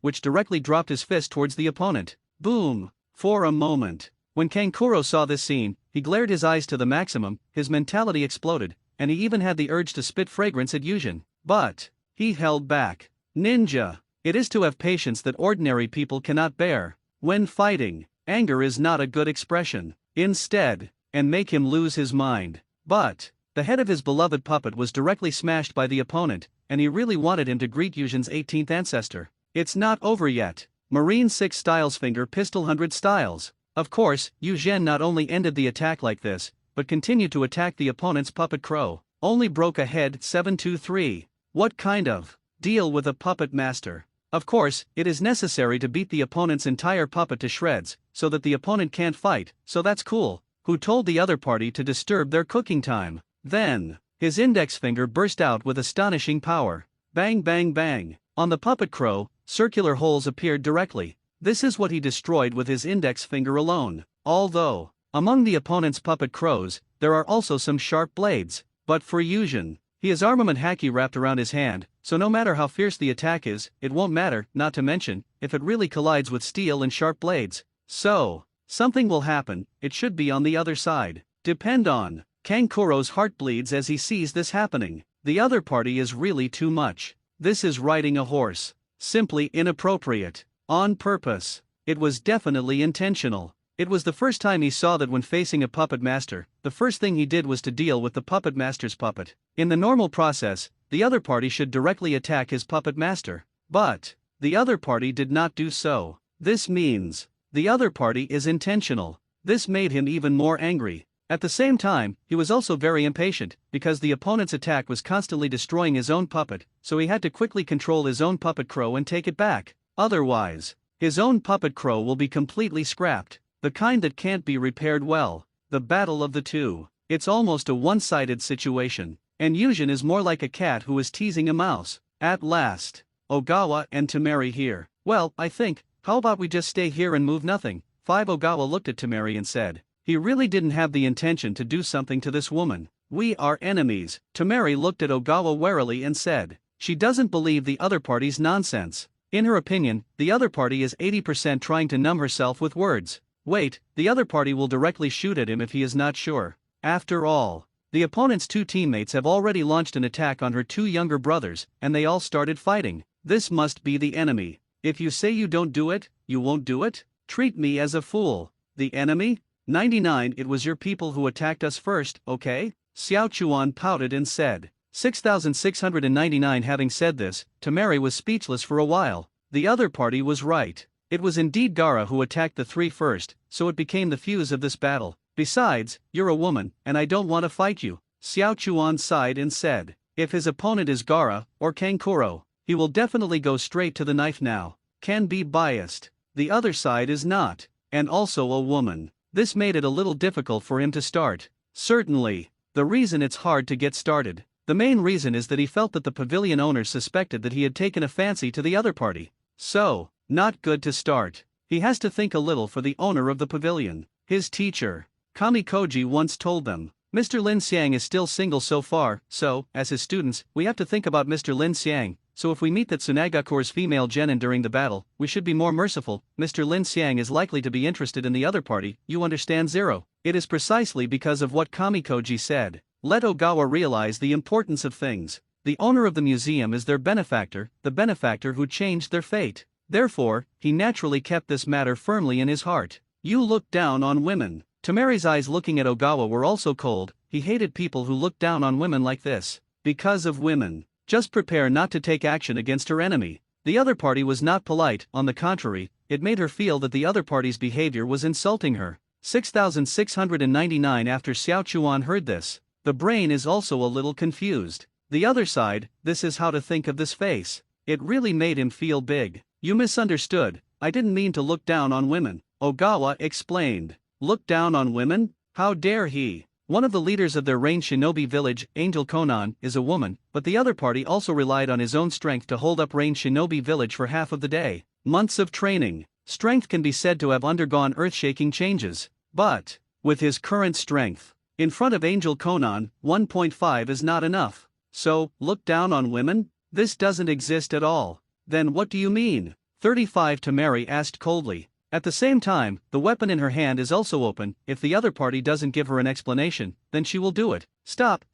S1: which directly dropped his fist towards the opponent. Boom! For a moment. When Kankuro saw this scene, he glared his eyes to the maximum, his mentality exploded, and he even had the urge to spit fragrance at Yuzhen. But he held back. Ninja. It is to have patience that ordinary people cannot bear. When fighting, anger is not a good expression. instead, and make him lose his mind. But the head of his beloved puppet was directly smashed by the opponent, and he really wanted him to greet Yuzhen's 18th ancestor. It's not over yet. Marine 6 Styles Finger Pistol 100 Styles. Of course, Yuzhen not only ended the attack like this, but continued to attack the opponent's puppet crow. Only broke a head 723. What kind of deal with a puppet master? Of course, it is necessary to beat the opponent's entire puppet to shreds, so that the opponent can't fight, so that's cool. Who told the other party to disturb their cooking time? Then, his index finger burst out with astonishing power. Bang bang bang. On the puppet crow, circular holes appeared directly. This is what he destroyed with his index finger alone. Although, among the opponent's puppet crows, there are also some sharp blades. But for Yuzhen, he has armament haki wrapped around his hand, so no matter how fierce the attack is, it won't matter, not to mention, if it really collides with steel and sharp blades. So, something will happen, it should be on the other side. Depend on. Kankuro's heart bleeds as he sees this happening. The other party is really too much. This is riding a horse. Simply inappropriate. On purpose. It was definitely intentional. It was the first time he saw that when facing a puppet master, the first thing he did was to deal with the puppet master's puppet. In the normal process, the other party should directly attack his puppet master. But the other party did not do so. This means the other party is intentional. This made him even more angry. At the same time, he was also very impatient, because the opponent's attack was constantly destroying his own puppet, so he had to quickly control his own puppet crow and take it back. Otherwise, his own puppet crow will be completely scrapped. The kind that can't be repaired well. The battle of the two. It's almost a one-sided situation. And Yuzhen is more like a cat who is teasing a mouse. At last, Ogawa and Temari here. Well, I think, how about we just stay here and move nothing? 5 Ogawa looked at Temari and said. He really didn't have the intention to do something to this woman. We are enemies. Temari looked at Ogawa warily and said. She doesn't believe the other party's nonsense. In her opinion, the other party is 80% trying to numb herself with words. Wait, the other party will directly shoot at him if he is not sure. After all, the opponent's 2 teammates have already launched an attack on her 2 younger brothers, and they all started fighting. This must be the enemy. If you say you don't do it, you won't do it? Treat me as a fool. The enemy? 99. It was your people who attacked us first, okay? Xiao Chuan pouted and said. 6,699. Having said this, Temari was speechless for a while. The other party was right. It was indeed Gaara who attacked the 3 first, so it became the fuse of this battle. Besides, you're a woman, and I don't want to fight you. Xiao Chuan sighed and said. If his opponent is Gaara, or Kankuro, he will definitely go straight to the knife now. Can be biased. The other side is not. And also a woman. This made it a little difficult for him to start. Certainly. The reason it's hard to get started. The main reason is that he felt that the pavilion owner suspected that he had taken a fancy to the other party. So, not good to start. He has to think a little for the owner of the pavilion. His teacher, Kamikoji, once told them, Mr. Lin Xiang is still single so far, so, as his students, we have to think about Mr. Lin Xiang, so if we meet that Tsunagakure's female genin during the battle, we should be more merciful. Mr. Lin Xiang is likely to be interested in the other party, you understand? 0. It is precisely because of what Kamikoji said. Let Ogawa realize the importance of things. The owner of the museum is their benefactor, the benefactor who changed their fate. Therefore, he naturally kept this matter firmly in his heart. You look down on women. Temari's eyes looking at Ogawa were also cold. He hated people who looked down on women like this. Because of women. Just prepare not to take action against her enemy. The other party was not polite, on the contrary, it made her feel that the other party's behavior was insulting her. 6,699. After Xiao Chuan heard this, the brain is also a little confused. The other side, this is how to think of this face. It really made him feel big. You misunderstood, I didn't mean to look down on women, Ogawa explained. Look down on women? How dare he? One of the leaders of their range shinobi village, Angel Konan, is a woman, but the other party also relied on his own strength to hold up range shinobi village for half of the day. Months of training. Strength can be said to have undergone earth-shaking changes. But, with his current strength, in front of Angel Konan, 1.5 is not enough. So, look down on women? This doesn't exist at all. Then what do you mean? 35. Temari asked coldly. At the same time, the weapon in her hand is also open. If the other party doesn't give her an explanation, then she will do it. Stop,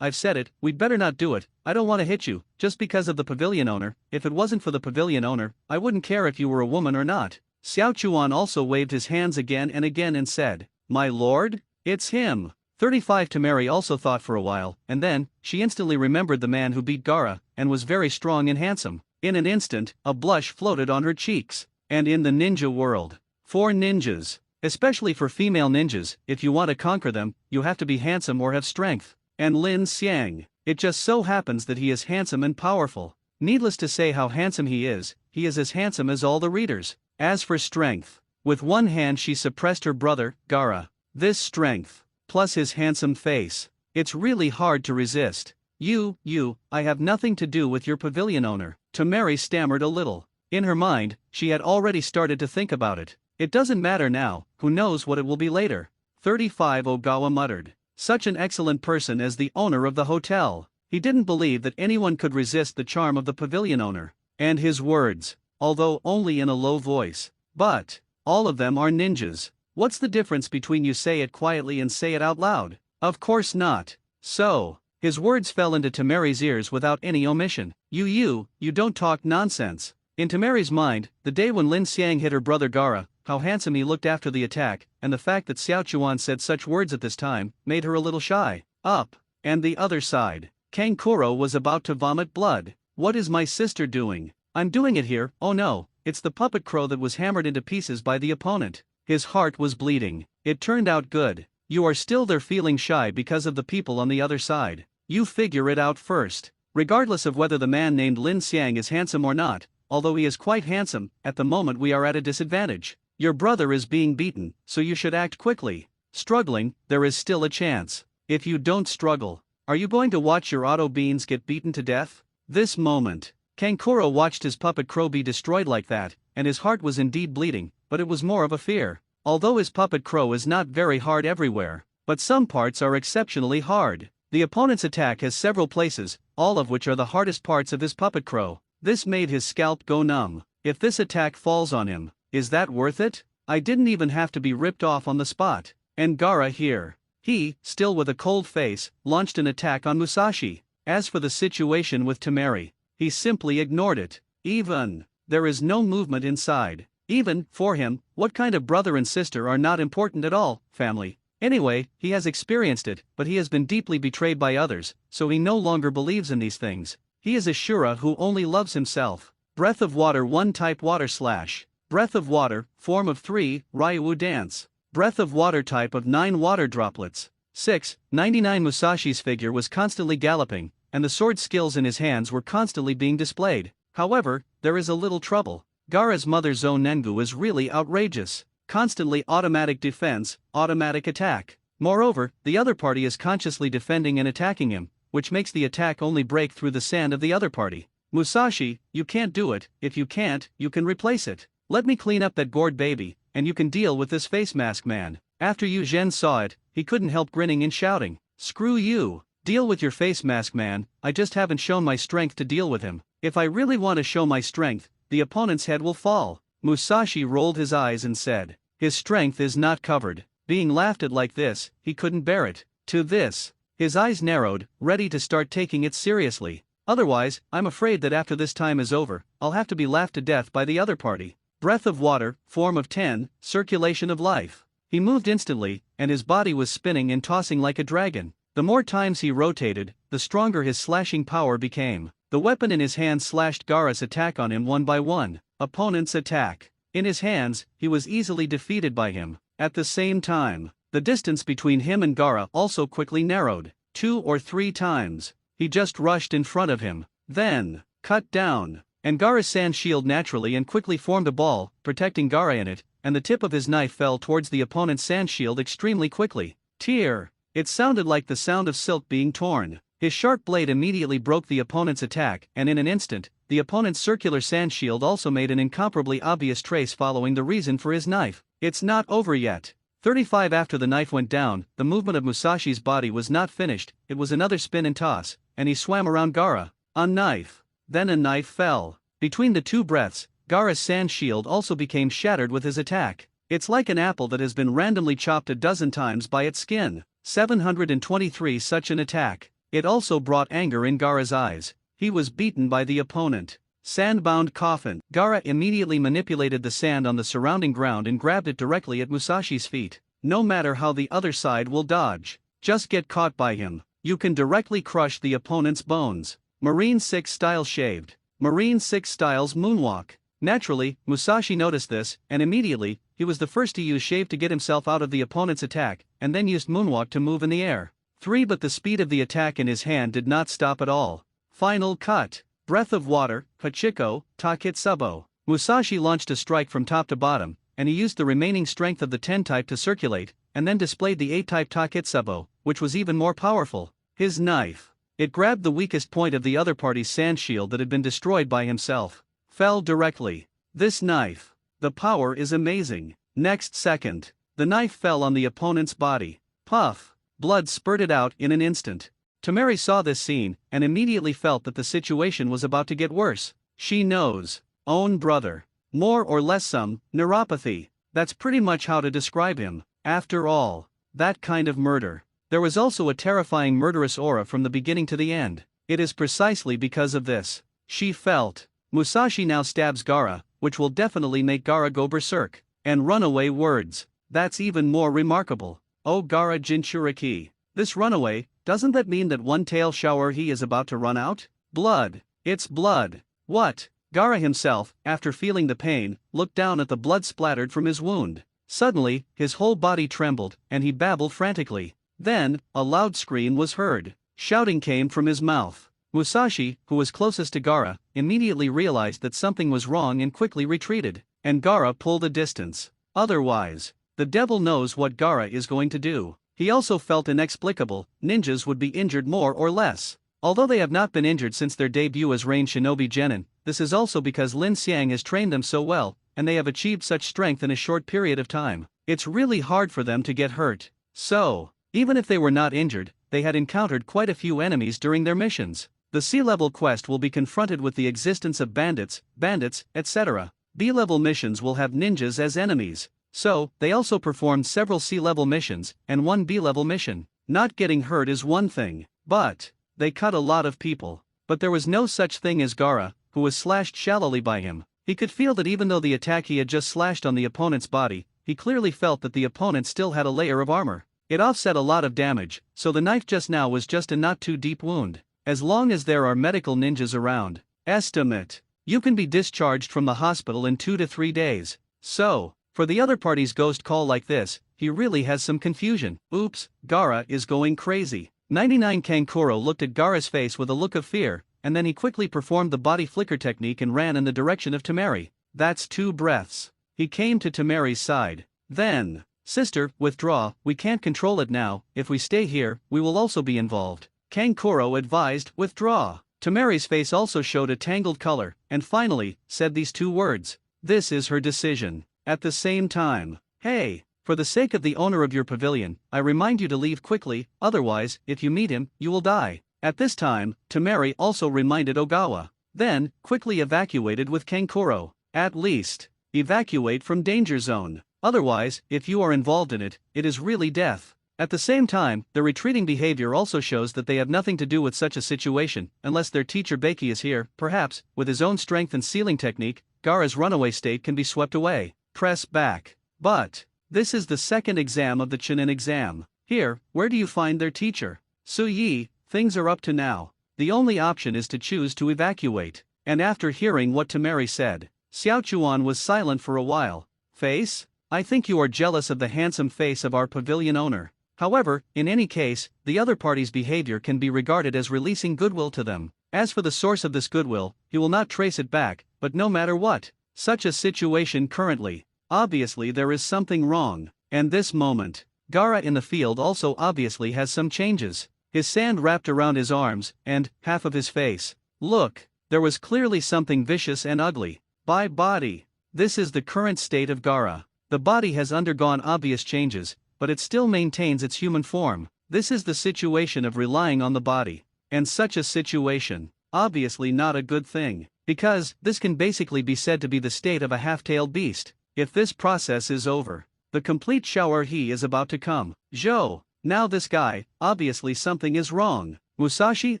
S1: I've said it, we'd better not do it. I don't want to hit you, just because of the pavilion owner. If it wasn't for the pavilion owner, I wouldn't care if you were a woman or not. Xiao Chuan also waved his hands again and again and said, My lord? It's him. 35 Tamari also thought for a while, and then, she instantly remembered the man who beat Gaara, and was very strong and handsome. In an instant, a blush floated on her cheeks. And in the ninja world, for ninjas, especially for female ninjas, if you want to conquer them, you have to be handsome or have strength. And Lin Xiang, it just so happens that he is handsome and powerful. Needless to say how handsome he is as handsome as all the readers. As for strength, with one hand she suppressed her brother, Gaara. This strength, plus his handsome face, it's really hard to resist. I have nothing to do with your pavilion owner. Tamari stammered a little. In her mind, she had already started to think about it. It doesn't matter now, who knows what it will be later. 35 Ogawa muttered. Such an excellent person as the owner of the hotel. He didn't believe that anyone could resist the charm of the pavilion owner. And his words, although only in a low voice. But, all of them are ninjas. What's the difference between you say it quietly and say it out loud? Of course not. So, his words fell into Tamari's ears without any omission. You don't talk nonsense. In Tamari's mind, the day when Lin Xiang hit her brother Gaara, how handsome he looked after the attack, and the fact that Xiao Chuan said such words at this time, made her a little shy. Up, and the other side. Kankuro was about to vomit blood. What is my sister doing? I'm doing it here. Oh no, it's the puppet crow that was hammered into pieces by the opponent. His heart was bleeding. It turned out good. You are still there feeling shy because of the people on the other side. You figure it out first. Regardless of whether the man named Lin Xiang is handsome or not, although he is quite handsome, at the moment we are at a disadvantage. Your brother is being beaten, so you should act quickly. Struggling, there is still a chance. If you don't struggle, are you going to watch your auto beans get beaten to death? This moment, Kankuro watched his puppet crow be destroyed like that, and his heart was indeed bleeding, but it was more of a fear. Although his puppet crow is not very hard everywhere, but some parts are exceptionally hard. The opponent's attack has several places, all of which are the hardest parts of his puppet crow. This made his scalp go numb. If this attack falls on him, is that worth it? I didn't even have to be ripped off on the spot. And Gaara here. He, still with a cold face, launched an attack on Musashi. As for the situation with Tamari, he simply ignored it. There is no movement inside. Even, for him, what kind of brother and sister are not important at all, family. Anyway, he has experienced it, but he has been deeply betrayed by others, so he no longer believes in these things. He is a Shura who only loves himself. Breath of water 1 type water slash. Breath of water, form of 3, Ryu dance. Breath of water type of 9 water droplets. 6, 99 Musashi's figure was constantly galloping, and the sword skills in his hands were constantly being displayed. However, there is a little trouble. Gaara's mother Zo Nengu is really outrageous. Constantly automatic defense, automatic attack. Moreover, the other party is consciously defending and attacking him, which makes the attack only break through the sand of the other party. Musashi, you can't do it. If you can't, you can replace it. Let me clean up that gourd baby, and you can deal with this face mask man. After Yu Zhen saw it, he couldn't help grinning and shouting, "Screw you! Deal with your face mask man, I just haven't shown my strength to deal with him. If I really want to show my strength, the opponent's head will fall." Musashi rolled his eyes and said, "His strength is not covered." Being laughed at like this, he couldn't bear it. To this, his eyes narrowed, ready to start taking it seriously. Otherwise, I'm afraid that after this time is over, I'll have to be laughed to death by the other party. Breath of water, form of 10, circulation of life. He moved instantly, and his body was spinning and tossing like a dragon. The more times he rotated, the stronger his slashing power became. The weapon in his hand slashed Gaara's attack on him one by one. Opponent's attack. In his hands, he was easily defeated by him. At the same time, the distance between him and Gaara also quickly narrowed. 2 or 3 times. He just rushed in front of him. Then, cut down. And Gaara's sand shield naturally and quickly formed a ball, protecting Gaara in it, and the tip of his knife fell towards the opponent's sand shield extremely quickly. Tear. It sounded like the sound of silk being torn. His sharp blade immediately broke the opponent's attack, and in an instant, the opponent's circular sand shield also made an incomparably obvious trace following the reason for his knife. It's not over yet. 35 After the knife went down, the movement of Musashi's body was not finished, it was another spin and toss, and he swam around Gaara. A knife. Then a knife fell. Between the two breaths, Gaara's sand shield also became shattered with his attack. It's like an apple that has been randomly chopped a dozen times by its skin. 723 Such an attack. It also brought anger in Gaara's eyes. He was beaten by the opponent. Sandbound coffin. Gaara immediately manipulated the sand on the surrounding ground and grabbed it directly at Musashi's feet. no matter how the other side will dodge. Just get caught by him. You can directly crush the opponent's bones. Marine 6 style shaved. Marine 6 styles moonwalk. Naturally, Musashi noticed this, and immediately, he was the first to use shave to get himself out of the opponent's attack, and then used moonwalk to move in the air. 3 But the speed of the attack in his hand did not stop at all. Final cut. Breath of water, Hachiko, Takitsubo. Musashi launched a strike from top to bottom, and he used the remaining strength of the 10 type to circulate, and then displayed the 8 type Takitsubo, which was even more powerful. His knife. It grabbed the weakest point of the other party's sand shield that had been destroyed by himself. Fell directly. This knife. The power is amazing. Next second, the knife fell on the opponent's body. Puff. Blood spurted out in an instant. Temari saw this scene, and immediately felt that the situation was about to get worse. She knows. Own brother. More or less some neuropathy. That's pretty much how to describe him. After all, that kind of murder. There was also a terrifying murderous aura from the beginning to the end. It is precisely because of this. She felt. Musashi now stabs Gaara, which will definitely make Gaara go berserk. And runaway words. That's even more remarkable. Oh Gaara Jinchuriki. This runaway, doesn't that mean that one tail shower he is about to run out? Blood. It's blood. What? Gaara himself, after feeling the pain, looked down at the blood splattered from his wound. Suddenly, his whole body trembled, and he babbled frantically. Then, a loud scream was heard. Shouting came from his mouth. Musashi, who was closest to Gaara, immediately realized that something was wrong and quickly retreated, and Gaara pulled a distance. Otherwise, the devil knows what Gaara is going to do. He also felt inexplicable, ninjas would be injured more or less. Although they have not been injured since their debut as Rain Shinobi Genin, this is also because Lin Xiang has trained them so well, and they have achieved such strength in a short period of time. It's really hard for them to get hurt. So, even if they were not injured, they had encountered quite a few enemies during their missions. The C-level quest will be confronted with the existence of bandits, etc. B-level missions will have ninjas as enemies. So, they also performed several C-level missions, and one B-level mission. Not getting hurt is one thing, but they cut a lot of people. But there was no such thing as Gaara, who was slashed shallowly by him. He could feel that even though the attack he had just slashed on the opponent's body, he clearly felt that the opponent still had a layer of armor. It offset a lot of damage, so the knife just now was just a not too deep wound. As long as there are medical ninjas around, estimate, you can be discharged from the hospital in 2 to 3 days. So, for the other party's ghost call like this, he really has some confusion. Oops, Gaara is going crazy. 99 Kankuro looked at Gaara's face with a look of fear, and then he quickly performed the body flicker technique and ran in the direction of Temari. That's 2 breaths. He came to Temari's side. Then, sister, withdraw, we can't control it now, if we stay here, we will also be involved. Kankuro advised, withdraw. Temari's face also showed a tangled color, and finally, said these 2 words. This is her decision. At the same time, hey, for the sake of the owner of your pavilion, I remind you to leave quickly, otherwise, if you meet him, you will die. At this time, Temari also reminded Ogawa. Then, quickly evacuated with Kankuro. At least, evacuate from danger zone. Otherwise, if you are involved in it, it is really death. At the same time, the retreating behavior also shows that they have nothing to do with such a situation, unless their teacher Beiki is here. Perhaps, with his own strength and sealing technique, Gaara's runaway state can be swept away. Press back. But, this is the second exam of the Chunin exam. Here, where do you find their teacher? Suyi, things are up to now. The only option is to choose to evacuate. And after hearing what Temari said, Xiaochuan was silent for a while. Face? I think you are jealous of the handsome face of our pavilion owner. However, in any case, the other party's behavior can be regarded as releasing goodwill to them. As for the source of this goodwill, he will not trace it back, but no matter what, such a situation currently, obviously there is something wrong, and this moment, Gaara in the field also obviously has some changes. His sand wrapped around his arms, and half of his face. Look, there was clearly something vicious and ugly. By body. This is the current state of Gaara. The body has undergone obvious changes, but it still maintains its human form. This is the situation of relying on the body. And such a situation, obviously not a good thing, because this can basically be said to be the state of a half-tailed beast. If this process is over, the complete shower he is about to come. Zhou, now this guy, obviously something is wrong. Musashi,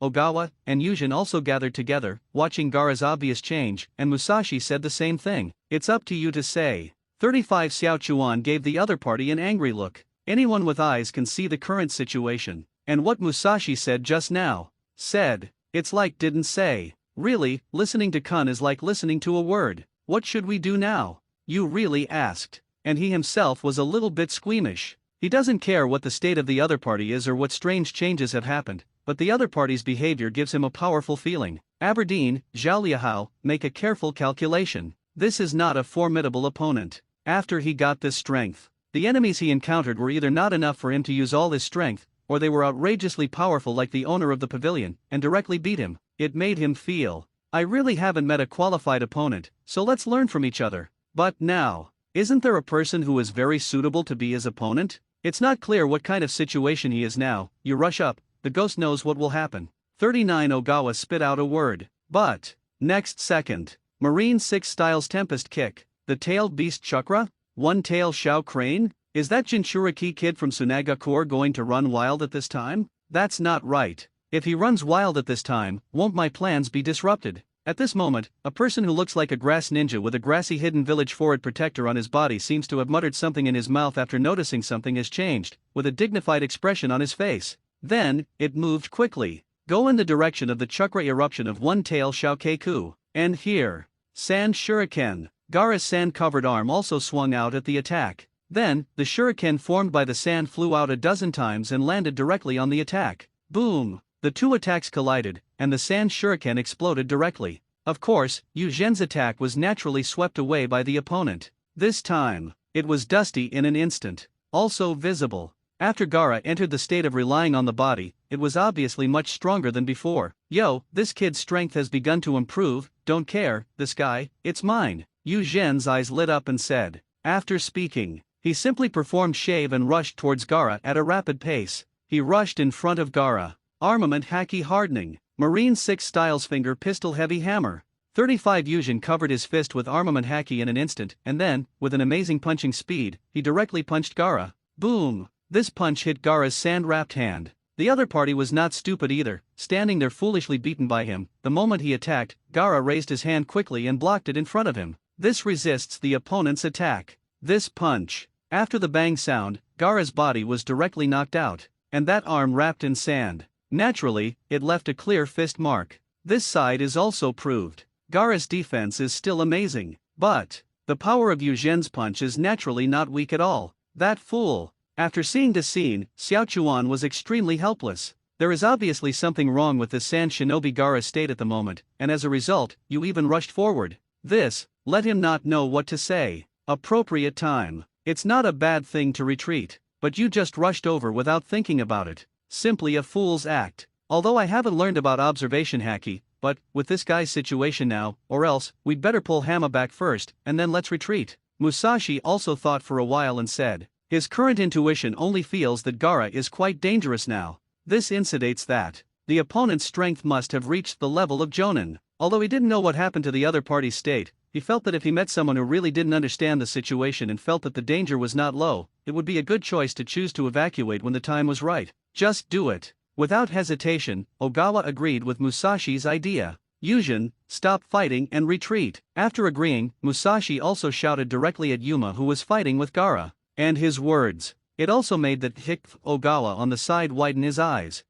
S1: Ogawa, and Yujin also gathered together, watching Gaara's obvious change, and Musashi said the same thing. It's up to you to say. 35 Xiao Chuan gave the other party an angry look. Anyone with eyes can see the current situation. And what Musashi said just now. Said. It's like didn't say. Really, listening to Kun is like listening to a word. What should we do now? You really asked. And he himself was a little bit squeamish. He doesn't care what the state of the other party is or what strange changes have happened, but the other party's behavior gives him a powerful feeling. Aberdeen, Zhao Liahao, make a careful calculation. This is not a formidable opponent. After he got this strength, the enemies he encountered were either not enough for him to use all his strength, or they were outrageously powerful like the owner of the pavilion, and directly beat him. It made him feel, I really haven't met a qualified opponent, so let's learn from each other. But now, isn't there a person who is very suitable to be his opponent? It's not clear what kind of situation he is now. You rush up, the ghost knows what will happen. 39 Ogawa spit out a word. But, next second, Marine 6 Styles Tempest Kick, the tailed beast chakra? One tail Shao Crane? Is that Jinchuriki kid from Sunaga Corps going to run wild at this time? That's not right. If he runs wild at this time, won't my plans be disrupted? At this moment, a person who looks like a grass ninja with a grassy hidden village forward protector on his body seems to have muttered something in his mouth after noticing something has changed, with a dignified expression on his face. Then, it moved quickly. Go in the direction of the chakra eruption of one tail Shao Keiku. And here. Sand Shuriken. Gaara's sand-covered arm also swung out at the attack. Then, the shuriken formed by the sand flew out a dozen times and landed directly on the attack. Boom! The two attacks collided, and the sand shuriken exploded directly. Of course, Yu Zhen's attack was naturally swept away by the opponent. This time, it was dusty in an instant. Also visible. After Gaara entered the state of relying on the body, it was obviously much stronger than before. Yo, this kid's strength has begun to improve, don't care, this guy, it's mine. Yu Zhen's eyes lit up and said. After speaking, he simply performed shave and rushed towards Gaara at a rapid pace. He rushed in front of Gaara. Armament haki hardening. Marine 6 Styles finger pistol heavy hammer. 35 Yuzhen covered his fist with armament haki in an instant, and then, with an amazing punching speed, he directly punched Gaara. Boom! This punch hit Gaara's sand-wrapped hand. The other party was not stupid either, standing there foolishly beaten by him. The moment he attacked, Gaara raised his hand quickly and blocked it in front of him. This resists the opponent's attack. This punch. After the bang sound, Gaara's body was directly knocked out, and that arm wrapped in sand. Naturally, it left a clear fist mark. This side is also proved. Gaara's defense is still amazing, but the power of Yu Zhen's punch is naturally not weak at all. That fool. After seeing this scene, Xiao Chuan was extremely helpless. There is obviously something wrong with this sand shinobi Gaara's state at the moment, and as a result, you even rushed forward. This, let him not know what to say. Appropriate time. It's not a bad thing to retreat, but you just rushed over without thinking about it. Simply a fool's act. Although I haven't learned about observation haki, but, with this guy's situation now, or else, we'd better pull Hama back first, and then let's retreat. Musashi also thought for a while and said, his current intuition only feels that Gaara is quite dangerous now. This indicates that the opponent's strength must have reached the level of Jonin. Although he didn't know what happened to the other party's state, he felt that if he met someone who really didn't understand the situation and felt that the danger was not low, it would be a good choice to choose to evacuate when the time was right. Just do it. Without hesitation, Ogawa agreed with Musashi's idea. Yuzhen, stop fighting and retreat. After agreeing, Musashi also shouted directly at Yuma who was fighting with Gaara. And his words. It also made that Ogawa on the side widen his eyes.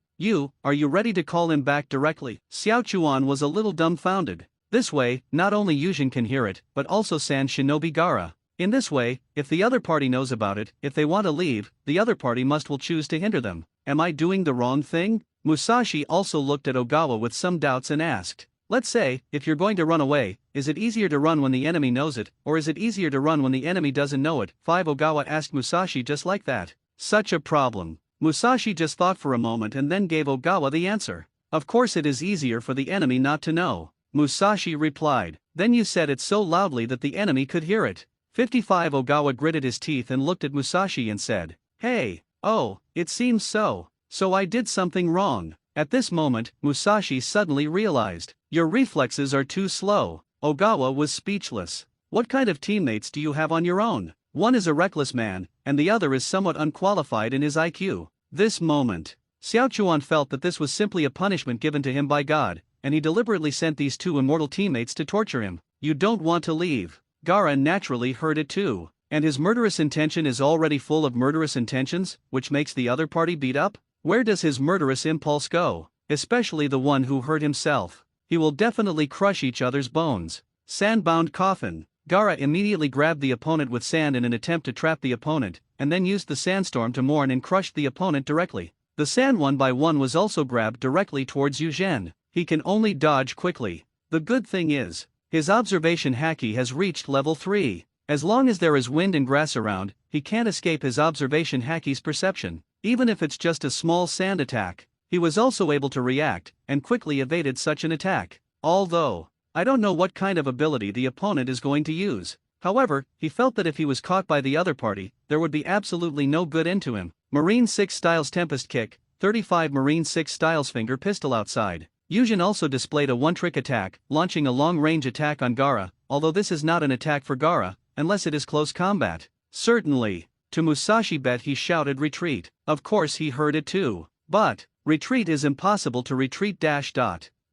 S1: Are you ready to call him back directly? Xiao Chuan was a little dumbfounded. This way, not only Yuzhen can hear it, but also Sand Shinobi Gaara. In this way, if the other party knows about it, if they want to leave, the other party will choose to hinder them. Am I doing the wrong thing? Musashi also looked at Ogawa with some doubts and asked. Let's say, if you're going to run away, is it easier to run when the enemy knows it, or is it easier to run when the enemy doesn't know it? 5 Ogawa asked Musashi just like that. Such a problem. Musashi just thought for a moment and then gave Ogawa the answer. Of course it is easier for the enemy not to know. Musashi replied. Then you said it so loudly that the enemy could hear it. 55 Ogawa gritted his teeth and looked at Musashi and said, hey, oh, it seems so. So I did something wrong. At this moment, Musashi suddenly realized. Your reflexes are too slow. Ogawa was speechless. What kind of teammates do you have on your own? One is a reckless man, and the other is somewhat unqualified in his IQ. This moment, Xiao Chuan felt that this was simply a punishment given to him by God, and he deliberately sent these two immortal teammates to torture him. You don't want to leave. Gaara naturally heard it too. And his murderous intention is already full of murderous intentions, which makes the other party beat up? Where does his murderous impulse go? Especially the one who hurt himself. He will definitely crush each other's bones. Sand-bound coffin. Gaara immediately grabbed the opponent with sand in an attempt to trap the opponent, and then used the sandstorm to mourn and crushed the opponent directly. The sand one by one was also grabbed directly towards Yuzhen. He can only dodge quickly. The good thing is, his observation haki has reached level 3. As long as there is wind and grass around, he can't escape his observation haki's perception, even if it's just a small sand attack. He was also able to react, and quickly evaded such an attack. Although, I don't know what kind of ability the opponent is going to use. However, he felt that if he was caught by the other party, there would be absolutely no good end to him. Marine 6 Styles Tempest Kick, 35 Marine 6 Styles Finger Pistol outside. Yuzhen also displayed a one-trick attack, launching a long-range attack on Gaara, although this is not an attack for Gaara, unless it is close combat. Certainly. To Musashi bet he shouted retreat. Of course he heard it too. But, retreat is impossible to retreat .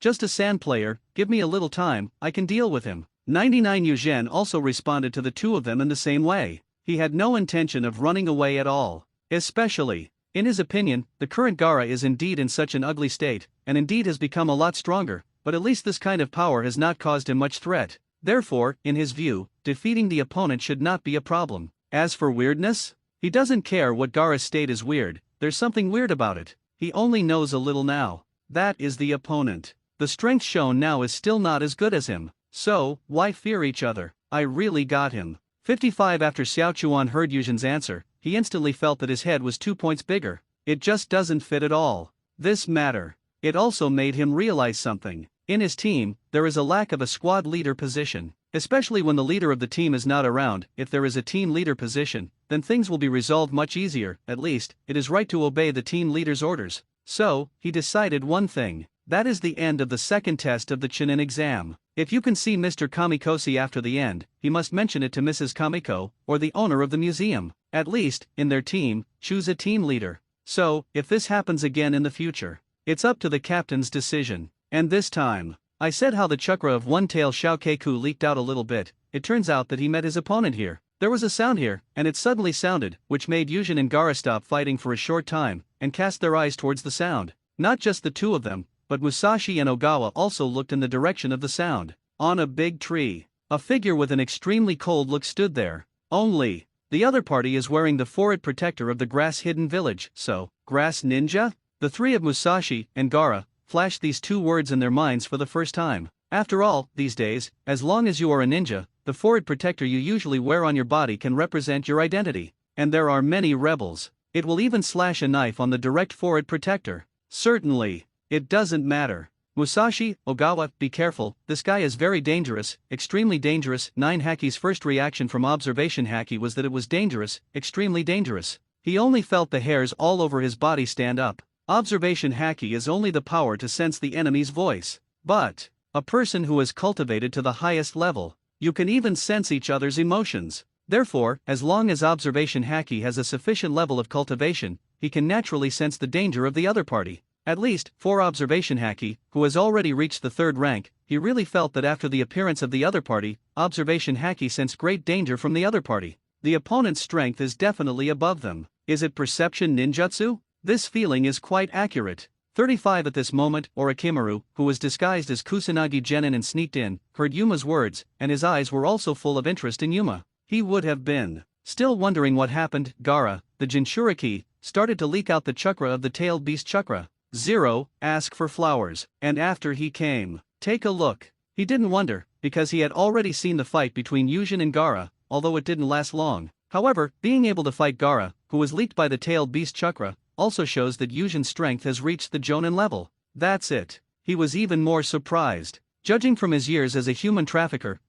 S1: Just a sand player, give me a little time, I can deal with him. 99 Yuzhen also responded to the two of them in the same way. He had no intention of running away at all. Especially, in his opinion, the current Gaara is indeed in such an ugly state, and indeed has become a lot stronger, but at least this kind of power has not caused him much threat. Therefore, in his view, defeating the opponent should not be a problem. As for weirdness, he doesn't care what Gaara's state is weird, there's something weird about it. He only knows a little now. That is the opponent. The strength shown now is still not as good as him. So, why fear each other? I really got him. 55 After Xiao Chuan heard Yuzhen's answer, he instantly felt that his head was 2 points bigger. It just doesn't fit at all. This matter. It also made him realize something. In his team, there is a lack of a squad leader position. Especially when the leader of the team is not around. If there is a team leader position, then things will be resolved much easier. At least, it is right to obey the team leader's orders. So, he decided one thing. That is the end of the second test of the Chunin exam. If you can see Mr. Kamikosi after the end, he must mention it to Mrs. Kamiko, or the owner of the museum. At least, in their team, choose a team leader. So, if this happens again in the future, it's up to the captain's decision. And this time, I said how the chakra of one-tail Shao Keiku leaked out a little bit. It turns out that he met his opponent here. There was a sound here, and it suddenly sounded, which made Yuzhen and Gaara stop fighting for a short time, and cast their eyes towards the sound. Not just the two of them, but Musashi and Ogawa also looked in the direction of the sound. On a big tree, a figure with an extremely cold look stood there. Only, the other party is wearing the forehead protector of the grass-hidden village, so, grass ninja? The three of Musashi and Gaara flashed these two words in their minds for the first time. After all, these days, as long as you are a ninja, the forehead protector you usually wear on your body can represent your identity. And there are many rebels. It will even slash a knife on the direct forehead protector. Certainly, it doesn't matter. Musashi, Ogawa, be careful, this guy is very dangerous, extremely dangerous. 9 Haki's first reaction from observation haki was that it was dangerous, extremely dangerous. He only felt the hairs all over his body stand up. Observation haki is only the power to sense the enemy's voice. But, a person who is cultivated to the highest level, you can even sense each other's emotions. Therefore, as long as observation haki has a sufficient level of cultivation, he can naturally sense the danger of the other party. At least, for observation haki, who has already reached the 3rd rank, he really felt that after the appearance of the other party, observation haki sensed great danger from the other party. The opponent's strength is definitely above them. Is it perception ninjutsu? This feeling is quite accurate. 35 At this moment, Orochimaru, who was disguised as Kusanagi Genin and sneaked in, heard Yuma's words, and his eyes were also full of interest in Yuma. He would have been still wondering what happened. Gaara, the Jinchuriki, started to leak out the chakra of the tailed beast chakra. 0, ask for flowers, and after he came, take a look. He didn't wonder, because he had already seen the fight between Yuzhen and Gaara, although it didn't last long. However, being able to fight Gaara, who was leaked by the tailed beast chakra, also shows that Yuzhen's strength has reached the Jonin level. That's it. He was even more surprised. Judging from his years as a human trafficker,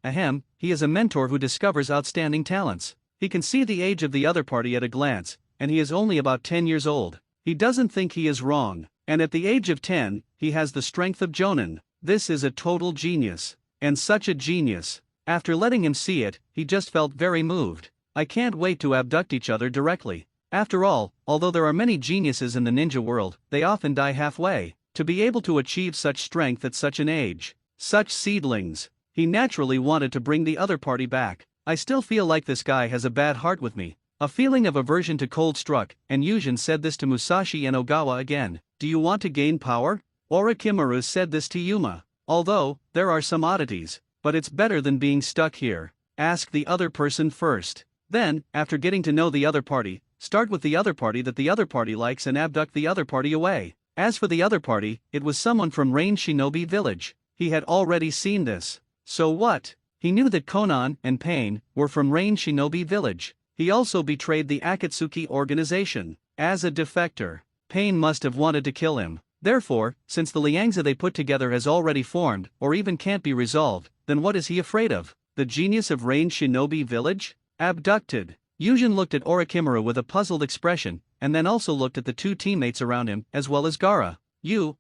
S1: he is a mentor who discovers outstanding talents. He can see the age of the other party at a glance, and he is only about 10 years old. He doesn't think he is wrong. And at the age of 10, he has the strength of Jonin. This is a total genius. And such a genius. After letting him see it, he just felt very moved. I can't wait to abduct each other directly. After all, although there are many geniuses in the ninja world, they often die halfway. To be able to achieve such strength at such an age. Such seedlings. He naturally wanted to bring the other party back. I still feel like this guy has a bad heart with me. A feeling of aversion to cold struck, and Yujin said this to Musashi and Ogawa again. Do you want to gain power? Orochimaru said this to Yuma. Although, there are some oddities, but it's better than being stuck here. Ask the other person first. Then, after getting to know the other party, start with the other party that the other party likes and abduct the other party away. As for the other party, it was someone from Rain Shinobi Village. He had already seen this. So what? He knew that Konan and Pain were from Rain Shinobi Village. He also betrayed the Akatsuki organization. As a defector, Pain must have wanted to kill him. Therefore, since the Liangza they put together has already formed, or even can't be resolved, then what is he afraid of? The genius of Rain Shinobi Village? Abducted. Yujin looked at Orochimaru with a puzzled expression, and then also looked at the two teammates around him, as well as Gaara.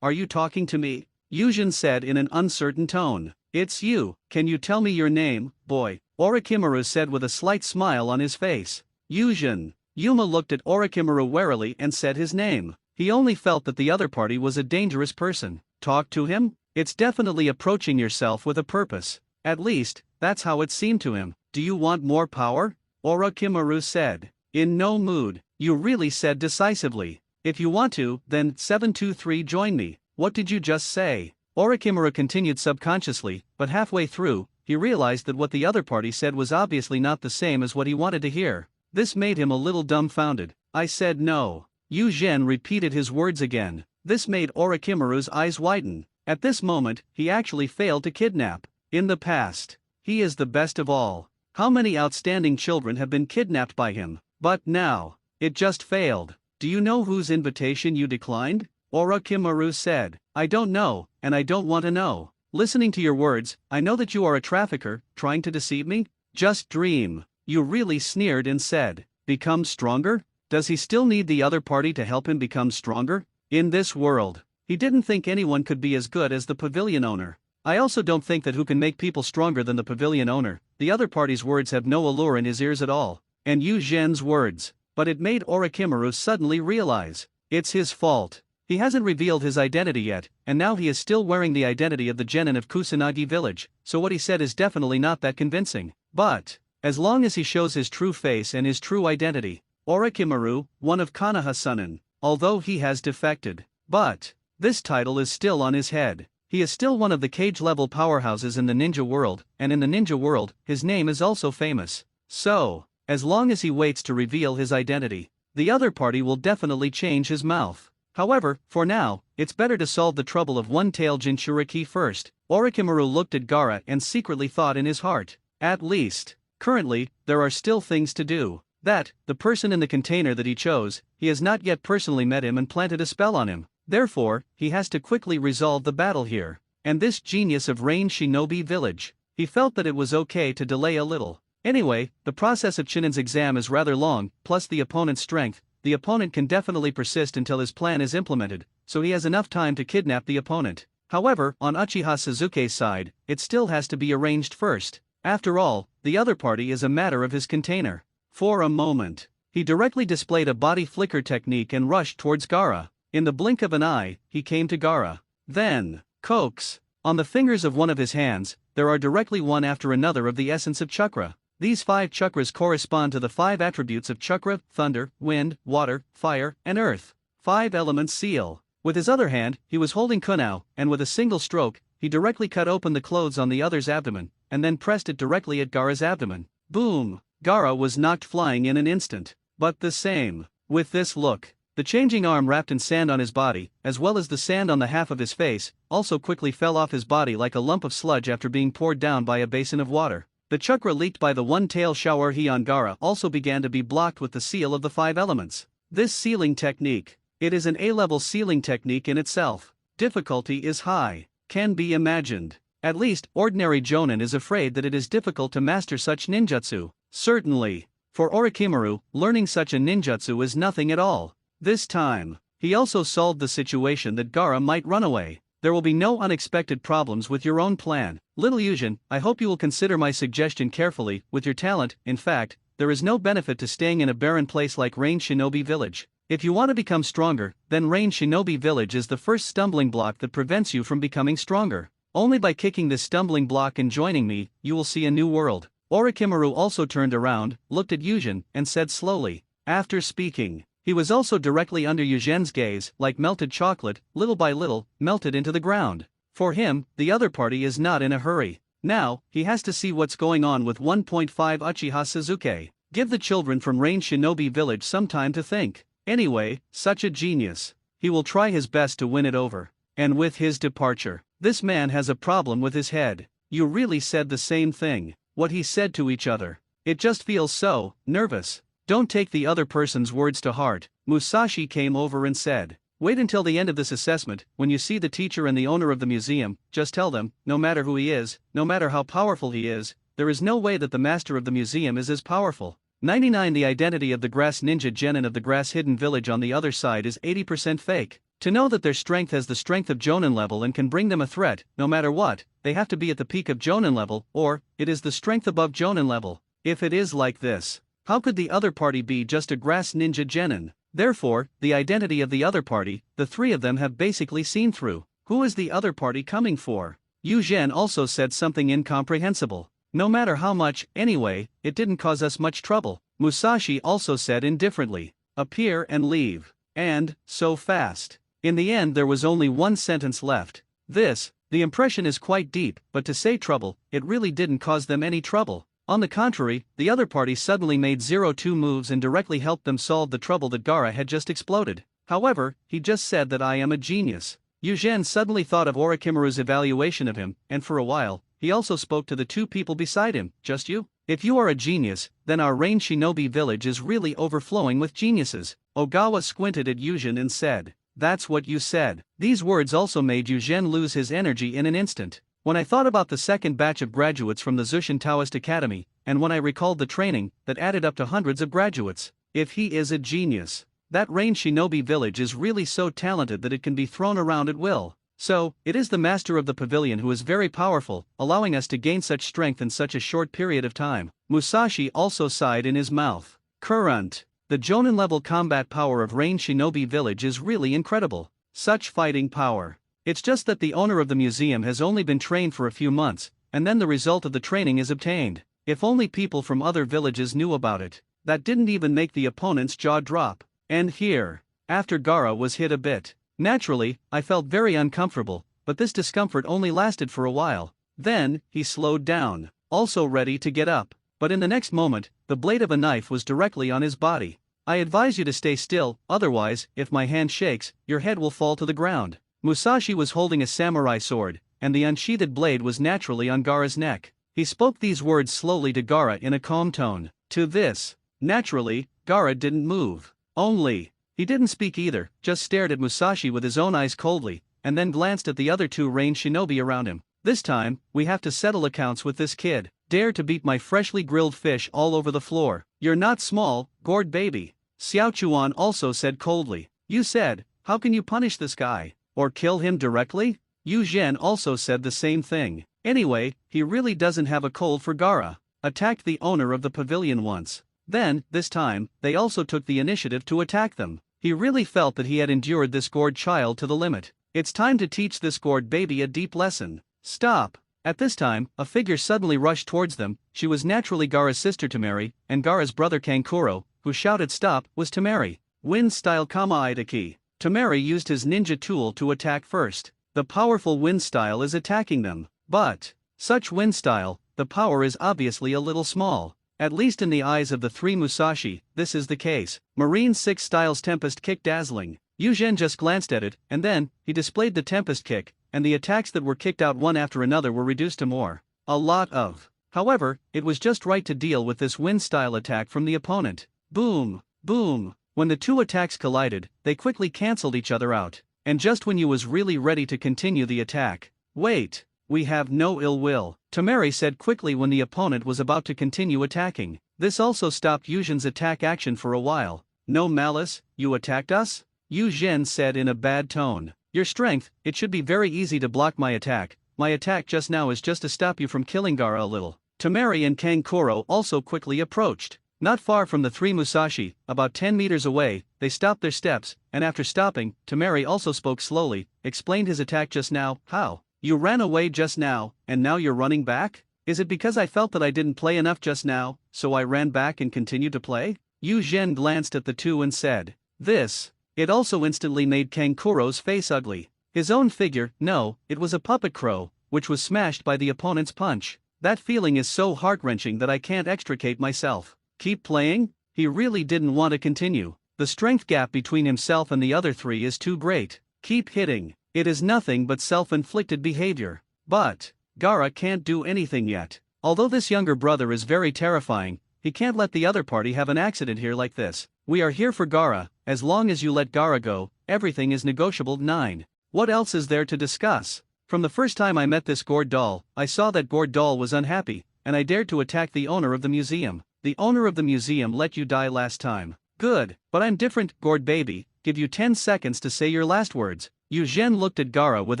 S1: Are you talking to me? Yujin said in an uncertain tone. It's you. Can you tell me your name, boy? Orochimaru said with a slight smile on his face. Yujin. Yuma looked at Orochimaru warily and said his name. He only felt that the other party was a dangerous person. Talk to him? It's definitely approaching yourself with a purpose. At least, that's how it seemed to him. Do you want more power? Orochimaru said. In no mood. You really said decisively. If you want to, then 723 join me. What did you just say? Orochimaru continued subconsciously, but halfway through, he realized that what the other party said was obviously not the same as what he wanted to hear. This made him a little dumbfounded. I said no. Yu Zhen repeated his words again. This made Orochimaru's eyes widen. At this moment, he actually failed to kidnap. In the past, he is the best of all. How many outstanding children have been kidnapped by him? But now, it just failed. Do you know whose invitation you declined? Orochimaru said. I don't know, and I don't want to know. Listening to your words, I know that you are a trafficker, trying to deceive me? Just dream. You really sneered and said, become stronger? Does he still need the other party to help him become stronger? In this world, he didn't think anyone could be as good as the pavilion owner. I also don't think that who can make people stronger than the pavilion owner. The other party's words have no allure in his ears at all. And Yu Zhen's words. But it made Orochimaru suddenly realize. It's his fault. He hasn't revealed his identity yet, and now he is still wearing the identity of the genin of Kusanagi village, so what he said is definitely not that convincing. But, as long as he shows his true face and his true identity, Orochimaru, one of Konoha-sunin, although he has defected. But, this title is still on his head. He is still one of the cage-level powerhouses in the ninja world, and in the ninja world, his name is also famous. So, as long as he waits to reveal his identity, the other party will definitely change his mouth. However, for now, it's better to solve the trouble of one-tailed Jinchuriki first. Orochimaru looked at Gaara and secretly thought in his heart. At least, currently, there are still things to do. That, the person in the container that he chose, he has not yet personally met him and planted a spell on him. Therefore, he has to quickly resolve the battle here. And this genius of Rain Shinobi Village. He felt that it was okay to delay a little. Anyway, the process of Chunin's exam is rather long, plus the opponent's strength. The opponent can definitely persist until his plan is implemented, so he has enough time to kidnap the opponent. However, on Uchiha Suzuki's side, it still has to be arranged first. After all, the other party is a matter of his container. For a moment, he directly displayed a body flicker technique and rushed towards Gaara. In the blink of an eye, he came to Gaara. Then, coax. On the fingers of one of his hands, there are directly one after another of the essence of chakra. These 5 chakras correspond to the 5 attributes of chakra: thunder, wind, water, fire, and earth. 5 elements seal. With his other hand, he was holding kunao, and with a single stroke, he directly cut open the clothes on the other's abdomen, and then pressed it directly at Gaara's abdomen. Boom! Gaara was knocked flying in an instant. But the same. With this look, the changing arm wrapped in sand on his body, as well as the sand on the half of his face, also quickly fell off his body like a lump of sludge after being poured down by a basin of water. The chakra leaked by the one-tail shower he on Gaara also began to be blocked with the seal of the 5 elements. This sealing technique. It is an A-level sealing technique in itself. Difficulty is high. Can be imagined. At least, ordinary Jonin is afraid that it is difficult to master such ninjutsu. Certainly. For Orochimaru, learning such a ninjutsu is nothing at all. This time, he also solved the situation that Gaara might run away. There will be no unexpected problems with your own plan. Little Yujin, I hope you will consider my suggestion carefully. With your talent, in fact, there is no benefit to staying in a barren place like Rain Shinobi Village. If you want to become stronger, then Rain Shinobi Village is the first stumbling block that prevents you from becoming stronger. Only by kicking this stumbling block and joining me, you will see a new world. Orochimaru also turned around, looked at Yuzhen, and said slowly. After speaking, he was also directly under Yuzhen's gaze, like melted chocolate, little by little, melted into the ground. For him, the other party is not in a hurry. Now, he has to see what's going on with 1.5 Uchiha Sasuke. Give the children from Rain Shinobi Village some time to think. Anyway, such a genius. He will try his best to win it over. And with his departure, this man has a problem with his head. You really said the same thing. What he said to each other. It just feels so nervous. Don't take the other person's words to heart. Musashi came over and said. Wait until the end of this assessment. When you see the teacher and the owner of the museum, just tell them, no matter who he is, no matter how powerful he is, there is no way that the master of the museum is as powerful. 99 The identity of the grass ninja genin of the grass hidden village on the other side is 80% fake. To know that their strength has the strength of Jonin level and can bring them a threat, no matter what, they have to be at the peak of Jonin level, or, it is the strength above Jonin level. If it is like this, how could the other party be just a grass ninja genin? Therefore, the identity of the other party, the three of them have basically seen through. Who is the other party coming for? Yu Zhen also said something incomprehensible. No matter how much, anyway, it didn't cause us much trouble. Musashi also said indifferently. Appear and leave. And, so fast. In the end there was only one sentence left. The impression is quite deep, but to say trouble, it really didn't cause them any trouble. On the contrary, the other party suddenly made 0-2 moves and directly helped them solve the trouble that Gaara had just exploded. However, he just said that I am a genius. Yu Zhen suddenly thought of Orochimaru's evaluation of him, and for a while, he also spoke to the two people beside him. Just you? If you are a genius, then our Rain Shinobi village is really overflowing with geniuses. Ogawa squinted at Yu Zhen and said. That's what you said. These words also made Yu Zhen lose his energy in an instant. When I thought about the second batch of graduates from the Zushin Taoist Academy, and when I recalled the training that added up to hundreds of graduates, if he is a genius, that Rain Shinobi village is really so talented that it can be thrown around at will. So, it is the master of the pavilion who is very powerful, allowing us to gain such strength in such a short period of time. Musashi also sighed in his mouth. Current. The Jonin level combat power of Rain Shinobi village is really incredible. Such fighting power. It's just that the owner of the museum has only been trained for a few months, and then the result of the training is obtained. If only people from other villages knew about it. That didn't even make the opponent's jaw drop. And here, after Gaara was hit a bit. Naturally, I felt very uncomfortable, but this discomfort only lasted for a while. Then, he slowed down, also ready to get up. But in the next moment, the blade of a knife was directly on his body. I advise you to stay still, otherwise, if my hand shakes, your head will fall to the ground. Musashi was holding a samurai sword, and the unsheathed blade was naturally on Gaara's neck. He spoke these words slowly to Gaara in a calm tone. To this, naturally, Gaara didn't move. He didn't speak either, just stared at Musashi with his own eyes coldly, and then glanced at the other two Rain Shinobi around him. This time, we have to settle accounts with this kid. Dare to beat my freshly grilled fish all over the floor. You're not small, gourd baby. Xiao Chuan also said coldly. You said, how can you punish this guy? Or kill him directly? Yu Zhen also said the same thing. Anyway, he really doesn't have a cold for Gaara. Attacked the owner of the pavilion once. Then, this time, they also took the initiative to attack them. He really felt that he had endured this gourd child to the limit. It's time to teach this gourd baby a deep lesson. Stop. At this time, a figure suddenly rushed towards them. She was naturally Gaara's sister Temari, and Gaara's brother Kankuro, who shouted stop, was Temari. Wind-style Kama Itaki. Temari used his ninja tool to attack first. The powerful wind style is attacking them. But, such wind style, the power is obviously a little small. At least in the eyes of the three Musashi, this is the case. Marine 6 style's Tempest Kick dazzling. Yu Zhen just glanced at it, and then, he displayed the Tempest Kick, and the attacks that were kicked out one after another were reduced to more. A lot of. However, it was just right to deal with this wind-style attack from the opponent. Boom, boom. When the two attacks collided, they quickly cancelled each other out. And just when Yu was really ready to continue the attack. Wait, we have no ill will, Temari said quickly when the opponent was about to continue attacking. This also stopped Yu Zhen's attack action for a while. No malice, you attacked us? Yu Zhen said in a bad tone. Your strength, it should be very easy to block my attack. My attack just now is just to stop you from killing Gaara a little. Temari and Kankuro also quickly approached. Not far from the three Musashi, about 10 meters away, they stopped their steps, and after stopping, Temari also spoke slowly, explained his attack just now. How? You ran away just now, and now you're running back? Is it because I felt that I didn't play enough just now, so I ran back and continued to play? Yu Zhen glanced at the two and said, this. It also instantly made Kankuro's face ugly. His own figure, no, it was a puppet crow, which was smashed by the opponent's punch. That feeling is so heart-wrenching that I can't extricate myself. Keep playing? He really didn't want to continue. The strength gap between himself and the other three is too great. Keep hitting. It is nothing but self-inflicted behavior. But Gaara can't do anything yet. Although this younger brother is very terrifying, he can't let the other party have an accident here like this. We are here for Gaara. As long as you let Gaara go, everything is negotiable. 9. What else is there to discuss? From the first time I met this gourd doll, I saw that gourd doll was unhappy, and I dared to attack the owner of the museum. The owner of the museum let you die last time. Good, but I'm different, gourd baby. Give you 10 seconds to say your last words. Yu Zhen looked at Gaara with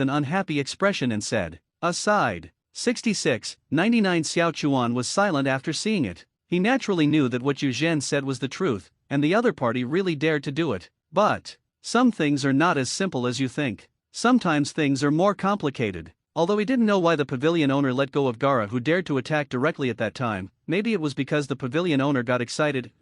S1: an unhappy expression and said, aside. 66, 99. Xiao Chuan was silent after seeing it. He naturally knew that what Yu Zhen said was the truth, and the other party really dared to do it. But some things are not as simple as you think. Sometimes things are more complicated. Although he didn't know why the pavilion owner let go of Gaara, who dared to attack directly at that time, maybe it was because the pavilion owner got excited.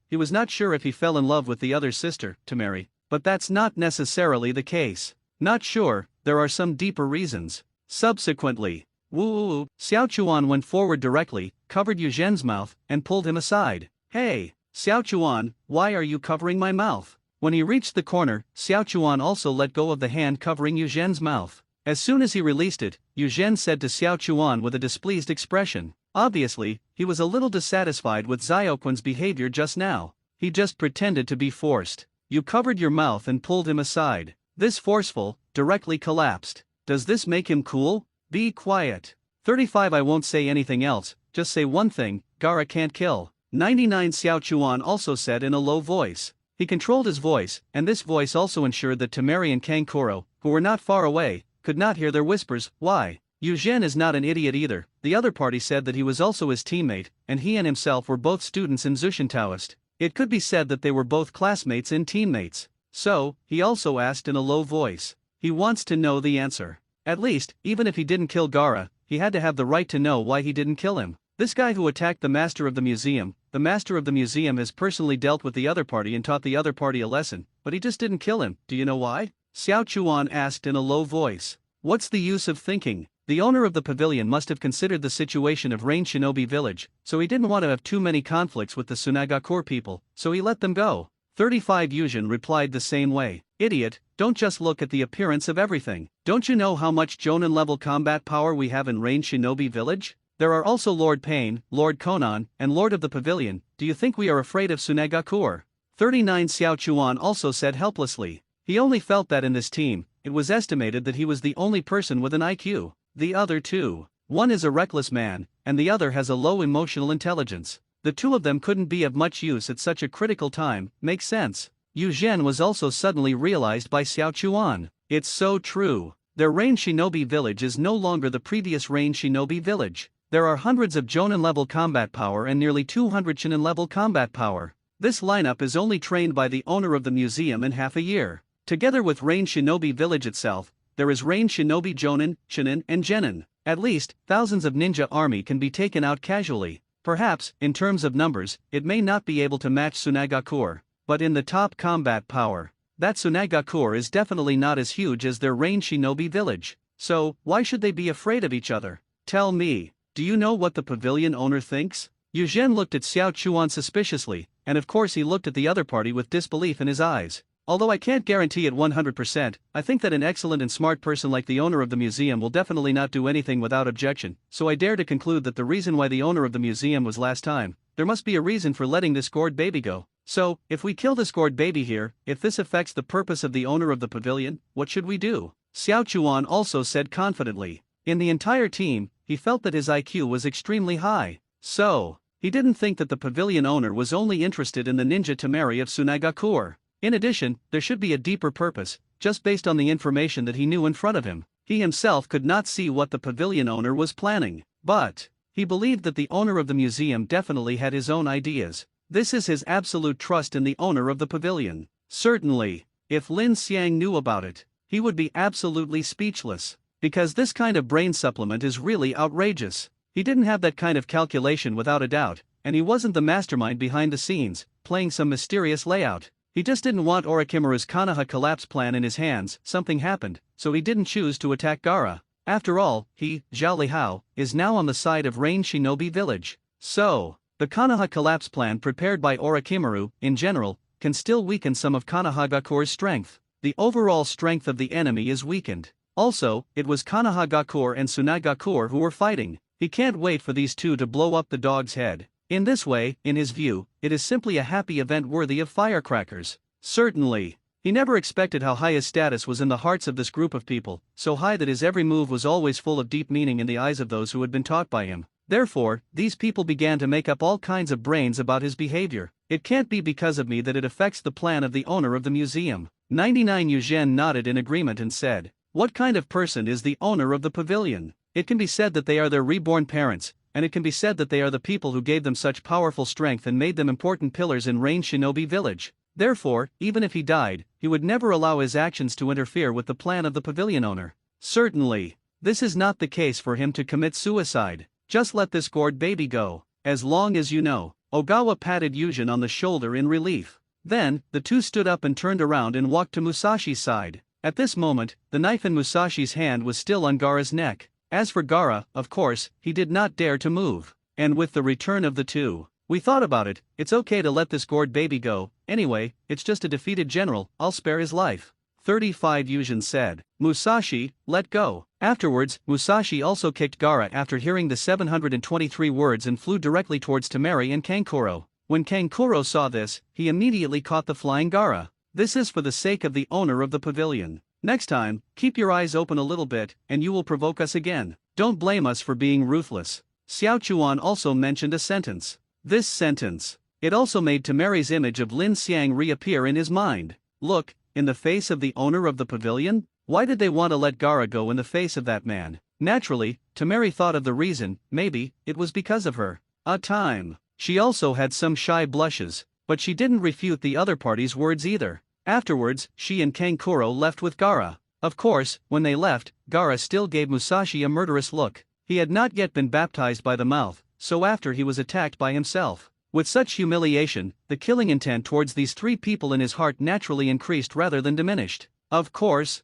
S1: He was not sure if he fell in love with the other sister, Tamari. But that's not necessarily the case. Not sure, there are some deeper reasons. Subsequently, Xiao Chuan went forward directly, covered Yu Zhen's mouth, and pulled him aside. Hey, Xiao Chuan, why are you covering my mouth? When he reached the corner, Xiao Chuan also let go of the hand covering Yu Zhen's mouth. As soon as he released it, Yu Zhen said to Xiao Chuan with a displeased expression. Obviously, he was a little dissatisfied with Xiaoquan's behavior just now. He just pretended to be forced. You covered your mouth and pulled him aside. This forceful, directly collapsed. Does this make him cool? Be quiet. 35. I won't say anything else, just say one thing, Gaara can't kill. 99. Xiao Chuan also said in a low voice. He controlled his voice, and this voice also ensured that Tamari and Kankuro, who were not far away, could not hear their whispers. Why? Yu Zhen is not an idiot either. The other party said that he was also his teammate, and he and himself were both students in Zushin Taoist. It could be said that they were both classmates and teammates. So, he also asked in a low voice. He wants to know the answer. At least, even if he didn't kill Gaara, he had to have the right to know why he didn't kill him. This guy who attacked the master of the museum has personally dealt with the other party and taught the other party a lesson, but he just didn't kill him. Do you know why? Xiao Chuan asked in a low voice. What's the use of thinking? The owner of the pavilion must have considered the situation of Rain Shinobi Village, so he didn't want to have too many conflicts with the Sunagakure people, so he let them go. 35. Yuzhen replied the same way. Idiot, don't just look at the appearance of everything. Don't you know how much Jonin level combat power we have in Rain Shinobi Village? There are also Lord Pain, Lord Konan, and Lord of the Pavilion. Do you think we are afraid of Sunagakure? 39. Xiao Chuan also said helplessly. He only felt that in this team, it was estimated that he was the only person with an IQ. The other two. One is a reckless man, and the other has a low emotional intelligence. The two of them couldn't be of much use at such a critical time. Makes sense. Yu Zhen was also suddenly realized by Xiao Chuan. It's so true. Their Rain Shinobi Village is no longer the previous Rain Shinobi Village. There are hundreds of Jonin level combat power and nearly 200 Chunin level combat power. This lineup is only trained by the owner of the museum in half a year. Together with Rain Shinobi Village itself, there is Rain Shinobi Jonin, Chunin, and Genin. At least, thousands of ninja army can be taken out casually. Perhaps, in terms of numbers, it may not be able to match Sunagakure, but in the top combat power, that Sunagakure is definitely not as huge as their Rain Shinobi Village. So, why should they be afraid of each other? Tell me, do you know what the pavilion owner thinks? Yu Zhen looked at Xiao Chuan suspiciously, and of course he looked at the other party with disbelief in his eyes. Although I can't guarantee it 100%, I think that an excellent and smart person like the owner of the museum will definitely not do anything without objection, so I dare to conclude that the reason why the owner of the museum was last time, there must be a reason for letting this gourd baby go. So, if we kill this gourd baby here, if this affects the purpose of the owner of the pavilion, what should we do? Xiao Chuan also said confidently. In the entire team, he felt that his IQ was extremely high. So, he didn't think that the pavilion owner was only interested in the ninja Tamari of Sunagakure. In addition, there should be a deeper purpose, just based on the information that he knew in front of him. He himself could not see what the pavilion owner was planning, but he believed that the owner of the museum definitely had his own ideas. This is his absolute trust in the owner of the pavilion. Certainly, if Lin Xiang knew about it, he would be absolutely speechless, because this kind of brain supplement is really outrageous. He didn't have that kind of calculation without a doubt, and he wasn't the mastermind behind the scenes, playing some mysterious layout. He just didn't want Orochimaru's Konoha collapse plan in his hands. Something happened, so he didn't choose to attack Gaara. After all, he, Zhao Lihao, is now on the side of Rain Shinobi Village. So, the Konoha collapse plan prepared by Orochimaru, in general, can still weaken some of Konohagakure's strength. The overall strength of the enemy is weakened. Also, it was Konohagakure and Tsunagakure who were fighting. He can't wait for these two to blow up the dog's head. In this way, in his view, it is simply a happy event worthy of firecrackers. Certainly. He never expected how high his status was in the hearts of this group of people, so high that his every move was always full of deep meaning in the eyes of those who had been taught by him. Therefore, these people began to make up all kinds of brains about his behavior. It can't be because of me that it affects the plan of the owner of the museum. 99 Eugène nodded in agreement and said, "What kind of person is the owner of the pavilion? It can be said that they are their reborn parents, and it can be said that they are the people who gave them such powerful strength and made them important pillars in Rain Shinobi Village. Therefore, even if he died, he would never allow his actions to interfere with the plan of the pavilion owner. Certainly, this is not the case for him to commit suicide. Just let this gourd baby go, as long as you know." Ogawa patted Yujin on the shoulder in relief. Then, the two stood up and turned around and walked to Musashi's side. At this moment, the knife in Musashi's hand was still on Gaara's neck. As for Gaara, of course, he did not dare to move. And with the return of the two, "We thought about it, it's okay to let this gourd baby go, anyway, it's just a defeated general, I'll spare his life." 35 Yujin said. "Musashi, let go." Afterwards, Musashi also kicked Gaara after hearing the 723 words and flew directly towards Temari and Kankuro. When Kankuro saw this, he immediately caught the flying Gaara. "This is for the sake of the owner of the pavilion. Next time, keep your eyes open a little bit, and you will provoke us again. Don't blame us for being ruthless." Xiao Chuan also mentioned a sentence. This sentence. It also made Temari's image of Lin Xiang reappear in his mind. Look, in the face of the owner of the pavilion? Why did they want to let Gaara go in the face of that man? Naturally, Temari thought of the reason. Maybe it was because of her. A time. She also had some shy blushes, but she didn't refute the other party's words either. Afterwards, she and Kankuro left with Gaara. Of course, when they left, Gaara still gave Musashi a murderous look. He had not yet been baptized by the mouth, so after he was attacked by himself. With such humiliation, the killing intent towards these three people in his heart naturally increased rather than diminished. Of course,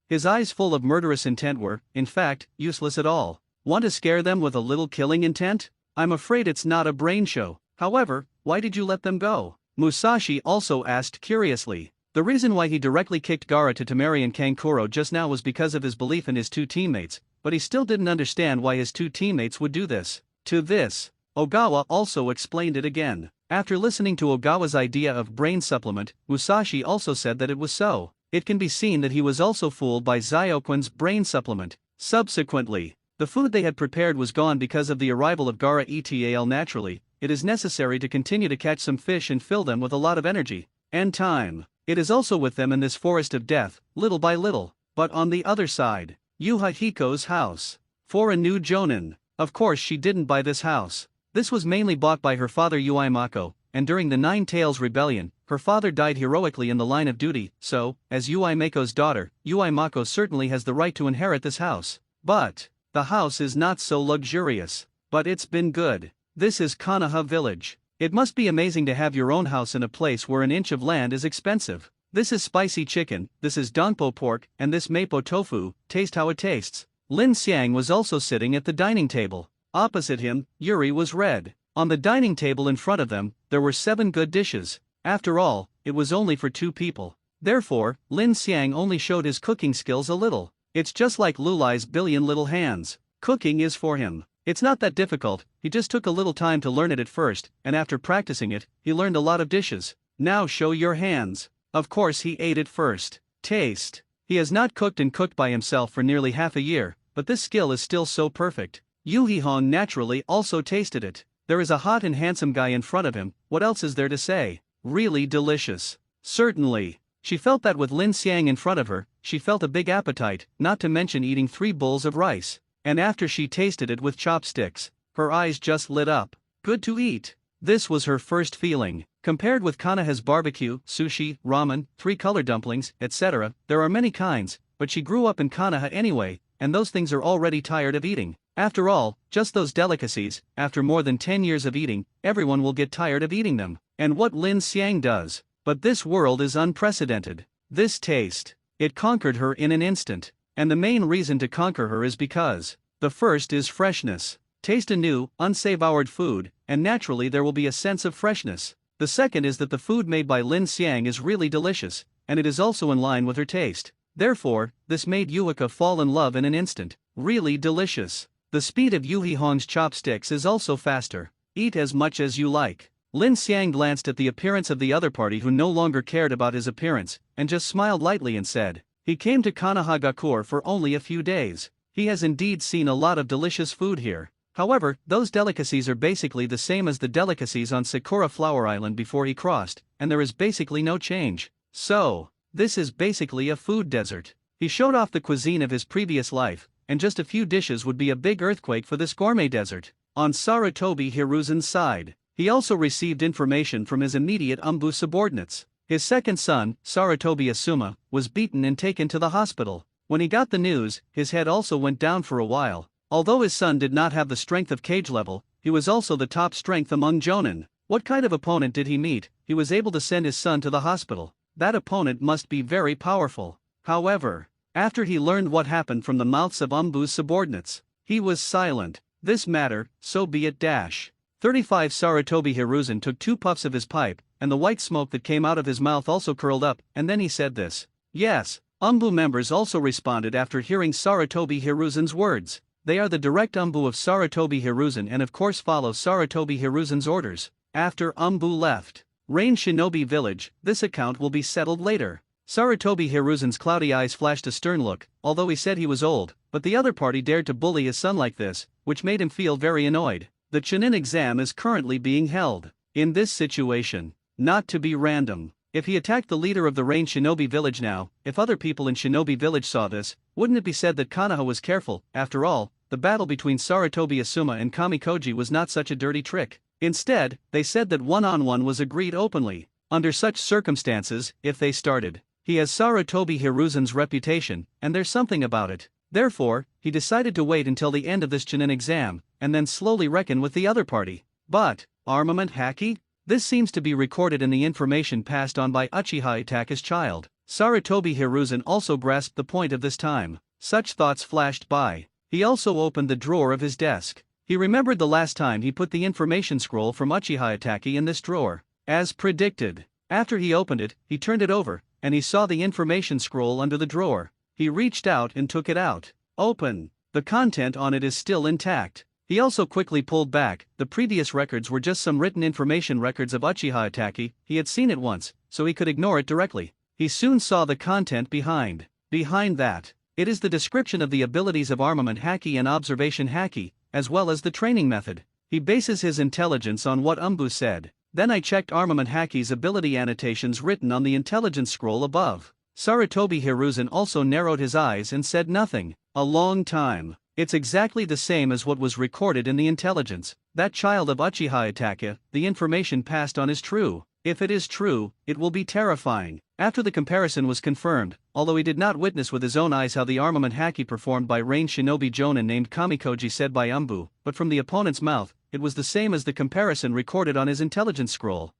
S1: his eyes full of murderous intent were, in fact, useless at all. Want to scare them with a little killing intent? I'm afraid it's not a brain show. However, why did you let them go? Musashi also asked curiously. The reason why he directly kicked Gaara to Temari and Kankuro just now was because of his belief in his two teammates, but he still didn't understand why his two teammates would do this. To this, Ogawa also explained it again. After listening to Ogawa's idea of brain supplement, Musashi also said that it was so. It can be seen that he was also fooled by Zyoquin's brain supplement. Subsequently, the food they had prepared was gone because of the arrival of Gaara etal. Naturally, it is necessary to continue to catch some fish and fill them with a lot of energy and time. It is also with them in this forest of death, little by little. But on the other side, Yuhahiko's house. For a new jonin. Of course she didn't buy this house. This was mainly bought by her father Uemako, and during the Nine Tails Rebellion, her father died heroically in the line of duty, so, as Uemako's daughter, Uemako certainly has the right to inherit this house. But the house is not so luxurious. But it's been good. This is Konoha Village. It must be amazing to have your own house in a place where an inch of land is expensive. This is spicy chicken, this is donpo pork, and this maipo tofu, taste how it tastes. Lin Xiang was also sitting at the dining table. Opposite him, Yuri was red. On the dining table in front of them, there were 7 good dishes. After all, it was only for 2 people. Therefore, Lin Xiang only showed his cooking skills a little. It's just like Lulai's billion little hands. Cooking is for him. It's not that difficult, he just took a little time to learn it at first, and after practicing it, he learned a lot of dishes. Now show your hands. Of course he ate it first. Taste. He has not cooked by himself for nearly half a year, but this skill is still so perfect. Yu Hihong naturally also tasted it. There is a hot and handsome guy in front of him, what else is there to say? Really delicious. Certainly. She felt that with Lin Xiang in front of her, she felt a big appetite, not to mention eating 3 bowls of rice. And after she tasted it with chopsticks, her eyes just lit up. Good to eat. This was her first feeling. Compared with Konoha's barbecue, sushi, ramen, 3-color dumplings, etc., there are many kinds, but she grew up in Konoha anyway, and those things are already tired of eating. After all, just those delicacies, after more than 10 years of eating, everyone will get tired of eating them. And what Lin Xiang does. But this world is unprecedented. This taste. It conquered her in an instant. And the main reason to conquer her is because the first is freshness. Taste a new, unsavoured food, and naturally there will be a sense of freshness. The second is that the food made by Lin Xiang is really delicious, and it is also in line with her taste. Therefore, this made Yuika fall in love in an instant. Really delicious. The speed of Yu Hong's chopsticks is also faster. Eat as much as you like. Lin Xiang glanced at the appearance of the other party who no longer cared about his appearance, and just smiled lightly and said, he came to Kanahagakur for only a few days. He has indeed seen a lot of delicious food here. However, those delicacies are basically the same as the delicacies on Sakura Flower Island before he crossed, and there is basically no change. So, this is basically a food desert. He showed off the cuisine of his previous life, and just a few dishes would be a big earthquake for this gourmet desert. On Sarutobi Hiruzen's side, he also received information from his immediate Umbu subordinates. His second son, Sarutobi Asuma, was beaten and taken to the hospital. When he got the news, his head also went down for a while. Although his son did not have the strength of cage level, he was also the top strength among Jonin. What kind of opponent did he meet? He was able to send his son to the hospital. That opponent must be very powerful. However, after he learned what happened from the mouths of Umbu's subordinates, he was silent. This matter, so be it. 35 Sarutobi Hiruzen took 2 puffs of his pipe, and the white smoke that came out of his mouth also curled up, and then he said this. Yes, Umbu members also responded after hearing Sarutobi Hiruzen's words. They are the direct Umbu of Sarutobi Hiruzen and of course follow Sarutobi Hiruzen's orders. After Umbu left Rain Shinobi Village, this account will be settled later. Sarutobi Hiruzen's cloudy eyes flashed a stern look, although he said he was old, but the other party dared to bully his son like this, which made him feel very annoyed. The Chunin exam is currently being held. In this situation, not to be random. If he attacked the leader of the Rain Shinobi Village now, if other people in Shinobi Village saw this, wouldn't it be said that Kanaha was careful? After all, the battle between Sarutobi Asuma and Kamikoji was not such a dirty trick. Instead, they said that one-on-one was agreed openly. Under such circumstances, if they started, he has Sarutobi Hiruzen's reputation, and there's something about it. Therefore, he decided to wait until the end of this Chunin exam, and then slowly reckon with the other party. But, armament haki? This seems to be recorded in the information passed on by Uchiha Itaka's child. Sarutobi Hiruzen also grasped the point of this time. Such thoughts flashed by. He also opened the drawer of his desk. He remembered the last time he put the information scroll from Uchiha Itaka in this drawer. As predicted. After he opened it, he turned it over, and he saw the information scroll under the drawer. He reached out and took it out. Open. The content on it is still intact. He also quickly pulled back. The previous records were just some written information records of Uchiha Itaka. He had seen it once, so he could ignore it directly. He soon saw the content behind. Behind that, it is the description of the abilities of armament haki and observation haki, as well as the training method. He bases his intelligence on what Umbu said. Then I checked armament haki's ability annotations written on the intelligence scroll above. Sarutobi Hiruzen also narrowed his eyes and said nothing. A long time. It's exactly the same as what was recorded in the intelligence. That child of Uchiha Itaka, the information passed on is true. If it is true, it will be terrifying. After the comparison was confirmed, although he did not witness with his own eyes how the armament haki performed by Rain Shinobi Jonin named Kamikoji said by Umbu, but from the opponent's mouth, it was the same as the comparison recorded on his intelligence scroll.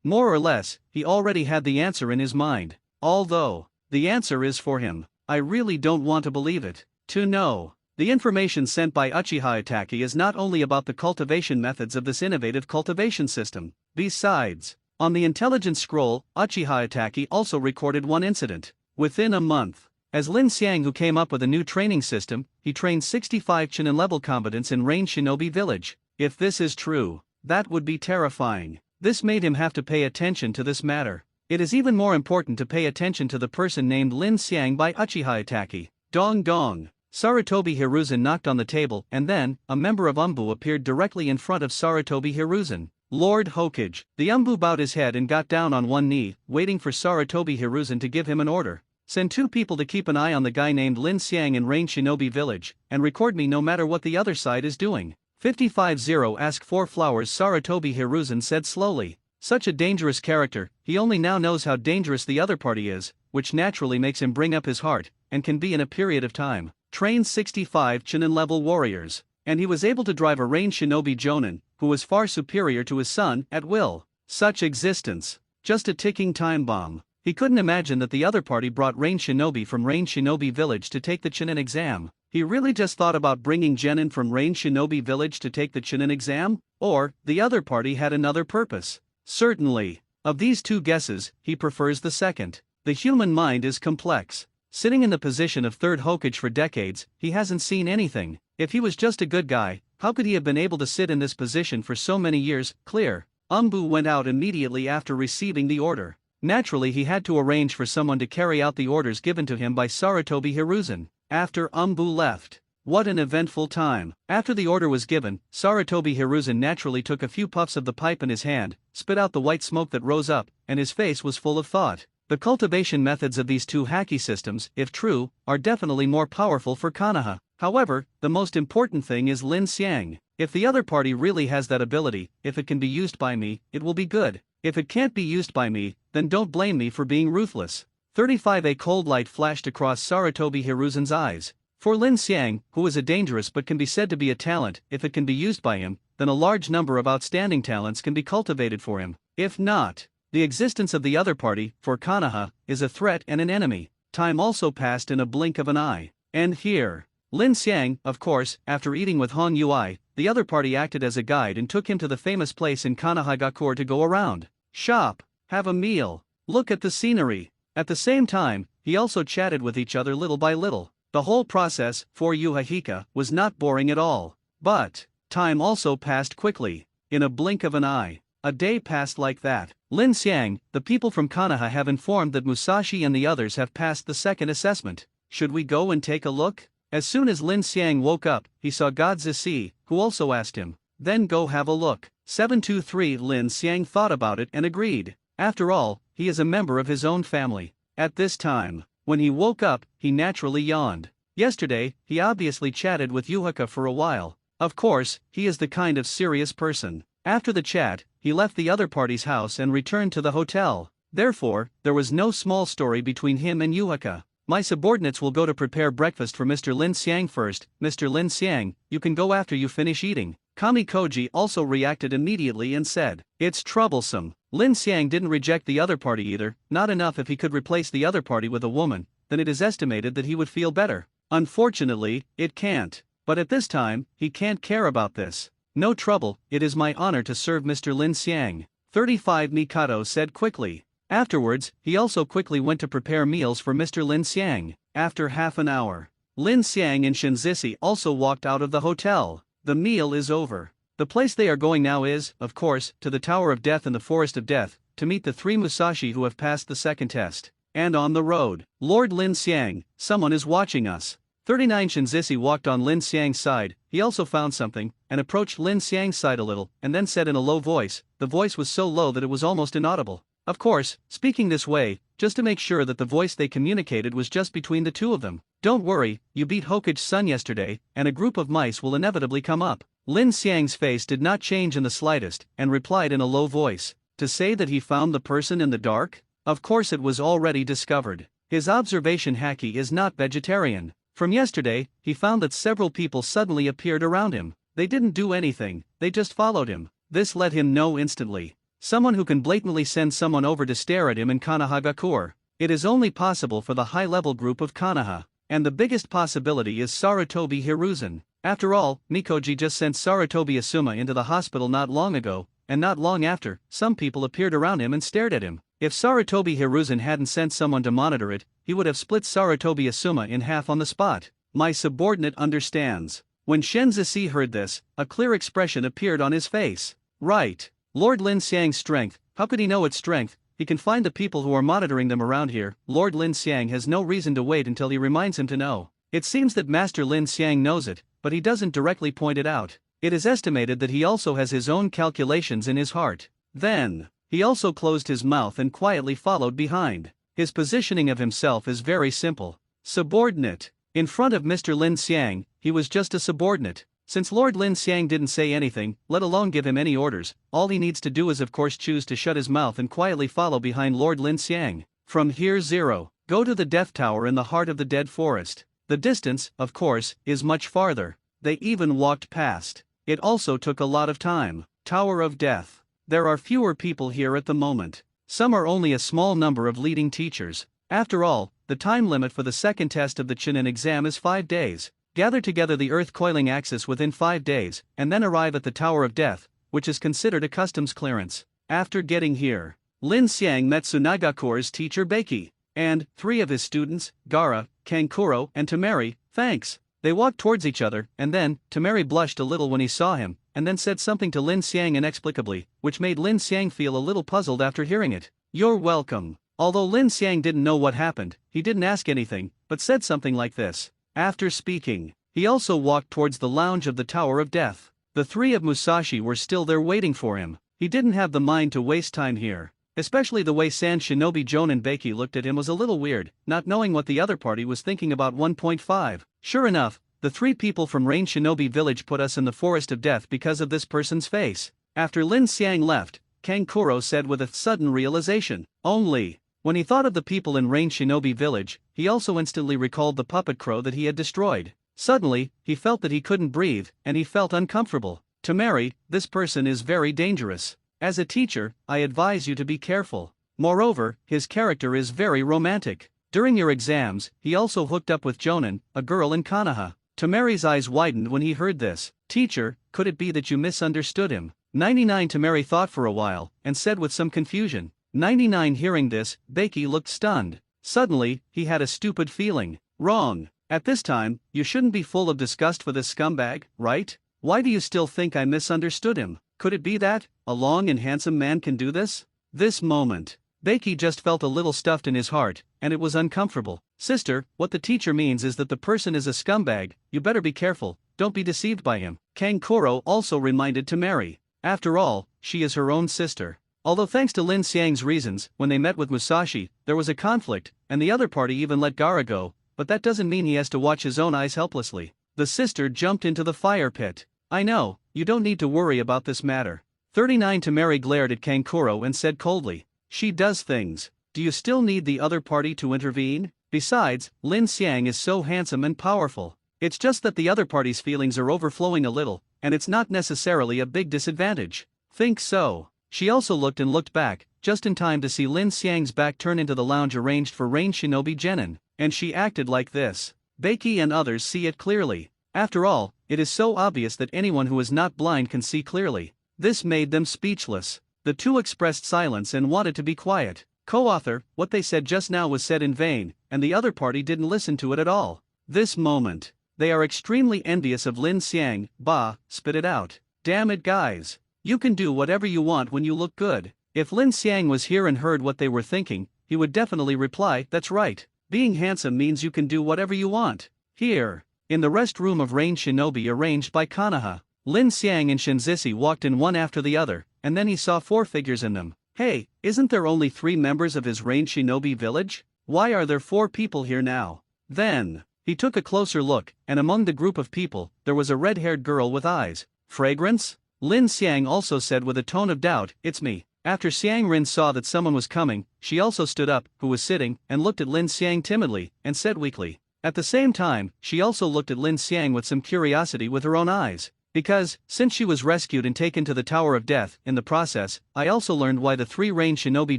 S1: More or less, he already had the answer in his mind. Although, the answer is for him. I really don't want to believe it. To know. The information sent by Uchiha Itaka is not only about the cultivation methods of this innovative cultivation system. Besides, on the intelligence scroll, Uchiha Itaka also recorded one incident. Within a month, as Lin Xiang who came up with a new training system, he trained 65 Chunin level combatants in Rain Shinobi Village. If this is true, that would be terrifying. This made him have to pay attention to this matter. It is even more important to pay attention to the person named Lin Xiang by Uchiha Itaka. Dong dong. Sarutobi Hiruzen knocked on the table, and then, a member of Umbu appeared directly in front of Sarutobi Hiruzen. Lord Hokage. The Umbu bowed his head and got down on one knee, waiting for Sarutobi Hiruzen to give him an order. Send 2 people to keep an eye on the guy named Lin Xiang in Rain Shinobi Village, and record me no matter what the other side is doing. 55-0 Ask 4 flowers Sarutobi Hiruzen said slowly. Such a dangerous character, he only now knows how dangerous the other party is, which naturally makes him bring up his heart, and can be in a period of time. trained 65 Chunin-level warriors, and he was able to drive a ranged shinobi Jonin, who was far superior to his son, at will. Such existence. Just a ticking time bomb. He couldn't imagine that the other party brought ranged shinobi from ranged shinobi village to take the Chunin exam. He really just thought about bringing genin from ranged shinobi village to take the Chunin exam? Or, the other party had another purpose? Certainly. Of these two guesses, he prefers the second. The human mind is complex. Sitting in the position of third Hokage for decades, he hasn't seen anything. If he was just a good guy, how could he have been able to sit in this position for so many years? Clear. Umbu went out immediately after receiving the order. Naturally, he had to arrange for someone to carry out the orders given to him by Sarutobi Hiruzen. After Umbu left. What an eventful time. After the order was given, Sarutobi Hiruzen naturally took a few puffs of the pipe in his hand, spit out the white smoke that rose up, and his face was full of thought. The cultivation methods of these two haki systems, if true, are definitely more powerful for Konoha. However, the most important thing is Lin Xiang. If the other party really has that ability, if it can be used by me, it will be good. If it can't be used by me, then don't blame me for being ruthless. 35. A cold light flashed across Sarutobi Hiruzen's eyes. For Lin Xiang, who is a dangerous but can be said to be a talent, if it can be used by him, then a large number of outstanding talents can be cultivated for him. If not, the existence of the other party, for Konoha, is a threat and an enemy. Time also passed in a blink of an eye. And here, Lin Xiang, of course, after eating with Han Yui, the other party acted as a guide and took him to the famous place in Konohagakure to go around, shop, have a meal, look at the scenery. At the same time, he also chatted with each other little by little. The whole process, for Yuhahika, was not boring at all. But, time also passed quickly. In a blink of an eye. A day passed like that. Lin Xiang, the people from Konoha have informed that Musashi and the others have passed the second assessment. Should we go and take a look? As soon as Lin Xiang woke up, he saw God Zisi, who also asked him. Then go have a look. 723. Lin Xiang thought about it and agreed. After all, he is a member of his own family. At this time, when he woke up, he naturally yawned. Yesterday, he obviously chatted with Yuhaka for a while. Of course, he is the kind of serious person. After the chat, he left the other party's house and returned to the hotel. Therefore, there was no small story between him and Yuhaka. My subordinates will go to prepare breakfast for Mr. Lin Xiang first. Mr. Lin Xiang, you can go after you finish eating. Kami Koji also reacted immediately and said, it's troublesome. Lin Xiang didn't reject the other party either, not enough. If he could replace the other party with a woman, then it is estimated that he would feel better. Unfortunately, it can't. But at this time, he can't care about this. No trouble, it is my honor to serve Mr. Lin Xiang. 35. Mikado said quickly. Afterwards, he also quickly went to prepare meals for Mr. Lin Xiang. After half an hour, Lin Xiang and Shinzisi also walked out of the hotel. The meal is over. The place they are going now is, of course, to the Tower of Death in the Forest of Death, to meet the 3 Musashi who have passed the second test. And on the road, Lord Lin Xiang, someone is watching us. 39. Shinzisi walked on Lin Xiang's side. He also found something, and approached Lin Xiang's side a little, and then said in a low voice. The voice was so low that it was almost inaudible. Of course, speaking this way, just to make sure that the voice they communicated was just between the two of them. Don't worry, you beat Hokage's son yesterday, and a group of mice will inevitably come up. Lin Xiang's face did not change in the slightest, and replied in a low voice. To say that he found the person in the dark? Of course it was already discovered. His observation haki is not vegetarian. From yesterday, he found that several people suddenly appeared around him. They didn't do anything, they just followed him. This let him know instantly. Someone who can blatantly send someone over to stare at him in Konohagakure. It is only possible for the high-level group of Konoha. And the biggest possibility is Sarutobi Hiruzen. After all, Mikoji just sent Sarutobi Asuma into the hospital not long ago, and not long after, some people appeared around him and stared at him. If Sarutobi Hiruzen hadn't sent someone to monitor it, he would have split Sarutobi Asuma in half on the spot. My subordinate understands. When Shinzisi heard this, a clear expression appeared on his face. Right. Lord Lin Xiang's strength, how could he know its strength? He can find the people who are monitoring them around here. Lord Lin Xiang has no reason to wait until he reminds him to know. It seems that Master Lin Xiang knows it, but he doesn't directly point it out. It is estimated that he also has his own calculations in his heart. Then, he also closed his mouth and quietly followed behind. His positioning of himself is very simple. Subordinate. In front of Mr. Lin Xiang, he was just a subordinate. Since Lord Lin Xiang didn't say anything, let alone give him any orders, all he needs to do is of course choose to shut his mouth and quietly follow behind Lord Lin Xiang. From here 0. Go to the Death Tower in the heart of the Dead Forest. The distance, of course, is much farther. They even walked past. It also took a lot of time. Tower of Death. There are fewer people here at the moment. Some are only a small number of leading teachers. After all, the time limit for the second test of the Chunin exam is 5 days. Gather together the Earth coiling axis within 5 days, and then arrive at the Tower of Death, which is considered a customs clearance. After getting here, Lin Xiang met Tsunagakure's teacher Beiki, and 3 of his students, Gara, Kankuro, and Tamari. Thanks. They walked towards each other, and then, Tamari blushed a little when he saw him, and then said something to Lin Xiang inexplicably, which made Lin Xiang feel a little puzzled after hearing it. You're welcome. Although Lin Xiang didn't know what happened, he didn't ask anything, but said something like this. After speaking, he also walked towards the lounge of the Tower of Death. The 3 of Musashi were still there waiting for him. He didn't have the mind to waste time here. Especially the way Sand Shinobi Jonin Beiki looked at him was a little weird, not knowing what the other party was thinking about 1.5. Sure enough, the 3 people from Rain Shinobi Village put us in the Forest of Death because of this person's face. After Lin Xiang left, Kankuro said with a sudden realization. Only. When he thought of the people in Rain Shinobi Village, he also instantly recalled the puppet crow that he had destroyed. Suddenly, he felt that he couldn't breathe, and he felt uncomfortable. Tamari, this person is very dangerous. As a teacher, I advise you to be careful. Moreover, his character is very romantic. During your exams, he also hooked up with Jonin, a girl in Konoha. Tamari's eyes widened when he heard this. Teacher, could it be that you misunderstood him? 99 Tamari thought for a while, and said with some confusion. 99 hearing this, Beiki looked stunned. Suddenly, he had a stupid feeling. Wrong. At this time, you shouldn't be full of disgust for this scumbag, right? Why do you still think I misunderstood him? Could it be that a long and handsome man can do this? This moment, Beiki just felt a little stuffed in his heart, and it was uncomfortable. Sister, what the teacher means is that the person is a scumbag. You better be careful, don't be deceived by him. Kankuro also reminded Tamari. After all, she is her own sister. Although thanks to Lin Xiang's reasons, when they met with Musashi, there was a conflict, and the other party even let Gara go, but that doesn't mean he has to watch his own eyes helplessly. The sister jumped into the fire pit. I know, you don't need to worry about this matter. 39 Tamari glared at Kankuro and said coldly. She does things. Do you still need the other party to intervene? Besides, Lin Xiang is so handsome and powerful. It's just that the other party's feelings are overflowing a little, and it's not necessarily a big disadvantage. Think so. She also looked and looked back, just in time to see Lin Xiang's back turn into the lounge arranged for Rain Shinobi Genin, and she acted like this. Beiki and others see it clearly. After all, it is so obvious that anyone who is not blind can see clearly. This made them speechless. The 2 expressed silence and wanted to be quiet. Co-author, what they said just now was said in vain, and the other party didn't listen to it at all. This moment, they are extremely envious of Lin Xiang. Bah, spit it out. Damn it guys. You can do whatever you want when you look good. If Lin Xiang was here and heard what they were thinking, he would definitely reply, that's right. Being handsome means you can do whatever you want. Here. In the rest room of Rain Shinobi arranged by Konoha, Lin Xiang and Shinzisi walked in one after the other, and then he saw 4 figures in them. Hey, isn't there only 3 members of his Rain Shinobi village? Why are there 4 people here now? Then, he took a closer look, and among the group of people, there was a red-haired girl with eyes. Fragrance? Lin Xiang also said with a tone of doubt, it's me. After Xiang Rin saw that someone was coming, she also stood up, who was sitting, and looked at Lin Xiang timidly, and said weakly. At the same time, she also looked at Lin Xiang with some curiosity with her own eyes. Because, since she was rescued and taken to the Tower of Death, in the process, I also learned why the 3 Rain Shinobi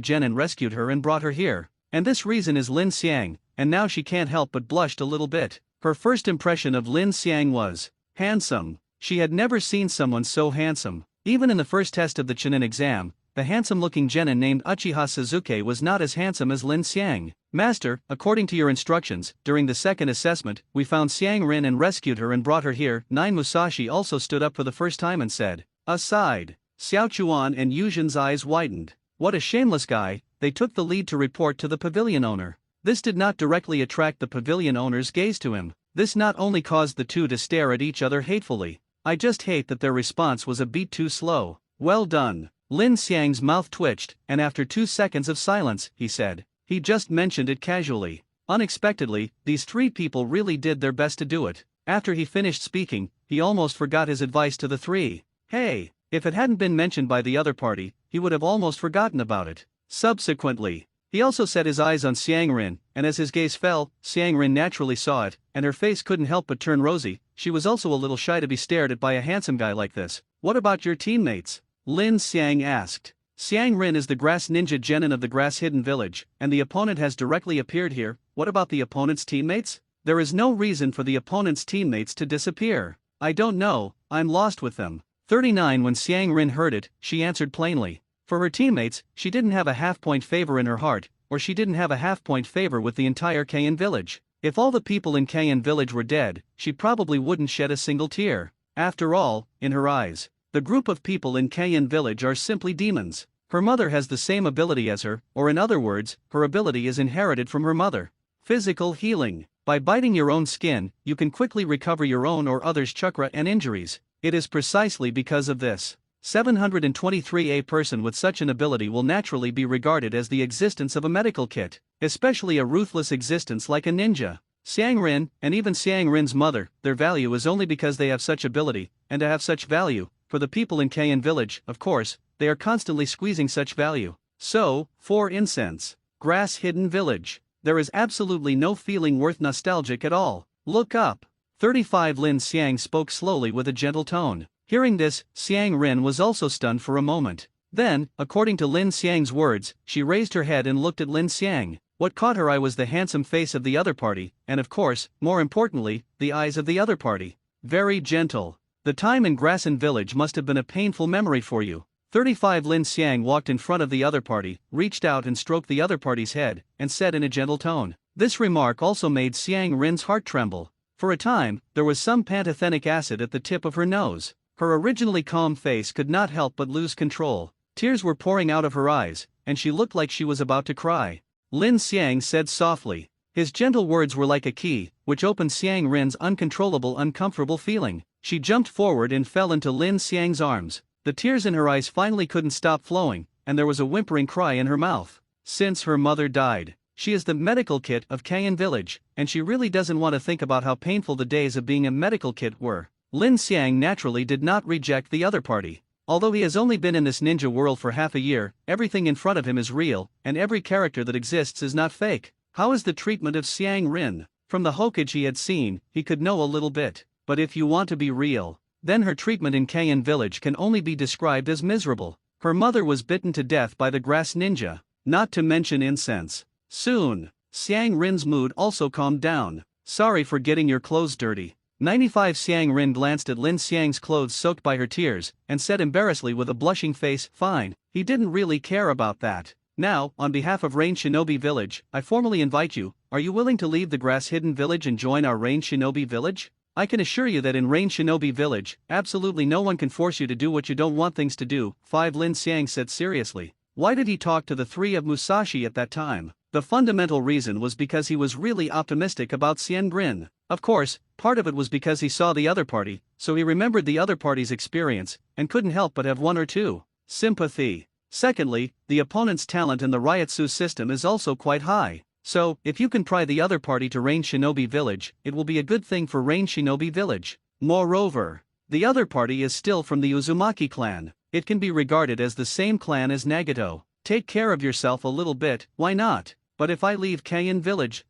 S1: Genin rescued her and brought her here. And this reason is Lin Xiang, and now she can't help but blushed a little bit. Her first impression of Lin Xiang was handsome. She had never seen someone so handsome. Even in the first test of the Chunin exam, the handsome-looking genin named Uchiha Suzuki was not as handsome as Lin Xiang. Master, according to your instructions, during the second assessment, we found Xiang Rin and rescued her and brought her here. 9 Musashi also stood up for the first time and said, aside. Xiao Chuan and Yuzhin's eyes widened. What a shameless guy. They took the lead to report to the pavilion owner. This did not directly attract the pavilion owner's gaze to him. This not only caused the 2 to stare at each other hatefully. I just hate that their response was a beat too slow. Well done. Lin Xiang's mouth twitched, and after 2 seconds of silence, he said. He just mentioned it casually. Unexpectedly, these 3 people really did their best to do it. After he finished speaking, he almost forgot his advice to the 3. Hey, if it hadn't been mentioned by the other party, he would have almost forgotten about it. Subsequently, He also set his eyes on Xiang Rin, and as his gaze fell, Xiang Rin naturally saw it, and her face couldn't help but turn rosy. She was also a little shy to be stared at by a handsome guy like this. "What about your teammates?" Lin Xiang asked. Xiang Rin is the grass ninja genin of the grass hidden village, and the opponent has directly appeared here. What about the opponent's teammates? There is no reason for the opponent's teammates to disappear. I don't know, I'm lost with them. 39 When Xiang Rin heard it, she answered plainly. For her teammates, she didn't have a half-point favor in her heart, or she didn't have a half-point favor with the entire Kayan village. If all the people in Kayan village were dead, she probably wouldn't shed a single tear. After all, in her eyes, the group of people in Kayan village are simply demons. Her mother has the same ability as her, or in other words, her ability is inherited from her mother. Physical healing. By biting your own skin, you can quickly recover your own or others' chakra and injuries. It is precisely because of this. 723 A person with such an ability will naturally be regarded as the existence of a medical kit, especially a ruthless existence like a ninja. Xiang Rin, and even Xiang Rin's mother, their value is only because they have such ability, and to have such value, for the people in Kayan village, of course, they are constantly squeezing such value. So, for incense, grass hidden village. There is absolutely no feeling worth nostalgic at all. Look up. 35 Lin Xiang spoke slowly with a gentle tone. Hearing this, Xiang Rin was also stunned for a moment. Then, according to Lin Xiang's words, she raised her head and looked at Lin Xiang. What caught her eye was the handsome face of the other party, and of course, more importantly, the eyes of the other party. Very gentle. The time in Grassin village must have been a painful memory for you. 35 Lin Xiang walked in front of the other party, reached out and stroked the other party's head, and said in a gentle tone. This remark also made Xiang Rin's heart tremble. For a time, there was some pantothenic acid at the tip of her nose. Her originally calm face could not help but lose control. Tears were pouring out of her eyes, and she looked like she was about to cry. Lin Xiang said softly. His gentle words were like a key, which opened Xiang Rin's uncontrollable uncomfortable feeling. She jumped forward and fell into Lin Xiang's arms. The tears in her eyes finally couldn't stop flowing, and there was a whimpering cry in her mouth. Since her mother died, she is the medical kit of Kayan village, and she really doesn't want to think about how painful the days of being a medical kit were. Lin Xiang naturally did not reject the other party. Although he has only been in this ninja world for half a year, everything in front of him is real, and every character that exists is not fake. How is the treatment of Xiang Rin? From the Hokage he had seen, he could know a little bit. But if you want to be real, then her treatment in Kayan village can only be described as miserable. Her mother was bitten to death by the grass ninja, not to mention incense. Soon, Xiang Rin's mood also calmed down. Sorry for getting your clothes dirty. 95 Xiang Rin glanced at Lin Xiang's clothes soaked by her tears, and said embarrassedly with a blushing face, fine, he didn't really care about that. Now, on behalf of Rain Shinobi Village, I formally invite you, are you willing to leave the grass hidden village and join our Rain Shinobi Village? I can assure you that in Rain Shinobi Village, absolutely no one can force you to do what you don't want things to do. 5 Lin Xiang said seriously. Why did he talk to the three of Musashi at that time? The fundamental reason was because he was really optimistic about Xiang Rin. Of course, part of it was because he saw the other party, so he remembered the other party's experience, and couldn't help but have one or two. Sympathy. Secondly, the opponent's talent in the reiatsu system is also quite high. So, if you can pry the other party to Rain Shinobi Village, it will be a good thing for Rain Shinobi Village. Moreover, the other party is still from the Uzumaki clan. It can be regarded as the same clan as Nagato. Take care of yourself a little bit, why not? But if I leave Kayan village,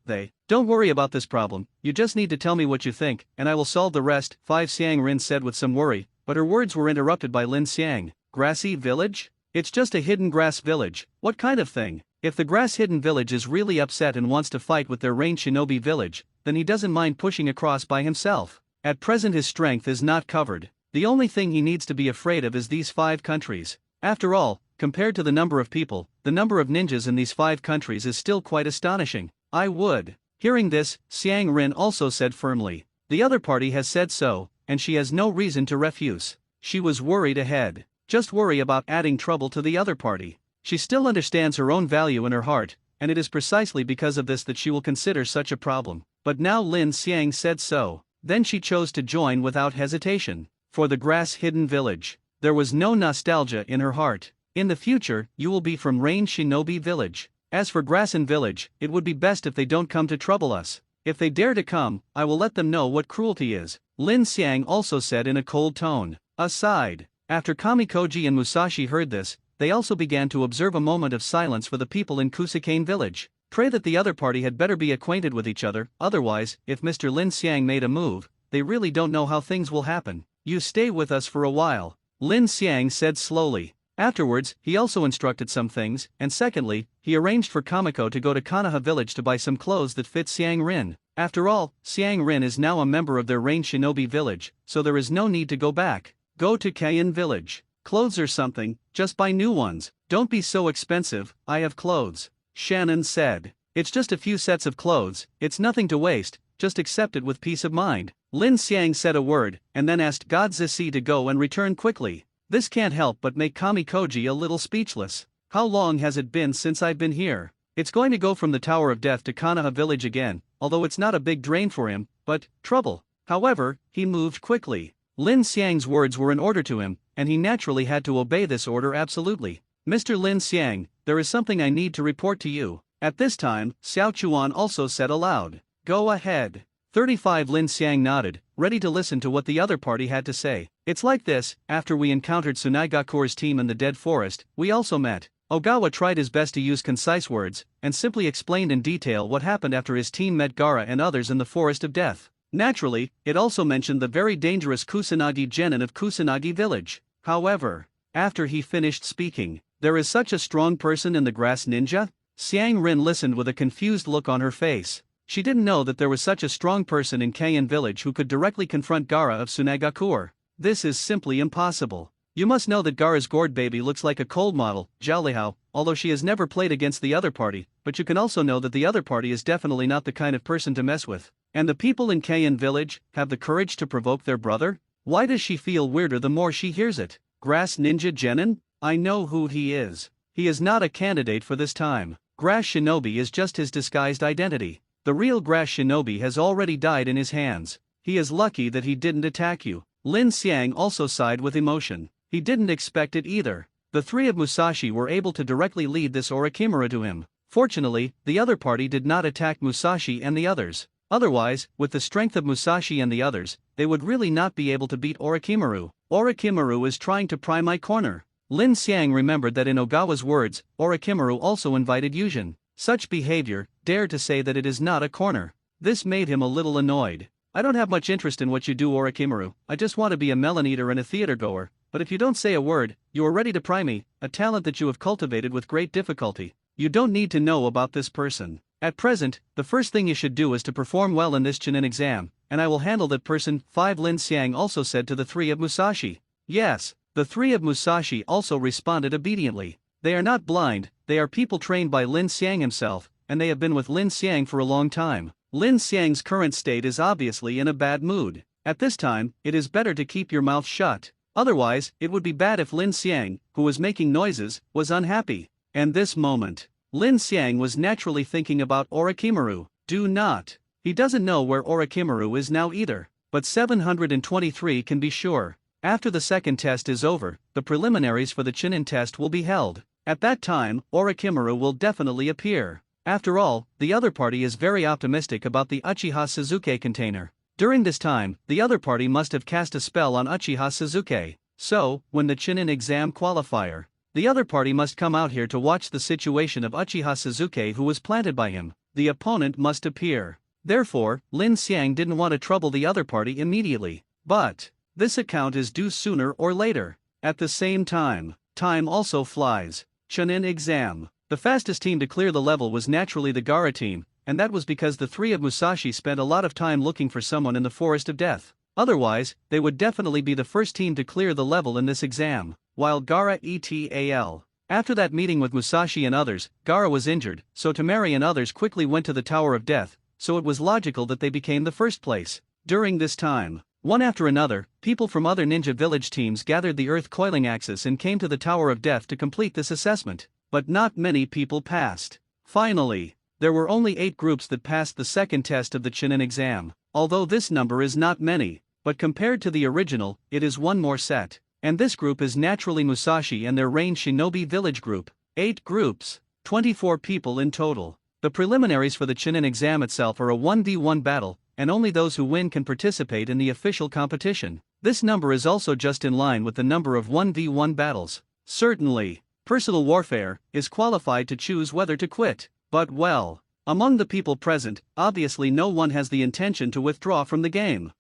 S1: don't worry about this problem, you just need to tell me what you think, and I will solve the rest. 5 Xiang Rin said with some worry, but her words were interrupted by Lin Xiang. Grassy village? It's just a hidden grass village. What kind of thing? If the grass hidden village is really upset and wants to fight with their Rain Shinobi village, then he doesn't mind pushing across by himself. At present his strength is not covered. The only thing he needs to be afraid of is these 5 countries. After all, compared to the number of people, the number of ninjas in these 5 countries is still quite astonishing. I would. Hearing this, Xiang Rin also said firmly. The other party has said so, and she has no reason to refuse. She was worried ahead. Just worry about adding trouble to the other party. She still understands her own value in her heart, and it is precisely because of this that she will consider such a problem. But now Lin Xiang said so. Then she chose to join without hesitation. For the grass hidden village. There was no nostalgia in her heart. In the future, you will be from Rain Shinobi Village. As for Grassin Village, it would be best if they don't come to trouble us. If they dare to come, I will let them know what cruelty is. Lin Xiang also said in a cold tone. Aside. After Kamikoji and Musashi heard this, they also began to observe a moment of silence for the people in Kusakane village. Pray that the other party had better be acquainted with each other, otherwise, if Mr. Lin Xiang made a move, they really don't know how things will happen. You stay with us for a while, Lin Xiang said slowly. Afterwards, he also instructed some things, and secondly, he arranged for Kamiko to go to Konoha village to buy some clothes that fit Xiang Rin. After all, Xiang Rin is now a member of their Rain Shinobi village, so there is no need to go back. Go to Kaien village. Clothes or something, just buy new ones. Don't be so expensive, I have clothes, Shannon said. It's just a few sets of clothes, it's nothing to waste, just accept it with peace of mind. Lin Xiang said a word, and then asked God Zisi to go and return quickly. This can't help but make Kami Koji a little speechless. How long has it been since I've been here? It's going to go from the Tower of Death to Konoha village again, although it's not a big drain for him, but trouble. However, he moved quickly. Lin Xiang's words were an order to him, and he naturally had to obey this order absolutely. Mr. Lin Xiang, there is something I need to report to you. At this time, Xiao Chuan also said aloud. Go ahead. 35 Lin Xiang nodded, ready to listen to what the other party had to say. It's like this, after we encountered Tsunaigakure's team in the Dead Forest, we also met. Ogawa tried his best to use concise words, and simply explained in detail what happened after his team met Gaara and others in the Forest of Death. Naturally, it also mentioned the very dangerous Kusanagi genin of Kusanagi village. However, after he finished speaking, there is such a strong person in the grass ninja? Xiang Rin listened with a confused look on her face. She didn't know that there was such a strong person in Kaien village who could directly confront Gaara of Tsunagakure. This is simply impossible. You must know that Gaara's gourd baby looks like a cold model, Zhao Lihao, although she has never played against the other party, but you can also know that the other party is definitely not the kind of person to mess with. And the people in Kaien village have the courage to provoke their brother? Why does she feel weirder the more she hears it? Grass Ninja Genin? I know who he is. He is not a candidate for this time. Grass Shinobi is just his disguised identity. The real Grass Shinobi has already died in his hands. He is lucky that he didn't attack you. Lin Xiang also sighed with emotion. He didn't expect it either. The three of Musashi were able to directly lead this Orochimaru to him. Fortunately, the other party did not attack Musashi and the others. Otherwise, with the strength of Musashi and the others, they would really not be able to beat Orochimaru. Orochimaru is trying to pry my corner. Lin Xiang remembered that in Ogawa's words, Orochimaru also invited Yujin. Such behavior, dared to say that it is not a corner. This made him a little annoyed. I don't have much interest in what you do, Orochimaru. I just want to be a melon eater and a theater goer. But if you don't say a word, you are ready to pry me, a talent that you have cultivated with great difficulty. You don't need to know about this person. At present, the first thing you should do is to perform well in this Chunin exam, and I will handle that person. 5 Lin Xiang also said to the three of Musashi. Yes, the three of Musashi also responded obediently. They are not blind, they are people trained by Lin Xiang himself, and they have been with Lin Xiang for a long time. Lin Xiang's current state is obviously in a bad mood. At this time, it is better to keep your mouth shut. Otherwise, it would be bad if Lin Xiang, who was making noises, was unhappy. And this moment, Lin Xiang was naturally thinking about Orochimaru. Do not. He doesn't know where Orochimaru is now either. But 723 can be sure. After the second test is over, the preliminaries for the Chunin test will be held. At that time, Orochimaru will definitely appear. After all, the other party is very optimistic about the Uchiha Suzuki container. During this time, the other party must have cast a spell on Uchiha Suzuki. So, when the Chunin exam qualifier, the other party must come out here to watch the situation of Uchiha Suzuki who was planted by him. The opponent must appear. Therefore, Lin Xiang didn't want to trouble the other party immediately. But this account is due sooner or later. At the same time also flies. Chunin exam. The fastest team to clear the level was naturally the Gaara team, and that was because the three of Musashi spent a lot of time looking for someone in the Forest of Death. Otherwise, they would definitely be the first team to clear the level in this exam, while Gaara et al. After that meeting with Musashi and others, Gaara was injured, so Tamari and others quickly went to the Tower of Death, so it was logical that they became the first place. During this time, one after another, people from other ninja village teams gathered the earth coiling axis and came to the Tower of Death to complete this assessment. But not many people passed. Finally, there were only 8 groups that passed the second test of the Chunin exam. Although this number is not many, but compared to the original, it is one more set. And this group is naturally Musashi and their Rain Shinobi village group. 8 groups, 24 people in total. The preliminaries for the Chunin exam itself are a 1v1 battle, and only those who win can participate in the official competition. This number is also just in line with the number of 1v1 battles. Certainly, personal warfare, is qualified to choose whether to quit. But well, among the people present, obviously no one has the intention to withdraw from the game.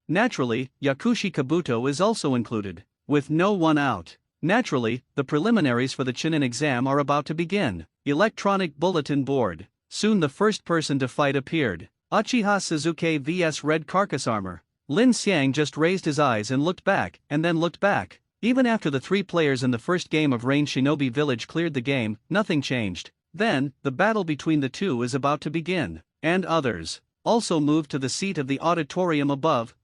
S1: Naturally, Yakushi Kabuto is also included. With no one out. Naturally, the preliminaries for the Chunin exam are about to begin. Electronic bulletin board. Soon the first person to fight appeared. Uchiha Suzuki vs Red Carcass Armor. Lin Xiang just raised his eyes and looked back, and then looked back. Even after the 3 players in the first game of Rain Shinobi Village cleared the game, nothing changed. Then, the battle between the two is about to begin. And others also moved to the seat of the auditorium above.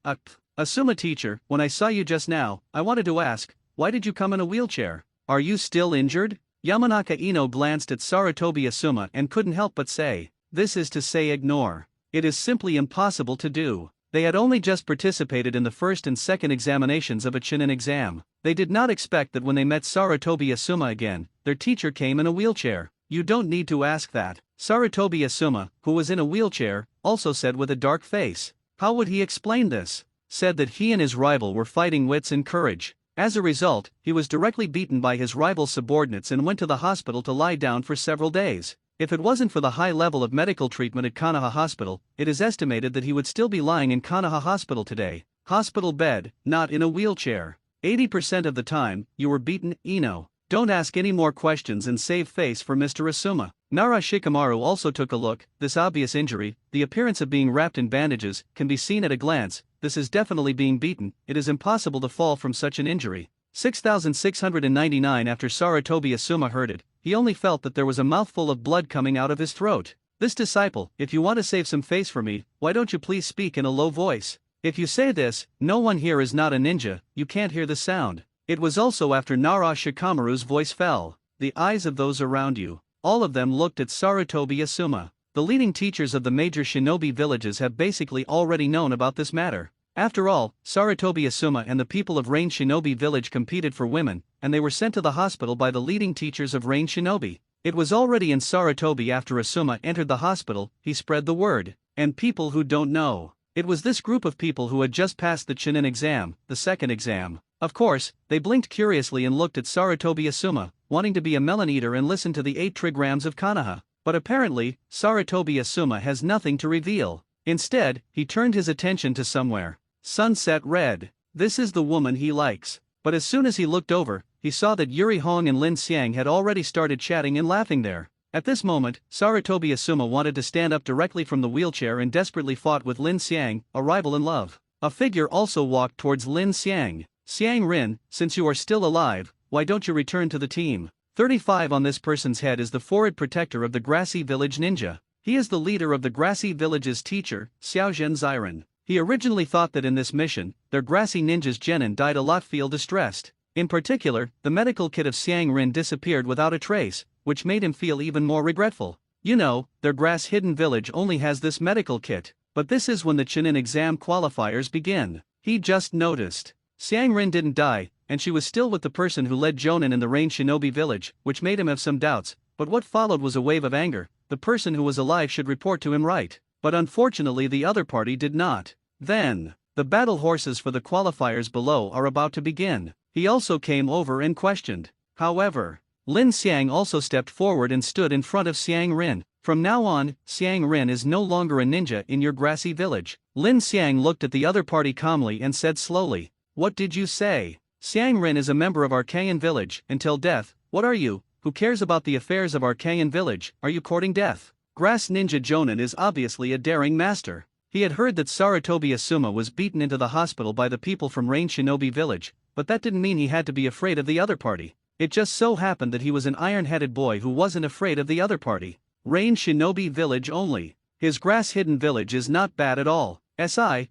S1: Asuma teacher, when I saw you just now, I wanted to ask, why did you come in a wheelchair? Are you still injured? Yamanaka Ino glanced at Sarutobi Asuma and couldn't help but say, this is to say ignore. It is simply impossible to do. They had only just participated in the first and second examinations of a Chunin exam. They did not expect that when they met Sarutobi Asuma again, their teacher came in a wheelchair. You don't need to ask that. Sarutobi Asuma, who was in a wheelchair, also said with a dark face. How would he explain this? Said that he and his rival were fighting wits and courage. As a result, he was directly beaten by his rival's subordinates and went to the hospital to lie down for several days. If it wasn't for the high level of medical treatment at Kanaha Hospital, it is estimated that he would still be lying in Kanaha Hospital today. Hospital bed, not in a wheelchair. 80% of the time, you were beaten, Ino. Don't ask any more questions and save face for Mr. Asuma. Nara Shikamaru also took a look. This obvious injury, the appearance of being wrapped in bandages, can be seen at a glance. This is definitely being beaten. It is impossible to fall from such an injury. 6,699 After Sarutobi Asuma heard it, he only felt that there was a mouthful of blood coming out of his throat. This disciple, if you want to save some face for me, why don't you please speak in a low voice? If you say this, no one here is not a ninja, you can't hear the sound. It was also after Nara Shikamaru's voice fell. The eyes of those around you, all of them looked at Sarutobi Asuma. The leading teachers of the major shinobi villages have basically already known about this matter. After all, Sarutobi Asuma and the people of Rain Shinobi Village competed for women, and they were sent to the hospital by the leading teachers of Rain Shinobi. It was already in Sarutobi after Asuma entered the hospital, he spread the word. And people who don't know. It was this group of people who had just passed the Chunin exam, the second exam. Of course, they blinked curiously and looked at Sarutobi Asuma, wanting to be a melon eater and listen to the 8 trigrams of Kanaha. But apparently, Sarutobi Asuma has nothing to reveal. Instead, he turned his attention to somewhere. Sunset Red. This is the woman he likes. But as soon as he looked over, he saw that Yuri Hong and Lin Xiang had already started chatting and laughing there. At this moment, Sarutobi Asuma wanted to stand up directly from the wheelchair and desperately fought with Lin Xiang, a rival in love. A figure also walked towards Lin Xiang. Xiang Rin, since you are still alive, why don't you return to the team? 35 On this person's head is the forehead protector of the Grassy Village Ninja. He is the leader of the Grassy Village's teacher, Xiaozhen Ziren. He originally thought that in this mission, their Grassy Ninja's genin died a lot feel distressed. In particular, the medical kit of Xiang Rin disappeared without a trace, which made him feel even more regretful. You know, their grass hidden village only has this medical kit, but this is when the Chunin exam qualifiers begin. He just noticed. Xiang Rin didn't die, and she was still with the person who led Jonin in the Rain Shinobi Village, which made him have some doubts, but what followed was a wave of anger. The person who was alive should report to him right. But unfortunately the other party did not. Then, the battle horses for the qualifiers below are about to begin. He also came over and questioned. However, Lin Xiang also stepped forward and stood in front of Xiang Rin. From now on, Xiang Rin is no longer a ninja in your grassy village. Lin Xiang looked at the other party calmly and said slowly, "What did you say?" Xiang Rin is a member of Archaean Village, until death. What are you? Who cares about the affairs of Archaean Village? Are you courting death? Grass Ninja Jonin is obviously a daring master. He had heard that Sarutobi Asuma was beaten into the hospital by the people from Rain Shinobi Village, but that didn't mean he had to be afraid of the other party. It just so happened that he was an iron-headed boy who wasn't afraid of the other party. Rain Shinobi Village only. His grass-hidden village is not bad at all.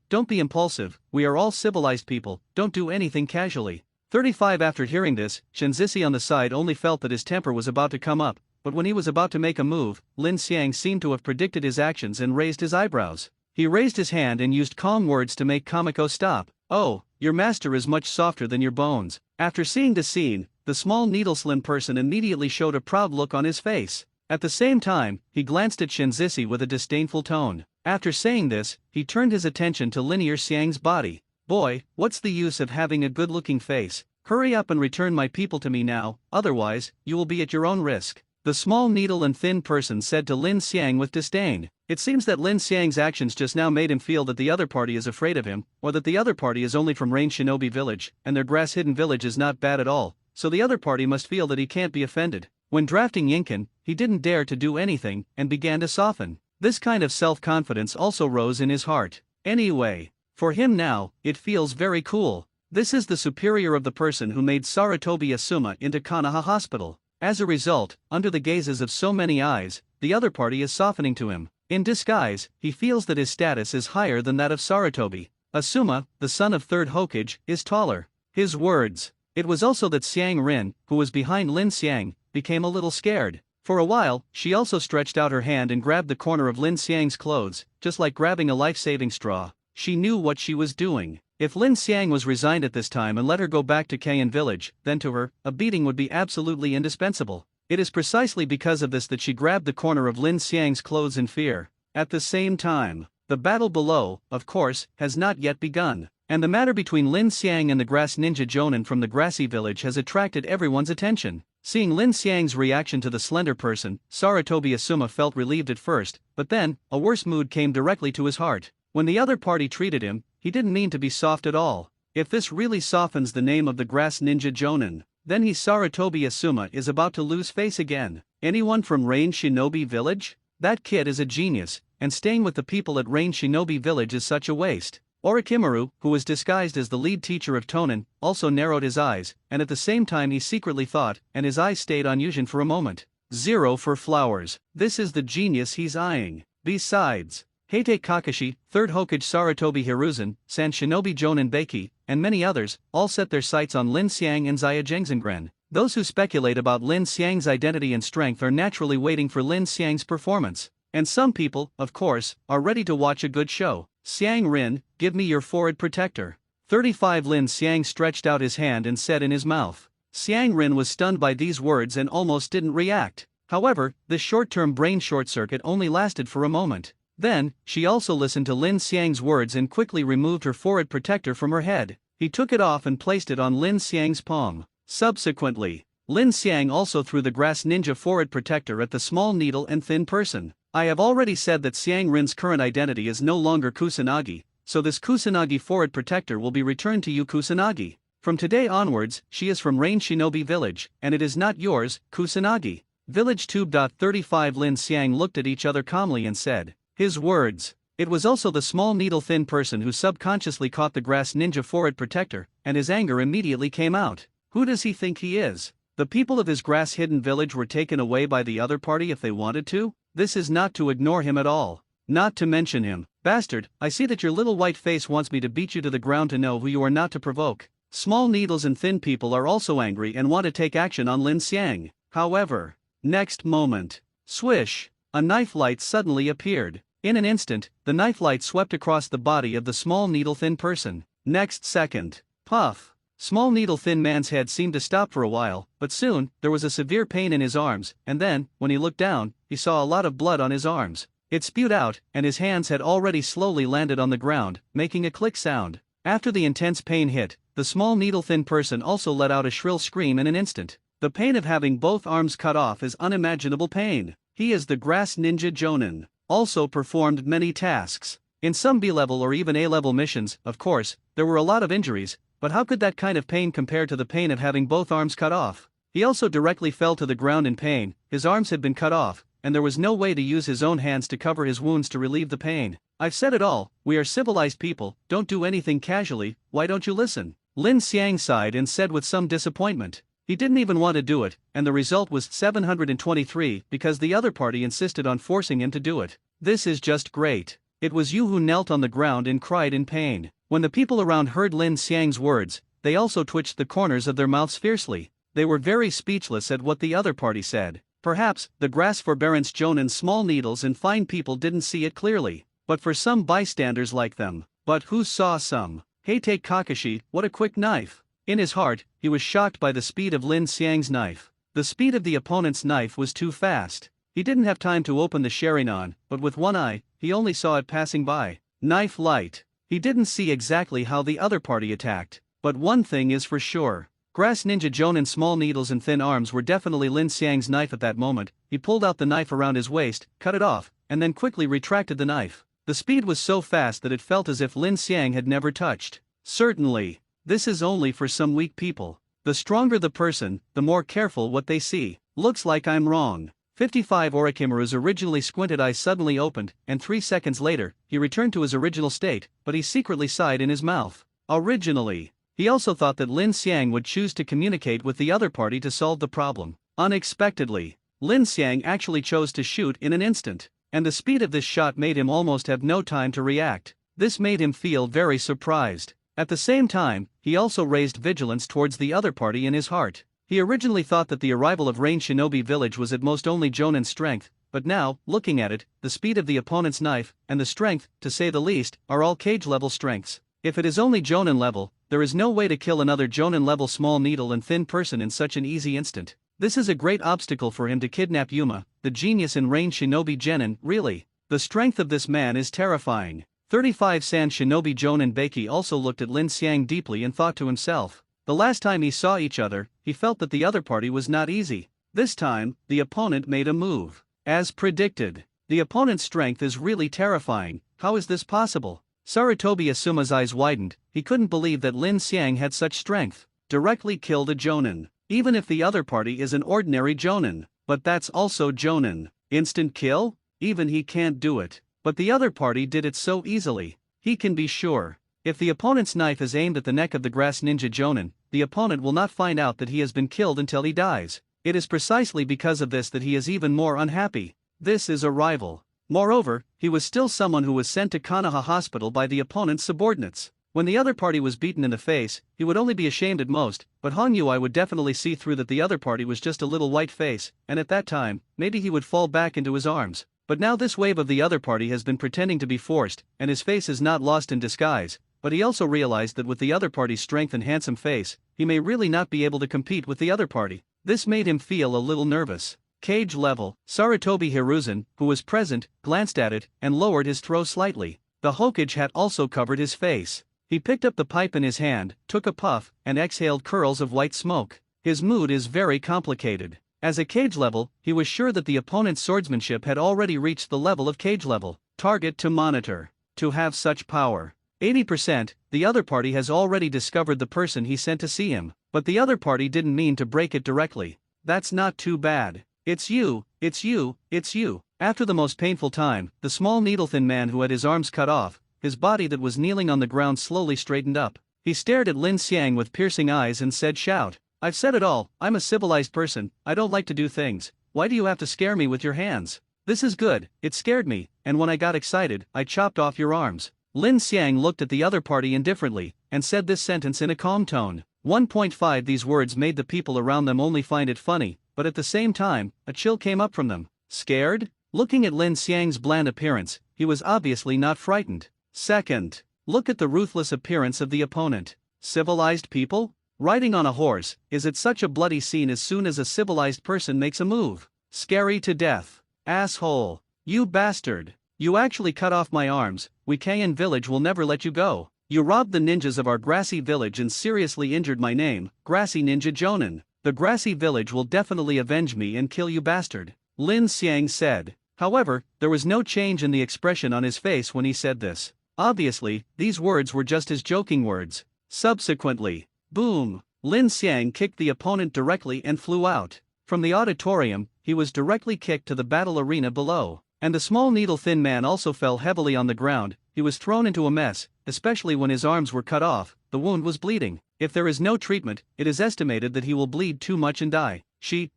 S1: Don't be impulsive, we are all civilized people, don't do anything casually. 35 After hearing this, Shinzisi on the side only felt that his temper was about to come up, but when he was about to make a move, Lin Xiang seemed to have predicted his actions and raised his eyebrows. He raised his hand and used calm words to make Kamiko stop. Oh, your master is much softer than your bones. After seeing the scene, the small needle-slim person immediately showed a proud look on his face. At the same time, he glanced at Shinzisi with a disdainful tone. After saying this, he turned his attention to Linear Xiang's body. Boy, what's the use of having a good-looking face? Hurry up and return my people to me now, otherwise, you will be at your own risk. The small needle and thin person said to Lin Xiang with disdain. It seems that Lin Xiang's actions just now made him feel that the other party is afraid of him, or that the other party is only from Rain Shinobi Village, and their grass-hidden village is not bad at all, so the other party must feel that he can't be offended. When drafting Yinkin, he didn't dare to do anything, and began to soften. This kind of self-confidence also rose in his heart. Anyway, for him now, it feels very cool. This is the superior of the person who made Sarutobi Asuma into Konoha Hospital. As a result, under the gazes of so many eyes, the other party is softening to him. In disguise, he feels that his status is higher than that of Sarutobi. Asuma, the son of third Hokage, is taller. His words. It was also that Xiang Rin, who was behind Lin Xiang, became a little scared. For a while, she also stretched out her hand and grabbed the corner of Lin Xiang's clothes, just like grabbing a life-saving straw. She knew what she was doing. If Lin Xiang was resigned at this time and let her go back to Kayan village, then to her, a beating would be absolutely indispensable. It is precisely because of this that she grabbed the corner of Lin Xiang's clothes in fear. At the same time, the battle below, of course, has not yet begun, and the matter between Lin Xiang and the grass ninja Jonin from the grassy village has attracted everyone's attention. Seeing Lin Xiang's reaction to the slender person, Sarutobi Asuma felt relieved at first, but then, a worse mood came directly to his heart. When the other party treated him, he didn't mean to be soft at all. If this really softens the name of the grass ninja Jonin, then he Sarutobi Asuma is about to lose face again. Anyone from Rain Shinobi Village? That kid is a genius, and staying with the people at Rain Shinobi Village is such a waste. Orochimaru, who was disguised as the lead teacher of Tonin, also narrowed his eyes, and at the same time he secretly thought, and his eyes stayed on Yujin for a moment. 0 for flowers. This is the genius he's eyeing. Besides, Heite Kakashi, 3rd Hokage Sarutobi Hiruzen, San Shinobi Jonin Beiki, and many others, all set their sights on Lin Xiang and Xia Zhengzhengren. Those who speculate about Lin Xiang's identity and strength are naturally waiting for Lin Xiang's performance. And some people, of course, are ready to watch a good show. Xiang Rin, give me your forehead protector. 35 Lin Xiang stretched out his hand and said in his mouth. Xiang Rin was stunned by these words and almost didn't react. However, this short-term brain short-circuit only lasted for a moment. Then, she also listened to Lin Xiang's words and quickly removed her forehead protector from her head. He took it off and placed it on Lin Xiang's palm. Subsequently, Lin Xiang also threw the grass ninja forehead protector at the small needle and thin person. I have already said that Xiang Rin's current identity is no longer Kusanagi, so this Kusanagi forehead protector will be returned to you Kusanagi. From today onwards, she is from Rain Shinobi Village, and it is not yours, Kusanagi. Village Tube. 35 Lin Xiang looked at each other calmly and said. His words. It was also the small needle-thin person who subconsciously caught the grass ninja forehead protector, and his anger immediately came out. Who does he think he is? The people of his grass-hidden village were taken away by the other party if they wanted to? This is not to ignore him at all. Not to mention him. Bastard, I see that your little white face wants me to beat you to the ground to know who you are not to provoke. Small needles and thin people are also angry and want to take action on Lin Xiang. However, next moment. Swish! A knife light suddenly appeared. In an instant, the knife light swept across the body of the small needle-thin person. Next second. Puff! Small needle-thin man's head seemed to stop for a while, but soon, there was a severe pain in his arms, and then, when he looked down, he saw a lot of blood on his arms. It spewed out, and his hands had already slowly landed on the ground, making a click sound. After the intense pain hit, the small needle-thin person also let out a shrill scream in an instant. The pain of having both arms cut off is unimaginable pain. He is the grass ninja Jonin. Also performed many tasks. In some B-level or even A-level missions, of course, there were a lot of injuries, but how could that kind of pain compare to the pain of having both arms cut off? He also directly fell to the ground in pain, his arms had been cut off, and there was no way to use his own hands to cover his wounds to relieve the pain. I've said it all, we are civilized people, don't do anything casually, why don't you listen? Lin Xiang sighed and said with some disappointment. He didn't even want to do it, and the result was 723 because the other party insisted on forcing him to do it. This is just great. It was you who knelt on the ground and cried in pain. When the people around heard Lin Xiang's words, they also twitched the corners of their mouths fiercely. They were very speechless at what the other party said. Perhaps, the grass forbearance Jonin's small needles and fine people didn't see it clearly. But for some bystanders like them. But who saw some? Heite Kakashi, what a quick knife. In his heart, he was shocked by the speed of Lin Xiang's knife. The speed of the opponent's knife was too fast. He didn't have time to open the Sharingan, but with one eye, he only saw it passing by. Knife light. He didn't see exactly how the other party attacked, but one thing is for sure. Grass Ninja Jonin's small needles and thin arms were definitely Lin Xiang's knife at that moment. He pulled out the knife around his waist, cut it off, and then quickly retracted the knife. The speed was so fast that it felt as if Lin Xiang had never touched. Certainly, this is only for some weak people. The stronger the person, the more careful what they see. Looks like I'm wrong. 55 Orochimaru's originally squinted eyes suddenly opened, and 3 seconds later, he returned to his original state, but he secretly sighed in his mouth. Originally, he also thought that Lin Xiang would choose to communicate with the other party to solve the problem. Unexpectedly, Lin Xiang actually chose to shoot in an instant, and the speed of this shot made him almost have no time to react. This made him feel very surprised. At the same time, he also raised vigilance towards the other party in his heart. He originally thought that the arrival of Rain Shinobi Village was at most only Jonin's strength, but now, looking at it, the speed of the opponent's knife, and the strength, to say the least, are all cage-level strengths. If it is only Jonin level, there is no way to kill another Jonin level small needle and thin person in such an easy instant. This is a great obstacle for him to kidnap Yuma, the genius in Rain Shinobi Genin. Really, the strength of this man is terrifying. 35 San Shinobi Jonin Beiki also looked at Lin Xiang deeply and thought to himself. The last time he saw each other, he felt that the other party was not easy. This time, the opponent made a move. As predicted, the opponent's strength is really terrifying. How is this possible? Sarutobi Asuma's eyes widened. He couldn't believe that Lin Xiang had such strength. Directly killed a Jonin. Even if the other party is an ordinary Jonin. But that's also Jonin. Instant kill? Even he can't do it. But the other party did it so easily. He can be sure. If the opponent's knife is aimed at the neck of the Grass Ninja Jonin, the opponent will not find out that he has been killed until he dies. It is precisely because of this that he is even more unhappy. This is a rival. Moreover, he was still someone who was sent to Konoha Hospital by the opponent's subordinates. When the other party was beaten in the face, he would only be ashamed at most, but Hong Yui would definitely see through that the other party was just a little white face, and at that time, maybe he would fall back into his arms. But now this wave of the other party has been pretending to be forced, and his face is not lost in disguise. But he also realized that with the other party's strength and handsome face, he may really not be able to compete with the other party. This made him feel a little nervous. Cage level. Sarutobi Hiruzen, who was present, glanced at it, and lowered his throw slightly. The Hokage hat also covered his face. He picked up the pipe in his hand, took a puff, and exhaled curls of white smoke. His mood is very complicated. As a cage level, he was sure that the opponent's swordsmanship had already reached the level of cage level. Target to monitor. To have such power. 80%, the other party has already discovered the person he sent to see him, but the other party didn't mean to break it directly. That's not too bad. It's you, it's you, it's you. After the most painful time, the small needle-thin man who had his arms cut off, his body that was kneeling on the ground slowly straightened up. He stared at Lin Xiang with piercing eyes and said, "Shout. I've said it all, I'm a civilized person, I don't like to do things. Why do you have to scare me with your hands? This is good, it scared me, and when I got excited, I chopped off your arms." Lin Xiang looked at the other party indifferently, and said this sentence in a calm tone. 1.5 These words made the people around them only find it funny, but at the same time, a chill came up from them. Scared? Looking at Lin Xiang's bland appearance, he was obviously not frightened. Second, look at the ruthless appearance of the opponent. Civilized people? Riding on a horse, is it such a bloody scene as soon as a civilized person makes a move? Scary to death. Asshole. You bastard. You actually cut off my arms. Wikayan village will never let you go. You robbed the ninjas of our grassy village and seriously injured my name, Grassy Ninja Jonin. The grassy village will definitely avenge me and kill you bastard. Lin Xiang said. However, there was no change in the expression on his face when he said this. Obviously, these words were just his joking words. Subsequently, boom, Lin Xiang kicked the opponent directly and flew out. From the auditorium, he was directly kicked to the battle arena below. And the small needle-thin man also fell heavily on the ground. He was thrown into a mess, especially when his arms were cut off. The wound was bleeding. If there is no treatment, it is estimated that he will bleed too much and die.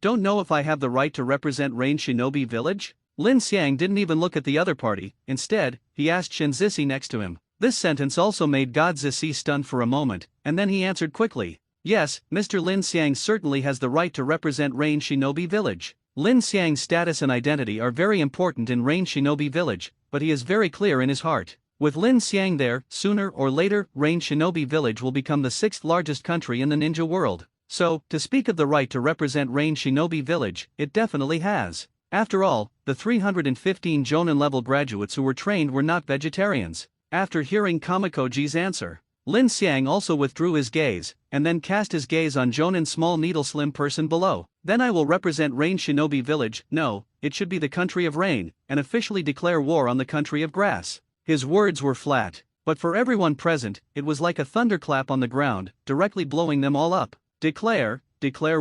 S1: Don't know if I have the right to represent Rain Shinobi Village? Lin Xiang didn't even look at the other party. Instead, he asked Shinzisi next to him. This sentence also made God Zisi stunned for a moment, and then he answered quickly. Yes, Mr. Lin Xiang certainly has the right to represent Rain Shinobi Village. Lin Xiang's status and identity are very important in Rain Shinobi Village, but he is very clear in his heart. With Lin Xiang there, sooner or later, Rain Shinobi Village will become the 6th largest country in the ninja world. So, to speak of the right to represent Rain Shinobi Village, it definitely has. After all, the 315 Jonin level graduates who were trained were not vegetarians. After hearing Kamakoji's answer, Lin Xiang also withdrew his gaze, and then cast his gaze on Jonin's small needle-slim person below. Then I will represent Rain Shinobi Village, no, it should be the country of rain, and officially declare war on the country of grass. His words were flat, but for everyone present, it was like a thunderclap on the ground, directly blowing them all up. Declare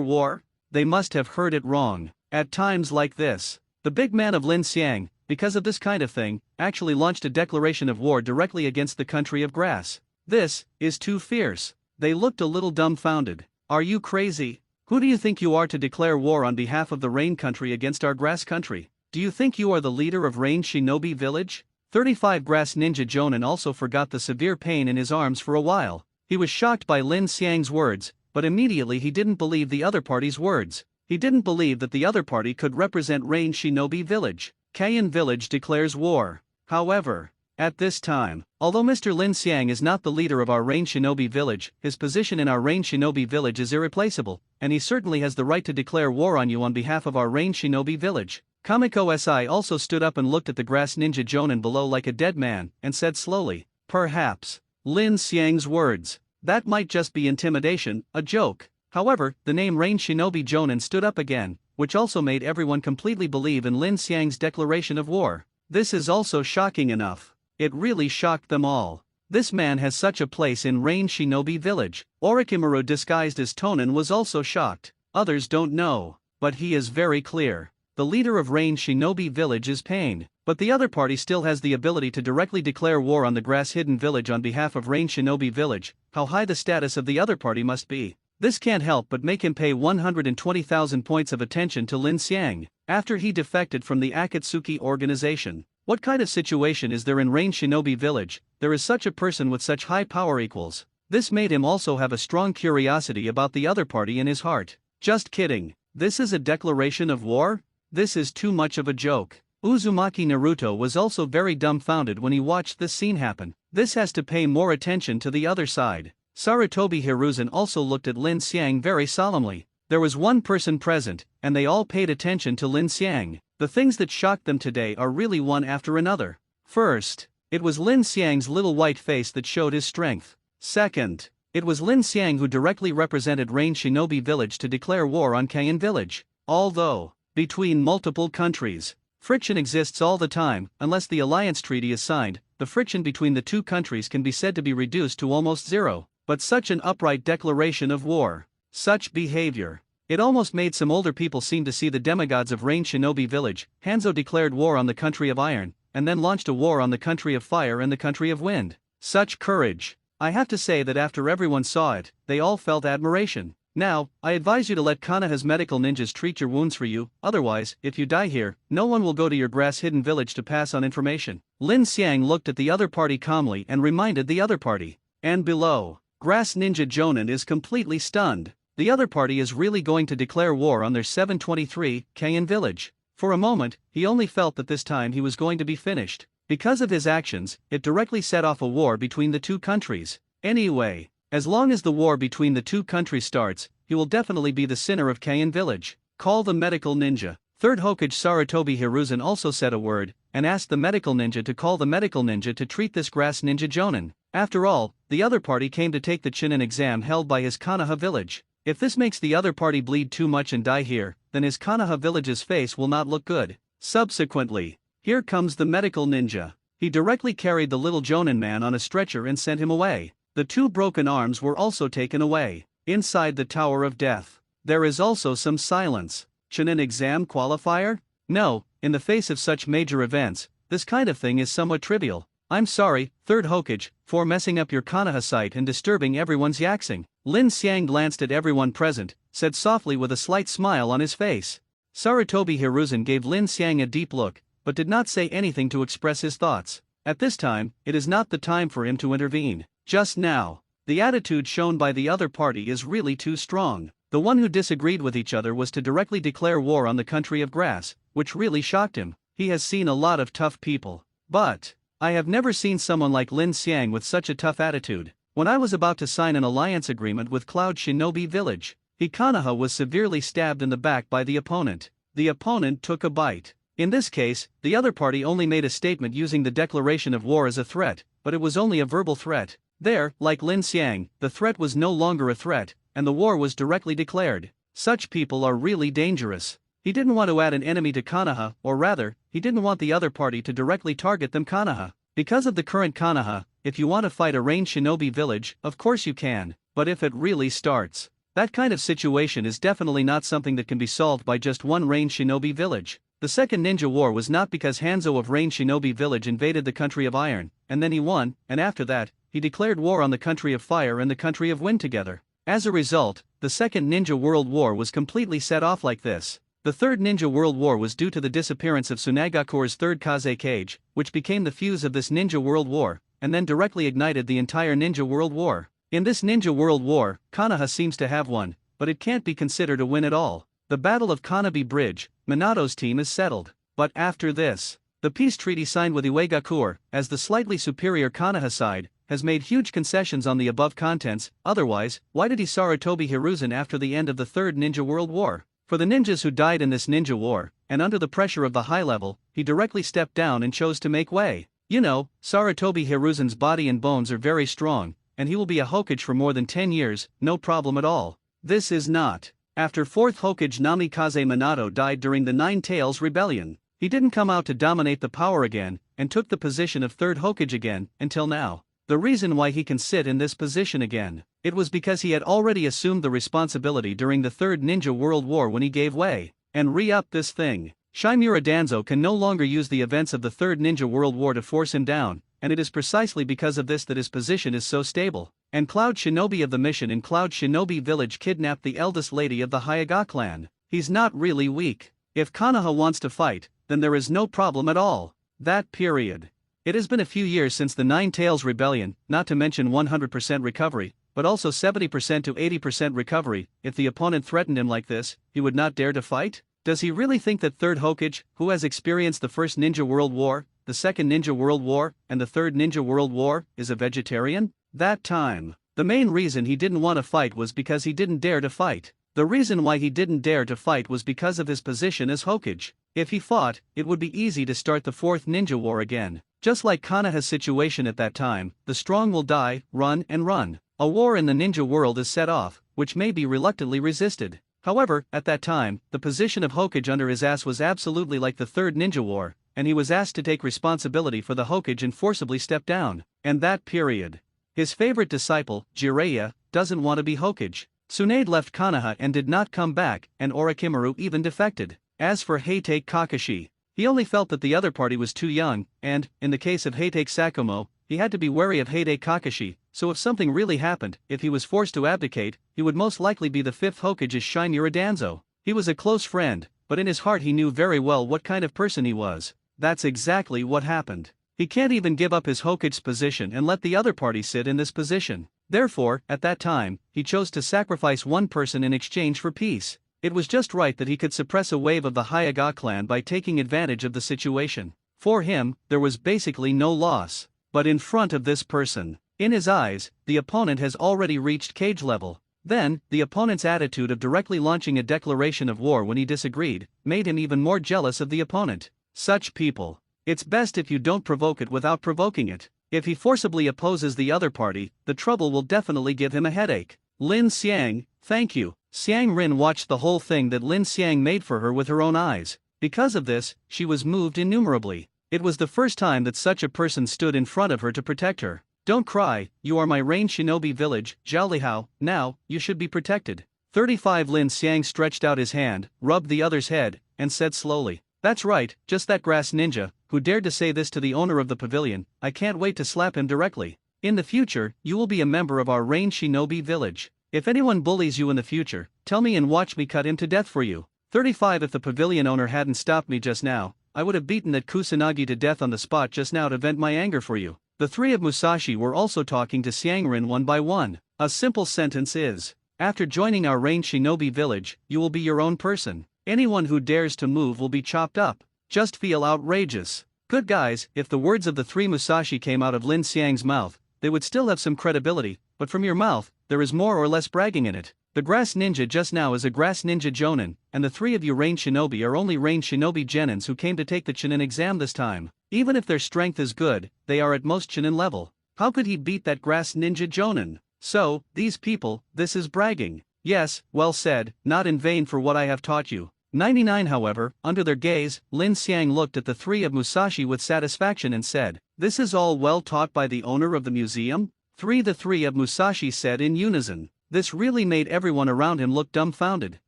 S1: war? They must have heard it wrong. At times like this, the big man of Lin Xiang, because of this kind of thing, actually launched a declaration of war directly against the country of grass. This is too fierce. They looked a little dumbfounded. Are you crazy? Who do you think you are to declare war on behalf of the rain country against our grass country? Do you think you are the leader of Rain Shinobi Village? 35 Grass Ninja Jonin also forgot the severe pain in his arms for a while. He was shocked by Lin Xiang's words, but immediately he didn't believe the other party's words. He didn't believe that the other party could represent Rain Shinobi Village. Kayan Village declares war. However, at this time, although Mr. Lin Xiang is not the leader of our Rain Shinobi Village, his position in our Rain Shinobi Village is irreplaceable, and he certainly has the right to declare war on you on behalf of our Rain Shinobi Village. Kamiko Si also stood up and looked at the Grass Ninja Jonin below like a dead man, and said slowly, perhaps, Lin Xiang's words. That might just be intimidation, a joke. However, the name Rain Shinobi Jonin stood up again, which also made everyone completely believe in Lin Xiang's declaration of war. This is also shocking enough. It really shocked them all. This man has such a place in Rain Shinobi Village. Orochimaru disguised as Tonin was also shocked. Others don't know, but he is very clear. The leader of Rain Shinobi Village is pained, but the other party still has the ability to directly declare war on the Grass Hidden Village on behalf of Rain Shinobi Village. How high the status of the other party must be. This can't help but make him pay 120,000 points of attention to Lin Xiang, after he defected from the Akatsuki organization. What kind of situation is there in Rain Shinobi Village? There is such a person with such high power equals. This made him also have a strong curiosity about the other party in his heart. Just kidding. This is a declaration of war? This is too much of a joke. Uzumaki Naruto was also very dumbfounded when he watched this scene happen. This has to pay more attention to the other side. Sarutobi Hiruzen also looked at Lin Xiang very solemnly. There was one person present, and they all paid attention to Lin Xiang. The things that shocked them today are really one after another. First, it was Lin Xiang's little white face that showed his strength. Second, it was Lin Xiang who directly represented Rain Shinobi Village to declare war on Kayan Village. Although, between multiple countries, friction exists all the time, unless the alliance treaty is signed, the friction between the two countries can be said to be reduced to almost zero. But such an upright declaration of war, such behavior, it almost made some older people seem to see the demigods of Rain Shinobi Village. Hanzo declared war on the country of iron, and then launched a war on the country of fire and the country of wind. Such courage. I have to say that after everyone saw it, they all felt admiration. Now, I advise you to let Kanaha's medical ninjas treat your wounds for you, otherwise, if you die here, no one will go to your Grass Hidden Village to pass on information. Lin Xiang looked at the other party calmly and reminded the other party. And below, Grass Ninja Jonin is completely stunned. The other party is really going to declare war on their 723 Kayan Village. For a moment, he only felt that this time he was going to be finished. Because of his actions, it directly set off a war between the two countries. Anyway, as long as the war between the two countries starts, he will definitely be the sinner of Kayan Village. Call the medical ninja. Third Hokage Sarutobi Hiruzen also said a word, and asked the medical ninja to call the medical ninja to treat this Grass Ninja Jonin. After all, the other party came to take the Chunin exam held by his Konoha village. If this makes the other party bleed too much and die here, then his Konoha village's face will not look good. Subsequently, here comes the medical ninja. He directly carried the little Jonin man on a stretcher and sent him away. The two broken arms were also taken away. Inside the Tower of Death, there is also some silence. Chunin exam qualifier? No, in the face of such major events, this kind of thing is somewhat trivial. I'm sorry, Third Hokage, for messing up your Konoha site and disturbing everyone's yaksing. Lin Xiang glanced at everyone present, said softly with a slight smile on his face. Sarutobi Hiruzen gave Lin Xiang a deep look, but did not say anything to express his thoughts. At this time, it is not the time for him to intervene. Just now, the attitude shown by the other party is really too strong. The one who disagreed with each other was to directly declare war on the country of grass, which really shocked him. He has seen a lot of tough people, but I have never seen someone like Lin Xiang with such a tough attitude. When I was about to sign an alliance agreement with Cloud Shinobi Village, Konoha was severely stabbed in the back by the opponent. The opponent took a bite. In this case, the other party only made a statement using the declaration of war as a threat, but it was only a verbal threat. There, like Lin Xiang, the threat was no longer a threat, and the war was directly declared. Such people are really dangerous. He didn't want to add an enemy to Konoha, or rather, he didn't want the other party to directly target them Konoha. Because of the current Konoha, if you want to fight a ranged shinobi village, of course you can, but if it really starts, that kind of situation is definitely not something that can be solved by just one ranged shinobi village. The Second Ninja War was not because Hanzo of ranged shinobi village invaded the country of iron, and then he won, and after that, he declared war on the country of fire and the country of wind together. As a result, the Second Ninja World War was completely set off like this. The Third Ninja World War was due to the disappearance of Tsunagakure's third Kaze Cage, which became the fuse of this Ninja World War, and then directly ignited the entire Ninja World War. In this Ninja World War, Konoha seems to have won, but it can't be considered a win at all. The Battle of Konobe Bridge, Minato's team is settled. But after this, the peace treaty signed with Uegakure, as the slightly superior Konoha side, has made huge concessions on the above contents. Otherwise, why did he Sarutobi Hiruzen after the end of the Third Ninja World War? For the ninjas who died in this ninja war, and under the pressure of the high level, he directly stepped down and chose to make way. You know, Sarutobi Hiruzen's body and bones are very strong, and he will be a Hokage for more than 10 years, no problem at all. This is not. After 4th Hokage Namikaze Minato died during the Nine Tails Rebellion, he didn't come out to dominate the power again, and took the position of 3rd Hokage again, until now. The reason why he can sit in this position again, it was because he had already assumed the responsibility during the Third Ninja World War when he gave way, and re-upped this thing. Shimura Danzo can no longer use the events of the Third Ninja World War to force him down, and it is precisely because of this that his position is so stable. And Cloud Shinobi of the mission in Cloud Shinobi Village kidnapped the eldest lady of the Hyuga clan. He's not really weak. If Konoha wants to fight, then there is no problem at all. That period. It has been a few years since the Nine Tails Rebellion, not to mention 100% recovery, but also 70% to 80% recovery. If the opponent threatened him like this, he would not dare to fight? Does he really think that 3rd Hokage, who has experienced the First Ninja World War, the Second Ninja World War, and the Third Ninja World War, is a vegetarian? That time, the main reason he didn't want to fight was because he didn't dare to fight. The reason why he didn't dare to fight was because of his position as Hokage. If he fought, it would be easy to start the 4th Ninja War again. Just like Konoha's situation at that time, the strong will die, run and run. A war in the ninja world is set off, which may be reluctantly resisted. However, at that time, the position of Hokage under his ass was absolutely like the Third Ninja War, and he was asked to take responsibility for the Hokage and forcibly step down. And that period. His favorite disciple, Jiraiya, doesn't want to be Hokage. Tsunade left Konoha and did not come back, and Orochimaru even defected. As for Heitake Kakashi, he only felt that the other party was too young, and, in the case of Heitake Sakumo, he had to be wary of Heitake Kakashi, so if something really happened, if he was forced to abdicate, he would most likely be the 5th Hokage as Shimura Danzo. He was a close friend, but in his heart he knew very well what kind of person he was. That's exactly what happened. He can't even give up his Hokage's position and let the other party sit in this position. Therefore, at that time, he chose to sacrifice one person in exchange for peace. It was just right that he could suppress a wave of the Hyuga clan by taking advantage of the situation. For him, there was basically no loss. But in front of this person, in his eyes, the opponent has already reached cage level. Then, the opponent's attitude of directly launching a declaration of war when he disagreed, made him even more jealous of the opponent. Such people. It's best if you don't provoke it without provoking it. If he forcibly opposes the other party, the trouble will definitely give him a headache. Lin Xiang, thank you. Xiang Rin watched the whole thing that Lin Xiang made for her with her own eyes. Because of this, she was moved innumerably. It was the first time that such a person stood in front of her to protect her. Don't cry, you are my ranged shinobi village, Zhao Lihao, now, you should be protected. 35 Lin Xiang stretched out his hand, rubbed the other's head, and said slowly, that's right, just that grass ninja, who dared to say this to the owner of the pavilion. I can't wait to slap him directly. In the future, you will be a member of our ranged shinobi village. If anyone bullies you in the future, tell me and watch me cut him to death for you. 35 If the pavilion owner hadn't stopped me just now, I would have beaten that Kusanagi to death on the spot just now to vent my anger for you. The three of Musashi were also talking to Xiangrin one by one. A simple sentence is, after joining our ranged shinobi village, you will be your own person. Anyone who dares to move will be chopped up. Just feel outrageous. Good guys, if the words of the three Musashi came out of Lin Xiang's mouth, they would still have some credibility, but from your mouth, there is more or less bragging in it. The grass ninja just now is a grass ninja jonin, and the three of you ranged shinobi are only ranged shinobi genins who came to take the Chunin exam this time. Even if their strength is good, they are at most Chunin level. How could he beat that grass ninja Jonin? So, these people, this is bragging. Yes, well said, not in vain for what I have taught you. 99 However, under their gaze, Lin Xiang looked at the three of Musashi with satisfaction and said, "This is all well taught by the owner of the museum?" The three of Musashi said in unison. This really made everyone around him look dumbfounded.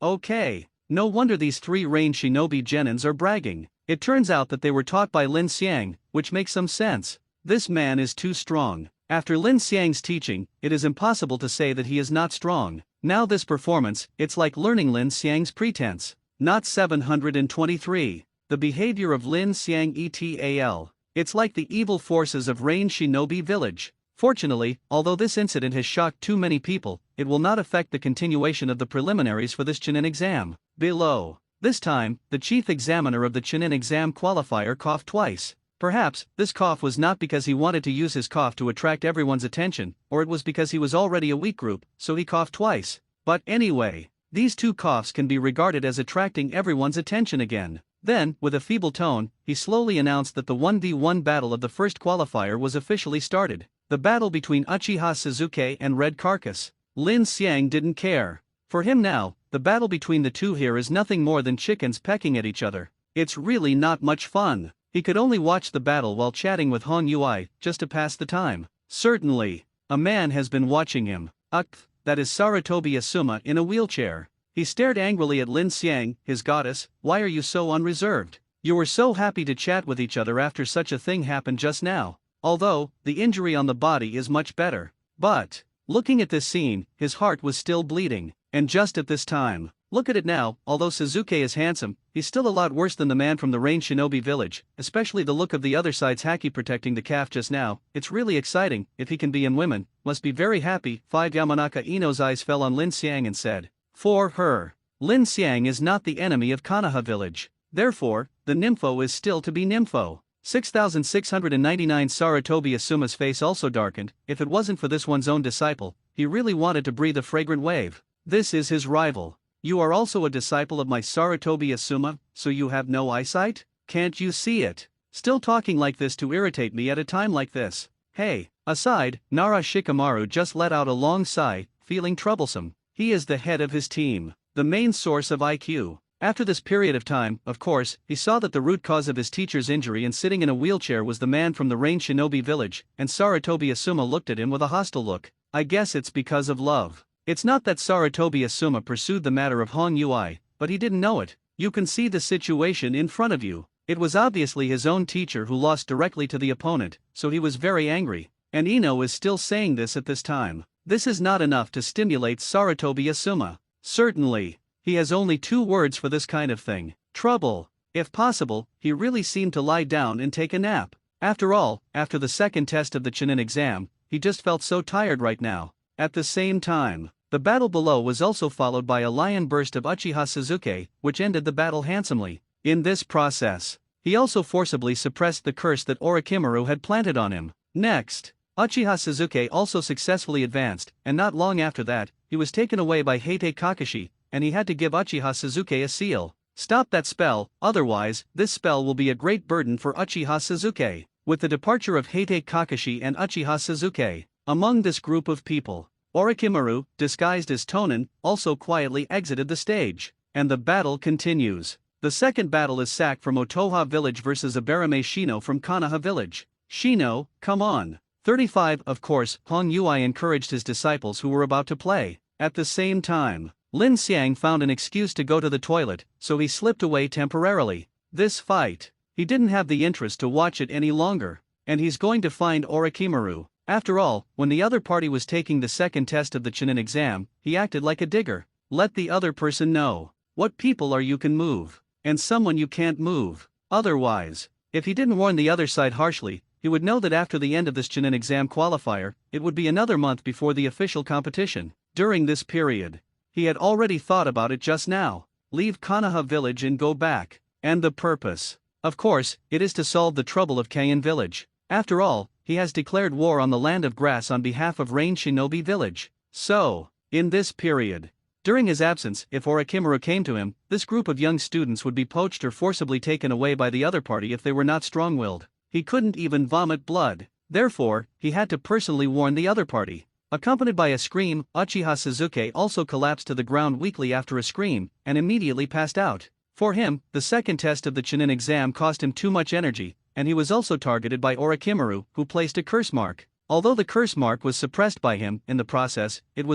S1: Okay. No wonder these three range shinobi genins are bragging. It turns out that they were taught by Lin Xiang, which makes some sense. This man is too strong. After Lin Xiang's teaching, it is impossible to say that he is not strong. Now this performance, it's like learning Lin Xiang's pretense. Not 723. The behavior of Lin Xiang et.al. It's like the evil forces of Rain Shinobi Village. Fortunately, although this incident has shocked too many people, it will not affect the continuation of the preliminaries for this Chunin exam. Below. This time, the chief examiner of the Chunin exam qualifier coughed twice. Perhaps, this cough was not because he wanted to use his cough to attract everyone's attention, or it was because he was already a weak group, so he coughed twice. But anyway, these two coughs can be regarded as attracting everyone's attention again. Then, with a feeble tone, he slowly announced that the 1v1 battle of the first qualifier was officially started. The battle between Uchiha Suzuki and Red Carcass. Lin Xiang didn't care. For him now, the battle between the two here is nothing more than chickens pecking at each other. It's really not much fun. He could only watch the battle while chatting with Hong Yui, just to pass the time. Certainly, a man has been watching him. That is Sarutobi Asuma in a wheelchair. He stared angrily at Lin Xiang, his goddess. Why are you so unreserved? You were so happy to chat with each other after such a thing happened just now. Although, the injury on the body is much better. But, looking at this scene, his heart was still bleeding. And just at this time, look at it now, although Suzuki is handsome, he's still a lot worse than the man from the Rain Shinobi Village, especially the look of the other side's haki protecting the calf just now. It's really exciting, if he can be in women, must be very happy. 5 Yamanaka Ino's eyes fell on Lin Xiang and said, "For her. Lin Xiang is not the enemy of Konoha Village. Therefore, the nympho is still to be nympho." 6699 Sarutobi Asuma's face also darkened. If it wasn't for this one's own disciple, he really wanted to breathe a fragrant wave. This is his rival. You are also a disciple of my Sarutobi Asuma, so you have no eyesight? Can't you see it? Still talking like this to irritate me at a time like this. Hey. Aside, Nara Shikamaru just let out a long sigh, feeling troublesome. He is the head of his team, the main source of IQ. After this period of time, of course, he saw that the root cause of his teacher's injury and sitting in a wheelchair was the man from the Rain Shinobi Village, and Sarutobi Asuma looked at him with a hostile look. I guess it's because of love. It's not that Sarutobi Asuma pursued the matter of Hong Yui, but he didn't know it. You can see the situation in front of you. It was obviously his own teacher who lost directly to the opponent, so he was very angry. And Ino is still saying this at this time. This is not enough to stimulate Sarutobi Asuma. Certainly. He has only 2 words for this kind of thing. Trouble. If possible, he really seemed to lie down and take a nap. After all, after the second test of the Chunin exam, he just felt so tired right now. At the same time, the battle below was also followed by a lion burst of Uchiha Suzuki, which ended the battle handsomely. In this process, he also forcibly suppressed the curse that Orochimaru had planted on him. Next, Uchiha Suzuki also successfully advanced, and not long after that, he was taken away by Heite Kakashi, and he had to give Uchiha Suzuki a seal. Stop that spell, otherwise, this spell will be a great burden for Uchiha Suzuki. With the departure of Heite Kakashi and Uchiha Suzuki, among this group of people, Orochimaru, disguised as Tonin, also quietly exited the stage. And the battle continues. The second battle is Sak from Otoha Village versus Abarame Shino from Konoha Village. Shino, come on. 35 Of course, Hong Yui encouraged his disciples who were about to play. At the same time, Lin Xiang found an excuse to go to the toilet, so he slipped away temporarily. This fight, he didn't have the interest to watch it any longer, and he's going to find Orochimaru. After all, when the other party was taking the second test of the Chunin exam, he acted like a digger. Let the other person know. What people are you can move, and someone you can't move. Otherwise, if he didn't warn the other side harshly, he would know that after the end of this Chunin exam qualifier, it would be another month before the official competition. During this period, he had already thought about it just now. Leave Konoha Village and go back. And the purpose? Of course, it is to solve the trouble of Kaien Village. After all, he has declared war on the land of grass on behalf of Rain Shinobi Village. So, in this period, during his absence, if Orochimaru came to him, this group of young students would be poached or forcibly taken away by the other party if they were not strong-willed. He couldn't even vomit blood. Therefore, he had to personally warn the other party. Accompanied by a scream, Uchiha Sasuke also collapsed to the ground weakly after a scream, and immediately passed out. For him, the second test of the Chunin exam cost him too much energy, and he was also targeted by Orochimaru, who placed a curse mark. Although the curse mark was suppressed by him in the process, it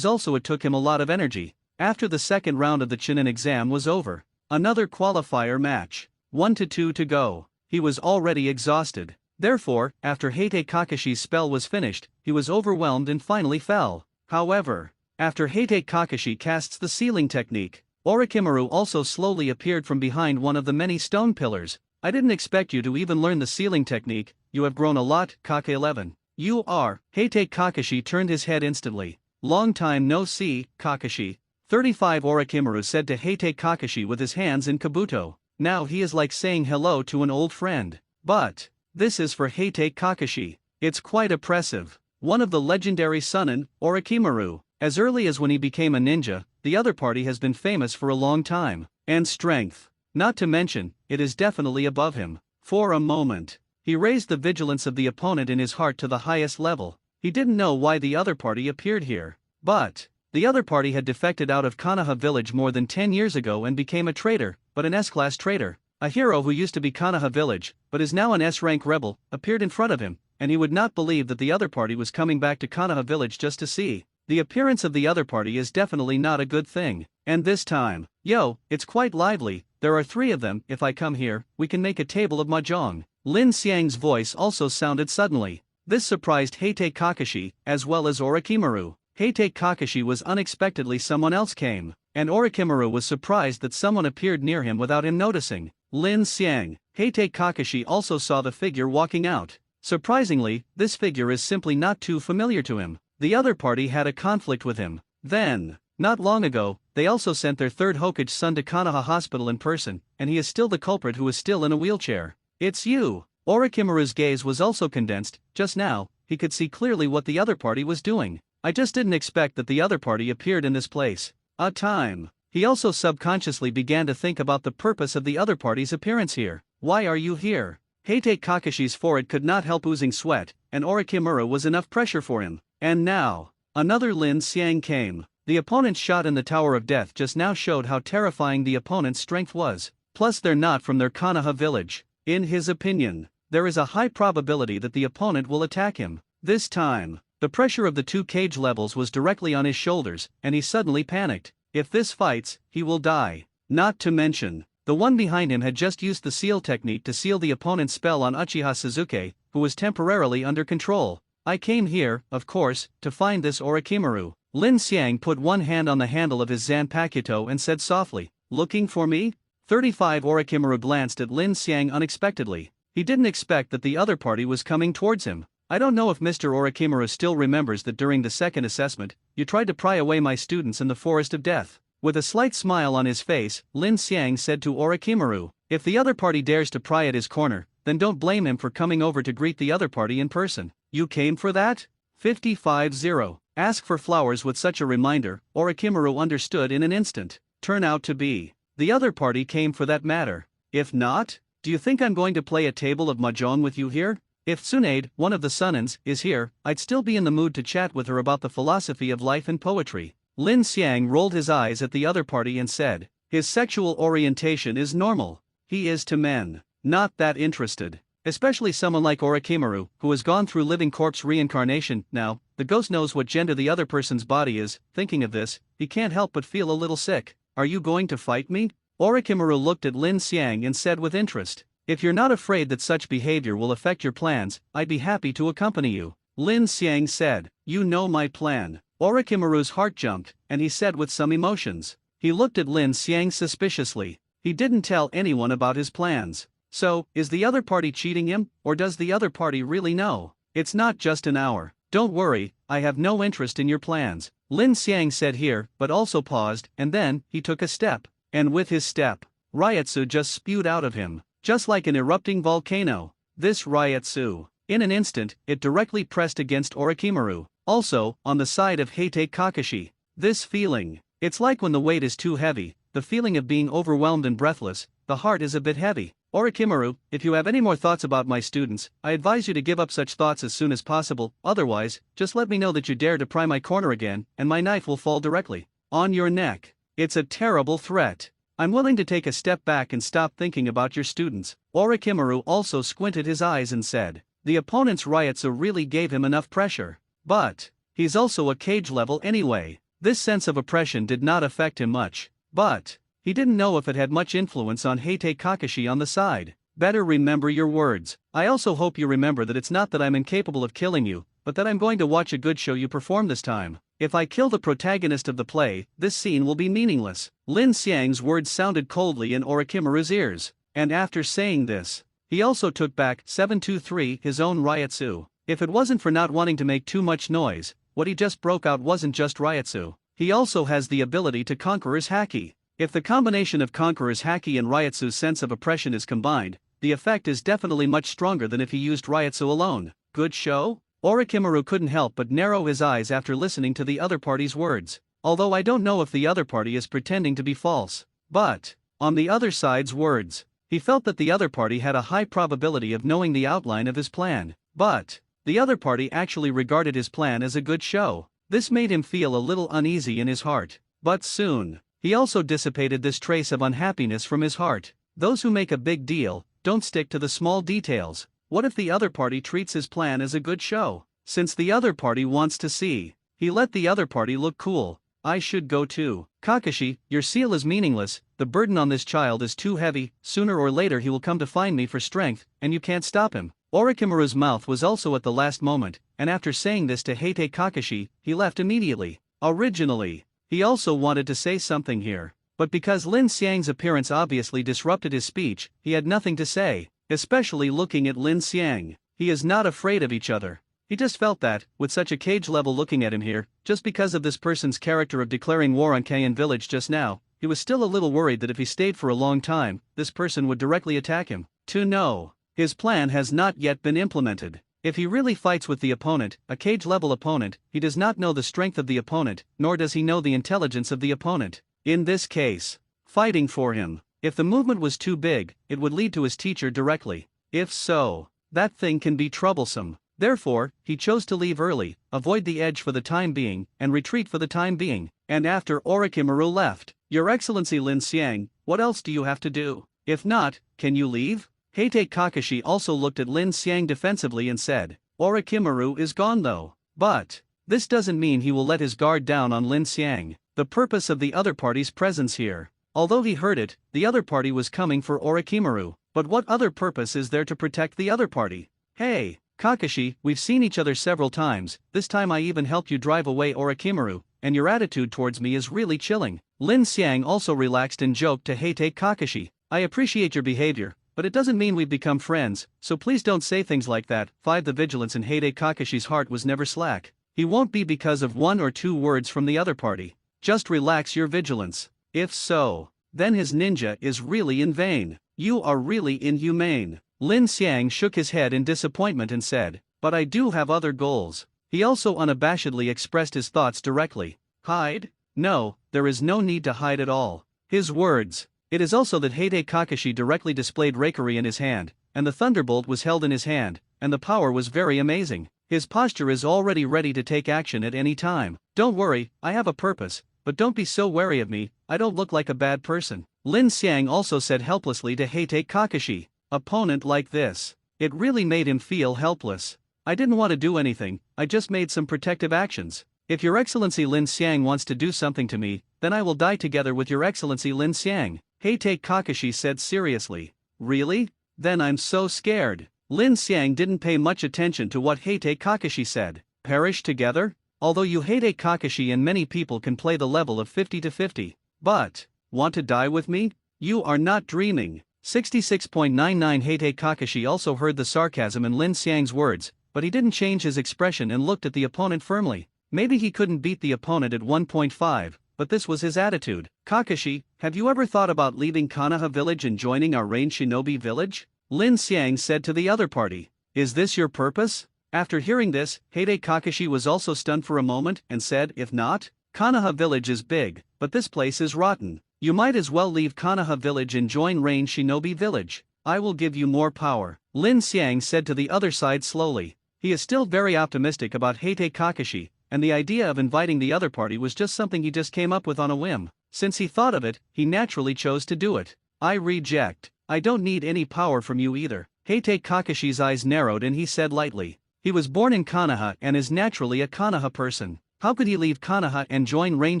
S1: took him a lot of energy. After the second round of the Chunin exam was over, another qualifier match, 1-2 to go, he was already exhausted. Therefore, after Heite Kakashi's spell was finished, he was overwhelmed and finally fell. However, after Heite Kakashi casts the sealing technique, Orochimaru also slowly appeared from behind one of the many stone pillars. I didn't expect you to even learn the sealing technique, you have grown a lot, Kaka 11. You are. Heite Kakashi turned his head instantly. Long time no see, Kakashi. 35 Orochimaru said to Heite Kakashi with his hands in kabuto. Now he is like saying hello to an old friend. But this is for Heite Kakashi. It's quite oppressive. One of the legendary Sunin, Orochimaru. As early as when he became a ninja, the other party has been famous for a long time. And strength. Not to mention, it is definitely above him. For a moment, he raised the vigilance of the opponent in his heart to the highest level. He didn't know why the other party appeared here. But the other party had defected out of Konoha village more than 10 years ago and became a traitor, but an S-class traitor. A hero who used to be Konoha village, but is now an S-rank rebel, appeared in front of him, and he would not believe that the other party was coming back to Konoha village just to see. The appearance of the other party is definitely not a good thing. And this time, yo, it's quite lively, there are 3 of them, if I come here, we can make a table of mahjong. Lin Xiang's voice also sounded suddenly. This surprised Heite Kakashi, as well as Orochimaru. Heite Kakashi was unexpectedly someone else came, and Orochimaru was surprised that someone appeared near him without him noticing. Lin Xiang. Heite Kakashi also saw the figure walking out. Surprisingly, this figure is simply not too familiar to him. The other party had a conflict with him. Then, not long ago, they also sent their third Hokage son to Konoha Hospital in person, and he is still the culprit who is still in a wheelchair. It's you! Orochimaru's gaze was also condensed. Just now, he could see clearly what the other party was doing. I just didn't expect that the other party appeared in this place. A time. He also subconsciously began to think about the purpose of the other party's appearance here. Why are you here? Heite Kakashi's forehead could not help oozing sweat, and Orochimaru was enough pressure for him. And now, another Lin Xiang came. The opponent's shot in the Tower of Death just now showed how terrifying the opponent's strength was. Plus they're not from their Konoha village. In his opinion, there is a high probability that the opponent will attack him. This time, the pressure of the 2 cage levels was directly on his shoulders, and he suddenly panicked. If this fights, he will die. Not to mention, the one behind him had just used the seal technique to seal the opponent's spell on Uchiha Sasuke, who was temporarily under control. I came here, of course, to find this Orochimaru. Lin Xiang put one hand on the handle of his Zanpakuto and said softly, "Looking for me?" 35 Orochimaru glanced at Lin Xiang unexpectedly. He didn't expect that the other party was coming towards him. I don't know if Mr. Orochimaru still remembers that during the second assessment, you tried to pry away my students in the Forest of Death. With a slight smile on his face, Lin Xiang said to Orochimaru, "If the other party dares to pry at his corner, then don't blame him for coming over to greet the other party in person. You came for that?" 55-0. Ask for flowers with such a reminder, Orochimaru understood in an instant. Turn out to be. The other party came for that matter. If not, do you think I'm going to play a table of mahjong with you here? If Tsunade, one of the Sunins, is here, I'd still be in the mood to chat with her about the philosophy of life and poetry. Lin Xiang rolled his eyes at the other party and said, "His sexual orientation is normal. He is to men. Not that interested. Especially someone like Orochimaru, who has gone through living corpse reincarnation. Now, the ghost knows what gender the other person's body is." Thinking of this, he can't help but feel a little sick. "Are you going to fight me?" Orochimaru looked at Lin Xiang and said with interest, "If you're not afraid that such behavior will affect your plans, I'd be happy to accompany you." Lin Xiang said, "You know my plan." Orochimaru's heart jumped, and he said with some emotions. He looked at Lin Xiang suspiciously. He didn't tell anyone about his plans. So, is the other party cheating him, or does the other party really know? It's not just an hour. Don't worry, I have no interest in your plans, Lin Xiang said here, but also paused, and then, he took a step. And with his step, reiatsu just spewed out of him, just like an erupting volcano. This reiatsu, in an instant, it directly pressed against Orochimaru, also, on the side of Heite Kakashi. This feeling, it's like when the weight is too heavy, the feeling of being overwhelmed and breathless, the heart is a bit heavy. Orochimaru, if you have any more thoughts about my students, I advise you to give up such thoughts as soon as possible, otherwise, just let me know that you dare to pry my corner again, and my knife will fall directly on your neck. It's a terrible threat. I'm willing to take a step back and stop thinking about your students. Orochimaru also squinted his eyes and said, the opponent's reiatsu really gave him enough pressure. But he's also a cage level anyway. This sense of oppression did not affect him much. But he didn't know if it had much influence on Heite Kakashi on the side. Better remember your words. I also hope you remember that it's not that I'm incapable of killing you, but that I'm going to watch a good show you perform this time. If I kill the protagonist of the play, this scene will be meaningless. Lin Xiang's words sounded coldly in Orochimaru's ears, and after saying this, he also took back 723 his own reiatsu. If it wasn't for not wanting to make too much noise, what he just broke out wasn't just reiatsu. He also has the ability to Conqueror's Haki. If the combination of Conqueror's Haki and Reiatsu's sense of oppression is combined, the effect is definitely much stronger than if he used Reiatsu alone. Good show? Orochimaru couldn't help but narrow his eyes after listening to the other party's words. Although I don't know if the other party is pretending to be false. But, on the other side's words, he felt that the other party had a high probability of knowing the outline of his plan. But the other party actually regarded his plan as a good show. This made him feel a little uneasy in his heart. But soon, he also dissipated this trace of unhappiness from his heart. Those who make a big deal don't stick to the small details. What if the other party treats his plan as a good show? Since the other party wants to see, he let the other party look cool. I should go too. Kakashi, your seal is meaningless, the burden on this child is too heavy, sooner or later he will come to find me for strength, and you can't stop him. Orochimaru's mouth was also at the last moment, and after saying this to Heite Kakashi, he left immediately. Originally, he also wanted to say something here, but because Lin Xiang's appearance obviously disrupted his speech, he had nothing to say, especially looking at Lin Xiang. He is not afraid of each other. He just felt that, with such a cage level looking at him here, just because of this person's character of declaring war on Kaien village just now, he was still a little worried that if he stayed for a long time, this person would directly attack him. To know, his plan has not yet been implemented. If he really fights with the opponent, a cage level opponent, he does not know the strength of the opponent, nor does he know the intelligence of the opponent. In this case, fighting for him, if the movement was too big, it would lead to his teacher directly. If so, that thing can be troublesome. Therefore, he chose to leave early, avoid the edge for the time being, and retreat for the time being. And after Orochimaru left, Your Excellency Lin Xiang, what else do you have to do? If not, can you leave? Heite Kakashi also looked at Lin Xiang defensively and said, Orochimaru is gone though. But this doesn't mean he will let his guard down on Lin Xiang. The purpose of the other party's presence here. Although he heard it, the other party was coming for Orochimaru. But what other purpose is there to protect the other party? Hey, Kakashi, we've seen each other several times, this time I even helped you drive away Orochimaru, and your attitude towards me is really chilling. Lin Xiang also relaxed and joked to Heite Kakashi. I appreciate your behavior, but it doesn't mean we've become friends, so please don't say things like that. 5. The vigilance in Heite Kakashi's heart was never slack. He won't be because of one or two words from the other party. Just relax your vigilance. If so, then his ninja is really in vain. You are really inhumane. Lin Xiang shook his head in disappointment and said, but I do have other goals. He also unabashedly expressed his thoughts directly. Hide? No, there is no need to hide at all. His words. It is also that Heite Kakashi directly displayed Reikari in his hand, and the thunderbolt was held in his hand, and the power was very amazing. His posture is already ready to take action at any time. Don't worry, I have a purpose, but don't be so wary of me, I don't look like a bad person. Lin Xiang also said helplessly to Heite Kakashi. Opponent like this. It really made him feel helpless. I didn't want to do anything, I just made some protective actions. If Your Excellency Lin Xiang wants to do something to me, then I will die together with Your Excellency Lin Xiang. Heite Kakashi said seriously. Really? Then I'm so scared. Lin Xiang didn't pay much attention to what Heite Kakashi said. Perish together? Although you Heite Kakashi and many people can play the level of 50 to 50. But, want to die with me? You are not dreaming. 66.99 Heite Kakashi also heard the sarcasm in Lin Xiang's words, but he didn't change his expression and looked at the opponent firmly. Maybe he couldn't beat the opponent at 1.5, but this was his attitude. Kakashi, have you ever thought about leaving Konoha village and joining our Rain Shinobi village? Lin Xiang said to the other party. Is this your purpose? After hearing this, Heite Kakashi was also stunned for a moment and said, if not, Konoha village is big, but this place is rotten. You might as well leave Konoha village and join Rain Shinobi village. I will give you more power, Lin Xiang said to the other side slowly. He is still very optimistic about Heite Kakashi, and the idea of inviting the other party was just something he just came up with on a whim. Since he thought of it, he naturally chose to do it. I reject. I don't need any power from you either. Heite Kakashi's eyes narrowed and he said lightly. He was born in Konoha and is naturally a Konoha person. How could he leave Konoha and join Rain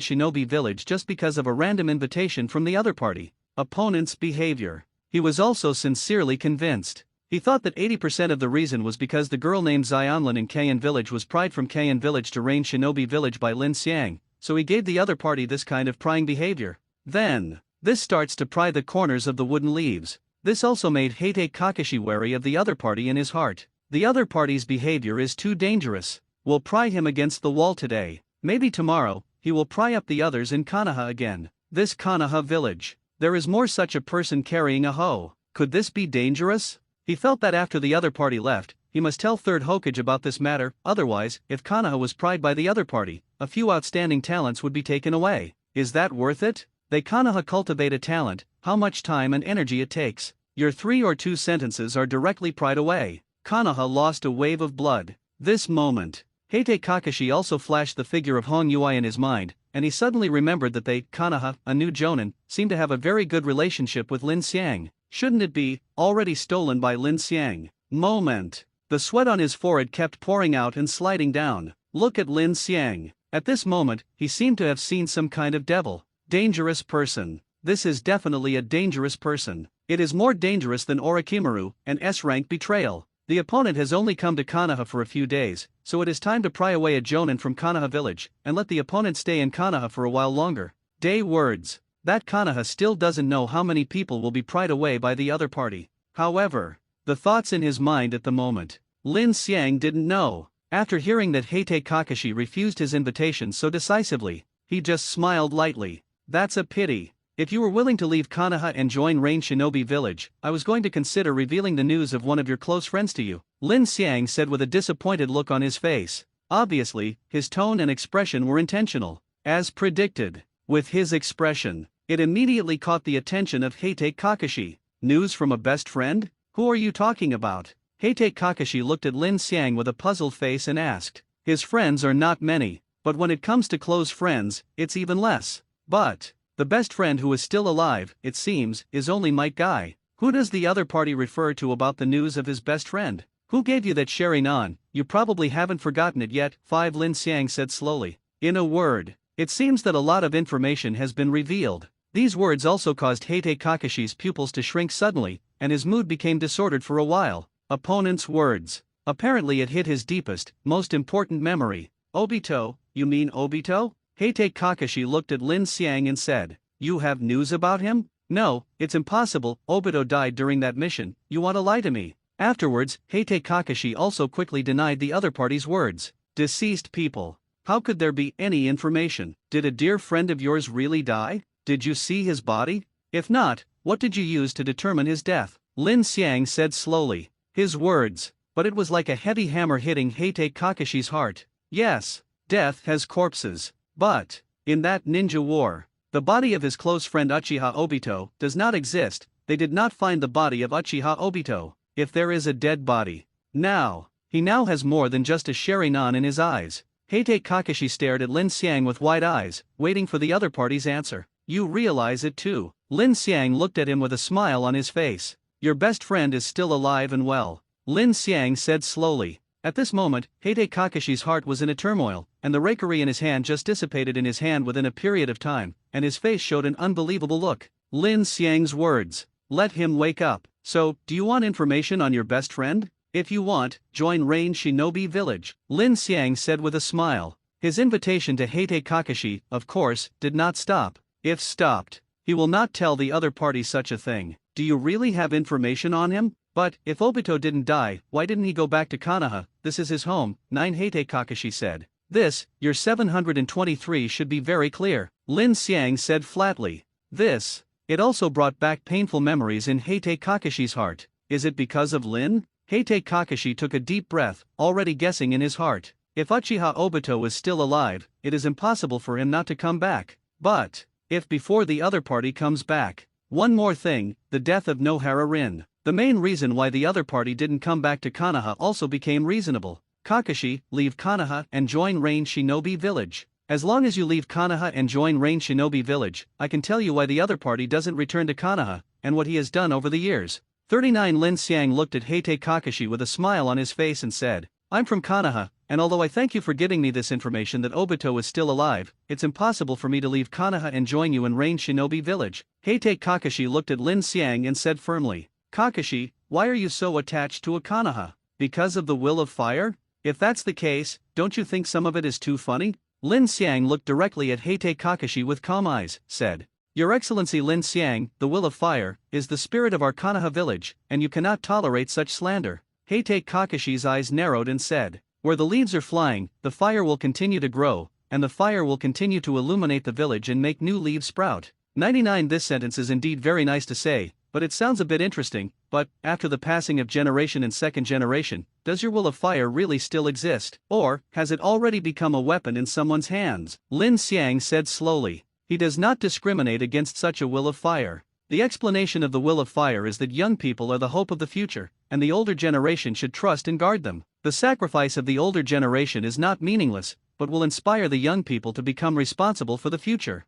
S1: Shinobi Village just because of a random invitation from the other party? Opponent's behavior. He was also sincerely convinced. He thought that 80% of the reason was because the girl named Xionlin in Kayan Village was pried from Kayan Village to Rain Shinobi Village by Lin Xiang, so he gave the other party this kind of prying behavior. Then, this starts to pry the corners of the wooden leaves. This also made Heite Kakashi wary of the other party in his heart. The other party's behavior is too dangerous. We'll pry him against the wall today. Maybe tomorrow, he will pry up the others in Konoha again. This Konoha village. There is more such a person carrying a hoe. Could this be dangerous? He felt that after the other party left, he must tell Third Hokage about this matter, otherwise, if Konoha was pried by the other party, a few outstanding talents would be taken away. Is that worth it? They Konoha cultivate a talent, how much time and energy it takes. Your 3 or 2 sentences are directly pried away. Konoha lost a wave of blood. This moment. Heite Kakashi also flashed the figure of Hong Yui in his mind, and he suddenly remembered that they, Konoha, a new jonin, seemed to have a very good relationship with Lin Xiang. Shouldn't it be, already stolen by Lin Xiang? Moment. The sweat on his forehead kept pouring out and sliding down. Look at Lin Xiang. At this moment, he seemed to have seen some kind of devil. Dangerous person. This is definitely a dangerous person. It is more dangerous than Orochimaru, an S-rank betrayal. The opponent has only come to Konoha for a few days, so it is time to pry away a jonin from Konoha village, and let the opponent stay in Konoha for a while longer. Day words. That Konoha still doesn't know how many people will be pried away by the other party. However, the thoughts in his mind at the moment. Lin Xiang didn't know. After hearing that Heite Kakashi refused his invitation so decisively, he just smiled lightly. That's a pity. If you were willing to leave Konoha and join Rain Shinobi Village, I was going to consider revealing the news of one of your close friends to you, Lin Xiang said with a disappointed look on his face. Obviously, his tone and expression were intentional. As predicted, with his expression, it immediately caught the attention of Heite Kakashi. News from a best friend? Who are you talking about? Heite Kakashi looked at Lin Xiang with a puzzled face and asked. His friends are not many, but when it comes to close friends, it's even less. But the best friend who is still alive, it seems, is only Might Guy. Who does the other party refer to about the news of his best friend? Who gave you that Sharinan? You probably haven't forgotten it yet, 5 Lin Xiang said slowly. In a word, it seems that a lot of information has been revealed. These words also caused Heite Kakashi's pupils to shrink suddenly, and his mood became disordered for a while. Opponent's words. Apparently it hit his deepest, most important memory. Obito, you mean Obito? Heite Kakashi looked at Lin Xiang and said, You have news about him? No, it's impossible, Obito died during that mission, you want to lie to me. Afterwards, Heite Kakashi also quickly denied the other party's words. Deceased people. How could there be any information? Did a dear friend of yours really die? Did you see his body? If not, what did you use to determine his death? Lin Xiang said slowly. His words, but it was like a heavy hammer hitting Heite Kakashi's heart. Yes, death has corpses. But, in that ninja war, the body of his close friend Uchiha Obito does not exist. They did not find the body of Uchiha Obito. If there is a dead body. He now has more than just a Sharinan in his eyes. Heite Kakashi stared at Lin Xiang with wide eyes, waiting for the other party's answer. You realize it too. Lin Xiang looked at him with a smile on his face. Your best friend is still alive and well. Lin Xiang said slowly. At this moment, Heite Kakashi's heart was in a turmoil, and the rakery in his hand just dissipated in his hand within a period of time, and his face showed an unbelievable look. Lin Xiang's words. Let him wake up. So, do you want information on your best friend? If you want, join Rain Shinobi Village, Lin Xiang said with a smile. His invitation to Heite Kakashi, of course, did not stop. If stopped, he will not tell the other party such a thing. Do you really have information on him? But, if Obito didn't die, why didn't he go back to Konoha? This is his home, 9 Heite Kakashi said. This, your 723 should be very clear, Lin Xiang said flatly. This. It also brought back painful memories in Heite Kakashi's heart. Is it because of Lin? Heite Kakashi took a deep breath, already guessing in his heart. If Uchiha Obito is still alive, it is impossible for him not to come back. But, if before the other party comes back, One more thing, the death of Nohara Rin. The main reason why the other party didn't come back to Konoha also became reasonable. Kakashi, leave Konoha and join Rain Shinobi Village. As long as you leave Konoha and join Rain Shinobi Village, I can tell you why the other party doesn't return to Konoha, and what he has done over the years. 39 Lin Xiang looked at Heite Kakashi with a smile on his face and said, I'm from Konoha, and although I thank you for giving me this information that Obito is still alive, it's impossible for me to leave Konoha and join you in Rain Shinobi Village. Heite Kakashi looked at Lin Xiang and said firmly, Kakashi, why are you so attached to a Konoha? Because of the will of fire? If that's the case, don't you think some of it is too funny? Lin Xiang looked directly at Heite Kakashi with calm eyes, said, Your Excellency Lin Xiang, the will of fire, is the spirit of our Konoha village, and you cannot tolerate such slander. Heite Kakashi's eyes narrowed and said, Where the leaves are flying, the fire will continue to grow, and the fire will continue to illuminate the village and make new leaves sprout. 99 This sentence is indeed very nice to say, but it sounds a bit interesting, but, after the passing of generation and second generation, does your will of fire really still exist, or, has it already become a weapon in someone's hands? Lin Xiang said slowly, He does not discriminate against such a will of fire. The explanation of the will of fire is that young people are the hope of the future, and the older generation should trust and guard them. The sacrifice of the older generation is not meaningless, but will inspire the young people to become responsible for the future's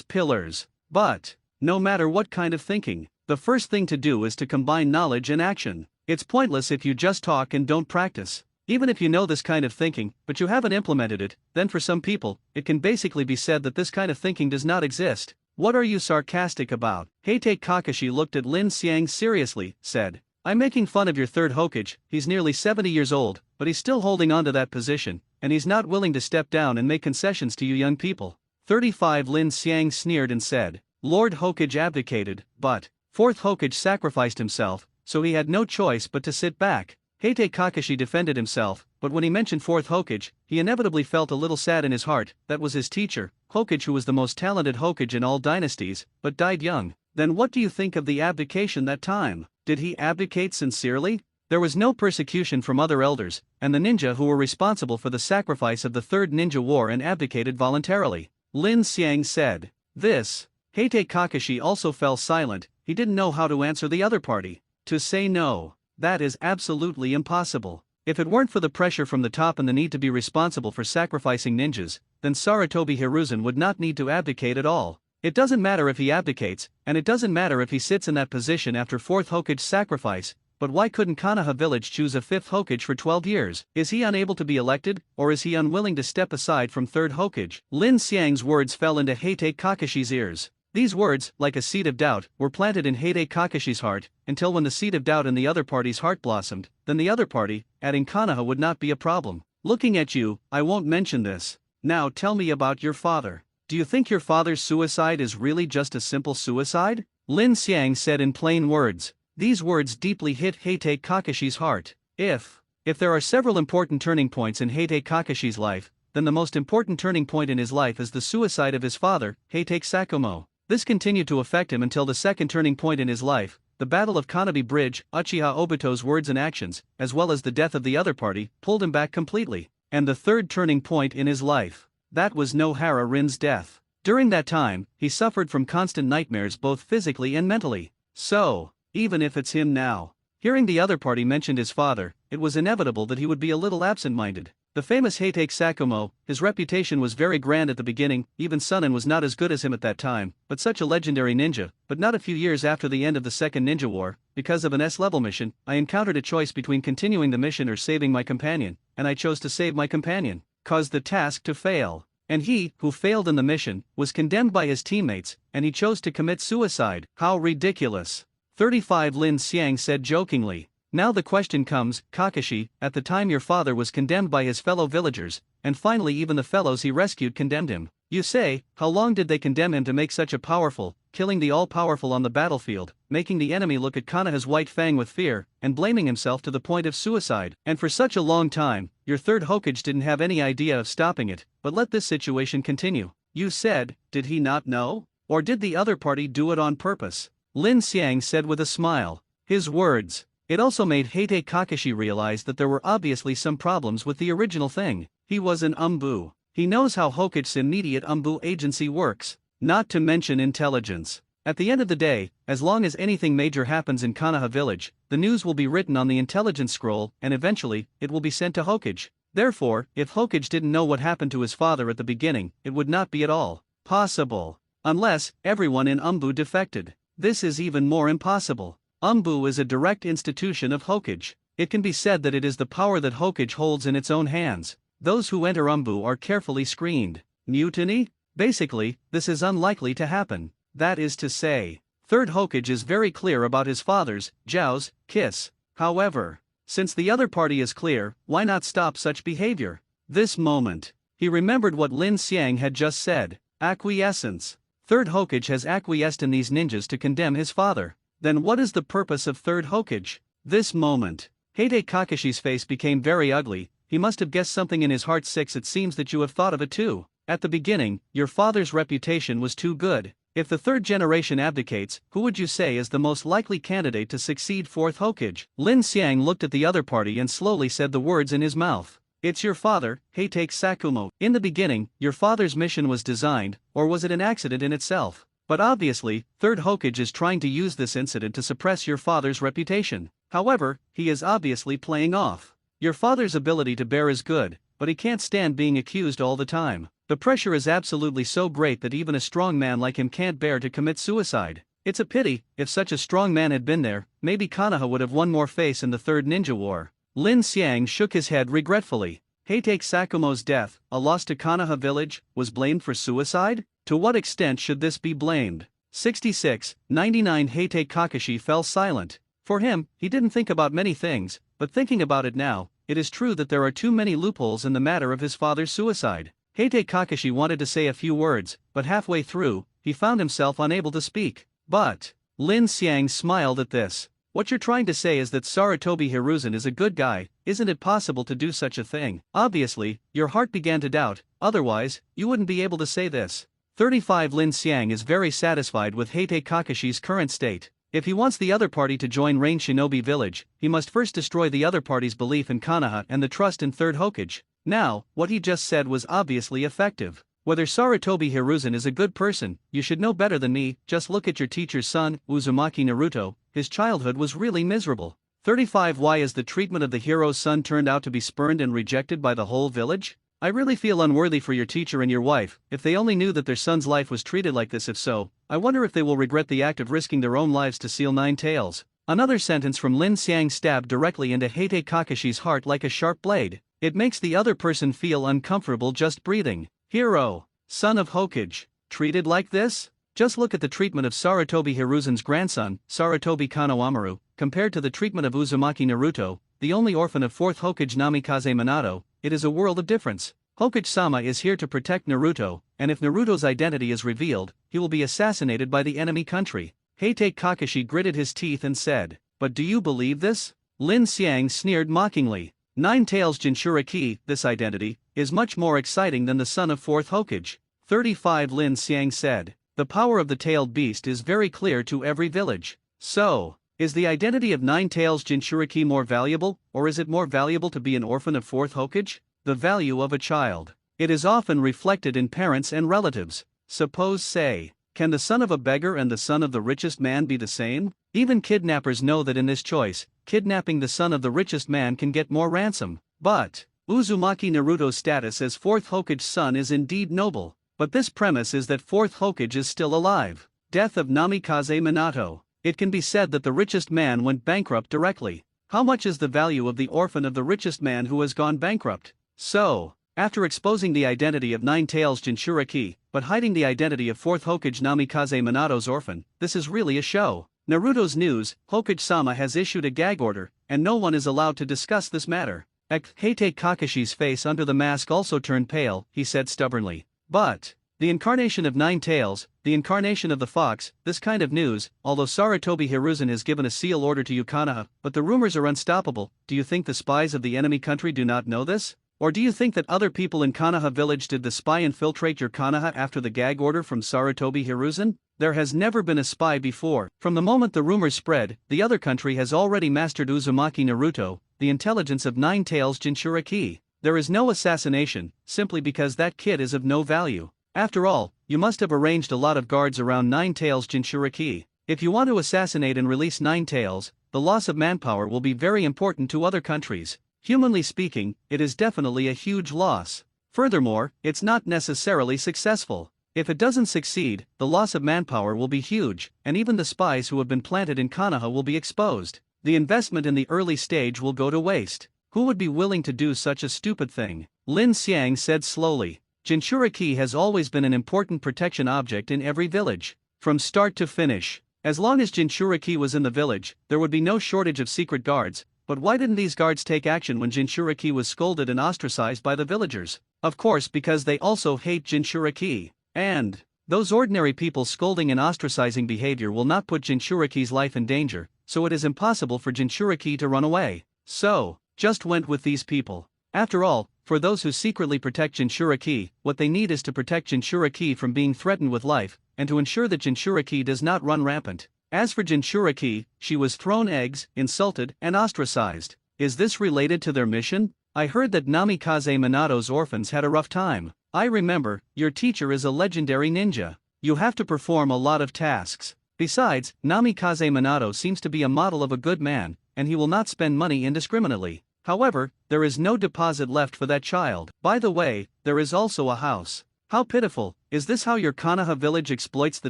S1: pillars. But, no matter what kind of thinking, the first thing to do is to combine knowledge and action. It's pointless if you just talk and don't practice. Even if you know this kind of thinking, but you haven't implemented it, then for some people, it can basically be said that this kind of thinking does not exist. What are you sarcastic about? Heite Kakashi looked at Lin Xiang seriously, said, I'm making fun of your third Hokage. He's nearly 70 years old, but he's still holding on to that position, and he's not willing to step down and make concessions to you young people. 35 Lin Xiang sneered and said, Lord Hokage abdicated, but fourth Hokage sacrificed himself, so he had no choice but to sit back. Heite Kakashi defended himself, but when he mentioned fourth Hokage, he inevitably felt a little sad in his heart. That was his teacher, Hokage, who was the most talented Hokage in all dynasties, but died young. Then what do you think of the abdication that time? Did he abdicate sincerely? There was no persecution from other elders, and the ninja who were responsible for the sacrifice of the third ninja war and abdicated voluntarily. Lin Xiang said. This. Heite Kakashi also fell silent. He didn't know how to answer the other party. To say no. That is absolutely impossible. If it weren't for the pressure from the top and the need to be responsible for sacrificing ninjas, then Sarutobi Hiruzen would not need to abdicate at all. It doesn't matter if he abdicates, and it doesn't matter if he sits in that position after fourth Hokage's sacrifice, but why couldn't Konoha village choose a fifth Hokage for 12 years? Is he unable to be elected, or is he unwilling to step aside from third Hokage? Lin Xiang's words fell into Heite Kakashi's ears. These words, like a seed of doubt, were planted in Heite Kakashi's heart, until when the seed of doubt in the other party's heart blossomed, then the other party, adding Konoha, would not be a problem. Looking at you, I won't mention this. Now tell me about your father. Do you think your father's suicide is really just a simple suicide? Lin Xiang said in plain words. These words deeply hit Heite Kakashi's heart. If there are several important turning points in Heite Kakashi's life, then the most important turning point in his life is the suicide of his father, Heite Sakumo. This continued to affect him until the second turning point in his life, the Battle of Konobe Bridge. Uchiha Obito's words and actions, as well as the death of the other party, pulled him back completely. And the third turning point in his life, that was Nohara Rin's death. During that time, he suffered from constant nightmares both physically and mentally. So, even if it's him now, hearing the other party mentioned his father, it was inevitable that he would be a little absent-minded. The famous Heite Sakumo, his reputation was very grand at the beginning. Even Sunan was not as good as him at that time, but such a legendary ninja. But not a few years after the end of the second ninja war, because of an S-level mission, I encountered a choice between continuing the mission or saving my companion, and I chose to save my companion, caused the task to fail. And he, who failed in the mission, was condemned by his teammates, and he chose to commit suicide. How ridiculous. 35 Lin Xiang said jokingly. Now the question comes, Kakashi, at the time your father was condemned by his fellow villagers, and finally even the fellows he rescued condemned him. You say, how long did they condemn him to make such a powerful, killing the all-powerful on the battlefield, making the enemy look at Konoha's white fang with fear, and blaming himself to the point of suicide? And for such a long time, your third Hokage didn't have any idea of stopping it, but let this situation continue. You said, did he not know? Or did the other party do it on purpose? Lin Xiang said with a smile. His words. It also made Heite Kakashi realize that there were obviously some problems with the original thing. He was an Umbu. He knows how Hokage's immediate Umbu agency works, not to mention intelligence. At the end of the day, as long as anything major happens in Konoha village, the news will be written on the intelligence scroll, and eventually, it will be sent to Hokage. Therefore, if Hokage didn't know what happened to his father at the beginning, it would not be at all possible. Unless, everyone in Umbu defected. This is even more impossible. Umbu is a direct institution of Hokage. It can be said that it is the power that Hokage holds in its own hands. Those who enter Umbu are carefully screened. Mutiny? Basically, this is unlikely to happen. That is to say, Third Hokage is very clear about his father's, Zhao's, kiss. However, since the other party is clear, why not stop such behavior? This moment, he remembered what Lin Xiang had just said. Acquiescence. Third Hokage has acquiesced in these ninjas to condemn his father. Then what is the purpose of Third Hokage? This moment, Heite Kakashi's face became very ugly. He must have guessed something in his heart. 6. It seems that you have thought of it too. At the beginning, your father's reputation was too good. If the third generation abdicates, who would you say is the most likely candidate to succeed fourth Hokage? Lin Xiang looked at the other party and slowly said the words in his mouth. It's your father, Heite Sakumo. In the beginning, your father's mission was designed, or was it an accident in itself? But obviously, Third Hokage is trying to use this incident to suppress your father's reputation. However, he is obviously playing off. Your father's ability to bear is good, but he can't stand being accused all the time. The pressure is absolutely so great that even a strong man like him can't bear to commit suicide. It's a pity. If such a strong man had been there, maybe Konoha would have won more face in the Third Ninja War. Lin Xiang shook his head regretfully. Heite Sakumo's death, a loss to Konoha village, was blamed for suicide? To what extent should this be blamed? 66-99 Heite Kakashi fell silent. For him, he didn't think about many things, but thinking about it now, it is true that there are too many loopholes in the matter of his father's suicide. Heite Kakashi wanted to say a few words, but halfway through, he found himself unable to speak. But Lin Xiang smiled at this. What you're trying to say is that Sarutobi Hiruzen is a good guy. Isn't it possible to do such a thing? Obviously, your heart began to doubt, otherwise, you wouldn't be able to say this. 35 Lin Xiang is very satisfied with Heite Kakashi's current state. If he wants the other party to join Rain Shinobi Village, he must first destroy the other party's belief in Konoha and the trust in Third Hokage. Now, what he just said was obviously effective. Whether Sarutobi Hiruzen is a good person, you should know better than me. Just look at your teacher's son, Uzumaki Naruto. His childhood was really miserable. 35 Why is the treatment of the hero's son turned out to be spurned and rejected by the whole village? I really feel unworthy for your teacher and your wife. If they only knew that their son's life was treated like this. If so, I wonder if they will regret the act of risking their own lives to seal 9 tails. Another sentence from Lin Xiang stabbed directly into Heite Kakashi's heart like a sharp blade. It makes the other person feel uncomfortable just breathing. Hero, son of Hokage, treated like this? Just look at the treatment of Sarutobi Hiruzen's grandson, Sarutobi Kanoamaru, compared to the treatment of Uzumaki Naruto, the only orphan of 4th Hokage Namikaze Minato. It is a world of difference. Hokage-sama is here to protect Naruto, and if Naruto's identity is revealed, he will be assassinated by the enemy country. Heite Kakashi gritted his teeth and said, "But do you believe this?" Lin Xiang sneered mockingly. 9 Tails Jinchuriki, this identity, is much more exciting than the son of 4th Hokage. 35 Lin Xiang said, "The power of the tailed beast is very clear to every village. So, is the identity of 9 Tails Jinchuriki more valuable, or is it more valuable to be an orphan of 4th Hokage? The value of a child. It is often reflected in parents and relatives. Suppose say, can the son of a beggar and the son of the richest man be the same? Even kidnappers know that in this choice, kidnapping the son of the richest man can get more ransom. But Uzumaki Naruto's status as 4th Hokage's son is indeed noble. But this premise is that 4th Hokage is still alive. Death of Namikaze Minato. It can be said that the richest man went bankrupt directly. How much is the value of the orphan of the richest man who has gone bankrupt? So, after exposing the identity of 9 Tails Jinchuriki, but hiding the identity of 4th Hokage Namikaze Minato's orphan, this is really a show. Naruto's news, Hokage-sama has issued a gag order, and no one is allowed to discuss this matter. Heite Kakashi's face under the mask also turned pale, he said stubbornly. But the incarnation of 9 Tails, the incarnation of the fox, this kind of news, although Sarutobi Hiruzen has given a seal order to Konoha, but the rumors are unstoppable. Do you think the spies of the enemy country do not know this? Or do you think that other people in Konoha village did the spy infiltrate your Konoha after the gag order from Sarutobi Hiruzen? There has never been a spy before. From the moment the rumors spread, the other country has already mastered Uzumaki Naruto, the intelligence of 9 Tails Jinchuriki. There is no assassination, simply because that kid is of no value. After all, you must have arranged a lot of guards around Nine Tails Jinchuriki. If you want to assassinate and release Nine Tails, the loss of manpower will be very important to other countries. Humanly speaking, it is definitely a huge loss. Furthermore, it's not necessarily successful. If it doesn't succeed, the loss of manpower will be huge, and even the spies who have been planted in Konoha will be exposed. The investment in the early stage will go to waste. Who would be willing to do such a stupid thing? Lin Xiang said slowly. Jinchuriki has always been an important protection object in every village. From start to finish. As long as Jinchuriki was in the village, there would be no shortage of secret guards, but why didn't these guards take action when Jinchuriki was scolded and ostracized by the villagers? Of course, because they also hate Jinchuriki. And those ordinary people scolding and ostracizing behavior will not put Jinchuriki's life in danger, so it is impossible for Jinchuriki to run away. So, just went with these people. After all, for those who secretly protect Jinchuriki, what they need is to protect Jinchuriki from being threatened with life, and to ensure that Jinchuriki does not run rampant. As for Jinchuriki, she was thrown eggs, insulted, and ostracized. Is this related to their mission? I heard that Namikaze Minato's orphans had a rough time. I remember, your teacher is a legendary ninja. You have to perform a lot of tasks. Besides, Namikaze Minato seems to be a model of a good man, and he will not spend money indiscriminately. However, there is no deposit left for that child. By the way, there is also a house. How pitiful. Is this how your Konoha village exploits the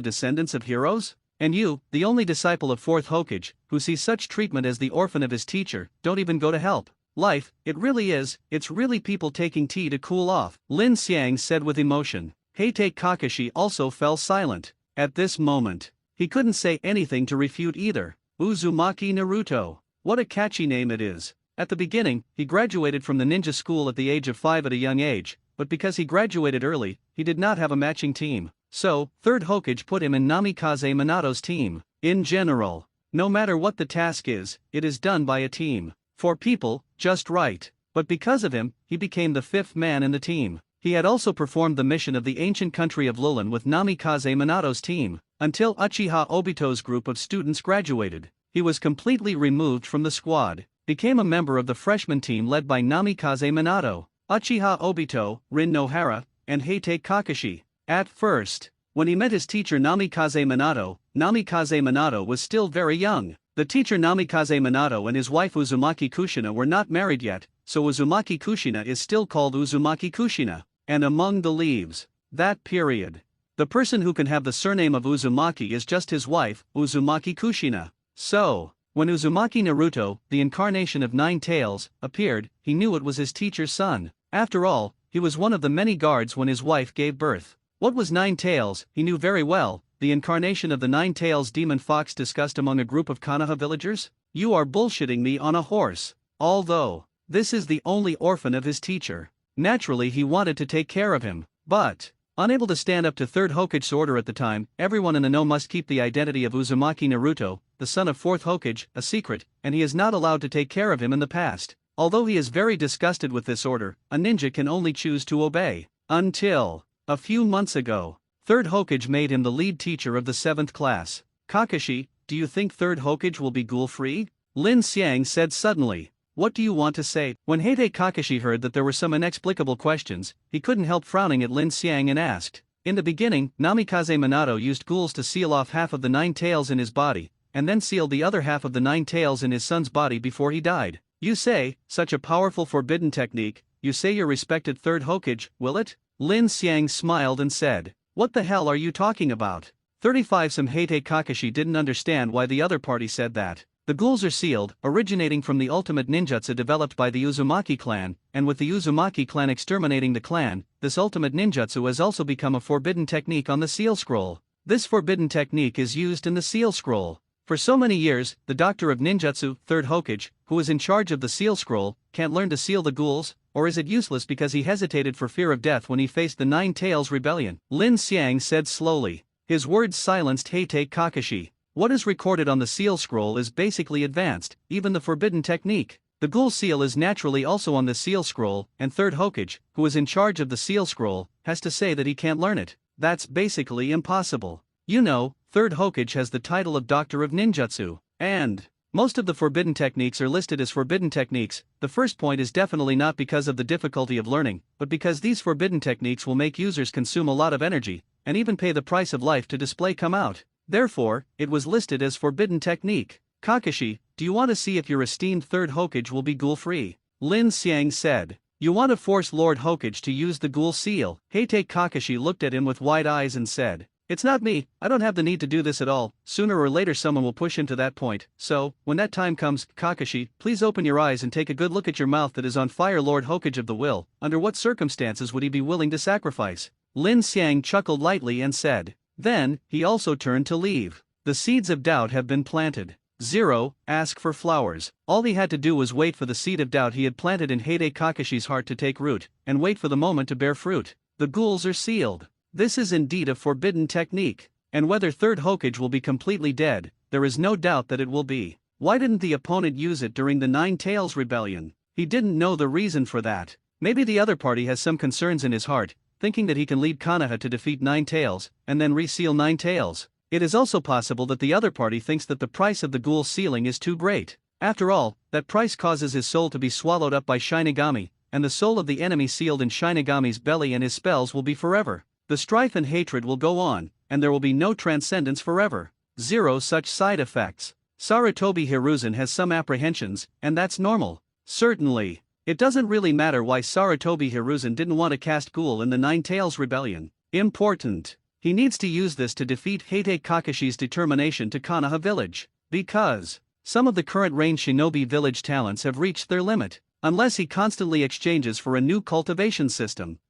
S1: descendants of heroes? And you, the only disciple of 4th Hokage, who sees such treatment as the orphan of his teacher, don't even go to help. Life, it really is, it's really people taking tea to cool off, Lin Xiang said with emotion. Heitei Kakashi also fell silent. At this moment, he couldn't say anything to refute either. Uzumaki Naruto. What a catchy name it is. At the beginning, he graduated from the ninja school at the age of 5 at a young age, but because he graduated early, he did not have a matching team. So, 3rd Hokage put him in Namikaze Minato's team. In general, no matter what the task is, it is done by a team. 4 people, just right. But because of him, he became the 5th man in the team. He had also performed the mission of the ancient country of Lulin with Namikaze Minato's team, until Uchiha Obito's group of students graduated. He was completely removed from the squad, became a member of the freshman team led by Namikaze Minato, Uchiha Obito, Rin Nohara, and Heitei Kakashi. At first, when he met his teacher Namikaze Minato was still very young. The teacher Namikaze Minato and his wife Uzumaki Kushina were not married yet, so Uzumaki Kushina is still called Uzumaki Kushina. And among the leaves, that period, the person who can have the surname of Uzumaki is just his wife, Uzumaki Kushina. So, when Uzumaki Naruto, the incarnation of Nine Tails, appeared, he knew it was his teacher's son. After all, he was one of the many guards when his wife gave birth. What was Nine Tails, he knew very well, the incarnation of the Nine Tails demon fox discussed among a group of Konoha villagers? You are bullshitting me on a horse. Although, this is the only orphan of his teacher. Naturally he wanted to take care of him, but, unable to stand up to 3rd Hokage's order at the time, everyone in the know must keep the identity of Uzumaki Naruto, the son of 4th Hokage, a secret, and he is not allowed to take care of him in the past. Although he is very disgusted with this order, a ninja can only choose to obey. Until, a few months ago, 3rd Hokage made him the lead teacher of the 7th class. Kakashi, do you think 3rd Hokage will be ghoul-free? Lin Xiang said suddenly. What do you want to say? When Heitei Kakashi heard that there were some inexplicable questions, he couldn't help frowning at Lin Xiang and asked. In the beginning, Namikaze Minato used ghouls to seal off half of the 9 tails in his body, and then sealed the other half of the 9 tails in his son's body before he died. You say, such a powerful forbidden technique, you say your respected 3rd Hokage, will it? Lin Xiang smiled and said. What the hell are you talking about? 35 Some Heitei Kakashi didn't understand why the other party said that. The ghouls are sealed, originating from the ultimate ninjutsu developed by the Uzumaki clan, and with the Uzumaki clan exterminating the clan, this ultimate ninjutsu has also become a forbidden technique on the seal scroll. This forbidden technique is used in the seal scroll. For so many years, the doctor of ninjutsu, 3rd Hokage, who is in charge of the seal scroll, can't learn to seal the ghouls, or is it useless because he hesitated for fear of death when he faced the 9 Tails rebellion? Lin Xiang said slowly. His words silenced Heitei Kakashi. What is recorded on the seal scroll is basically advanced, even the forbidden technique. The ghoul seal is naturally also on the seal scroll, and 3rd Hokage, who is in charge of the seal scroll, has to say that he can't learn it. That's basically impossible. You know, 3rd Hokage has the title of Doctor of Ninjutsu, and most of the forbidden techniques are listed as forbidden techniques. The first point is definitely not because of the difficulty of learning, but because these forbidden techniques will make users consume a lot of energy, and even pay the price of life to display come out. Therefore, it was listed as forbidden technique. Kakashi, do you want to see if your esteemed third Hokage will be ghoul-free? Lin Xiang said. You want to force Lord Hokage to use the ghoul seal? Heite Kakashi looked at him with wide eyes and said, it's not me, I don't have the need to do this at all, sooner or later someone will push him to that point, so, when that time comes, Kakashi, please open your eyes and take a good look at your mouth that is on fire. Lord Hokage of the will, under what circumstances would he be willing to sacrifice? Lin Xiang chuckled lightly and said. Then, he also turned to leave. The seeds of doubt have been planted. 0. Ask for flowers. All he had to do was wait for the seed of doubt he had planted in Heide Kakashi's heart to take root, and wait for the moment to bear fruit. The ghouls are sealed. This is indeed a forbidden technique, and whether third Hokage will be completely dead, there is no doubt that it will be. Why didn't the opponent use it during the Nine Tails rebellion? He didn't know the reason for that. Maybe the other party has some concerns in his heart, thinking that he can lead Konoha to defeat Nine Tails, and then reseal Nine Tails. It is also possible that the other party thinks that the price of the ghoul sealing is too great. After all, that price causes his soul to be swallowed up by Shinigami, and the soul of the enemy sealed in Shinigami's belly and his spells will be forever. The strife and hatred will go on, and there will be no transcendence forever. 0 such side effects. Sarutobi Hiruzen has some apprehensions, and that's normal. Certainly. It doesn't really matter why Sarutobi Hiruzen didn't want to cast Ghoul in the Nine Tails rebellion. Important. He needs to use this to defeat Heite Kakashi's determination to Konoha village. Because some of the current Rain Shinobi village talents have reached their limit. Unless he constantly exchanges for a new cultivation system.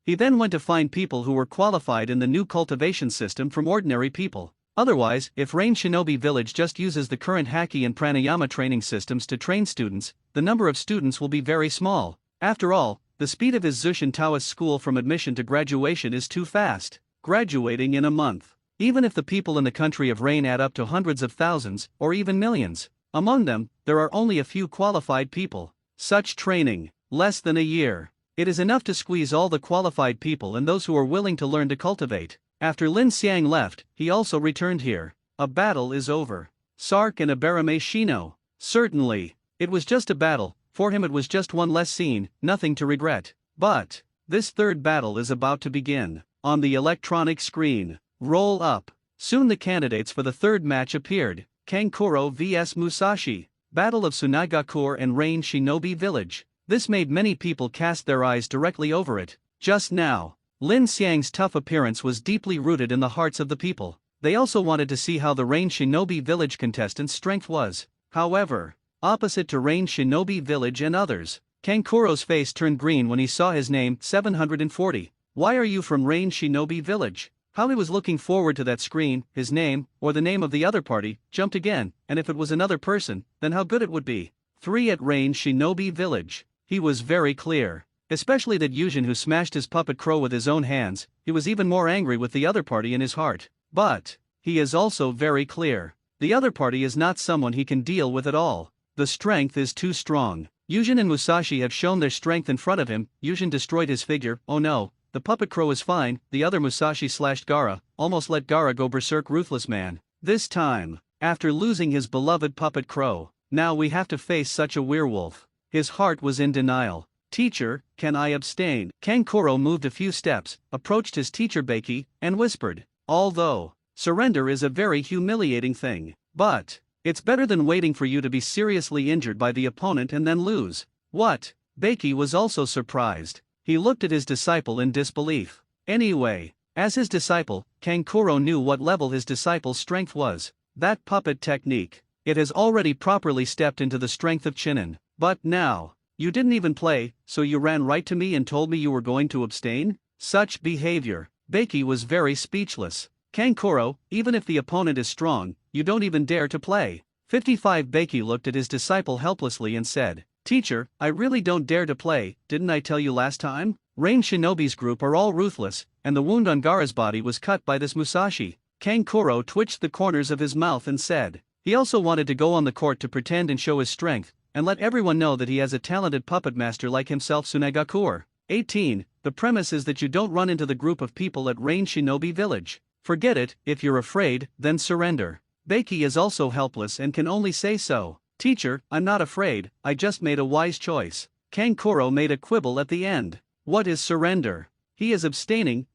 S1: He then went to find people who were qualified in the new cultivation system from ordinary people. Otherwise, if Rain Shinobi Village just uses the current Haki and Pranayama training systems to train students, the number of students will be very small. After all, the speed of his Zushin Taoist school from admission to graduation is too fast. Graduating in a month. Even if the people in the country of Rain add up to hundreds of thousands, or even millions, among them, there are only a few qualified people. Such training, less than a year. It is enough to squeeze all the qualified people and those who are willing to learn to cultivate. After Lin Xiang left, he also returned here. A battle is over. Sark and Abarame Shino. Certainly, it was just a battle, for him it was just one less scene, nothing to regret. But this third battle is about to begin. On the electronic screen, roll up. Soon the candidates for the third match appeared. Kankuro vs Musashi. Battle of Tsunagakur and Rain Shinobi Village. This made many people cast their eyes directly over it. Just now, Lin Xiang's tough appearance was deeply rooted in the hearts of the people. They also wanted to see how the Rain Shinobi Village contestant's strength was. However, opposite to Rain Shinobi Village and others, Kankuro's face turned green when he saw his name, 740. Why are you from Rain Shinobi Village? How he was looking forward to that screen, his name, or the name of the other party, jumped again, and if it was another person, then how good it would be. 3 at Rain Shinobi Village. He was very clear. Especially that Yujin who smashed his puppet crow with his own hands, he was even more angry with the other party in his heart. But he is also very clear. The other party is not someone he can deal with at all. The strength is too strong. Yujin and Musashi have shown their strength in front of him. Yujin destroyed his figure. Oh no, the puppet crow is fine. The other Musashi slashed Gaara, almost let Gaara go berserk. Ruthless man. This time, after losing his beloved puppet crow, now we have to face such a werewolf. His heart was in denial. Teacher, can I abstain? Kankuro moved a few steps, approached his teacher Beiki, and whispered, although surrender is a very humiliating thing, but it's better than waiting for you to be seriously injured by the opponent and then lose. What? Beiki was also surprised. He looked at his disciple in disbelief. Anyway, as his disciple, Kankuro knew what level his disciple's strength was. That puppet technique. It has already properly stepped into the strength of Chinin. But now, you didn't even play, so you ran right to me and told me you were going to abstain? Such behavior. Beiki was very speechless. Kankuro, even if the opponent is strong, you don't even dare to play. 55 Beiki looked at his disciple helplessly and said, Teacher, I really don't dare to play, didn't I tell you last time? Rain Shinobi's group are all ruthless, and the wound on Gaara's body was cut by this Musashi. Kankuro twitched the corners of his mouth and said, he also wanted to go on the court to pretend and show his strength, and let everyone know that he has a talented puppet master like himself. Tsunagakur. 18. The premise is that you don't run into the group of people at Rain Shinobi Village. Forget it. If you're afraid, then surrender. Beiki is also helpless and can only say so. Teacher, I'm not afraid, I just made a wise choice. Kankuro made a quibble at the end. What is surrender? He is abstaining.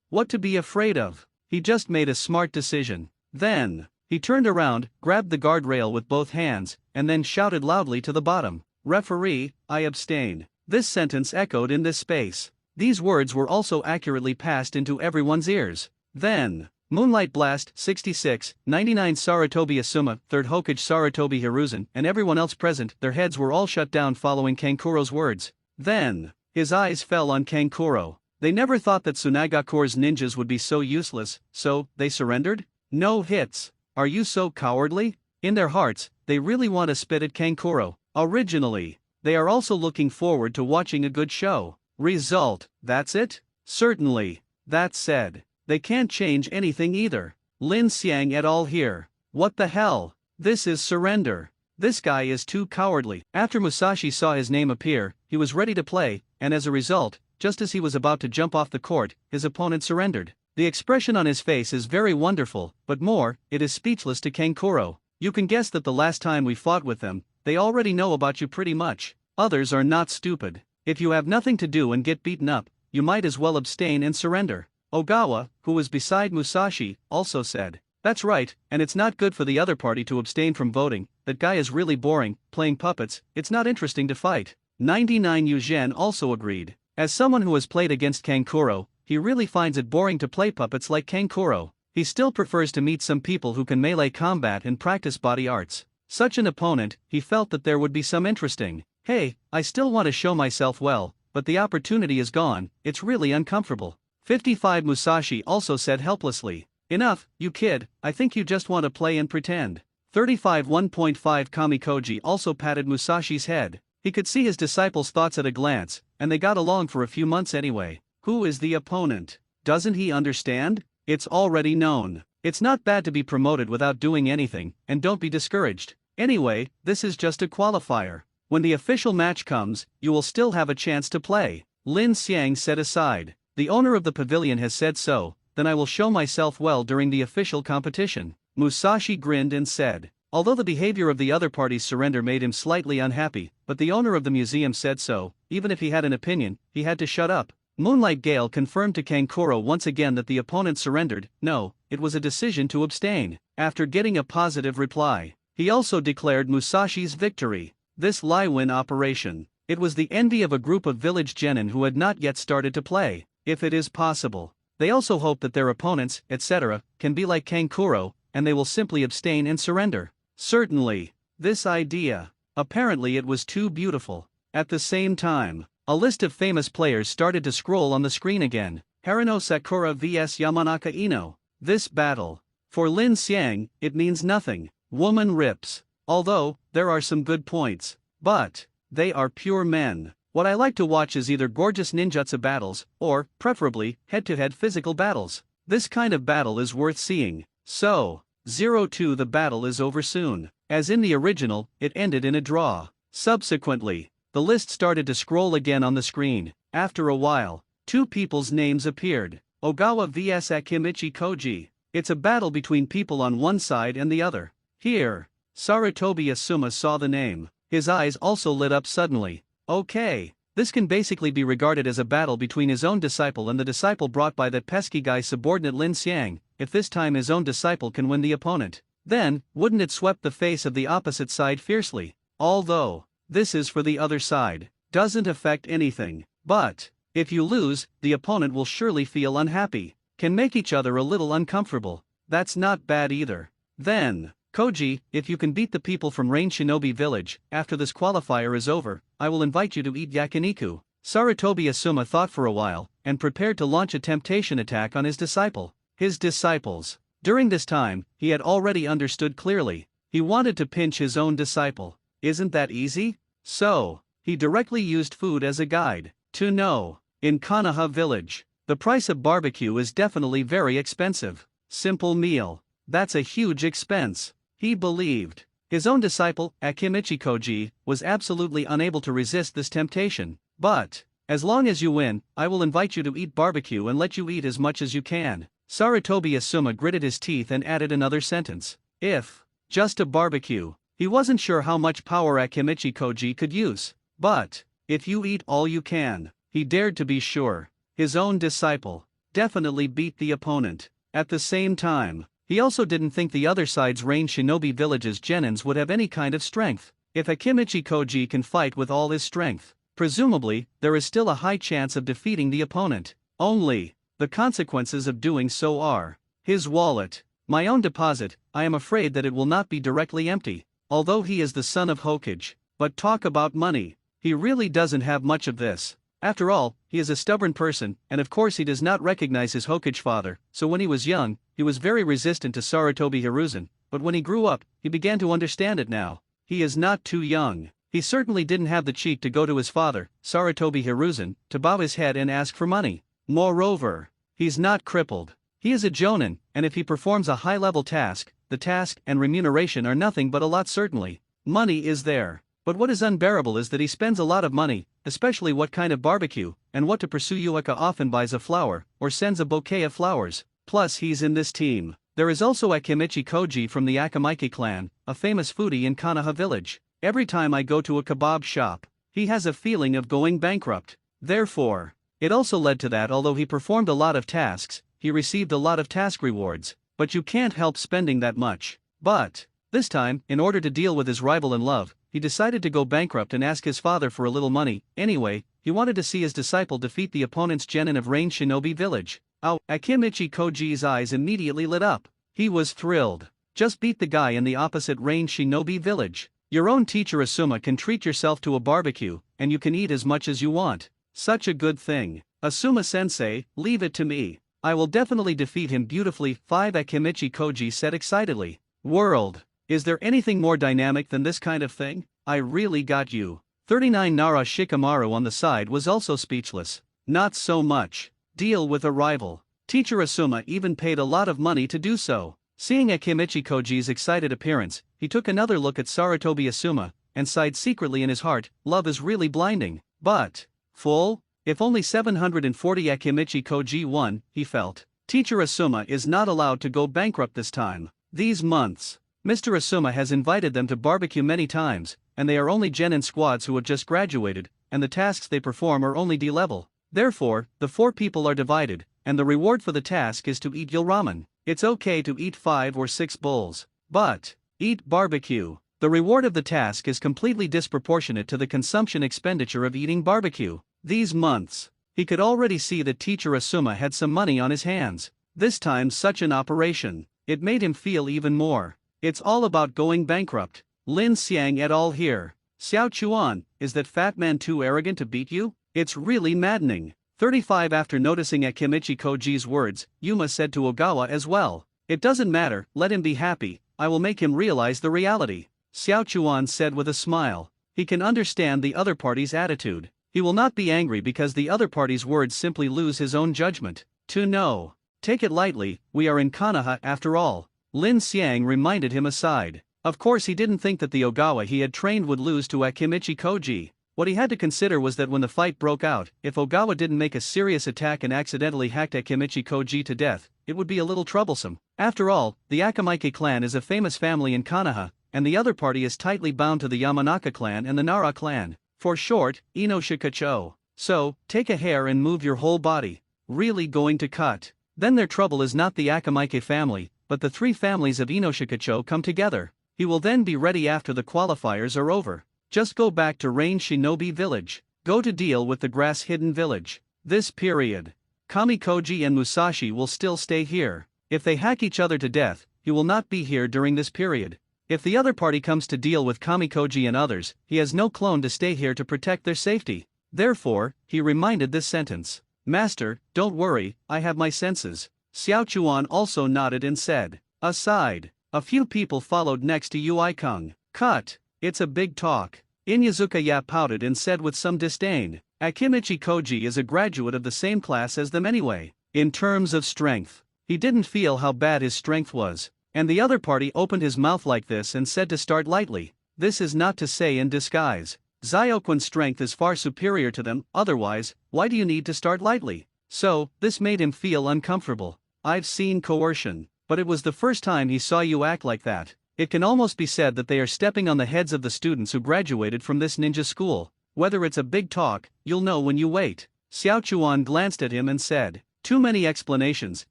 S1: What to be afraid of? He just made a smart decision. Then, he turned around, grabbed the guardrail with both hands, and then shouted loudly to the bottom, "Referee, I abstain." This sentence echoed in this space. These words were also accurately passed into everyone's ears. Then, Moonlight Blast 6699 Saratobi Asuma 3rd Hokage Saratobi Hiruzen and everyone else present, their heads were all shut down following Kankuro's words. Then, his eyes fell on Kankuro. They never thought that Tsunagakure's ninjas would be so useless, so they surrendered? No hits. Are you so cowardly? In their hearts, they really want to spit at Kankuro. Originally, they are also looking forward to watching a good show. Result, that's it? Certainly. That said, they can't change anything either. Lin Xiang et al. Here. What the hell? This is surrender. This guy is too cowardly. After Musashi saw his name appear, he was ready to play, and as a result, just as he was about to jump off the court, his opponent surrendered. The expression on his face is very wonderful, but more, it is speechless to Kankuro. You can guess that the last time we fought with them, they already know about you pretty much. Others are not stupid. If you have nothing to do and get beaten up, you might as well abstain and surrender. Ogawa, who was beside Musashi, also said, "That's right, and it's not good for the other party to abstain from voting. That guy is really boring, playing puppets, it's not interesting to fight." 99 Yuzhen also agreed. As someone who has played against Kankuro, he really finds it boring to play puppets like Kankuro. He still prefers to meet some people who can melee combat and practice body arts. Such an opponent, he felt that there would be some interesting. Hey, I still want to show myself well, but the opportunity is gone, it's really uncomfortable. 55 Musashi also said helplessly. Enough, you kid, I think you just want to play and pretend. 35 1.5 Kamikoji also patted Musashi's head. He could see his disciple's thoughts at a glance, and they got along for a few months anyway. Who is the opponent? Doesn't he understand? It's already known. It's not bad to be promoted without doing anything, and don't be discouraged. Anyway, this is just a qualifier. When the official match comes, you will still have a chance to play. Lin Xiang said aside. The owner of the pavilion has said so, then I will show myself well during the official competition. Musashi grinned and said. Although the behavior of the other party's surrender made him slightly unhappy, but the owner of the museum said so, even if he had an opinion, he had to shut up. Moonlight Gale confirmed to Kankuro once again that the opponent surrendered. No, it was a decision to abstain. After getting a positive reply, he also declared Musashi's victory. This Lie-Win operation. It was the envy of a group of village genin who had not yet started to play. If it is possible. They also hope that their opponents, etc., can be like Kankuro, and they will simply abstain and surrender. Certainly. This idea. Apparently it was too beautiful. At the same time, a list of famous players started to scroll on the screen again. Harano Sakura vs Yamanaka Ino. This battle. For Lin Xiang, it means nothing. Woman rips. Although, there are some good points. But, they are pure men. What I like to watch is either gorgeous ninjutsu battles, or, preferably, head-to-head physical battles. This kind of battle is worth seeing. So, 0-2 the battle is over soon. As in the original, it ended in a draw. Subsequently, the list started to scroll again on the screen. After a while, two people's names appeared. Ogawa vs Akimichi Koji. It's a battle between people on one side and the other. Here, Saratobi Asuma saw the name. His eyes also lit up suddenly. Okay, this can basically be regarded as a battle between his own disciple and the disciple brought by that pesky guy subordinate Lin Xiang. If this time his own disciple can win the opponent, then, wouldn't it sweep the face of the opposite side fiercely? Although, this is for the other side, doesn't affect anything. But, if you lose, the opponent will surely feel unhappy, can make each other a little uncomfortable. That's not bad either. Then, Koji, if you can beat the people from Rain Shinobi Village, after this qualifier is over, I will invite you to eat yakiniku. Saratobi Asuma thought for a while, and prepared to launch a temptation attack on his disciple. His disciples. During this time, he had already understood clearly. He wanted to pinch his own disciple. Isn't that easy? So, he directly used food as a guide. To know. In Konoha Village, the price of barbecue is definitely very expensive. Simple meal. That's a huge expense. He believed. His own disciple, Akimichi Koji, was absolutely unable to resist this temptation. But, as long as you win, I will invite you to eat barbecue and let you eat as much as you can. Saratobi Asuma gritted his teeth and added another sentence. If, just a barbecue. He wasn't sure how much power Akimichi Koji could use. But, if you eat all you can, he dared to be sure. His own disciple. definitely beat the opponent. At the same time, he also didn't think the other side's range shinobi village's genins would have any kind of strength. If Akimichi Koji can fight with all his strength, presumably, there is still a high chance of defeating the opponent. Only, the consequences of doing so are his wallet. My own deposit, I am afraid that it will not be directly empty, although he is the son of Hokage. But talk about money, he really doesn't have much of this. After all, he is a stubborn person, and of course he does not recognize his Hokage father, so when he was young, he was very resistant to Sarutobi Hiruzen, but when he grew up, he began to understand it now. He is not too young. He certainly didn't have the cheek to go to his father, Sarutobi Hiruzen, to bow his head and ask for money. Moreover, he's not crippled. He is a jonin, and if he performs a high-level task, the task and remuneration are nothing but a lot certainly. Money is there. But what is unbearable is that he spends a lot of money, especially what kind of barbecue, and what to pursue. Yuaka often buys a flower, or sends a bouquet of flowers. Plus he's in this team. There is also Akimichi Koji from the Akamike clan, a famous foodie in Konoha village. Every time I go to a kebab shop, he has a feeling of going bankrupt. Therefore, it also led to that although he performed a lot of tasks, he received a lot of task rewards, but you can't help spending that much. But, this time, in order to deal with his rival in love, he decided to go bankrupt and ask his father for a little money. Anyway, he wanted to see his disciple defeat the opponent's genin of Rain Shinobi Village. Oh, Akimichi Koji's eyes immediately lit up. He was thrilled. Just beat the guy in the opposite Rain Shinobi Village. Your own teacher Asuma can treat yourself to a barbecue, and you can eat as much as you want. Such a good thing. Asuma-sensei, leave it to me. I will definitely defeat him beautifully. 5 Akimichi Koji said excitedly. World. Is there anything more dynamic than this kind of thing? I really got you. 39 Nara Shikamaru on the side was also speechless. Not so much. Deal with a rival. Teacher Asuma even paid a lot of money to do so. Seeing Akimichi Koji's excited appearance, he took another look at Sarutobi Asuma, and sighed secretly in his heart. Love is really blinding. But, full? If only 740 Akimichi Koji won, he felt. Teacher Asuma is not allowed to go bankrupt this time. These months, Mr. Asuma has invited them to barbecue many times, and they are only genin squads who have just graduated, and the tasks they perform are only D-level. Therefore, the 4 people are divided, and the reward for the task is to eat eel ramen. It's okay to eat 5 or 6 bowls, but eat barbecue. The reward of the task is completely disproportionate to the consumption expenditure of eating barbecue. These months, he could already see that teacher Asuma had some money on his hands. This time such an operation, it made him feel even more. It's all about going bankrupt. Lin Xiang et al. Here. Xiao Chuan, is that fat man too arrogant to beat you? It's really maddening. 35 After noticing Akimichi Koji's words, Yuma said to Ogawa as well. It doesn't matter, let him be happy, I will make him realize the reality. Xiao Chuan said with a smile. He can understand the other party's attitude. He will not be angry because the other party's words simply lose his own judgment. No. Take it lightly, we are in Konoha after all. Lin Xiang reminded him aside. Of course he didn't think that the Ogawa he had trained would lose to Akimichi Koji. What he had to consider was that when the fight broke out, if Ogawa didn't make a serious attack and accidentally hacked Akimichi Koji to death, it would be a little troublesome. After all, the Akamike clan is a famous family in Konoha, and the other party is tightly bound to the Yamanaka clan and the Nara clan. For short, Inoshikacho. So, take a hair and move your whole body. Really going to cut. Then their trouble is not the Akamike family, but the 3 families of Inoshikacho come together. He will then be ready after the qualifiers are over. Just go back to Rain Shinobi Village. Go to deal with the Grass Hidden Village. This period. Kamikoji and Musashi will still stay here. If they hack each other to death, he will not be here during this period. If the other party comes to deal with Kamikoji and others, he has no clone to stay here to protect their safety. Therefore, he reminded this sentence. Master, don't worry, I have my senses. Xiao Chuan also nodded and said. Aside. A few people followed next to Ui-kung. Cut. It's a big talk. Inyazuka pouted and said with some disdain. Akimichi Koji is a graduate of the same class as them anyway. In terms of strength, he didn't feel how bad his strength was. And the other party opened his mouth like this and said to start lightly. This is not to say in disguise. Zyoquin's strength is far superior to them, otherwise, why do you need to start lightly? So, this made him feel uncomfortable. I've seen coercion, but it was the first time he saw you act like that. It can almost be said that they are stepping on the heads of the students who graduated from this ninja school. Whether it's a big talk, you'll know when you wait. Xiao Chuan glanced at him and said. Too many explanations,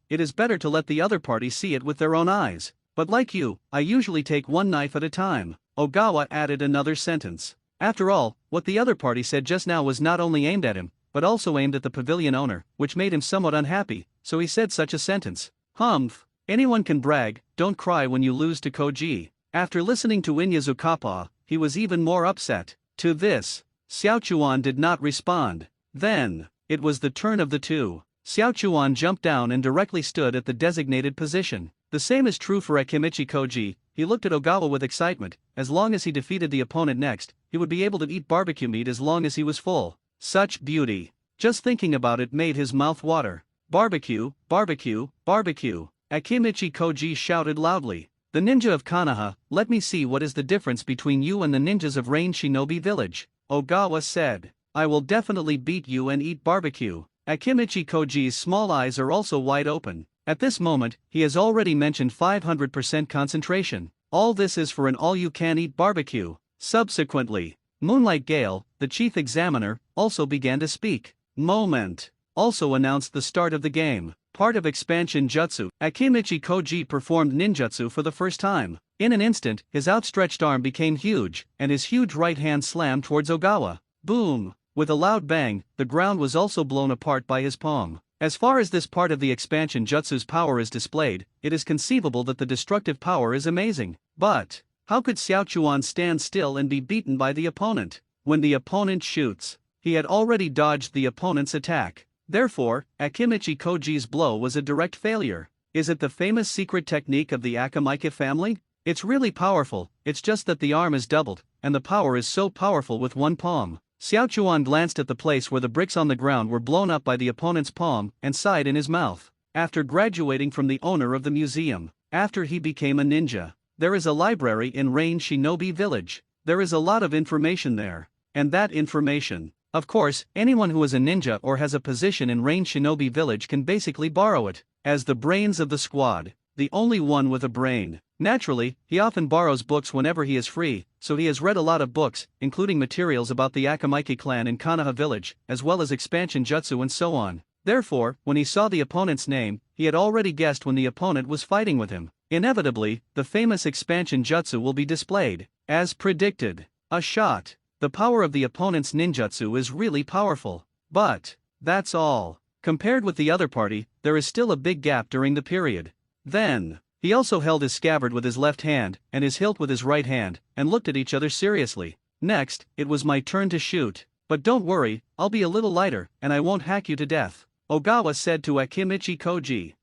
S1: it is better to let the other party see it with their own eyes. But like you, I usually take one knife at a time. Ogawa added another sentence. After all, what the other party said just now was not only aimed at him, but also aimed at the pavilion owner, which made him somewhat unhappy, so he said such a sentence. Humph. Anyone can brag, don't cry when you lose to Koji. After listening to Inya's kappa, he was even more upset. To this, Xiaochuan did not respond. Then, it was the turn of the two. Xiaochuan jumped down and directly stood at the designated position. The same is true for Akimichi Koji. He looked at Ogawa with excitement. As long as he defeated the opponent next, he would be able to eat barbecue meat as long as he was full. Such beauty. Just thinking about it made his mouth water. Barbecue, barbecue, barbecue. Akimichi Koji shouted loudly. The ninja of Konoha, let me see what is the difference between you and the ninjas of Rain Shinobi Village. Ogawa said. I will definitely beat you and eat barbecue. Akimichi Koji's small eyes are also wide open. At this moment, he has already mentioned 500% concentration. All this is for an all-you-can-eat barbecue. Subsequently, Moonlight Gale, the chief examiner, also began to speak. Moment. Also announced the start of the game. Part of expansion jutsu. Akimichi Koji performed ninjutsu for the first time. In an instant, his outstretched arm became huge, and his huge right hand slammed towards Ogawa. Boom! With a loud bang, the ground was also blown apart by his palm. As far as this part of the expansion jutsu's power is displayed, it is conceivable that the destructive power is amazing. But, how could Xiaochuan stand still and be beaten by the opponent? When the opponent shoots, he had already dodged the opponent's attack. Therefore, Akimichi Koji's blow was a direct failure. Is it the famous secret technique of the Akamike family? It's really powerful, it's just that the arm is doubled, and the power is so powerful with one palm. Xiaochuan glanced at the place where the bricks on the ground were blown up by the opponent's palm and sighed in his mouth. After graduating from the owner of the museum, after he became a ninja, there is a library in Rain Shinobi Village. There is a lot of information there. And that information, of course, anyone who is a ninja or has a position in Rain Shinobi Village can basically borrow it. As the brains of the squad, the only one with a brain. Naturally, he often borrows books whenever he is free, so he has read a lot of books, including materials about the Akamike clan in Konoha village, as well as expansion jutsu and so on. Therefore, when he saw the opponent's name, he had already guessed when the opponent was fighting with him. Inevitably, the famous expansion jutsu will be displayed. As predicted, a shot. The power of the opponent's ninjutsu is really powerful. But, that's all. Compared with the other party, there is still a big gap during the period. Then, he also held his scabbard with his left hand and his hilt with his right hand, and looked at each other seriously. Next, it was my turn to shoot. But don't worry, I'll be a little lighter, and I won't hack you to death, Ogawa said to Akimichi Koji.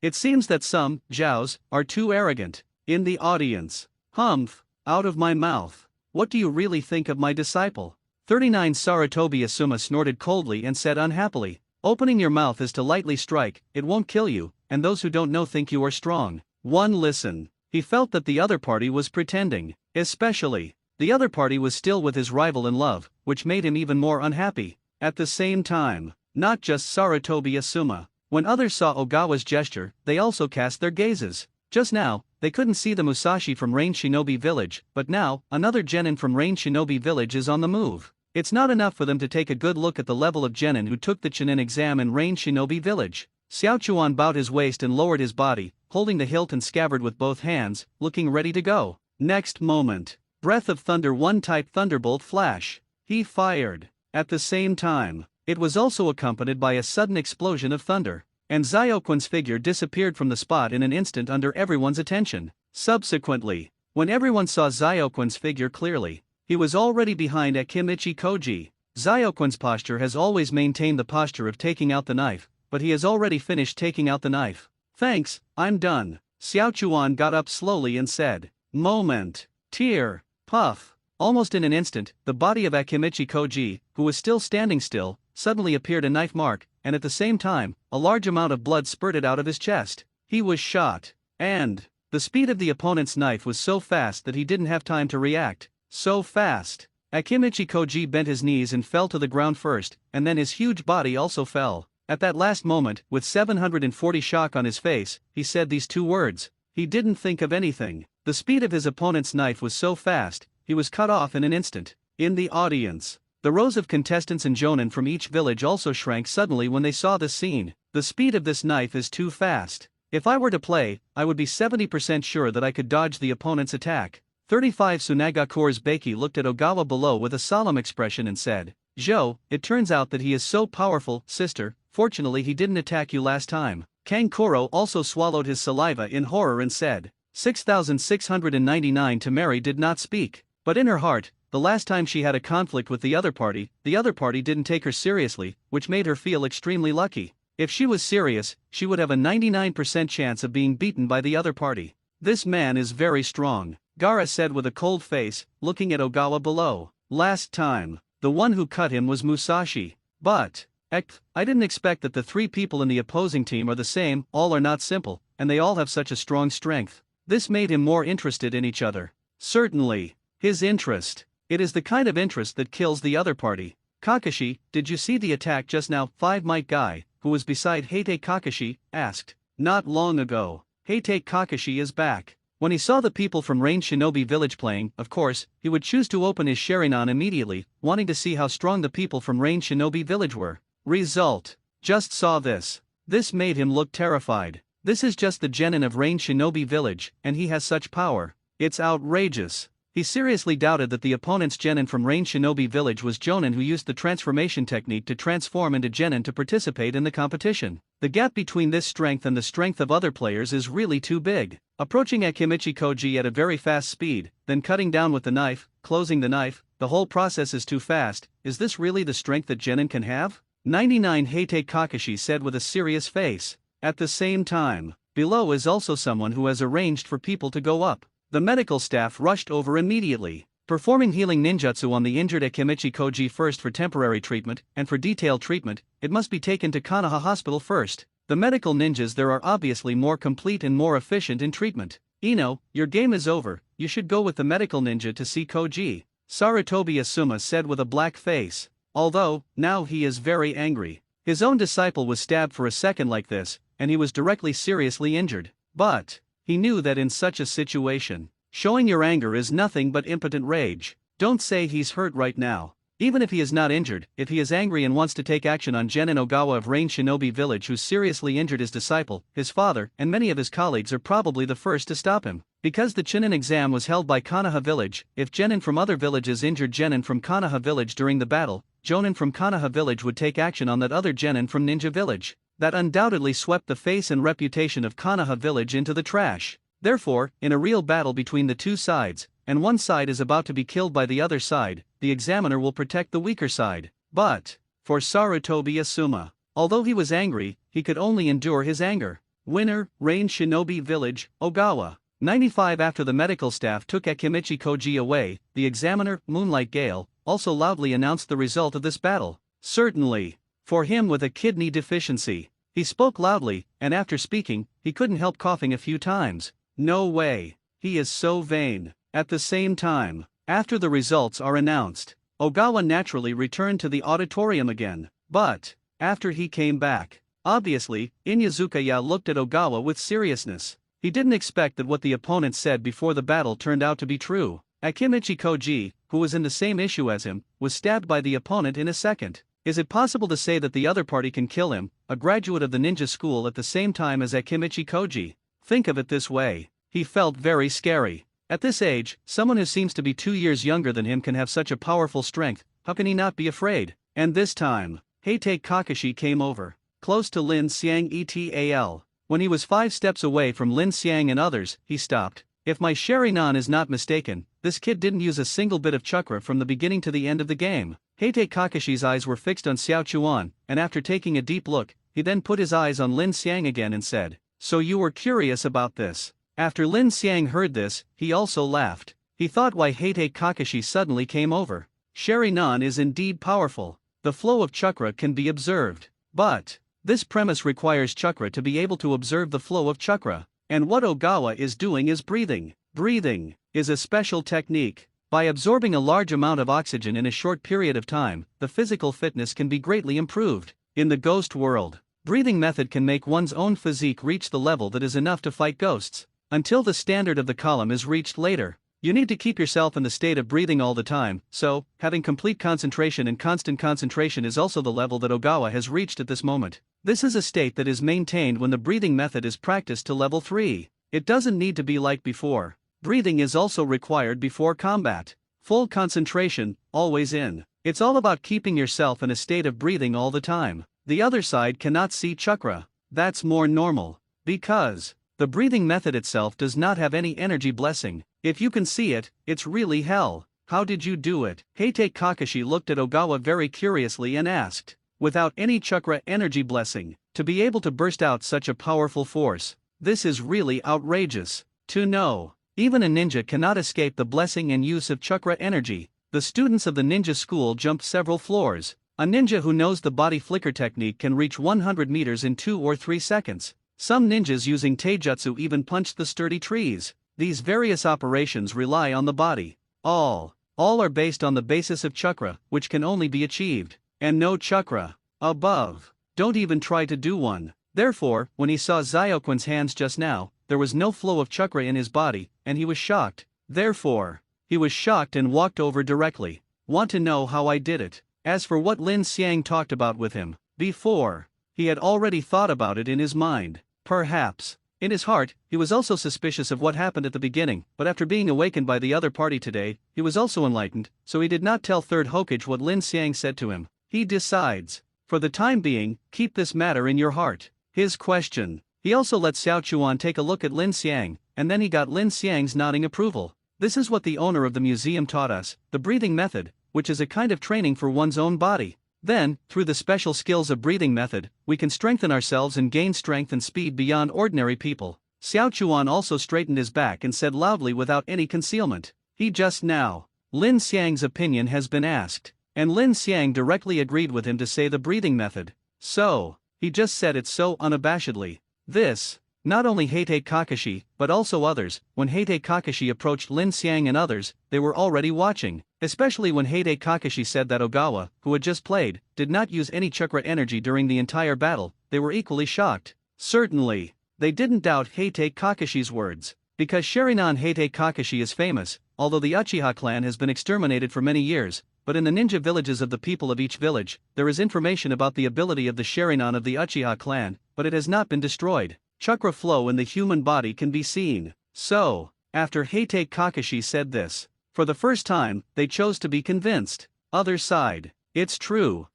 S1: It seems that some, Zhaos, are too arrogant. In the audience. Humph, out of my mouth. What do you really think of my disciple? 39 Sarutobi Asuma snorted coldly and said unhappily. Opening your mouth is to lightly strike, it won't kill you, and those who don't know think you are strong. Listen. He felt that the other party was pretending. Especially, the other party was still with his rival in love, which made him even more unhappy. At the same time, not just Sarutobi Asuma. When others saw Ogawa's gesture, they also cast their gazes. Just now, they couldn't see the Musashi from Rain Shinobi Village, but now, another genin from Rain Shinobi Village is on the move. It's not enough for them to take a good look at the level of genin who took the Chunin exam in Rain Shinobi Village. Xiaochuan bowed his waist and lowered his body, holding the hilt and scabbard with both hands, looking ready to go. Next moment, Breath of Thunder 1-type Thunderbolt flash. He fired. At the same time, it was also accompanied by a sudden explosion of thunder, and Zyoquin's figure disappeared from the spot in an instant under everyone's attention. Subsequently, when everyone saw Zyoquin's figure clearly, he was already behind Akimichi Koji. Zyoquin's posture has always maintained the posture of taking out the knife, but he has already finished taking out the knife. Thanks, I'm done. Xiaochuan got up slowly and said. Moment. Tear. Puff. Almost in an instant, the body of Akimichi Koji, who was still standing still, suddenly appeared a knife mark, and at the same time, a large amount of blood spurted out of his chest. He was shot. And, the speed of the opponent's knife was so fast that he didn't have time to react. So fast. Akimichi Koji bent his knees and fell to the ground first, and then his huge body also fell. At that last moment, with 740 shock on his face, he said these two words. He didn't think of anything. The speed of his opponent's knife was so fast, he was cut off in an instant. In the audience, the rows of contestants and jonin from each village also shrank suddenly when they saw this scene. The speed of this knife is too fast. If I were to play, I would be 70% sure that I could dodge the opponent's attack. 35 Sunagakure's Beiki looked at Ogawa below with a solemn expression and said, "Zhou, it turns out that he is so powerful, sister, fortunately he didn't attack you last time." Kankuro also swallowed his saliva in horror and said, 6,699 Tamari did not speak, but in her heart, the last time she had a conflict with the other party didn't take her seriously, which made her feel extremely lucky. If she was serious, she would have a 99% chance of being beaten by the other party. This man is very strong, Gaara said with a cold face, looking at Ogawa below. Last time, the one who cut him was Musashi. But, I didn't expect that the three people in the opposing team are the same, all are not simple, and they all have such a strong strength. This made him more interested in each other. Certainly, his interest. It is the kind of interest that kills the other party. Kakashi, did you see the attack just now? 5-might guy, who was beside Heite Kakashi, asked. Not long ago. Heite Kakashi is back. When he saw the people from Rain Shinobi Village playing, of course, he would choose to open his Sharingan immediately, wanting to see how strong the people from Rain Shinobi Village were. Result. Just saw this. This made him look terrified. This is just the genin of Rain Shinobi Village, and he has such power. It's outrageous. He seriously doubted that the opponent's genin from Rain Shinobi Village was Jonin, who used the transformation technique to transform into genin to participate in the competition. The gap between this strength and the strength of other players is really too big. Approaching Akimichi Koji at a very fast speed, then cutting down with the knife, closing the knife, the whole process is too fast. Is this really the strength that genin can have? 99 Heite Kakashi said with a serious face. At the same time, below is also someone who has arranged for people to go up. The medical staff rushed over immediately, performing healing ninjutsu on the injured Akimichi Koji first for temporary treatment, and for detailed treatment, it must be taken to Konoha Hospital first. The medical ninjas there are obviously more complete and more efficient in treatment. Ino, your game is over, you should go with the medical ninja to see Koji, Sarutobi Asuma said with a black face. Although, now he is very angry. His own disciple was stabbed for a second like this, and he was directly seriously injured. But he knew that in such a situation, showing your anger is nothing but impotent rage. Don't say he's hurt right now. Even if he is not injured, if he is angry and wants to take action on Genin Ogawa of Rain Shinobi Village, who seriously injured his disciple, his father, and many of his colleagues, are probably the first to stop him. Because the Chunin exam was held by Konoha Village, if Genin from other villages injured Genin from Konoha Village during the battle, Jonin from Konoha Village would take action on that other Genin from Ninja Village. That undoubtedly swept the face and reputation of Konoha Village into the trash. Therefore, in a real battle between the two sides, and one side is about to be killed by the other side, the examiner will protect the weaker side. But, for Sarutobi Asuma, although he was angry, he could only endure his anger. Winner, Rain Shinobi Village, Ogawa. 95 After the medical staff took Akimichi Koji away, the examiner, Moonlight Gale, also loudly announced the result of this battle. Certainly, for him with a kidney deficiency. He spoke loudly, and after speaking, he couldn't help coughing a few times. No way. He is so vain. At the same time, after the results are announced, Ogawa naturally returned to the auditorium again. But, after he came back, obviously, Inyazukaya looked at Ogawa with seriousness. He didn't expect that what the opponent said before the battle turned out to be true. Akimichi Koji, who was in the same issue as him, was stabbed by the opponent in a second. Is it possible to say that the other party can kill him, a graduate of the ninja school, at the same time as Akimichi Koji? Think of it this way. He felt very scary. At this age, someone who seems to be 2 years younger than him can have such a powerful strength. How can he not be afraid? And this time, Heite Kakashi came over, close to Lin Xiang etal. When he was 5 steps away from Lin Xiang and others, he stopped. If my Sharingan is not mistaken, this kid didn't use a single bit of chakra from the beginning to the end of the game. Heite Kakashi's eyes were fixed on Xiao Chuan, and after taking a deep look, he then put his eyes on Lin Xiang again and said, "So you were curious about this?" After Lin Xiang heard this, he also laughed. He thought why Heite Kakashi suddenly came over. Sharingan is indeed powerful. The flow of chakra can be observed. But this premise requires chakra to be able to observe the flow of chakra. And what Ogawa is doing is breathing. Breathing is a special technique. By absorbing a large amount of oxygen in a short period of time, the physical fitness can be greatly improved. In the ghost world, breathing method can make one's own physique reach the level that is enough to fight ghosts. Until the standard of the column is reached later. You need to keep yourself in the state of breathing all the time, so, having complete concentration and constant concentration is also the level that Ogawa has reached at this moment. This is a state that is maintained when the breathing method is practiced to level 3. It doesn't need to be like before. Breathing is also required before combat. Full concentration, always in. It's all about keeping yourself in a state of breathing all the time. The other side cannot see chakra. That's more normal. Because the breathing method itself does not have any energy blessing. If you can see it, it's really hell. How did you do it? Heite Kakashi looked at Ogawa very curiously and asked. Without any chakra energy blessing, to be able to burst out such a powerful force, this is really outrageous. To know, even a ninja cannot escape the blessing and use of chakra energy. The students of the ninja school jumped several floors. A ninja who knows the body flicker technique can reach 100 meters in 2 or 3 seconds. Some ninjas using taijutsu even punched the sturdy trees. These various operations rely on the body. All are based on the basis of chakra, which can only be achieved. And no chakra above. Don't even try to do one. Therefore, when he saw Zyoquin's hands just now, there was no flow of chakra in his body, and he was shocked. Therefore, he was shocked and walked over directly. Want to know how I did it? As for what Lin Xiang talked about with him before, he had already thought about it in his mind. Perhaps. In his heart, he was also suspicious of what happened at the beginning, but after being awakened by the other party today, he was also enlightened, so he did not tell Third Hokage what Lin Xiang said to him. He decides, for the time being, keep this matter in your heart. His question. He also let Xiao Chuan take a look at Lin Xiang, and then he got Lin Xiang's nodding approval. This is what the owner of the museum taught us, the breathing method, which is a kind of training for one's own body. Then, through the special skills of breathing method, we can strengthen ourselves and gain strength and speed beyond ordinary people. Xiao Chuan also straightened his back and said loudly without any concealment. He just now. Lin Xiang's opinion has been asked, and Lin Xiang directly agreed with him to say the breathing method. So, he just said it so unabashedly. This, not only Heite Kakashi, but also others. When Heite Kakashi approached Lin Xiang and others, they were already watching. Especially when Heite Kakashi said that Ogawa, who had just played, did not use any chakra energy during the entire battle, they were equally shocked. Certainly, they didn't doubt Heite Kakashi's words. Because Sharinan Heite Kakashi is famous, although the Uchiha clan has been exterminated for many years, but in the ninja villages of the people of each village, there is information about the ability of the Sharinan of the Uchiha clan, but it has not been destroyed. Chakra flow in the human body can be seen. So, after Heite Kakashi said this, for the first time, they chose to be convinced. Other side. It's true.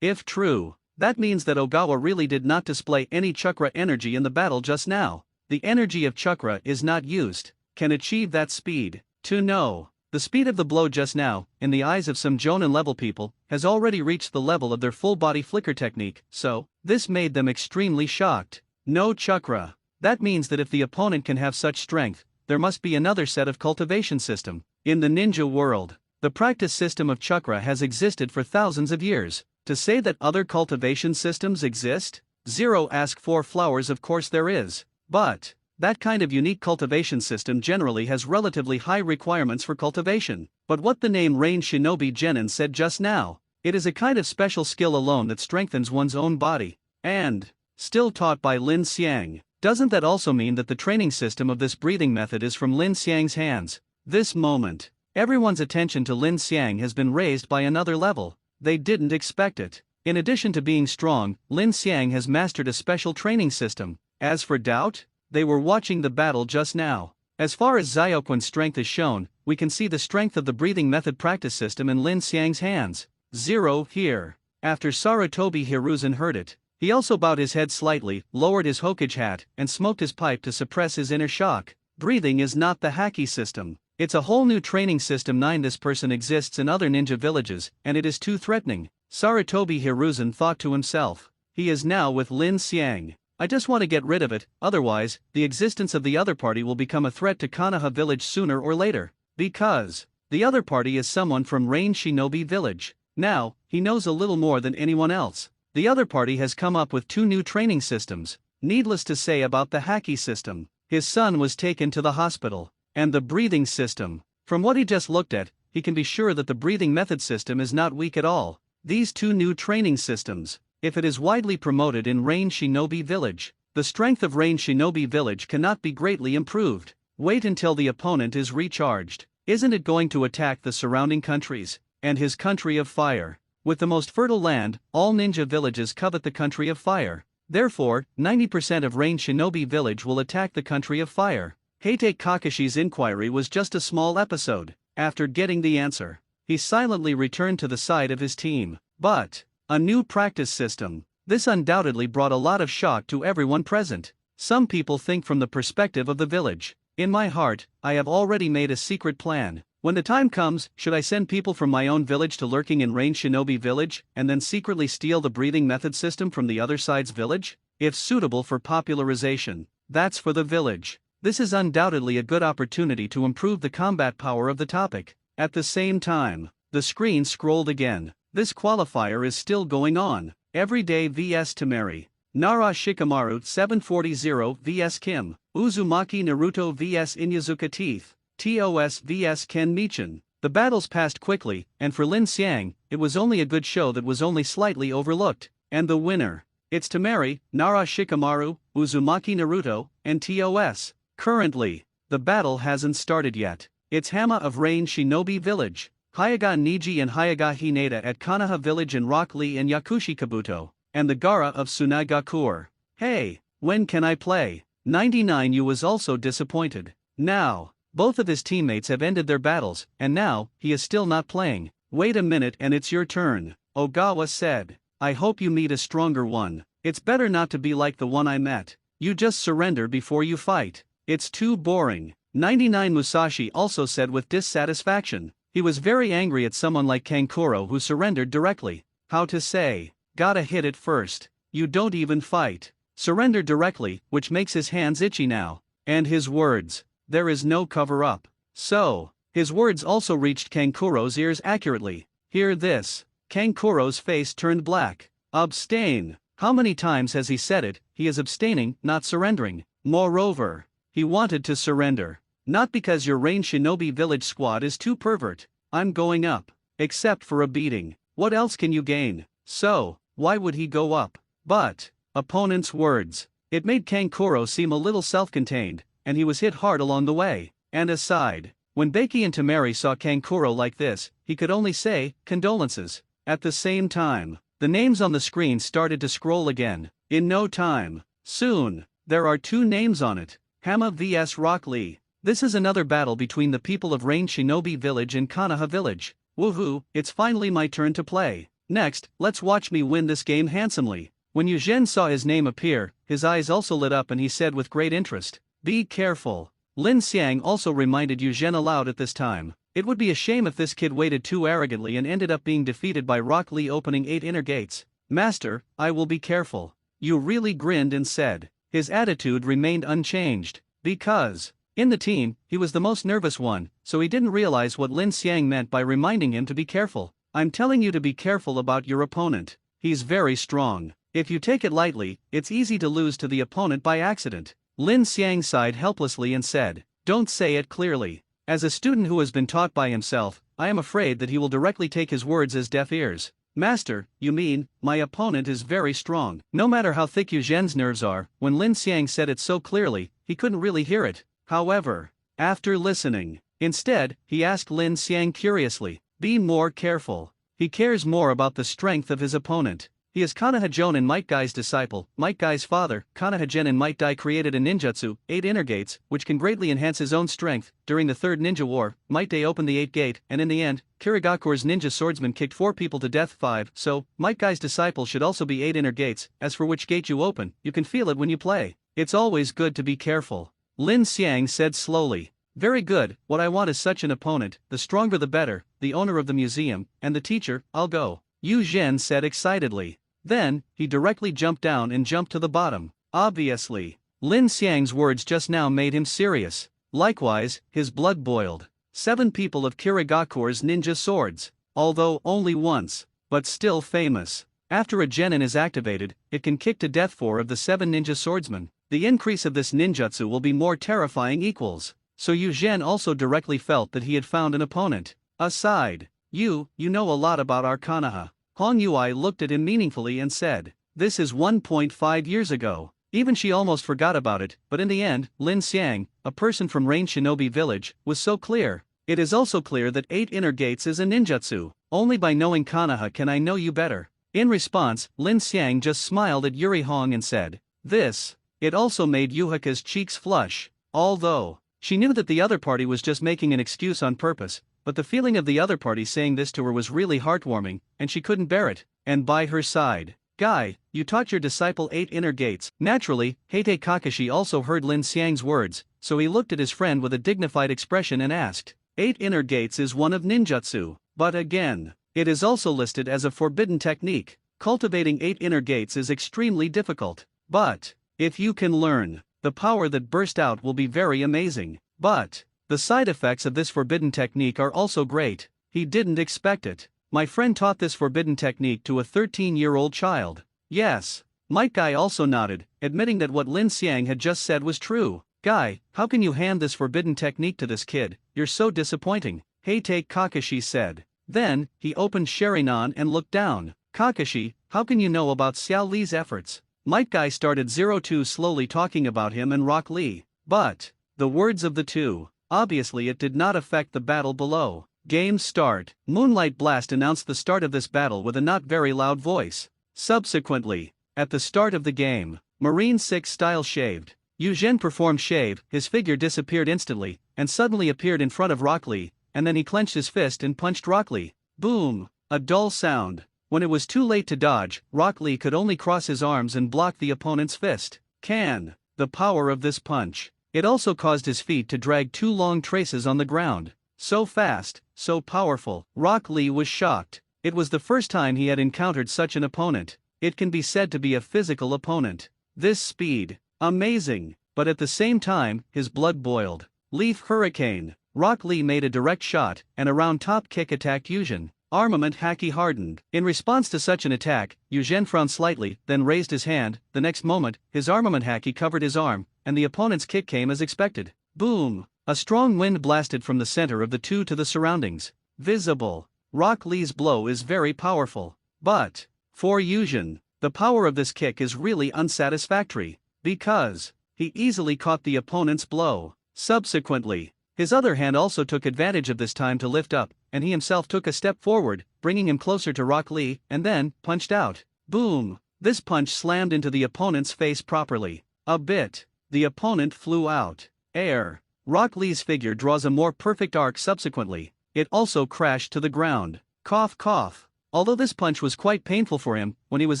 S1: If true, that means that Ogawa really did not display any chakra energy in the battle just now. The energy of chakra is not used. Can achieve that speed. To know. The speed of the blow just now, in the eyes of some Jonin level people, has already reached the level of their full body flicker technique, so, this made them extremely shocked. No chakra. That means that if the opponent can have such strength, there must be another set of cultivation system. In the ninja world, the practice system of chakra has existed for thousands of years. To say that other cultivation systems exist? Zero ask for flowers, of course there is. But that kind of unique cultivation system generally has relatively high requirements for cultivation. But what the name Rain Shinobi Genin said just now, it is a kind of special skill alone that strengthens one's own body. And still taught by Lin Xiang. Doesn't that also mean that the training system of this breathing method is from Lin Xiang's hands? This moment, everyone's attention to Lin Xiang has been raised by another level. They didn't expect it. In addition to being strong, Lin Xiang has mastered a special training system. As for doubt, they were watching the battle just now. As far as Zyoquin's strength is shown, we can see the strength of the breathing method practice system in Lin Xiang's hands. Zero here. After Sarutobi Hiruzen heard it, he also bowed his head slightly, lowered his Hokage hat, and smoked his pipe to suppress his inner shock. Breathing is not the haki system. It's a whole new training system. This person exists in other ninja villages, and it is too threatening. Sarutobi Hiruzen thought to himself. He is now with Lin Xiang. I just want to get rid of it, otherwise, the existence of the other party will become a threat to Konoha village sooner or later. Because the other party is someone from Rain Shinobi village. Now, he knows a little more than anyone else. The other party has come up with 2 new training systems. Needless to say about the haki system. His son was taken to the hospital. And the breathing system. From what he just looked at, he can be sure that the breathing method system is not weak at all. These 2 new training systems, if it is widely promoted in Rain Shinobi village, the strength of Rain Shinobi village cannot be greatly improved. Wait until the opponent is recharged. Isn't it going to attack the surrounding countries, and his country of fire? With the most fertile land, all ninja villages covet the country of fire. Therefore, 90% of Rain Shinobi Village will attack the country of fire. Heite Kakashi's inquiry was just a small episode. After getting the answer, he silently returned to the side of his team. But a new practice system. This undoubtedly brought a lot of shock to everyone present. Some people think from the perspective of the village. In my heart, I have already made a secret plan. When the time comes, should I send people from my own village to lurking in Rain Shinobi Village, and then secretly steal the breathing method system from the other side's village? If suitable for popularization, that's for the village. This is undoubtedly a good opportunity to improve the combat power of the topic. At the same time, the screen scrolled again. This qualifier is still going on. Everyday vs Tamari. Nara Shikamaru 740 vs Kim. Uzumaki Naruto vs Inyazuka Teeth. TOS vs Ken Michin. The battles passed quickly, and for Lin Xiang, it was only a good show that was only slightly overlooked. And the winner. It's Tamari, Nara Shikamaru, Uzumaki Naruto, and TOS. Currently, the battle hasn't started yet. It's Hama of Rain Shinobi Village, Hyaga Niji and Hyaga Hinata at Kanaha Village and Rock Lee and Yakushi Kabuto, and the Gara of Tsunagakur. Hey, when can I play? 99U was also disappointed. Now, both of his teammates have ended their battles, and now, he is still not playing. Wait a minute and it's your turn, Ogawa said. I hope you meet a stronger one. It's better not to be like the one I met. You just surrender before you fight. It's too boring. 99 Musashi also said with dissatisfaction. He was very angry at someone like Kankuro who surrendered directly. How to say? Gotta hit it first. You don't even fight. Surrender directly, which makes his hands itchy now. And his words. There is no cover-up. So, his words also reached Kankuro's ears accurately. Hear this. Kankuro's face turned black. Abstain. How many times has he said it? He is abstaining, not surrendering. Moreover, he wanted to surrender. Not because your Rain Shinobi Village squad is too pervert. I'm going up. Except for a beating. What else can you gain? So, why would he go up? But, opponent's words. It made Kankuro seem a little self-contained, and he was hit hard along the way. And aside, when Beiki and Tamari saw Kankuro like this, he could only say, condolences. At the same time, the names on the screen started to scroll again. In no time. Soon, there are two names on it. Hama vs Rock Lee. This is another battle between the people of Rain Shinobi Village and Kanaha Village. Woohoo, it's finally my turn to play. Next, let's watch me win this game handsomely. When Eugene saw his name appear, his eyes also lit up and he said with great interest, be careful. Lin Xiang also reminded Eugene aloud at this time. It would be a shame if this kid waited too arrogantly and ended up being defeated by Rock Lee opening 8 inner gates. Master, I will be careful. Yu really grinned and said. His attitude remained unchanged. Because, in the team, he was the most nervous one, so he didn't realize what Lin Xiang meant by reminding him to be careful. I'm telling you to be careful about your opponent. He's very strong. If you take it lightly, it's easy to lose to the opponent by accident. Lin Xiang sighed helplessly and said, don't say it clearly. As a student who has been taught by himself, I am afraid that he will directly take his words as deaf ears. Master, you mean, my opponent is very strong. No matter how thick Eugene's nerves are, when Lin Xiang said it so clearly, he couldn't really hear it. However, after listening, instead, he asked Lin Xiang curiously, be more careful. He cares more about the strength of his opponent. He is Kanaha Jonin Might Guy's disciple. Might Guy's father, Kanaha Genin Might Dai, created a ninjutsu, 8 inner gates, which can greatly enhance his own strength. During the Third Ninja War, Might Dai opened the 8th gate, and in the end, Kirigakure's ninja swordsman kicked 4 people to death. 5. So, Might Guy's disciple should also be 8 inner gates. As for which gate you open, you can feel it when you play. It's always good to be careful. Lin Xiang said slowly. Very good, what I want is such an opponent, the stronger the better, the owner of the museum, and the teacher, I'll go. Yu Zhen said excitedly. Then, he directly jumped down and jumped to the bottom. Obviously, Lin Xiang's words just now made him serious. Likewise, his blood boiled. 7 people of Kirigakure's ninja swords. Although only once, but still famous. After a genin is activated, it can kick to death 4 of the 7 ninja swordsmen. The increase of this ninjutsu will be more terrifying equals. So Yu Zhen also directly felt that he had found an opponent. Aside, you know a lot about our Kanaha. Hong Yui looked at him meaningfully and said, this is 1.5 years ago. Even she almost forgot about it, but in the end, Lin Xiang, a person from Rain Shinobi Village, was so clear. It is also clear that 8 inner gates is a ninjutsu. Only by knowing Konoha can I know you better. In response, Lin Xiang just smiled at Yuri Hong and said, this. It also made Yuhika's cheeks flush. Although, she knew that the other party was just making an excuse on purpose, but the feeling of the other party saying this to her was really heartwarming, and she couldn't bear it. And by her side, Guy, you taught your disciple 8 inner gates. Naturally, Heite Kakashi also heard Lin Xiang's words, so he looked at his friend with a dignified expression and asked, 8 inner gates is one of ninjutsu, but again, it is also listed as a forbidden technique. Cultivating 8 inner gates is extremely difficult, but if you can learn, the power that burst out will be very amazing. But the side effects of this forbidden technique are also great. He didn't expect it. My friend taught this forbidden technique to a 13-year-old child. Yes. Might Guy also nodded, admitting that what Lin Xiang had just said was true. Guy, how can you hand this forbidden technique to this kid? You're so disappointing, Heite Kakashi said. Then, he opened Sharingan and looked down. Kakashi, how can you know about Xiao Li's efforts? Might Guy started 02 slowly talking about him and Rock Lee. But the words of the two, obviously it did not affect the battle below. Game start. Moonlight Blast announced the start of this battle with a not very loud voice. Subsequently, at the start of the game, Marine 6 style shaved. Yu Zhen performed shave, his figure disappeared instantly, and suddenly appeared in front of Rock Lee, and then he clenched his fist and punched Rock Lee. Boom! A dull sound. When it was too late to dodge, Rock Lee could only cross his arms and block the opponent's fist. The power of this punch. It also caused his feet to drag 2 long traces on the ground. So fast, so powerful. Rock Lee was shocked. It was the first time he had encountered such an opponent. It can be said to be a physical opponent. This speed. Amazing. But at the same time, his blood boiled. Leaf Hurricane. Rock Lee made a direct shot, and a round top kick attacked Yu Zhen. Armament Haki hardened. In response to such an attack, Yu Zhen frowned slightly, then raised his hand. The next moment, his armament Haki covered his arm, and the opponent's kick came as expected. Boom! A strong wind blasted from the center of the two to the surroundings. Visible. Rock Lee's blow is very powerful. But, for Yu Zhen, the power of this kick is really unsatisfactory, because he easily caught the opponent's blow. Subsequently, his other hand also took advantage of this time to lift up, and he himself took a step forward, bringing him closer to Rock Lee, and then punched out. Boom! This punch slammed into the opponent's face properly. A bit. The opponent flew out. Air. Rock Lee's figure draws a more perfect arc subsequently. It also crashed to the ground. Cough cough. Although this punch was quite painful for him, when he was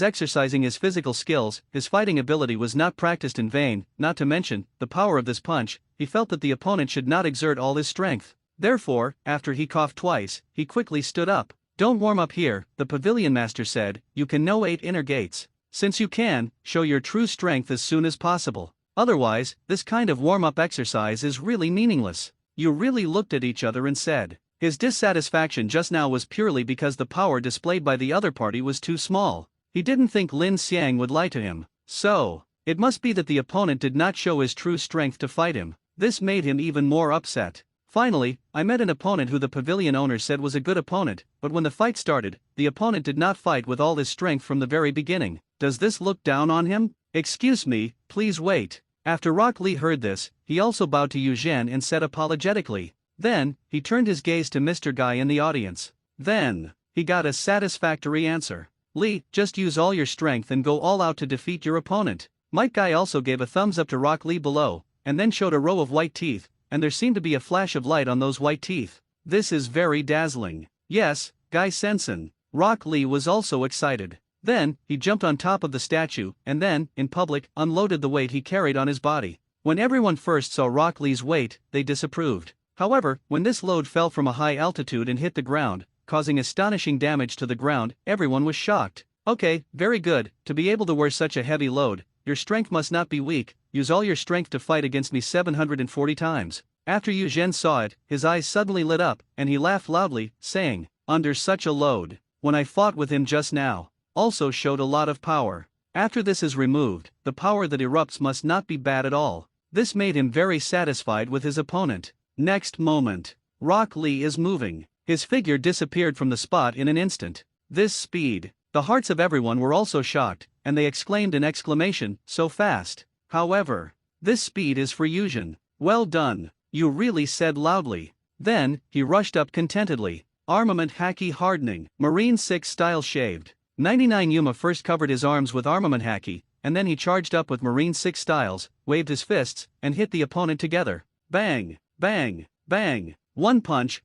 S1: exercising his physical skills, his fighting ability was not practiced in vain, not to mention the power of this punch. He felt that the opponent should not exert all his strength. Therefore, after he coughed twice, he quickly stood up. Don't warm up here, the pavilion master said. You can know 8 inner gates. Since you can, show your true strength as soon as possible. Otherwise, this kind of warm-up exercise is really meaningless. You really looked at each other and said. His dissatisfaction just now was purely because the power displayed by the other party was too small. He didn't think Lin Xiang would lie to him. So, it must be that the opponent did not show his true strength to fight him. This made him even more upset. Finally, I met an opponent who the pavilion owner said was a good opponent, but when the fight started, the opponent did not fight with all his strength from the very beginning. Does this look down on him? Excuse me, please wait. After Rock Lee heard this, he also bowed to Yu Zhen and said apologetically. Then, he turned his gaze to Mr. Guy in the audience. Then, he got a satisfactory answer. Lee, just use all your strength and go all out to defeat your opponent. Might Guy also gave a thumbs up to Rock Lee below, and then showed a row of white teeth, and there seemed to be a flash of light on those white teeth. This is very dazzling. Yes, Guy Sensen. Rock Lee was also excited. Then, he jumped on top of the statue, and then, in public, unloaded the weight he carried on his body. When everyone first saw Rock Lee's weight, they disapproved. However, when this load fell from a high altitude and hit the ground, causing astonishing damage to the ground, everyone was shocked. Okay, very good, to be able to wear such a heavy load, your strength must not be weak, use all your strength to fight against me 740 times. After Yu Zhen saw it, his eyes suddenly lit up, and he laughed loudly, saying, under such a load, when I fought with him just now, also showed a lot of power. After this is removed, the power that erupts must not be bad at all. This made him very satisfied with his opponent. Next moment, Rock Lee is moving. His figure disappeared from the spot in an instant. This speed. The hearts of everyone were also shocked, and they exclaimed in exclamation, so fast. However, this speed is for Yuzhen. Well done, you really said loudly. Then, he rushed up contentedly. Armament haki hardening, Marine 6 style shaved. 99 Yuma first covered his arms with armament haki, and then he charged up with Marine 6 styles, waved his fists, and hit the opponent together. Bang, bang, bang. One punch,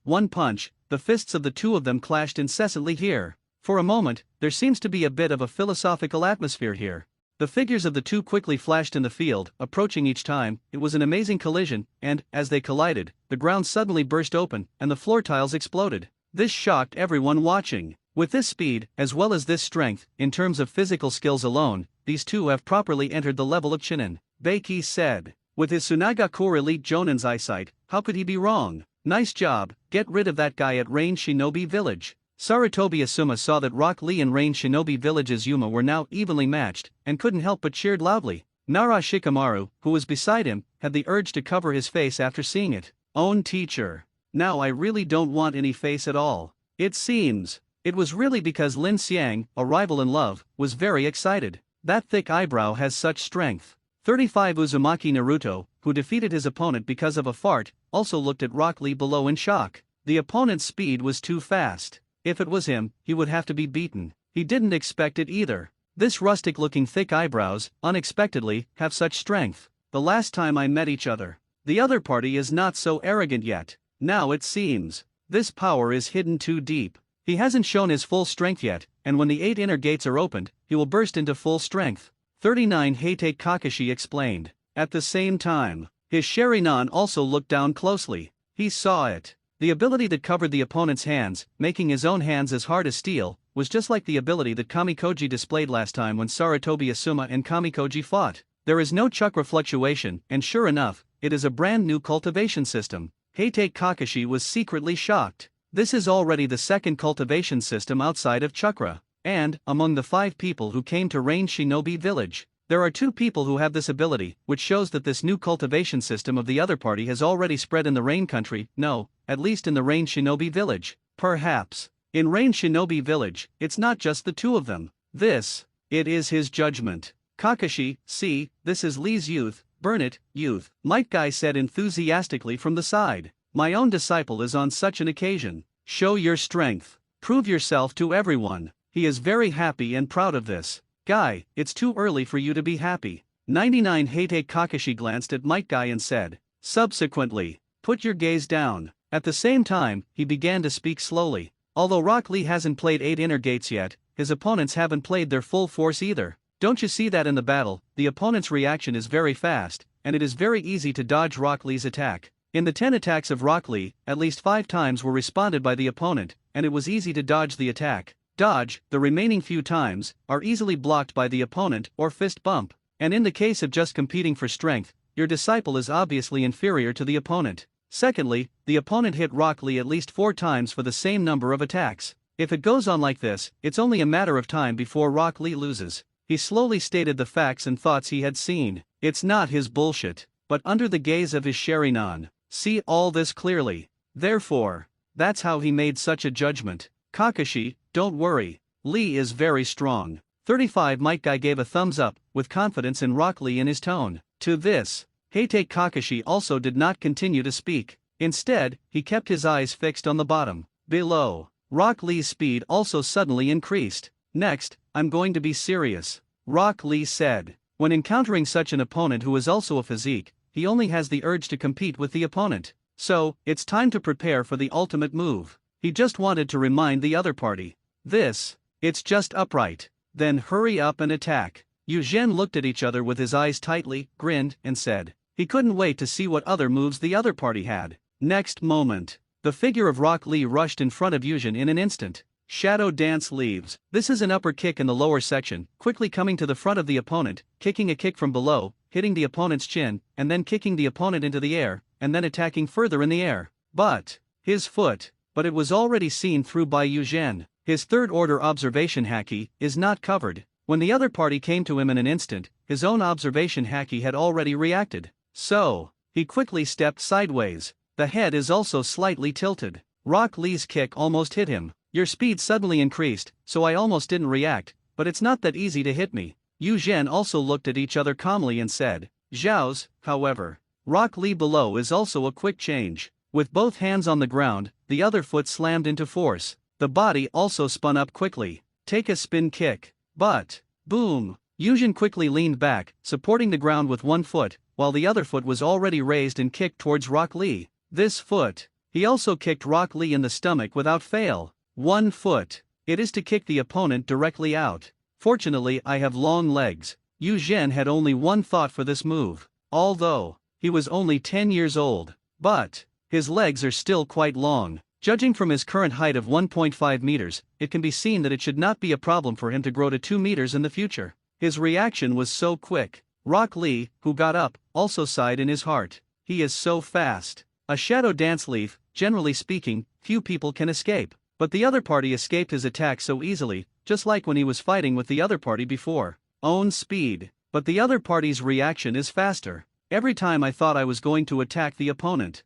S1: the fists of the two of them clashed incessantly here. For a moment, there seems to be a bit of a philosophical atmosphere here. The figures of the two quickly flashed in the field, approaching each time. It was an amazing collision, and, as they collided, the ground suddenly burst open, and the floor tiles exploded. This shocked everyone watching. With this speed, as well as this strength, in terms of physical skills alone, these two have properly entered the level of Chunin, Beiki said. With his Tsunagaku elite Jonin's eyesight, how could he be wrong? Nice job, get rid of that guy at Rain Shinobi Village. Sarutobi Asuma saw that Rock Lee and Rain Shinobi Village's Yuma were now evenly matched, and couldn't help but cheered loudly. Nara Shikamaru, who was beside him, had the urge to cover his face after seeing it. Own teacher. Now I really don't want any face at all. It seems. It was really because Lin Xiang, a rival in love, was very excited. That thick eyebrow has such strength. 35 Uzumaki Naruto, who defeated his opponent because of a fart, also looked at Rock Lee below in shock. The opponent's speed was too fast. If it was him, he would have to be beaten. He didn't expect it either. This rustic-looking thick eyebrows, unexpectedly, have such strength. The last time I met each other. The other party is not so arrogant yet. Now it seems. This power is hidden too deep. He hasn't shown his full strength yet, and when the 8 inner gates are opened, he will burst into full strength. 39 Heite Kakashi explained. At the same time, his Sharingan also looked down closely. He saw it. The ability that covered the opponent's hands, making his own hands as hard as steel, was just like the ability that Kamikoji displayed last time when Sarutobi Asuma and Kamikoji fought. There is no chakra fluctuation, and sure enough, it is a brand new cultivation system. Heite Kakashi was secretly shocked. This is already the second cultivation system outside of chakra. And, among the 5 people who came to Rain Shinobi Village, there are 2 people who have this ability, which shows that this new cultivation system of the other party has already spread in the Rain country, no, at least in the Rain Shinobi Village. Perhaps. In Rain Shinobi Village, it's not just the 2 of them. It is his judgment. Kakashi, see, this is Lee's youth, burn it, youth, Might Guy said enthusiastically from the side. My own disciple is on such an occasion. Show your strength. Prove yourself to everyone. He is very happy and proud of this. Guy, it's too early for you to be happy. 99 Heite Kakashi glanced at Might Guy and said, subsequently, put your gaze down. At the same time, he began to speak slowly. Although Rock Lee hasn't played 8 inner gates yet, his opponents haven't played their full force either. Don't you see that in the battle, the opponent's reaction is very fast, and it is very easy to dodge Rock Lee's attack. In the 10 attacks of Rock Lee, at least 5 times were responded by the opponent, and it was easy to dodge the attack. Dodge, the remaining few times, are easily blocked by the opponent or fist bump. And in the case of just competing for strength, your disciple is obviously inferior to the opponent. Secondly, the opponent hit Rock Lee at least 4 times for the same number of attacks. If it goes on like this, it's only a matter of time before Rock Lee loses. He slowly stated the facts and thoughts he had seen. It's not his bullshit, but under the gaze of his Sharingan. See all this clearly. Therefore, that's how he made such a judgment. Kakashi, don't worry. Lee is very strong. 35 Might Guy gave a thumbs up, with confidence in Rock Lee in his tone. To this, Heite Kakashi also did not continue to speak. Instead, he kept his eyes fixed on the bottom. Below. Rock Lee's speed also suddenly increased. Next, I'm going to be serious. Rock Lee said. When encountering such an opponent who is also a physique, he only has the urge to compete with the opponent. So, it's time to prepare for the ultimate move. He just wanted to remind the other party. It's just upright. Then hurry up and attack. Yu Zhen looked at each other with his eyes tightly, grinned, and said. He couldn't wait to see what other moves the other party had. Next moment, the figure of Rock Lee rushed in front of Yu Zhen in an instant. Shadow Dance Leaves. This is an upper kick in the lower section, quickly coming to the front of the opponent, kicking a kick from below, hitting the opponent's chin, and then kicking the opponent into the air, and then attacking further in the air. But it was already seen through by Yu Zhen. His third-order observation haki is not covered. When the other party came to him in an instant, his own observation haki had already reacted. So, he quickly stepped sideways. The head is also slightly tilted. Rock Lee's kick almost hit him. Your speed suddenly increased, so I almost didn't react, but it's not that easy to hit me. Yu Zhen also looked at each other calmly and said, Zhao's, however. Rock Lee below is also a quick change. With both hands on the ground, the other foot slammed into force. The body also spun up quickly. Take a spin kick. But, boom! Yu Zhen quickly leaned back, supporting the ground with one foot, while the other foot was already raised and kicked towards Rock Lee. This foot. He also kicked Rock Lee in the stomach without fail. 1 foot. It is to kick the opponent directly out. Fortunately, I have long legs. Yu Zhen had only one thought for this move. Although he was only 10 years old. But his legs are still quite long. Judging from his current height of 1.5 meters, it can be seen that it should not be a problem for him to grow to 2 meters in the future. His reaction was so quick. Rock Lee, who got up, also sighed in his heart. He is so fast. A shadow dance leaf, generally speaking, few people can escape. But the other party escaped his attack so easily, just like when he was fighting with the other party before. Own speed. But the other party's reaction is faster. Every time I thought I was going to attack the opponent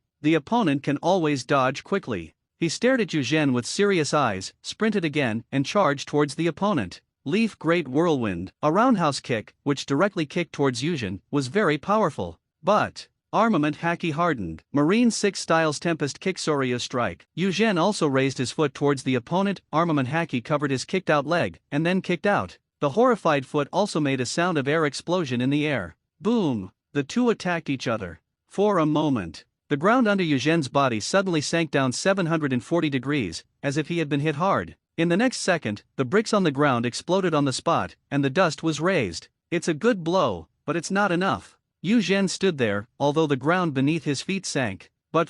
S1: can always dodge quickly. He stared at Yu Zhen with serious eyes, sprinted again, and charged towards the opponent. Leaf Great Whirlwind, a roundhouse kick, which directly kicked towards Yu Zhen, was very powerful. But Armament Haki hardened. Marine 6 Styles Tempest Kick Soryu Strike. Yu Zhen also raised his foot towards the opponent. Armament Haki covered his kicked out leg, and then kicked out. The horrified foot also made a sound of air explosion in the air. Boom! The two attacked each other. For a moment, the ground under Yu Zhen's body suddenly sank down 740 degrees, as if he had been hit hard. In the next second, the bricks on the ground exploded on the spot, and the dust was raised. It's a good blow, but it's not enough. Yu Zhen stood there, although the ground beneath his feet sank, but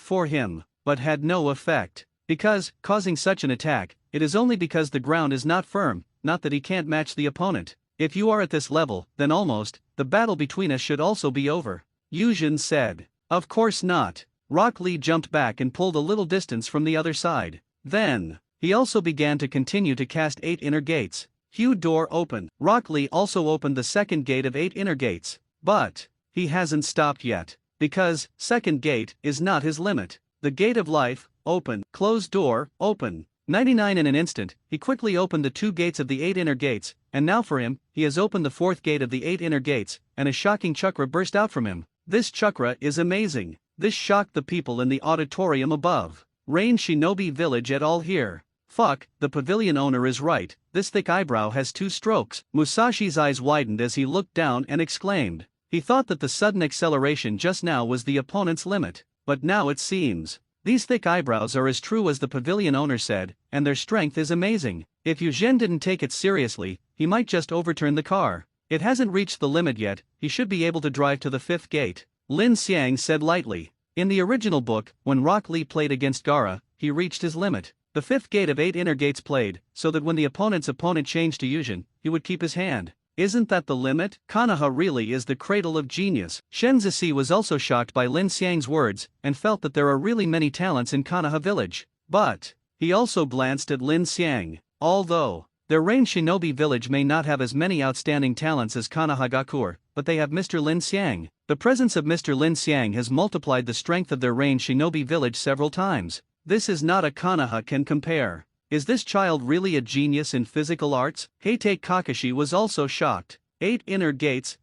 S1: had no effect. Because, causing such an attack, it is only because the ground is not firm, not that he can't match the opponent. If you are at this level, then almost, the battle between us should also be over. Yu Zhen said. Of course not. Rock Lee jumped back and pulled a little distance from the other side. Then, he also began to continue to cast 8 inner gates. Hue door open. Rock Lee also opened the second gate of 8 inner gates. But he hasn't stopped yet. Because second gate is not his limit. The gate of life, open. Closed door, open. 99 in an instant, he quickly opened the 2 gates of the 8 inner gates, and now for him, he has opened the 4th gate of the 8 inner gates, and a shocking chakra burst out from him. This chakra is amazing. This shocked the people in the auditorium above. Rain Shinobi Village at all here. Fuck, the pavilion owner is right, this thick eyebrow has 2 strokes. Musashi's eyes widened as he looked down and exclaimed. He thought that the sudden acceleration just now was the opponent's limit, but now it seems. These thick eyebrows are as true as the pavilion owner said, and their strength is amazing. If Yu Zhen didn't take it seriously, he might just overturn the car. It hasn't reached the limit yet, he should be able to drive to the 5th gate. Lin Xiang said lightly. In the original book, when Rock Lee played against Gaara, he reached his limit. The 5th gate of 8 inner gates played, so that when the opponent's opponent changed to Yu Zhen, he would keep his hand. Isn't that the limit? Konoha really is the cradle of genius. Shen Zici was also shocked by Lin Xiang's words, and felt that there are really many talents in Konoha village. But he also glanced at Lin Xiang. Although their Rain Shinobi village may not have as many outstanding talents as Konohagakure, but they have Mr. Lin Xiang. The presence of Mr. Lin Xiang has multiplied the strength of their Rain Shinobi village several times. This is not a Konoha can compare. Is this child really a genius in physical arts? Heitei Kakashi was also shocked. 8 inner gates,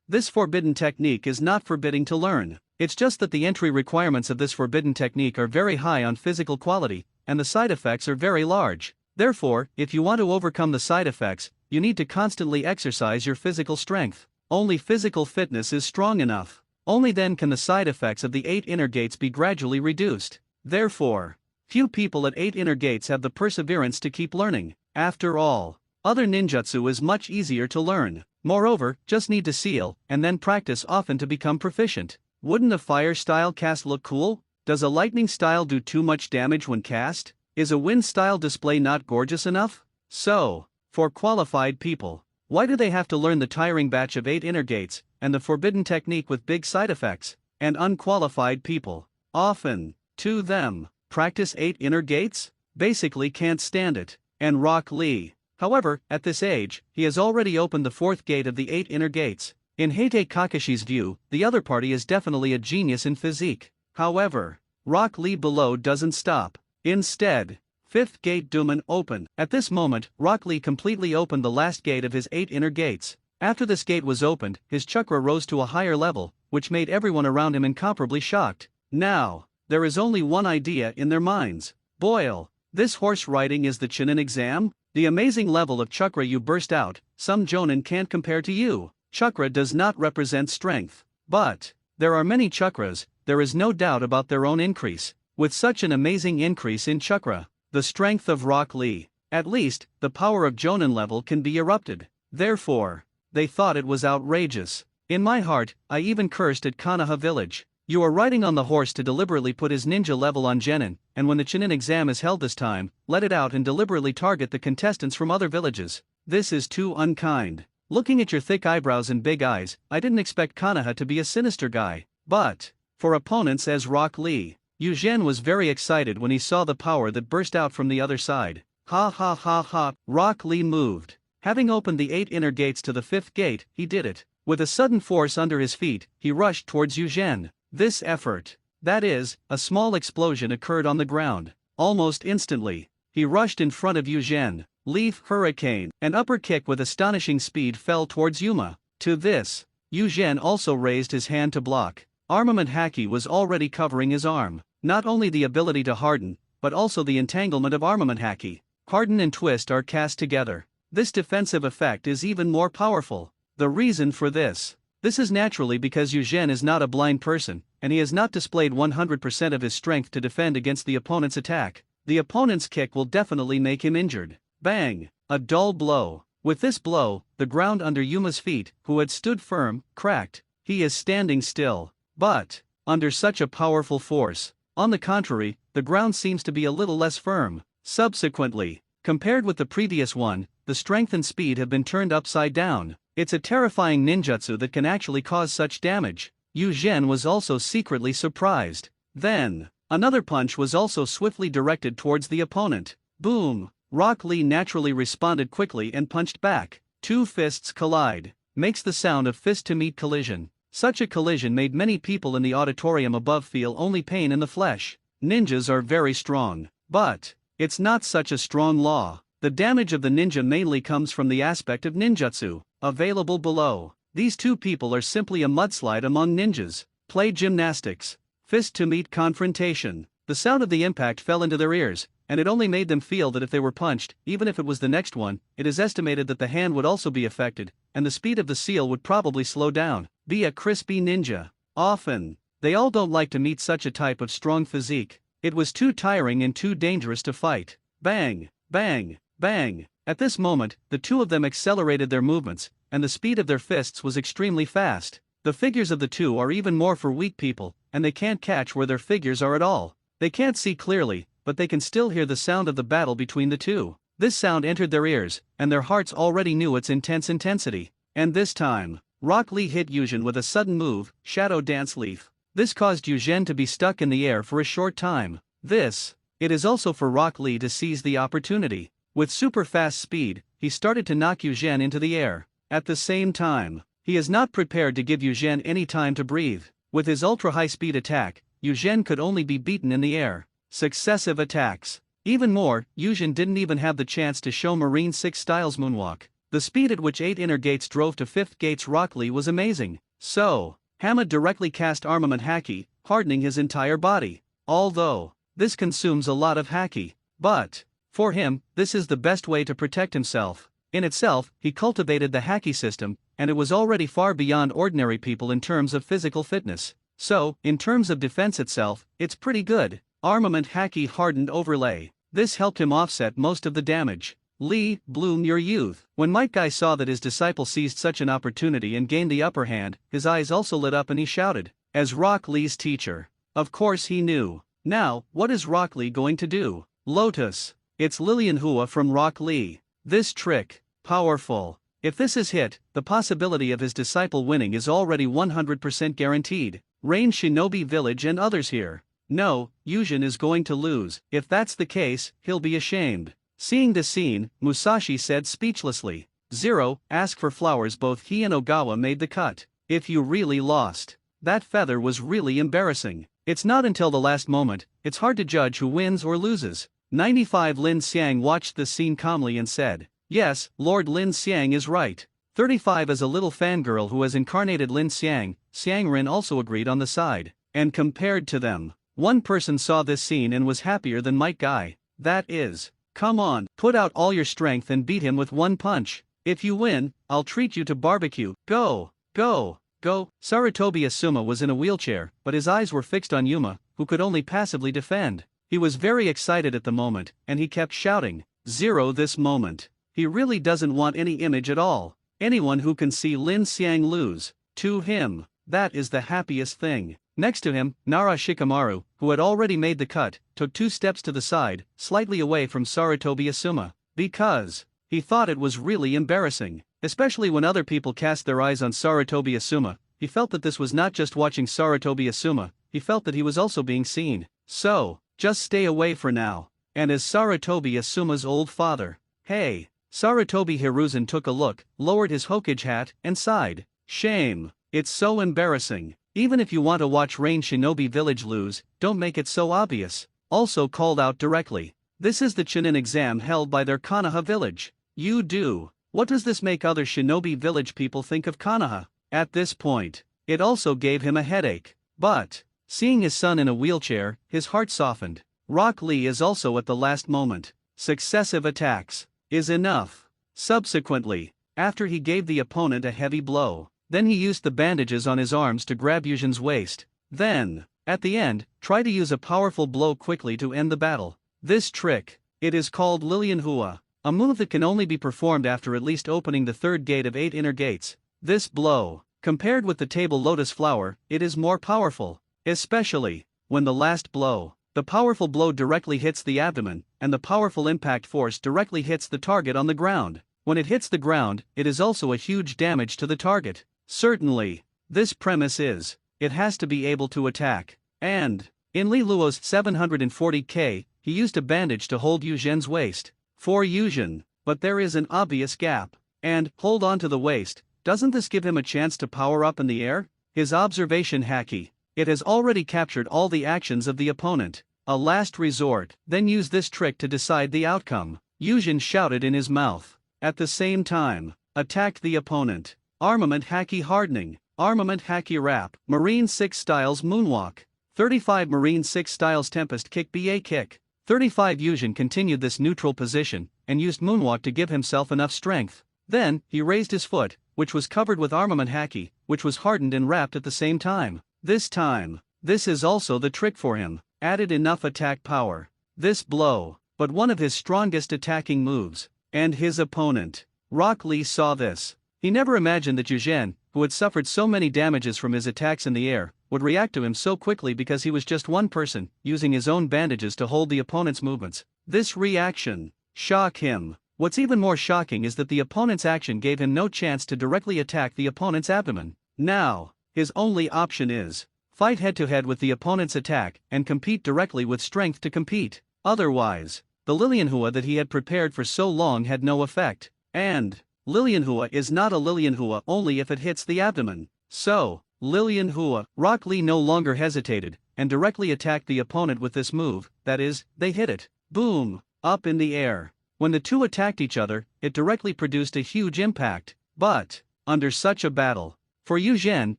S1: this forbidden technique is not forbidding to learn. It's just that the entry requirements of this forbidden technique are very high on physical quality, and the side effects are very large. Therefore, if you want to overcome the side effects, you need to constantly exercise your physical strength. Only physical fitness is strong enough. Only then can the side effects of the 8 inner gates be gradually reduced. Therefore, few people at 8 inner gates have the perseverance to keep learning. After all, other ninjutsu is much easier to learn. Moreover, just need to seal, and then practice often to become proficient. Wouldn't a fire style cast look cool? Does a lightning style do too much damage when cast? Is a wind style display not gorgeous enough? So, for qualified people, why do they have to learn the tiring batch of 8 inner gates, and the forbidden technique with big side effects? And unqualified people, often, to them, practice 8 inner gates? Basically can't stand it. And Rock Lee, however, at this age, he has already opened the 4th gate of the 8 inner gates. In Heitei Kakashi's view, the other party is definitely a genius in physique. However, Rock Lee below doesn't stop. Instead, 5th gate Duman open. At this moment, Rock Lee completely opened the last gate of his 8 inner gates. After this gate was opened, his chakra rose to a higher level, which made everyone around him incomparably shocked. Now, there is only one idea in their minds. Boil, this horse riding is the Chunin exam? The amazing level of chakra you burst out, some jonin can't compare to you. Chakra does not represent strength. But, there are many chakras, there is no doubt about their own increase. With such an amazing increase in chakra, the strength of Rock Lee, at least, the power of jonin level can be erupted. Therefore, they thought it was outrageous. In my heart, I even cursed at Konoha village. You are riding on the horse to deliberately put his ninja level on Genin, and when the Chunin exam is held this time, let it out and deliberately target the contestants from other villages. This is too unkind. Looking at your thick eyebrows and big eyes, I didn't expect Konoha to be a sinister guy. But, for opponents as Rock Lee, Yu Zhen was very excited when he saw the power that burst out from the other side. Ha ha ha ha, Rock Lee moved. Having opened the 8 inner gates to the 5th gate, he did it. With a sudden force under his feet, he rushed towards Yu Zhen. This effort, that is, a small explosion occurred on the ground. Almost instantly, he rushed in front of Yu Zhen. Leaf Hurricane, an upper kick with astonishing speed fell towards Yuma. To this, Yu Zhen also raised his hand to block. Armament Haki was already covering his arm. Not only the ability to harden, but also the entanglement of Armament Haki. Harden and twist are cast together. This defensive effect is even more powerful. The reason for this is naturally because Yu Zhen is not a blind person, and he has not displayed 100% of his strength to defend against the opponent's attack. The opponent's kick will definitely make him injured. Bang! A dull blow. With this blow, the ground under Yuma's feet, who had stood firm, cracked. He is standing still. But, under such a powerful force, on the contrary, the ground seems to be a little less firm. Subsequently, compared with the previous one, the strength and speed have been turned upside down. It's a terrifying ninjutsu that can actually cause such damage. Yu Zhen was also secretly surprised. Then, another punch was also swiftly directed towards the opponent. Boom! Rock Lee naturally responded quickly and punched back. 2 fists collide. Makes the sound of fist-to-meat collision. Such a collision made many people in the auditorium above feel only pain in the flesh. Ninjas are very strong. But, it's not such a strong law. The damage of the ninja mainly comes from the aspect of ninjutsu. Available below. These two people are simply a mudslide among ninjas. Play gymnastics. Fist-to-meat confrontation. The sound of the impact fell into their ears, and it only made them feel that if they were punched, even if it was the next one, it is estimated that the hand would also be affected, and the speed of the seal would probably slow down. Be a crispy ninja. Often, they all don't like to meet such a type of strong physique. It was too tiring and too dangerous to fight. Bang! Bang! Bang! At this moment, the two of them accelerated their movements, and the speed of their fists was extremely fast. The figures of the two are even more for weak people, and they can't catch where their figures are at all. They can't see clearly, but they can still hear the sound of the battle between the two. This sound entered their ears, and their hearts already knew its intense intensity. And this time, Rock Lee hit Yu Zhen with a sudden move, Shadow Dance Leaf. This caused Yu Zhen to be stuck in the air for a short time. It is also for Rock Lee to seize the opportunity. With super fast speed, he started to knock Yu Zhen into the air. At the same time, he is not prepared to give Yu Zhen any time to breathe. With his ultra-high speed attack, Yu Zhen could only be beaten in the air. Successive attacks. Even more, Yu Zhen didn't even have the chance to show Marine 6 Styles Moonwalk. The speed at which 8 inner gates drove to 5th gate's Rock Lee was amazing. So, Hamid directly cast Armament Haki, hardening his entire body. Although, this consumes a lot of Haki. But, for him, this is the best way to protect himself. In itself, he cultivated the Haki system, and it was already far beyond ordinary people in terms of physical fitness. So, in terms of defense itself, it's pretty good. Armament Haki hardened overlay. This helped him offset most of the damage. Lee, bloom your youth. When Might Guy saw that his disciple seized such an opportunity and gained the upper hand, his eyes also lit up and he shouted, as Rock Lee's teacher. Of course he knew. Now, what is Rock Lee going to do? Lotus. It's Lilian Hua from Rock Lee. This trick, powerful. If this is hit, the possibility of his disciple winning is already 100% guaranteed. Rain Shinobi Village and others here. No, Yu Zhen is going to lose. If that's the case, he'll be ashamed. Seeing the scene, Musashi said speechlessly. Zero, ask for flowers. Both he and Ogawa made the cut. If you really lost. That feather was really embarrassing. It's not until the last moment, it's hard to judge who wins or loses. 95 Lin Xiang watched this scene calmly and said, yes, Lord Lin Xiang is right. 35 as a little fangirl who has incarnated Lin Xiang, Xiangrin also agreed on the side. And compared to them, one person saw this scene and was happier than Mike Guy. That is, come on, put out all your strength and beat him with one punch. If you win, I'll treat you to barbecue. Go, go, go. Sarutobi Asuma was in a wheelchair, but his eyes were fixed on Yuma, who could only passively defend. He was very excited at the moment, and he kept shouting, "Zero this moment." He really doesn't want any image at all. Anyone who can see Lin Xiang lose, to him, that is the happiest thing. Next to him, Nara Shikamaru, who had already made the cut, took 2 steps to the side, slightly away from Sarutobi Asuma, because he thought it was really embarrassing, especially when other people cast their eyes on Sarutobi Asuma. He felt that this was not just watching Sarutobi Asuma, he felt that he was also being seen. So, just stay away for now. And as Sarutobi Asuma's old father, hey, Sarutobi Hiruzen took a look, lowered his Hokage hat, and sighed. Shame, it's so embarrassing. Even if you want to watch Rain Shinobi Village lose, don't make it so obvious. Also called out directly. This is the Chunin exam held by their Konoha village. You do. What does this make other Shinobi Village people think of Konoha? At this point, it also gave him a headache. But, seeing his son in a wheelchair, his heart softened. Rock Lee is also at the last moment. Successive attacks is enough. Subsequently, after he gave the opponent a heavy blow, then he used the bandages on his arms to grab Yujin's waist. Then, at the end, try to use a powerful blow quickly to end the battle. This trick, it is called Lilian Hua, a move that can only be performed after at least opening the 3rd gate of 8 inner gates. This blow, compared with the table lotus flower, it is more powerful, especially when the last blow, the powerful blow directly hits the abdomen, and the powerful impact force directly hits the target on the ground. When it hits the ground, it is also a huge damage to the target. Certainly, this premise is, it has to be able to attack. And, in Li Luo's 740k, he used a bandage to hold Yuzhen's waist. For Yuzhen, but there is an obvious gap. And, hold on to the waist, doesn't this give him a chance to power up in the air? His observation haki, it has already captured all the actions of the opponent. A last resort, then use this trick to decide the outcome. Yuzhen shouted in his mouth. At the same time, attacked the opponent. Armament haki hardening, armament haki wrap, Marine 6 styles moonwalk, 35 Marine 6 styles tempest kick BA kick. 35 Yuzhen continued this neutral position, and used moonwalk to give himself enough strength. Then, he raised his foot, which was covered with armament haki, which was hardened and wrapped at the same time. This time, this is also the trick for him, added enough attack power. This blow, but one of his strongest attacking moves, and his opponent, Rock Lee, saw this. He never imagined that Yuzhen, who had suffered so many damages from his attacks in the air, would react to him so quickly because he was just one person, using his own bandages to hold the opponent's movements. This reaction shocked him. What's even more shocking is that the opponent's action gave him no chance to directly attack the opponent's abdomen. Now, his only option is fight head-to-head with the opponent's attack and compete directly with strength to compete. Otherwise, the Lilian Hua that he had prepared for so long had no effect. And Lilian Hua is not a Lilian Hua only if it hits the abdomen. So, Lilian Hua, Rock Lee no longer hesitated, and directly attacked the opponent with this move, that is, they hit it. Boom! Up in the air. When the two attacked each other, it directly produced a huge impact. But, under such a battle, for Yuzhen,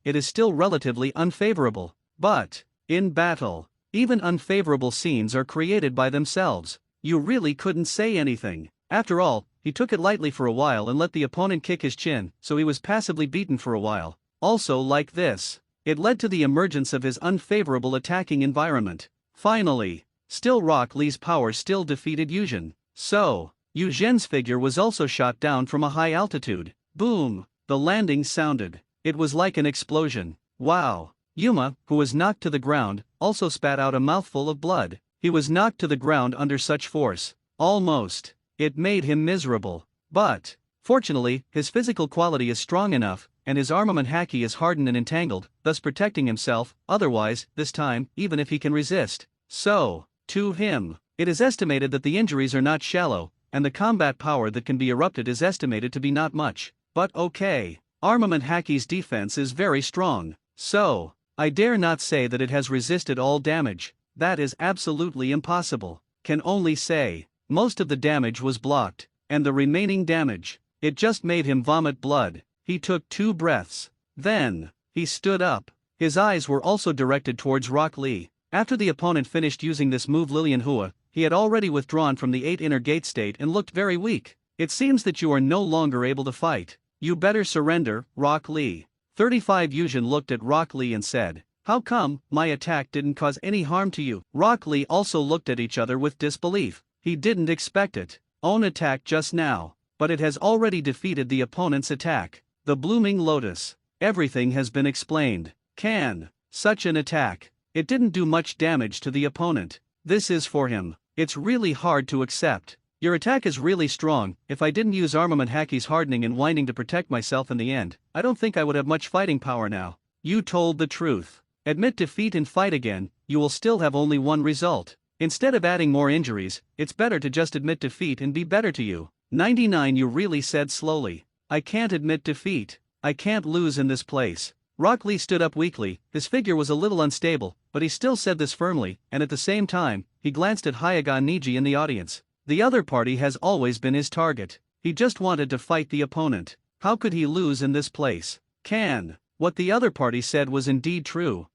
S1: it is still relatively unfavorable. But, in battle, even unfavorable scenes are created by themselves. You really couldn't say anything. After all, he took it lightly for a while and let the opponent kick his chin, so he was passively beaten for a while. Also like this, it led to the emergence of his unfavorable attacking environment. Finally, still Rock Lee's power still defeated Yuzhen. So, Yuzhen's figure was also shot down from a high altitude. Boom! The landing sounded. It was like an explosion. Wow! Yuma, who was knocked to the ground, also spat out a mouthful of blood. He was knocked to the ground under such force. Almost. It made him miserable. But, fortunately, his physical quality is strong enough, and his armament haki is hardened and entangled, thus protecting himself. Otherwise, this time, even if he can resist. So, to him, it is estimated that the injuries are not shallow, and the combat power that can be erupted is estimated to be not much. But okay, armament haki's defense is very strong. So, I dare not say that it has resisted all damage. That is absolutely impossible. Can only say, most of the damage was blocked, and the remaining damage, it just made him vomit blood. He took 2 breaths. Then, he stood up. His eyes were also directed towards Rock Lee. After the opponent finished using this move Lilian Hua, he had already withdrawn from the 8 inner gate state and looked very weak. It seems that you are no longer able to fight. You better surrender, Rock Lee. 35 Yuzhen looked at Rock Lee and said, "How come, my attack didn't cause any harm to you?" Rock Lee also looked at each other with disbelief. He didn't expect it. Own attack just now, but it has already defeated the opponent's attack. The Blooming Lotus. Everything has been explained. Such an attack. It didn't do much damage to the opponent. This is for him. It's really hard to accept. Your attack is really strong. If I didn't use armament hackies hardening and winding to protect myself in the end, I don't think I would have much fighting power now. You told the truth. Admit defeat and fight again, you will still have only one result. Instead of adding more injuries, it's better to just admit defeat and be better to you. 99 You really said slowly. I can't admit defeat. I can't lose in this place. Rock Lee stood up weakly, his figure was a little unstable, but he still said this firmly, and at the same time, he glanced at Hyaga Niji in the audience. The other party has always been his target. He just wanted to fight the opponent. How could he lose in this place? What the other party said was indeed true.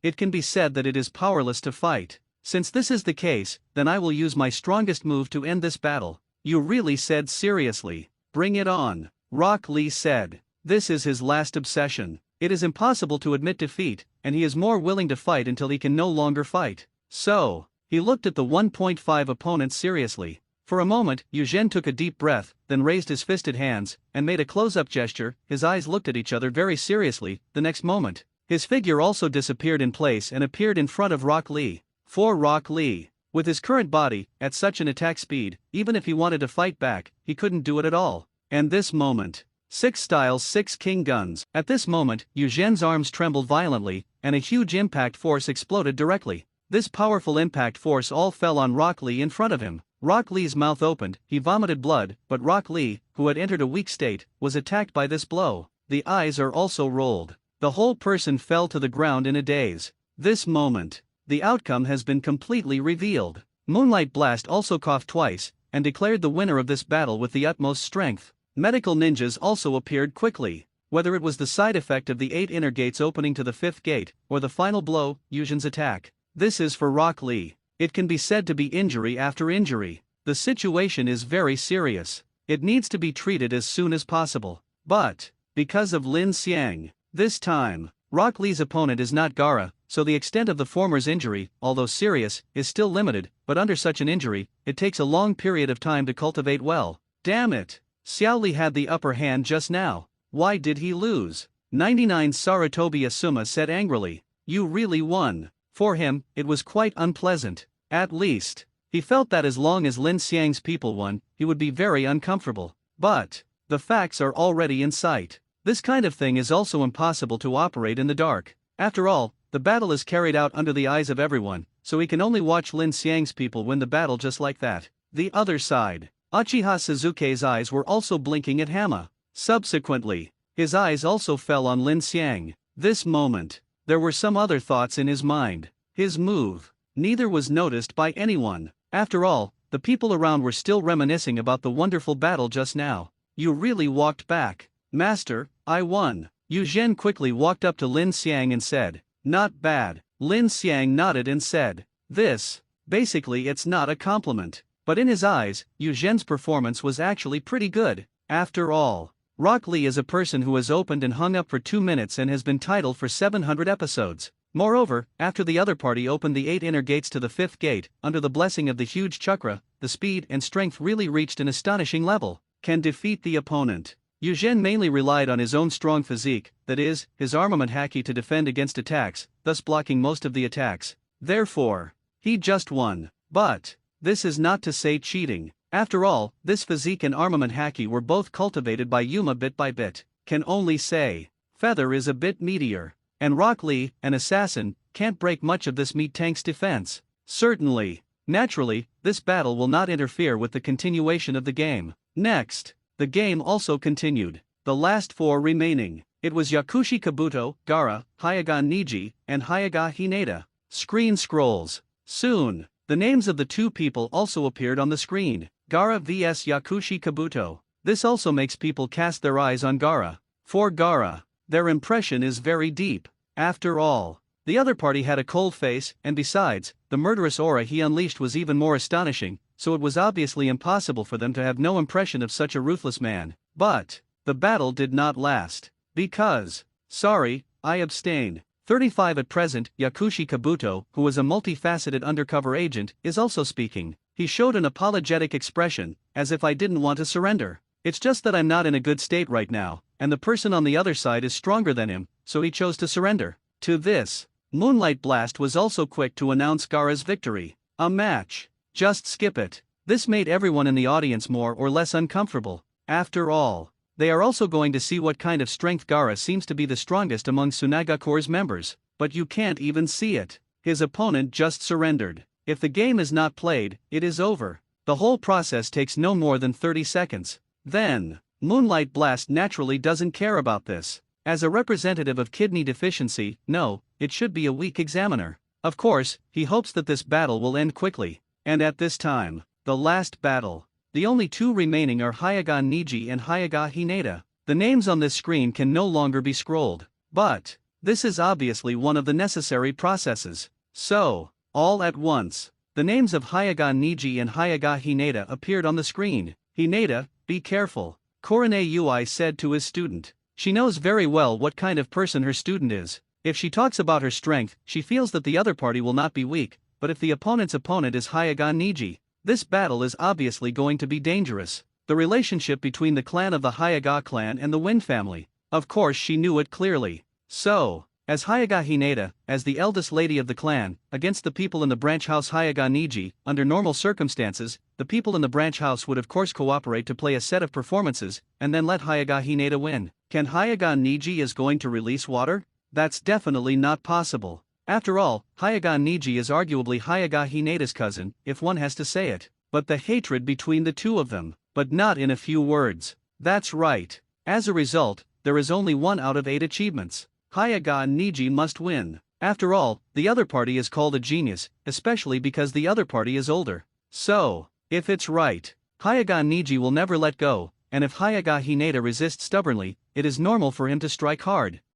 S1: It can be said that it is powerless to fight. Since this is the case, then I will use my strongest move to end this battle. You really said seriously. Bring it on. Rock Lee said. This is his last obsession. It is impossible to admit defeat, and he is more willing to fight until he can no longer fight. So, he looked at the 1.5 opponent seriously. For a moment, Yuzhen took a deep breath, then raised his fisted hands, and made a close-up gesture. His eyes looked at each other very seriously. The next moment, his figure also disappeared in place and appeared in front of Rock Lee. For Rock Lee, with his current body, at such an attack speed, even if he wanted to fight back, he couldn't do it at all. And this moment, 6 styles 6 king guns. At this moment, Yuzhen's arms trembled violently, and a huge impact force exploded directly. This powerful impact force all fell on Rock Lee in front of him. Rock Lee's mouth opened, he vomited blood, but Rock Lee, who had entered a weak state, was attacked by this blow. The eyes are also rolled. The whole person fell to the ground in a daze. This moment, the outcome has been completely revealed. Moonlight Blast also coughed twice, and declared the winner of this battle with the utmost strength. Medical ninjas also appeared quickly. Whether it was the side effect of the 8 inner gates opening to the 5th gate, or the final blow, Yuzhen's attack. This is for Rock Lee. It can be said to be injury after injury. The situation is very serious. It needs to be treated as soon as possible. But, because of Lin Xiang, this time, Rock Lee's opponent is not Gaara, so the extent of the former's injury, although serious, is still limited, but under such an injury, it takes a long period of time to cultivate well. Damn it! Xiao Li had the upper hand just now. Why did he lose? 99 Sarutobi Asuma said angrily. You really won. For him, it was quite unpleasant. At least, he felt that as long as Lin Xiang's people won, he would be very uncomfortable. But, the facts are already in sight. This kind of thing is also impossible to operate in the dark. After all, the battle is carried out under the eyes of everyone, so he can only watch Lin Xiang's people win the battle just like that. The other side. Uchiha Suzuki's eyes were also blinking at Hama. Subsequently, his eyes also fell on Lin Xiang. This moment, there were some other thoughts in his mind. His move. Neither was noticed by anyone. After all, the people around were still reminiscing about the wonderful battle just now. You really walked back. Master, I won. Yuzhen quickly walked up to Lin Xiang and said, not bad. Lin Xiang nodded and said, this, basically it's not a compliment. But in his eyes, Yuzhen's performance was actually pretty good. After all, Rock Lee is a person who has opened and hung up for 2 minutes and has been titled for 700 episodes. Moreover, after the other party opened the 8 inner gates to the 5th gate, under the blessing of the huge chakra, the speed and strength really reached an astonishing level. Can defeat the opponent. Yuzhen mainly relied on his own strong physique, that is, his armament haki to defend against attacks, thus blocking most of the attacks. Therefore, he just won. But, this is not to say cheating. After all, this physique and armament haki were both cultivated by Yuma bit by bit. Can only say, Feather is a bit meatier. And Rock Lee, an assassin, can't break much of this meat tank's defense. Certainly. Naturally, this battle will not interfere with the continuation of the game. Next, the game also continued. The last 4 remaining. It was Yakushi Kabuto, Gaara, Hyaga Niji, and Hyaga Hinata. Screen scrolls. Soon, the names of the 2 people also appeared on the screen. Gaara vs Yakushi Kabuto. This also makes people cast their eyes on Gaara. For Gaara, their impression is very deep. After all, the other party had a cold face, and besides, the murderous aura he unleashed was even more astonishing, so it was obviously impossible for them to have no impression of such a ruthless man. But the battle did not last. Because, sorry, I abstain. 35 at present, Yakushi Kabuto, who was a multifaceted undercover agent, is also speaking. He showed an apologetic expression, as if I didn't want to surrender. It's just that I'm not in a good state right now, and the person on the other side is stronger than him, so he chose to surrender. To this, Moonlight Blast was also quick to announce Gaara's victory. A match. Just skip it. This made everyone in the audience more or less uncomfortable. After all, they are also going to see what kind of strength Gaara seems to be the strongest among Tsunaga Corps' members, but you can't even see it. His opponent just surrendered. If the game is not played, it is over. The whole process takes no more than 30 seconds. Then, Moonlight Blast naturally doesn't care about this. As a representative of kidney deficiency, no, it should be a weak examiner. Of course, he hopes that this battle will end quickly. And at this time, the last battle. The only two remaining are Hyaga Niji and Hyaga Hinata. The names on this screen can no longer be scrolled. But this is obviously one of the necessary processes. So, all at once, the names of Hyaga Niji and Hyaga Hinata appeared on the screen. Hinata, be careful, Korone Ui said to his student. She knows very well what kind of person her student is. If she talks about her strength, she feels that the other party will not be weak, but if the opponent's opponent is Hyaga Niji, this battle is obviously going to be dangerous. The relationship between the clan of the Hyaga clan and the Wind family. Of course she knew it clearly. So, as Hyaga Hinata, as the eldest lady of the clan, against the people in the branch house Hyaga Niji, under normal circumstances, the people in the branch house would of course cooperate to play a set of performances, and then let Hyaga Hinata win. Can Hyaga Niji is going to release water? That's definitely not possible. After all, Hyaga Niji is arguably Hyaga Hinata's cousin, if one has to say it. But the hatred between the two of them, but not in a few words. That's right. As a result, there is only 1 out of 8 achievements. Hyaga Niji must win. After all, the other party is called a genius, especially because the other party is older. So, if it's right, Hyaga Niji will never let go, and if Hyaga Hinata resists stubbornly, it is normal for him to strike hard.